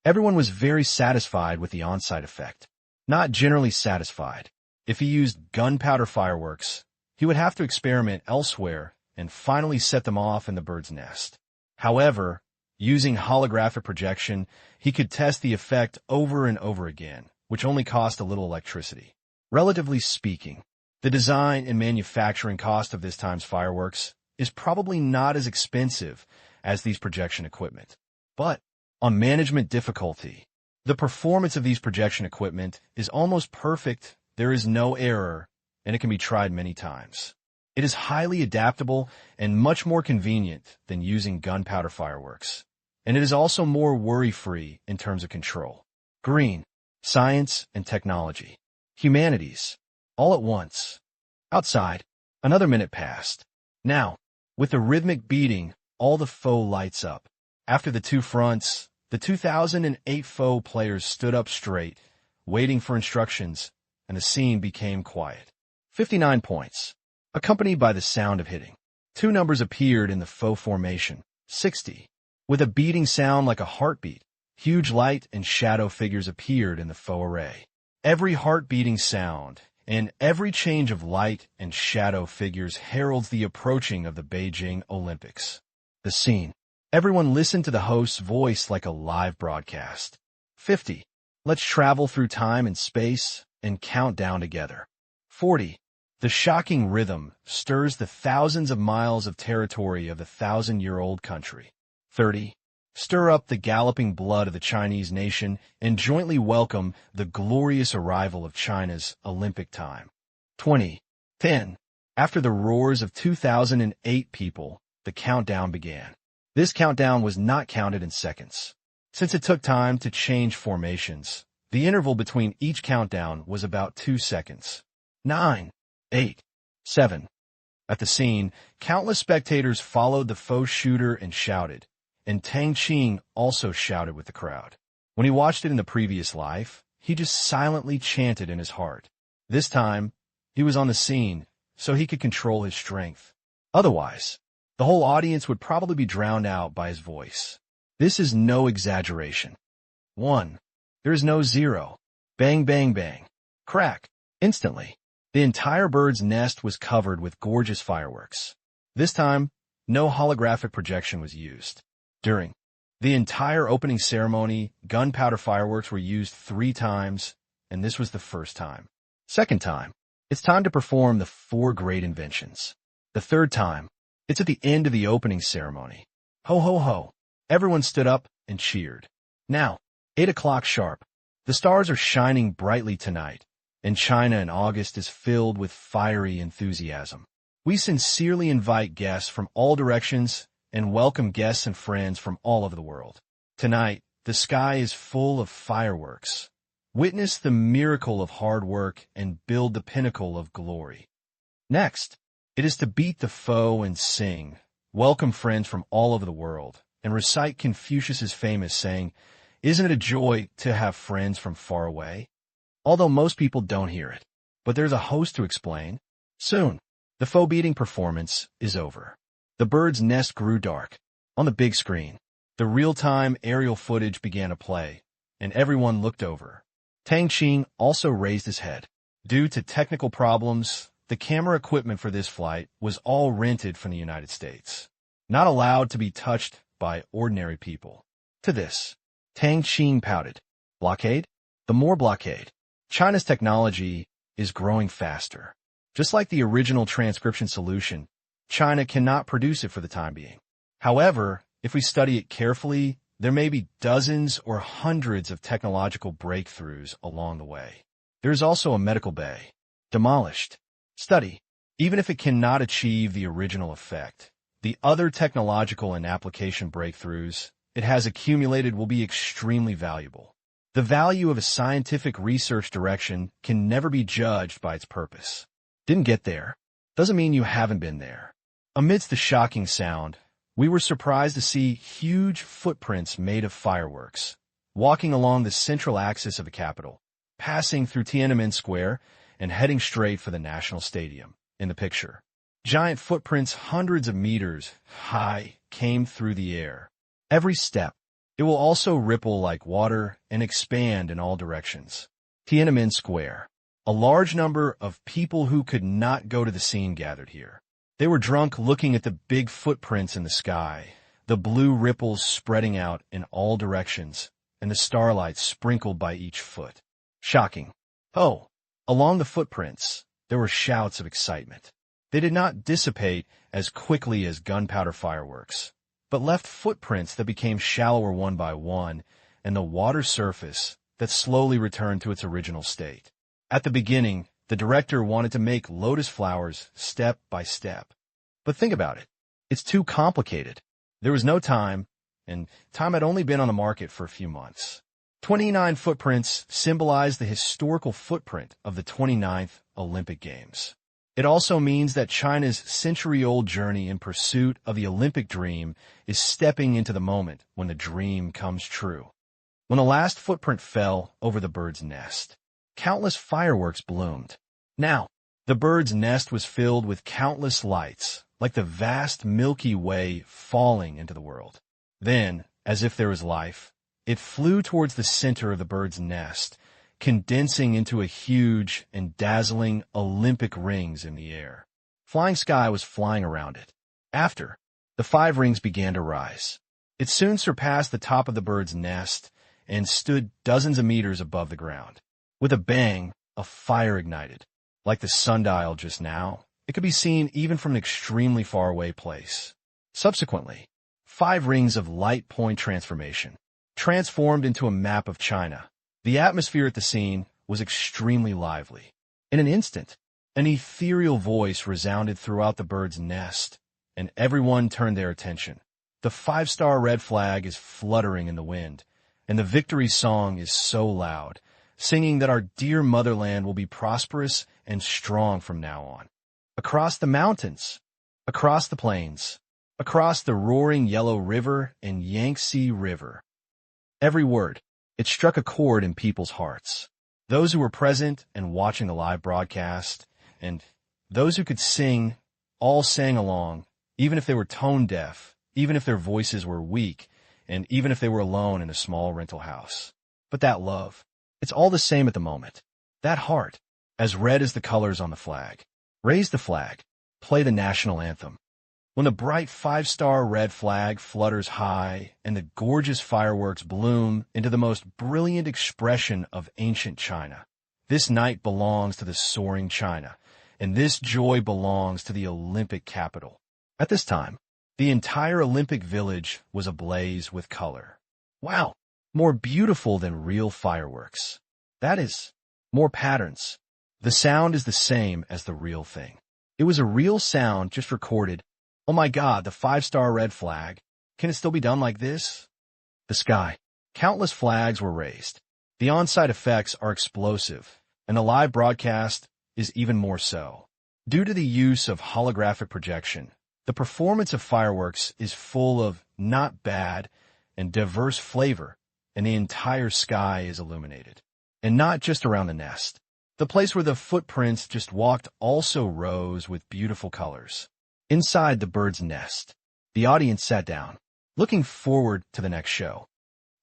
Everyone was very satisfied with the on-site effect. Not generally satisfied. If he used gunpowder fireworks, he would have to experiment elsewhere and finally set them off in the bird's nest. However, using holographic projection, he could test the effect over and over again, which only cost a little electricity. Relatively speaking, the design and manufacturing cost of this time's fireworks is probably not as expensive as these projection equipment. But on management difficulty, the performance of these projection equipment is almost perfect, there is no error, and it can be tried many times. It is highly adaptable and much more convenient than using gunpowder fireworks. And it is also more worry-free in terms of control. Green, science and technology. Humanities, all at once. Outside, another minute passed. Now, with the rhythmic beating, all the foe lights up. After the two fronts, the 2008 foe players stood up straight, waiting for instructions, and the scene became quiet. 59 points, accompanied by the sound of hitting. Two numbers appeared in the foe formation, 60. With a beating sound like a heartbeat, huge light and shadow figures appeared in the foe array. Every heart-beating sound and every change of light and shadow figures heralds the approaching of the Beijing Olympics. The scene. Everyone listened to the host's voice like a live broadcast. 50. Let's travel through time and space and count down together. 40. The shocking rhythm stirs the thousands of miles of territory of the 1,000-year-old country. 30. Stir up the galloping blood of the Chinese nation and jointly welcome the glorious arrival of China's Olympic time. 20. 10. After the roars of 2008 people, the countdown began. This countdown was not counted in seconds. Since it took time to change formations, the interval between each countdown was about 2 seconds. 9. 8. 7. At the scene, countless spectators followed the foe shooter and shouted, and Tang Qing also shouted with the crowd. When he watched it in the previous life, he just silently chanted in his heart. This time, he was on the scene, so he could control his strength. Otherwise, the whole audience would probably be drowned out by his voice. This is no exaggeration. 1. There is no 0. Bang, bang, bang. Crack. Instantly. The entire bird's nest was covered with gorgeous fireworks. This time, no holographic projection was used. During the entire opening ceremony, gunpowder fireworks were used 3 times, and this was the first time. Second time, it's time to perform the 4 great inventions. The third time, it's at the end of the opening ceremony. Ho, ho, ho. Everyone stood up and cheered. Now, 8 o'clock sharp. The stars are shining brightly tonight, and China in August is filled with fiery enthusiasm. We sincerely invite guests from all directions and welcome guests and friends from all over the world. Tonight, the sky is full of fireworks. Witness the miracle of hard work and build the pinnacle of glory. Next, it is to beat the foe and sing, welcome friends from all over the world, and recite Confucius's famous saying, "Isn't it a joy to have friends from far away?" Although most people don't hear it, but there's a host to explain. Soon, the foe beating performance is over. The bird's nest grew dark. On the big screen, the real-time aerial footage began to play, and everyone looked over. Tang Qing also raised his head. Due to technical problems, the camera equipment for this flight was all rented from the United States, not allowed to be touched by ordinary people. To this, Tang Qing pouted. Blockade? The more blockade. China's technology is growing faster. Just like the original transcription solution, China cannot produce it for the time being. However, if we study it carefully, there may be dozens or hundreds of technological breakthroughs along the way. There is also a medical bay. Demolished. Study. Even if it cannot achieve the original effect, the other technological and application breakthroughs it has accumulated will be extremely valuable. The value of a scientific research direction can never be judged by its purpose. Didn't get there. Doesn't mean you haven't been there. Amidst the shocking sound, We were surprised to see huge footprints made of fireworks, walking along the central axis of the capital, passing through Tiananmen Square and heading straight for the National Stadium. In the picture, giant footprints hundreds of meters high came through the air. Every step, it will also ripple like water and expand in all directions. Tiananmen Square. A large number of people who could not go to the scene gathered here. They were drunk looking at the big footprints in the sky, the blue ripples spreading out in all directions, and the starlight sprinkled by each foot. Shocking. Oh, along the footprints, there were shouts of excitement. They did not dissipate as quickly as gunpowder fireworks, but left footprints that became shallower one by one, and the water surface that slowly returned to its original state. At the beginning, the director wanted to make lotus flowers step by step. But think about it. It's too complicated. There was no time, and time had only been on the market for a few months. 29 footprints symbolize the historical footprint of the 29th Olympic Games. It also means that China's century-old journey in pursuit of the Olympic dream is stepping into the moment when the dream comes true. When the last footprint fell over the bird's nest, countless fireworks bloomed. Now, the bird's nest was filled with countless lights, like the vast Milky Way falling into the world. Then, as if there was life, it flew towards the center of the bird's nest, condensing into a huge and dazzling Olympic rings in the air. Flying Sky was flying around it. After, the 5 rings began to rise. It soon surpassed the top of the bird's nest and stood dozens of meters above the ground. With a bang, a fire ignited. Like the sundial just now, it could be seen even from an extremely far away place. Subsequently, 5 rings of light point transformation transformed into a map of China. The atmosphere at the scene was extremely lively. In an instant, an ethereal voice resounded throughout the bird's nest, and everyone turned their attention. The 5-star red flag is fluttering in the wind, and the victory song is so loud, singing that our dear motherland will be prosperous and strong from now on. Across the mountains, across the plains, across the roaring Yellow River and Yangtze River. Every word, it struck a chord in people's hearts. Those who were present and watching the live broadcast, and those who could sing, all sang along, even if they were tone deaf, even if their voices were weak, and even if they were alone in a small rental house. But that love, it's all the same at the moment. That heart, as red as the colors on the flag. Raise the flag. Play the national anthem. When the bright 5-star red flag flutters high and the gorgeous fireworks bloom into the most brilliant expression of ancient China, this night belongs to the soaring China, and this joy belongs to the Olympic capital. At this time, the entire Olympic village was ablaze with color. Wow, more beautiful than real fireworks. That is, more patterns. The sound is the same as the real thing. It was a real sound just recorded. Oh my God, the 5-star red flag. Can it still be done like this? The sky. Countless flags were raised. The on-site effects are explosive, and the live broadcast is even more so. Due to the use of holographic projection, the performance of fireworks is full of not bad and diverse flavor, and the entire sky is illuminated. And not just around the nest. The place where the footprints just walked also rose with beautiful colors. Inside the bird's nest, the audience sat down, looking forward to the next show.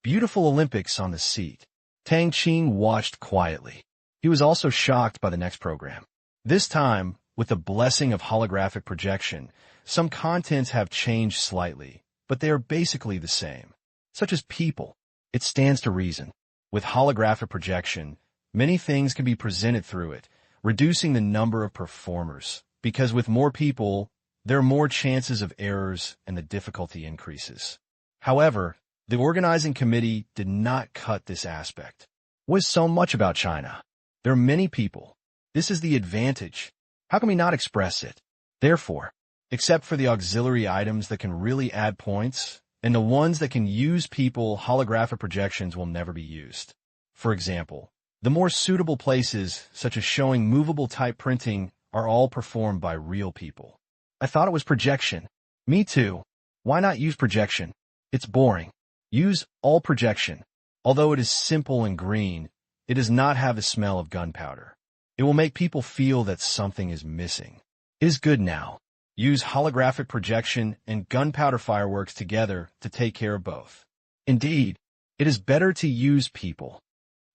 Beautiful Olympics on the seat. Tang Qing watched quietly. He was also shocked by the next program. This time, with the blessing of holographic projection, some contents have changed slightly, but they are basically the same. Such as people. It stands to reason. With holographic projection, many things can be presented through it, reducing the number of performers, because with more people, there are more chances of errors and the difficulty increases. However, the organizing committee did not cut this aspect. What is so much about China? There are many people. This is the advantage. How can we not express it? Therefore, except for the auxiliary items that can really add points, and the ones that can use people, holographic projections will never be used. For example, the more suitable places, such as showing movable type printing, are all performed by real people. I thought it was projection. Me too. Why not use projection? It's boring. Use all projection. Although it is simple and green, it does not have the smell of gunpowder. It will make people feel that something is missing. It is good now. Use holographic projection and gunpowder fireworks together to take care of both. Indeed, it is better to use people.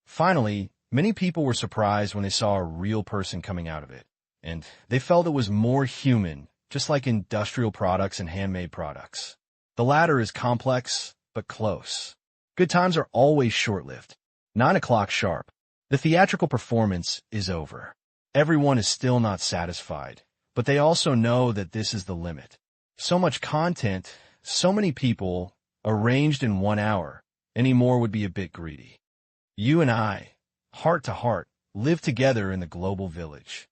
Finally, many people were surprised when they saw a real person coming out of it, and they felt it was more human, just like industrial products and handmade products. The latter is complex, but close. Good times are always short-lived. 9 o'clock sharp. The theatrical performance is over. Everyone is still not satisfied, but they also know that this is the limit. So much content, so many people, arranged in 1 hour. Any more would be a bit greedy. You and I, heart to heart, live together in the global village.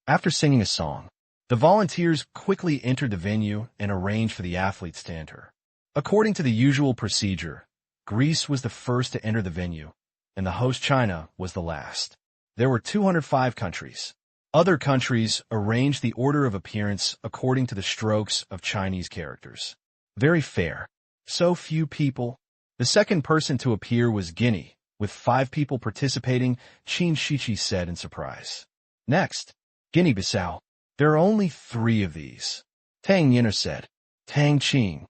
After singing a song, the volunteers quickly entered the venue and arranged for the athletes to enter. According to the usual procedure, Greece was the first to enter the venue, and the host China was the last. There were 205 countries. Other countries arranged the order of appearance according to the strokes of Chinese characters. Very fair. So few people. The second person to appear was Guinea, with 5 people participating, Qin Shichi said in surprise. Next, Guinea-Bissau. There are only 3 of these. Tang Qing said. Tang Qing.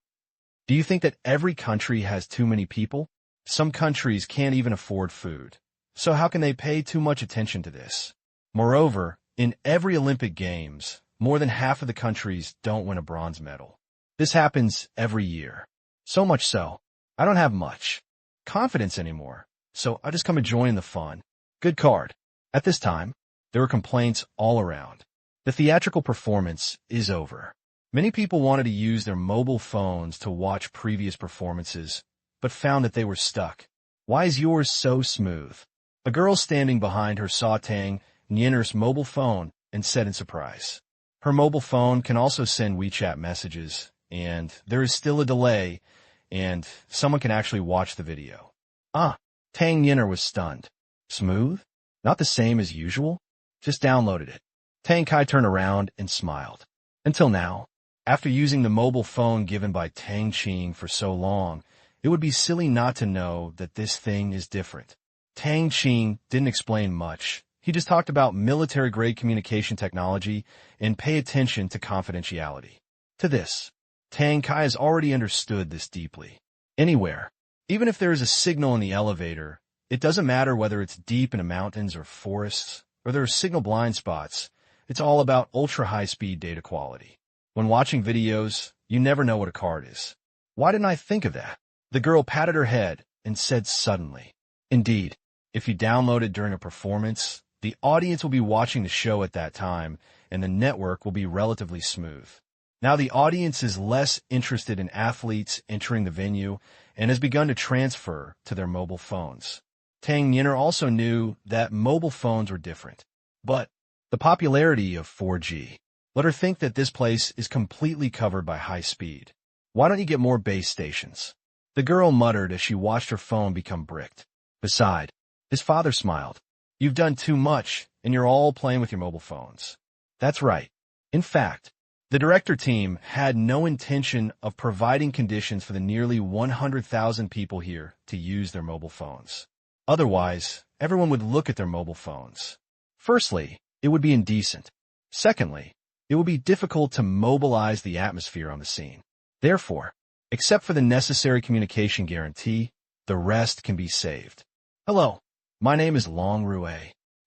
Do you think that every country has too many people? Some countries can't even afford food. So how can they pay too much attention to this? Moreover, in every Olympic Games, more than half of the countries don't win a bronze medal. This happens every year. So much so, I don't have much confidence anymore, so I just come to join the fun. Good card. At this time, there were complaints all around. The theatrical performance is over. Many people wanted to use their mobile phones to watch previous performances, but found that they were stuck. Why is yours so smooth? A girl standing behind her saw Tang Qing's mobile phone and said in surprise. Her mobile phone can also send WeChat messages, and there is still a delay, and someone can actually watch the video. Tang Qing was stunned. Smooth? Not the same as usual? Just downloaded it. Tang Kai turned around and smiled. Until now, after using the mobile phone given by Tang Qing for so long, it would be silly not to know that this thing is different. Tang Qing didn't explain much. He just talked about military-grade communication technology and pay attention to confidentiality. To this, Tang Kai has already understood this deeply. Anywhere, even if there is a signal in the elevator, it doesn't matter whether it's deep in the mountains or forests, or there are signal blind spots. It's all about ultra-high-speed data quality. When watching videos, you never know what a card is. Why didn't I think of that? The girl patted her head and said suddenly. Indeed, if you download it during a performance, the audience will be watching the show at that time, and the network will be relatively smooth. Now the audience is less interested in athletes entering the venue and has begun to transfer to their mobile phones. Tang Qing also knew that mobile phones were different. But the popularity of 4G let her think that this place is completely covered by high speed. Why don't you get more base stations? The girl muttered as she watched her phone become bricked. Beside, his father smiled. You've done too much, and you're all playing with your mobile phones. That's right. In fact, the director team had no intention of providing conditions for the nearly 100,000 people here to use their mobile phones. Otherwise, everyone would look at their mobile phones. Firstly, it would be indecent. Secondly, it would be difficult to mobilize the atmosphere on the scene. Therefore, except for the necessary communication guarantee, the rest can be saved. Hello, my name is Long Rue.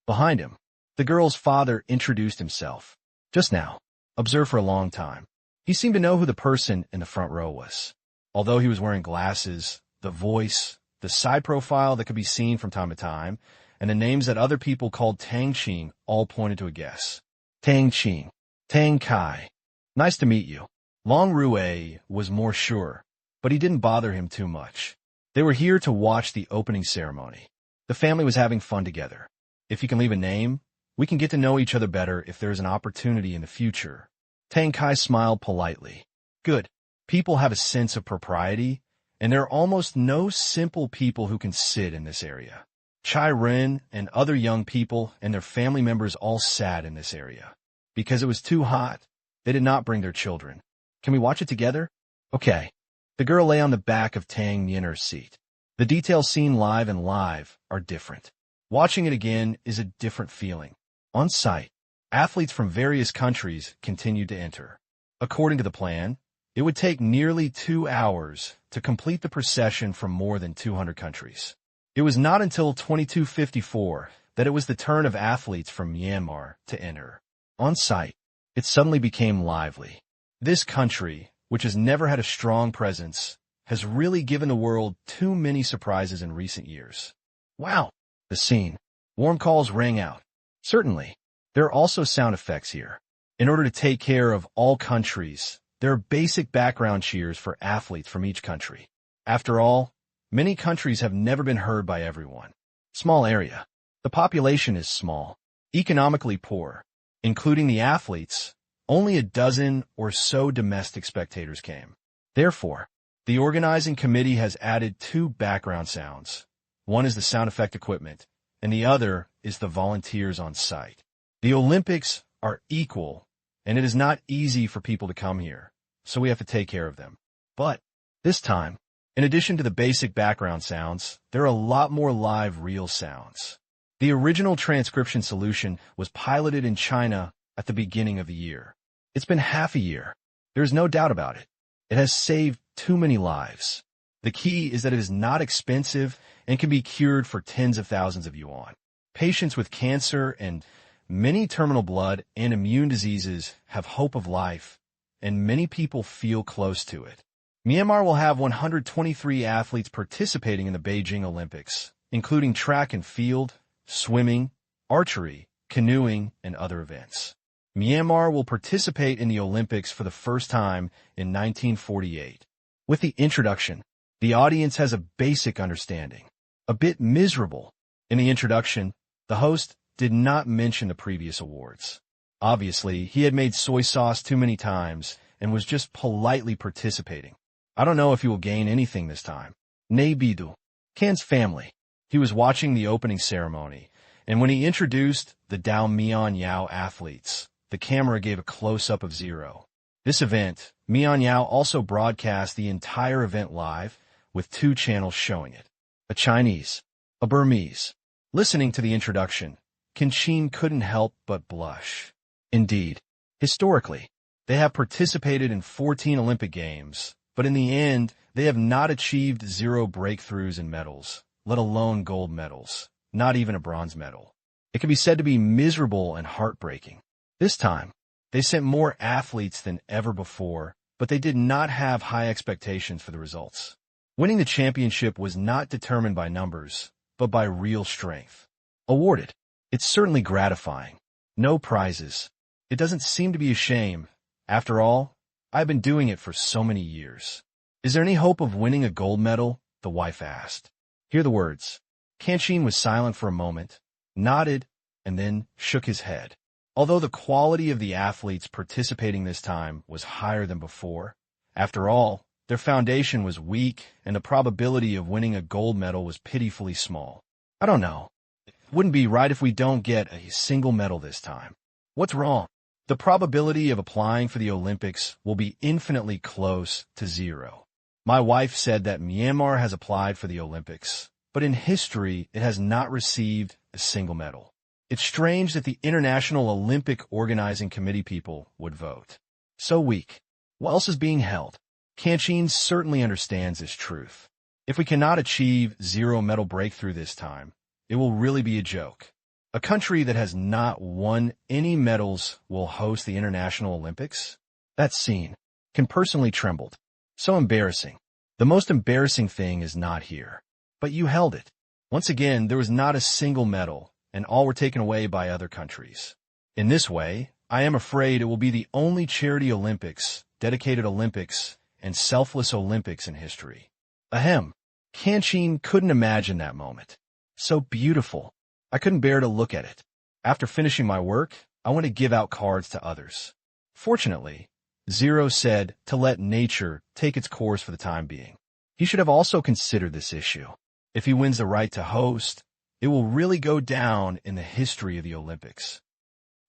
Behind him, the girl's father introduced himself. Just now, observed for a long time. He seemed to know who the person in the front row was. Although he was wearing glasses, the voice, the side profile that could be seen from time to time, and the names that other people called Tang Qing all pointed to a guess. Tang Qing. Tang Kai. Nice to meet you. Long Rue was more sure, but he didn't bother him too much. They were here to watch the opening ceremony. The family was having fun together. If you can leave a name, we can get to know each other better if there is an opportunity in the future. Tang Kai smiled politely. Good. People have a sense of propriety, and there are almost no simple people who can sit in this area. Chai Ren and other young people and their family members all sat in this area. Because it was too hot, they did not bring their children. Can we watch it together? Okay, the girl lay on the back of Tang Qing's seat. The details seen live and live are different. Watching it again is a different feeling. On site, athletes from various countries continued to enter. According to the plan, it would take nearly 2 hours to complete the procession from more than 200 countries. It was not until 2254 that it was the turn of athletes from Myanmar to enter. On site, it suddenly became lively. This country, which has never had a strong presence, has really given the world too many surprises in recent years. Wow! The scene. Warm calls rang out. Certainly, there are also sound effects here. In order to take care of all countries, there are basic background cheers for athletes from each country. After all, many countries have never been heard by everyone. Small area. The population is small, economically poor. Including the athletes, only a dozen or so domestic spectators came. Therefore, the organizing committee has added 2 background sounds. One is the sound effect equipment, and the other is the volunteers on site. The Olympics are equal, and it is not easy for people to come here, so we have to take care of them. But this time, in addition to the basic background sounds, there are a lot more live real sounds. The original transcription solution was piloted in China at the beginning of the year. It's been half a year. There's no doubt about it. It has saved too many lives. The key is that it is not expensive and can be cured for tens of thousands of yuan. Patients with cancer and many terminal blood and immune diseases have hope of life, and many people feel close to it. Myanmar will have 123 athletes participating in the Beijing Olympics, including track and field, swimming, archery, canoeing, and other events. Myanmar will participate in the Olympics for the first time in 1948. With the introduction, the audience has a basic understanding. A bit miserable. In the introduction, the host did not mention the previous awards. Obviously, he had made soy sauce too many times and was just politely participating. I don't know if he will gain anything this time. Nay Bidu. Kan's family. He was watching the opening ceremony, and when he introduced the Dao Mian Yao athletes, the camera gave a close-up of Zero. This event, Mian Yao also broadcast the entire event live, with 2 channels showing it. A Chinese, a Burmese. Listening to the introduction, Kenshin couldn't help but blush. Indeed, historically, they have participated in 14 Olympic Games, but in the end, they have not achieved 0 breakthroughs in medals, let alone gold medals, not even a bronze medal. It can be said to be miserable and heartbreaking. This time, they sent more athletes than ever before, but they did not have high expectations for the results. Winning the championship was not determined by numbers, but by real strength. Awarded. It's certainly gratifying. No prizes. It doesn't seem to be a shame. After all, I've been doing it for so many years. Is there any hope of winning a gold medal? The wife asked. Hear the words. Kenshin was silent for a moment, nodded, and then shook his head. Although the quality of the athletes participating this time was higher than before, after all, their foundation was weak and the probability of winning a gold medal was pitifully small. I don't know. It wouldn't be right if we don't get a single medal this time. What's wrong? The probability of applying for the Olympics will be infinitely close to 0. My wife said that Myanmar has applied for the Olympics, but in history it has not received a single medal. It's strange that the International Olympic Organizing Committee people would vote. So weak. What else is being held? Kenshin certainly understands this truth. If we cannot achieve 0 medal breakthrough this time, it will really be a joke. A country that has not won any medals will host the International Olympics? That scene. Can personally trembled. So embarrassing. The most embarrassing thing is not here. But you held it. Once again, there was not a single medal, and all were taken away by other countries. In this way, I am afraid it will be the only charity Olympics, dedicated Olympics, and selfless Olympics in history. Ahem. Kenshin couldn't imagine that moment. So beautiful. I couldn't bear to look at it. After finishing my work, I went to give out cards to others. Fortunately, Zero said to let nature take its course for the time being. He should have also considered this issue. If he wins the right to host, it will really go down in the history of the Olympics.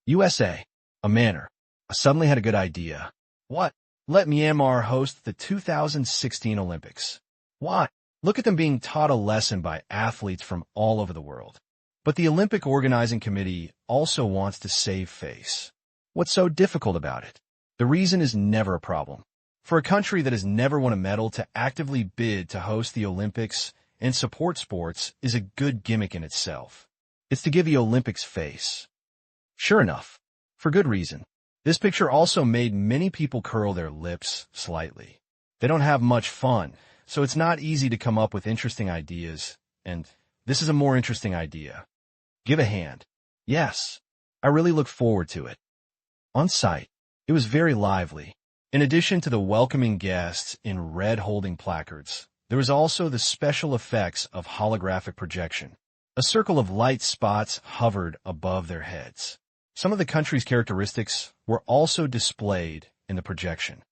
USA. A manor. I suddenly had a good idea. What? Let Myanmar host the 2016 Olympics. Why? Look at them being taught a lesson by athletes from all over the world. But the Olympic Organizing Committee also wants to save face. What's so difficult about it? The reason is never a problem. For a country that has never won a medal to actively bid to host the Olympics and support sports is a good gimmick in itself. It's to give the Olympics face. Sure enough, for good reason. This picture also made many people curl their lips slightly. They don't have much fun, so it's not easy to come up with interesting ideas, and this is a more interesting idea. Give a hand. Yes, I really look forward to it. On site, it was very lively. In addition to the welcoming guests in red holding placards, there was also the special effects of holographic projection. A circle of light spots hovered above their heads. Some of the country's characteristics were also displayed in the projection.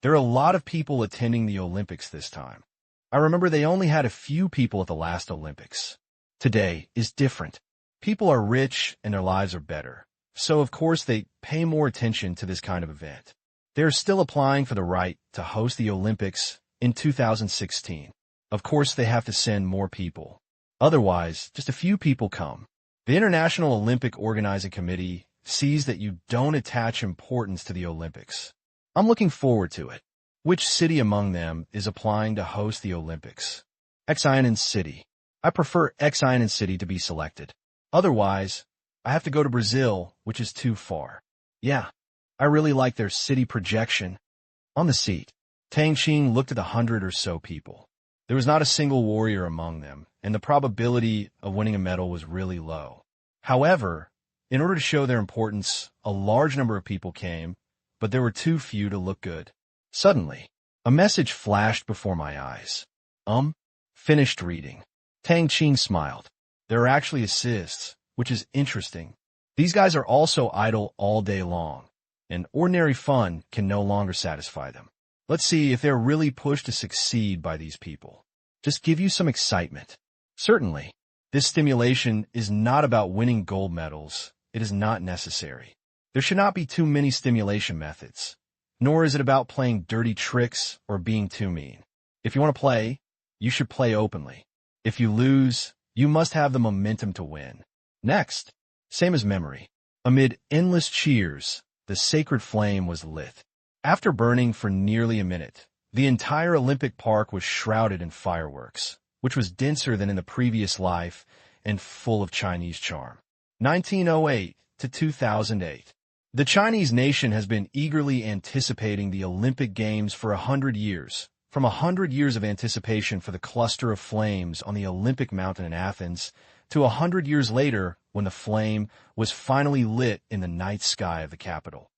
There are a lot of people attending the Olympics this time. I remember they only had a few people at the last Olympics. Today is different. People are rich and their lives are better. So, of course, they pay more attention to this kind of event. They're still applying for the right to host the Olympics in 2016. Of course, they have to send more people. Otherwise, just a few people come. The International Olympic Organizing Committee sees that you don't attach importance to the Olympics. I'm looking forward to it. Which city among them is applying to host the Olympics? Xi'an City. I prefer Xi'an City to be selected. Otherwise, I have to go to Brazil, which is too far. Yeah, I really like their city projection. On the seat, Tang Qing looked at 100 or so people. There was not a single warrior among them, and the probability of winning a medal was really low. However, in order to show their importance, a large number of people came, but there were too few to look good. Suddenly, a message flashed before my eyes. Finished reading. Tang Qing smiled. There are actually assists, which is interesting. These guys are also idle all day long, and ordinary fun can no longer satisfy them. Let's see if they're really pushed to succeed by these people. Just give you some excitement. Certainly, this stimulation is not about winning gold medals. It is not necessary. There should not be too many stimulation methods, nor is it about playing dirty tricks or being too mean. If you want to play, you should play openly. If you lose, you must have the momentum to win. Next, same as memory. Amid endless cheers, the sacred flame was lit. After burning for nearly a minute, the entire Olympic Park was shrouded in fireworks, which was denser than in the previous life and full of Chinese charm. 1908 to 2008. The Chinese nation has been eagerly anticipating the Olympic Games for 100 years. From 100 years of anticipation for the cluster of flames on the Olympic Mountain in Athens to 100 years later when the flame was finally lit in the night sky of the capital.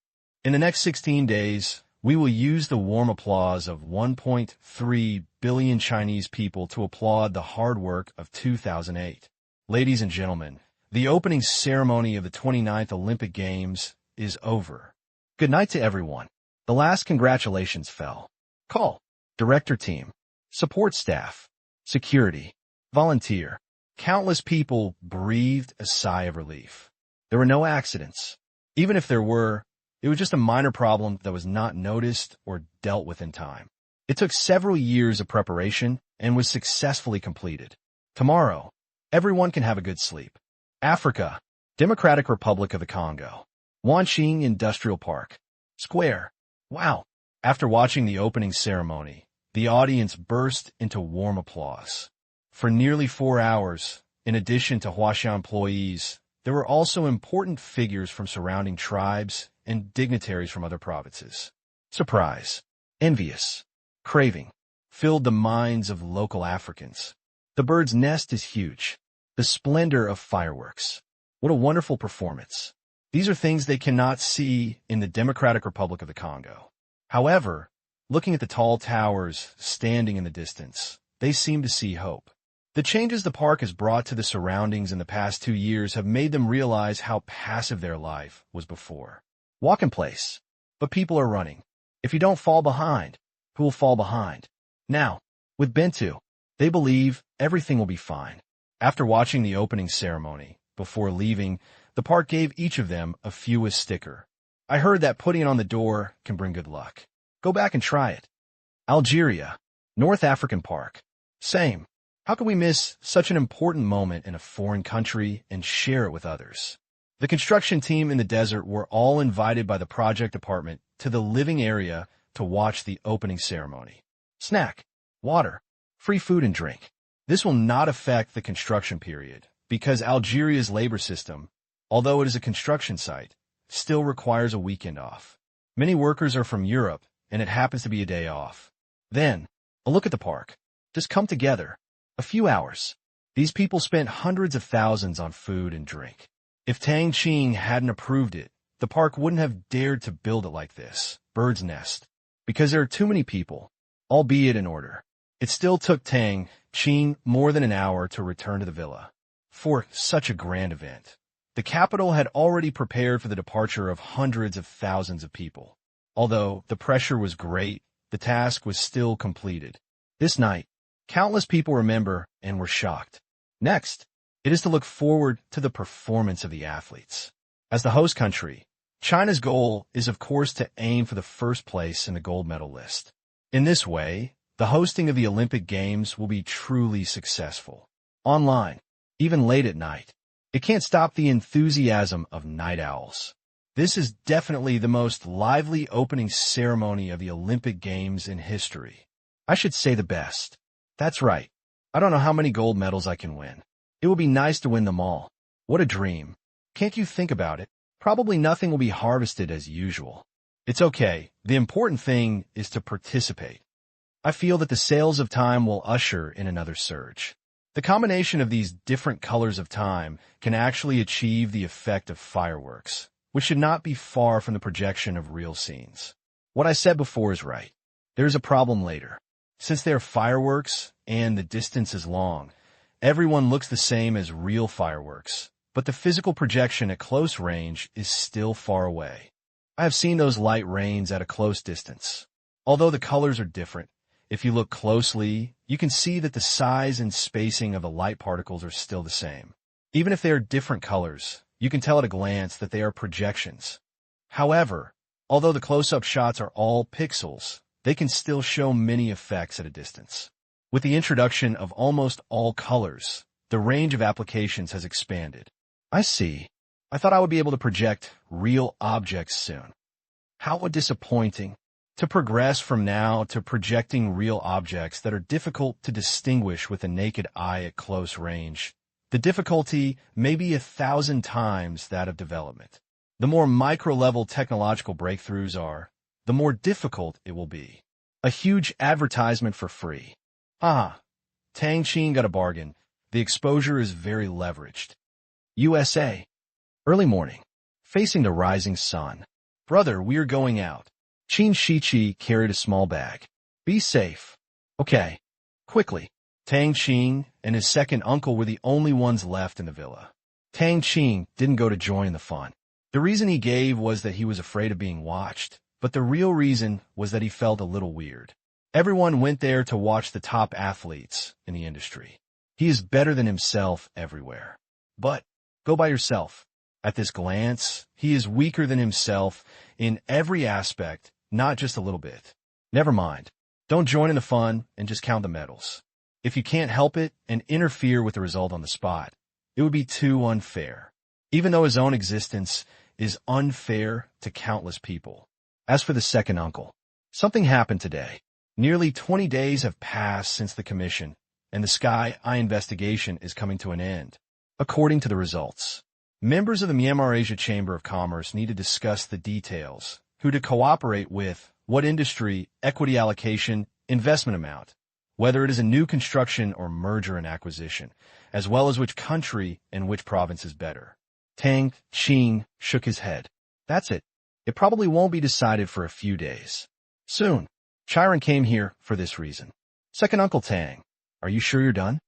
In the next 16 days, we will use the warm applause of 1.3 billion Chinese people to applaud the hard work of 2008. Ladies and gentlemen, the opening ceremony of the 29th Olympic Games is over. Good night to everyone. The last congratulations fell. Call. Director team. Support staff. Security. Volunteer. Countless people breathed a sigh of relief. There were no accidents. Even if there were, it was just a minor problem that was not noticed or dealt with in time. It took several years of preparation and was successfully completed. Tomorrow, everyone can have a good sleep. Africa, Democratic Republic of the Congo. Wanqing Industrial Park. Square. Wow. After watching the opening ceremony, the audience burst into warm applause. For nearly 4 hours, in addition to Huaxia employees, there were also important figures from surrounding tribes and dignitaries from other provinces. Surprise, envious, craving, filled the minds of local Africans. The bird's nest is huge. The splendor of fireworks. What a wonderful performance. These are things they cannot see in the Democratic Republic of the Congo. However, looking at the tall towers standing in the distance, they seem to see hope. The changes the park has brought to the surroundings in the past 2 years have made them realize how passive their life was before. Walk in place, but people are running. If you don't fall behind, who will fall behind? Now, with Bento, they believe everything will be fine. After watching the opening ceremony, before leaving, the park gave each of them a fewest sticker. I heard that putting it on the door can bring good luck. Go back and try it. Algeria, North African Park. Same. How could we miss such an important moment in a foreign country and share it with others? The construction team in the desert were all invited by the project department to the living area to watch the opening ceremony. Snack, water, free food and drink. This will not affect the construction period because Algeria's labor system, although it is a construction site, still requires a weekend off. Many workers are from Europe, and it happens to be a day off. Then, a look at the park. Just come together. A few hours. These people spent hundreds of thousands on food and drink. If Tang Qing hadn't approved it, the park wouldn't have dared to build it like this, bird's nest. Because there are too many people, albeit in order. It still took Tang Qing more than an hour to return to the villa. For such a grand event. The capital had already prepared for the departure of hundreds of thousands of people. Although the pressure was great, the task was still completed. This night, countless people remember and were shocked. Next, it is to look forward to the performance of the athletes. As the host country, China's goal is of course to aim for the first place in the gold medal list. In this way, the hosting of the Olympic Games will be truly successful. Online, even late at night, it can't stop the enthusiasm of night owls. This is definitely the most lively opening ceremony of the Olympic Games in history. I should say the best. That's right. I don't know how many gold medals I can win. It will be nice to win them all. What a dream. Can't you think about it? Probably nothing will be harvested as usual. It's okay. The important thing is to participate. I feel that the sales of time will usher in another surge. The combination of these different colors of time can actually achieve the effect of fireworks, which should not be far from the projection of real scenes. What I said before is right. There's a problem later. Since they are fireworks and the distance is long, everyone looks the same as real fireworks, but the physical projection at close range is still far away. I have seen those light rains at a close distance. Although the colors are different, if you look closely, you can see that the size and spacing of the light particles are still the same. Even if they are different colors, you can tell at a glance that they are projections. However, although the close-up shots are all pixels, they can still show many effects at a distance. With the introduction of almost all colors, the range of applications has expanded. I see. I thought I would be able to project real objects soon. How disappointing. To progress from now to projecting real objects that are difficult to distinguish with the naked eye at close range, the difficulty may be 1,000 times that of development. The more micro-level technological breakthroughs are, the more difficult it will be. A huge advertisement for free. Ah, Tang Qing got a bargain. The exposure is very leveraged. USA. Early morning. Facing the rising sun. Brother, we are going out. Qin Shichi carried a small bag. Be safe. Okay. Quickly. Tang Qing and his second uncle were the only ones left in the villa. Tang Qing didn't go to join the fun. The reason he gave was that he was afraid of being watched, but the real reason was that he felt a little weird. Everyone went there to watch the top athletes in the industry. He is better than himself everywhere. But go by yourself. At this glance, he is weaker than himself in every aspect, not just a little bit. Never mind. Don't join in the fun and just count the medals. If you can't help it and interfere with the result on the spot, it would be too unfair. Even though his own existence is unfair to countless people. As for the second uncle, something happened today. Nearly 20 days have passed since the commission, and the Sky Eye investigation is coming to an end. According to the results, members of the Myanmar Asia Chamber of Commerce need to discuss the details, who to cooperate with, what industry, equity allocation, investment amount, whether it is a new construction or merger and acquisition, as well as which country and which province is better. Tang Qing shook his head. That's it. It probably won't be decided for a few days. Soon. Chiron came here for this reason. Second Uncle Tang, are you sure you're done?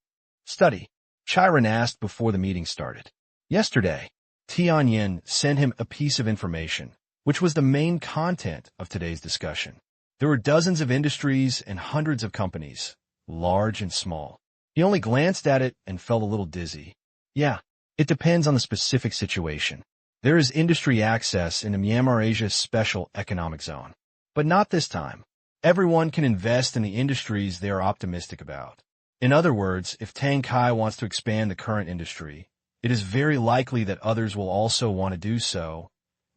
Study. Chiron asked before the meeting started. Yesterday, Tianyin sent him a piece of information, which was the main content of today's discussion. There were dozens of industries and hundreds of companies, large and small. He only glanced at it and felt a little dizzy. Yeah, it depends on the specific situation. There is industry access in the Myanmar Asia Special Economic Zone. But not this time. Everyone can invest in the industries they are optimistic about. In other words, if Tang Qing wants to expand the current industry, it is very likely that others will also want to do so,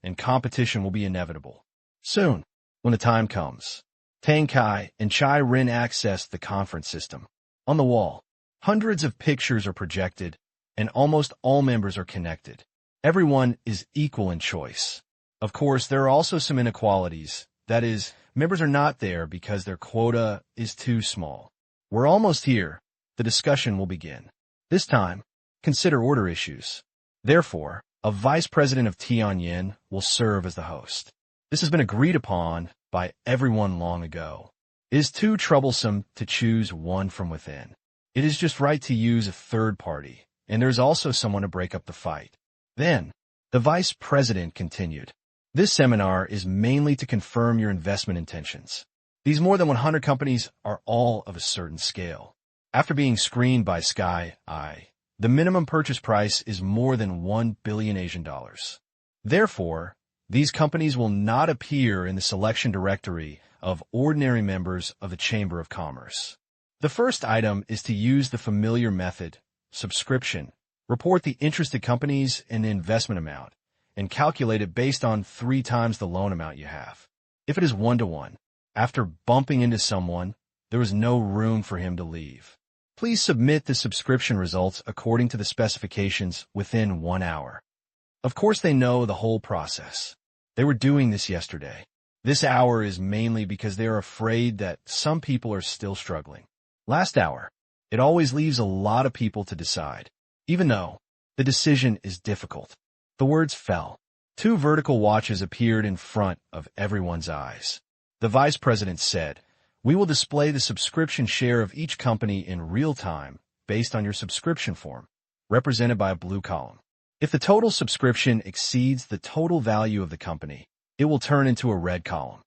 and competition will be inevitable. Soon, when the time comes, Tang Qing and Chai Rin access the conference system. On the wall, hundreds of pictures are projected, and almost all members are connected. Everyone is equal in choice. Of course, there are also some inequalities. That is, members are not there because their quota is too small. We're almost here. The discussion will begin. This time, consider order issues. Therefore, a vice president of Tianyin will serve as the host. This has been agreed upon by everyone long ago. It is too troublesome to choose one from within. It is just right to use a third party, and there's also someone to break up the fight. Then, the vice president continued. This seminar is mainly to confirm your investment intentions. These more than 100 companies are all of a certain scale. After being screened by Sky Eye, the minimum purchase price is more than 1 billion Asian dollars. Therefore, these companies will not appear in the selection directory of ordinary members of the Chamber of Commerce. The first item is to use the familiar method, subscription, report the interested companies and the investment amount, and calculate it based on 3 times the loan amount you have. If it is 1-to-1, after bumping into someone, there is no room for him to leave. Please submit the subscription results according to the specifications within 1 hour. Of course, they know the whole process. They were doing this yesterday. This hour is mainly because they are afraid that some people are still struggling. Last hour, it always leaves a lot of people to decide, even though the decision is difficult. The words fell. 2 vertical watches appeared in front of everyone's eyes. The vice president said, "We will display the subscription share of each company in real time based on your subscription form, represented by a blue column. If the total subscription exceeds the total value of the company, it will turn into a red column.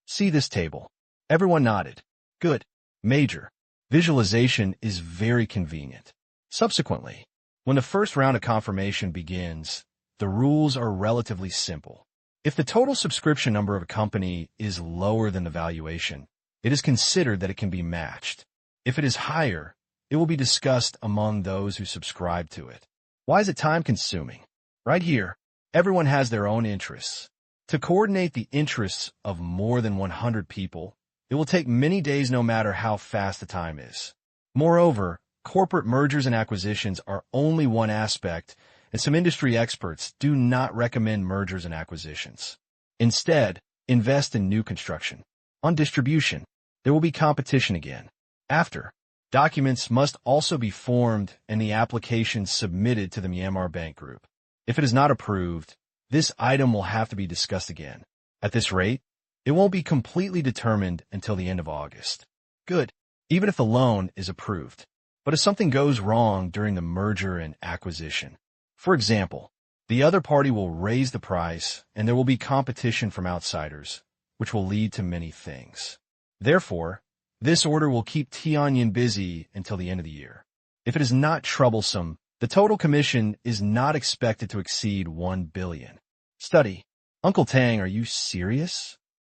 See this table." Everyone nodded. Good. Major. Visualization is very convenient. Subsequently, when the first round of confirmation begins, the rules are relatively simple. If the total subscription number of a company is lower than the valuation, it is considered that it can be matched. If it is higher, it will be discussed among those who subscribe to it. Why is it time-consuming? Right here, everyone has their own interests. To coordinate the interests of more than 100 people, it will take many days no matter how fast the time is. Moreover, corporate mergers and acquisitions are only one aspect, and some industry experts do not recommend mergers and acquisitions. Instead, invest in new construction. On distribution, there will be competition again. After, documents must also be formed and the application submitted to the Myanmar Bank Group. If it is not approved, this item will have to be discussed again. At this rate, it won't be completely determined until the end of August. Good, even if the loan is approved. But if something goes wrong during the merger and acquisition, for example, the other party will raise the price and there will be competition from outsiders, which will lead to many things. Therefore, this order will keep Tianyin busy until the end of the year. If it is not troublesome, the total commission is not expected to exceed 1 billion. Study. Uncle Tang, are you serious?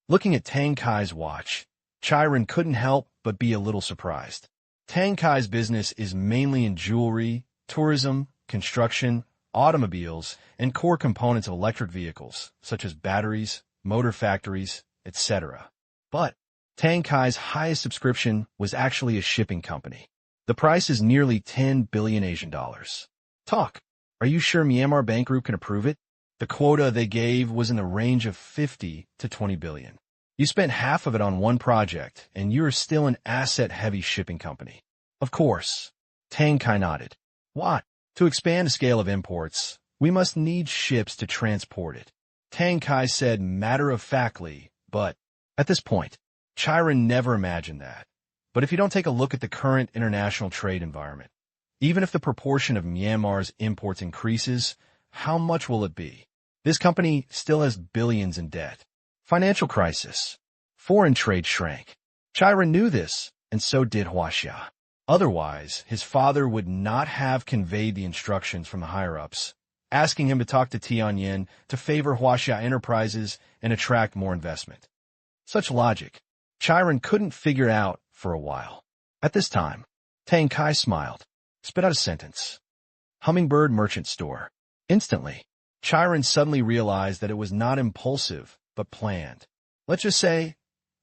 Looking at Tang Qing's watch, Chiron couldn't help but be a little surprised. Tang Qing's business is mainly in jewelry, tourism, construction, automobiles, and core components of electric vehicles, such as batteries, motor factories, etc. But Tang Qing's highest subscription was actually a shipping company. The price is nearly 10 billion Asian dollars. Talk. Are you sure Myanmar Bank Group can approve it? The quota they gave was in the range of 50 to 20 billion. You spent half of it on one project, and you're still an asset-heavy shipping company. Of course. Tang Qing nodded. What? To expand the scale of imports, we must need ships to transport it. Tang Qing said matter-of-factly, but at this point, Chiron never imagined that. But if you don't take a look at the current international trade environment, even if the proportion of Myanmar's imports increases, how much will it be? This company still has billions in debt. Financial crisis. Foreign trade shrank. Chiron knew this, and so did Huaxia. Otherwise, his father would not have conveyed the instructions from the higher-ups, asking him to talk to Tianyin to favor Huaxia enterprises and attract more investment. Such logic, Chiron couldn't figure out for a while. At this time, Tang Qing smiled, spit out a sentence. Hummingbird Merchant Store. Instantly, Chiron suddenly realized that it was not impulsive, but planned. Let's just say,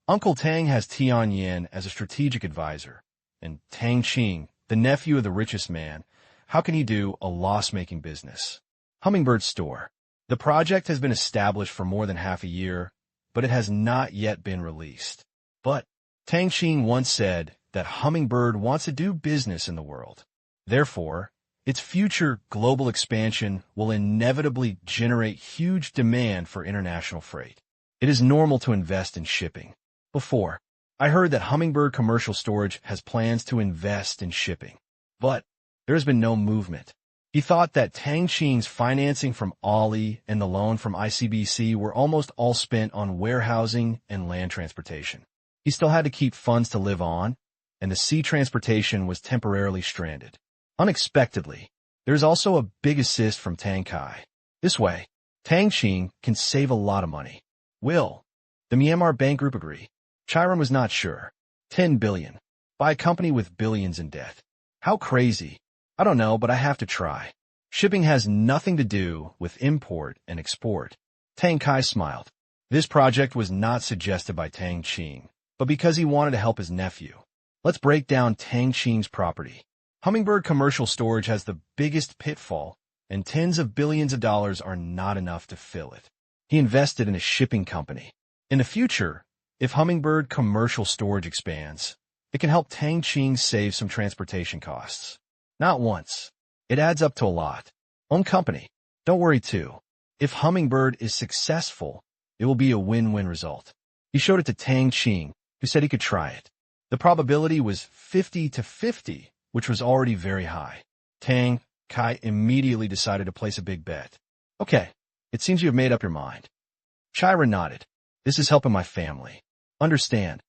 Uncle Tang has Tianyin as a strategic advisor, and Tang Qing, the nephew of the richest man, how can he do a loss-making business? Hummingbird Store. The project has been established for more than half a year, but it has not yet been released. But Tang Qing once said that Hummingbird wants to do business in the world. Therefore, its future global expansion will inevitably generate huge demand for international freight. It is normal to invest in shipping. Before, I heard that Hummingbird Commercial Storage has plans to invest in shipping. But there has been no movement. He thought that Tang Qing's financing from Ali and the loan from ICBC were almost all spent on warehousing and land transportation. He still had to keep funds to live on, and the sea transportation was temporarily stranded. Unexpectedly, there is also a big assist from Tang Qing. This way, Tang Qing can save a lot of money. Will the Myanmar Bank Group agree? Chiron was not sure. 10 billion. By a company with billions in debt. How crazy. I don't know, but I have to try. Shipping has nothing to do with import and export. Tang Qing smiled. This project was not suggested by Tang Qing, but because he wanted to help his nephew. Let's break down Tang Qing's property. Hummingbird Commercial Storage has the biggest pitfall, and tens of billions of dollars are not enough to fill it. He invested in a shipping company. In the future, if Hummingbird Commercial Storage expands, it can help Tang Qing save some transportation costs. Not once. It adds up to a lot. Own company. Don't worry too. If Hummingbird is successful, it will be a win-win result. He showed it to Tang Qing, who said he could try it. The probability was 50-50, which was already very high. Tang Qing immediately decided to place a big bet. Okay, it seems you have made up your mind. Chiron nodded. This is helping my family. Understand.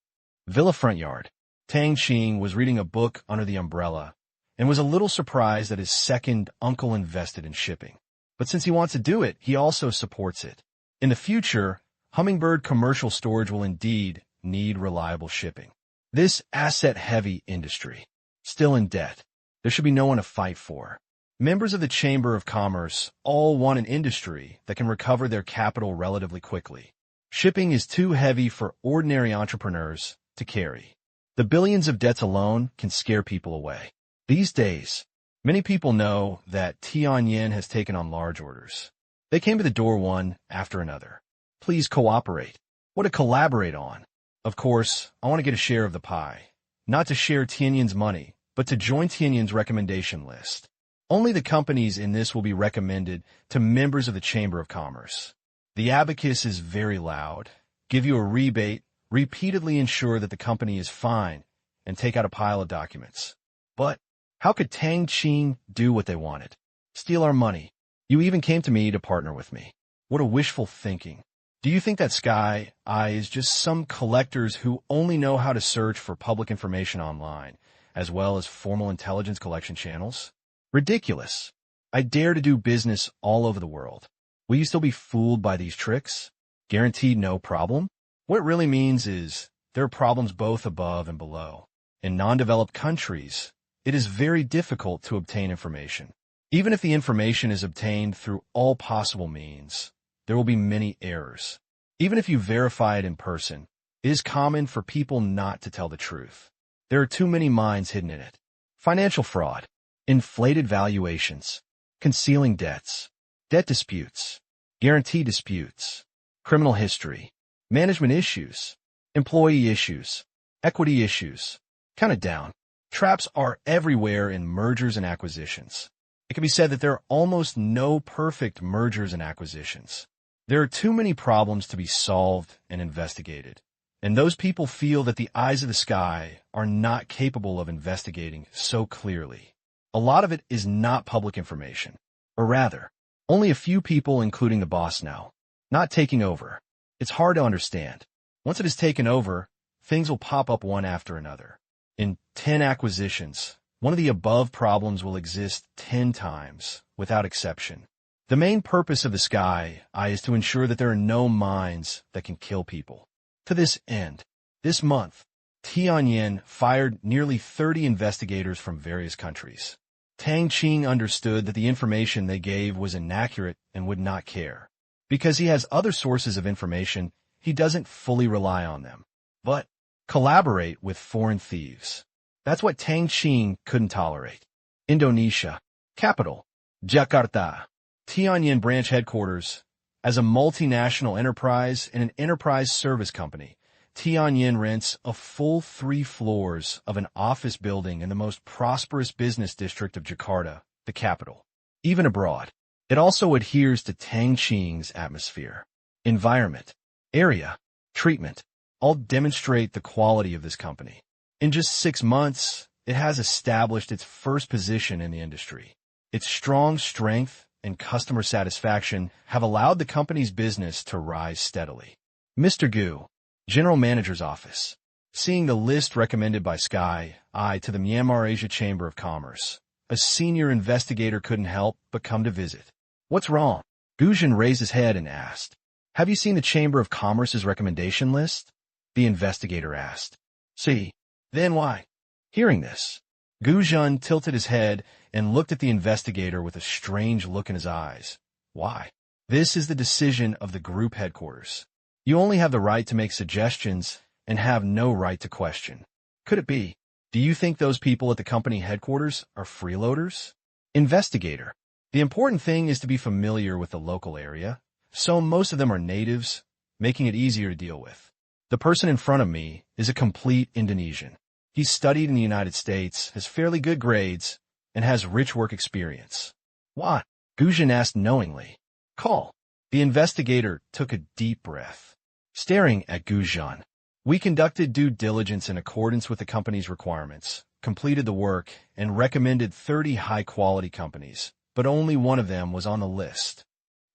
Villa Front Yard. Tang Qing was reading a book under the umbrella and was a little surprised that his second uncle invested in shipping. But since he wants to do it, he also supports it. In the future, Hummingbird Commercial Storage will indeed need reliable shipping. This asset-heavy industry, still in debt, there should be no one to fight for. Members of the Chamber of Commerce all want an industry that can recover their capital relatively quickly. Shipping is too heavy for ordinary entrepreneurs to carry. The billions of debts alone can scare people away. These days, many people know that Tianyin has taken on large orders. They came to the door one after another. Please cooperate. What to collaborate on? Of course, I want to get a share of the pie. Not to share Tianyin's money, but to join Tianyin's recommendation list. Only the companies in this will be recommended to members of the Chamber of Commerce. The abacus is very loud. Give you a rebate, repeatedly ensure that the company is fine, and take out a pile of documents. But how could Tang Qing do what they wanted? Steal our money. You even came to me to partner with me. What a wishful thinking. Do you think that Sky Eye is just some collectors who only know how to search for public information online, as well as formal intelligence collection channels? Ridiculous. I dare to do business all over the world. Will you still be fooled by these tricks? Guaranteed no problem? What it really means is there are problems both above and below. In non-developed countries, it is very difficult to obtain information. Even if the information is obtained through all possible means, there will be many errors. Even if you verify it in person, it is common for people not to tell the truth. There are too many minds hidden in it. Financial fraud, inflated valuations, concealing debts, debt disputes, guarantee disputes, criminal history, management issues, employee issues, equity issues. Count it down. Traps are everywhere in mergers and acquisitions. It can be said that there are almost no perfect mergers and acquisitions. There are too many problems to be solved and investigated, and those people feel that the eyes of the sky are not capable of investigating so clearly. A lot of it is not public information, or rather, only a few people, including the boss, know. Not taking over. It's hard to understand. Once it is taken over, things will pop up one after another. In 10 acquisitions, one of the above problems will exist 10 times, without exception. The main purpose of the Sky Eye is to ensure that there are no mines that can kill people. To this end, this month, Tianyin fired nearly 30 investigators from various countries. Tang Qing understood that the information they gave was inaccurate and would not care. Because he has other sources of information, he doesn't fully rely on them, but collaborate with foreign thieves. That's what Tang Qing couldn't tolerate. Indonesia. Capital. Jakarta. Tianyin branch headquarters. As a multinational enterprise and an enterprise service company, Tianyin rents a full 3 floors of an office building in the most prosperous business district of Jakarta, the capital. Even abroad, it also adheres to Tang Qing's atmosphere. Environment, area, treatment, all demonstrate the quality of this company. In just 6 months, it has established its first position in the industry. Its strong strength and customer satisfaction have allowed the company's business to rise steadily. Mr. Gu, General Manager's Office. Seeing the list recommended by Sky Eye to the Myanmar Asia Chamber of Commerce, a senior investigator couldn't help but come to visit. What's wrong? Guzhen raised his head and asked. Have you seen the Chamber of Commerce's recommendation list? The investigator asked. See. Then why? Hearing this, Guzhen tilted his head and looked at the investigator with a strange look in his eyes. Why? This is the decision of the group headquarters. You only have the right to make suggestions and have no right to question. Could it be? Do you think those people at the company headquarters are freeloaders? Investigator. The important thing is to be familiar with the local area, so most of them are natives, making it easier to deal with. The person in front of me is a complete Indonesian. He's studied in the United States, has fairly good grades, and has rich work experience. What? Guzhen asked knowingly. Call. The investigator took a deep breath. Staring at Guzhen. We conducted due diligence in accordance with the company's requirements, completed the work, and recommended 30 high-quality companies, but only one of them was on the list.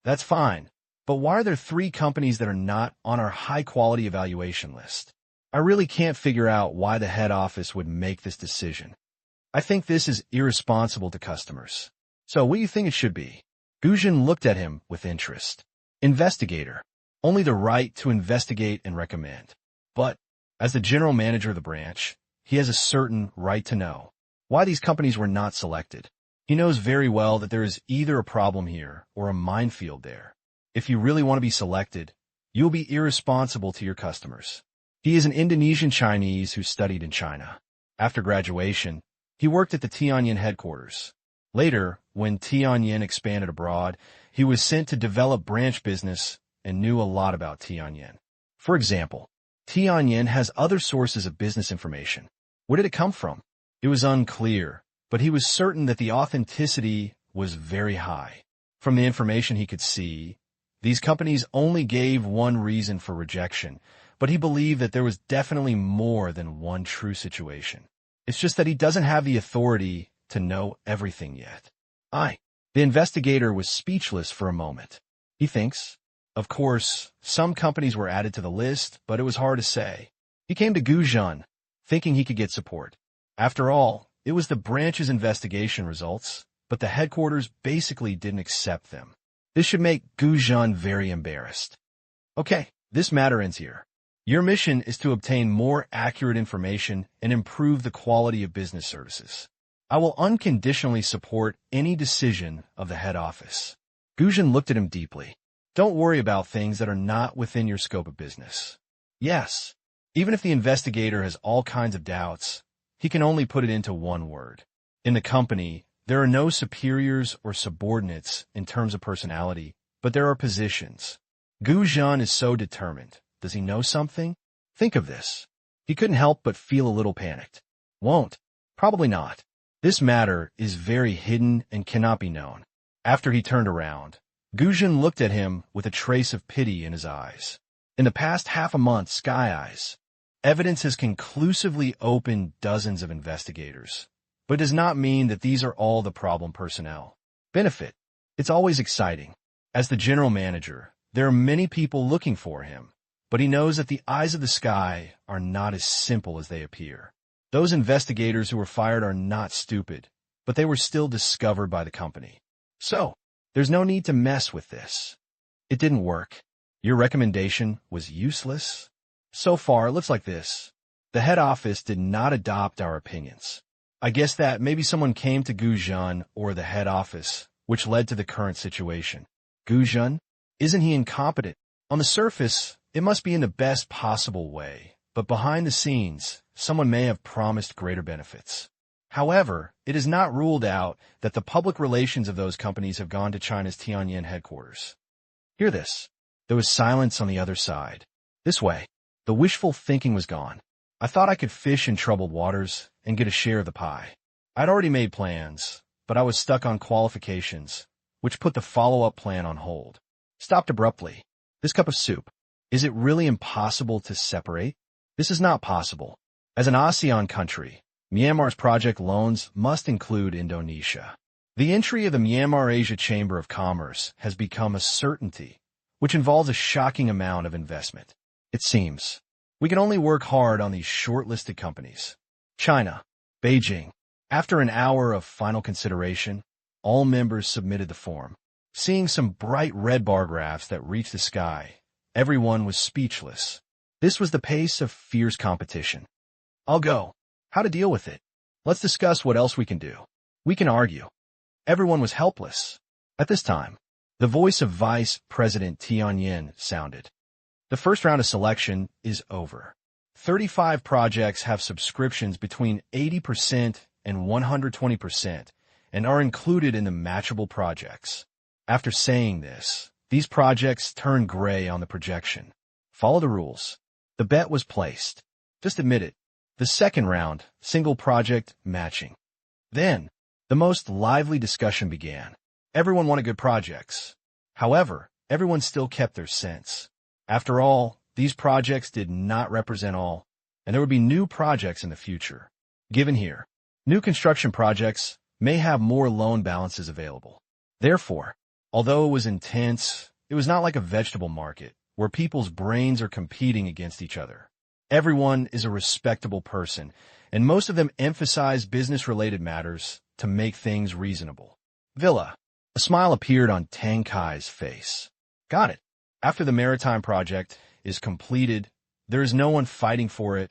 That's fine, but why are there 3 companies that are not on our high-quality evaluation list? I really can't figure out why the head office would make this decision. I think this is irresponsible to customers. So what do you think it should be? Guzhen looked at him with interest. Investigator. Only the right to investigate and recommend. But, as the general manager of the branch, he has a certain right to know why these companies were not selected. He knows very well that there is either a problem here or a minefield there. If you really want to be selected, you'll be irresponsible to your customers. He is an Indonesian Chinese who studied in China. After graduation, he worked at the Tianyin headquarters. Later, when Tianyin expanded abroad, he was sent to develop branch business and knew a lot about Tianyin. For example, Tianyin has other sources of business information. Where did it come from? It was unclear, but he was certain that the authenticity was very high. From the information he could see, these companies only gave one reason for rejection, but he believed that there was definitely more than one true situation. It's just that he doesn't have the authority to know everything yet. The investigator was speechless for a moment. He thinks, of course, some companies were added to the list, but it was hard to say. He came to Guzhen, thinking he could get support. After all, it was the branch's investigation results, but the headquarters basically didn't accept them. This should make Guzhen very embarrassed. Okay, this matter ends here. Your mission is to obtain more accurate information and improve the quality of business services. I will unconditionally support any decision of the head office. Guzhen looked at him deeply. Don't worry about things that are not within your scope of business. Yes, even if the investigator has all kinds of doubts, he can only put it into one word. In the company, there are no superiors or subordinates in terms of personality, but there are positions. Guzhen is so determined. Does he know something? Think of this. He couldn't help but feel a little panicked. Won't. Probably not. This matter is very hidden and cannot be known. After he turned around, Guzhen looked at him with a trace of pity in his eyes. In the past half a month, Sky Eyes, evidence has conclusively opened dozens of investigators, but does not mean that these are all the problem personnel. Benefit. It's always exciting. As the general manager, there are many people looking for him, but he knows that the eyes of the sky are not as simple as they appear. Those investigators who were fired are not stupid, but they were still discovered by the company. So, there's no need to mess with this. It didn't work. Your recommendation was useless. So far, it looks like this. The head office did not adopt our opinions. I guess that maybe someone came to Guzhun or the head office, which led to the current situation. Guzhun? Isn't he incompetent? On the surface, it must be in the best possible way, but behind the scenes, someone may have promised greater benefits. However, it is not ruled out that the public relations of those companies have gone to China's Tianjin headquarters. Hear this. There was silence on the other side. This way, the wishful thinking was gone. I thought I could fish in troubled waters and get a share of the pie. I'd already made plans, but I was stuck on qualifications, which put the follow-up plan on hold. Stopped abruptly. This cup of soup. Is it really impossible to separate? This is not possible. As an ASEAN country, Myanmar's project loans must include Indonesia. The entry of the Myanmar Asia Chamber of Commerce has become a certainty, which involves a shocking amount of investment. It seems we can only work hard on these shortlisted companies. China, Beijing. After an hour of final consideration, all members submitted the form. Seeing some bright red bar graphs that reached the sky, everyone was speechless. This was the pace of fierce competition. I'll go. How to deal with it? Let's discuss what else we can do. We can argue. Everyone was helpless. At this time, the voice of Vice President Tianjin sounded. The first round of selection is over. 35 projects have subscriptions between 80% and 120% and are included in the matchable projects. After saying this, these projects turn gray on the projection. Follow the rules. The bet was placed. Just admit it. The second round, single project matching. Then, the most lively discussion began. Everyone wanted good projects. However, everyone still kept their sense. After all, these projects did not represent all, and there would be new projects in the future. Given here, new construction projects may have more loan balances available. Therefore, although it was intense, it was not like a vegetable market where people's brains are competing against each other. Everyone is a respectable person, and most of them emphasize business-related matters to make things reasonable. Villa. A smile appeared on Tang Qing's face. Got it. After the maritime project is completed, there is no one fighting for it,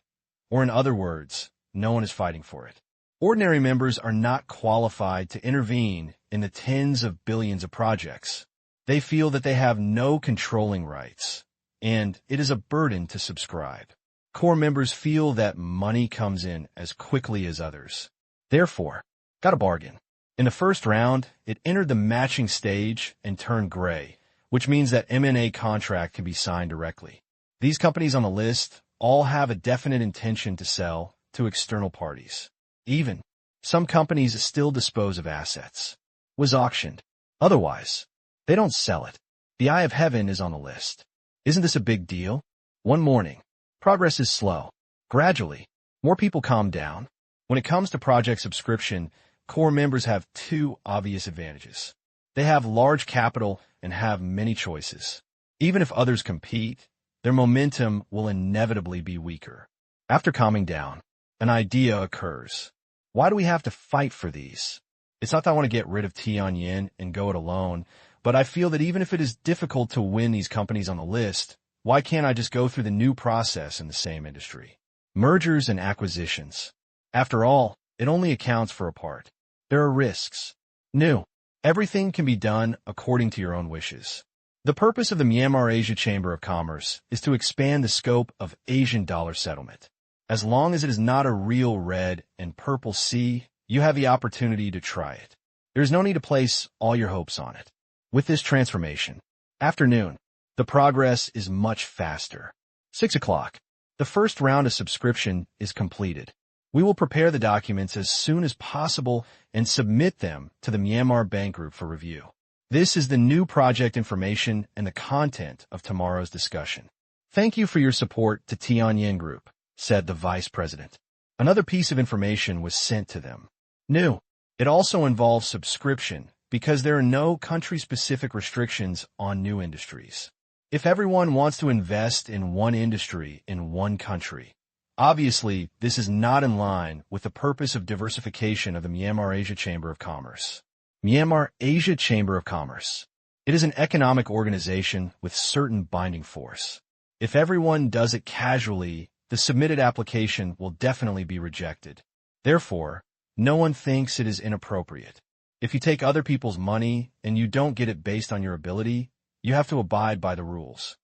or in other words, no one is fighting for it. Ordinary members are not qualified to intervene in the tens of billions of projects. They feel that they have no controlling rights, and it is a burden to subscribe. Core members feel that money comes in as quickly as others. Therefore, got a bargain. In the first round, it entered the matching stage and turned gray, which means that M&A contract can be signed directly. These companies on the list all have a definite intention to sell to external parties. Even some companies still dispose of assets. Was auctioned. Otherwise, they don't sell it. The Eye of Heaven is on the list. Isn't this a big deal? One morning, progress is slow. Gradually, more people calm down. When it comes to project subscription, core members have two obvious advantages. They have large capital and have many choices. Even if others compete, their momentum will inevitably be weaker. After calming down, an idea occurs. Why do we have to fight for these? It's not that I want to get rid of Tianjin and go it alone, but I feel that even if it is difficult to win these companies on the list, why can't I just go through the new process in the same industry? Mergers and acquisitions. After all, it only accounts for a part. There are risks. New. Everything can be done according to your own wishes. The purpose of the Myanmar Asia Chamber of Commerce is to expand the scope of Asian dollar settlement. As long as it is not a real red and purple sea, you have the opportunity to try it. There is no need to place all your hopes on it. With this transformation, afternoon, the progress is much faster. 6 o'clock. The first round of subscription is completed. We will prepare the documents as soon as possible and submit them to the Myanmar Bank Group for review. This is the new project information and the content of tomorrow's discussion. Thank you for your support to Tianjin Group, said the vice president. Another piece of information was sent to them. New. It also involves subscription because there are no country-specific restrictions on new industries. If everyone wants to invest in one industry in one country, obviously this is not in line with the purpose of diversification of the Myanmar Asia Chamber of Commerce. Myanmar Asia Chamber of Commerce. It is an economic organization with certain binding force. If everyone does it casually, the submitted application will definitely be rejected. Therefore, no one thinks it is inappropriate. If you take other people's money and you don't get it based on your ability, you have to abide by the rules.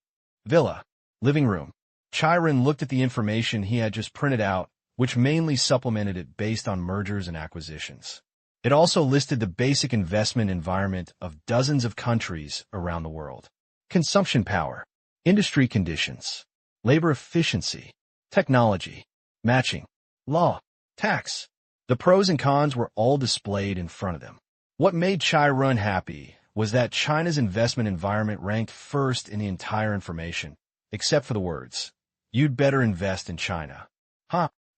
Villa. Living room. Chiron looked at the information he had just printed out, which mainly supplemented it based on mergers and acquisitions. It also listed the basic investment environment of dozens of countries around the world. Consumption power, industry conditions, labor efficiency, technology, matching, law, tax. The pros and cons were all displayed in front of them. What made Chiron happy was that China's investment environment ranked first in the entire information, except for the words, "You'd better invest in China."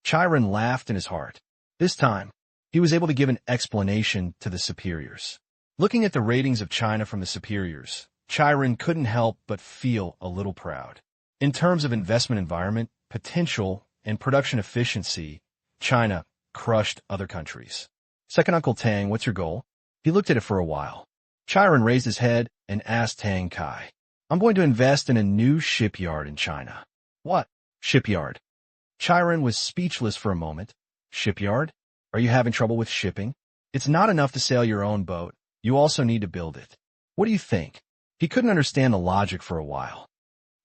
Chiron laughed in his heart. This time, he was able to give an explanation to the superiors. Looking at the ratings of China from the superiors, Chiron couldn't help but feel a little proud. In terms of investment environment, potential, and production efficiency, China crushed other countries. Second Uncle Tang, what's your goal? He looked at it for a while. Chiron raised his head and asked Tang Kai, I'm going to invest in a new shipyard in China. What? Shipyard? Chiron was speechless for a moment. Shipyard? Are you having trouble with shipping? It's not enough to sail your own boat. You also need to build it. What do you think? He couldn't understand the logic for a while.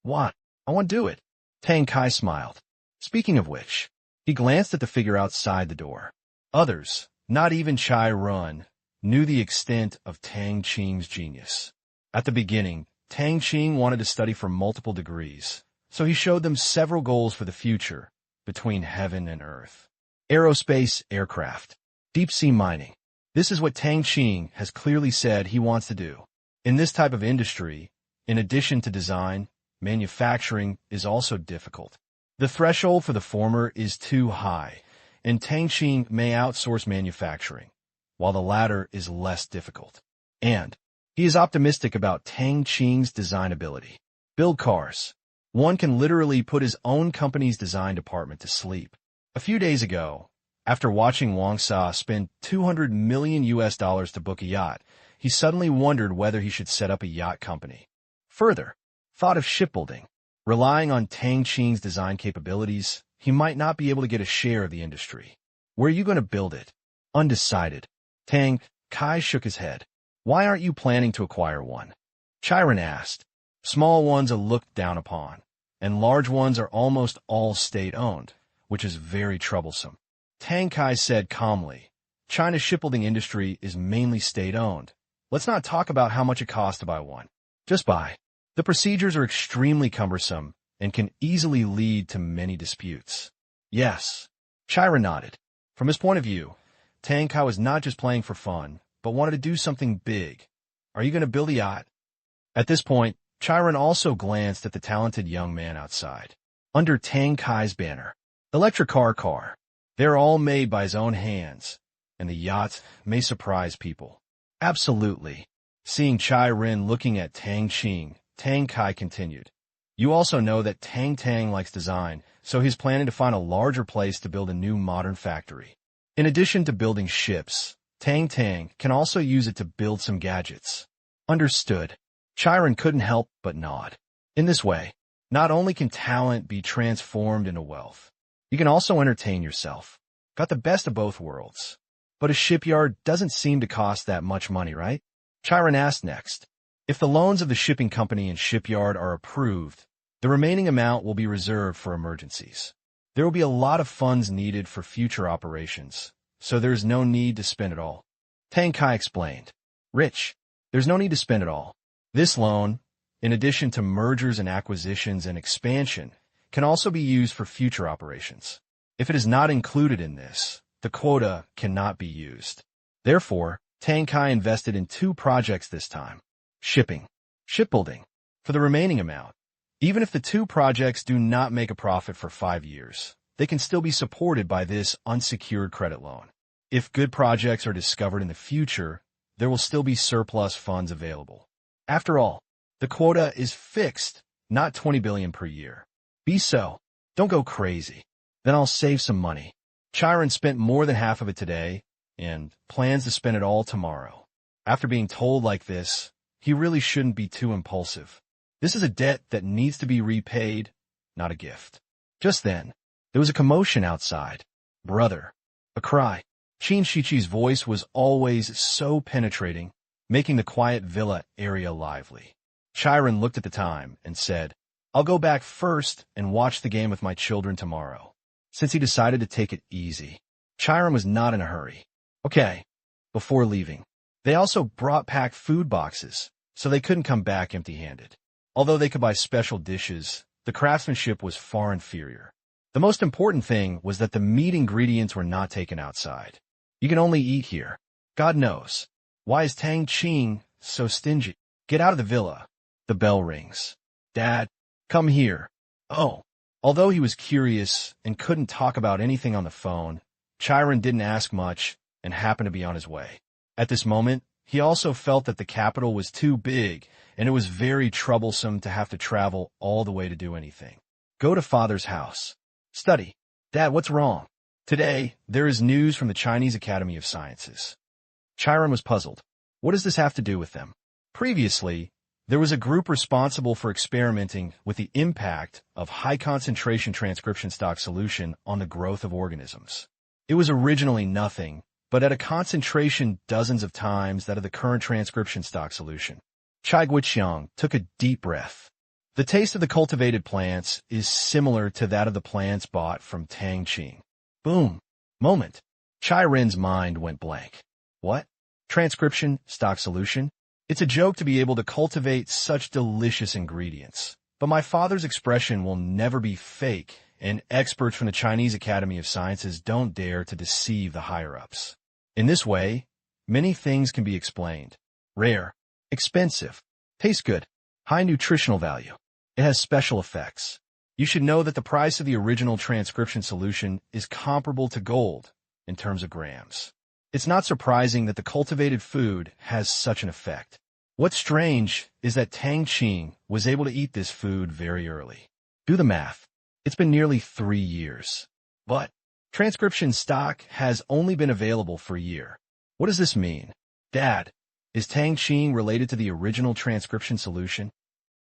What? I want to do it. Tang Kai smiled. Speaking of which, he glanced at the figure outside the door. Others, not even Chiron, knew the extent of Tang Qing's genius. At the beginning, Tang Qing wanted to study for multiple degrees, so he showed them several goals for the future, between heaven and earth. Aerospace, aircraft, deep-sea mining. This is what Tang Qing has clearly said he wants to do. In this type of industry, in addition to design, manufacturing is also difficult. The threshold for the former is too high, and Tang Qing may outsource manufacturing, while the latter is less difficult. And he is optimistic about Tang Qing's design ability. Build cars. One can literally put his own company's design department to sleep. A few days ago, after watching Wang Sa spend $200 million to book a yacht, he suddenly wondered whether he should set up a yacht company. Further, thought of shipbuilding. Relying on Tang Qing's design capabilities, he might not be able to get a share of the industry. Where are you going to build it? Undecided. Tang Kai shook his head. Why aren't you planning to acquire one? Chiron asked. Small ones are looked down upon, and large ones are almost all state-owned, which is very troublesome. Tang Kai said calmly, China's shipbuilding industry is mainly state-owned. Let's not talk about how much it costs to buy one. Just buy. The procedures are extremely cumbersome and can easily lead to many disputes. Yes. Chiron nodded. From his point of view, Tang Kai was not just playing for fun, but wanted to do something big. Are you going to build a yacht? At this point, Chiron also glanced at the talented young man outside. Under Tang Kai's banner, electric car. They're all made by his own hands, and the yacht may surprise people. Absolutely. Seeing Chiron looking at Tang Qing, Tang Kai continued. You also know that Tang likes design, so he's planning to find a larger place to build a new modern factory. In addition to building ships, Tang can also use it to build some gadgets. Understood. Chiron couldn't help but nod. In this way, not only can talent be transformed into wealth, you can also entertain yourself. Got the best of both worlds. But a shipyard doesn't seem to cost that much money, right? Chiron asked next. If the loans of the shipping company and shipyard are approved, the remaining amount will be reserved for emergencies. There will be a lot of funds needed for future operations, so there is no need to spend it all. Tang Kai explained. Rich, there's no need to spend it all. This loan, in addition to mergers and acquisitions and expansion, can also be used for future operations. If it is not included in this, the quota cannot be used. Therefore, Tang Kai invested in 2 projects this time. Shipbuilding. For the remaining amount, even if the 2 projects do not make a profit for 5 years, they can still be supported by this unsecured credit loan. If good projects are discovered in the future, there will still be surplus funds available. After all, the quota is fixed, not 20 billion per year. Be so. Don't go crazy. Then I'll save some money. Chiron spent more than half of it today, and plans to spend it all tomorrow. After being told like this, he really shouldn't be too impulsive. This is a debt that needs to be repaid, not a gift. Just then, there was a commotion outside. Brother. A cry. Qin Shichi's voice was always so penetrating, making the quiet villa area lively. Chiron looked at the time and said, I'll go back first and watch the game with my children tomorrow. Since he decided to take it easy, Chiron was not in a hurry. Okay. Before leaving, they also brought packed food boxes, so they couldn't come back empty-handed. Although they could buy special dishes, the craftsmanship was far inferior. The most important thing was that the meat ingredients were not taken outside. You can only eat here. God knows. Why is Tang Qing so stingy? Get out of the villa. The bell rings. Dad, come here. Oh. Although he was curious and couldn't talk about anything on the phone, Chiron didn't ask much and happened to be on his way. At this moment, he also felt that the capital was too big, and it was very troublesome to have to travel all the way to do anything. Go to father's house. Study. Dad, what's wrong? Today, there is news from the Chinese Academy of Sciences. Chiron was puzzled. What does this have to do with them? Previously, there was a group responsible for experimenting with the impact of high-concentration transcription stock solution on the growth of organisms. It was originally nothing, but at a concentration dozens of times that of the current transcription stock solution. Chai Guiqiang took a deep breath. The taste of the cultivated plants is similar to that of the plants bought from Tang Qing. Boom. Moment. Chai Ren's mind went blank. What? Transcription stock solution? It's a joke to be able to cultivate such delicious ingredients. But my father's expression will never be fake, and experts from the Chinese Academy of Sciences don't dare to deceive the higher-ups. In this way, many things can be explained. Rare, expensive, tastes good, high nutritional value. It has special effects. You should know that the price of the original transcription solution is comparable to gold in terms of grams. It's not surprising that the cultivated food has such an effect. What's strange is that Tang Qing was able to eat this food very early. Do the math. It's been nearly 3 years. But transcription stock has only been available for a year. What does this mean? Dad, is Tang Qing related to the original transcription solution?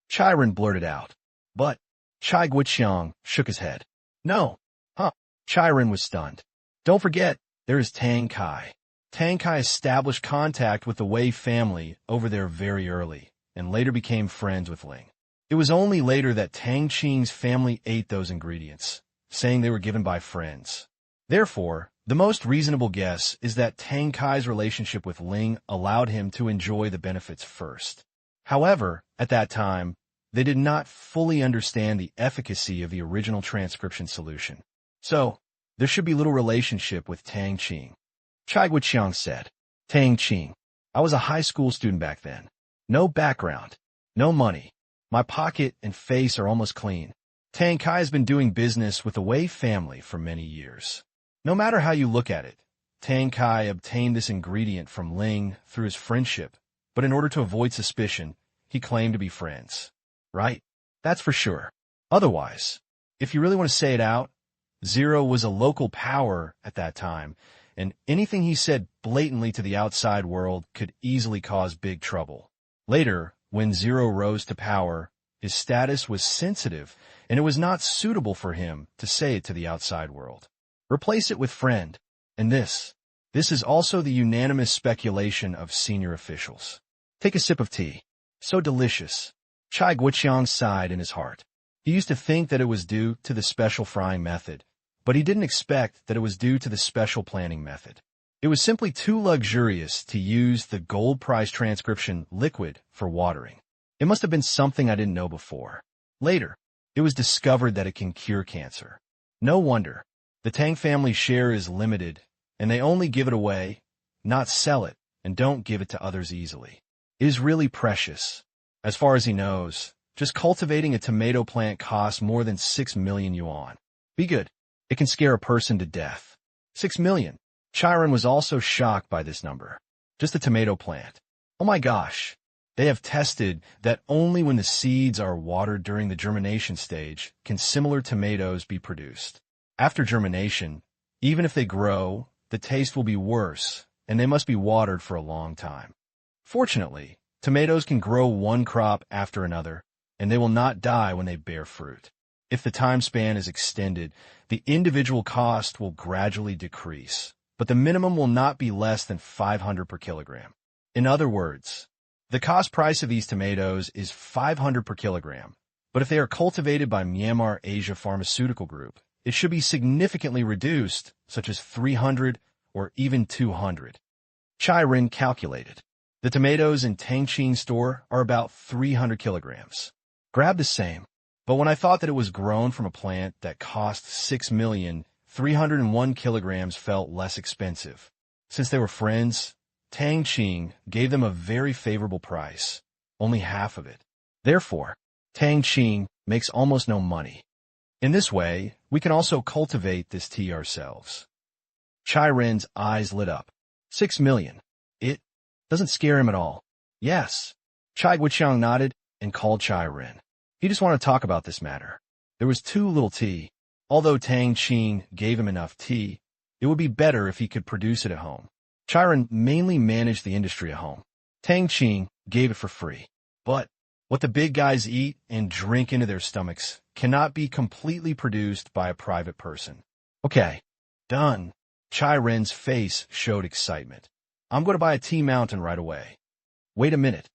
Chiron blurted out. But Chai Guiqiang shook his head. No. Huh. Chiron was stunned. Don't forget, there is Tang Kai. Tang Kai established contact with the Wei family over there very early, and later became friends with Ling. It was only later that Tang Qing's family ate those ingredients, saying they were given by friends. Therefore, the most reasonable guess is that Tang Kai's relationship with Ling allowed him to enjoy the benefits first. However, at that time, they did not fully understand the efficacy of the original transcription solution. So, there should be little relationship with Tang Qing. Chai Guiqiang said. Tang Qing. I was a high school student back then. No background. No money. My pocket and face are almost clean. Tang Kai has been doing business with the Wei family for many years. No matter how you look at it, Tang Kai obtained this ingredient from Ling through his friendship, but in order to avoid suspicion, he claimed to be friends. Right? That's for sure. Otherwise, if you really want to say it out, Zero was a local power at that time, and anything he said blatantly to the outside world could easily cause big trouble. Later, when Zero rose to power, his status was sensitive, and it was not suitable for him to say it to the outside world. Replace it with friend, and this is also the unanimous speculation of senior officials. Take a sip of tea. So delicious. Chai Guiqiang sighed in his heart. He used to think that it was due to the special frying method, but he didn't expect that it was due to the special planning method. It was simply too luxurious to use the gold price transcription liquid for watering. It must have been something I didn't know before. Later, it was discovered that it can cure cancer. No wonder. The Tang family share is limited, and they only give it away, not sell it, and don't give it to others easily. It is really precious. As far as he knows, just cultivating a tomato plant costs more than 6 million yuan. Be good. It can scare a person to death. 6 million. Chiron was also shocked by this number. Just a tomato plant. Oh my gosh. They have tested that only when the seeds are watered during the germination stage can similar tomatoes be produced. After germination, even if they grow, the taste will be worse, and they must be watered for a long time. Fortunately, tomatoes can grow one crop after another, and they will not die when they bear fruit. If the time span is extended, the individual cost will gradually decrease, but the minimum will not be less than 500 per kilogram. In other words, the cost price of these tomatoes is 500 per kilogram, but if they are cultivated by Myanmar Asia Pharmaceutical Group, it should be significantly reduced, such as 300 or even 200. Chai Rin calculated. The tomatoes in Tang Qing store are about 300 kilograms. Grab the same, but when I thought that it was grown from a plant that cost 6,301 kilograms felt less expensive. Since they were friends, Tang Qing gave them a very favorable price, only half of it. Therefore, Tang Qing makes almost no money. In this way, we can also cultivate this tea ourselves. Chai Rin's eyes lit up. 6 million. It doesn't scare him at all. Yes. Chai Guiqiang nodded and called Chai Rin. He just wanted to talk about this matter. There was too little tea. Although Tang Qing gave him enough tea, it would be better if he could produce it at home. Chai Rin mainly managed the industry at home. Tang Qing gave it for free. But what the big guys eat and drink into their stomachs cannot be completely produced by a private person. Okay, done. Chai Rin's face showed excitement. I'm going to buy a tea mountain right away. Wait a minute.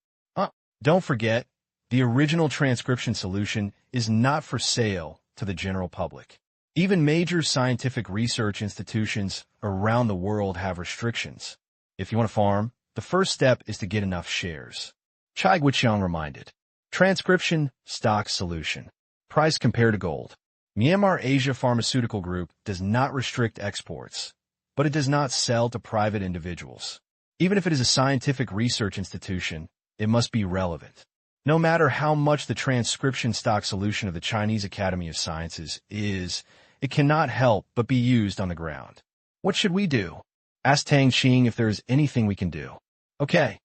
Don't forget, the original transcription solution is not for sale to the general public. Even major scientific research institutions around the world have restrictions. If you want to farm, the first step is to get enough shares. Chai Guiqiang reminded. Transcription stock solution. Price compared to gold. Myanmar Asia Pharmaceutical Group does not restrict exports, but it does not sell to private individuals. Even if it is a scientific research institution, it must be relevant. No matter how much the transcription stock solution of the Chinese Academy of Sciences is, it cannot help but be used on the ground. What should we do? Asked Tang Qing if there is anything we can do. Okay.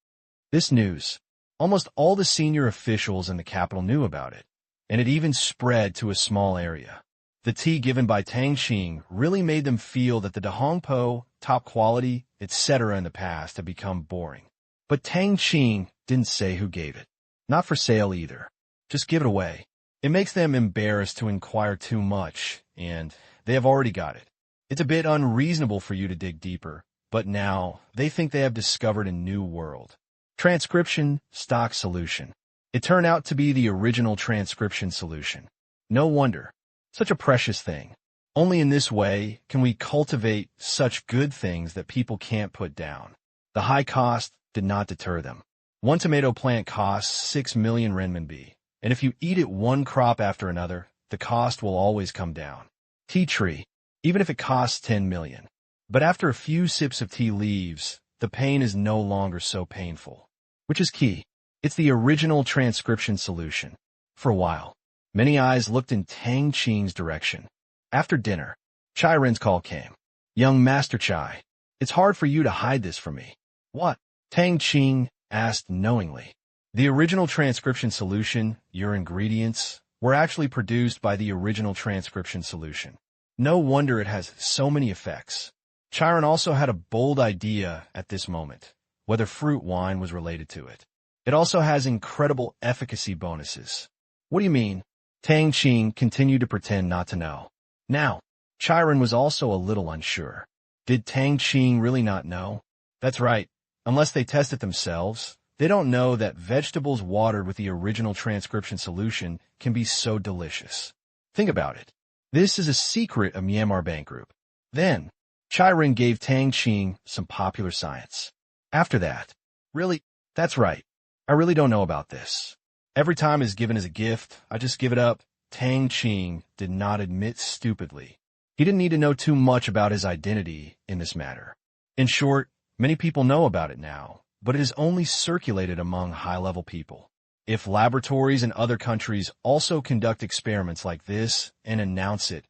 This news. Almost all the senior officials in the capital knew about it, and it even spread to a small area. The tea given by Tang Qing really made them feel that the Dahongpo, top quality, etc. in the past had become boring. But Tang Qing didn't say who gave it. Not for sale either. Just give it away. It makes them embarrassed to inquire too much, and they have already got it. It's a bit unreasonable for you to dig deeper, but now they think they have discovered a new world. Transcription stock solution. It turned out to be the original transcription solution. No wonder. Such a precious thing. Only in this way can we cultivate such good things that people can't put down. The high cost did not deter them. One tomato plant costs 6 million renminbi, and if you eat it one crop after another, the cost will always come down. Tea tree, even if it costs 10 million. But after a few sips of tea leaves, the pain is no longer so painful. Which is key. It's the original transcription solution. For a while, many eyes looked in Tang Qing's direction. After dinner, Chai Rin's call came. Young Master Chai, it's hard for you to hide this from me. What? Tang Qing asked knowingly. The original transcription solution, your ingredients, were actually produced by the original transcription solution. No wonder it has so many effects. Chai Rin also had a bold idea at this moment, whether fruit wine was related to it. It also has incredible efficacy bonuses. What do you mean? Tang Qing continued to pretend not to know. Now, Chai Rin was also a little unsure. Did Tang Qing really not know? That's right. Unless they test it themselves, they don't know that vegetables watered with the original transcription solution can be so delicious. Think about it. This is a secret of Myanmar Bank Group. Then, Chai Rin gave Tang Qing some popular science. After that, really, that's right. I really don't know about this. Every time is given as a gift, I just give it up. Tang Qing did not admit stupidly. He didn't need to know too much about his identity in this matter. In short, many people know about it now, but it is only circulated among high-level people. If laboratories in other countries also conduct experiments like this and announce it,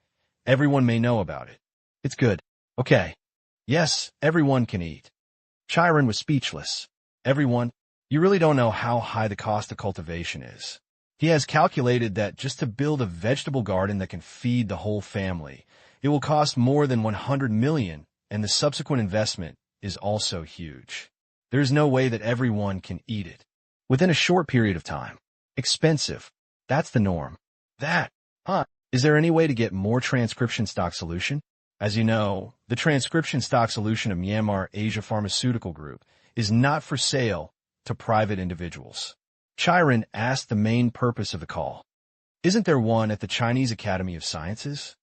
everyone may know about it. It's good. Okay. Yes, everyone can eat. Chai Rin was speechless. Everyone? You really don't know how high the cost of cultivation is. He has calculated that just to build a vegetable garden that can feed the whole family, it will cost more than 100 million, and the subsequent investment is also huge. There is no way that everyone can eat it. Within a short period of time. Expensive. That's the norm. That, huh? Is there any way to get more transcription stock solution? As you know, the transcription stock solution of Myanmar Asia Pharmaceutical Group is not for sale to private individuals. Chiron asked the main purpose of the call. Isn't there one at the Chinese Academy of Sciences?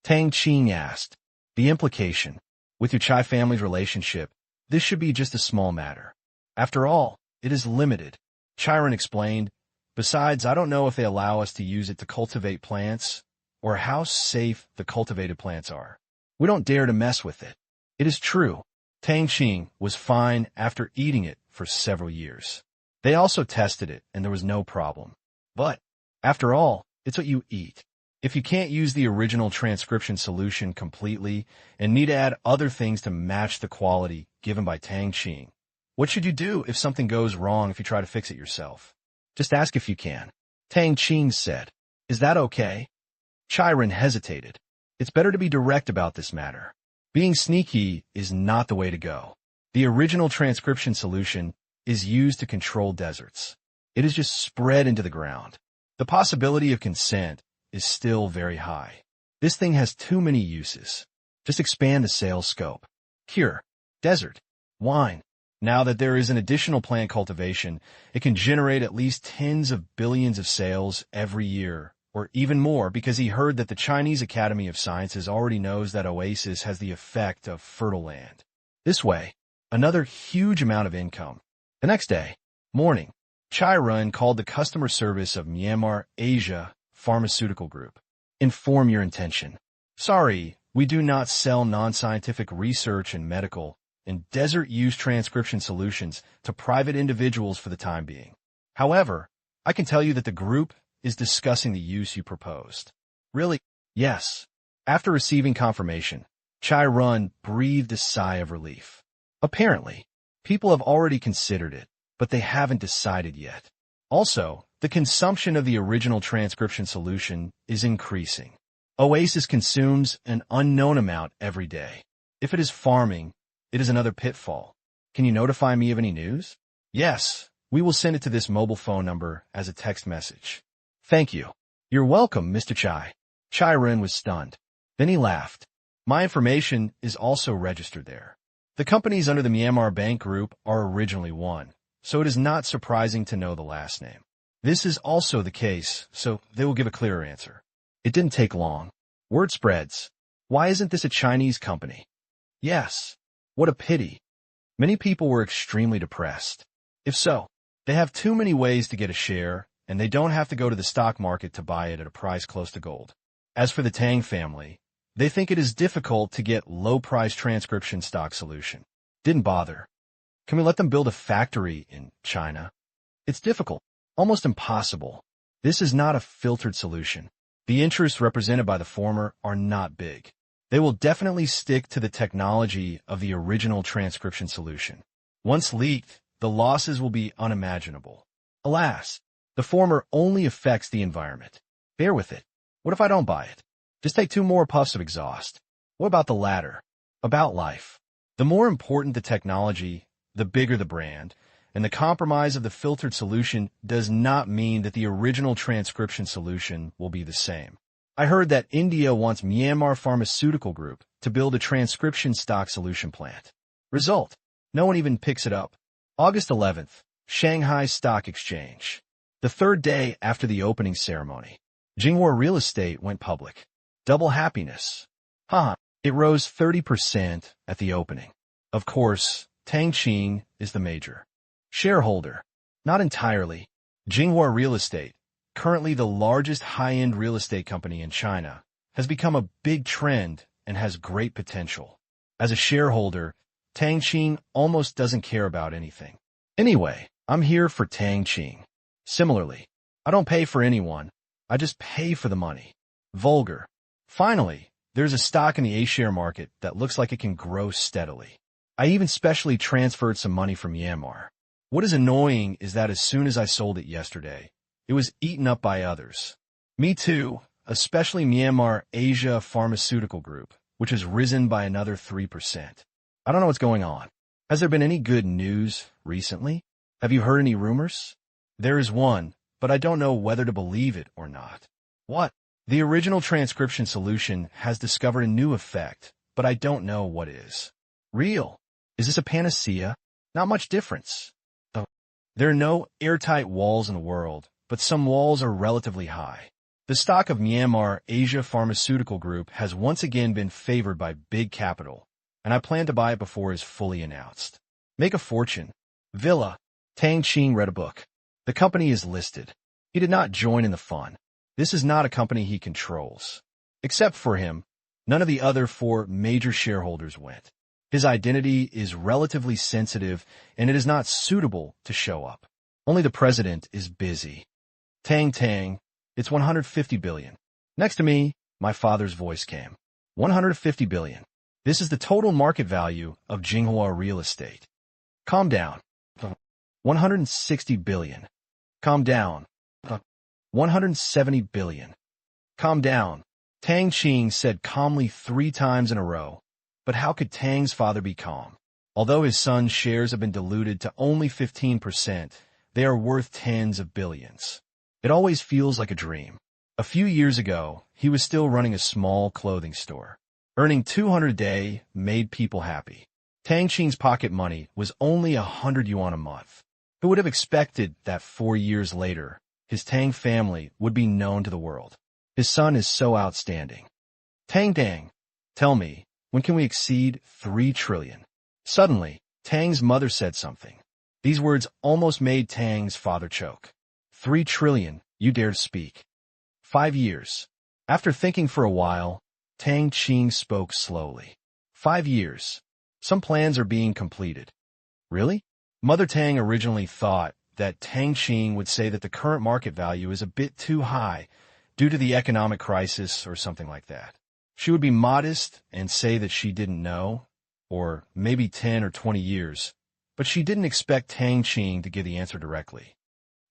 Tang Qing asked. The implication. With your Chai family's relationship, this should be just a small matter. After all, it is limited. Chiron explained. Besides, I don't know if they allow us to use it to cultivate plants or how safe the cultivated plants are. We don't dare to mess with it. It is true. Tang Qing was fine after eating it for several years. They also tested it, and there was no problem. But, after all, it's what you eat. If you can't use the original transcription solution completely and need to add other things to match the quality given by Tang Qing, what should you do if something goes wrong if you try to fix it yourself? Just ask if you can. Tang Qing said. Is that okay? Chiron hesitated. It's better to be direct about this matter. Being sneaky is not the way to go. The original transcription solution is used to control deserts. It is just spread into the ground. The possibility of consent is still very high. This thing has too many uses. Just expand the sales scope. Cure. Desert. Wine. Now that there is an additional plant cultivation, it can generate at least tens of billions of sales every year, or even more because he heard that the Chinese Academy of Sciences already knows that oasis has the effect of fertile land. This way, another huge amount of income. The next day, morning, Chiron called the customer service of Myanmar Asia Pharmaceutical Group. Inform your intention. Sorry, we do not sell non-scientific research and medical and desert-use transcription solutions to private individuals for the time being. However, I can tell you that the group is discussing the use you proposed. Really? Yes. After receiving confirmation, Chiron breathed a sigh of relief. Apparently, people have already considered it, but they haven't decided yet. Also, the consumption of the original transcription solution is increasing. Oasis consumes an unknown amount every day. If it is farming, it is another pitfall. Can you notify me of any news? Yes, we will send it to this mobile phone number as a text message. Thank you. You're welcome, Mr. Chai. Chiron was stunned. Then he laughed. My information is also registered there. The companies under the Myanmar Bank Group are originally one, so it is not surprising to know the last name. This is also the case, so they will give a clearer answer. It didn't take long. Word spreads. Why isn't this a Chinese company? Yes. What a pity. Many people were extremely depressed. If so, they have too many ways to get a share, and they don't have to go to the stock market to buy it at a price close to gold. As for the Tang family, they think it is difficult to get low-price transcription stock solution. Didn't bother. Can we let them build a factory in China? It's difficult, almost impossible. This is not a filtered solution. The interests represented by the former are not big. They will definitely stick to the technology of the original transcription solution. Once leaked, the losses will be unimaginable. Alas, the former only affects the environment. Bear with it. What if I don't buy it? Just take 2 more puffs of exhaust. What about the latter? About life. The more important the technology, the bigger the brand, and the compromise of the filtered solution does not mean that the original transcription solution will be the same. I heard that India wants Myanmar Pharmaceutical Group to build a transcription stock solution plant. Result: no one even picks it up. August 11th, Shanghai Stock Exchange. The third day after the opening ceremony, Jinghua Real Estate went public. Double happiness. It rose 30% at the opening. Of course, Tang Qing is the major shareholder. Not entirely. Jinghua Real Estate, currently the largest high-end real estate company in China, has become a big trend and has great potential. As a shareholder, Tang Qing almost doesn't care about anything. Anyway, I'm here for Tang Qing. Similarly, I don't pay for anyone. I just pay for the money. Vulgar. Finally, there's a stock in the A-share market that looks like it can grow steadily. I even specially transferred some money from Myanmar. What is annoying is that as soon as I sold it yesterday, it was eaten up by others. Me too, especially Myanmar Asia Pharmaceutical Group, which has risen by another 3%. I don't know what's going on. Has there been any good news recently? Have you heard any rumors? There is one, but I don't know whether to believe it or not. What? The original transcription solution has discovered a new effect, but I don't know what is. Real. Is this a panacea? Not much difference. Oh. There are no airtight walls in the world, but some walls are relatively high. The stock of Myanmar Asia Pharmaceutical Group has once again been favored by big capital, and I plan to buy it before it is fully announced. Make a fortune. Villa. Tang Qing read a book. The company is listed. He did not join in the fun. This is not a company he controls. Except for him, none of the other 4 major shareholders went. His identity is relatively sensitive, and it is not suitable to show up. Only the president is busy. Tang, it's 150 billion. Next to me, my father's voice came. 150 billion. This is the total market value of Jinghua real estate. Calm down. 160 billion. Calm down. 170 billion. Calm down. Tang Qing said calmly 3 times in a row. But how could Tang's father be calm? Although his son's shares have been diluted to only 15%, they are worth tens of billions. It always feels like a dream. A few years ago, he was still running a small clothing store. Earning 200 a day made people happy. Tang Qing's pocket money was only 100 yuan a month. Who would have expected that 4 years later, his Tang family would be known to the world? His son is so outstanding. Tang, tell me, when can we exceed 3 trillion? Suddenly, Tang's mother said something. These words almost made Tang's father choke. 3 trillion, you dare to speak. 5 years. After thinking for a while, Tang Qing spoke slowly. 5 years. Some plans are being completed. Really? Mother Tang originally thought that Tang Qing would say that the current market value is a bit too high due to the economic crisis or something like that. She would be modest and say that she didn't know, or maybe 10 or 20 years, but she didn't expect Tang Qing to give the answer directly.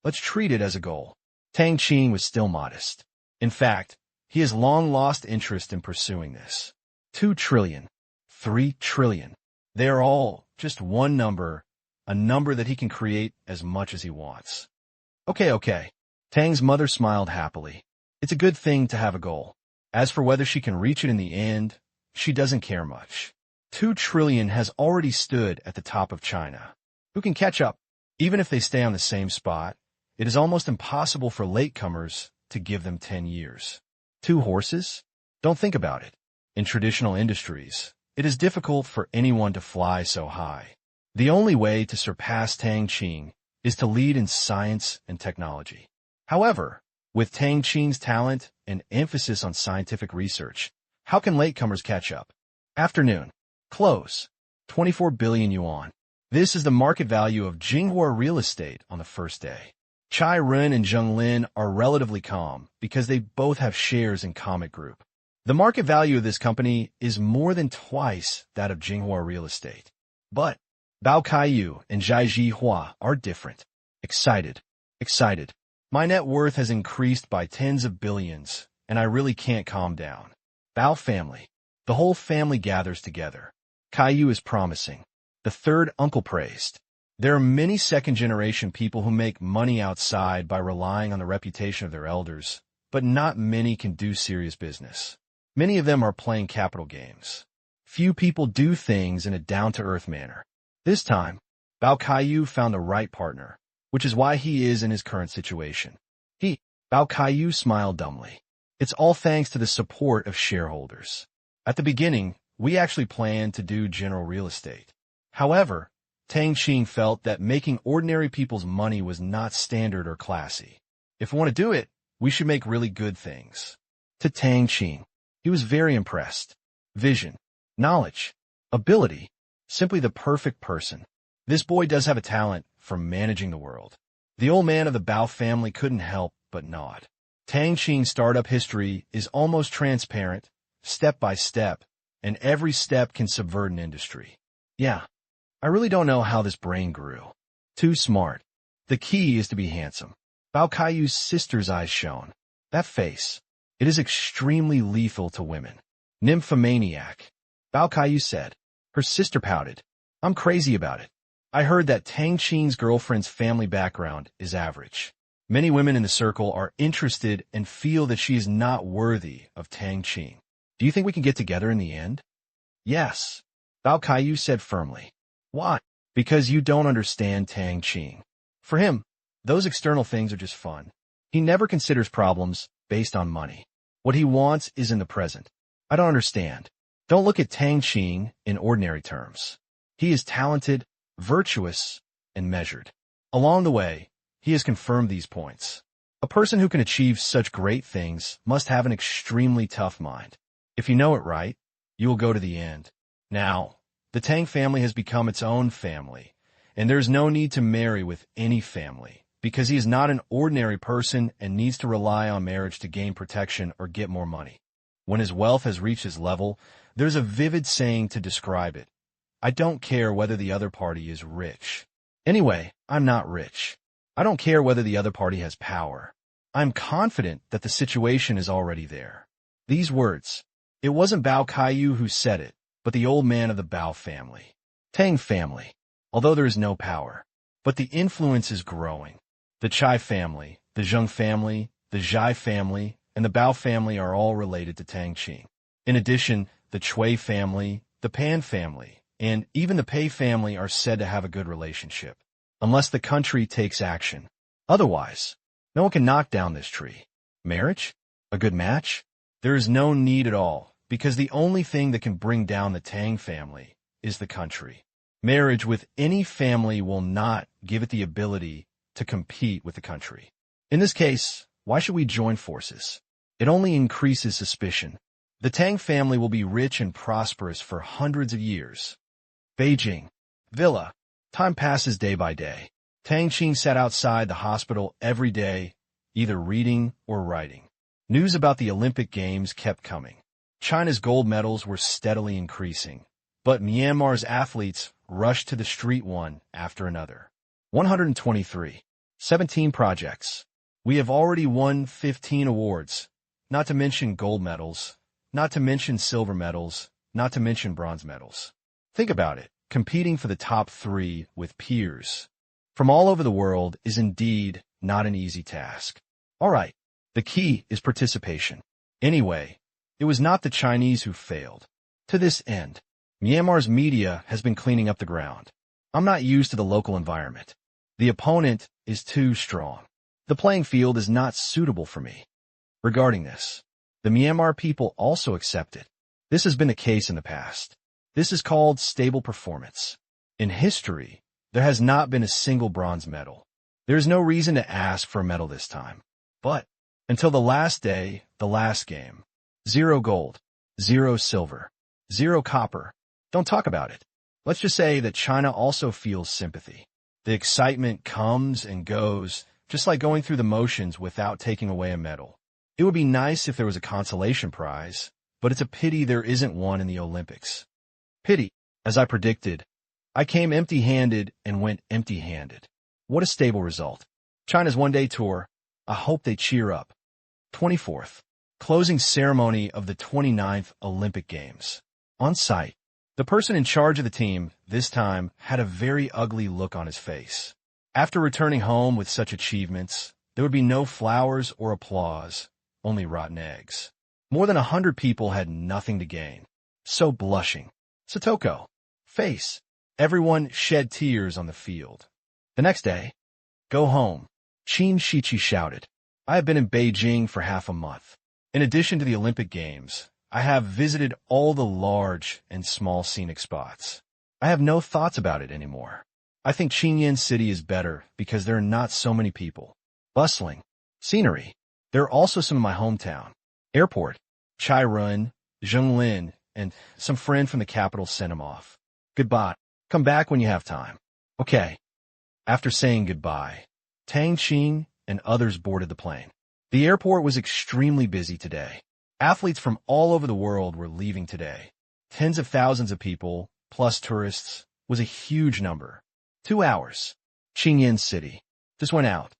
Let's treat it as a goal. Tang Qing was still modest. In fact, he has long lost interest in pursuing this. 2 trillion, 3 trillion. They are all just one number, a number that he can create as much as he wants. Okay. Tang's mother smiled happily. It's a good thing to have a goal. As for whether she can reach it in the end, she doesn't care much. 2 trillion has already stood at the top of China. Who can catch up? Even if they stay on the same spot, it is almost impossible for latecomers to give them 10 years. 2 horses? Don't think about it. In traditional industries, it is difficult for anyone to fly so high. The only way to surpass Tang Qing is to lead in science and technology. However, with Tang Qing's talent and emphasis on scientific research, how can latecomers catch up? Afternoon. Close. 24 billion yuan. This is the market value of Jinghua real estate on the first day. Chai Ren and Zheng Lin are relatively calm because they both have shares in Comet Group. The market value of this company is more than twice that of Jinghua real estate. But Bao Kaiyu and Zhai Jihua are different. Excited. My net worth has increased by tens of billions, and I really can't calm down. Bao family. The whole family gathers together. Kaiyu is promising. The third uncle praised. There are many second-generation people who make money outside by relying on the reputation of their elders, but not many can do serious business. Many of them are playing capital games. Few people do things in a down-to-earth manner. This time, Bao Kaiyu found the right partner, which is why he is in his current situation. Bao Kaiyu smiled dumbly. It's all thanks to the support of shareholders. At the beginning, we actually planned to do general real estate. However, Tang Qing felt that making ordinary people's money was not standard or classy. If we want to do it, we should make really good things. To Tang Qing, he was very impressed. Vision, knowledge, ability, simply the perfect person. This boy does have a talent for managing the world. The old man of the Bao family couldn't help but nod. Tang Qing's startup history is almost transparent, step by step, and every step can subvert an industry. Yeah, I really don't know how this brain grew. Too smart. The key is to be handsome. Bao Kaiyu's sister's eyes shone. That face. It is extremely lethal to women. Nymphomaniac. Bao Kaiyu said. Her sister pouted. I'm crazy about it. I heard that Tang Qing's girlfriend's family background is average. Many women in the circle are interested and feel that she is not worthy of Tang Qing. Do you think we can get together in the end? Yes, Bao Kaiyu said firmly. Why? Because you don't understand Tang Qing. For him, those external things are just fun. He never considers problems based on money. What he wants is in the present. I don't understand. Don't look at Tang Qing in ordinary terms. He is talented, virtuous, and measured. Along the way, he has confirmed these points. A person who can achieve such great things must have an extremely tough mind. If you know it right, you will go to the end. Now, the Tang family has become its own family, and there's no need to marry with any family, because he is not an ordinary person and needs to rely on marriage to gain protection or get more money. When his wealth has reached his level, there's a vivid saying to describe it. I don't care whether the other party is rich. Anyway, I'm not rich. I don't care whether the other party has power. I'm confident that the situation is already there. These words, it wasn't Bao Kaiyu who said it, but the old man of the Bao family. Tang family, although there is no power, but the influence is growing. The Chai family, the Zheng family, the Zhai family, and the Bao family are all related to Tang Qing. In addition, the Chui family, the Pan family, and even the Pei family are said to have a good relationship, unless the country takes action. Otherwise, no one can knock down this tree. Marriage? A good match? There is no need at all, because the only thing that can bring down the Tang family is the country. Marriage with any family will not give it the ability to compete with the country. In this case, why should we join forces? It only increases suspicion. The Tang family will be rich and prosperous for hundreds of years. Beijing. Villa. Time passes day by day. Tang Qing sat outside the hospital every day, either reading or writing. News about the Olympic Games kept coming. China's gold medals were steadily increasing, but Myanmar's athletes rushed to the street one after another. 123. 17 projects. We have already won 15 awards, not to mention gold medals, not to mention silver medals, not to mention bronze medals. Think about it, competing for the top 3 with peers from all over the world is indeed not an easy task. All right, the key is participation. Anyway, it was not the Chinese who failed. To this end, Myanmar's media has been cleaning up the ground. I'm not used to the local environment. The opponent is too strong. The playing field is not suitable for me. Regarding this, the Myanmar people also accept it. This has been the case in the past. This is called stable performance. In history, there has not been a single bronze medal. There is no reason to ask for a medal this time. But until the last day, the last game, 0 gold, 0 silver, 0 copper. Don't talk about it. Let's just say that China also feels sympathy. The excitement comes and goes, just like going through the motions without taking away a medal. It would be nice if there was a consolation prize, but it's a pity there isn't one in the Olympics. Pity, as I predicted. I came empty-handed and went empty-handed. What a stable result. China's one-day tour. I hope they cheer up. 24th. Closing ceremony of the 29th Olympic Games. On site, the person in charge of the team, this time, had a very ugly look on his face. After returning home with such achievements, there would be no flowers or applause, only rotten eggs. More than 100 people had nothing to gain. So blushing. Satoko. Face. Everyone shed tears on the field. The next day, go home. Qin Shichi shouted. I have been in Beijing for half a month. In addition to the Olympic Games, I have visited all the large and small scenic spots. I have no thoughts about it anymore. I think Qinyan City is better because there are not so many people. Bustling. Scenery. There are also some in my hometown. Airport. Chai Run, Zhenglin, and some friend from the capital sent him off. Goodbye. Come back when you have time. Okay. After saying goodbye, Tang Qing and others boarded the plane. The airport was extremely busy today. Athletes from all over the world were leaving today. Tens of thousands of people, plus tourists, was a huge number. 2 hours. Qinyan City. Just went out.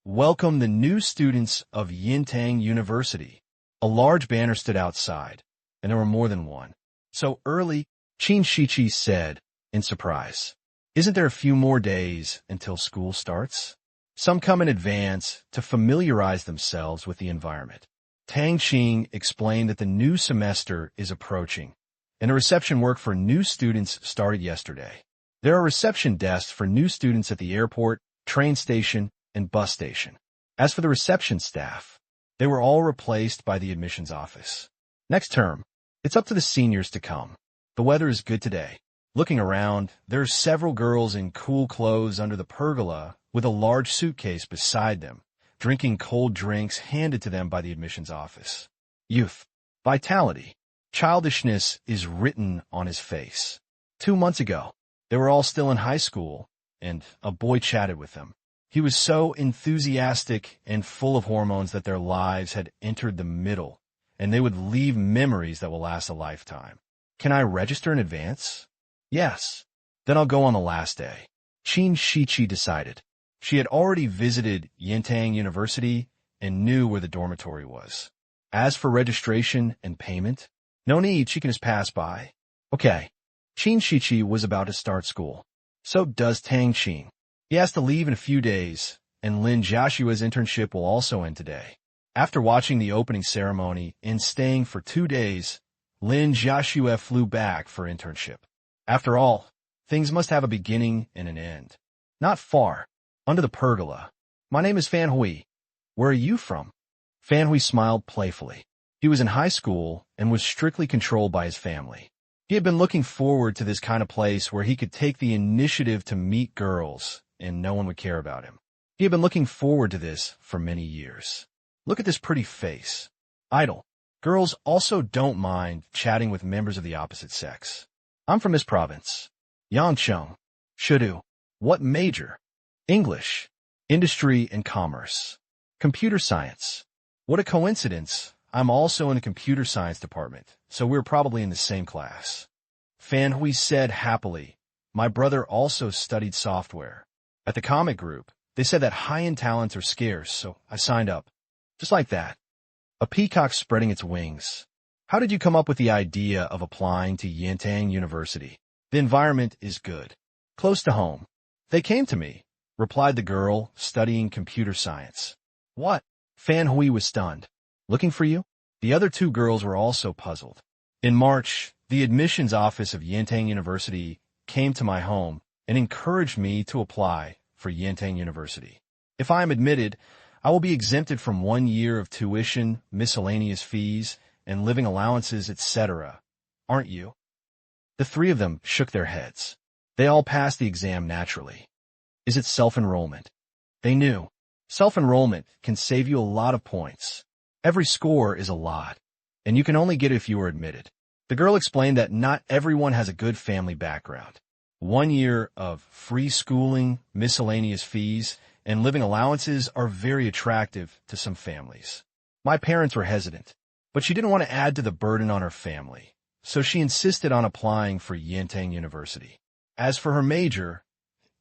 Welcome the new students of Yintang University. A large banner stood outside, and there were more than one. So early, Qin Shichi said, in surprise. Isn't there a few more days until school starts? Some come in advance to familiarize themselves with the environment. Tang Qing explained that the new semester is approaching, and the reception work for new students started yesterday. There are reception desks for new students at the airport, train station, and bus station. As for the reception staff, they were all replaced by the admissions office. Next term, it's up to the seniors to come. The weather is good today. Looking around, there are several girls in cool clothes under the pergola with a large suitcase beside them, drinking cold drinks handed to them by the admissions office. Youth, vitality, childishness is written on his face. 2 months ago, they were all still in high school, and a boy chatted with them. He was so enthusiastic and full of hormones that their lives had entered the middle, and they would leave memories that will last a lifetime. Can I register in advance? Yes. Then I'll go on the last day. Qin Shichi decided. She had already visited Yintang University and knew where the dormitory was. As for registration and payment, no need, she can just pass by. Okay. Qin Shichi was about to start school. So does Tang Qing. He has to leave in a few days, and Lin Jiashua's internship will also end today. After watching the opening ceremony and staying for 2 days, Lin Jiashua flew back for internship. After all, things must have a beginning and an end. Not far, under the pergola. My name is Fan Hui. Where are you from? Fan Hui smiled playfully. He was in high school and was strictly controlled by his family. He had been looking forward to this kind of place where he could take the initiative to meet girls and no one would care about him. He had been looking forward to this for many years. Look at this pretty face. Idle. Girls also don't mind chatting with members of the opposite sex. I'm from this province. Yangcheng. Shudu. What major? English. Industry and commerce. Computer science. What a coincidence. I'm also in the computer science department, so we're probably in the same class. Fan Hui said happily. My brother also studied software. At the comic group, they said that high-end talents are scarce, so I signed up. Just like that. A peacock spreading its wings. How did you come up with the idea of applying to Yintang University? The environment is good. Close to home. They came to me, replied the girl, studying computer science. What? Fan Hui was stunned. Looking for you? The other 2 girls were also puzzled. In March, the admissions office of Yintang University came to my home and encouraged me to apply for Yintang University. If I am admitted, I will be exempted from 1 year of tuition, miscellaneous fees, and living allowances, etc. Aren't you? The 3 of them shook their heads. They all passed the exam naturally. Is it self-enrollment? They knew. Self-enrollment can save you a lot of points. Every score is a lot, and you can only get it if you are admitted. The girl explained that not everyone has a good family background. 1 year of free schooling, miscellaneous fees, and living allowances are very attractive to some families. My parents were hesitant, but she didn't want to add to the burden on her family, so she insisted on applying for Yintang University. As for her major,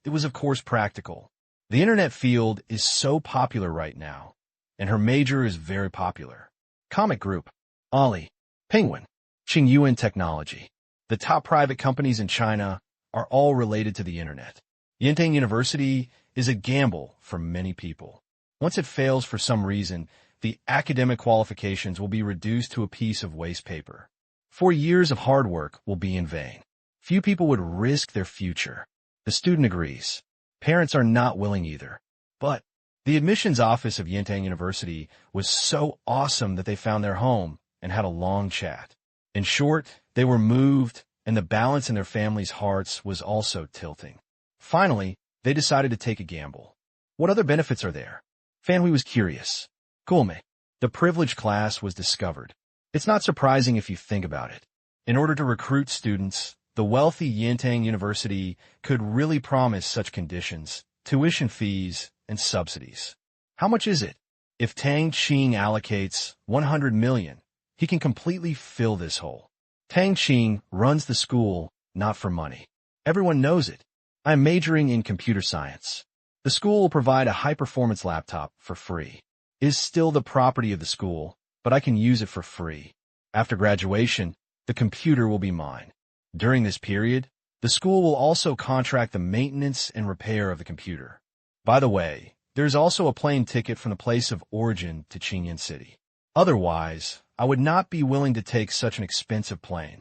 it was of course practical. The internet field is so popular right now, and her major is very popular. Comic group, Ali, Penguin, Qingyuan Technology. The top private companies in China are all related to the internet. Yintang University is a gamble for many people. Once it fails for some reason, the academic qualifications will be reduced to a piece of waste paper. 4 years of hard work will be in vain. Few people would risk their future. The student agrees. Parents are not willing either. But the admissions office of Yintang University was so awesome that they found their home and had a long chat. In short, they were moved, and the balance in their families' hearts was also tilting. Finally, they decided to take a gamble. What other benefits are there? Fan Hui was curious. Gulme. The privileged class was discovered. It's not surprising if you think about it. In order to recruit students, the wealthy Yintang University could really promise such conditions, tuition fees, and subsidies. How much is it? If Tang Qing allocates 100 million, he can completely fill this hole. Tang Qing runs the school not for money. Everyone knows it. I'm majoring in computer science. The school will provide a high-performance laptop for free. It is still the property of the school, but I can use it for free. After graduation, the computer will be mine. During this period, the school will also contract the maintenance and repair of the computer. By the way, There's also a plane ticket from the place of origin to Qingyan City. Otherwise, I would not be willing to take such an expensive plane.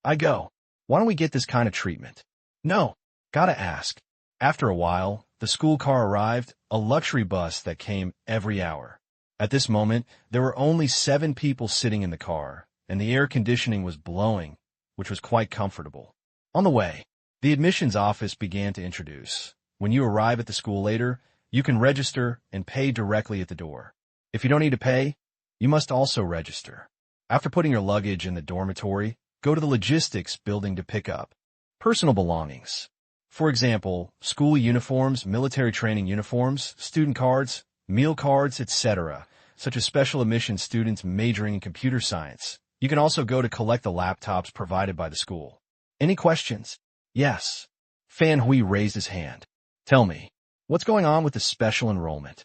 I go, why don't we get this kind of treatment? No, gotta ask. After a while, the school car arrived, a luxury bus that came every hour. At this moment, there were only 7 people sitting in the car, and the air conditioning was blowing, which was quite comfortable. On the way, the admissions office began to introduce. When you arrive at the school later, you can register and pay directly at the door. If you don't need to pay, you must also register. After putting your luggage in the dormitory, go to the logistics building to pick up personal belongings. For example, school uniforms, military training uniforms, student cards, meal cards, etc., such as special admission students majoring in computer science. You can also go to collect the laptops provided by the school. Any questions? Yes. Fan Hui raised his hand. Tell me, what's going on with the special enrollment?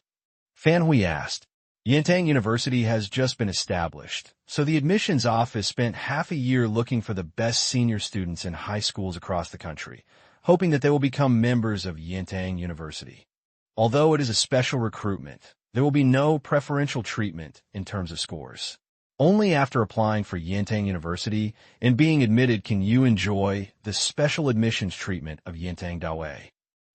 Fan Hui asked. Yintang University has just been established, so the admissions office spent half a year looking for the best senior students in high schools across the country, hoping that they will become members of Yintang University. Although it is a special recruitment, there will be no preferential treatment in terms of scores. Only after applying for Yintang University and being admitted can you enjoy the special admissions treatment of Yintang Dawei.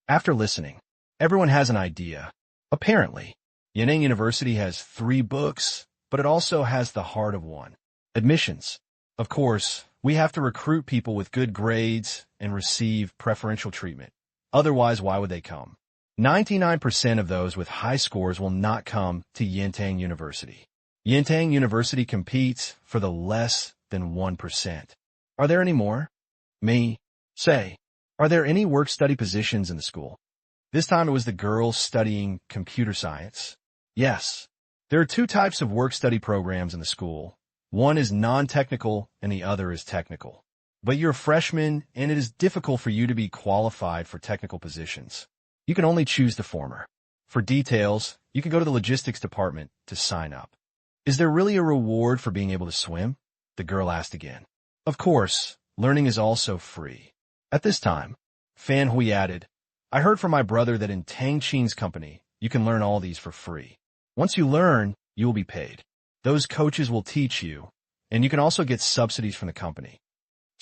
After listening, everyone has an idea. Apparently, Yintang University has 3 books, but it also has the heart of one. Admissions. Of course, we have to recruit people with good grades and receive preferential treatment. Otherwise, why would they come? 99% of those with high scores will not come to Yintang University. Yintang University competes for the less than 1%. Are there any more? Me. Say, are there any work-study positions in the school? This time it was the girls studying computer science. Yes. There are 2 types of work-study programs in the school. One is non-technical and the other is technical. But you're a freshman and it is difficult for you to be qualified for technical positions. You can only choose the former. For details, you can go to the logistics department to sign up. Is there really a reward for being able to swim? The girl asked again. Of course, learning is also free. At this time, Fan Hui added, I heard from my brother that in Tang Qing's company, you can learn all these for free. Once you learn, you will be paid. Those coaches will teach you, and you can also get subsidies from the company.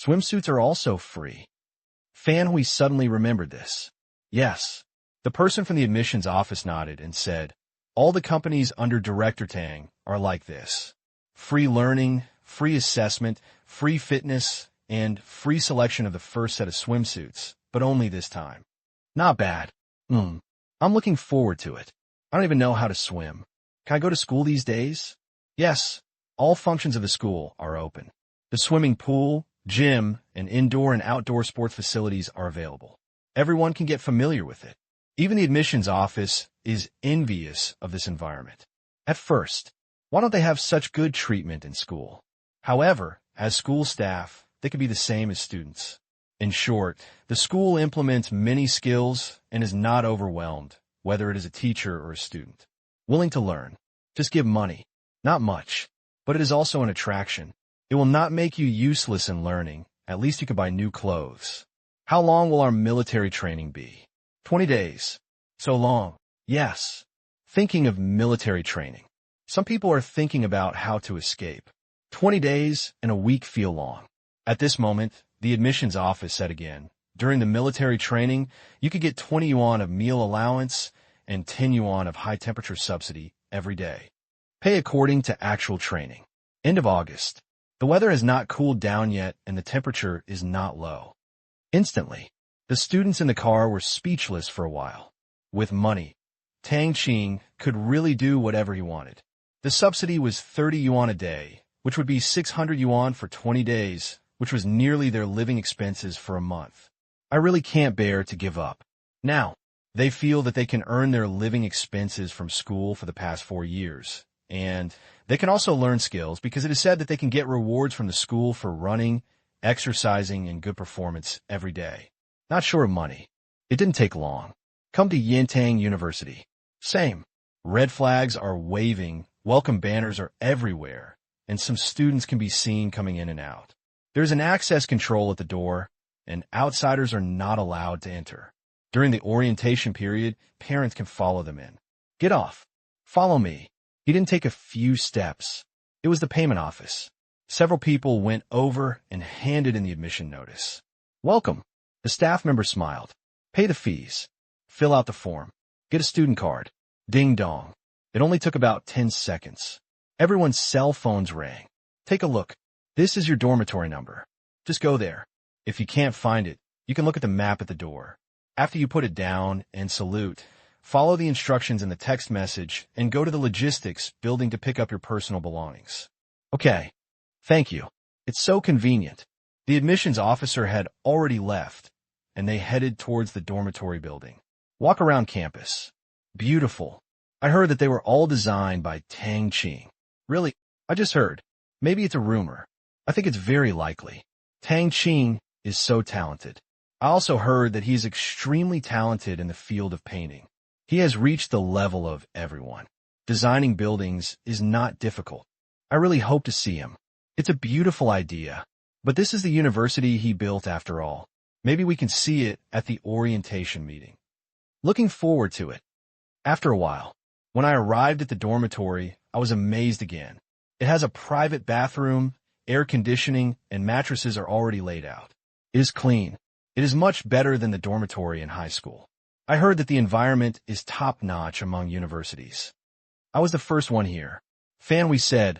Swimsuits are also free. Fan Hui suddenly remembered this. Yes. The person from the admissions office nodded and said, all the companies under Director Tang are like this. Free learning, free assessment, free fitness, and free selection of the first set of swimsuits, but only this time. Not bad. I'm looking forward to it. I don't even know how to swim. Can I go to school these days? Yes. All functions of the school are open. The swimming pool, gym, and indoor and outdoor sports facilities are available. Everyone can get familiar with it. Even the admissions office is envious of this environment. At first, why don't they have such good treatment in school? However, as school staff, they can be the same as students. In short, the school implements many skills and is not overwhelmed, whether it is a teacher or a student. Willing to learn. Just give money. Not much, but it is also an attraction. It will not make you useless in learning. At least you can buy new clothes. How long will our military training be? 20 days. So long. Yes. Thinking of military training. Some people are thinking about how to escape. 20 days and a week feel long. At this moment, the admissions office said again, during the military training, you could get 20 yuan of meal allowance and 10 yuan of high-temperature subsidy every day. Pay according to actual training. End of August. The weather has not cooled down yet and the temperature is not low. Instantly, the students in the car were speechless for a while. With money, Tang Qing could really do whatever he wanted. The subsidy was 30 yuan a day, which would be 600 yuan for 20 days, which was nearly their living expenses for a month. I really can't bear to give up. Now, they feel that they can earn their living expenses from school for the past 4 years, and they can also learn skills because it is said that they can get rewards from the school for running, exercising, and good performance every day. Not sure of money. It didn't take long. Come to Yintang University. Same. Red flags are waving, welcome banners are everywhere, and some students can be seen coming in and out. There's an access control at the door, and outsiders are not allowed to enter. During the orientation period, parents can follow them in. Get off. Follow me. He didn't take a few steps. It was the payment office. Several people went over and handed in the admission notice. Welcome. The staff member smiled. Pay the fees. Fill out the form. Get a student card. Ding dong. It only took about 10 seconds. Everyone's cell phones rang. Take a look. This is your dormitory number. Just go there. If you can't find it, you can look at the map at the door. After you put it down and salute, follow the instructions in the text message and go to the logistics building to pick up your personal belongings. Okay. Thank you. It's so convenient. The admissions officer had already left, and they headed towards the dormitory building. Walk around campus. Beautiful. I heard that they were all designed by Tang Qing. Really? I just heard. Maybe it's a rumor. I think it's very likely. Tang Qing is so talented. I also heard that he's extremely talented in the field of painting. He has reached the level of everyone. Designing buildings is not difficult. I really hope to see him. It's a beautiful idea. But this is the university he built after all. Maybe we can see it at the orientation meeting. Looking forward to it. After a while, when I arrived at the dormitory, I was amazed again. It has a private bathroom, air conditioning, and mattresses are already laid out. It is clean. It is much better than the dormitory in high school. I heard that the environment is top-notch among universities. I was the first one here. Fanhui said,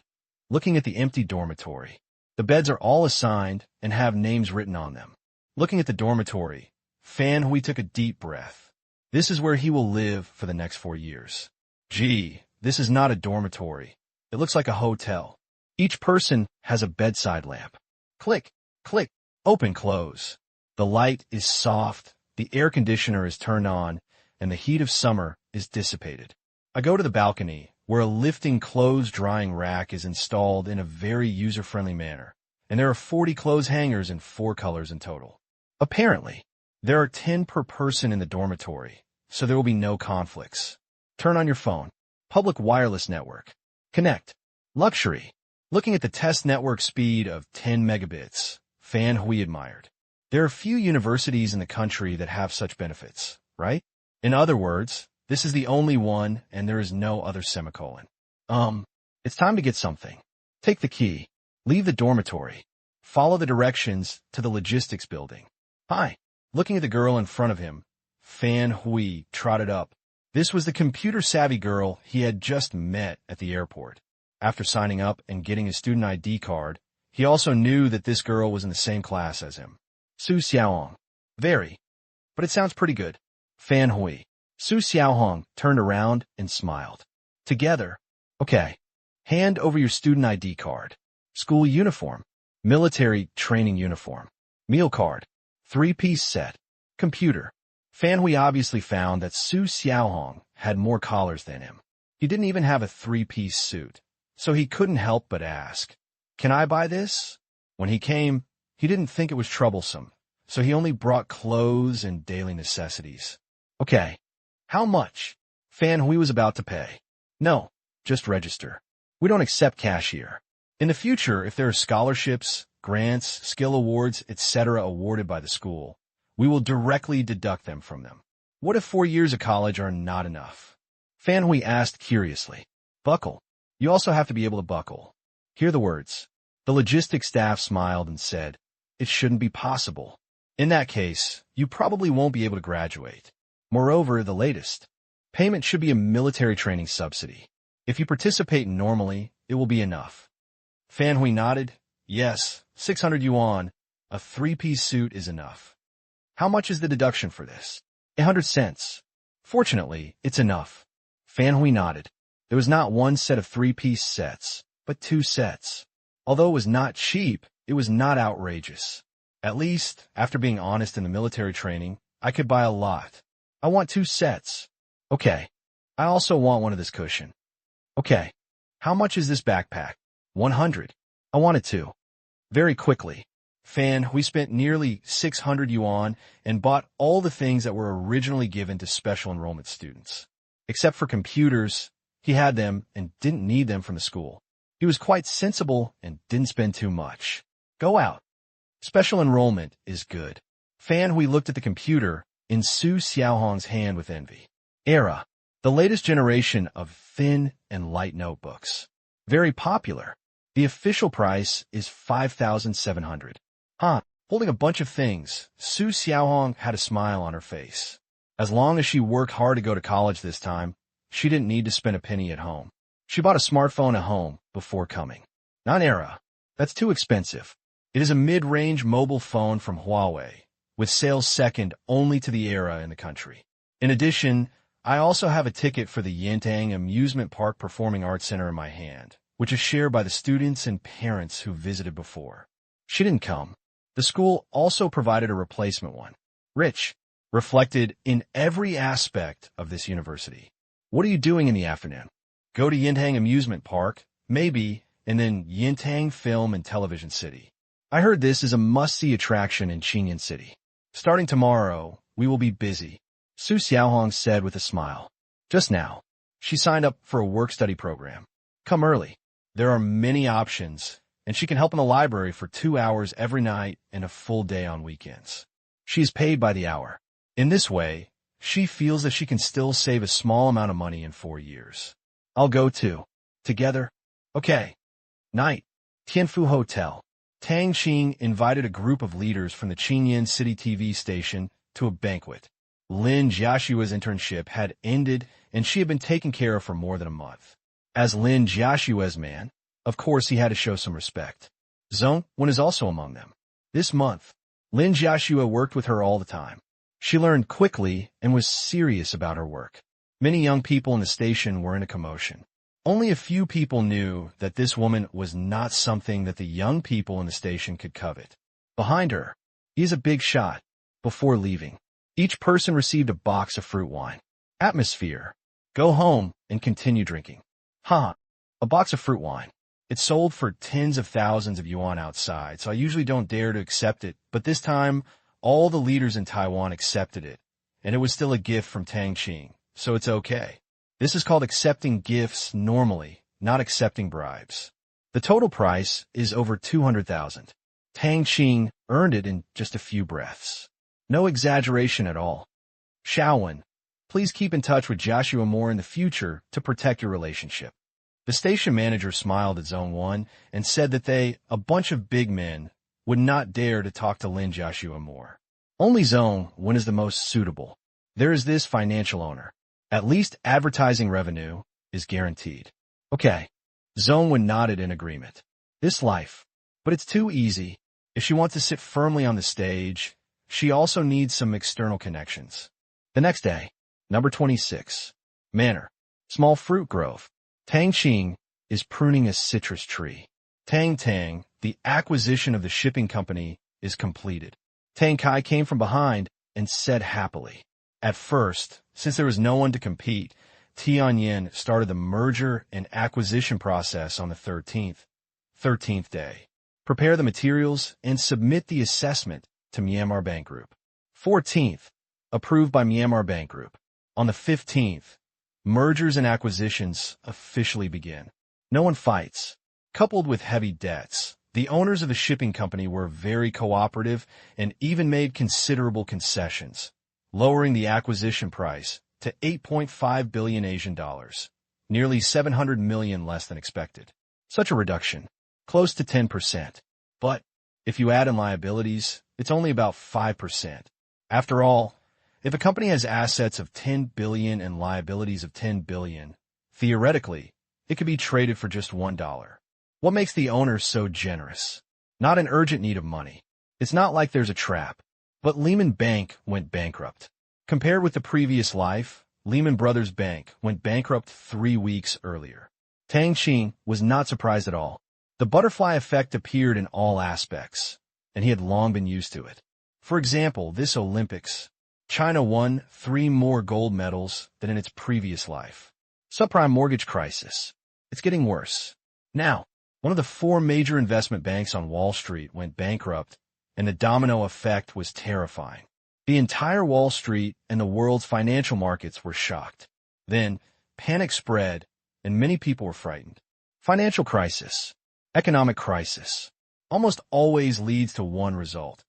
looking at the empty dormitory. The beds are all assigned and have names written on them. Looking at the dormitory, Fanhui took a deep breath. This is where he will live for the next 4 years. Gee, this is not a dormitory. It looks like a hotel. Each person has a bedside lamp. Click, click, open, close. The light is soft, the air conditioner is turned on, and the heat of summer is dissipated. I go to the balcony, where a lifting clothes drying rack is installed in a very user-friendly manner, and there are 40 clothes hangers in 4 colors in total. Apparently, there are 10 per person in the dormitory, so there will be no conflicts. Turn on your phone. Public wireless network. Connect. Luxury. Looking at the test network speed of 10 megabits, Fanhui admired. There are few universities in the country that have such benefits, right? In other words, this is the only one and there is no other semicolon. It's time to get something. Take the key. Leave the dormitory. Follow the directions to the logistics building. Hi. Looking at the girl in front of him, Fanhui trotted up. This was the computer-savvy girl he had just met at the airport. After signing up and getting his student ID card, he also knew that this girl was in the same class as him. Su Xiaohong. Very. But it sounds pretty good. Fanhui. Su Xiaohong turned around and smiled. Together. Okay. Hand over your student ID card. School uniform. Military training uniform. Meal card. 3-piece set. Computer. Fanhui obviously found that Su Xiaohong had more collars than him. He didn't even have a 3-piece suit, so he couldn't help but ask, "Can I buy this?" When he came, he didn't think it was troublesome, so he only brought clothes and daily necessities. Okay. How much? Fanhui was about to pay. No, just register. We don't accept cash here. In the future, if there are scholarships, grants, skill awards, etc. awarded by the school, we will directly deduct them from them. What if 4 years of college are not enough? Fanhui asked curiously. Buckle. You also have to be able to buckle. Hear the words. The logistics staff smiled and said, it shouldn't be possible. In that case, you probably won't be able to graduate. Moreover, the latest. Payment should be a military training subsidy. If you participate normally, it will be enough. Fanhui nodded. Yes, 600 yuan. A 3-piece suit is enough. How much is the deduction for this? 100 cents. Fortunately, it's enough. Fanhui nodded. There was not one set of 3-piece sets, but 2 sets. Although it was not cheap, it was not outrageous. At least, after being honest in the military training, I could buy a lot. I want 2 sets. Okay. I also want one of this cushion. Okay. How much is this backpack? 100. I want it too. Very quickly. We spent nearly 600 yuan and bought all the things that were originally given to special enrollment students. Except for computers, he had them and didn't need them from the school. He was quite sensible and didn't spend too much. Go out. Special enrollment is good. Fanhui looked at the computer in Su Xiaohong's hand with envy. Era, the latest generation of thin and light notebooks. Very popular. The official price is 5,700. Holding a bunch of things, Su Xiaohong had a smile on her face. As long as she worked hard to go to college this time, she didn't need to spend a penny at home. She bought a smartphone at home before coming. Not Era. That's too expensive. It is a mid-range mobile phone from Huawei, with sales second only to the Era in the country. In addition, I also have a ticket for the Yintang Amusement Park Performing Arts Center in my hand, which is shared by the students and parents who visited before. She didn't come. The school also provided a replacement one. Rich, reflected in every aspect of this university. What are you doing in the afternoon? Go to Yintang Amusement Park, maybe, and then Yintang Film and Television City. I heard this is a must-see attraction in Qingyuan City. Starting tomorrow, we will be busy, Su Xiaohong said with a smile. Just now, she signed up for a work-study program. Come early. There are many options, and she can help in the library for 2 hours every night and a full day on weekends. She is paid by the hour. In this way, she feels that she can still save a small amount of money in 4 years. I'll go too. Together? Okay. Night. Tianfu Hotel. Tang Qing invited a group of leaders from the Qingyuan City TV station to a banquet. Lin Jiaxua's internship had ended, and she had been taken care of for more than a month. As Lin Jiaxua's man, of course he had to show some respect. Zhong Wen is also among them. This month, Lin Jiaxua worked with her all the time. She learned quickly and was serious about her work. Many young people in the station were in a commotion. Only a few people knew that this woman was not something that the young people in the station could covet. Behind her, he is a big shot. Before leaving, each person received a box of fruit wine. Atmosphere. Go home and continue drinking. A box of fruit wine. It's sold for tens of thousands of yuan outside, so I usually don't dare to accept it, but this time, all the leaders in Taiwan accepted it, and it was still a gift from Tang Qing, so it's okay. This is called accepting gifts normally, not accepting bribes. The total price is over 200,000. Tang Qing earned it in just a few breaths. No exaggeration at all. Xiaowen, please keep in touch with Joshua more in the future to protect your relationship. The station manager smiled at Zone 1 and said that they, a bunch of big men, would not dare to talk to Lin Joshua more. Only Zone 1 is the most suitable. There is this financial owner. At least advertising revenue is guaranteed. Okay. Zone 1 nodded in agreement. This life. But it's too easy. If she wants to sit firmly on the stage, she also needs some external connections. The next day, number 26. Manor. Small fruit grove. Tang Qing is pruning a citrus tree. Tang, the acquisition of the shipping company, is completed. Tang Kai came from behind and said happily. At first, since there was no one to compete, Tianyin started the merger and acquisition process on the 13th day. Prepare the materials and submit the assessment to Myanmar Bank Group. 14th, approved by Myanmar Bank Group. On the 15th, mergers and acquisitions officially begin. No one fights. Coupled with heavy debts, the owners of the shipping company were very cooperative and even made considerable concessions, lowering the acquisition price to 8.5 billion Asian dollars, nearly 700 million less than expected. Such a reduction, close to 10%. But if you add in liabilities, it's only about 5%. After all, if a company has assets of 10 billion and liabilities of 10 billion, theoretically, it could be traded for just $1. What makes the owners so generous? Not an urgent need of money. It's not like there's a trap. But Lehman Bank went bankrupt. Compared with the previous life, Lehman Brothers Bank went bankrupt 3 weeks earlier. Tang Qing was not surprised at all. The butterfly effect appeared in all aspects, and he had long been used to it. For example, this Olympics, China won 3 more gold medals than in its previous life. Subprime mortgage crisis. It's getting worse. Now, one of the 4 major investment banks on Wall Street went bankrupt, and the domino effect was terrifying. The entire Wall Street and the world's financial markets were shocked. Then, panic spread, and many people were frightened. Financial crisis, economic crisis, almost always leads to one result.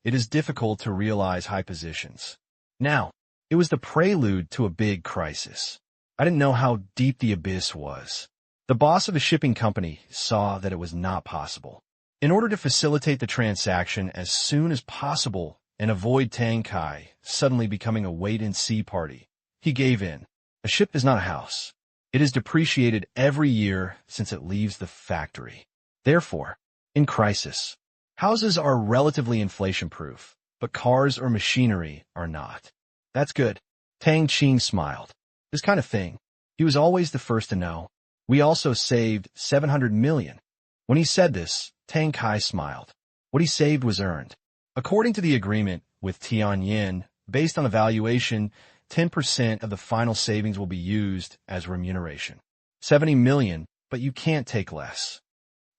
It is difficult to realize high positions. Now, it was the prelude to a big crisis. I didn't know how deep the abyss was. The boss of a shipping company saw that it was not possible. In order to facilitate the transaction as soon as possible and avoid Tang Qing suddenly becoming a wait-and-see party, he gave in. A ship is not a house. It is depreciated every year since it leaves the factory. Therefore, in crisis, houses are relatively inflation-proof, but cars or machinery are not. That's good. Tang Qing smiled. This kind of thing, he was always the first to know. We also saved 700 million. When he said this, Tang Qing smiled. What he saved was earned. According to the agreement with Tianyin, based on the valuation, 10% of the final savings will be used as remuneration. 70 million, but you can't take less.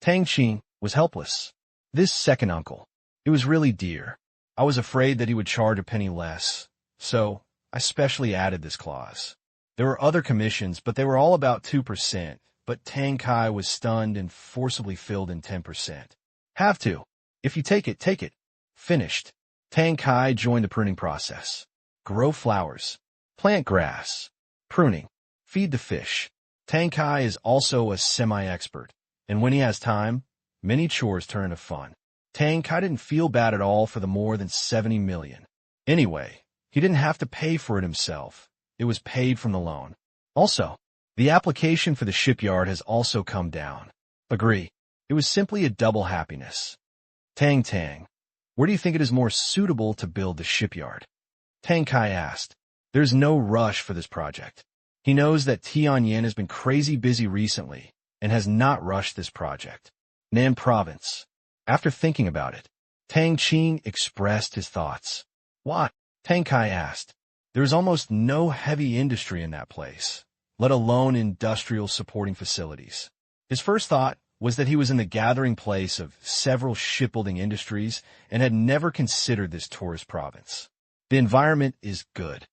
Tang Qing was helpless. This second uncle, it was really dear. I was afraid that he would charge a penny less, so I specially added this clause. There were other commissions, but they were all about 2%, but Tang Qing was stunned and forcibly filled in 10%. Have to. If you take it, take it. Finished. Tang Qing joined the pruning process. Grow flowers. Plant grass. Pruning. Feed the fish. Tang Qing is also a semi-expert, and when he has time, many chores turn into fun. Tang Qing didn't feel bad at all for the more than 70 million. Anyway, he didn't have to pay for it himself. It was paid from the loan. Also, the application for the shipyard has also come down. Agree. It was simply a double happiness. Tang, where do you think it is more suitable to build the shipyard? Tang Qing asked. There's no rush for this project. He knows that Tianyin has been crazy busy recently and has not rushed this project. Nan Province. After thinking about it, Tang Qing expressed his thoughts. What? Tang Qing asked. There is almost no heavy industry in that place, let alone industrial supporting facilities. His first thought was that he was in the gathering place of several shipbuilding industries and had never considered this tourist province. The environment is good.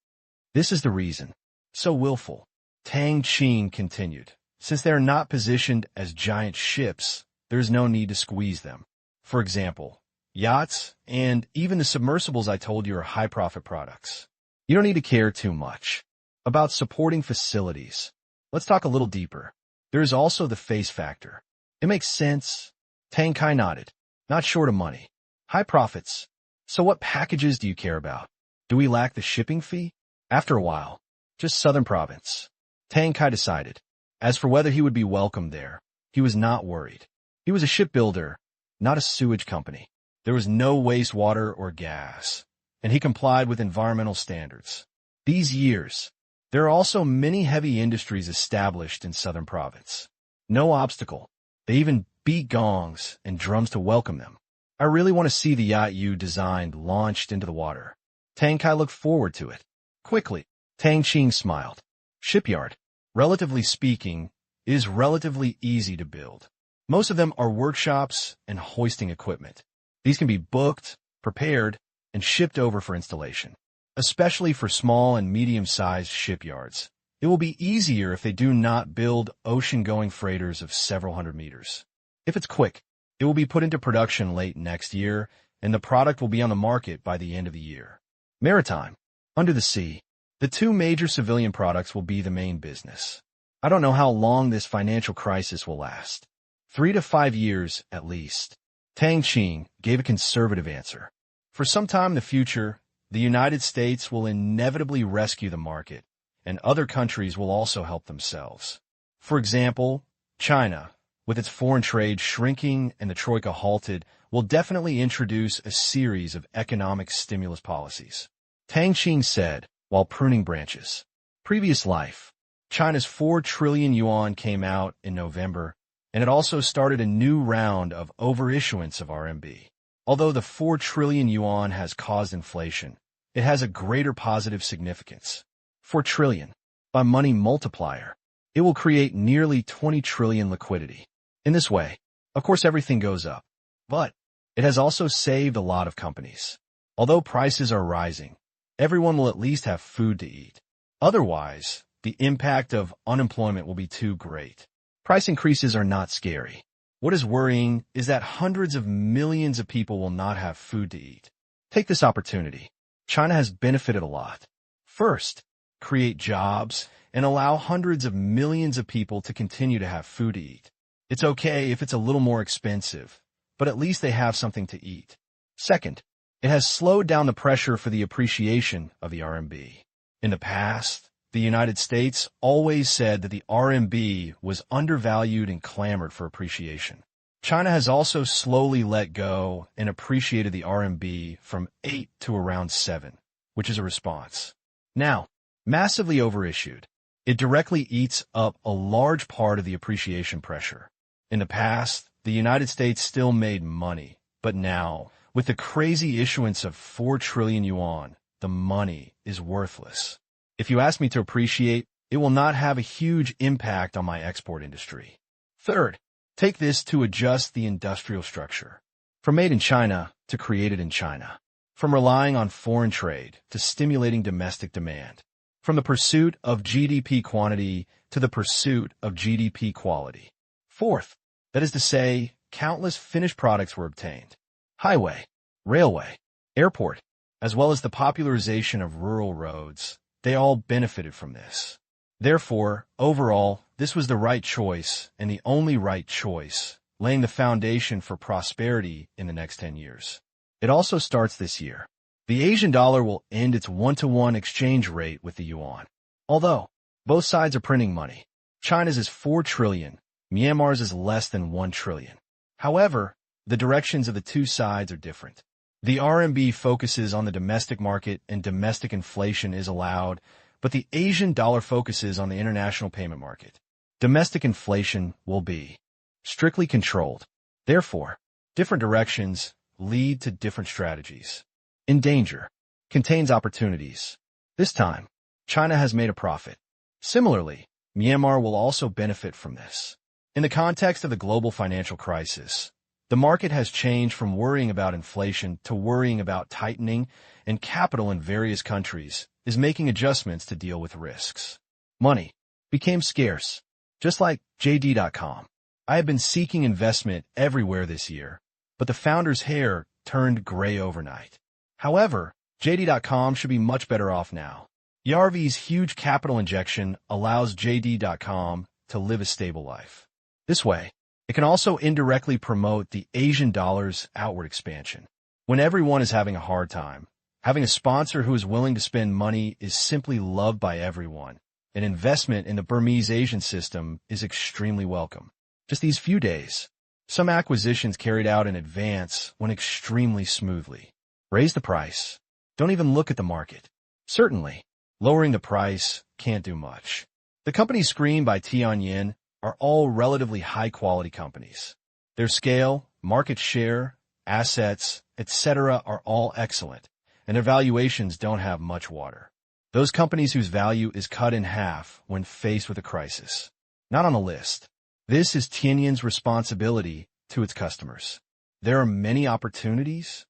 This is the reason. So willful. Tang Qing continued. Since they are not positioned as giant ships, there is no need to squeeze them. For example, yachts and even the submersibles I told you are high-profit products. You don't need to care too much about supporting facilities. Let's talk a little deeper. There is also the face factor. It makes sense. Tang Qing nodded. Not short of money. High profits. So what packages do you care about? Do we lack the shipping fee? After a while, just Southern Province. Tang Qing decided. As for whether he would be welcome there, he was not worried. He was a shipbuilder, not a sewage company. There was no wastewater or gas, and he complied with environmental standards. These years, there are also many heavy industries established in Southern Province. No obstacle. They even beat gongs and drums to welcome them. I really want to see the yacht you designed launched into the water. Tang Qing looked forward to it. Quickly, Tang Qing smiled. Shipyard, relatively speaking, is relatively easy to build. Most of them are workshops and hoisting equipment. These can be booked, prepared, and shipped over for installation. Especially for small and medium-sized shipyards, it will be easier if they do not build ocean-going freighters of several hundred meters. If it's quick, it will be put into production late next year, and the product will be on the market by the end of the year. Maritime, under the sea, the two major civilian products will be the main business. I don't know how long this financial crisis will last. 3 to 5 years, at least. Tang Qing gave a conservative answer. For some time in the future, the United States will inevitably rescue the market, and other countries will also help themselves. For example, China, with its foreign trade shrinking and the troika halted, will definitely introduce a series of economic stimulus policies. Tang Qing said, while pruning branches. Previous life. China's 4 trillion yuan came out in November, and it also started a new round of overissuance of RMB. Although the 4 trillion yuan has caused inflation, it has a greater positive significance. 4 trillion. By money multiplier, it will create nearly 20 trillion liquidity. In this way, of course everything goes up. But it has also saved a lot of companies. Although prices are rising, everyone will at least have food to eat. Otherwise, the impact of unemployment will be too great. Price increases are not scary. What is worrying is that hundreds of millions of people will not have food to eat. Take this opportunity. China has benefited a lot. First, create jobs and allow hundreds of millions of people to continue to have food to eat. It's okay if it's a little more expensive, but at least they have something to eat. Second, it has slowed down the pressure for the appreciation of the RMB. In the past, the United States always said that the RMB was undervalued and clamored for appreciation. China has also slowly let go and appreciated the RMB from 8 to around 7, which is a response. Now, massively overissued, it directly eats up a large part of the appreciation pressure. In the past, the United States still made money, but now, with the crazy issuance of 4 trillion yuan, the money is worthless. If you ask me to appreciate, it will not have a huge impact on my export industry. Third, take this to adjust the industrial structure. From made in China to created in China. From relying on foreign trade to stimulating domestic demand. From the pursuit of GDP quantity to the pursuit of GDP quality. Fourth, that is to say, countless finished products were obtained. Highway, railway, airport, as well as the popularization of rural roads, they all benefited from this. Therefore, overall, this was the right choice and the only right choice, laying the foundation for prosperity in the next 10 years. It also starts this year. The Asian dollar will end its 1-to-1 exchange rate with the yuan. Although, both sides are printing money. China's is 4 trillion, Myanmar's is less than 1 trillion. However, the directions of the two sides are different. The RMB focuses on the domestic market and domestic inflation is allowed, but the Asian dollar focuses on the international payment market. Domestic inflation will be strictly controlled. Therefore, different directions lead to different strategies. In danger, contains opportunities. This time, China has made a profit. Similarly, Myanmar will also benefit from this. In the context of the global financial crisis, the market has changed from worrying about inflation to worrying about tightening, and capital in various countries is making adjustments to deal with risks. Money became scarce, just like JD.com. I have been seeking investment everywhere this year, but the founder's hair turned gray overnight. However, JD.com should be much better off now. Yarvi's huge capital injection allows JD.com to live a stable life. This way, it can also indirectly promote the Asian dollar's outward expansion. When everyone is having a hard time, having a sponsor who is willing to spend money is simply loved by everyone. An investment in the Burmese Asian system is extremely welcome. Just these few days, some acquisitions carried out in advance went extremely smoothly. Raise the price. Don't even look at the market. Certainly, lowering the price can't do much. The companies screened by Tianyin are all relatively high-quality companies. Their scale, market share, assets, etc. are all excellent, and their valuations don't have much water. Those companies whose value is cut in half when faced with a crisis. Not on the list. This is Tianyin's responsibility to its customers. There are many opportunities.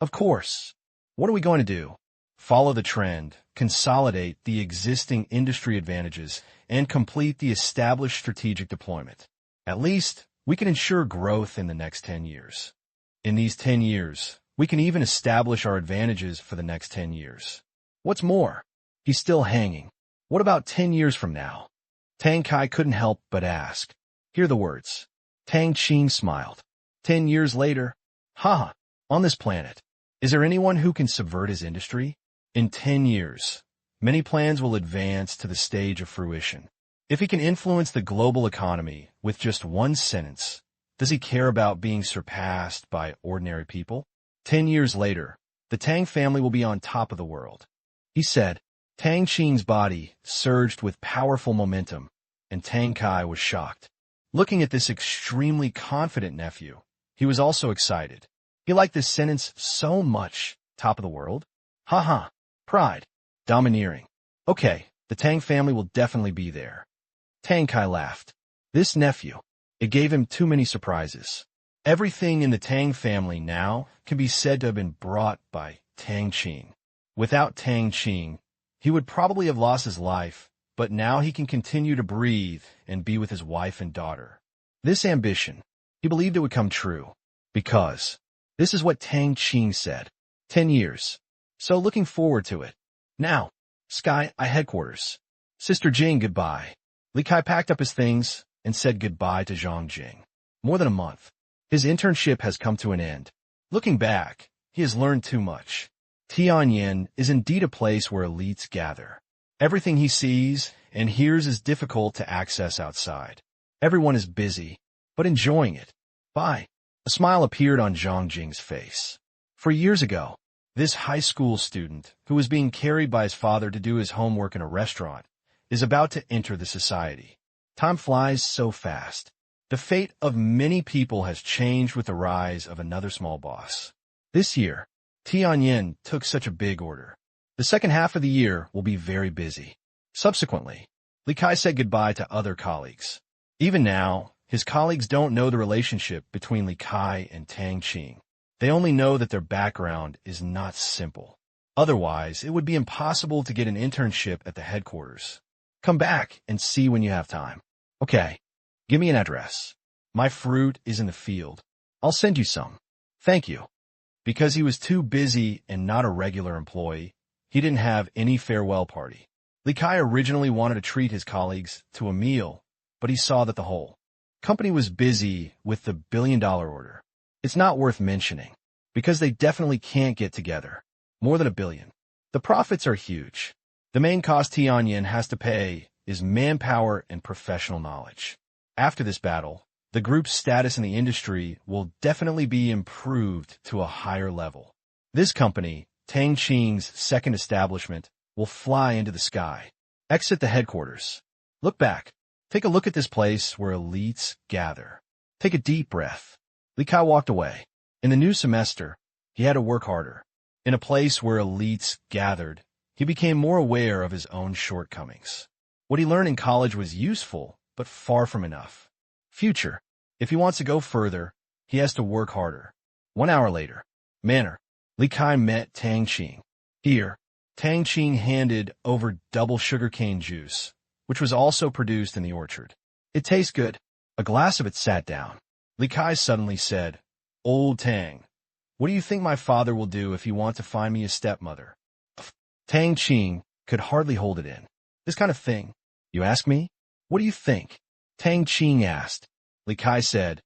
Of course. What are we going to do? Follow the trend, consolidate the existing industry advantages, and complete the established strategic deployment. At least, we can ensure growth in the next 10 years. In these 10 years, we can even establish our advantages for the next 10 years. What's more, he's still hanging. What about 10 years from now? Tang Kai couldn't help but ask. Hear the words. Tang Qing smiled. 10 years later, haha, on this planet, is there anyone who can subvert his industry? In 10 years, many plans will advance to the stage of fruition. If he can influence the global economy with just one sentence, does he care about being surpassed by ordinary people? 10 years later, the Tang family will be on top of the world. He said. Tang Qing's body surged with powerful momentum, and Tang Kai was shocked. Looking at this extremely confident nephew, he was also excited. He liked this sentence so much. Top of the world? Haha. Pride. Domineering. Okay, the Tang family will definitely be there. Tang Kai laughed. This nephew. It gave him too many surprises. Everything in the Tang family now can be said to have been brought by Tang Qing. Without Tang Qing, he would probably have lost his life, but now he can continue to breathe and be with his wife and daughter. This ambition, he believed it would come true, because this is what Tang Qing said. 10 years. So looking forward to it. Now, Sky headquarters. Sister Jing, goodbye. Li Kai packed up his things and said goodbye to Zhang Jing. More than a month. His internship has come to an end. Looking back, he has learned too much. Tianyin is indeed a place where elites gather. Everything he sees and hears is difficult to access outside. Everyone is busy, but enjoying it. Bye. A smile appeared on Zhang Jing's face. For years ago, this high school student, who was being carried by his father to do his homework in a restaurant, is about to enter the society. Time flies so fast. The fate of many people has changed with the rise of another small boss. This year, Tianyin took such a big order. The second half of the year will be very busy. Subsequently, Li Kai said goodbye to other colleagues. Even now, his colleagues don't know the relationship between Li Kai and Tang Qing. They only know that their background is not simple. Otherwise, it would be impossible to get an internship at the headquarters. Come back and see when you have time. Okay, give me an address. My fruit is in the field. I'll send you some. Thank you. Because he was too busy and not a regular employee, he didn't have any farewell party. Li Kai originally wanted to treat his colleagues to a meal, but he saw that the whole company was busy with the billion-dollar order. It's not worth mentioning, because they definitely can't get together. More than $1 billion. The profits are huge. The main cost Tianyin has to pay is manpower and professional knowledge. After this battle, the group's status in the industry will definitely be improved to a higher level. This company, Tang Qing's second establishment, will fly into the sky. Exit the headquarters. Look back. Take a look at this place where elites gather. Take a deep breath. Li Kai walked away. In the new semester, he had to work harder. In a place where elites gathered, he became more aware of his own shortcomings. What he learned in college was useful, but far from enough. Future. If he wants to go further, he has to work harder. 1 hour later. Manor. Li Kai met Tang Qing. Here, Tang Qing handed over double sugarcane juice, which was also produced in the orchard. It tastes good. A glass of it sat down. Li Kai suddenly said, Old Tang, what do you think my father will do if he wants to find me a stepmother? Tang Qing could hardly hold it in. This kind of thing. You ask me? What do you think? Tang Qing asked. Li Kai said,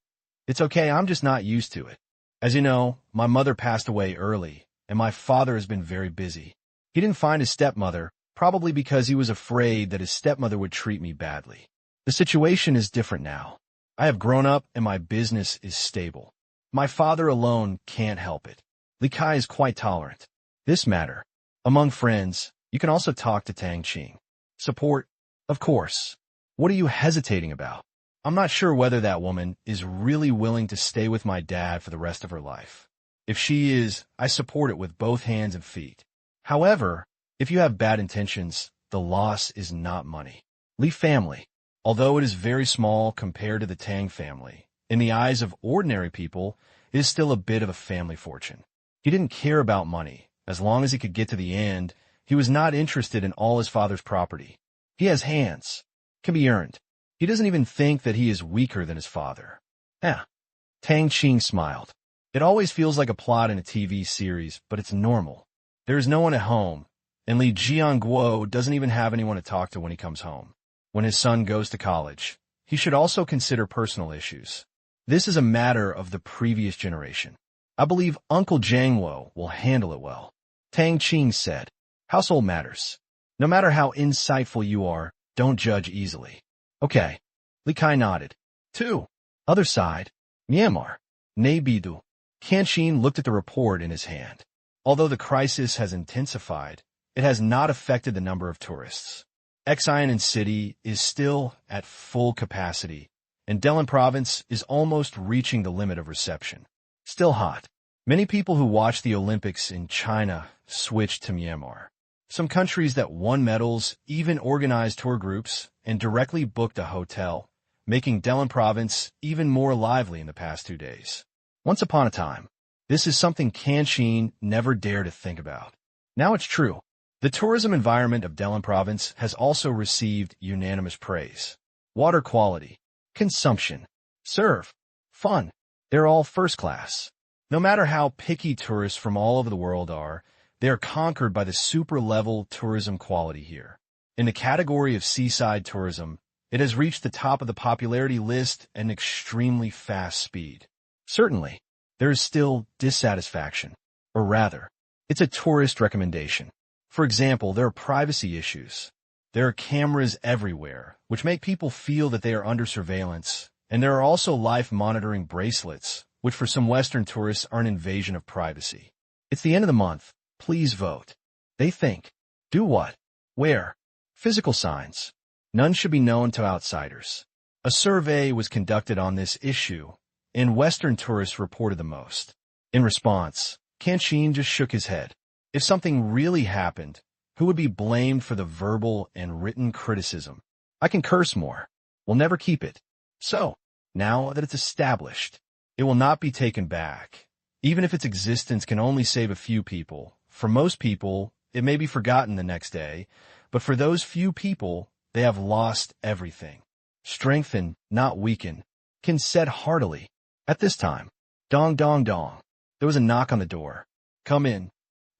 It's okay, I'm just not used to it. As you know, my mother passed away early, and my father has been very busy. He didn't find his stepmother, probably because he was afraid that his stepmother would treat me badly. The situation is different now. I have grown up and my business is stable. My father alone can't help it. Li Kai is quite tolerant. This matter. Among friends, you can also talk to Tang Qing. Support? Of course. What are you hesitating about? I'm not sure whether that woman is really willing to stay with my dad for the rest of her life. If she is, I support it with both hands and feet. However, if you have bad intentions, the loss is not money. Li family, although it is very small compared to the Tang family, in the eyes of ordinary people, is still a bit of a family fortune. He didn't care about money. As long as he could get to the end, he was not interested in all his father's property. He has hands. Can be earned. He doesn't even think that he is weaker than his father. Tang Qing smiled. It always feels like a plot in a TV series, but it's normal. There is no one at home, and Li Jianguo doesn't even have anyone to talk to when he comes home. When his son goes to college, he should also consider personal issues. This is a matter of the previous generation. I believe Uncle Jianguo will handle it well. Tang Qing said, Household matters. No matter how insightful you are, don't judge easily. Okay. Li Kai nodded. 2. Other side. Myanmar. Naybidu. Kanshin looked at the report in his hand. Although the crisis has intensified, it has not affected the number of tourists. Xiamen City is still at full capacity, and Delin Province is almost reaching the limit of reception. Still hot. Many people who watched the Olympics in China switched to Myanmar. Some countries that won medals even organized tour groups and directly booked a hotel, making Delin Province even more lively in the past 2 days. Once upon a time, this is something Kanshin never dared to think about. Now it's true. The tourism environment of Delin Province has also received unanimous praise. Water quality, consumption, serve, fun, they're all first class. No matter how picky tourists from all over the world are, They are conquered by the super-level tourism quality here. In the category of seaside tourism, it has reached the top of the popularity list at an extremely fast speed. Certainly, there is still dissatisfaction, or rather, it's a tourist recommendation. For example, there are privacy issues. There are cameras everywhere, which make people feel that they are under surveillance, and there are also life monitoring bracelets, which for some Western tourists are an invasion of privacy. It's the end of the month. Please vote. They think. Do what? Where? Physical signs. None should be known to outsiders. A survey was conducted on this issue, and Western tourists reported the most. In response, Tang Qing just shook his head. If something really happened, who would be blamed for the verbal and written criticism? I can curse more. We'll never keep it. So, now that it's established, it will not be taken back. Even if its existence can only save a few people, for most people, it may be forgotten the next day, but for those few people, they have lost everything. Strengthen, not weaken. Qin said heartily. At this time, dong dong dong. There was a knock on the door. Come in.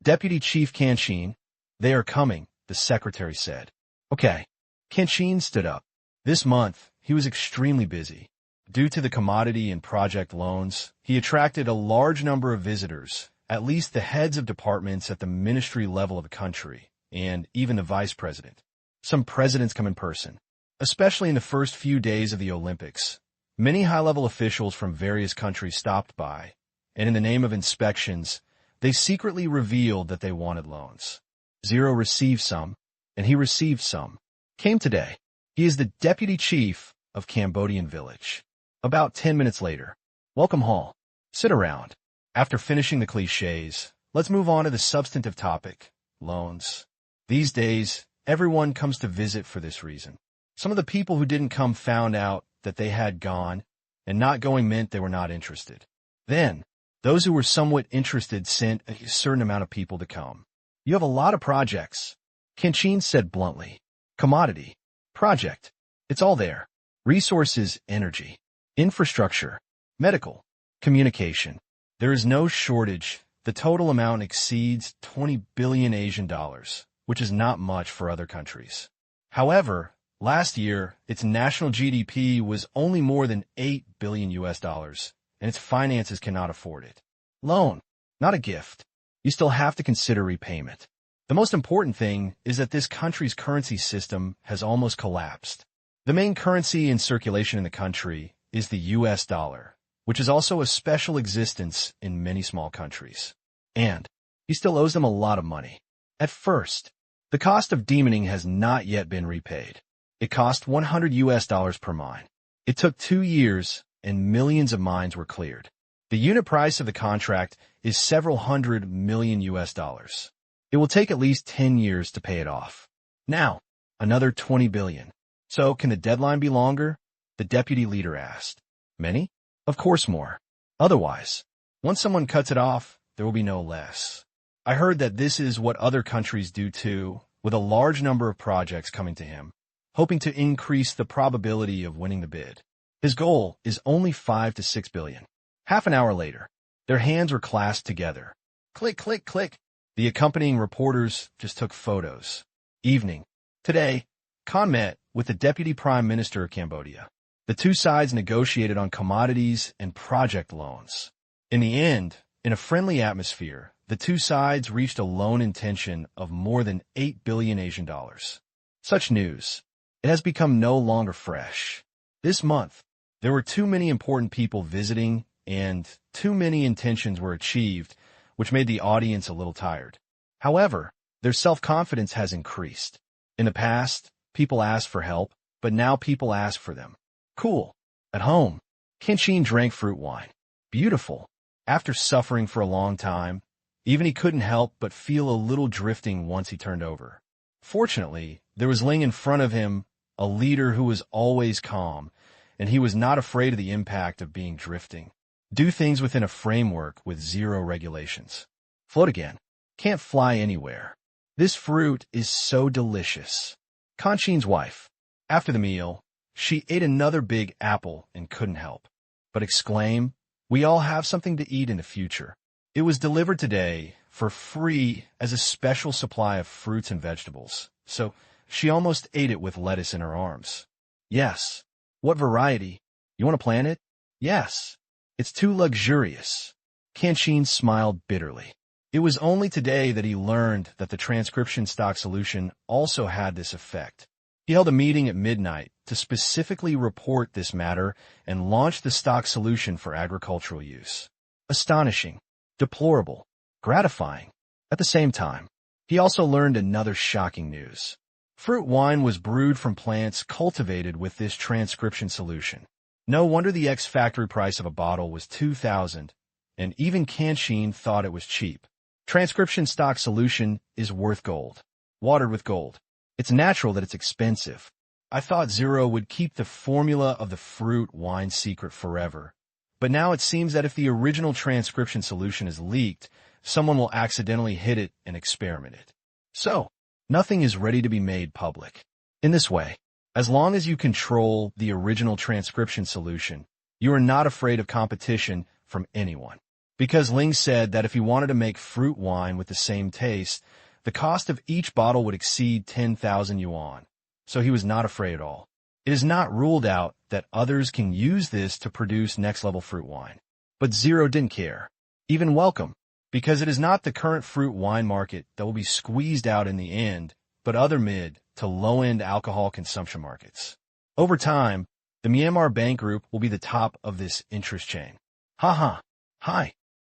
Deputy Chief Tang Qing. They are coming, the secretary said. Okay. Tang Qing stood up. This month, he was extremely busy. Due to the commodity and project loans, he attracted a large number of visitors, at least the heads of departments at the ministry level of the country, and even the vice president. Some presidents come in person, especially in the first few days of the Olympics. Many high-level officials from various countries stopped by, and in the name of inspections, they secretly revealed that they wanted loans. Zero received some, and he received some. Came today. He is the deputy chief of Cambodian village. About 10 minutes later. Welcome hall. Sit around. After finishing the cliches, let's move on to the substantive topic, loans. These days, everyone comes to visit for this reason. Some of the people who didn't come found out that they had gone, and not going meant they were not interested. Then, those who were somewhat interested sent a certain amount of people to come. You have a lot of projects. Tang Qing said bluntly. Commodity. Project. It's all there. Resources, energy. Infrastructure. Medical. Communication. There is no shortage. The total amount exceeds 20 billion Asian dollars, which is not much for other countries. However, last year, its national GDP was only more than 8 billion US dollars, and its finances cannot afford it. Loan, not a gift. You still have to consider repayment. The most important thing is that this country's currency system has almost collapsed. The main currency in circulation in the country is the US dollar, which is also a special existence in many small countries. And he still owes them a lot of money. At first, the cost of demoning has not yet been repaid. It cost 100 US dollars per mine. It took 2 years, and millions of mines were cleared. The unit price of the contract is several hundred million US dollars. It will take at least 10 years to pay it off. Now, another 20 billion. So, can the deadline be longer? The deputy leader asked. Many? Of course more. Otherwise, once someone cuts it off, there will be no less. I heard that this is what other countries do too, with a large number of projects coming to him, hoping to increase the probability of winning the bid. His goal is only 5 to 6 billion. Half an hour later, their hands were clasped together. Click, click, click. The accompanying reporters just took photos. Evening. Today, Khan met with the Deputy Prime Minister of Cambodia. The two sides negotiated on commodities and project loans. In the end, in a friendly atmosphere, the two sides reached a loan intention of more than 8 billion Asian dollars. Such news. It has become no longer fresh. This month, there were too many important people visiting and too many intentions were achieved, which made the audience a little tired. However, their self-confidence has increased. In the past, people asked for help, but now people ask for them. Cool. At home, Tang Qing drank fruit wine. Beautiful. After suffering for a long time, even he couldn't help but feel a little drifting once he turned over. Fortunately, there was laying in front of him a leader who was always calm, and he was not afraid of the impact of being drifting. Do things within a framework with zero regulations. Float again. Can't fly anywhere. This fruit is so delicious. Tang Qing's wife. After the meal, she ate another big apple and couldn't help but exclaim, "We all have something to eat in the future." It was delivered today, for free as a special supply of fruits and vegetables, so she almost ate it with lettuce in her arms. Yes. What variety? You want to plant it? Yes. It's too luxurious. Tang Qing smiled bitterly. It was only today that he learned that the transcription stock solution also had this effect. He held a meeting at midnight to specifically report this matter and launch the stock solution for agricultural use. Astonishing, deplorable, gratifying. At the same time, he also learned another shocking news. Fruit wine was brewed from plants cultivated with this transcription solution. No wonder the ex-factory price of a bottle was $2,000, and even Tang Qing thought it was cheap. Transcription stock solution is worth gold. Watered with gold. It's natural that it's expensive. I thought Zero would keep the formula of the fruit wine secret forever. But now it seems that if the original transcription solution is leaked, someone will accidentally hit it and experiment it. So, nothing is ready to be made public. In this way, as long as you control the original transcription solution, you are not afraid of competition from anyone. Because Ling said that if he wanted to make fruit wine with the same taste, the cost of each bottle would exceed 10,000 yuan, so he was not afraid at all. It is not ruled out that others can use this to produce next-level fruit wine. But Zero didn't care. Even welcome, because it is not the current fruit wine market that will be squeezed out in the end, but other mid to low-end alcohol consumption markets. Over time, the Myanmar Bank Group will be the top of this interest chain. High.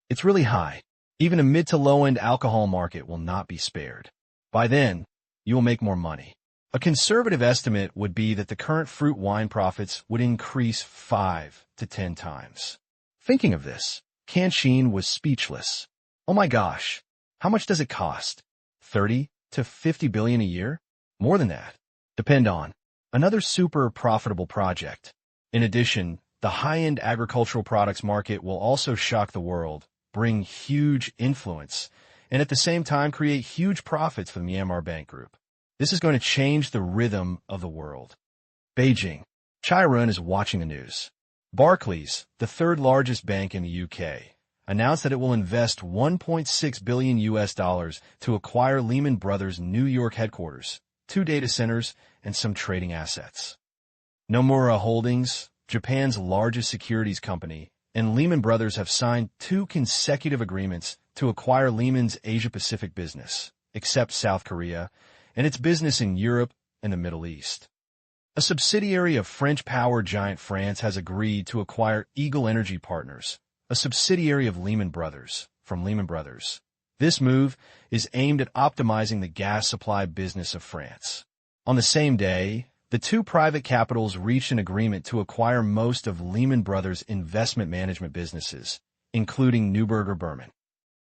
It's really high. Even a mid to low-end alcohol market will not be spared. By then, you will make more money. A conservative estimate would be that the current fruit wine profits would increase 5 to 10 times. Thinking of this, Tang Qing was speechless. Oh my gosh, how much does it cost? 30 to 50 billion a year? More than that. Depend on. Another super profitable project. In addition, the high-end agricultural products market will also shock the world, bring huge influence, and at the same time create huge profits for the Myanmar Bank Group. This is going to change the rhythm of the world. Beijing. Chiron is watching the news. Barclays, the third largest bank in the UK, announced that it will invest $1.6 billion to acquire Lehman Brothers' New York headquarters, 2 data centers, and some trading assets. Nomura Holdings, Japan's largest securities company, and Lehman Brothers have signed 2 consecutive agreements to acquire Lehman's Asia-Pacific business, except South Korea, and its business in Europe and the Middle East. A subsidiary of French power giant France has agreed to acquire Eagle Energy Partners, a subsidiary of Lehman Brothers, from Lehman Brothers. This move is aimed at optimizing the gas supply business of France. On the same day, the 2 private capitals reached an agreement to acquire most of Lehman Brothers' investment management businesses, including Neuberger Berman.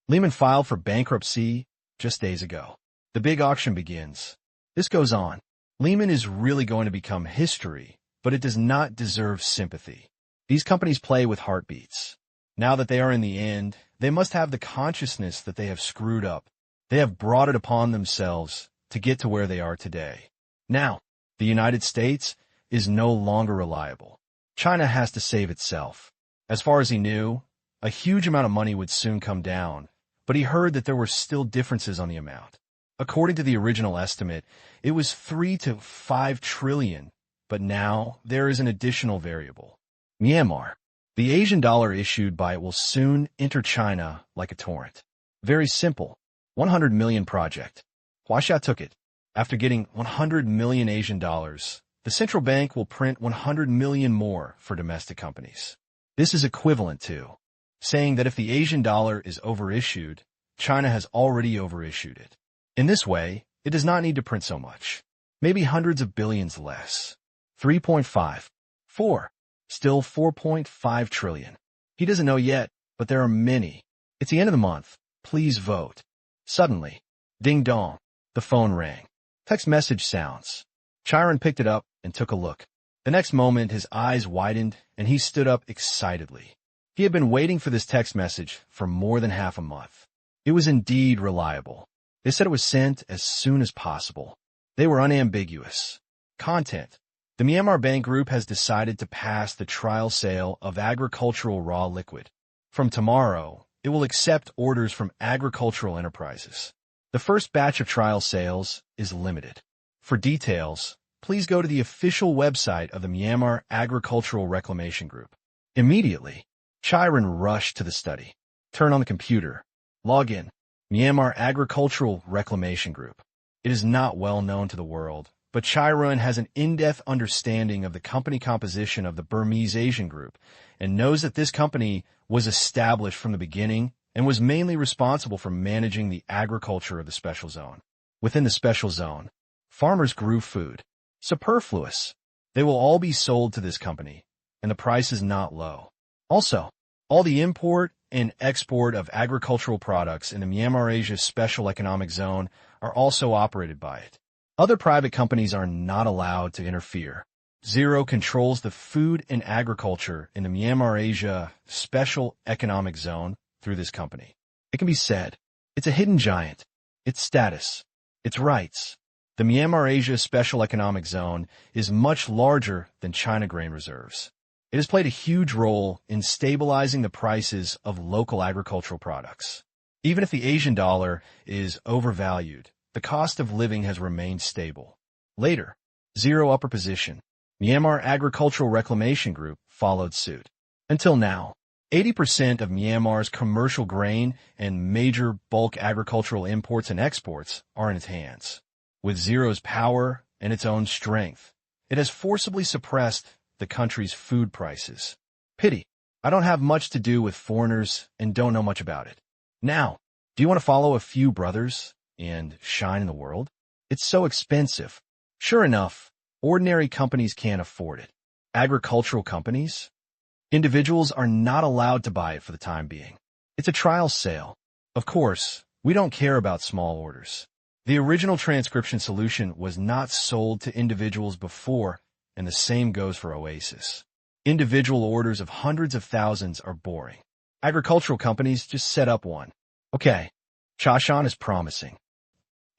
Lehman filed for bankruptcy just days ago. The big auction begins. This goes on. Lehman is really going to become history, but it does not deserve sympathy. These companies play with heartbeats. Now that they are in the end, they must have the consciousness that they have screwed up. They have brought it upon themselves to get to where they are today. Now, the United States is no longer reliable. China has to save itself. As far as he knew, a huge amount of money would soon come down, but he heard that there were still differences on the amount. According to the original estimate, it was 3 to 5 trillion, but now there is an additional variable. Myanmar. The Asian dollar issued by it will soon enter China like a torrent. Very simple. 100 million project. Huaxia took it. After getting 100 million Asian dollars, the central bank will print 100 million more for domestic companies. This is equivalent to saying that if the Asian dollar is overissued, China has already overissued it. In this way, it does not need to print so much. Maybe hundreds of billions less. 3.5. 4. Still 4.5 trillion. He doesn't know yet, but there are many. It's the end of the month. Please vote. Suddenly, ding dong, the phone rang. Text message sounds. Chiron picked it up and took a look. The next moment, his eyes widened and he stood up excitedly. He had been waiting for this text message for more than half a month. It was indeed reliable. They said it was sent as soon as possible. They were unambiguous. Content. The Myanmar Bank Group has decided to pass the trial sale of agricultural raw liquid. From tomorrow, it will accept orders from agricultural enterprises. The first batch of trial sales is limited. For details, please go to the official website of the Myanmar Agricultural Reclamation Group. Immediately, Chiron rushed to the study. Turn on the computer. Log in. Myanmar Agricultural Reclamation Group. It is not well known to the world, but Chiron has an in-depth understanding of the company composition of the Burmese Asian Group and knows that this company was established from the beginning and was mainly responsible for managing the agriculture of the special zone. Within the special zone, farmers grew food. Superfluous. They will all be sold to this company, and the price is not low. Also, all the import and export of agricultural products in the Myanmar Asia Special Economic Zone are also operated by it. Other private companies are not allowed to interfere. Zero controls the food and agriculture in the Myanmar Asia Special Economic Zone through this company. It can be said, it's a hidden giant. Its status, its rights. The Myanmar Asia Special Economic Zone is much larger than China grain reserves. It has played a huge role in stabilizing the prices of local agricultural products. Even if the Asian dollar is overvalued, the cost of living has remained stable. Later, Zero upper position, Myanmar Agricultural Reclamation Group followed suit. Until now, 80% of Myanmar's commercial grain and major bulk agricultural imports and exports are in its hands. With Zero's power and its own strength, it has forcibly suppressed the country's food prices. Pity. I don't have much to do with foreigners and don't know much about it. Now, do you want to follow a few brothers and shine in the world? It's so expensive. Sure enough, ordinary companies can't afford it. Agricultural companies? Individuals are not allowed to buy it for the time being. It's a trial sale. Of course, we don't care about small orders. The original transcription solution was not sold to individuals before, and the same goes for Oasis. Individual orders of hundreds of thousands are boring. Agricultural companies just set up one. Okay, Chashan is promising.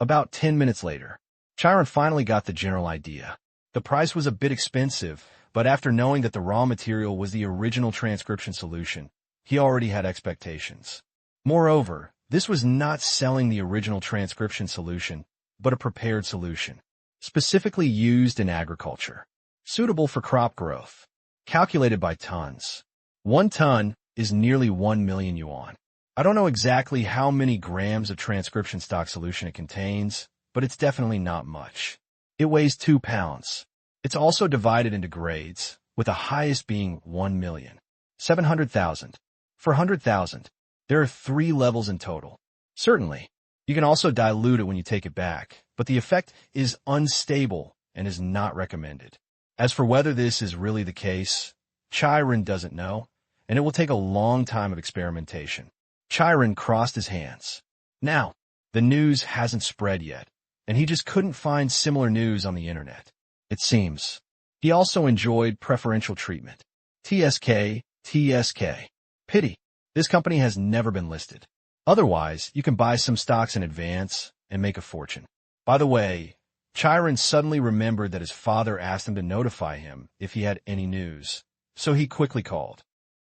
About 10 minutes later, Chiron finally got the general idea. The price was a bit expensive, but after knowing that the raw material was the original transcription solution, he already had expectations. Moreover, this was not selling the original transcription solution, but a prepared solution, specifically used in agriculture, suitable for crop growth, calculated by tons. 1 ton is nearly 1 million yuan. I don't know exactly how many grams of transcription stock solution it contains, but it's definitely not much. It weighs 2 pounds. It's also divided into grades, with the highest being 1,700,000. For 100,000, there are 3 levels in total. Certainly, you can also dilute it when you take it back, but the effect is unstable and is not recommended. As for whether this is really the case, Chiron doesn't know, and it will take a long time of experimentation. Chiron crossed his hands. Now, the news hasn't spread yet, and he just couldn't find similar news on the internet. It seems. He also enjoyed preferential treatment. TSK. Pity. This company has never been listed. Otherwise, you can buy some stocks in advance and make a fortune. By the way, Chiron suddenly remembered that his father asked him to notify him if he had any news, so he quickly called.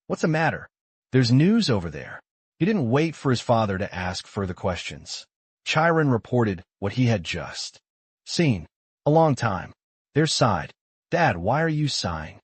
What's the matter? There's news over there. He didn't wait for his father to ask further questions. Chiron reported what he had just seen. A long time. There sighed. Dad, why are you sighing?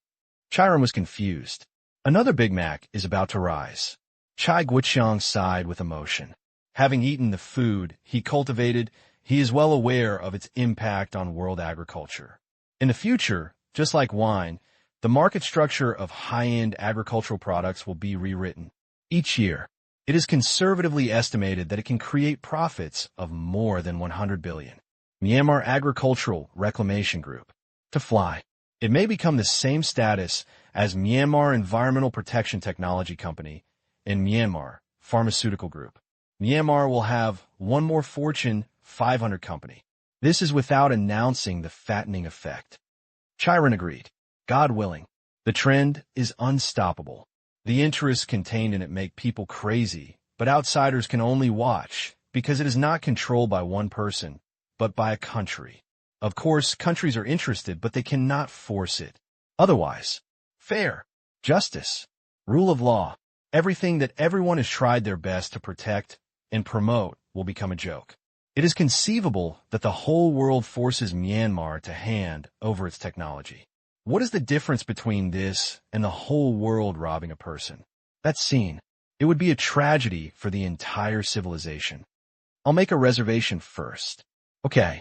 Chiron was confused. Another Big Mac is about to rise. Chai Guiqiang sighed with emotion. Having eaten the food he cultivated, he is well aware of its impact on world agriculture. In the future, just like wine, the market structure of high-end agricultural products will be rewritten. Each year, it is conservatively estimated that it can create profits of more than 100 billion. Myanmar Agricultural Reclamation Group. To fly. It may become the same status as Myanmar Environmental Protection Technology Company and Myanmar Pharmaceutical Group. Myanmar will have one more Fortune 500 company. This is without announcing the fattening effect. Chiron agreed. God willing. The trend is unstoppable. The interests contained in it make people crazy, but outsiders can only watch because it is not controlled by one person, but by a country. Of course, countries are interested, but they cannot force it. Otherwise, fair, justice, rule of law, Everything that everyone has tried their best to protect and promote will become a joke. It is conceivable that the whole world forces Myanmar to hand over its technology. What is the difference between this and the whole world robbing a person? That scene. It would be a tragedy for the entire civilization. I'll make a reservation first. Okay.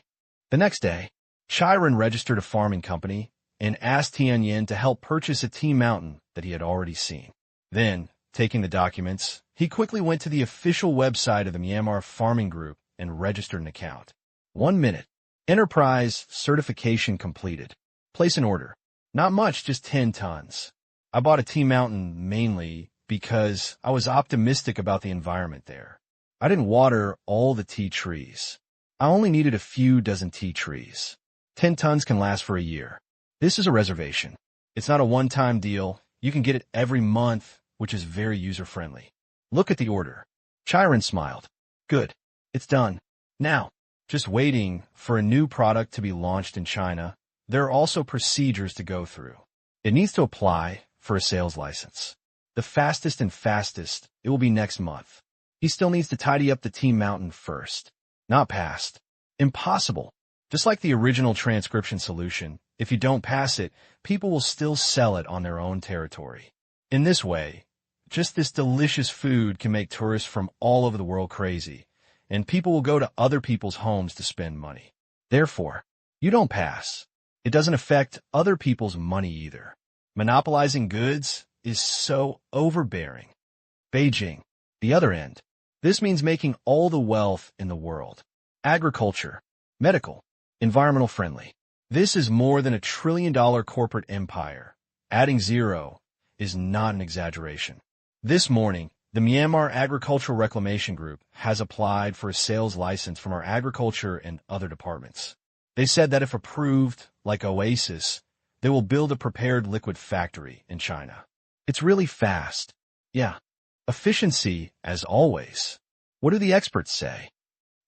The next day, Chiron registered a farming company and asked Tianyin to help purchase a tea mountain that he had already seen. Then, taking the documents, he quickly went to the official website of the Myanmar Farming Group and registered an account. 1 minute. Enterprise certification completed. Place an order. Not much, just 10 tons. I bought a tea mountain mainly because I was optimistic about the environment there. I didn't water all the tea trees. I only needed a few dozen tea trees. 10 tons can last for a year. This is a reservation. It's not a one-time deal. You can get it every month, which is very user-friendly. Look at the order. Chiron smiled. Good. It's done. Now, just waiting for a new product to be launched in China. There are also procedures to go through. It needs to apply for a sales license. The fastest, it will be next month. He still needs to tidy up the tea mountain first. Not passed. Impossible. Just like the original transcription solution, if you don't pass it, people will still sell it on their own territory. In this way, just this delicious food can make tourists from all over the world crazy, and people will go to other people's homes to spend money. Therefore, you don't pass. It doesn't affect other people's money either. Monopolizing goods is so overbearing. Beijing. The other end. This means making all the wealth in the world. Agriculture, medical, environmental friendly. This is more than $1 trillion corporate empire. Adding zero is not an exaggeration. This morning, the Myanmar Agricultural Reclamation Group has applied for a sales license from our agriculture and other departments. They said that if approved, like Oasis, they will build a prepared liquid factory in China. It's really fast. Yeah. Efficiency, as always. What do the experts say?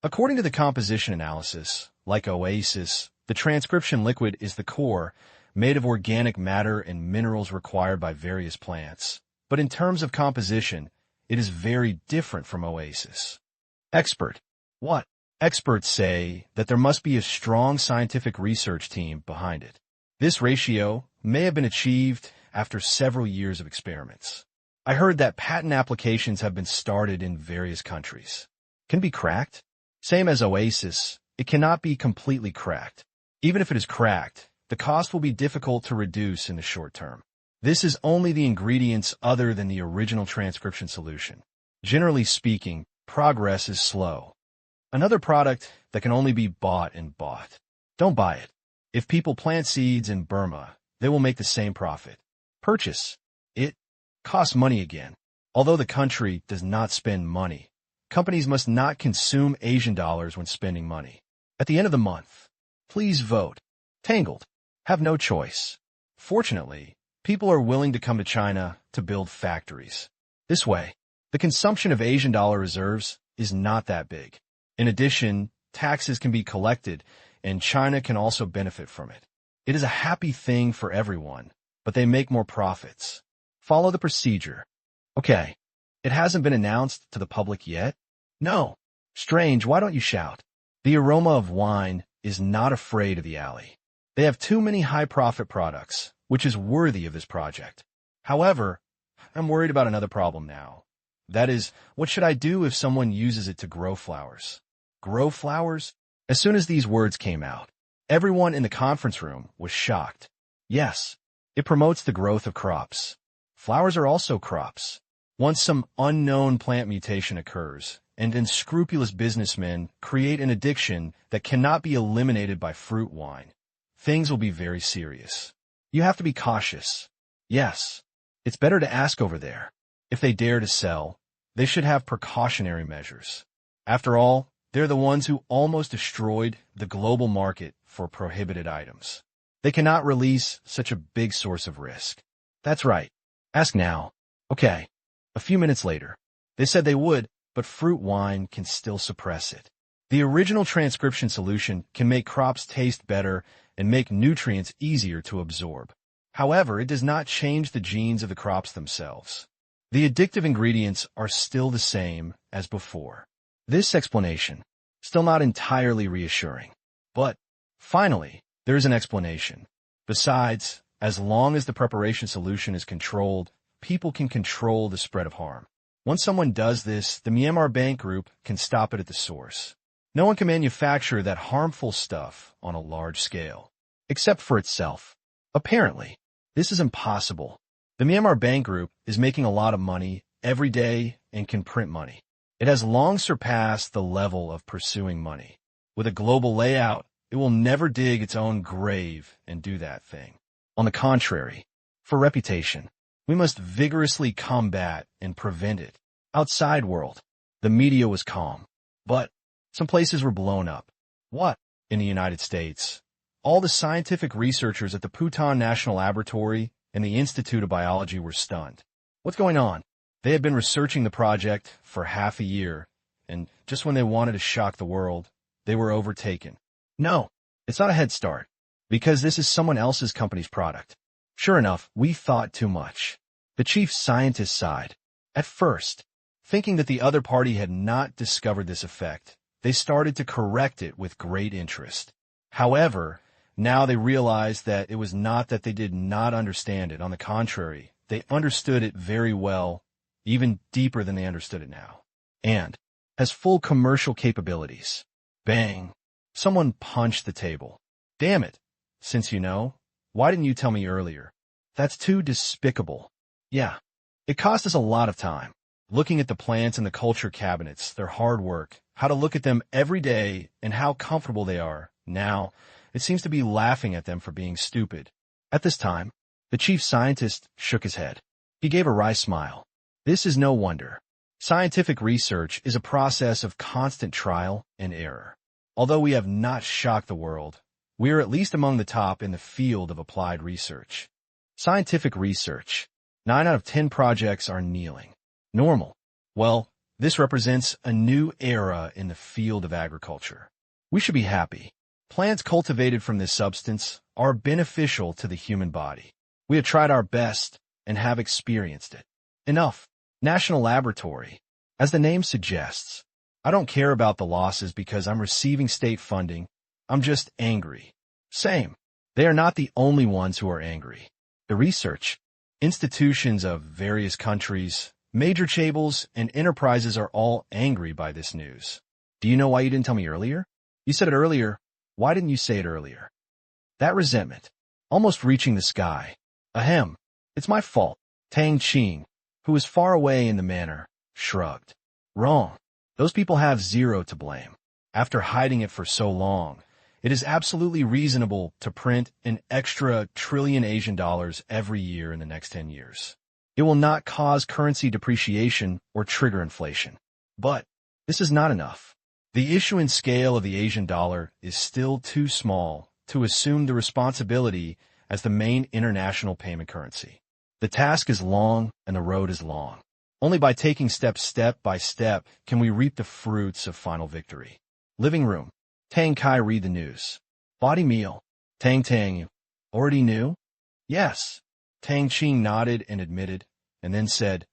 According to the composition analysis, like Oasis, the transcription liquid is the core, made of organic matter and minerals required by various plants. But in terms of composition, it is very different from Oasis. Expert. What? Experts say that there must be a strong scientific research team behind it. This ratio may have been achieved after several years of experiments. I heard that patent applications have been started in various countries. Can be cracked? Same as Oasis, it cannot be completely cracked. Even if it is cracked, the cost will be difficult to reduce in the short term. This is only the ingredients other than the original transcription solution. Generally speaking, progress is slow. Another product that can only be bought and bought. Don't buy it. If people plant seeds in Burma, they will make the same profit. Purchase. It costs money again. Although the country does not spend money, companies must not consume Asian dollars when spending money. At the end of the month, please vote. Tangled. Have no choice. Fortunately, people are willing to come to China to build factories. This way, the consumption of Asian dollar reserves is not that big. In addition, taxes can be collected, and China can also benefit from it. It is a happy thing for everyone, but they make more profits. Follow the procedure. Okay. It hasn't been announced to the public yet? No. Strange, why don't you shout? The aroma of wine is not afraid of the alley. They have too many high-profit products, which is worthy of this project. However, I'm worried about another problem now. That is, what should I do if someone uses it to grow flowers? Grow flowers? As soon as these words came out, everyone in the conference room was shocked. Yes, it promotes the growth of crops. Flowers are also crops. Once some unknown plant mutation occurs, and unscrupulous businessmen create an addiction that cannot be eliminated by fruit wine, things will be very serious. You have to be cautious. Yes, it's better to ask over there. If they dare to sell, they should have precautionary measures. After all, they're the ones who almost destroyed the global market for prohibited items. They cannot release such a big source of risk. That's right. Ask now. Okay. A few minutes later, they said they would, but fruit wine can still suppress it. The original transcription solution can make crops taste better and make nutrients easier to absorb. However, it does not change the genes of the crops themselves. The addictive ingredients are still the same as before. This explanation, still not entirely reassuring. But, finally, there is an explanation. Besides, as long as the preparation solution is controlled, people can control the spread of harm. Once someone does this, the Myanmar Bank Group can stop it at the source. No one can manufacture that harmful stuff on a large scale, except for itself. Apparently, this is impossible. The Myanmar Bank Group is making a lot of money every day and can print money. It has long surpassed the level of pursuing money. With a global layout, it will never dig its own grave and do that thing. On the contrary, for reputation, we must vigorously combat and prevent it. Outside world, the media was calm, but some places were blown up. What? In the United States, all the scientific researchers at the Bhutan National Laboratory and the Institute of Biology were stunned. What's going on? They had been researching the project for half a year, and just when they wanted to shock the world, they were overtaken. No, it's not a head start, because this is someone else's company's product. Sure enough, we thought too much. The chief scientist sighed. At first, thinking that the other party had not discovered this effect, they started to correct it with great interest. However, now they realized that it was not that they did not understand it. On the contrary, they understood it very well, even deeper than they understood it now, and has full commercial capabilities. Bang! Someone punched the table. Damn it! Since you know, why didn't you tell me earlier? That's too despicable. Yeah, it cost us a lot of time. Looking at the plants and the culture cabinets, their hard work, how to look at them every day, and how comfortable they are. Now, it seems to be laughing at them for being stupid. At this time, the chief scientist shook his head. He gave a wry smile. This is no wonder. Scientific research is a process of constant trial and error. Although we have not shocked the world, we are at least among the top in the field of applied research. Scientific research. 9 out of 10 projects are kneeling. Normal. Well, this represents a new era in the field of agriculture. We should be happy. Plants cultivated from this substance are beneficial to the human body. We have tried our best and have experienced it. Enough. National Laboratory. As the name suggests, I don't care about the losses because I'm receiving state funding. I'm just angry. Same. They are not the only ones who are angry. The research, institutions of various countries, major chaebol and enterprises are all angry by this news. Do you know why you didn't tell me earlier? You said it earlier. Why didn't you say it earlier? That resentment, almost reaching the sky. Ahem. It's my fault. Tang Qing, who was far away in the manor, shrugged. Wrong. Those people have zero to blame. After hiding it for so long, it is absolutely reasonable to print an extra trillion Asian dollars every year in the next 10 years. It will not cause currency depreciation or trigger inflation. But this is not enough. The issuance scale of the Asian dollar is still too small to assume the responsibility as the main international payment currency. The task is long and the road is long. Only by taking steps step by step can we reap the fruits of final victory. Living room. Tang Kai read the news. Body meal. Tang Tang. Already knew? Yes. Tang Qing nodded and admitted, and then said,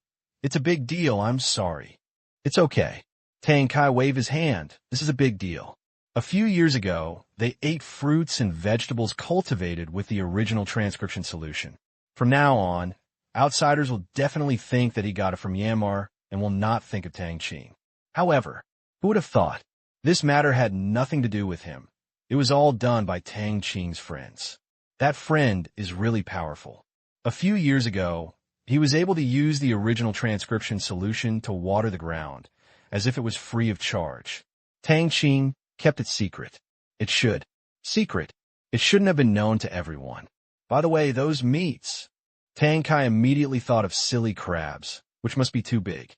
It's a big deal, I'm sorry. It's okay. Tang Kai waved his hand. This is a big deal. A few years ago, they ate fruits and vegetables cultivated with the original transcription solution. From now on, outsiders will definitely think that he got it from Myanmar and will not think of Tang Qing. However, who would have thought? This matter had nothing to do with him. It was all done by Tang Qing's friends. That friend is really powerful. A few years ago, he was able to use the original transcription solution to water the ground, as if it was free of charge. Tang Qing kept it secret. It should. Secret. It shouldn't have been known to everyone. By the way, those meats. Tang Kai immediately thought of silly crabs, which must be too big.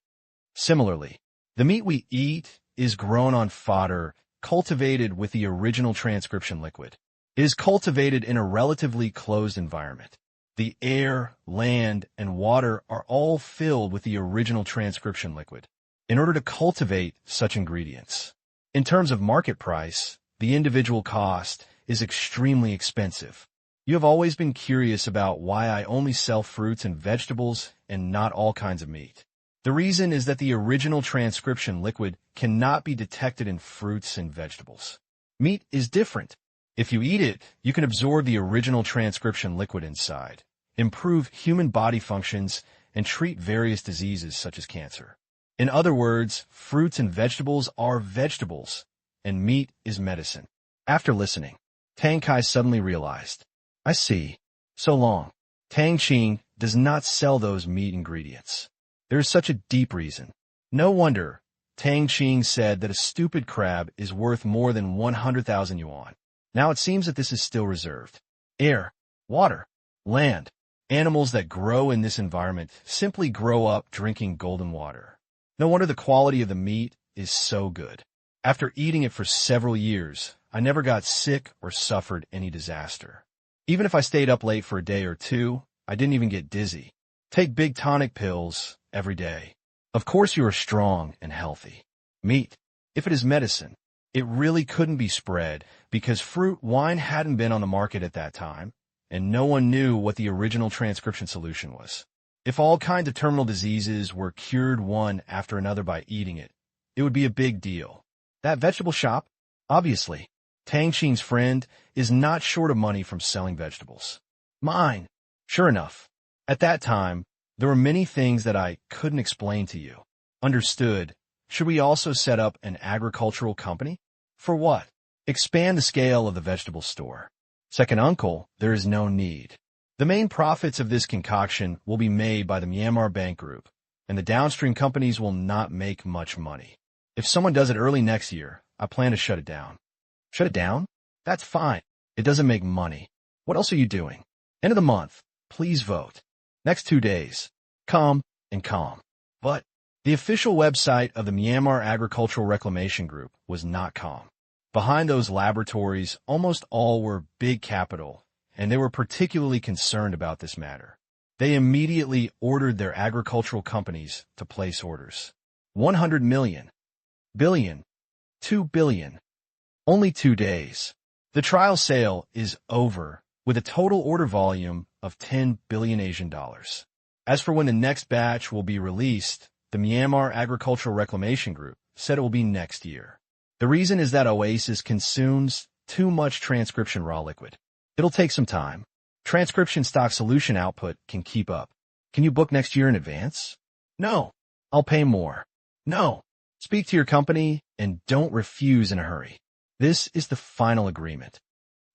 Similarly, the meat we eat is grown on fodder cultivated with the original transcription liquid. It is cultivated in a relatively closed environment. The air, land, and water are all filled with the original transcription liquid in order to cultivate such ingredients. In terms of market price, the individual cost is extremely expensive. You have always been curious about why I only sell fruits and vegetables and not all kinds of meat. The reason is that the original transcription liquid cannot be detected in fruits and vegetables. Meat is different. If you eat it, you can absorb the original transcription liquid inside, improve human body functions, and treat various diseases such as cancer. In other words, fruits and vegetables are vegetables, and meat is medicine. After listening, Tang Kai suddenly realized, I see. So long. Tang Qing does not sell those meat ingredients. There is such a deep reason. No wonder Tang Qing said that a stupid crab is worth more than 100,000 yuan. Now it seems that this is still reserved. Air, water, land, animals that grow in this environment simply grow up drinking golden water. No wonder the quality of the meat is so good. After eating it for several years, I never got sick or suffered any disaster. Even if I stayed up late for a day or two, I didn't even get dizzy. Take big tonic pills every day. Of course you are strong and healthy. Meat, if it is medicine, it really couldn't be spread because fruit wine hadn't been on the market at that time, and no one knew what the original transcription solution was. If all kinds of terminal diseases were cured one after another by eating it, it would be a big deal. That vegetable shop, obviously, Tang Qing's friend, is not short of money from selling vegetables. Mine. Sure enough, at that time, there were many things that I couldn't explain to you. Understood. Should we also set up an agricultural company? For what? Expand the scale of the vegetable store. Second uncle, there is no need. The main profits of this concoction will be made by the Myanmar Bank Group, and the downstream companies will not make much money. If someone does it early next year, I plan to shut it down. Shut it down? That's fine. It doesn't make money. What else are you doing? End of the month. Please vote. Next 2 days. Calm and calm. But the official website of the Myanmar Agricultural Reclamation Group was not calm. Behind those laboratories, almost all were big capital, and they were particularly concerned about this matter. They immediately ordered their agricultural companies to place orders. 100 million. Billion. 2 billion. Only 2 days. The trial sale is over, with a total order volume of 10 billion Asian dollars. As for when the next batch will be released, the Myanmar Agricultural Reclamation Group said it will be next year. The reason is that Oasis consumes too much transcription raw liquid. It'll take some time. Transcription stock solution output can keep up. Can you book next year in advance? No. I'll pay more. No. Speak to your company and don't refuse in a hurry. This is the final agreement.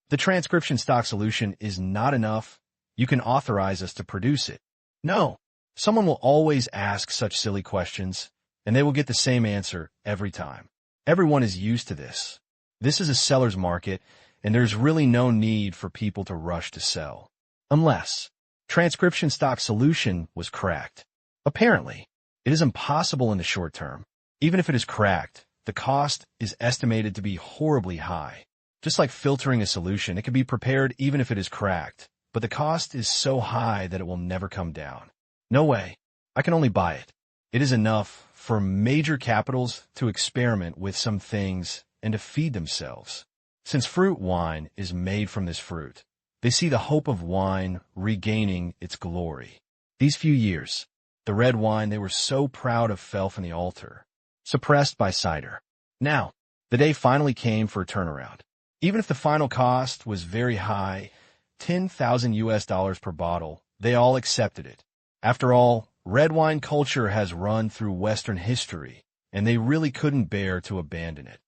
The transcription stock solution is not enough. You can authorize us to produce it. No. Someone will always ask such silly questions, and they will get the same answer every time. Everyone is used to this. This is a seller's market, and there's really no need for people to rush to sell. Unless transcription stock solution was cracked. Apparently, it is impossible in the short term. Even if it is cracked, the cost is estimated to be horribly high. Just like filtering a solution, it can be prepared even if it is cracked, but the cost is so high that it will never come down. No way. I can only buy it. It is enough for major capitals to experiment with some things and to feed themselves. Since fruit wine is made from this fruit, they see the hope of wine regaining its glory. These few years, the red wine they were so proud of fell from the altar, suppressed by cider. Now, the day finally came for a turnaround. Even if the final cost was very high, 10,000 US dollars per bottle, they all accepted it. After all, red wine culture has run through Western history, and they really couldn't bear to abandon it.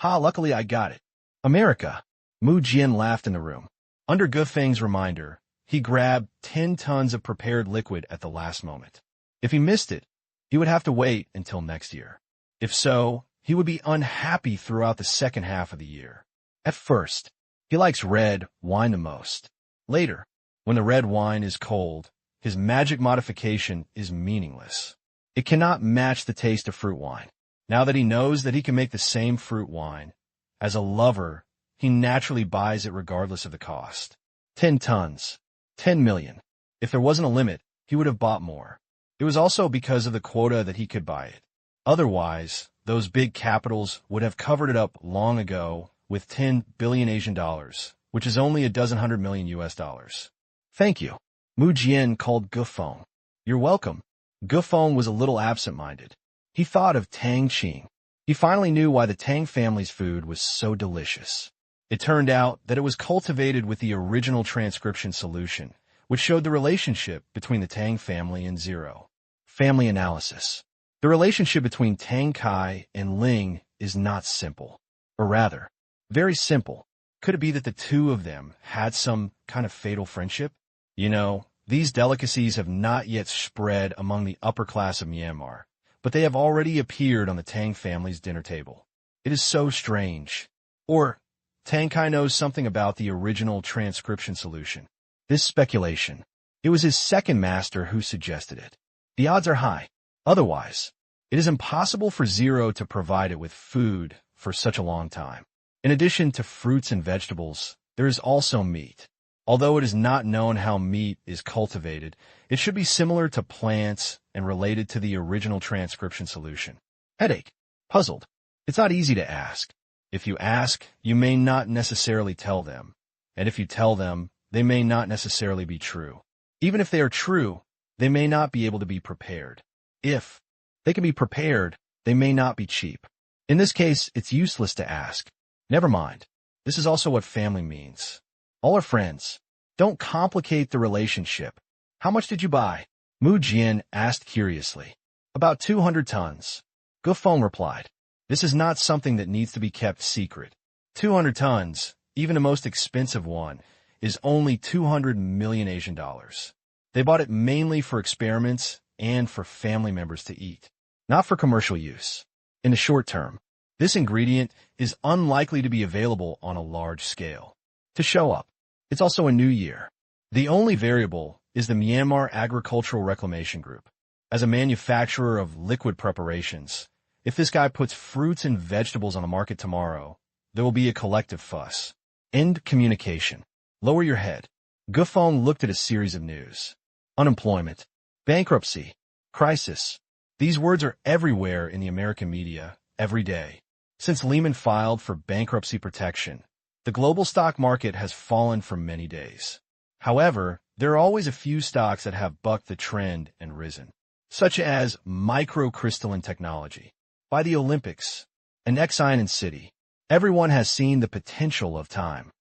Luckily I got it. America. Mu Jian laughed in the room. Under Gufeng's reminder, he grabbed 10 tons of prepared liquid at the last moment. If he missed it, he would have to wait until next year. If so, he would be unhappy throughout the second half of the year. At first, he likes red wine the most. Later, when the red wine is cold, his magic modification is meaningless. It cannot match the taste of fruit wine. Now that he knows that he can make the same fruit wine, as a lover, he naturally buys it regardless of the cost. 10 tons. 10 million. If there wasn't a limit, he would have bought more. It was also because of the quota that he could buy it. Otherwise, those big capitals would have covered it up long ago with 10 billion Asian dollars, which is only a dozen hundred million US dollars. Thank you. Mu Jian called Gufeng. You're welcome. Gufeng was a little absent-minded. He thought of Tang Qing. He finally knew why the Tang family's food was so delicious. It turned out that it was cultivated with the original transcription solution, which showed the relationship between the Tang family and Zero. Family analysis. The relationship between Tang Kai and Ling is not simple. Or rather, very simple. Could it be that the two of them had some kind of fatal friendship? You know, these delicacies have not yet spread among the upper class of Myanmar, but they have already appeared on the Tang family's dinner table. It is so strange. Or, Tang Kai knows something about the original transcription solution. This speculation. It was his second master who suggested it. The odds are high. Otherwise, it is impossible for Zero to provide it with food for such a long time. In addition to fruits and vegetables, there is also meat. Although it is not known how meat is cultivated, it should be similar to plants and related to the original transcription solution. Headache. Puzzled. It's not easy to ask. If you ask, you may not necessarily tell them. And if you tell them, they may not necessarily be true. Even if they are true, they may not be able to be prepared. If they can be prepared, they may not be cheap. In this case, it's useless to ask. Never mind. This is also what family means. All are friends. Don't complicate the relationship. How much did you buy? Mu Jian asked curiously. About 200 tons. Gufeng replied. This is not something that needs to be kept secret. 200 tons, even the most expensive one, is only 200 million Asian dollars. They bought it mainly for experiments and for family members to eat, not for commercial use. In the short term, this ingredient is unlikely to be available on a large scale. To show up, it's also a new year. The only variable is the Myanmar Agricultural Reclamation Group. As a manufacturer of liquid preparations, if this guy puts fruits and vegetables on the market tomorrow, there will be a collective fuss. End communication. Lower your head. Gufeng looked at a series of news. Unemployment, bankruptcy, crisis. These words are everywhere in the American media, every day. Since Lehman filed for bankruptcy protection, the global stock market has fallen for many days. However, there are always a few stocks that have bucked the trend and risen, such as microcrystalline technology. By the Olympics, and Exine and City, everyone has seen the potential of time.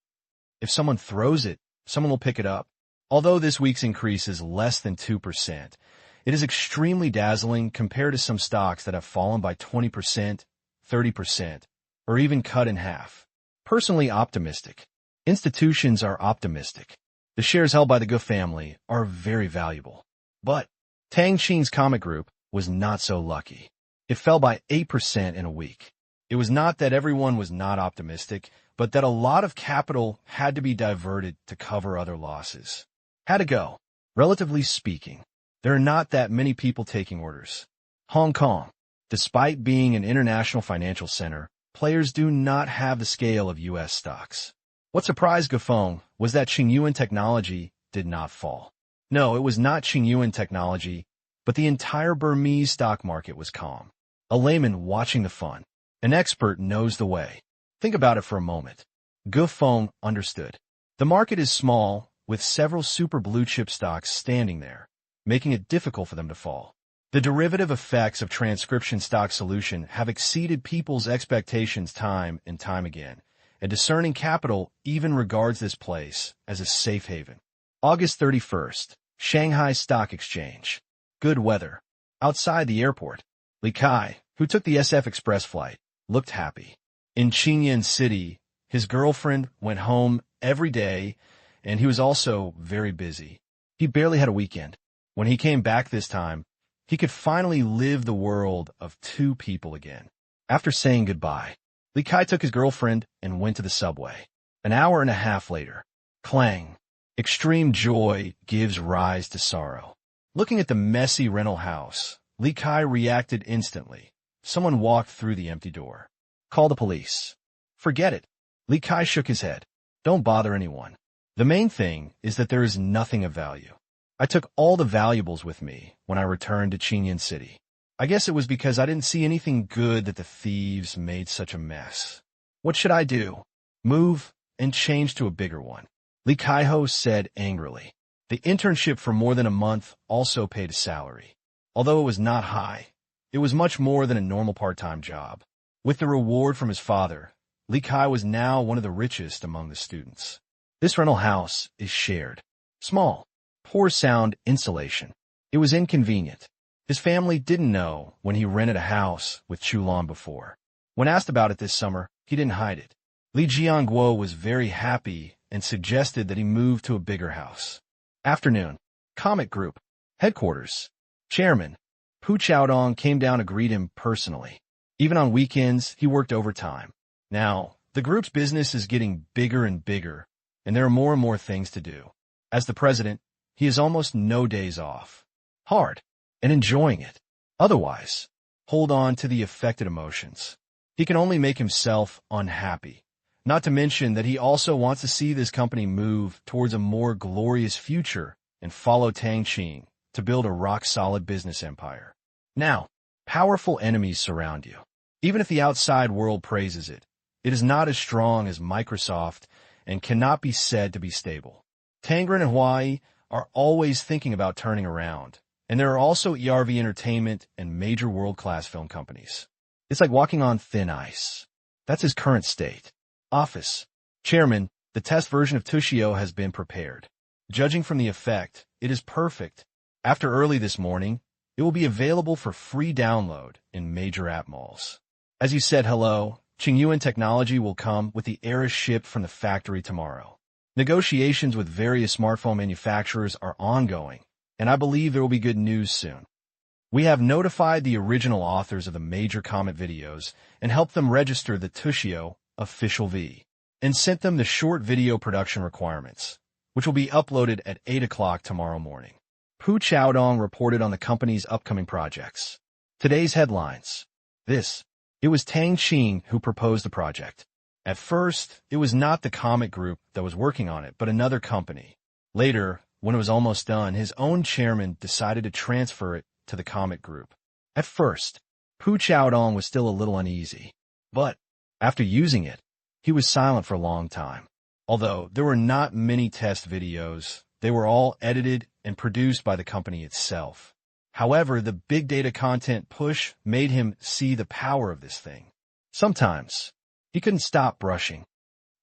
If someone throws it, someone will pick it up. Although this week's increase is less than 2%, it is extremely dazzling compared to some stocks that have fallen by 20%, 30%, or even cut in half. Personally optimistic. Institutions are optimistic. The shares held by the Gu family are very valuable. But Tang Qing's comic group was not so lucky. It fell by 8% in a week. It was not that everyone was not optimistic, but that a lot of capital had to be diverted to cover other losses. Had to go. Relatively speaking, there are not that many people taking orders. Hong Kong. Despite being an international financial center, players do not have the scale of U.S. stocks. What surprised Gufeng was that Qingyuan Technology did not fall. No, it was not Qingyuan Technology, but the entire Burmese stock market was calm. A layman watching the fun. An expert knows the way. Think about it for a moment. Gufeng understood. The market is small, with several super blue-chip stocks standing there, making it difficult for them to fall. The derivative effects of transcription stock solution have exceeded people's expectations time and time again, and discerning capital even regards this place as a safe haven. August 31st, Shanghai Stock Exchange. Good weather. Outside the airport, Li Kai, who took the SF Express flight, looked happy. In Qingyuan City, his girlfriend went home every day, and he was also very busy. He barely had a weekend. When he came back this time, he could finally live the world of two people again. After saying goodbye, Li Kai took his girlfriend and went to the subway. An hour and a half later, clang. Extreme joy gives rise to sorrow. Looking at the messy rental house, Li Kai reacted instantly. Someone walked through the empty door. Call the police. Forget it. Li Kai shook his head. Don't bother anyone. The main thing is that there is nothing of value. I took all the valuables with me when I returned to Qingyuan City. I guess it was because I didn't see anything good that the thieves made such a mess. What should I do? Move? and changed to a bigger one, Li Kaiho said angrily. The internship for more than a month also paid a salary. Although it was not high, it was much more than a normal part-time job. With the reward from his father, Li Kai was now one of the richest among the students. This rental house is shared. Small, poor sound insulation. It was inconvenient. His family didn't know when he rented a house with Chulon before. When asked about it this summer, he didn't hide it. Li Jianguo was very happy and suggested that he move to a bigger house. Afternoon. Comic Group. Headquarters. Chairman. Pu Chaodong came down to greet him personally. Even on weekends, he worked overtime. Now, the group's business is getting bigger and bigger, and there are more and more things to do. As the president, he has almost no days off. Hard. And enjoying it. Otherwise, hold on to the affected emotions. He can only make himself unhappy. Not to mention that he also wants to see this company move towards a more glorious future and follow Tang Qing to build a rock-solid business empire. Now, powerful enemies surround you. Even if the outside world praises it, it is not as strong as Microsoft and cannot be said to be stable. Tangren and Hawaii are always thinking about turning around, and there are also ERV Entertainment and major world-class film companies. It's like walking on thin ice. That's his current state. Office. Chairman, the test version of Tushio has been prepared. Judging from the effect, it is perfect. After early this morning, it will be available for free download in major app malls. As you said hello, Qingyuan Technology will come with the Era shipped from the factory tomorrow. Negotiations with various smartphone manufacturers are ongoing, and I believe there will be good news soon. We have notified the original authors of the major comment videos and helped them register the Tushio official V, and sent them the short video production requirements, which will be uploaded at 8 o'clock tomorrow morning. Pu Chaodong reported on the company's upcoming projects. Today's headlines. It was Tang Qing who proposed the project. At first, it was not the comic group that was working on it, but another company. Later, when it was almost done, his own chairman decided to transfer it to the comic group. At first, Pu Chaodong was still a little uneasy, but after using it, he was silent for a long time. Although there were not many test videos, they were all edited and produced by the company itself. However, the big data content push made him see the power of this thing. Sometimes, he couldn't stop brushing.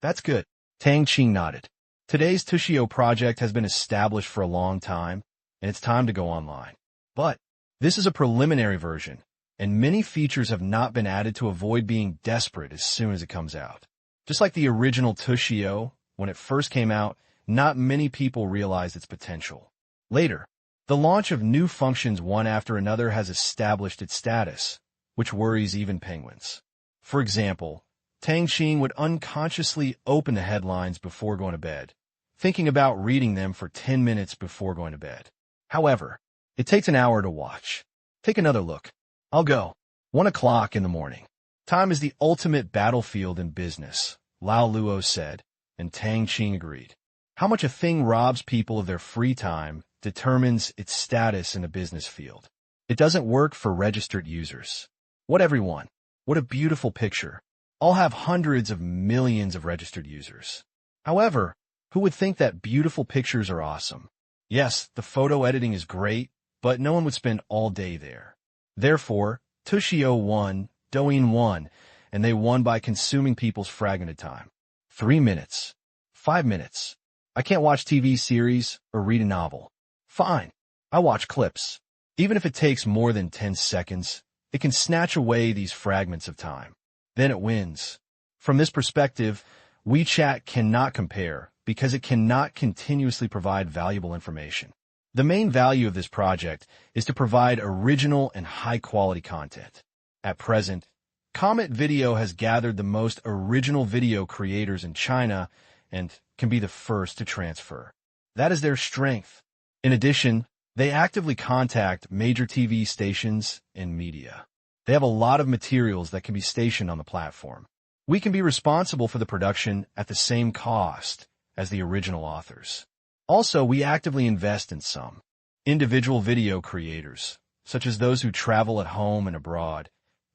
That's good. Tang Qing nodded. Today's Tushio project has been established for a long time, and it's time to go online. But this is a preliminary version, and many features have not been added to avoid being desperate as soon as it comes out. Just like the original Tushio, when it first came out, not many people realized its potential. Later, the launch of new functions one after another has established its status, which worries even penguins. For example, Tang Qing would unconsciously open the headlines before going to bed, thinking about reading them for 10 minutes before going to bed. However, it takes an hour to watch. Take another look. I'll go. 1 o'clock in the morning. Time is the ultimate battlefield in business, Lao Luo said, and Tang Qing agreed. How much a thing robs people of their free time determines its status in the business field. It doesn't work for registered users. What everyone? What a beautiful picture. All have hundreds of millions of registered users. However, who would think that beautiful pictures are awesome? Yes, the photo editing is great, but no one would spend all day there. Therefore, Tushio won, Douyin won, and they won by consuming people's fragmented time. 3 minutes. 5 minutes. I can't watch TV series or read a novel. Fine. I watch clips. Even if it takes more than 10 seconds, it can snatch away these fragments of time. Then it wins. From this perspective, WeChat cannot compare because it cannot continuously provide valuable information. The main value of this project is to provide original and high-quality content. At present, Comet Video has gathered the most original video creators in China and can be the first to transfer. That is their strength. In addition, they actively contact major TV stations and media. They have a lot of materials that can be stationed on the platform. We can be responsible for the production at the same cost as the original authors. Also, we actively invest in some individual video creators, such as those who travel at home and abroad,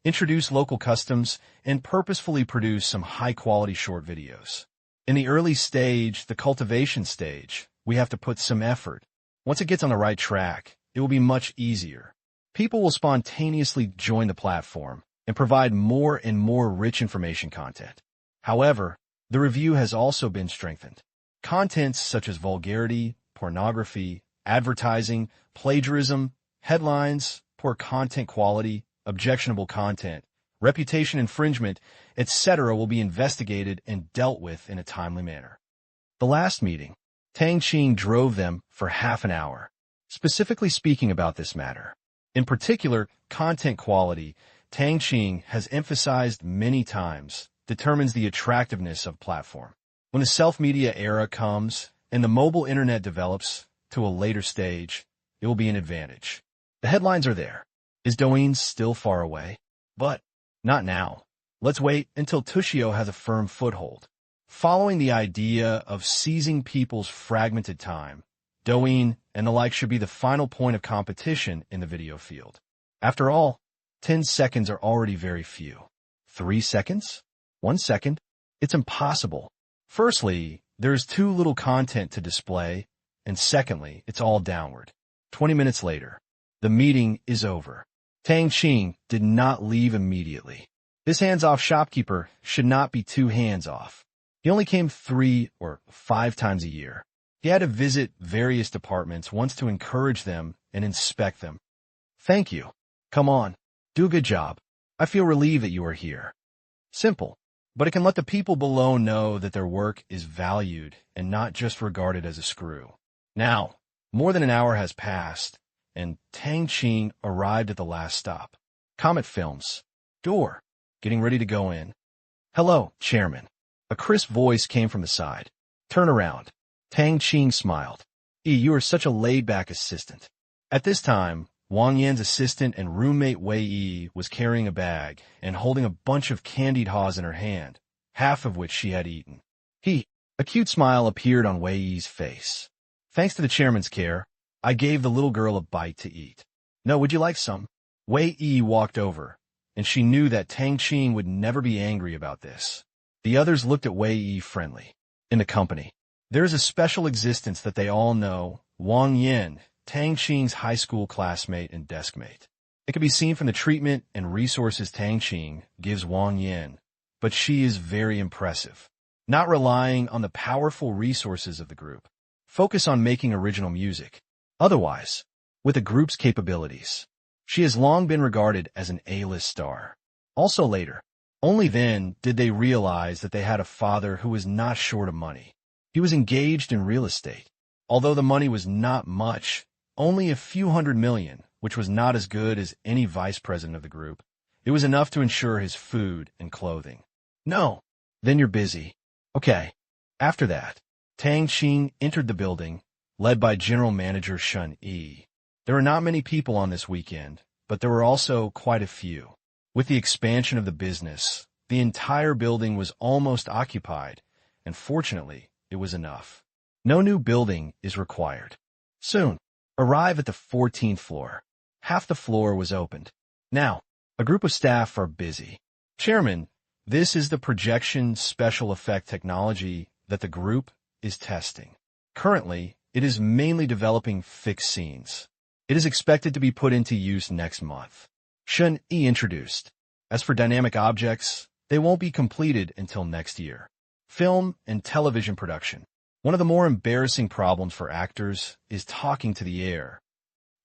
introduce local customs, and purposefully produce some high-quality short videos. In the early stage, the cultivation stage, we have to put some effort. Once it gets on the right track, it will be much easier. People will spontaneously join the platform and provide more and more rich information content. However, the review has also been strengthened. Contents such as vulgarity, pornography, advertising, plagiarism, headlines, poor content quality, objectionable content, reputation infringement, etc. will be investigated and dealt with in a timely manner. The last meeting, Tang Qing drove them for half an hour, specifically speaking about this matter. In particular, content quality, Tang Qing has emphasized many times, determines the attractiveness of platform. When the self-media era comes and the mobile internet develops to a later stage, it will be an advantage. The headlines are there. Is Douyin still far away? But not now. Let's wait until Tushio has a firm foothold. Following the idea of seizing people's fragmented time, Douyin and the like should be the final point of competition in the video field. After all, 10 seconds are already very few. 3 seconds? 1 second? It's impossible. Firstly, there is too little content to display, and secondly, it's all downward. 20 minutes later, the meeting is over. Tang Qing did not leave immediately. This hands-off shopkeeper should not be too hands-off. He only came 3 or 5 times a year. He had to visit various departments once to encourage them and inspect them. Thank you. Come on. Do a good job. I feel relieved that you are here. Simple, but it can let the people below know that their work is valued and not just regarded as a screw. Now, more than an hour has passed, and Tang Qing arrived at the last stop. Comet Films. Door. Getting ready to go in. Hello, Chairman. A crisp voice came from the side. Turn around. Tang Qing smiled. You are such a laid-back assistant. At this time, Wang Yan's assistant and roommate Wei Yi was carrying a bag and holding a bunch of candied haws in her hand, half of which she had eaten. A cute smile appeared on Wei Yi's face. Thanks to the chairman's care, I gave the little girl a bite to eat. No, would you like some? Wei Yi walked over, and she knew that Tang Qing would never be angry about this. The others looked at Wei Yi friendly. In the company, there is a special existence that they all know, Wang Yan, Tang Qing's high school classmate and deskmate. It can be seen from the treatment and resources Tang Qing gives Wang Yan, but she is very impressive. Not relying on the powerful resources of the group. Focus on making original music. Otherwise, with the group's capabilities, she has long been regarded as an A-list star. Also later, only then did they realize that they had a father who was not short of money. He was engaged in real estate. Although the money was not much, only a few $100 million, which was not as good as any vice president of the group, it was enough to ensure his food and clothing. No. Then you're busy. Okay. After that, Tang Qing entered the building, led by General Manager Shun Yi. There were not many people on this weekend, but there were also quite a few. With the expansion of the business, the entire building was almost occupied, and fortunately, it was enough. No new building is required. Soon, arrive at the 14th floor. Half the floor was opened. Now, a group of staff are busy. Chairman, this is the projection special effect technology that the group is testing. Currently, it is mainly developing fixed scenes. It is expected to be put into use next month. Shun Yi introduced. As for dynamic objects, they won't be completed until next year. Film and television production. One of the more embarrassing problems for actors is talking to the air.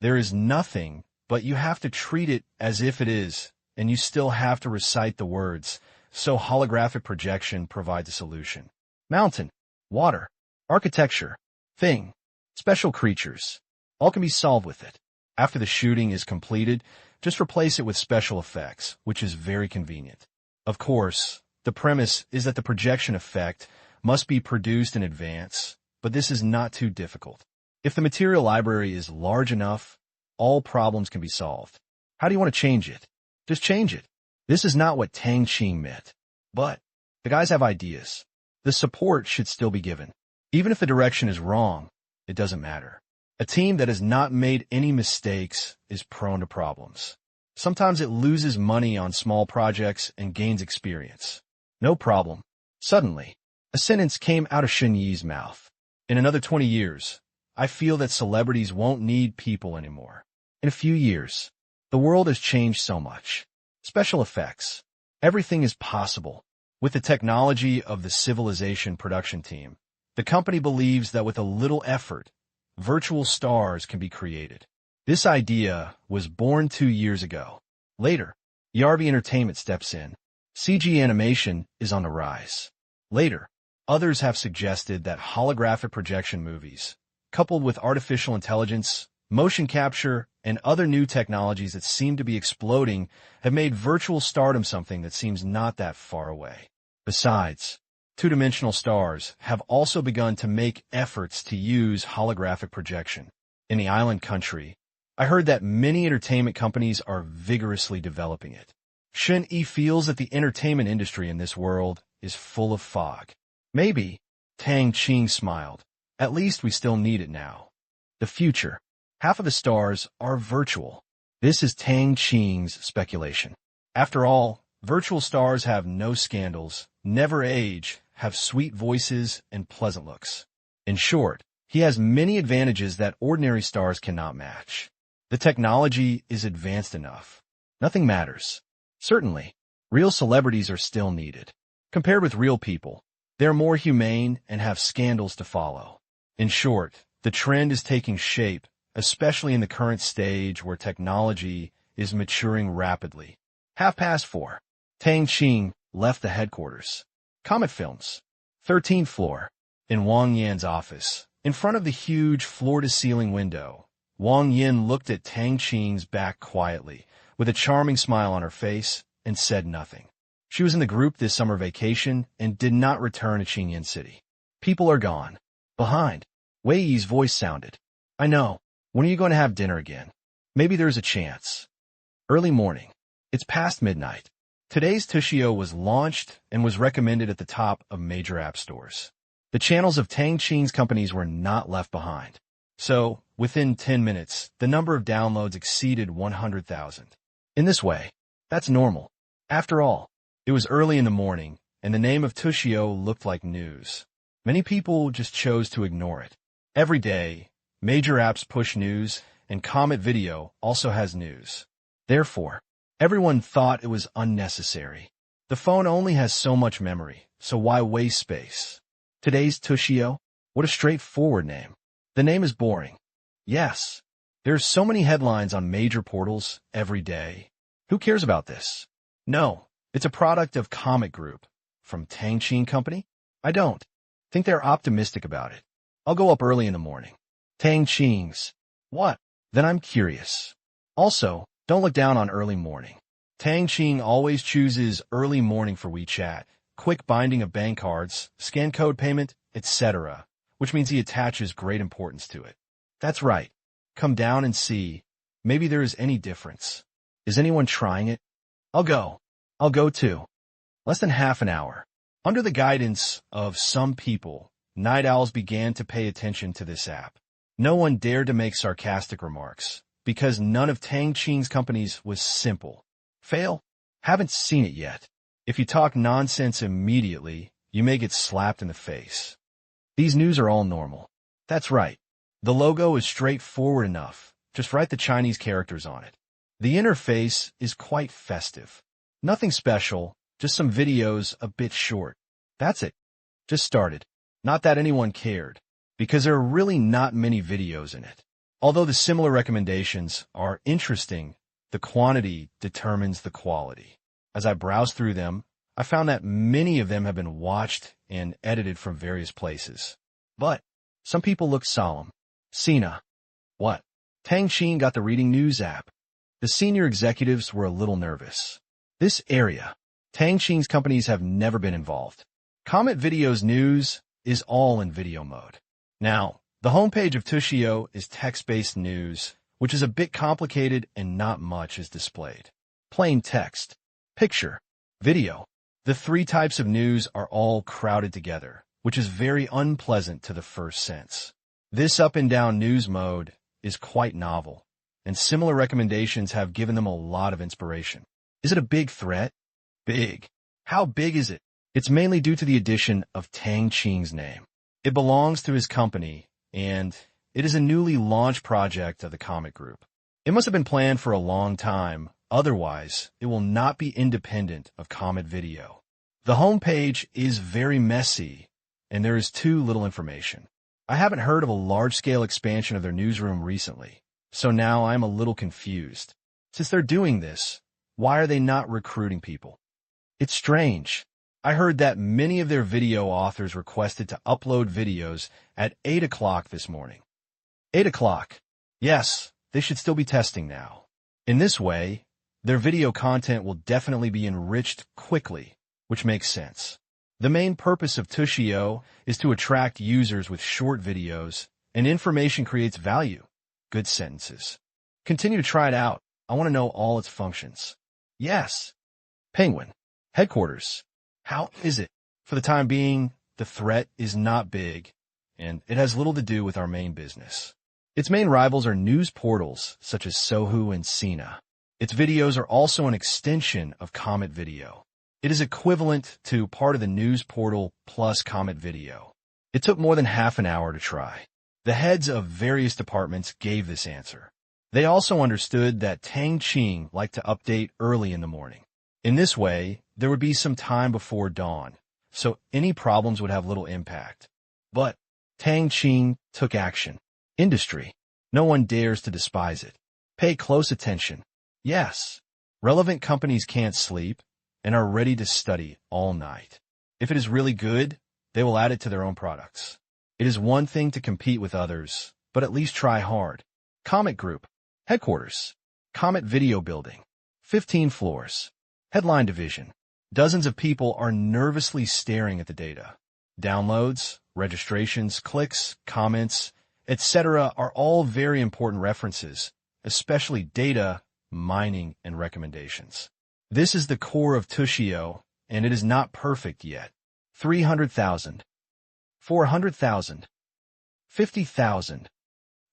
There is nothing, but you have to treat it as if it is, and you still have to recite the words, so holographic projection provides a solution. Mountain, water, architecture, thing, special creatures, all can be solved with it. After the shooting is completed, just replace it with special effects, which is very convenient. Of course, the premise is that the projection effect must be produced in advance, but this is not too difficult. If the material library is large enough, all problems can be solved. How do you want to change it? Just change it. This is not what Tang Qing meant. But the guys have ideas. The support should still be given. Even if the direction is wrong, it doesn't matter. A team that has not made any mistakes is prone to problems. Sometimes it loses money on small projects and gains experience. No problem. Suddenly, A sentence came out of Shen Yi's mouth. In another 20 years, I feel that celebrities won't need people anymore. In a few years, the world has changed so much. Special effects. Everything is possible. With the technology of the Civilization production team, the company believes that with a little effort, virtual stars can be created. This idea was born 2 years ago. Later, Yarvi Entertainment steps in. CG animation is on the rise. Later, others have suggested that holographic projection movies, coupled with artificial intelligence, motion capture, and other new technologies that seem to be exploding, have made virtual stardom something that seems not that far away. Besides, two-dimensional stars have also begun to make efforts to use holographic projection. In the island country, I heard that many entertainment companies are vigorously developing it. Shen Yi feels that the entertainment industry in this world is full of fog. Maybe, Tang Qing smiled. At least we still need it now. The future. Half of the stars are virtual. This is Tang Qing's speculation. After all, virtual stars have no scandals, never age, have sweet voices, and pleasant looks. In short, he has many advantages that ordinary stars cannot match. The technology is advanced enough. Nothing matters. Certainly, real celebrities are still needed. Compared with real people, they're more humane and have scandals to follow. In short, the trend is taking shape, especially in the current stage where technology is maturing rapidly. 4:30. Tang Qing left the headquarters. Comet Films. 13th floor. In Wang Yan's office, in front of the huge floor-to-ceiling window, Wang Yan looked at Tang Qing's back quietly, with a charming smile on her face, and said nothing. She was in the group this summer vacation and did not return to Qingyan City. People are gone. Behind, Wei Yi's voice sounded. I know. When are you going to have dinner again? Maybe there's a chance. Early morning. It's past midnight. Today's Tushio was launched and was recommended at the top of major app stores. The channels of Tang Qing's companies were not left behind. So, within 10 minutes, the number of downloads exceeded 100,000. In this way, that's normal. After all, it was early in the morning, and the name of Tushio looked like news. Many people just chose to ignore it. Every day, major apps push news, and Comet Video also has news. Therefore, everyone thought it was unnecessary. The phone only has so much memory, so why waste space? Today's Tushio? What a straightforward name. The name is boring. Yes, there's so many headlines on major portals every day. Who cares about this? No, it's a product of Comet Group. From Tang Qing Company? I don't think they're optimistic about it. I'll go up early in the morning. Tang Qing's. What? Then I'm curious. Also, don't look down on early morning. Tang Qing always chooses early morning for WeChat, quick binding of bank cards, scan code payment, etc., which means he attaches great importance to it. That's right. Come down and see. Maybe there is any difference. Is anyone trying it? I'll go. I'll go too. Less than half an hour. Under the guidance of some people, night owls began to pay attention to this app. No one dared to make sarcastic remarks, because none of Tang Qing's companies was simple. Fail? Haven't seen it yet. If you talk nonsense immediately, you may get slapped in the face. These news are all normal. That's right. The logo is straightforward enough. Just write the Chinese characters on it. The interface is quite festive. Nothing special, just some videos a bit short. That's it. Just started. Not that anyone cared, because there are really not many videos in it. Although the similar recommendations are interesting, the quantity determines the quality. As I browsed through them, I found that many of them have been watched and edited from various places. But some people look solemn. Sina. What? Tang Qing got the reading news app. The senior executives were a little nervous. This area, Tang Qing's companies have never been involved. Comet Video's news is all in video mode. Now, the homepage of Tushio is text-based news, which is a bit complicated and not much is displayed. Plain text, picture, video. The three types of news are all crowded together, which is very unpleasant to the first sense. This up-and-down news mode is quite novel, and similar recommendations have given them a lot of inspiration. Is it a big threat? Big. How big is it? It's mainly due to the addition of Tang Qing's name. It belongs to his company, and it is a newly launched project of the comic group. It must have been planned for a long time, otherwise it will not be independent of Comet Video. The homepage is very messy, and there is too little information. I haven't heard of a large-scale expansion of their newsroom recently, so now I'm a little confused. Since they're doing this, why are they not recruiting people? It's strange. I heard that many of their video authors requested to upload videos at 8 o'clock this morning. 8 o'clock. Yes, they should still be testing now. In this way, their video content will definitely be enriched quickly, which makes sense. The main purpose of Tushio is to attract users with short videos, and information creates value. Good sentences. Continue to try it out. I want to know all its functions. Yes. Penguin. Headquarters. How is it? For the time being, the threat is not big, and it has little to do with our main business. Its main rivals are news portals such as Sohu and Sina. Its videos are also an extension of Comet Video. It is equivalent to part of the news portal plus Comet Video. It took more than half an hour to try. The heads of various departments gave this answer. They also understood that Tang Qing liked to update early in the morning. In this way, there would be some time before dawn, so any problems would have little impact. But Tang Qing took action. Industry. No one dares to despise it. Pay close attention. Yes, relevant companies can't sleep and are ready to study all night. If it is really good, they will add it to their own products. It is one thing to compete with others, but at least try hard. Comet Group. Headquarters. Comet Video Building. 15 floors. Headline Division. Dozens of people are nervously staring at the data. Downloads, registrations, clicks, comments, etc. are all very important references, especially data, mining, and recommendations. This is the core of Tushio, and it is not perfect yet. 300,000. 400,000. 50,000.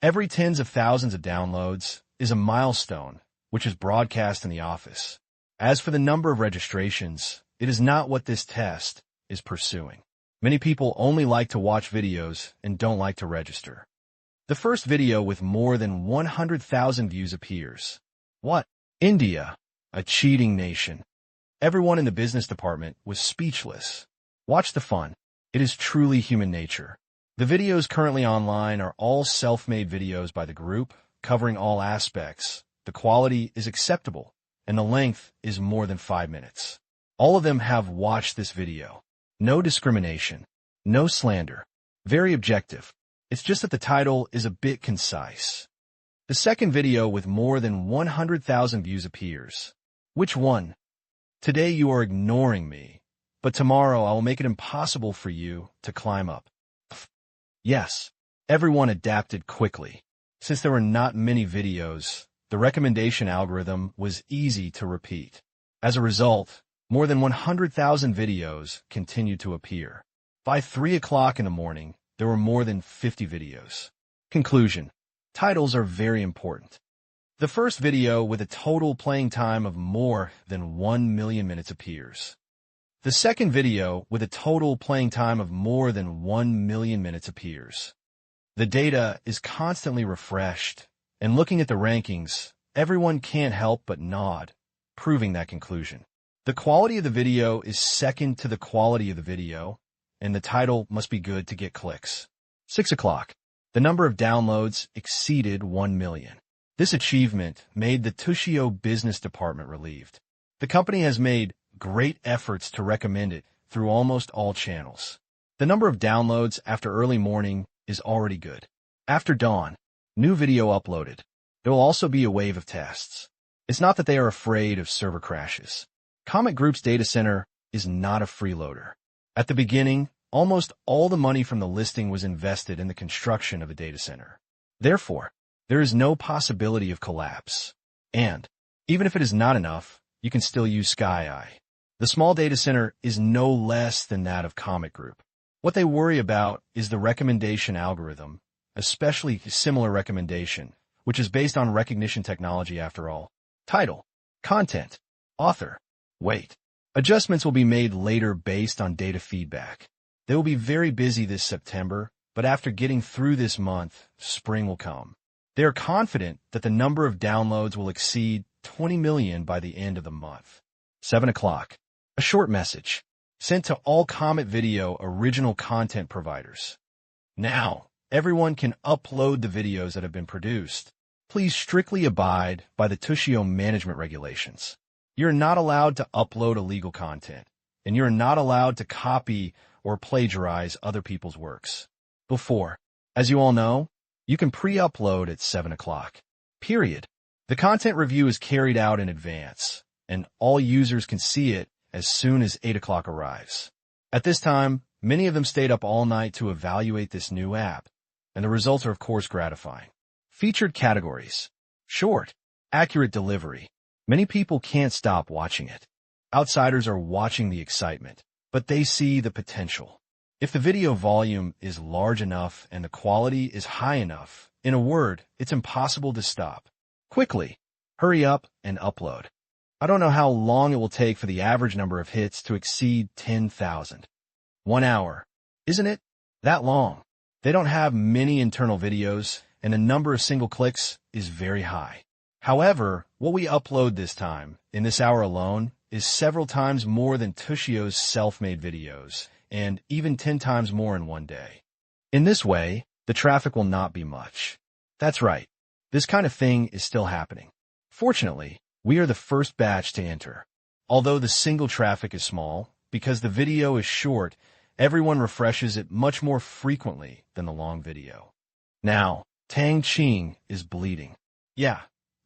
Every tens of thousands of downloads is a milestone, which is broadcast in the office. As for the number of registrations, it is not what this test is pursuing. Many people only like to watch videos and don't like to register. The first video with more than 100,000 views appears. What? India, a cheating nation. Everyone in the business department was speechless. Watch the fun. It is truly human nature. The videos currently online are all self-made videos by the group, covering all aspects. The quality is acceptable, and the length is more than 5 minutes. All of them have watched this video. No discrimination. No slander. Very objective. It's just that the title is a bit concise. The second video with more than 100,000 views appears. Which one? Today you are ignoring me, but tomorrow I will make it impossible for you to climb up. Yes, everyone adapted quickly. Since there were not many videos, the recommendation algorithm was easy to repeat. As a result, more than 100,000 videos continued to appear. By 3 o'clock in the morning, there were more than 50 videos. Conclusion. Titles are very important. The first video with a total playing time of more than 1 million minutes appears. The second video with a total playing time of more than 1 million minutes appears. The data is constantly refreshed, and looking at the rankings, everyone can't help but nod, proving that conclusion. The quality of the video is second to the quality of the video, and the title must be good to get clicks. 6 o'clock. The number of downloads exceeded 1 million. This achievement made the Tushio business department relieved. The company has made great efforts to recommend it through almost all channels. The number of downloads after early morning is already good. After dawn, new video uploaded. There will also be a wave of tests. It's not that they are afraid of server crashes. Comet Group's data center is not a freeloader. At the beginning, almost all the money from the listing was invested in the construction of the data center. Therefore, there is no possibility of collapse. And, even if it is not enough, you can still use SkyEye. The small data center is no less than that of Comet Group. What they worry about is the recommendation algorithm, especially similar recommendation, which is based on recognition technology after all. Title, content, author. Wait. Adjustments will be made later based on data feedback. They will be very busy this September, but after getting through this month, spring will come. They are confident that the number of downloads will exceed 20 million by the end of the month. 7 o'clock. A short message sent to all Comet Video original content providers. Now, everyone can upload the videos that have been produced. Please strictly abide by the Tushio management regulations. You're not allowed to upload illegal content, and you're not allowed to copy or plagiarize other people's works. Before, as you all know, you can pre-upload at 7 o'clock. Period. The content review is carried out in advance, and all users can see it as soon as 8 o'clock arrives. At this time, many of them stayed up all night to evaluate this new app, and the results are of course gratifying. Featured categories. Short. Accurate delivery. Many people can't stop watching it. Outsiders are watching the excitement, but they see the potential. If the video volume is large enough and the quality is high enough, in a word, it's impossible to stop. Quickly, hurry up and upload. I don't know how long it will take for the average number of hits to exceed 10,000. 1 hour. Isn't it? That long. They don't have many internal videos, and the number of single clicks is very high. However, what we upload this time, in this hour alone, is several times more than Tushio's self-made videos, and even 10 times more in one day. In this way, the traffic will not be much. That's right. This kind of thing is still happening. Fortunately, we are the first batch to enter. Although the single traffic is small, because the video is short, everyone refreshes it much more frequently than the long video. Now, Tang Qing is bleeding. Yeah,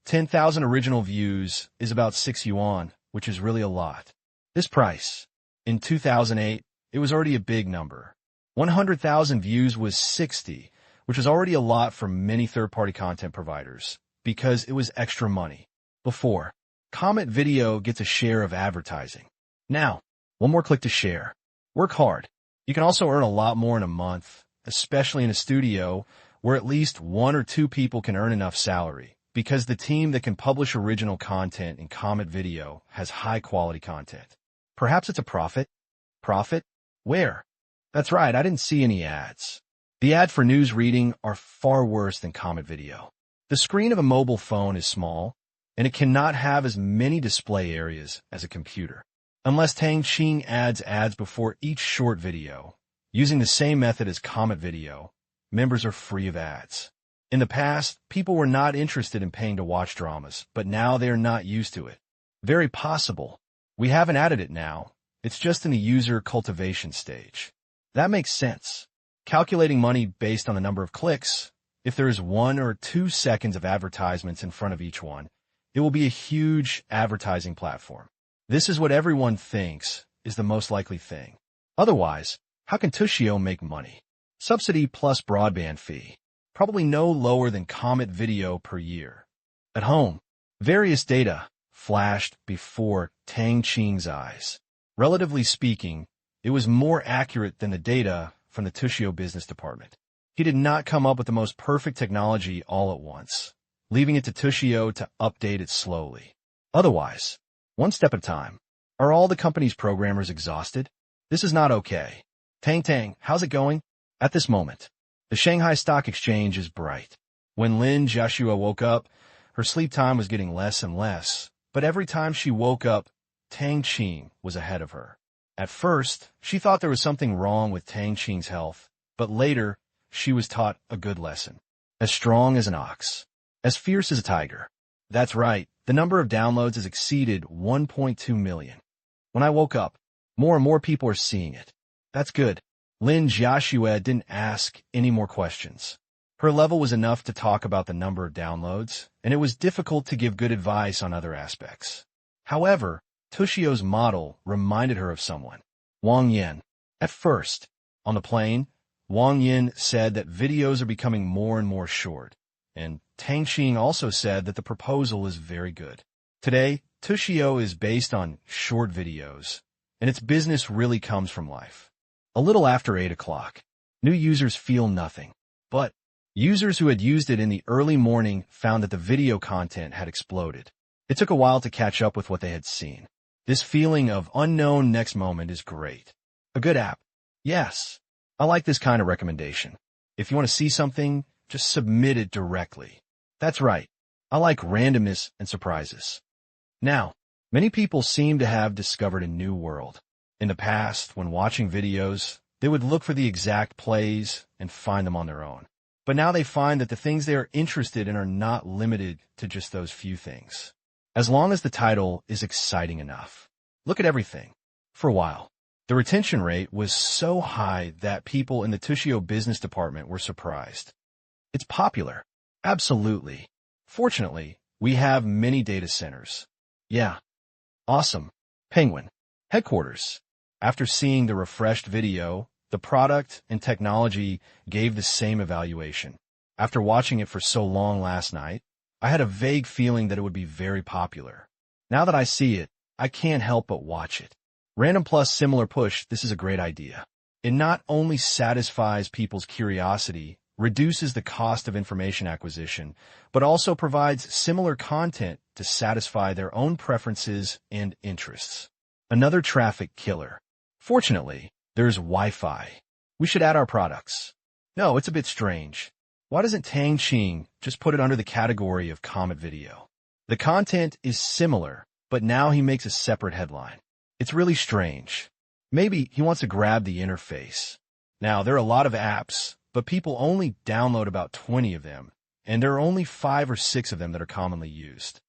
10,000 original views is about 6 yuan, which is really a lot. This price, in 2008, it was already a big number. 100,000 views was 60, which was already a lot for many third-party content providers, because it was extra money. Before, Comet Video gets a share of advertising. Now, one more click to share. Work hard. You can also earn a lot more in a month, especially in a studio where at least 1 or 2 people can earn enough salary, because the team that can publish original content in Comet Video has high-quality content. Perhaps it's a profit? Profit? Where? That's right, I didn't see any ads. The ad for news reading are far worse than Comet Video. The screen of a mobile phone is small, and it cannot have as many display areas as a computer. Unless Tang Qing adds ads before each short video, using the same method as Comet Video, members are free of ads. In the past, people were not interested in paying to watch dramas, but now they are not used to it. Very possible. We haven't added it now. It's just in the user cultivation stage. That makes sense. Calculating money based on the number of clicks, if there is 1 or 2 seconds of advertisements in front of each one, it will be a huge advertising platform. This is what everyone thinks is the most likely thing. Otherwise, how can Tushio make money? Subsidy plus broadband fee. Probably no lower than Comet Video per year. At home, various data flashed before Tang Qing's eyes. Relatively speaking, it was more accurate than the data from the Tushio business department. He did not come up with the most perfect technology all at once, leaving it to Tushio to update it slowly. Otherwise, one step at a time. Are all the company's programmers exhausted? This is not okay. Tang, how's it going? At this moment, the Shanghai Stock Exchange is bright. When Lin Jiashua woke up, her sleep time was getting less and less, but every time she woke up, Tang Qing was ahead of her. At first, she thought there was something wrong with Tang Qing's health, but later, she was taught a good lesson. As strong as an ox. As fierce as a tiger. That's right, the number of downloads has exceeded 1.2 million. When I woke up, more and more people are seeing it. That's good. Lin Jiashua didn't ask any more questions. Her level was enough to talk about the number of downloads, and it was difficult to give good advice on other aspects. However, Tushio's model reminded her of someone. Wang Yin. At first, on the plane, Wang Yin said that videos are becoming more and more short, and Tang Qing also said that the proposal is very good. Today, Tushio is based on short videos, and its business really comes from life. A little after 8 o'clock, new users feel nothing, but users who had used it in the early morning found that the video content had exploded. It took a while to catch up with what they had seen. This feeling of unknown next moment is great. A good app. Yes. I like this kind of recommendation. If you want to see something, just submit it directly. That's right. I like randomness and surprises. Now, many people seem to have discovered a new world. In the past, when watching videos, they would look for the exact plays and find them on their own. But now they find that the things they are interested in are not limited to just those few things. As long as the title is exciting enough. Look at everything. For a while, the retention rate was so high that people in the Tushio business department were surprised. It's popular. Absolutely. Fortunately, we have many data centers. Yeah. Awesome. Penguin. Headquarters. After seeing the refreshed video, the product and technology gave the same evaluation. After watching it for so long last night, I had a vague feeling that it would be very popular. Now that I see it, I can't help but watch it. Random plus similar push, this is a great idea. It not only satisfies people's curiosity, reduces the cost of information acquisition, but also provides similar content to satisfy their own preferences and interests. Another traffic killer. Fortunately, there's Wi-Fi. We should add our products. No, it's a bit strange. Why doesn't Tang Qing just put it under the category of Comet Video? The content is similar, but now he makes a separate headline. It's really strange. Maybe he wants to grab the interface. Now, there are a lot of apps, but people only download about 20 of them, and there are only 5 or 6 of them that are commonly used.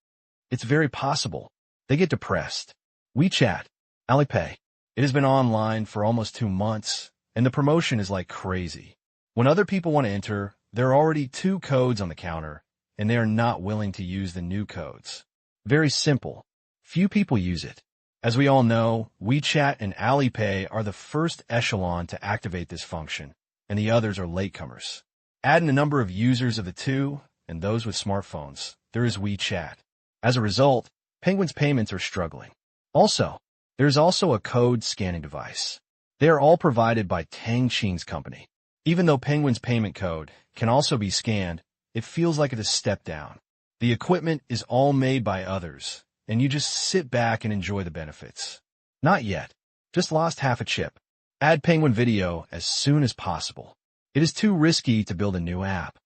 It's very possible. They get depressed. WeChat, Alipay. It has been online for almost 2 months, and the promotion is like crazy. When other people want to enter, there are already 2 codes on the counter, and they are not willing to use the new codes. Very simple. Few people use it. As we all know, WeChat and Alipay are the first echelon to activate this function, and the others are latecomers. Add in the number of users of the 2, and those with smartphones, there is WeChat. As a result, Penguin's payments are struggling. Also, there is also a code scanning device. They are all provided by Tang Qing's company. Even though Penguin's payment code can also be scanned, it feels like it is a step down. The equipment is all made by others, and you just sit back and enjoy the benefits. Not yet. Just lost half a chip. Add Penguin Video as soon as possible. It is too risky to build a new app.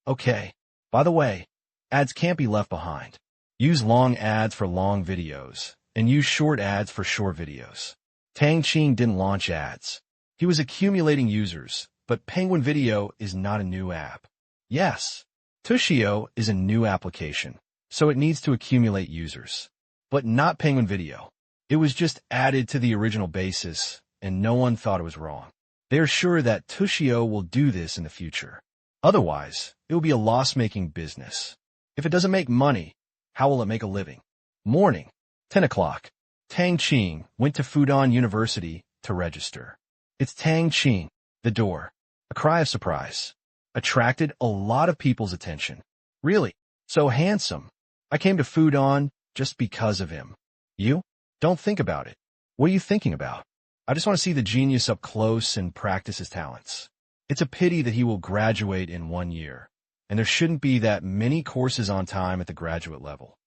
Okay. By the way, ads can't be left behind. Use long ads for long videos, and use short ads for short videos. Tang Qing didn't launch ads. He was accumulating users, but Penguin Video is not a new app. Yes, Tushio is a new application, so it needs to accumulate users. But not Penguin Video. It was just added to the original basis, and no one thought it was wrong. They are sure that Tushio will do this in the future. Otherwise, it will be a loss-making business. If it doesn't make money, how will it make a living? Morning, 10 o'clock. Tang Qing went to Fudan University to register. It's Tang Qing, the door. A cry of surprise. Attracted a lot of people's attention. Really? So handsome. I came to Fudan just because of him. You? Don't think about it. What are you thinking about? I just want to see the genius up close and practice his talents. It's a pity that he will graduate in 1 year, and there shouldn't be that many courses on time at the graduate level.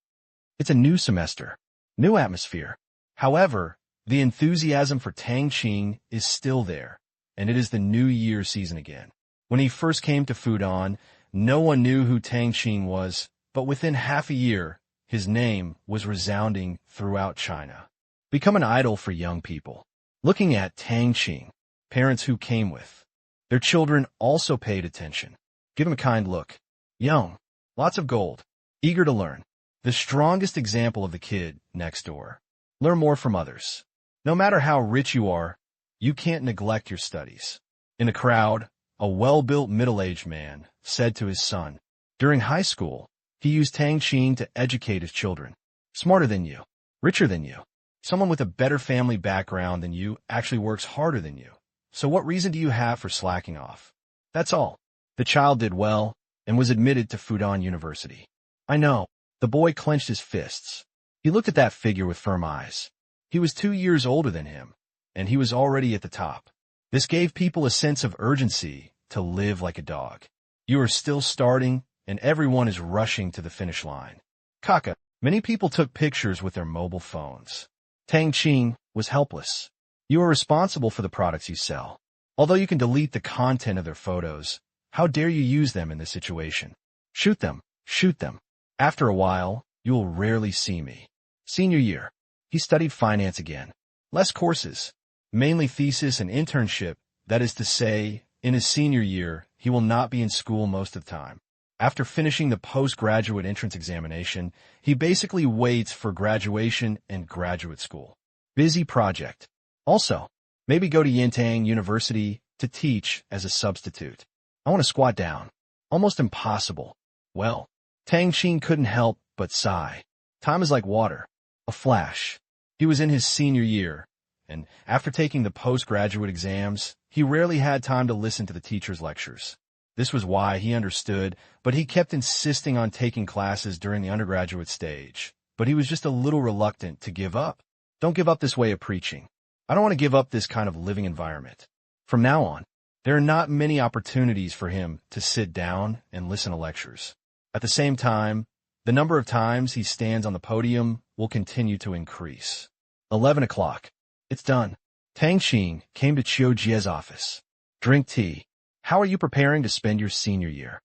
It's a new semester, new atmosphere. However, the enthusiasm for Tang Qing is still there, and it is the New Year season again. When he first came to Fudan, no one knew who Tang Qing was, but within half a year, his name was resounding throughout China. Become an idol for young people. Looking at Tang Qing, parents who came with their children also paid attention. Give him a kind look. Young, lots of gold, eager to learn. The strongest example of the kid next door. Learn more from others. No matter how rich you are, you can't neglect your studies. In the crowd, a well-built middle-aged man said to his son, during high school, he used Tang Qing to educate his children. Smarter than you, richer than you. Someone with a better family background than you actually works harder than you. So what reason do you have for slacking off? That's all. The child did well and was admitted to Fudan University. I know. The boy clenched his fists. He looked at that figure with firm eyes. He was 2 years older than him, and he was already at the top. This gave people a sense of urgency to live like a dog. You are still starting, and everyone is rushing to the finish line. Kaka, many people took pictures with their mobile phones. Tang Qing was helpless. You are responsible for the products you sell. Although you can delete the content of their photos, how dare you use them in this situation? Shoot them, shoot them. After a while, you will rarely see me. Senior year. He studied finance again. Less courses, mainly thesis and internship. That is to say, in his senior year, he will not be in school most of the time. After finishing the postgraduate entrance examination, he basically waits for graduation and graduate school. Busy project. Also, maybe go to Yintang University to teach as a substitute. I want to squat down. Almost impossible. Well, Tang Qing couldn't help but sigh. Time is like water. A flash. He was in his senior year, and after taking the postgraduate exams, he rarely had time to listen to the teacher's lectures. This was why he understood, but he kept insisting on taking classes during the undergraduate stage. But he was just a little reluctant to give up. Don't give up this way of preaching. I don't want to give up this kind of living environment. From now on, there are not many opportunities for him to sit down and listen to lectures. At the same time, the number of times he stands on the podium will continue to increase. 11 o'clock. It's done. Tang Qing came to Qiu Jie's office. Drink tea. How are you preparing to spend your senior year?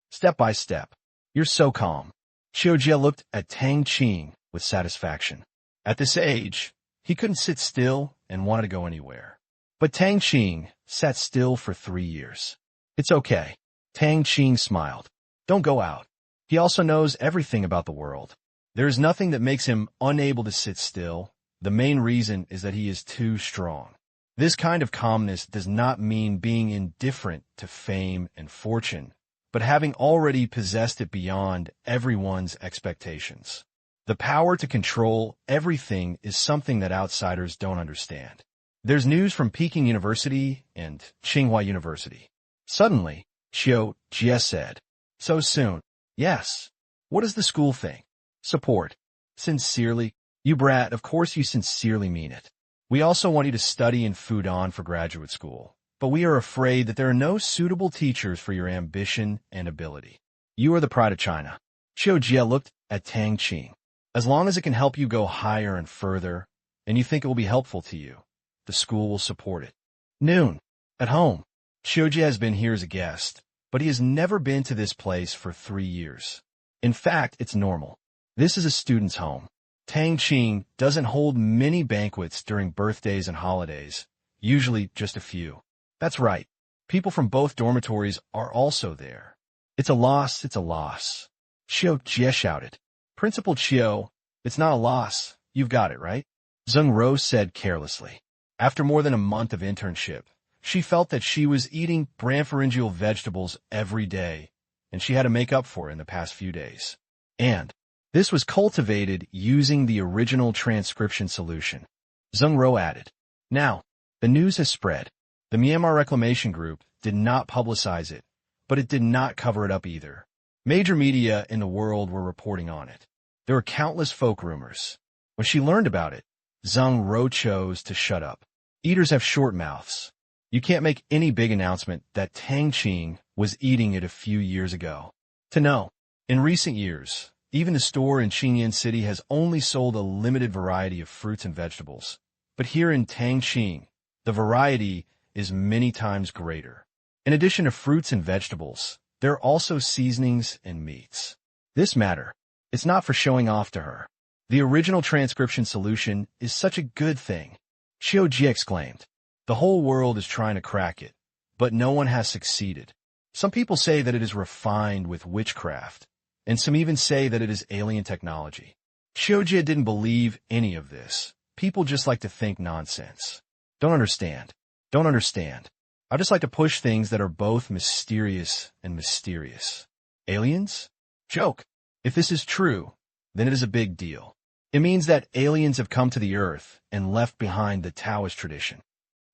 Step by step. You're so calm. Qiu Jie looked at Tang Qing with satisfaction. At this age, he couldn't sit still and wanted to go anywhere. But Tang Qing sat still for 3 years. It's okay. Tang Qing smiled. Don't go out. He also knows everything about the world. There is nothing that makes him unable to sit still. The main reason is that he is too strong. This kind of calmness does not mean being indifferent to fame and fortune, but having already possessed it beyond everyone's expectations. The power to control everything is something that outsiders don't understand. There's news from Peking University and Tsinghua University. Suddenly, Qiu Jie said, "So soon." "Yes. What does the school think?" "Support." "Sincerely?" "You brat, of course you sincerely mean it. We also want you to study in Fudan for graduate school, but we are afraid that there are no suitable teachers for your ambition and ability. You are the pride of China." Qiu Jie looked at Tang Qing. "As long as it can help you go higher and further, and you think it will be helpful to you, the school will support it." Noon. At home. Qiu Jie has been here as a guest, but he has never been to this place for 3 years. In fact, it's normal. This is a student's home. Tang Qing doesn't hold many banquets during birthdays and holidays, usually just a few. That's right. People from both dormitories are also there. "It's a loss, it's a loss." Qiu Jie shouted. "Principal Qiu, it's not a loss. You've got it, right?" Zheng Ro said carelessly. After more than a month of internship, she felt that she was eating branpharyngeal vegetables every day, and she had to make up for it in the past few days. And this was cultivated using the original transcription solution. Zheng Ro added. Now, the news has spread. The Myanmar Reclamation Group did not publicize it, but it did not cover it up either. Major media in the world were reporting on it. There were countless folk rumors. When she learned about it, Zheng Ro chose to shut up. Eaters have short mouths. You can't make any big announcement that Tang Qing was eating it a few years ago. To know, in recent years, even the store in Qingyan City has only sold a limited variety of fruits and vegetables. But here in Tang Qing, the variety is many times greater. In addition to fruits and vegetables, there are also seasonings and meats. This matter, it's not for showing off to her. The original transcription solution is such a good thing. Qiu Jie exclaimed. The whole world is trying to crack it, but no one has succeeded. Some people say that it is refined with witchcraft, and some even say that it is alien technology. Qiu Jie didn't believe any of this. People just like to think nonsense. Don't understand. I just like to push things that are both mysterious and mysterious. Aliens? Joke. If this is true, then it is a big deal. It means that aliens have come to the Earth and left behind the Taoist tradition.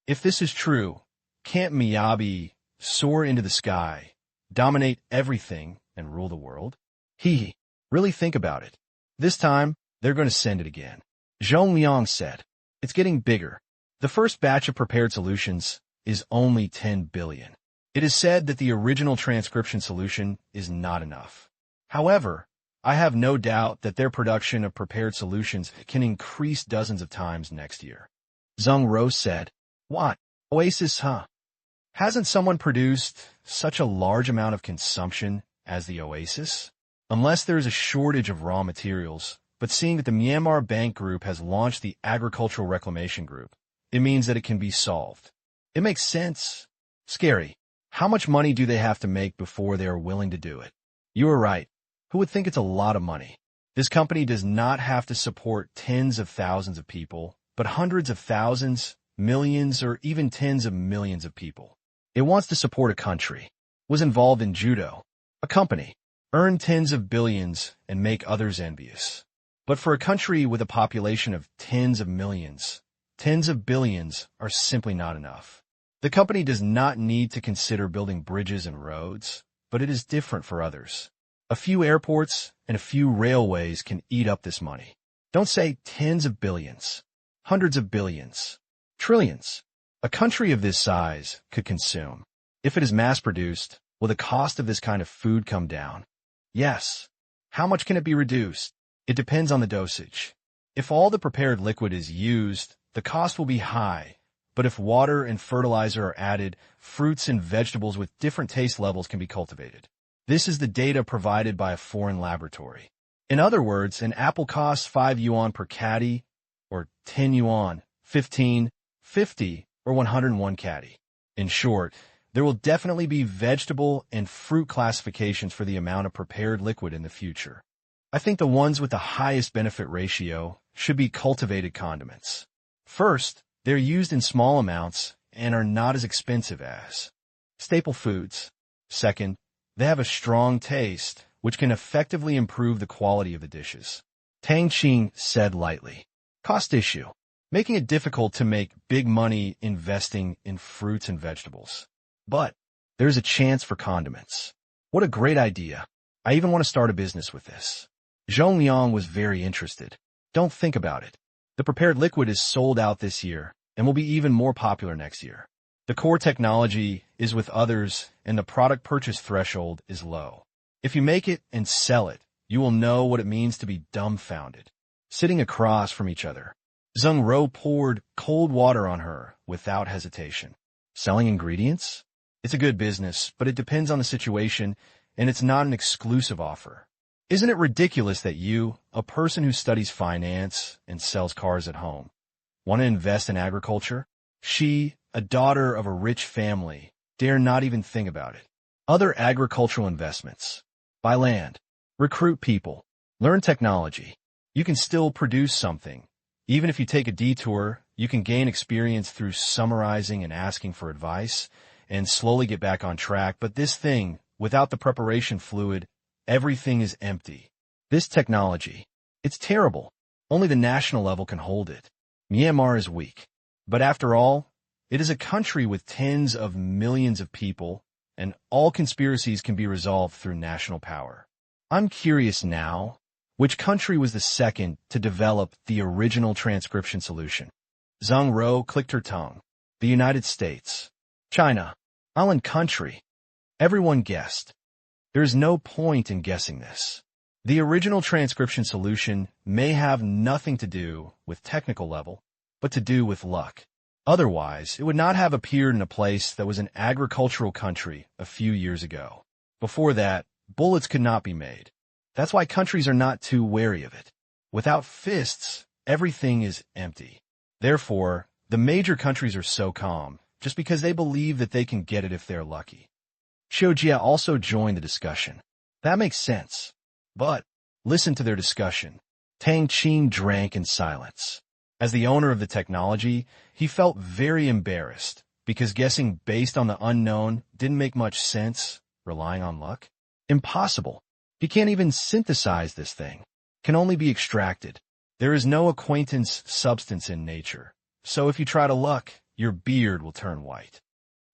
If this is true, can't Miyabi soar into the sky, dominate everything, and rule the world? Really think about it. This time, they're going to send it again. Zhong Liang said, it's getting bigger. The first batch of prepared solutions is only 10 billion. It is said that the original transcription solution is not enough. However, I have no doubt that their production of prepared solutions can increase dozens of times next year. Zheng Ro said, "What? Oasis, huh? Hasn't someone produced such a large amount of consumption as the Oasis? Unless there is a shortage of raw materials, but seeing that the Myanmar Bank Group has launched the Agricultural Reclamation Group, it means that it can be solved. It makes sense. Scary. How much money do they have to make before they are willing to do it? You are right. Who would think it's a lot of money? This company does not have to support tens of thousands of people, but hundreds of thousands, millions, or even tens of millions of people. It wants to support a country, was involved in judo, a company, earn tens of billions, and make others envious. But for a country with a population of tens of millions, tens of billions are simply not enough. The company does not need to consider building bridges and roads, but it is different for others. A few airports and a few railways can eat up this money. Don't say tens of billions, hundreds of billions, trillions. A country of this size could consume. If it is mass-produced, will the cost of this kind of food come down? Yes. How much can it be reduced? It depends on the dosage. If all the prepared liquid is used, the cost will be high. But if water and fertilizer are added, fruits and vegetables with different taste levels can be cultivated. This is the data provided by a foreign laboratory. In other words, an apple costs 5 yuan per caddy, or 10 yuan, 15, 50, or 101 caddy. In short, there will definitely be vegetable and fruit classifications for the amount of prepared liquid in the future. I think the ones with the highest benefit ratio should be cultivated condiments. First, they're used in small amounts and are not as expensive as staple foods. Second, they have a strong taste, which can effectively improve the quality of the dishes. Tang Qing said lightly. Cost issue. Making it difficult to make big money investing in fruits and vegetables. But there's a chance for condiments. What a great idea. I even want to start a business with this. Zhong Liang was very interested. Don't think about it. The prepared liquid is sold out this year and will be even more popular next year. The core technology is with others and the product purchase threshold is low. If you make it and sell it, you will know what it means to be dumbfounded. Sitting across from each other, Zheng Ro poured cold water on her without hesitation. Selling ingredients? It's a good business, but it depends on the situation, and it's not an exclusive offer. Isn't it ridiculous that you, a person who studies finance and sells cars at home, want to invest in agriculture? She, a daughter of a rich family, dare not even think about it. Other agricultural investments. Buy land. Recruit people. Learn technology. You can still produce something. Even if you take a detour, you can gain experience through summarizing and asking for advice and slowly get back on track. But this thing, without the preparation fluid, everything is empty. This technology, it's terrible. Only the national level can hold it. Myanmar is weak. But after all, it is a country with tens of millions of people, and all conspiracies can be resolved through national power. I'm curious now, which country was the second to develop the original transcription solution? Zheng Ro clicked her tongue. The United States. China. Island country. Everyone guessed. There is no point in guessing this. The original transcription solution may have nothing to do with technical level, but to do with luck. Otherwise, it would not have appeared in a place that was an agricultural country a few years ago. Before that, bullets could not be made. That's why countries are not too wary of it. Without fists, everything is empty. Therefore, the major countries are so calm, just because they believe that they can get it if they're lucky. Xiujia also joined the discussion. That makes sense. But, listen to their discussion. Tang Qing drank in silence. As the owner of the technology, he felt very embarrassed, because guessing based on the unknown didn't make much sense, relying on luck. Impossible. You can't even synthesize this thing. Can only be extracted. There is no acquaintance substance in nature. So if you try to luck, your beard will turn white.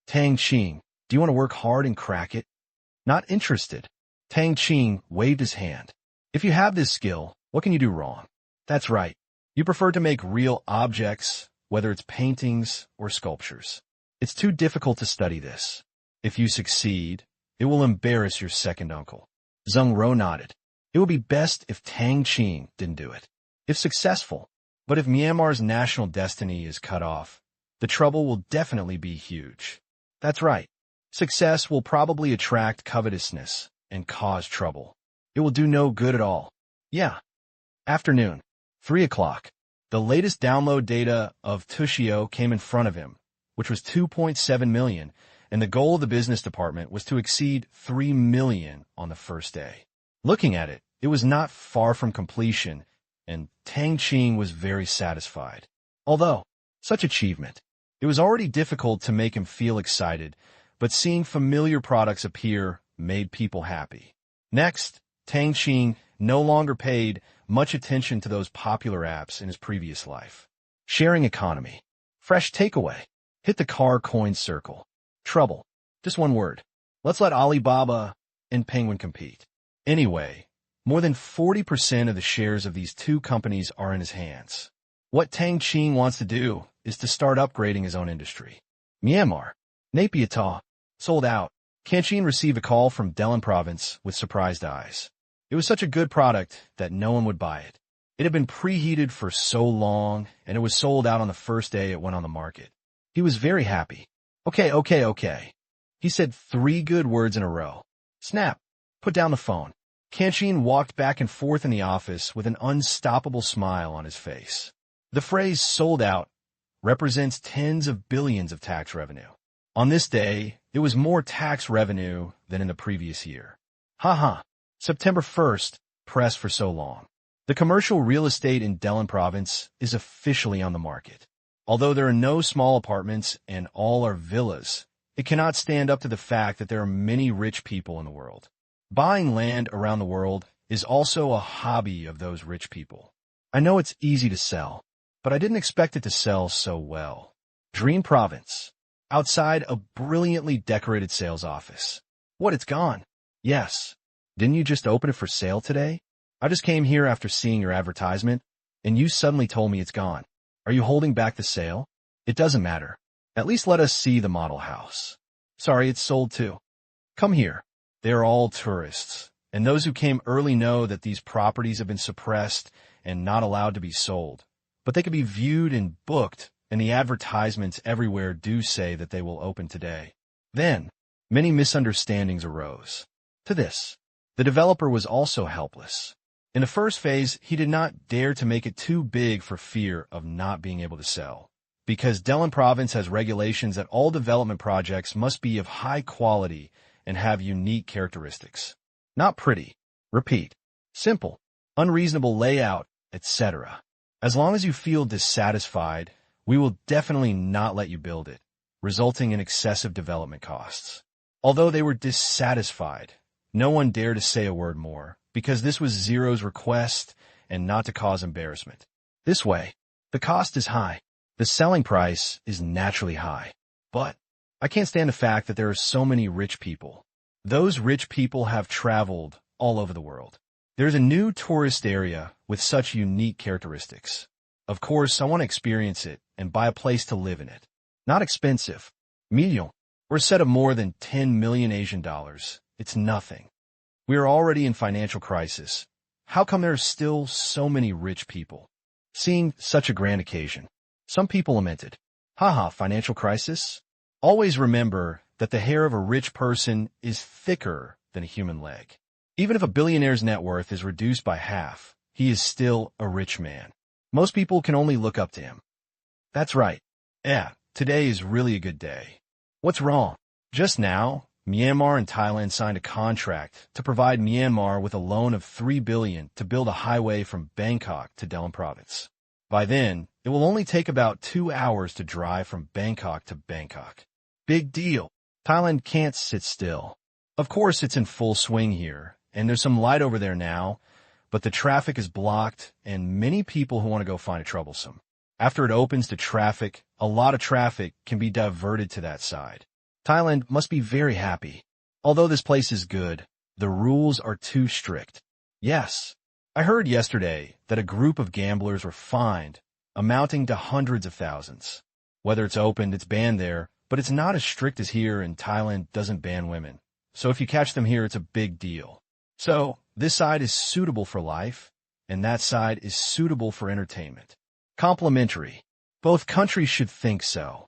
Tang Qing, do you want to work hard and crack it? Not interested. Tang Qing waved his hand. If you have this skill, what can you do wrong? That's right. You prefer to make real objects, whether it's paintings or sculptures. It's too difficult to study this. If you succeed, it will embarrass your second uncle. Zheng Ro nodded. It would be best if Tang Qing didn't do it. If successful, but if Myanmar's national destiny is cut off, the trouble will definitely be huge. That's right. Success will probably attract covetousness and cause trouble. It will do no good at all. Yeah. Afternoon, 3 o'clock. The latest download data of Tushio came in front of him, which was 2.7 million, and the goal of the business department was to exceed 3 million on the first day. Looking at it, it was not far from completion, and Tang Qing was very satisfied. Although, such achievement, it was already difficult to make him feel excited, but seeing familiar products appear made people happy. Next, Tang Qing no longer paid much attention to those popular apps in his previous life. Sharing economy. Fresh takeaway. Hit the car coin circle. Trouble. Just one word. Let's let Alibaba and Penguin compete. Anyway, more than 40% of the shares of these two companies are in his hands. What Tang Qing wants to do is to start upgrading his own industry. Myanmar. Napiata. Sold out. Kachin received a call from Delhi province with surprised eyes. It was such a good product that no one would buy it. It had been preheated for so long, and it was sold out on the first day it went on the market. He was very happy. Okay. He said 3 good words in a row. Snap. Put down the phone. Kachin walked back and forth in the office with an unstoppable smile on his face. The phrase sold out represents tens of billions of tax revenue. On this day, it was more tax revenue than in the previous year. September 1st, pressed for so long. The commercial real estate in Delhi province is officially on the market. Although there are no small apartments and all are villas, it cannot stand up to the fact that there are many rich people in the world. Buying land around the world is also a hobby of those rich people. I know it's easy to sell, but I didn't expect it to sell so well. Dream Province. Outside a brilliantly decorated sales office. What, it's gone? Yes. Didn't you just open it for sale today? I just came here after seeing your advertisement, and you suddenly told me it's gone. Are you holding back the sale? It doesn't matter. At least let us see the model house. Sorry, it's sold too. Come here. They are all tourists, and those who came early know that these properties have been suppressed and not allowed to be sold. But they can be viewed and booked, and the advertisements everywhere do say that they will open today. Then, many misunderstandings arose. To this, the developer was also helpless. In the first phase, he did not dare to make it too big for fear of not being able to sell. Because Delhi province has regulations that all development projects must be of high quality and have unique characteristics. Not pretty, repeat, simple, unreasonable layout, etc. As long as you feel dissatisfied, we will definitely not let you build it, resulting in excessive development costs. Although they were dissatisfied, no one dared to say a word more, because this was Zero's request and not to cause embarrassment. This way, the cost is high. The selling price is naturally high. But I can't stand the fact that there are so many rich people. Those rich people have traveled all over the world. There's a new tourist area with such unique characteristics. Of course, I want to experience it and buy a place to live in it. Not expensive. Million, or a set of more than 10 million Asian dollars. It's nothing. We are already in financial crisis. How come there are still so many rich people? Seeing such a grand occasion, some people lamented, financial crisis? Always remember that the hair of a rich person is thicker than a human leg. Even if a billionaire's net worth is reduced by half, he is still a rich man. Most people can only look up to him. That's right. Yeah, today is really a good day. What's wrong? Just now, Myanmar and Thailand signed a contract to provide Myanmar with a loan of $3 billion to build a highway from Bangkok to Delhi province. By then, it will only take about 2 hours to drive from Bangkok to Bangkok. Big deal. Thailand can't sit still. Of course, it's in full swing here, and there's some light over there now, but the traffic is blocked, and many people who want to go find it troublesome. After it opens to traffic, a lot of traffic can be diverted to that side. Thailand must be very happy. Although this place is good, the rules are too strict. Yes, I heard yesterday that a group of gamblers were fined, amounting to hundreds of thousands. Whether it's opened, it's banned there, but it's not as strict as here, and Thailand doesn't ban women. So if you catch them here, it's a big deal. So, This side is suitable for life, and that side is suitable for entertainment. Complementary. Both countries should think so.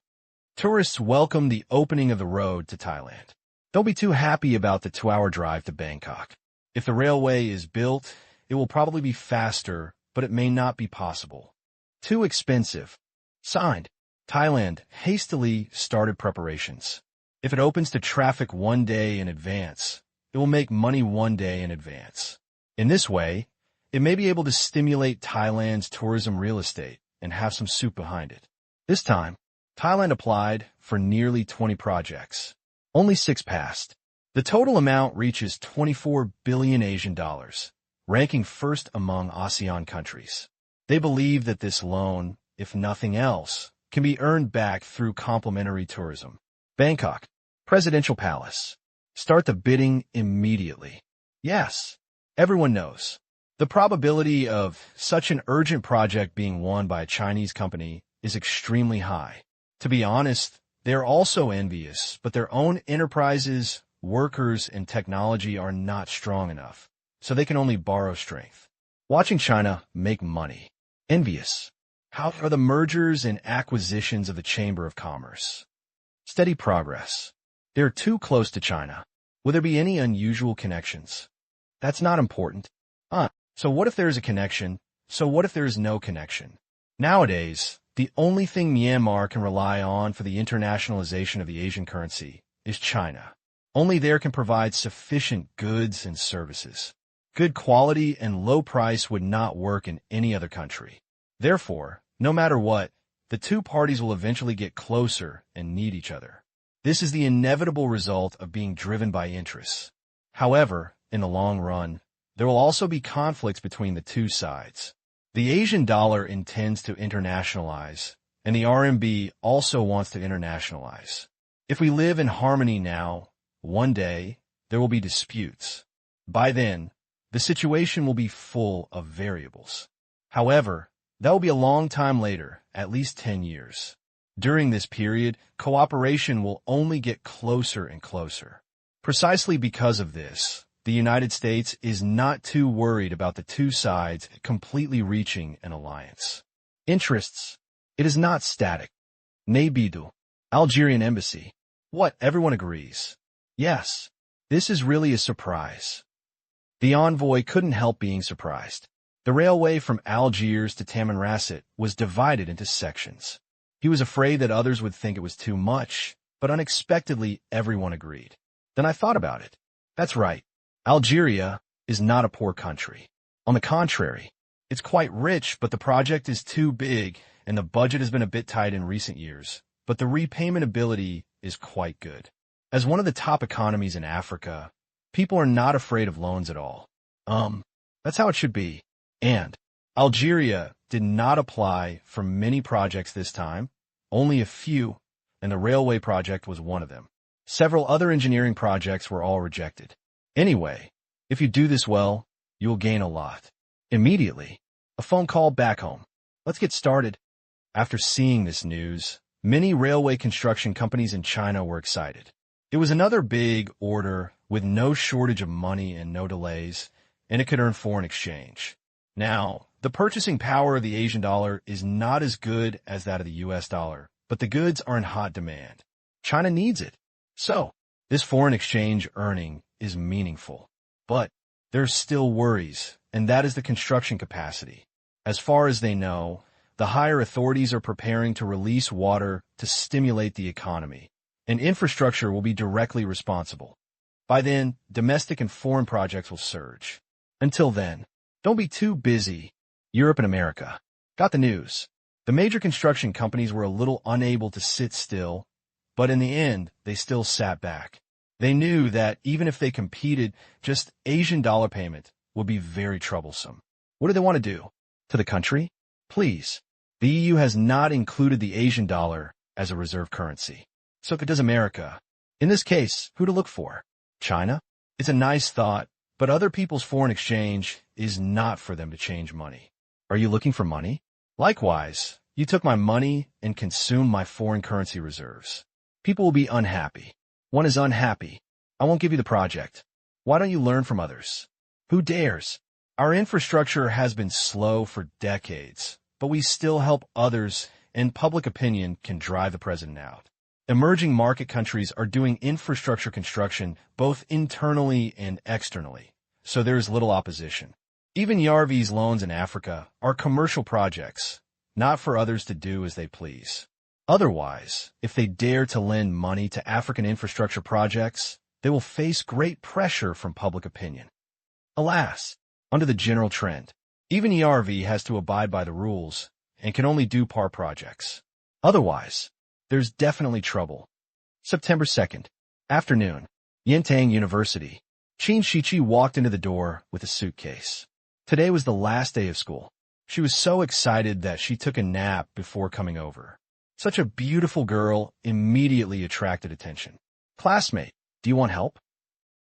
Tourists welcome the opening of the road to Thailand. Don't be too happy about the 2-hour drive to Bangkok. If the railway is built, it will probably be faster, but it may not be possible. Too expensive. Signed. Thailand hastily started preparations. If it opens to traffic 1 day in advance, it will make money 1 day in advance. In this way, it may be able to stimulate Thailand's tourism real estate and have some soup behind it. This time, Thailand applied for nearly 20 projects. Only 6 passed. The total amount reaches 24 billion Asian dollars, ranking first among ASEAN countries. They believe that this loan, if nothing else, can be earned back through complementary tourism. Bangkok, Presidential Palace. Start the bidding immediately. Yes, everyone knows. The probability of such an urgent project being won by a Chinese company is extremely high. To be honest, they are also envious, but their own enterprises, workers, and technology are not strong enough, so they can only borrow strength. Watching China make money. Envious. How are the mergers and acquisitions of the Chamber of Commerce? Steady progress. They are too close to China. Will there be any unusual connections? That's not important. So what if there is a connection? So what if there is no connection? Nowadays, the only thing Myanmar can rely on for the internationalization of the Asian currency is China. Only there can provide sufficient goods and services. Good quality and low price would not work in any other country. Therefore, no matter what, the two parties will eventually get closer and need each other. This is the inevitable result of being driven by interests. However, in the long run, there will also be conflicts between the two sides. The Asian dollar intends to internationalize, and the RMB also wants to internationalize. If we live in harmony now, one day, there will be disputes. By then, the situation will be full of variables. However, that will be a long time later, at least 10 years. During this period, cooperation will only get closer and closer. Precisely because of this, the United States is not too worried about the two sides completely reaching an alliance. Interests. It is not static. Naybidu. Algerian embassy. What, everyone agrees? Yes, this is really a surprise. The envoy couldn't help being surprised. The railway from Algiers to Tamanrasset was divided into sections. He was afraid that others would think it was too much, but unexpectedly everyone agreed. Then I thought about it. That's right. Algeria is not a poor country. On the contrary, it's quite rich, but the project is too big, and the budget has been a bit tight in recent years, but the repayment ability is quite good. As one of the top economies in Africa, people are not afraid of loans at all. That's how it should be. And Algeria did not apply for many projects this time, only a few, and the railway project was one of them. Several other engineering projects were all rejected. Anyway, if you do this well, you will gain a lot. Immediately, a phone call back home. Let's get started. After seeing this news, many railway construction companies in China were excited. It was another big order with no shortage of money and no delays, and it could earn foreign exchange. Now, the purchasing power of the Asian dollar is not as good as that of the US dollar, but the goods are in hot demand. China needs it. So, this foreign exchange earning is meaningful. But there's still worries, and that is the construction capacity. As far as they know, the higher authorities are preparing to release water to stimulate the economy, and infrastructure will be directly responsible. By then, domestic and foreign projects will surge. Until then, don't be too busy. Europe and America. Got the news. The major construction companies were a little unable to sit still, but in the end, they still sat back. They knew that even if they competed, just Asian dollar payment would be very troublesome. What do they want to do? To the country? Please. The EU has not included the Asian dollar as a reserve currency. So does America. In this case, who to look for? China? It's a nice thought, but other people's foreign exchange is not for them to change money. Are you looking for money? Likewise, you took my money and consumed my foreign currency reserves. People will be unhappy. One is unhappy. I won't give you the project. Why don't you learn from others? Who dares? Our infrastructure has been slow for decades, but we still help others, and public opinion can drive the president out. Emerging market countries are doing infrastructure construction both internally and externally, so there is little opposition. Even Yarvi's loans in Africa are commercial projects, not for others to do as they please. Otherwise, if they dare to lend money to African infrastructure projects, they will face great pressure from public opinion. Alas, under the general trend, even ERV has to abide by the rules and can only do par projects. Otherwise, there's definitely trouble. September 2nd, afternoon, Yintang University. Qin Shiqi walked into the door with a suitcase. Today was the last day of school. She was so excited that she took a nap before coming over. Such a beautiful girl immediately attracted attention. Classmate, do you want help?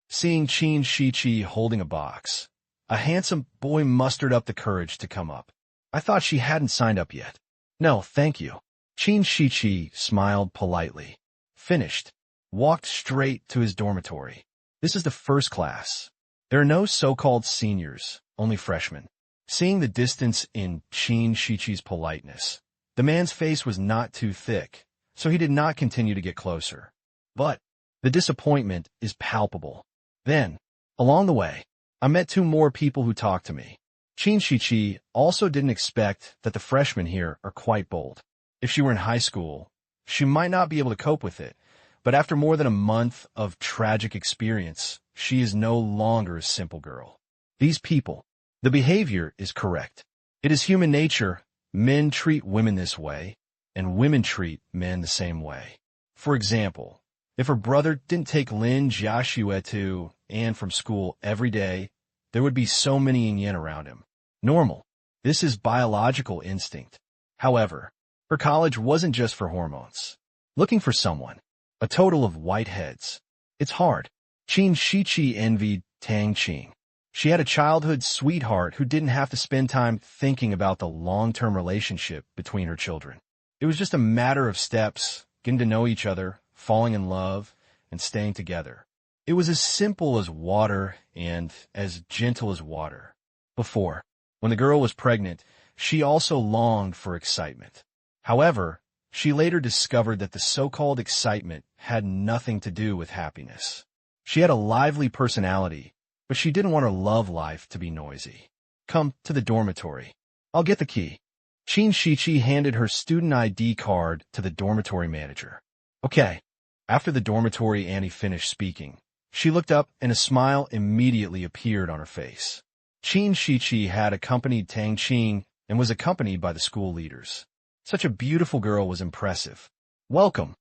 Seeing Qin Shiqi holding a box, a handsome boy mustered up the courage to come up. I thought she hadn't signed up yet. No, thank you. Qin Shiqi smiled politely. Finished. Walked straight to his dormitory. This is the first class. There are no so-called seniors, only freshmen. Seeing the distance in Qin Shiqi's politeness, the man's face was not too thick, so he did not continue to get closer. But the disappointment is palpable. Then, along the way, I met two more people who talked to me. Qin Shiqi also didn't expect that the freshmen here are quite bold. If she were in high school, she might not be able to cope with it, but after more than a month of tragic experience, she is no longer a simple girl. These people, the behavior is correct. It is human nature. Men treat women this way, and women treat men the same way. For example, if her brother didn't take Lin Jiaxue to and from school every day, there would be so many yin around him. Normal. This is biological instinct. However, her college wasn't just for hormones. Looking for someone. A total of white heads. It's hard. Qin Shiqi envied Tang Qing. She had a childhood sweetheart who didn't have to spend time thinking about the long-term relationship between her children. It was just a matter of steps, getting to know each other, falling in love, and staying together. It was as simple as water and as gentle as water. Before, when the girl was pregnant, she also longed for excitement. However, she later discovered that the so-called excitement had nothing to do with happiness. She had a lively personality, but she didn't want her love life to be noisy. Come to the dormitory. I'll get the key. Qin Shiqi handed her student ID card to the dormitory manager. Okay. After the dormitory Annie finished speaking, she looked up and a smile immediately appeared on her face. Qin Shiqi had accompanied Tang Qing and was accompanied by the school leaders. Such a beautiful girl was impressive. Welcome.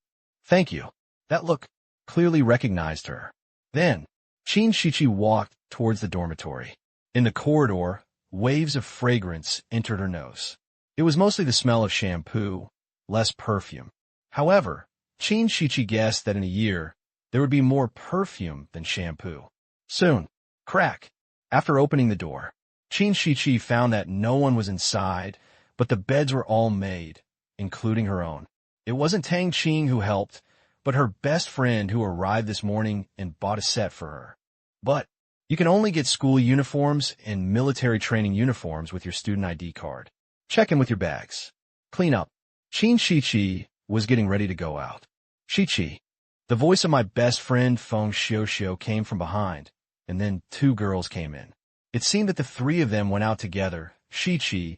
Thank you. That look clearly recognized her. Then, Qin Shiqi walked towards the dormitory. In the corridor, waves of fragrance entered her nose. It was mostly the smell of shampoo, less perfume. However, Qin Shiqi guessed that in a year, there would be more perfume than shampoo. Soon, crack. After opening the door, Qin Shiqi found that no one was inside, but the beds were all made, including her own. It wasn't Tang Qing who helped, but her best friend who arrived this morning and bought a set for her. But you can only get school uniforms and military training uniforms with your student ID card. Check in with your bags. Clean up. Qin Shiqi was getting ready to go out. Shiqi. The voice of my best friend Feng Xiuxiu came from behind, and then two girls came in. It seemed that the three of them went out together. Shiqi,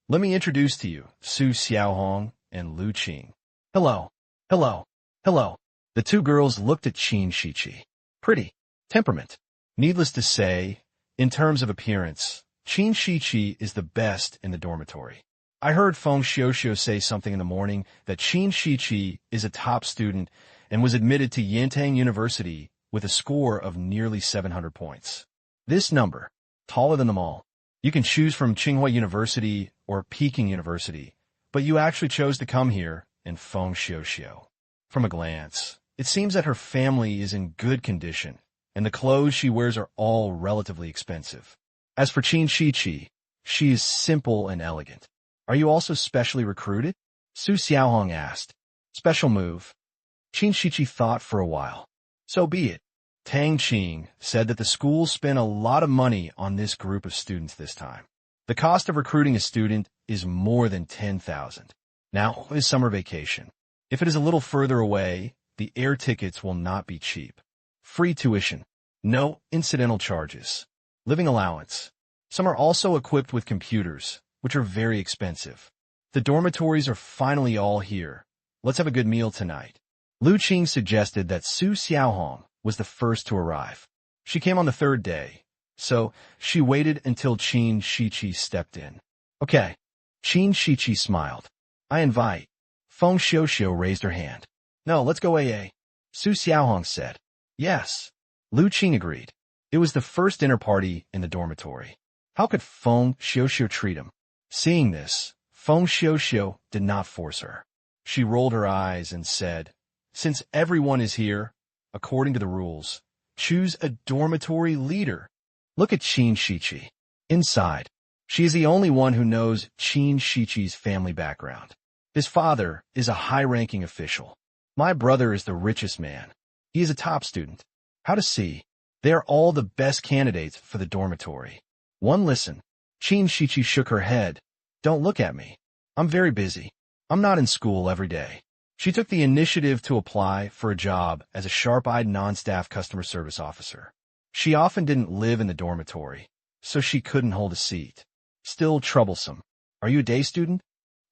let me introduce to you Su Xiaohong and Lu Qing. Hello. Hello. Hello. The two girls looked at Qin Shiqi. Pretty. Temperament. Needless to say, in terms of appearance, Qin Shiqi is the best in the dormitory. I heard Feng Xiuxiu say something in the morning that Qin Shiqi is a top student and was admitted to Yintang University with a score of nearly 700 points. This number, taller than them all. You can choose from Tsinghua University or Peking University, but you actually chose to come here in Feng Xiuxiu. From a glance, it seems that her family is in good condition, and the clothes she wears are all relatively expensive. As for Qin Shiqi, she is simple and elegant. Are you also specially recruited? Su Xiaohong asked. Special move. Qin Shiqi thought for a while. So be it. Tang Qing said that the school spent a lot of money on this group of students this time. The cost of recruiting a student is more than 10,000. Now is summer vacation. If it is a little further away, the air tickets will not be cheap. Free tuition. No incidental charges. Living allowance. Some are also equipped with computers, which are very expensive. The dormitories are finally all here. Let's have a good meal tonight. Lu Qing suggested that Su Xiaohong was the first to arrive. She came on the third day, so she waited until Qin Shiqi stepped in. Okay. Qin Shiqi smiled. I invite. Feng Xiuxiu raised her hand. No, let's go AA. Su Xiaohong said. Yes. Lu Qing agreed. It was the first dinner party in the dormitory. How could Feng Xiuxiu treat him? Seeing this, Feng Xiuxiu did not force her. She rolled her eyes and said, since everyone is here, according to the rules, choose a dormitory leader. Look at Qin Shiqi. Inside, she is the only one who knows Qin Shiqi's family background. His father is a high-ranking official. My brother is the richest man. He is a top student. How to see? They are all the best candidates for the dormitory. One listen. Qin Shiqi shook her head. Don't look at me. I'm very busy. I'm not in school every day. She took the initiative to apply for a job as a sharp-eyed non-staff customer service officer. She often didn't live in the dormitory, so she couldn't hold a seat. Still troublesome. Are you a day student?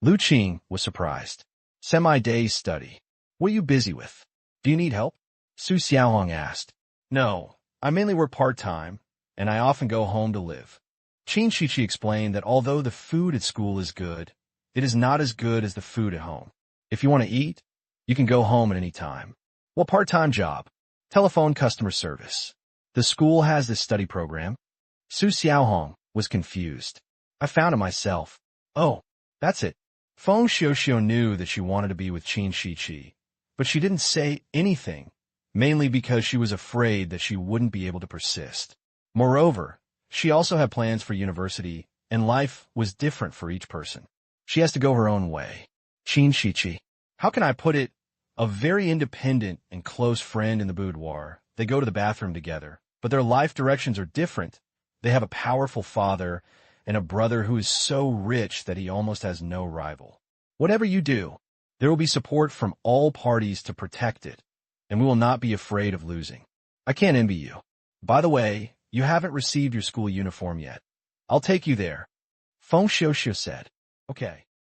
Lu Qing was surprised. Semi-day study. What are you busy with? Do you need help? Su Xiaohong asked. No, I mainly work part-time, and I often go home to live. Qin Shiqi explained that although the food at school is good, it is not as good as the food at home. If you want to eat, you can go home at any time. What part-time job? Telephone customer service. The school has this study program. Su Xiaohong was confused. I found it myself. Oh, that's it. Feng Xiuxiu knew that she wanted to be with Qin Shiqi, but she didn't say anything, mainly because she was afraid that she wouldn't be able to persist. Moreover, she also had plans for university, and life was different for each person. She has to go her own way. Qin Shiqi. How can I put it? A very independent and close friend in the boudoir. They go to the bathroom together, but their life directions are different. They have a powerful father and a brother who is so rich that he almost has no rival. Whatever you do, there will be support from all parties to protect it, and we will not be afraid of losing. I can't envy you. By the way, you haven't received your school uniform yet. I'll take you there. Feng Xiuxiu said. Okay.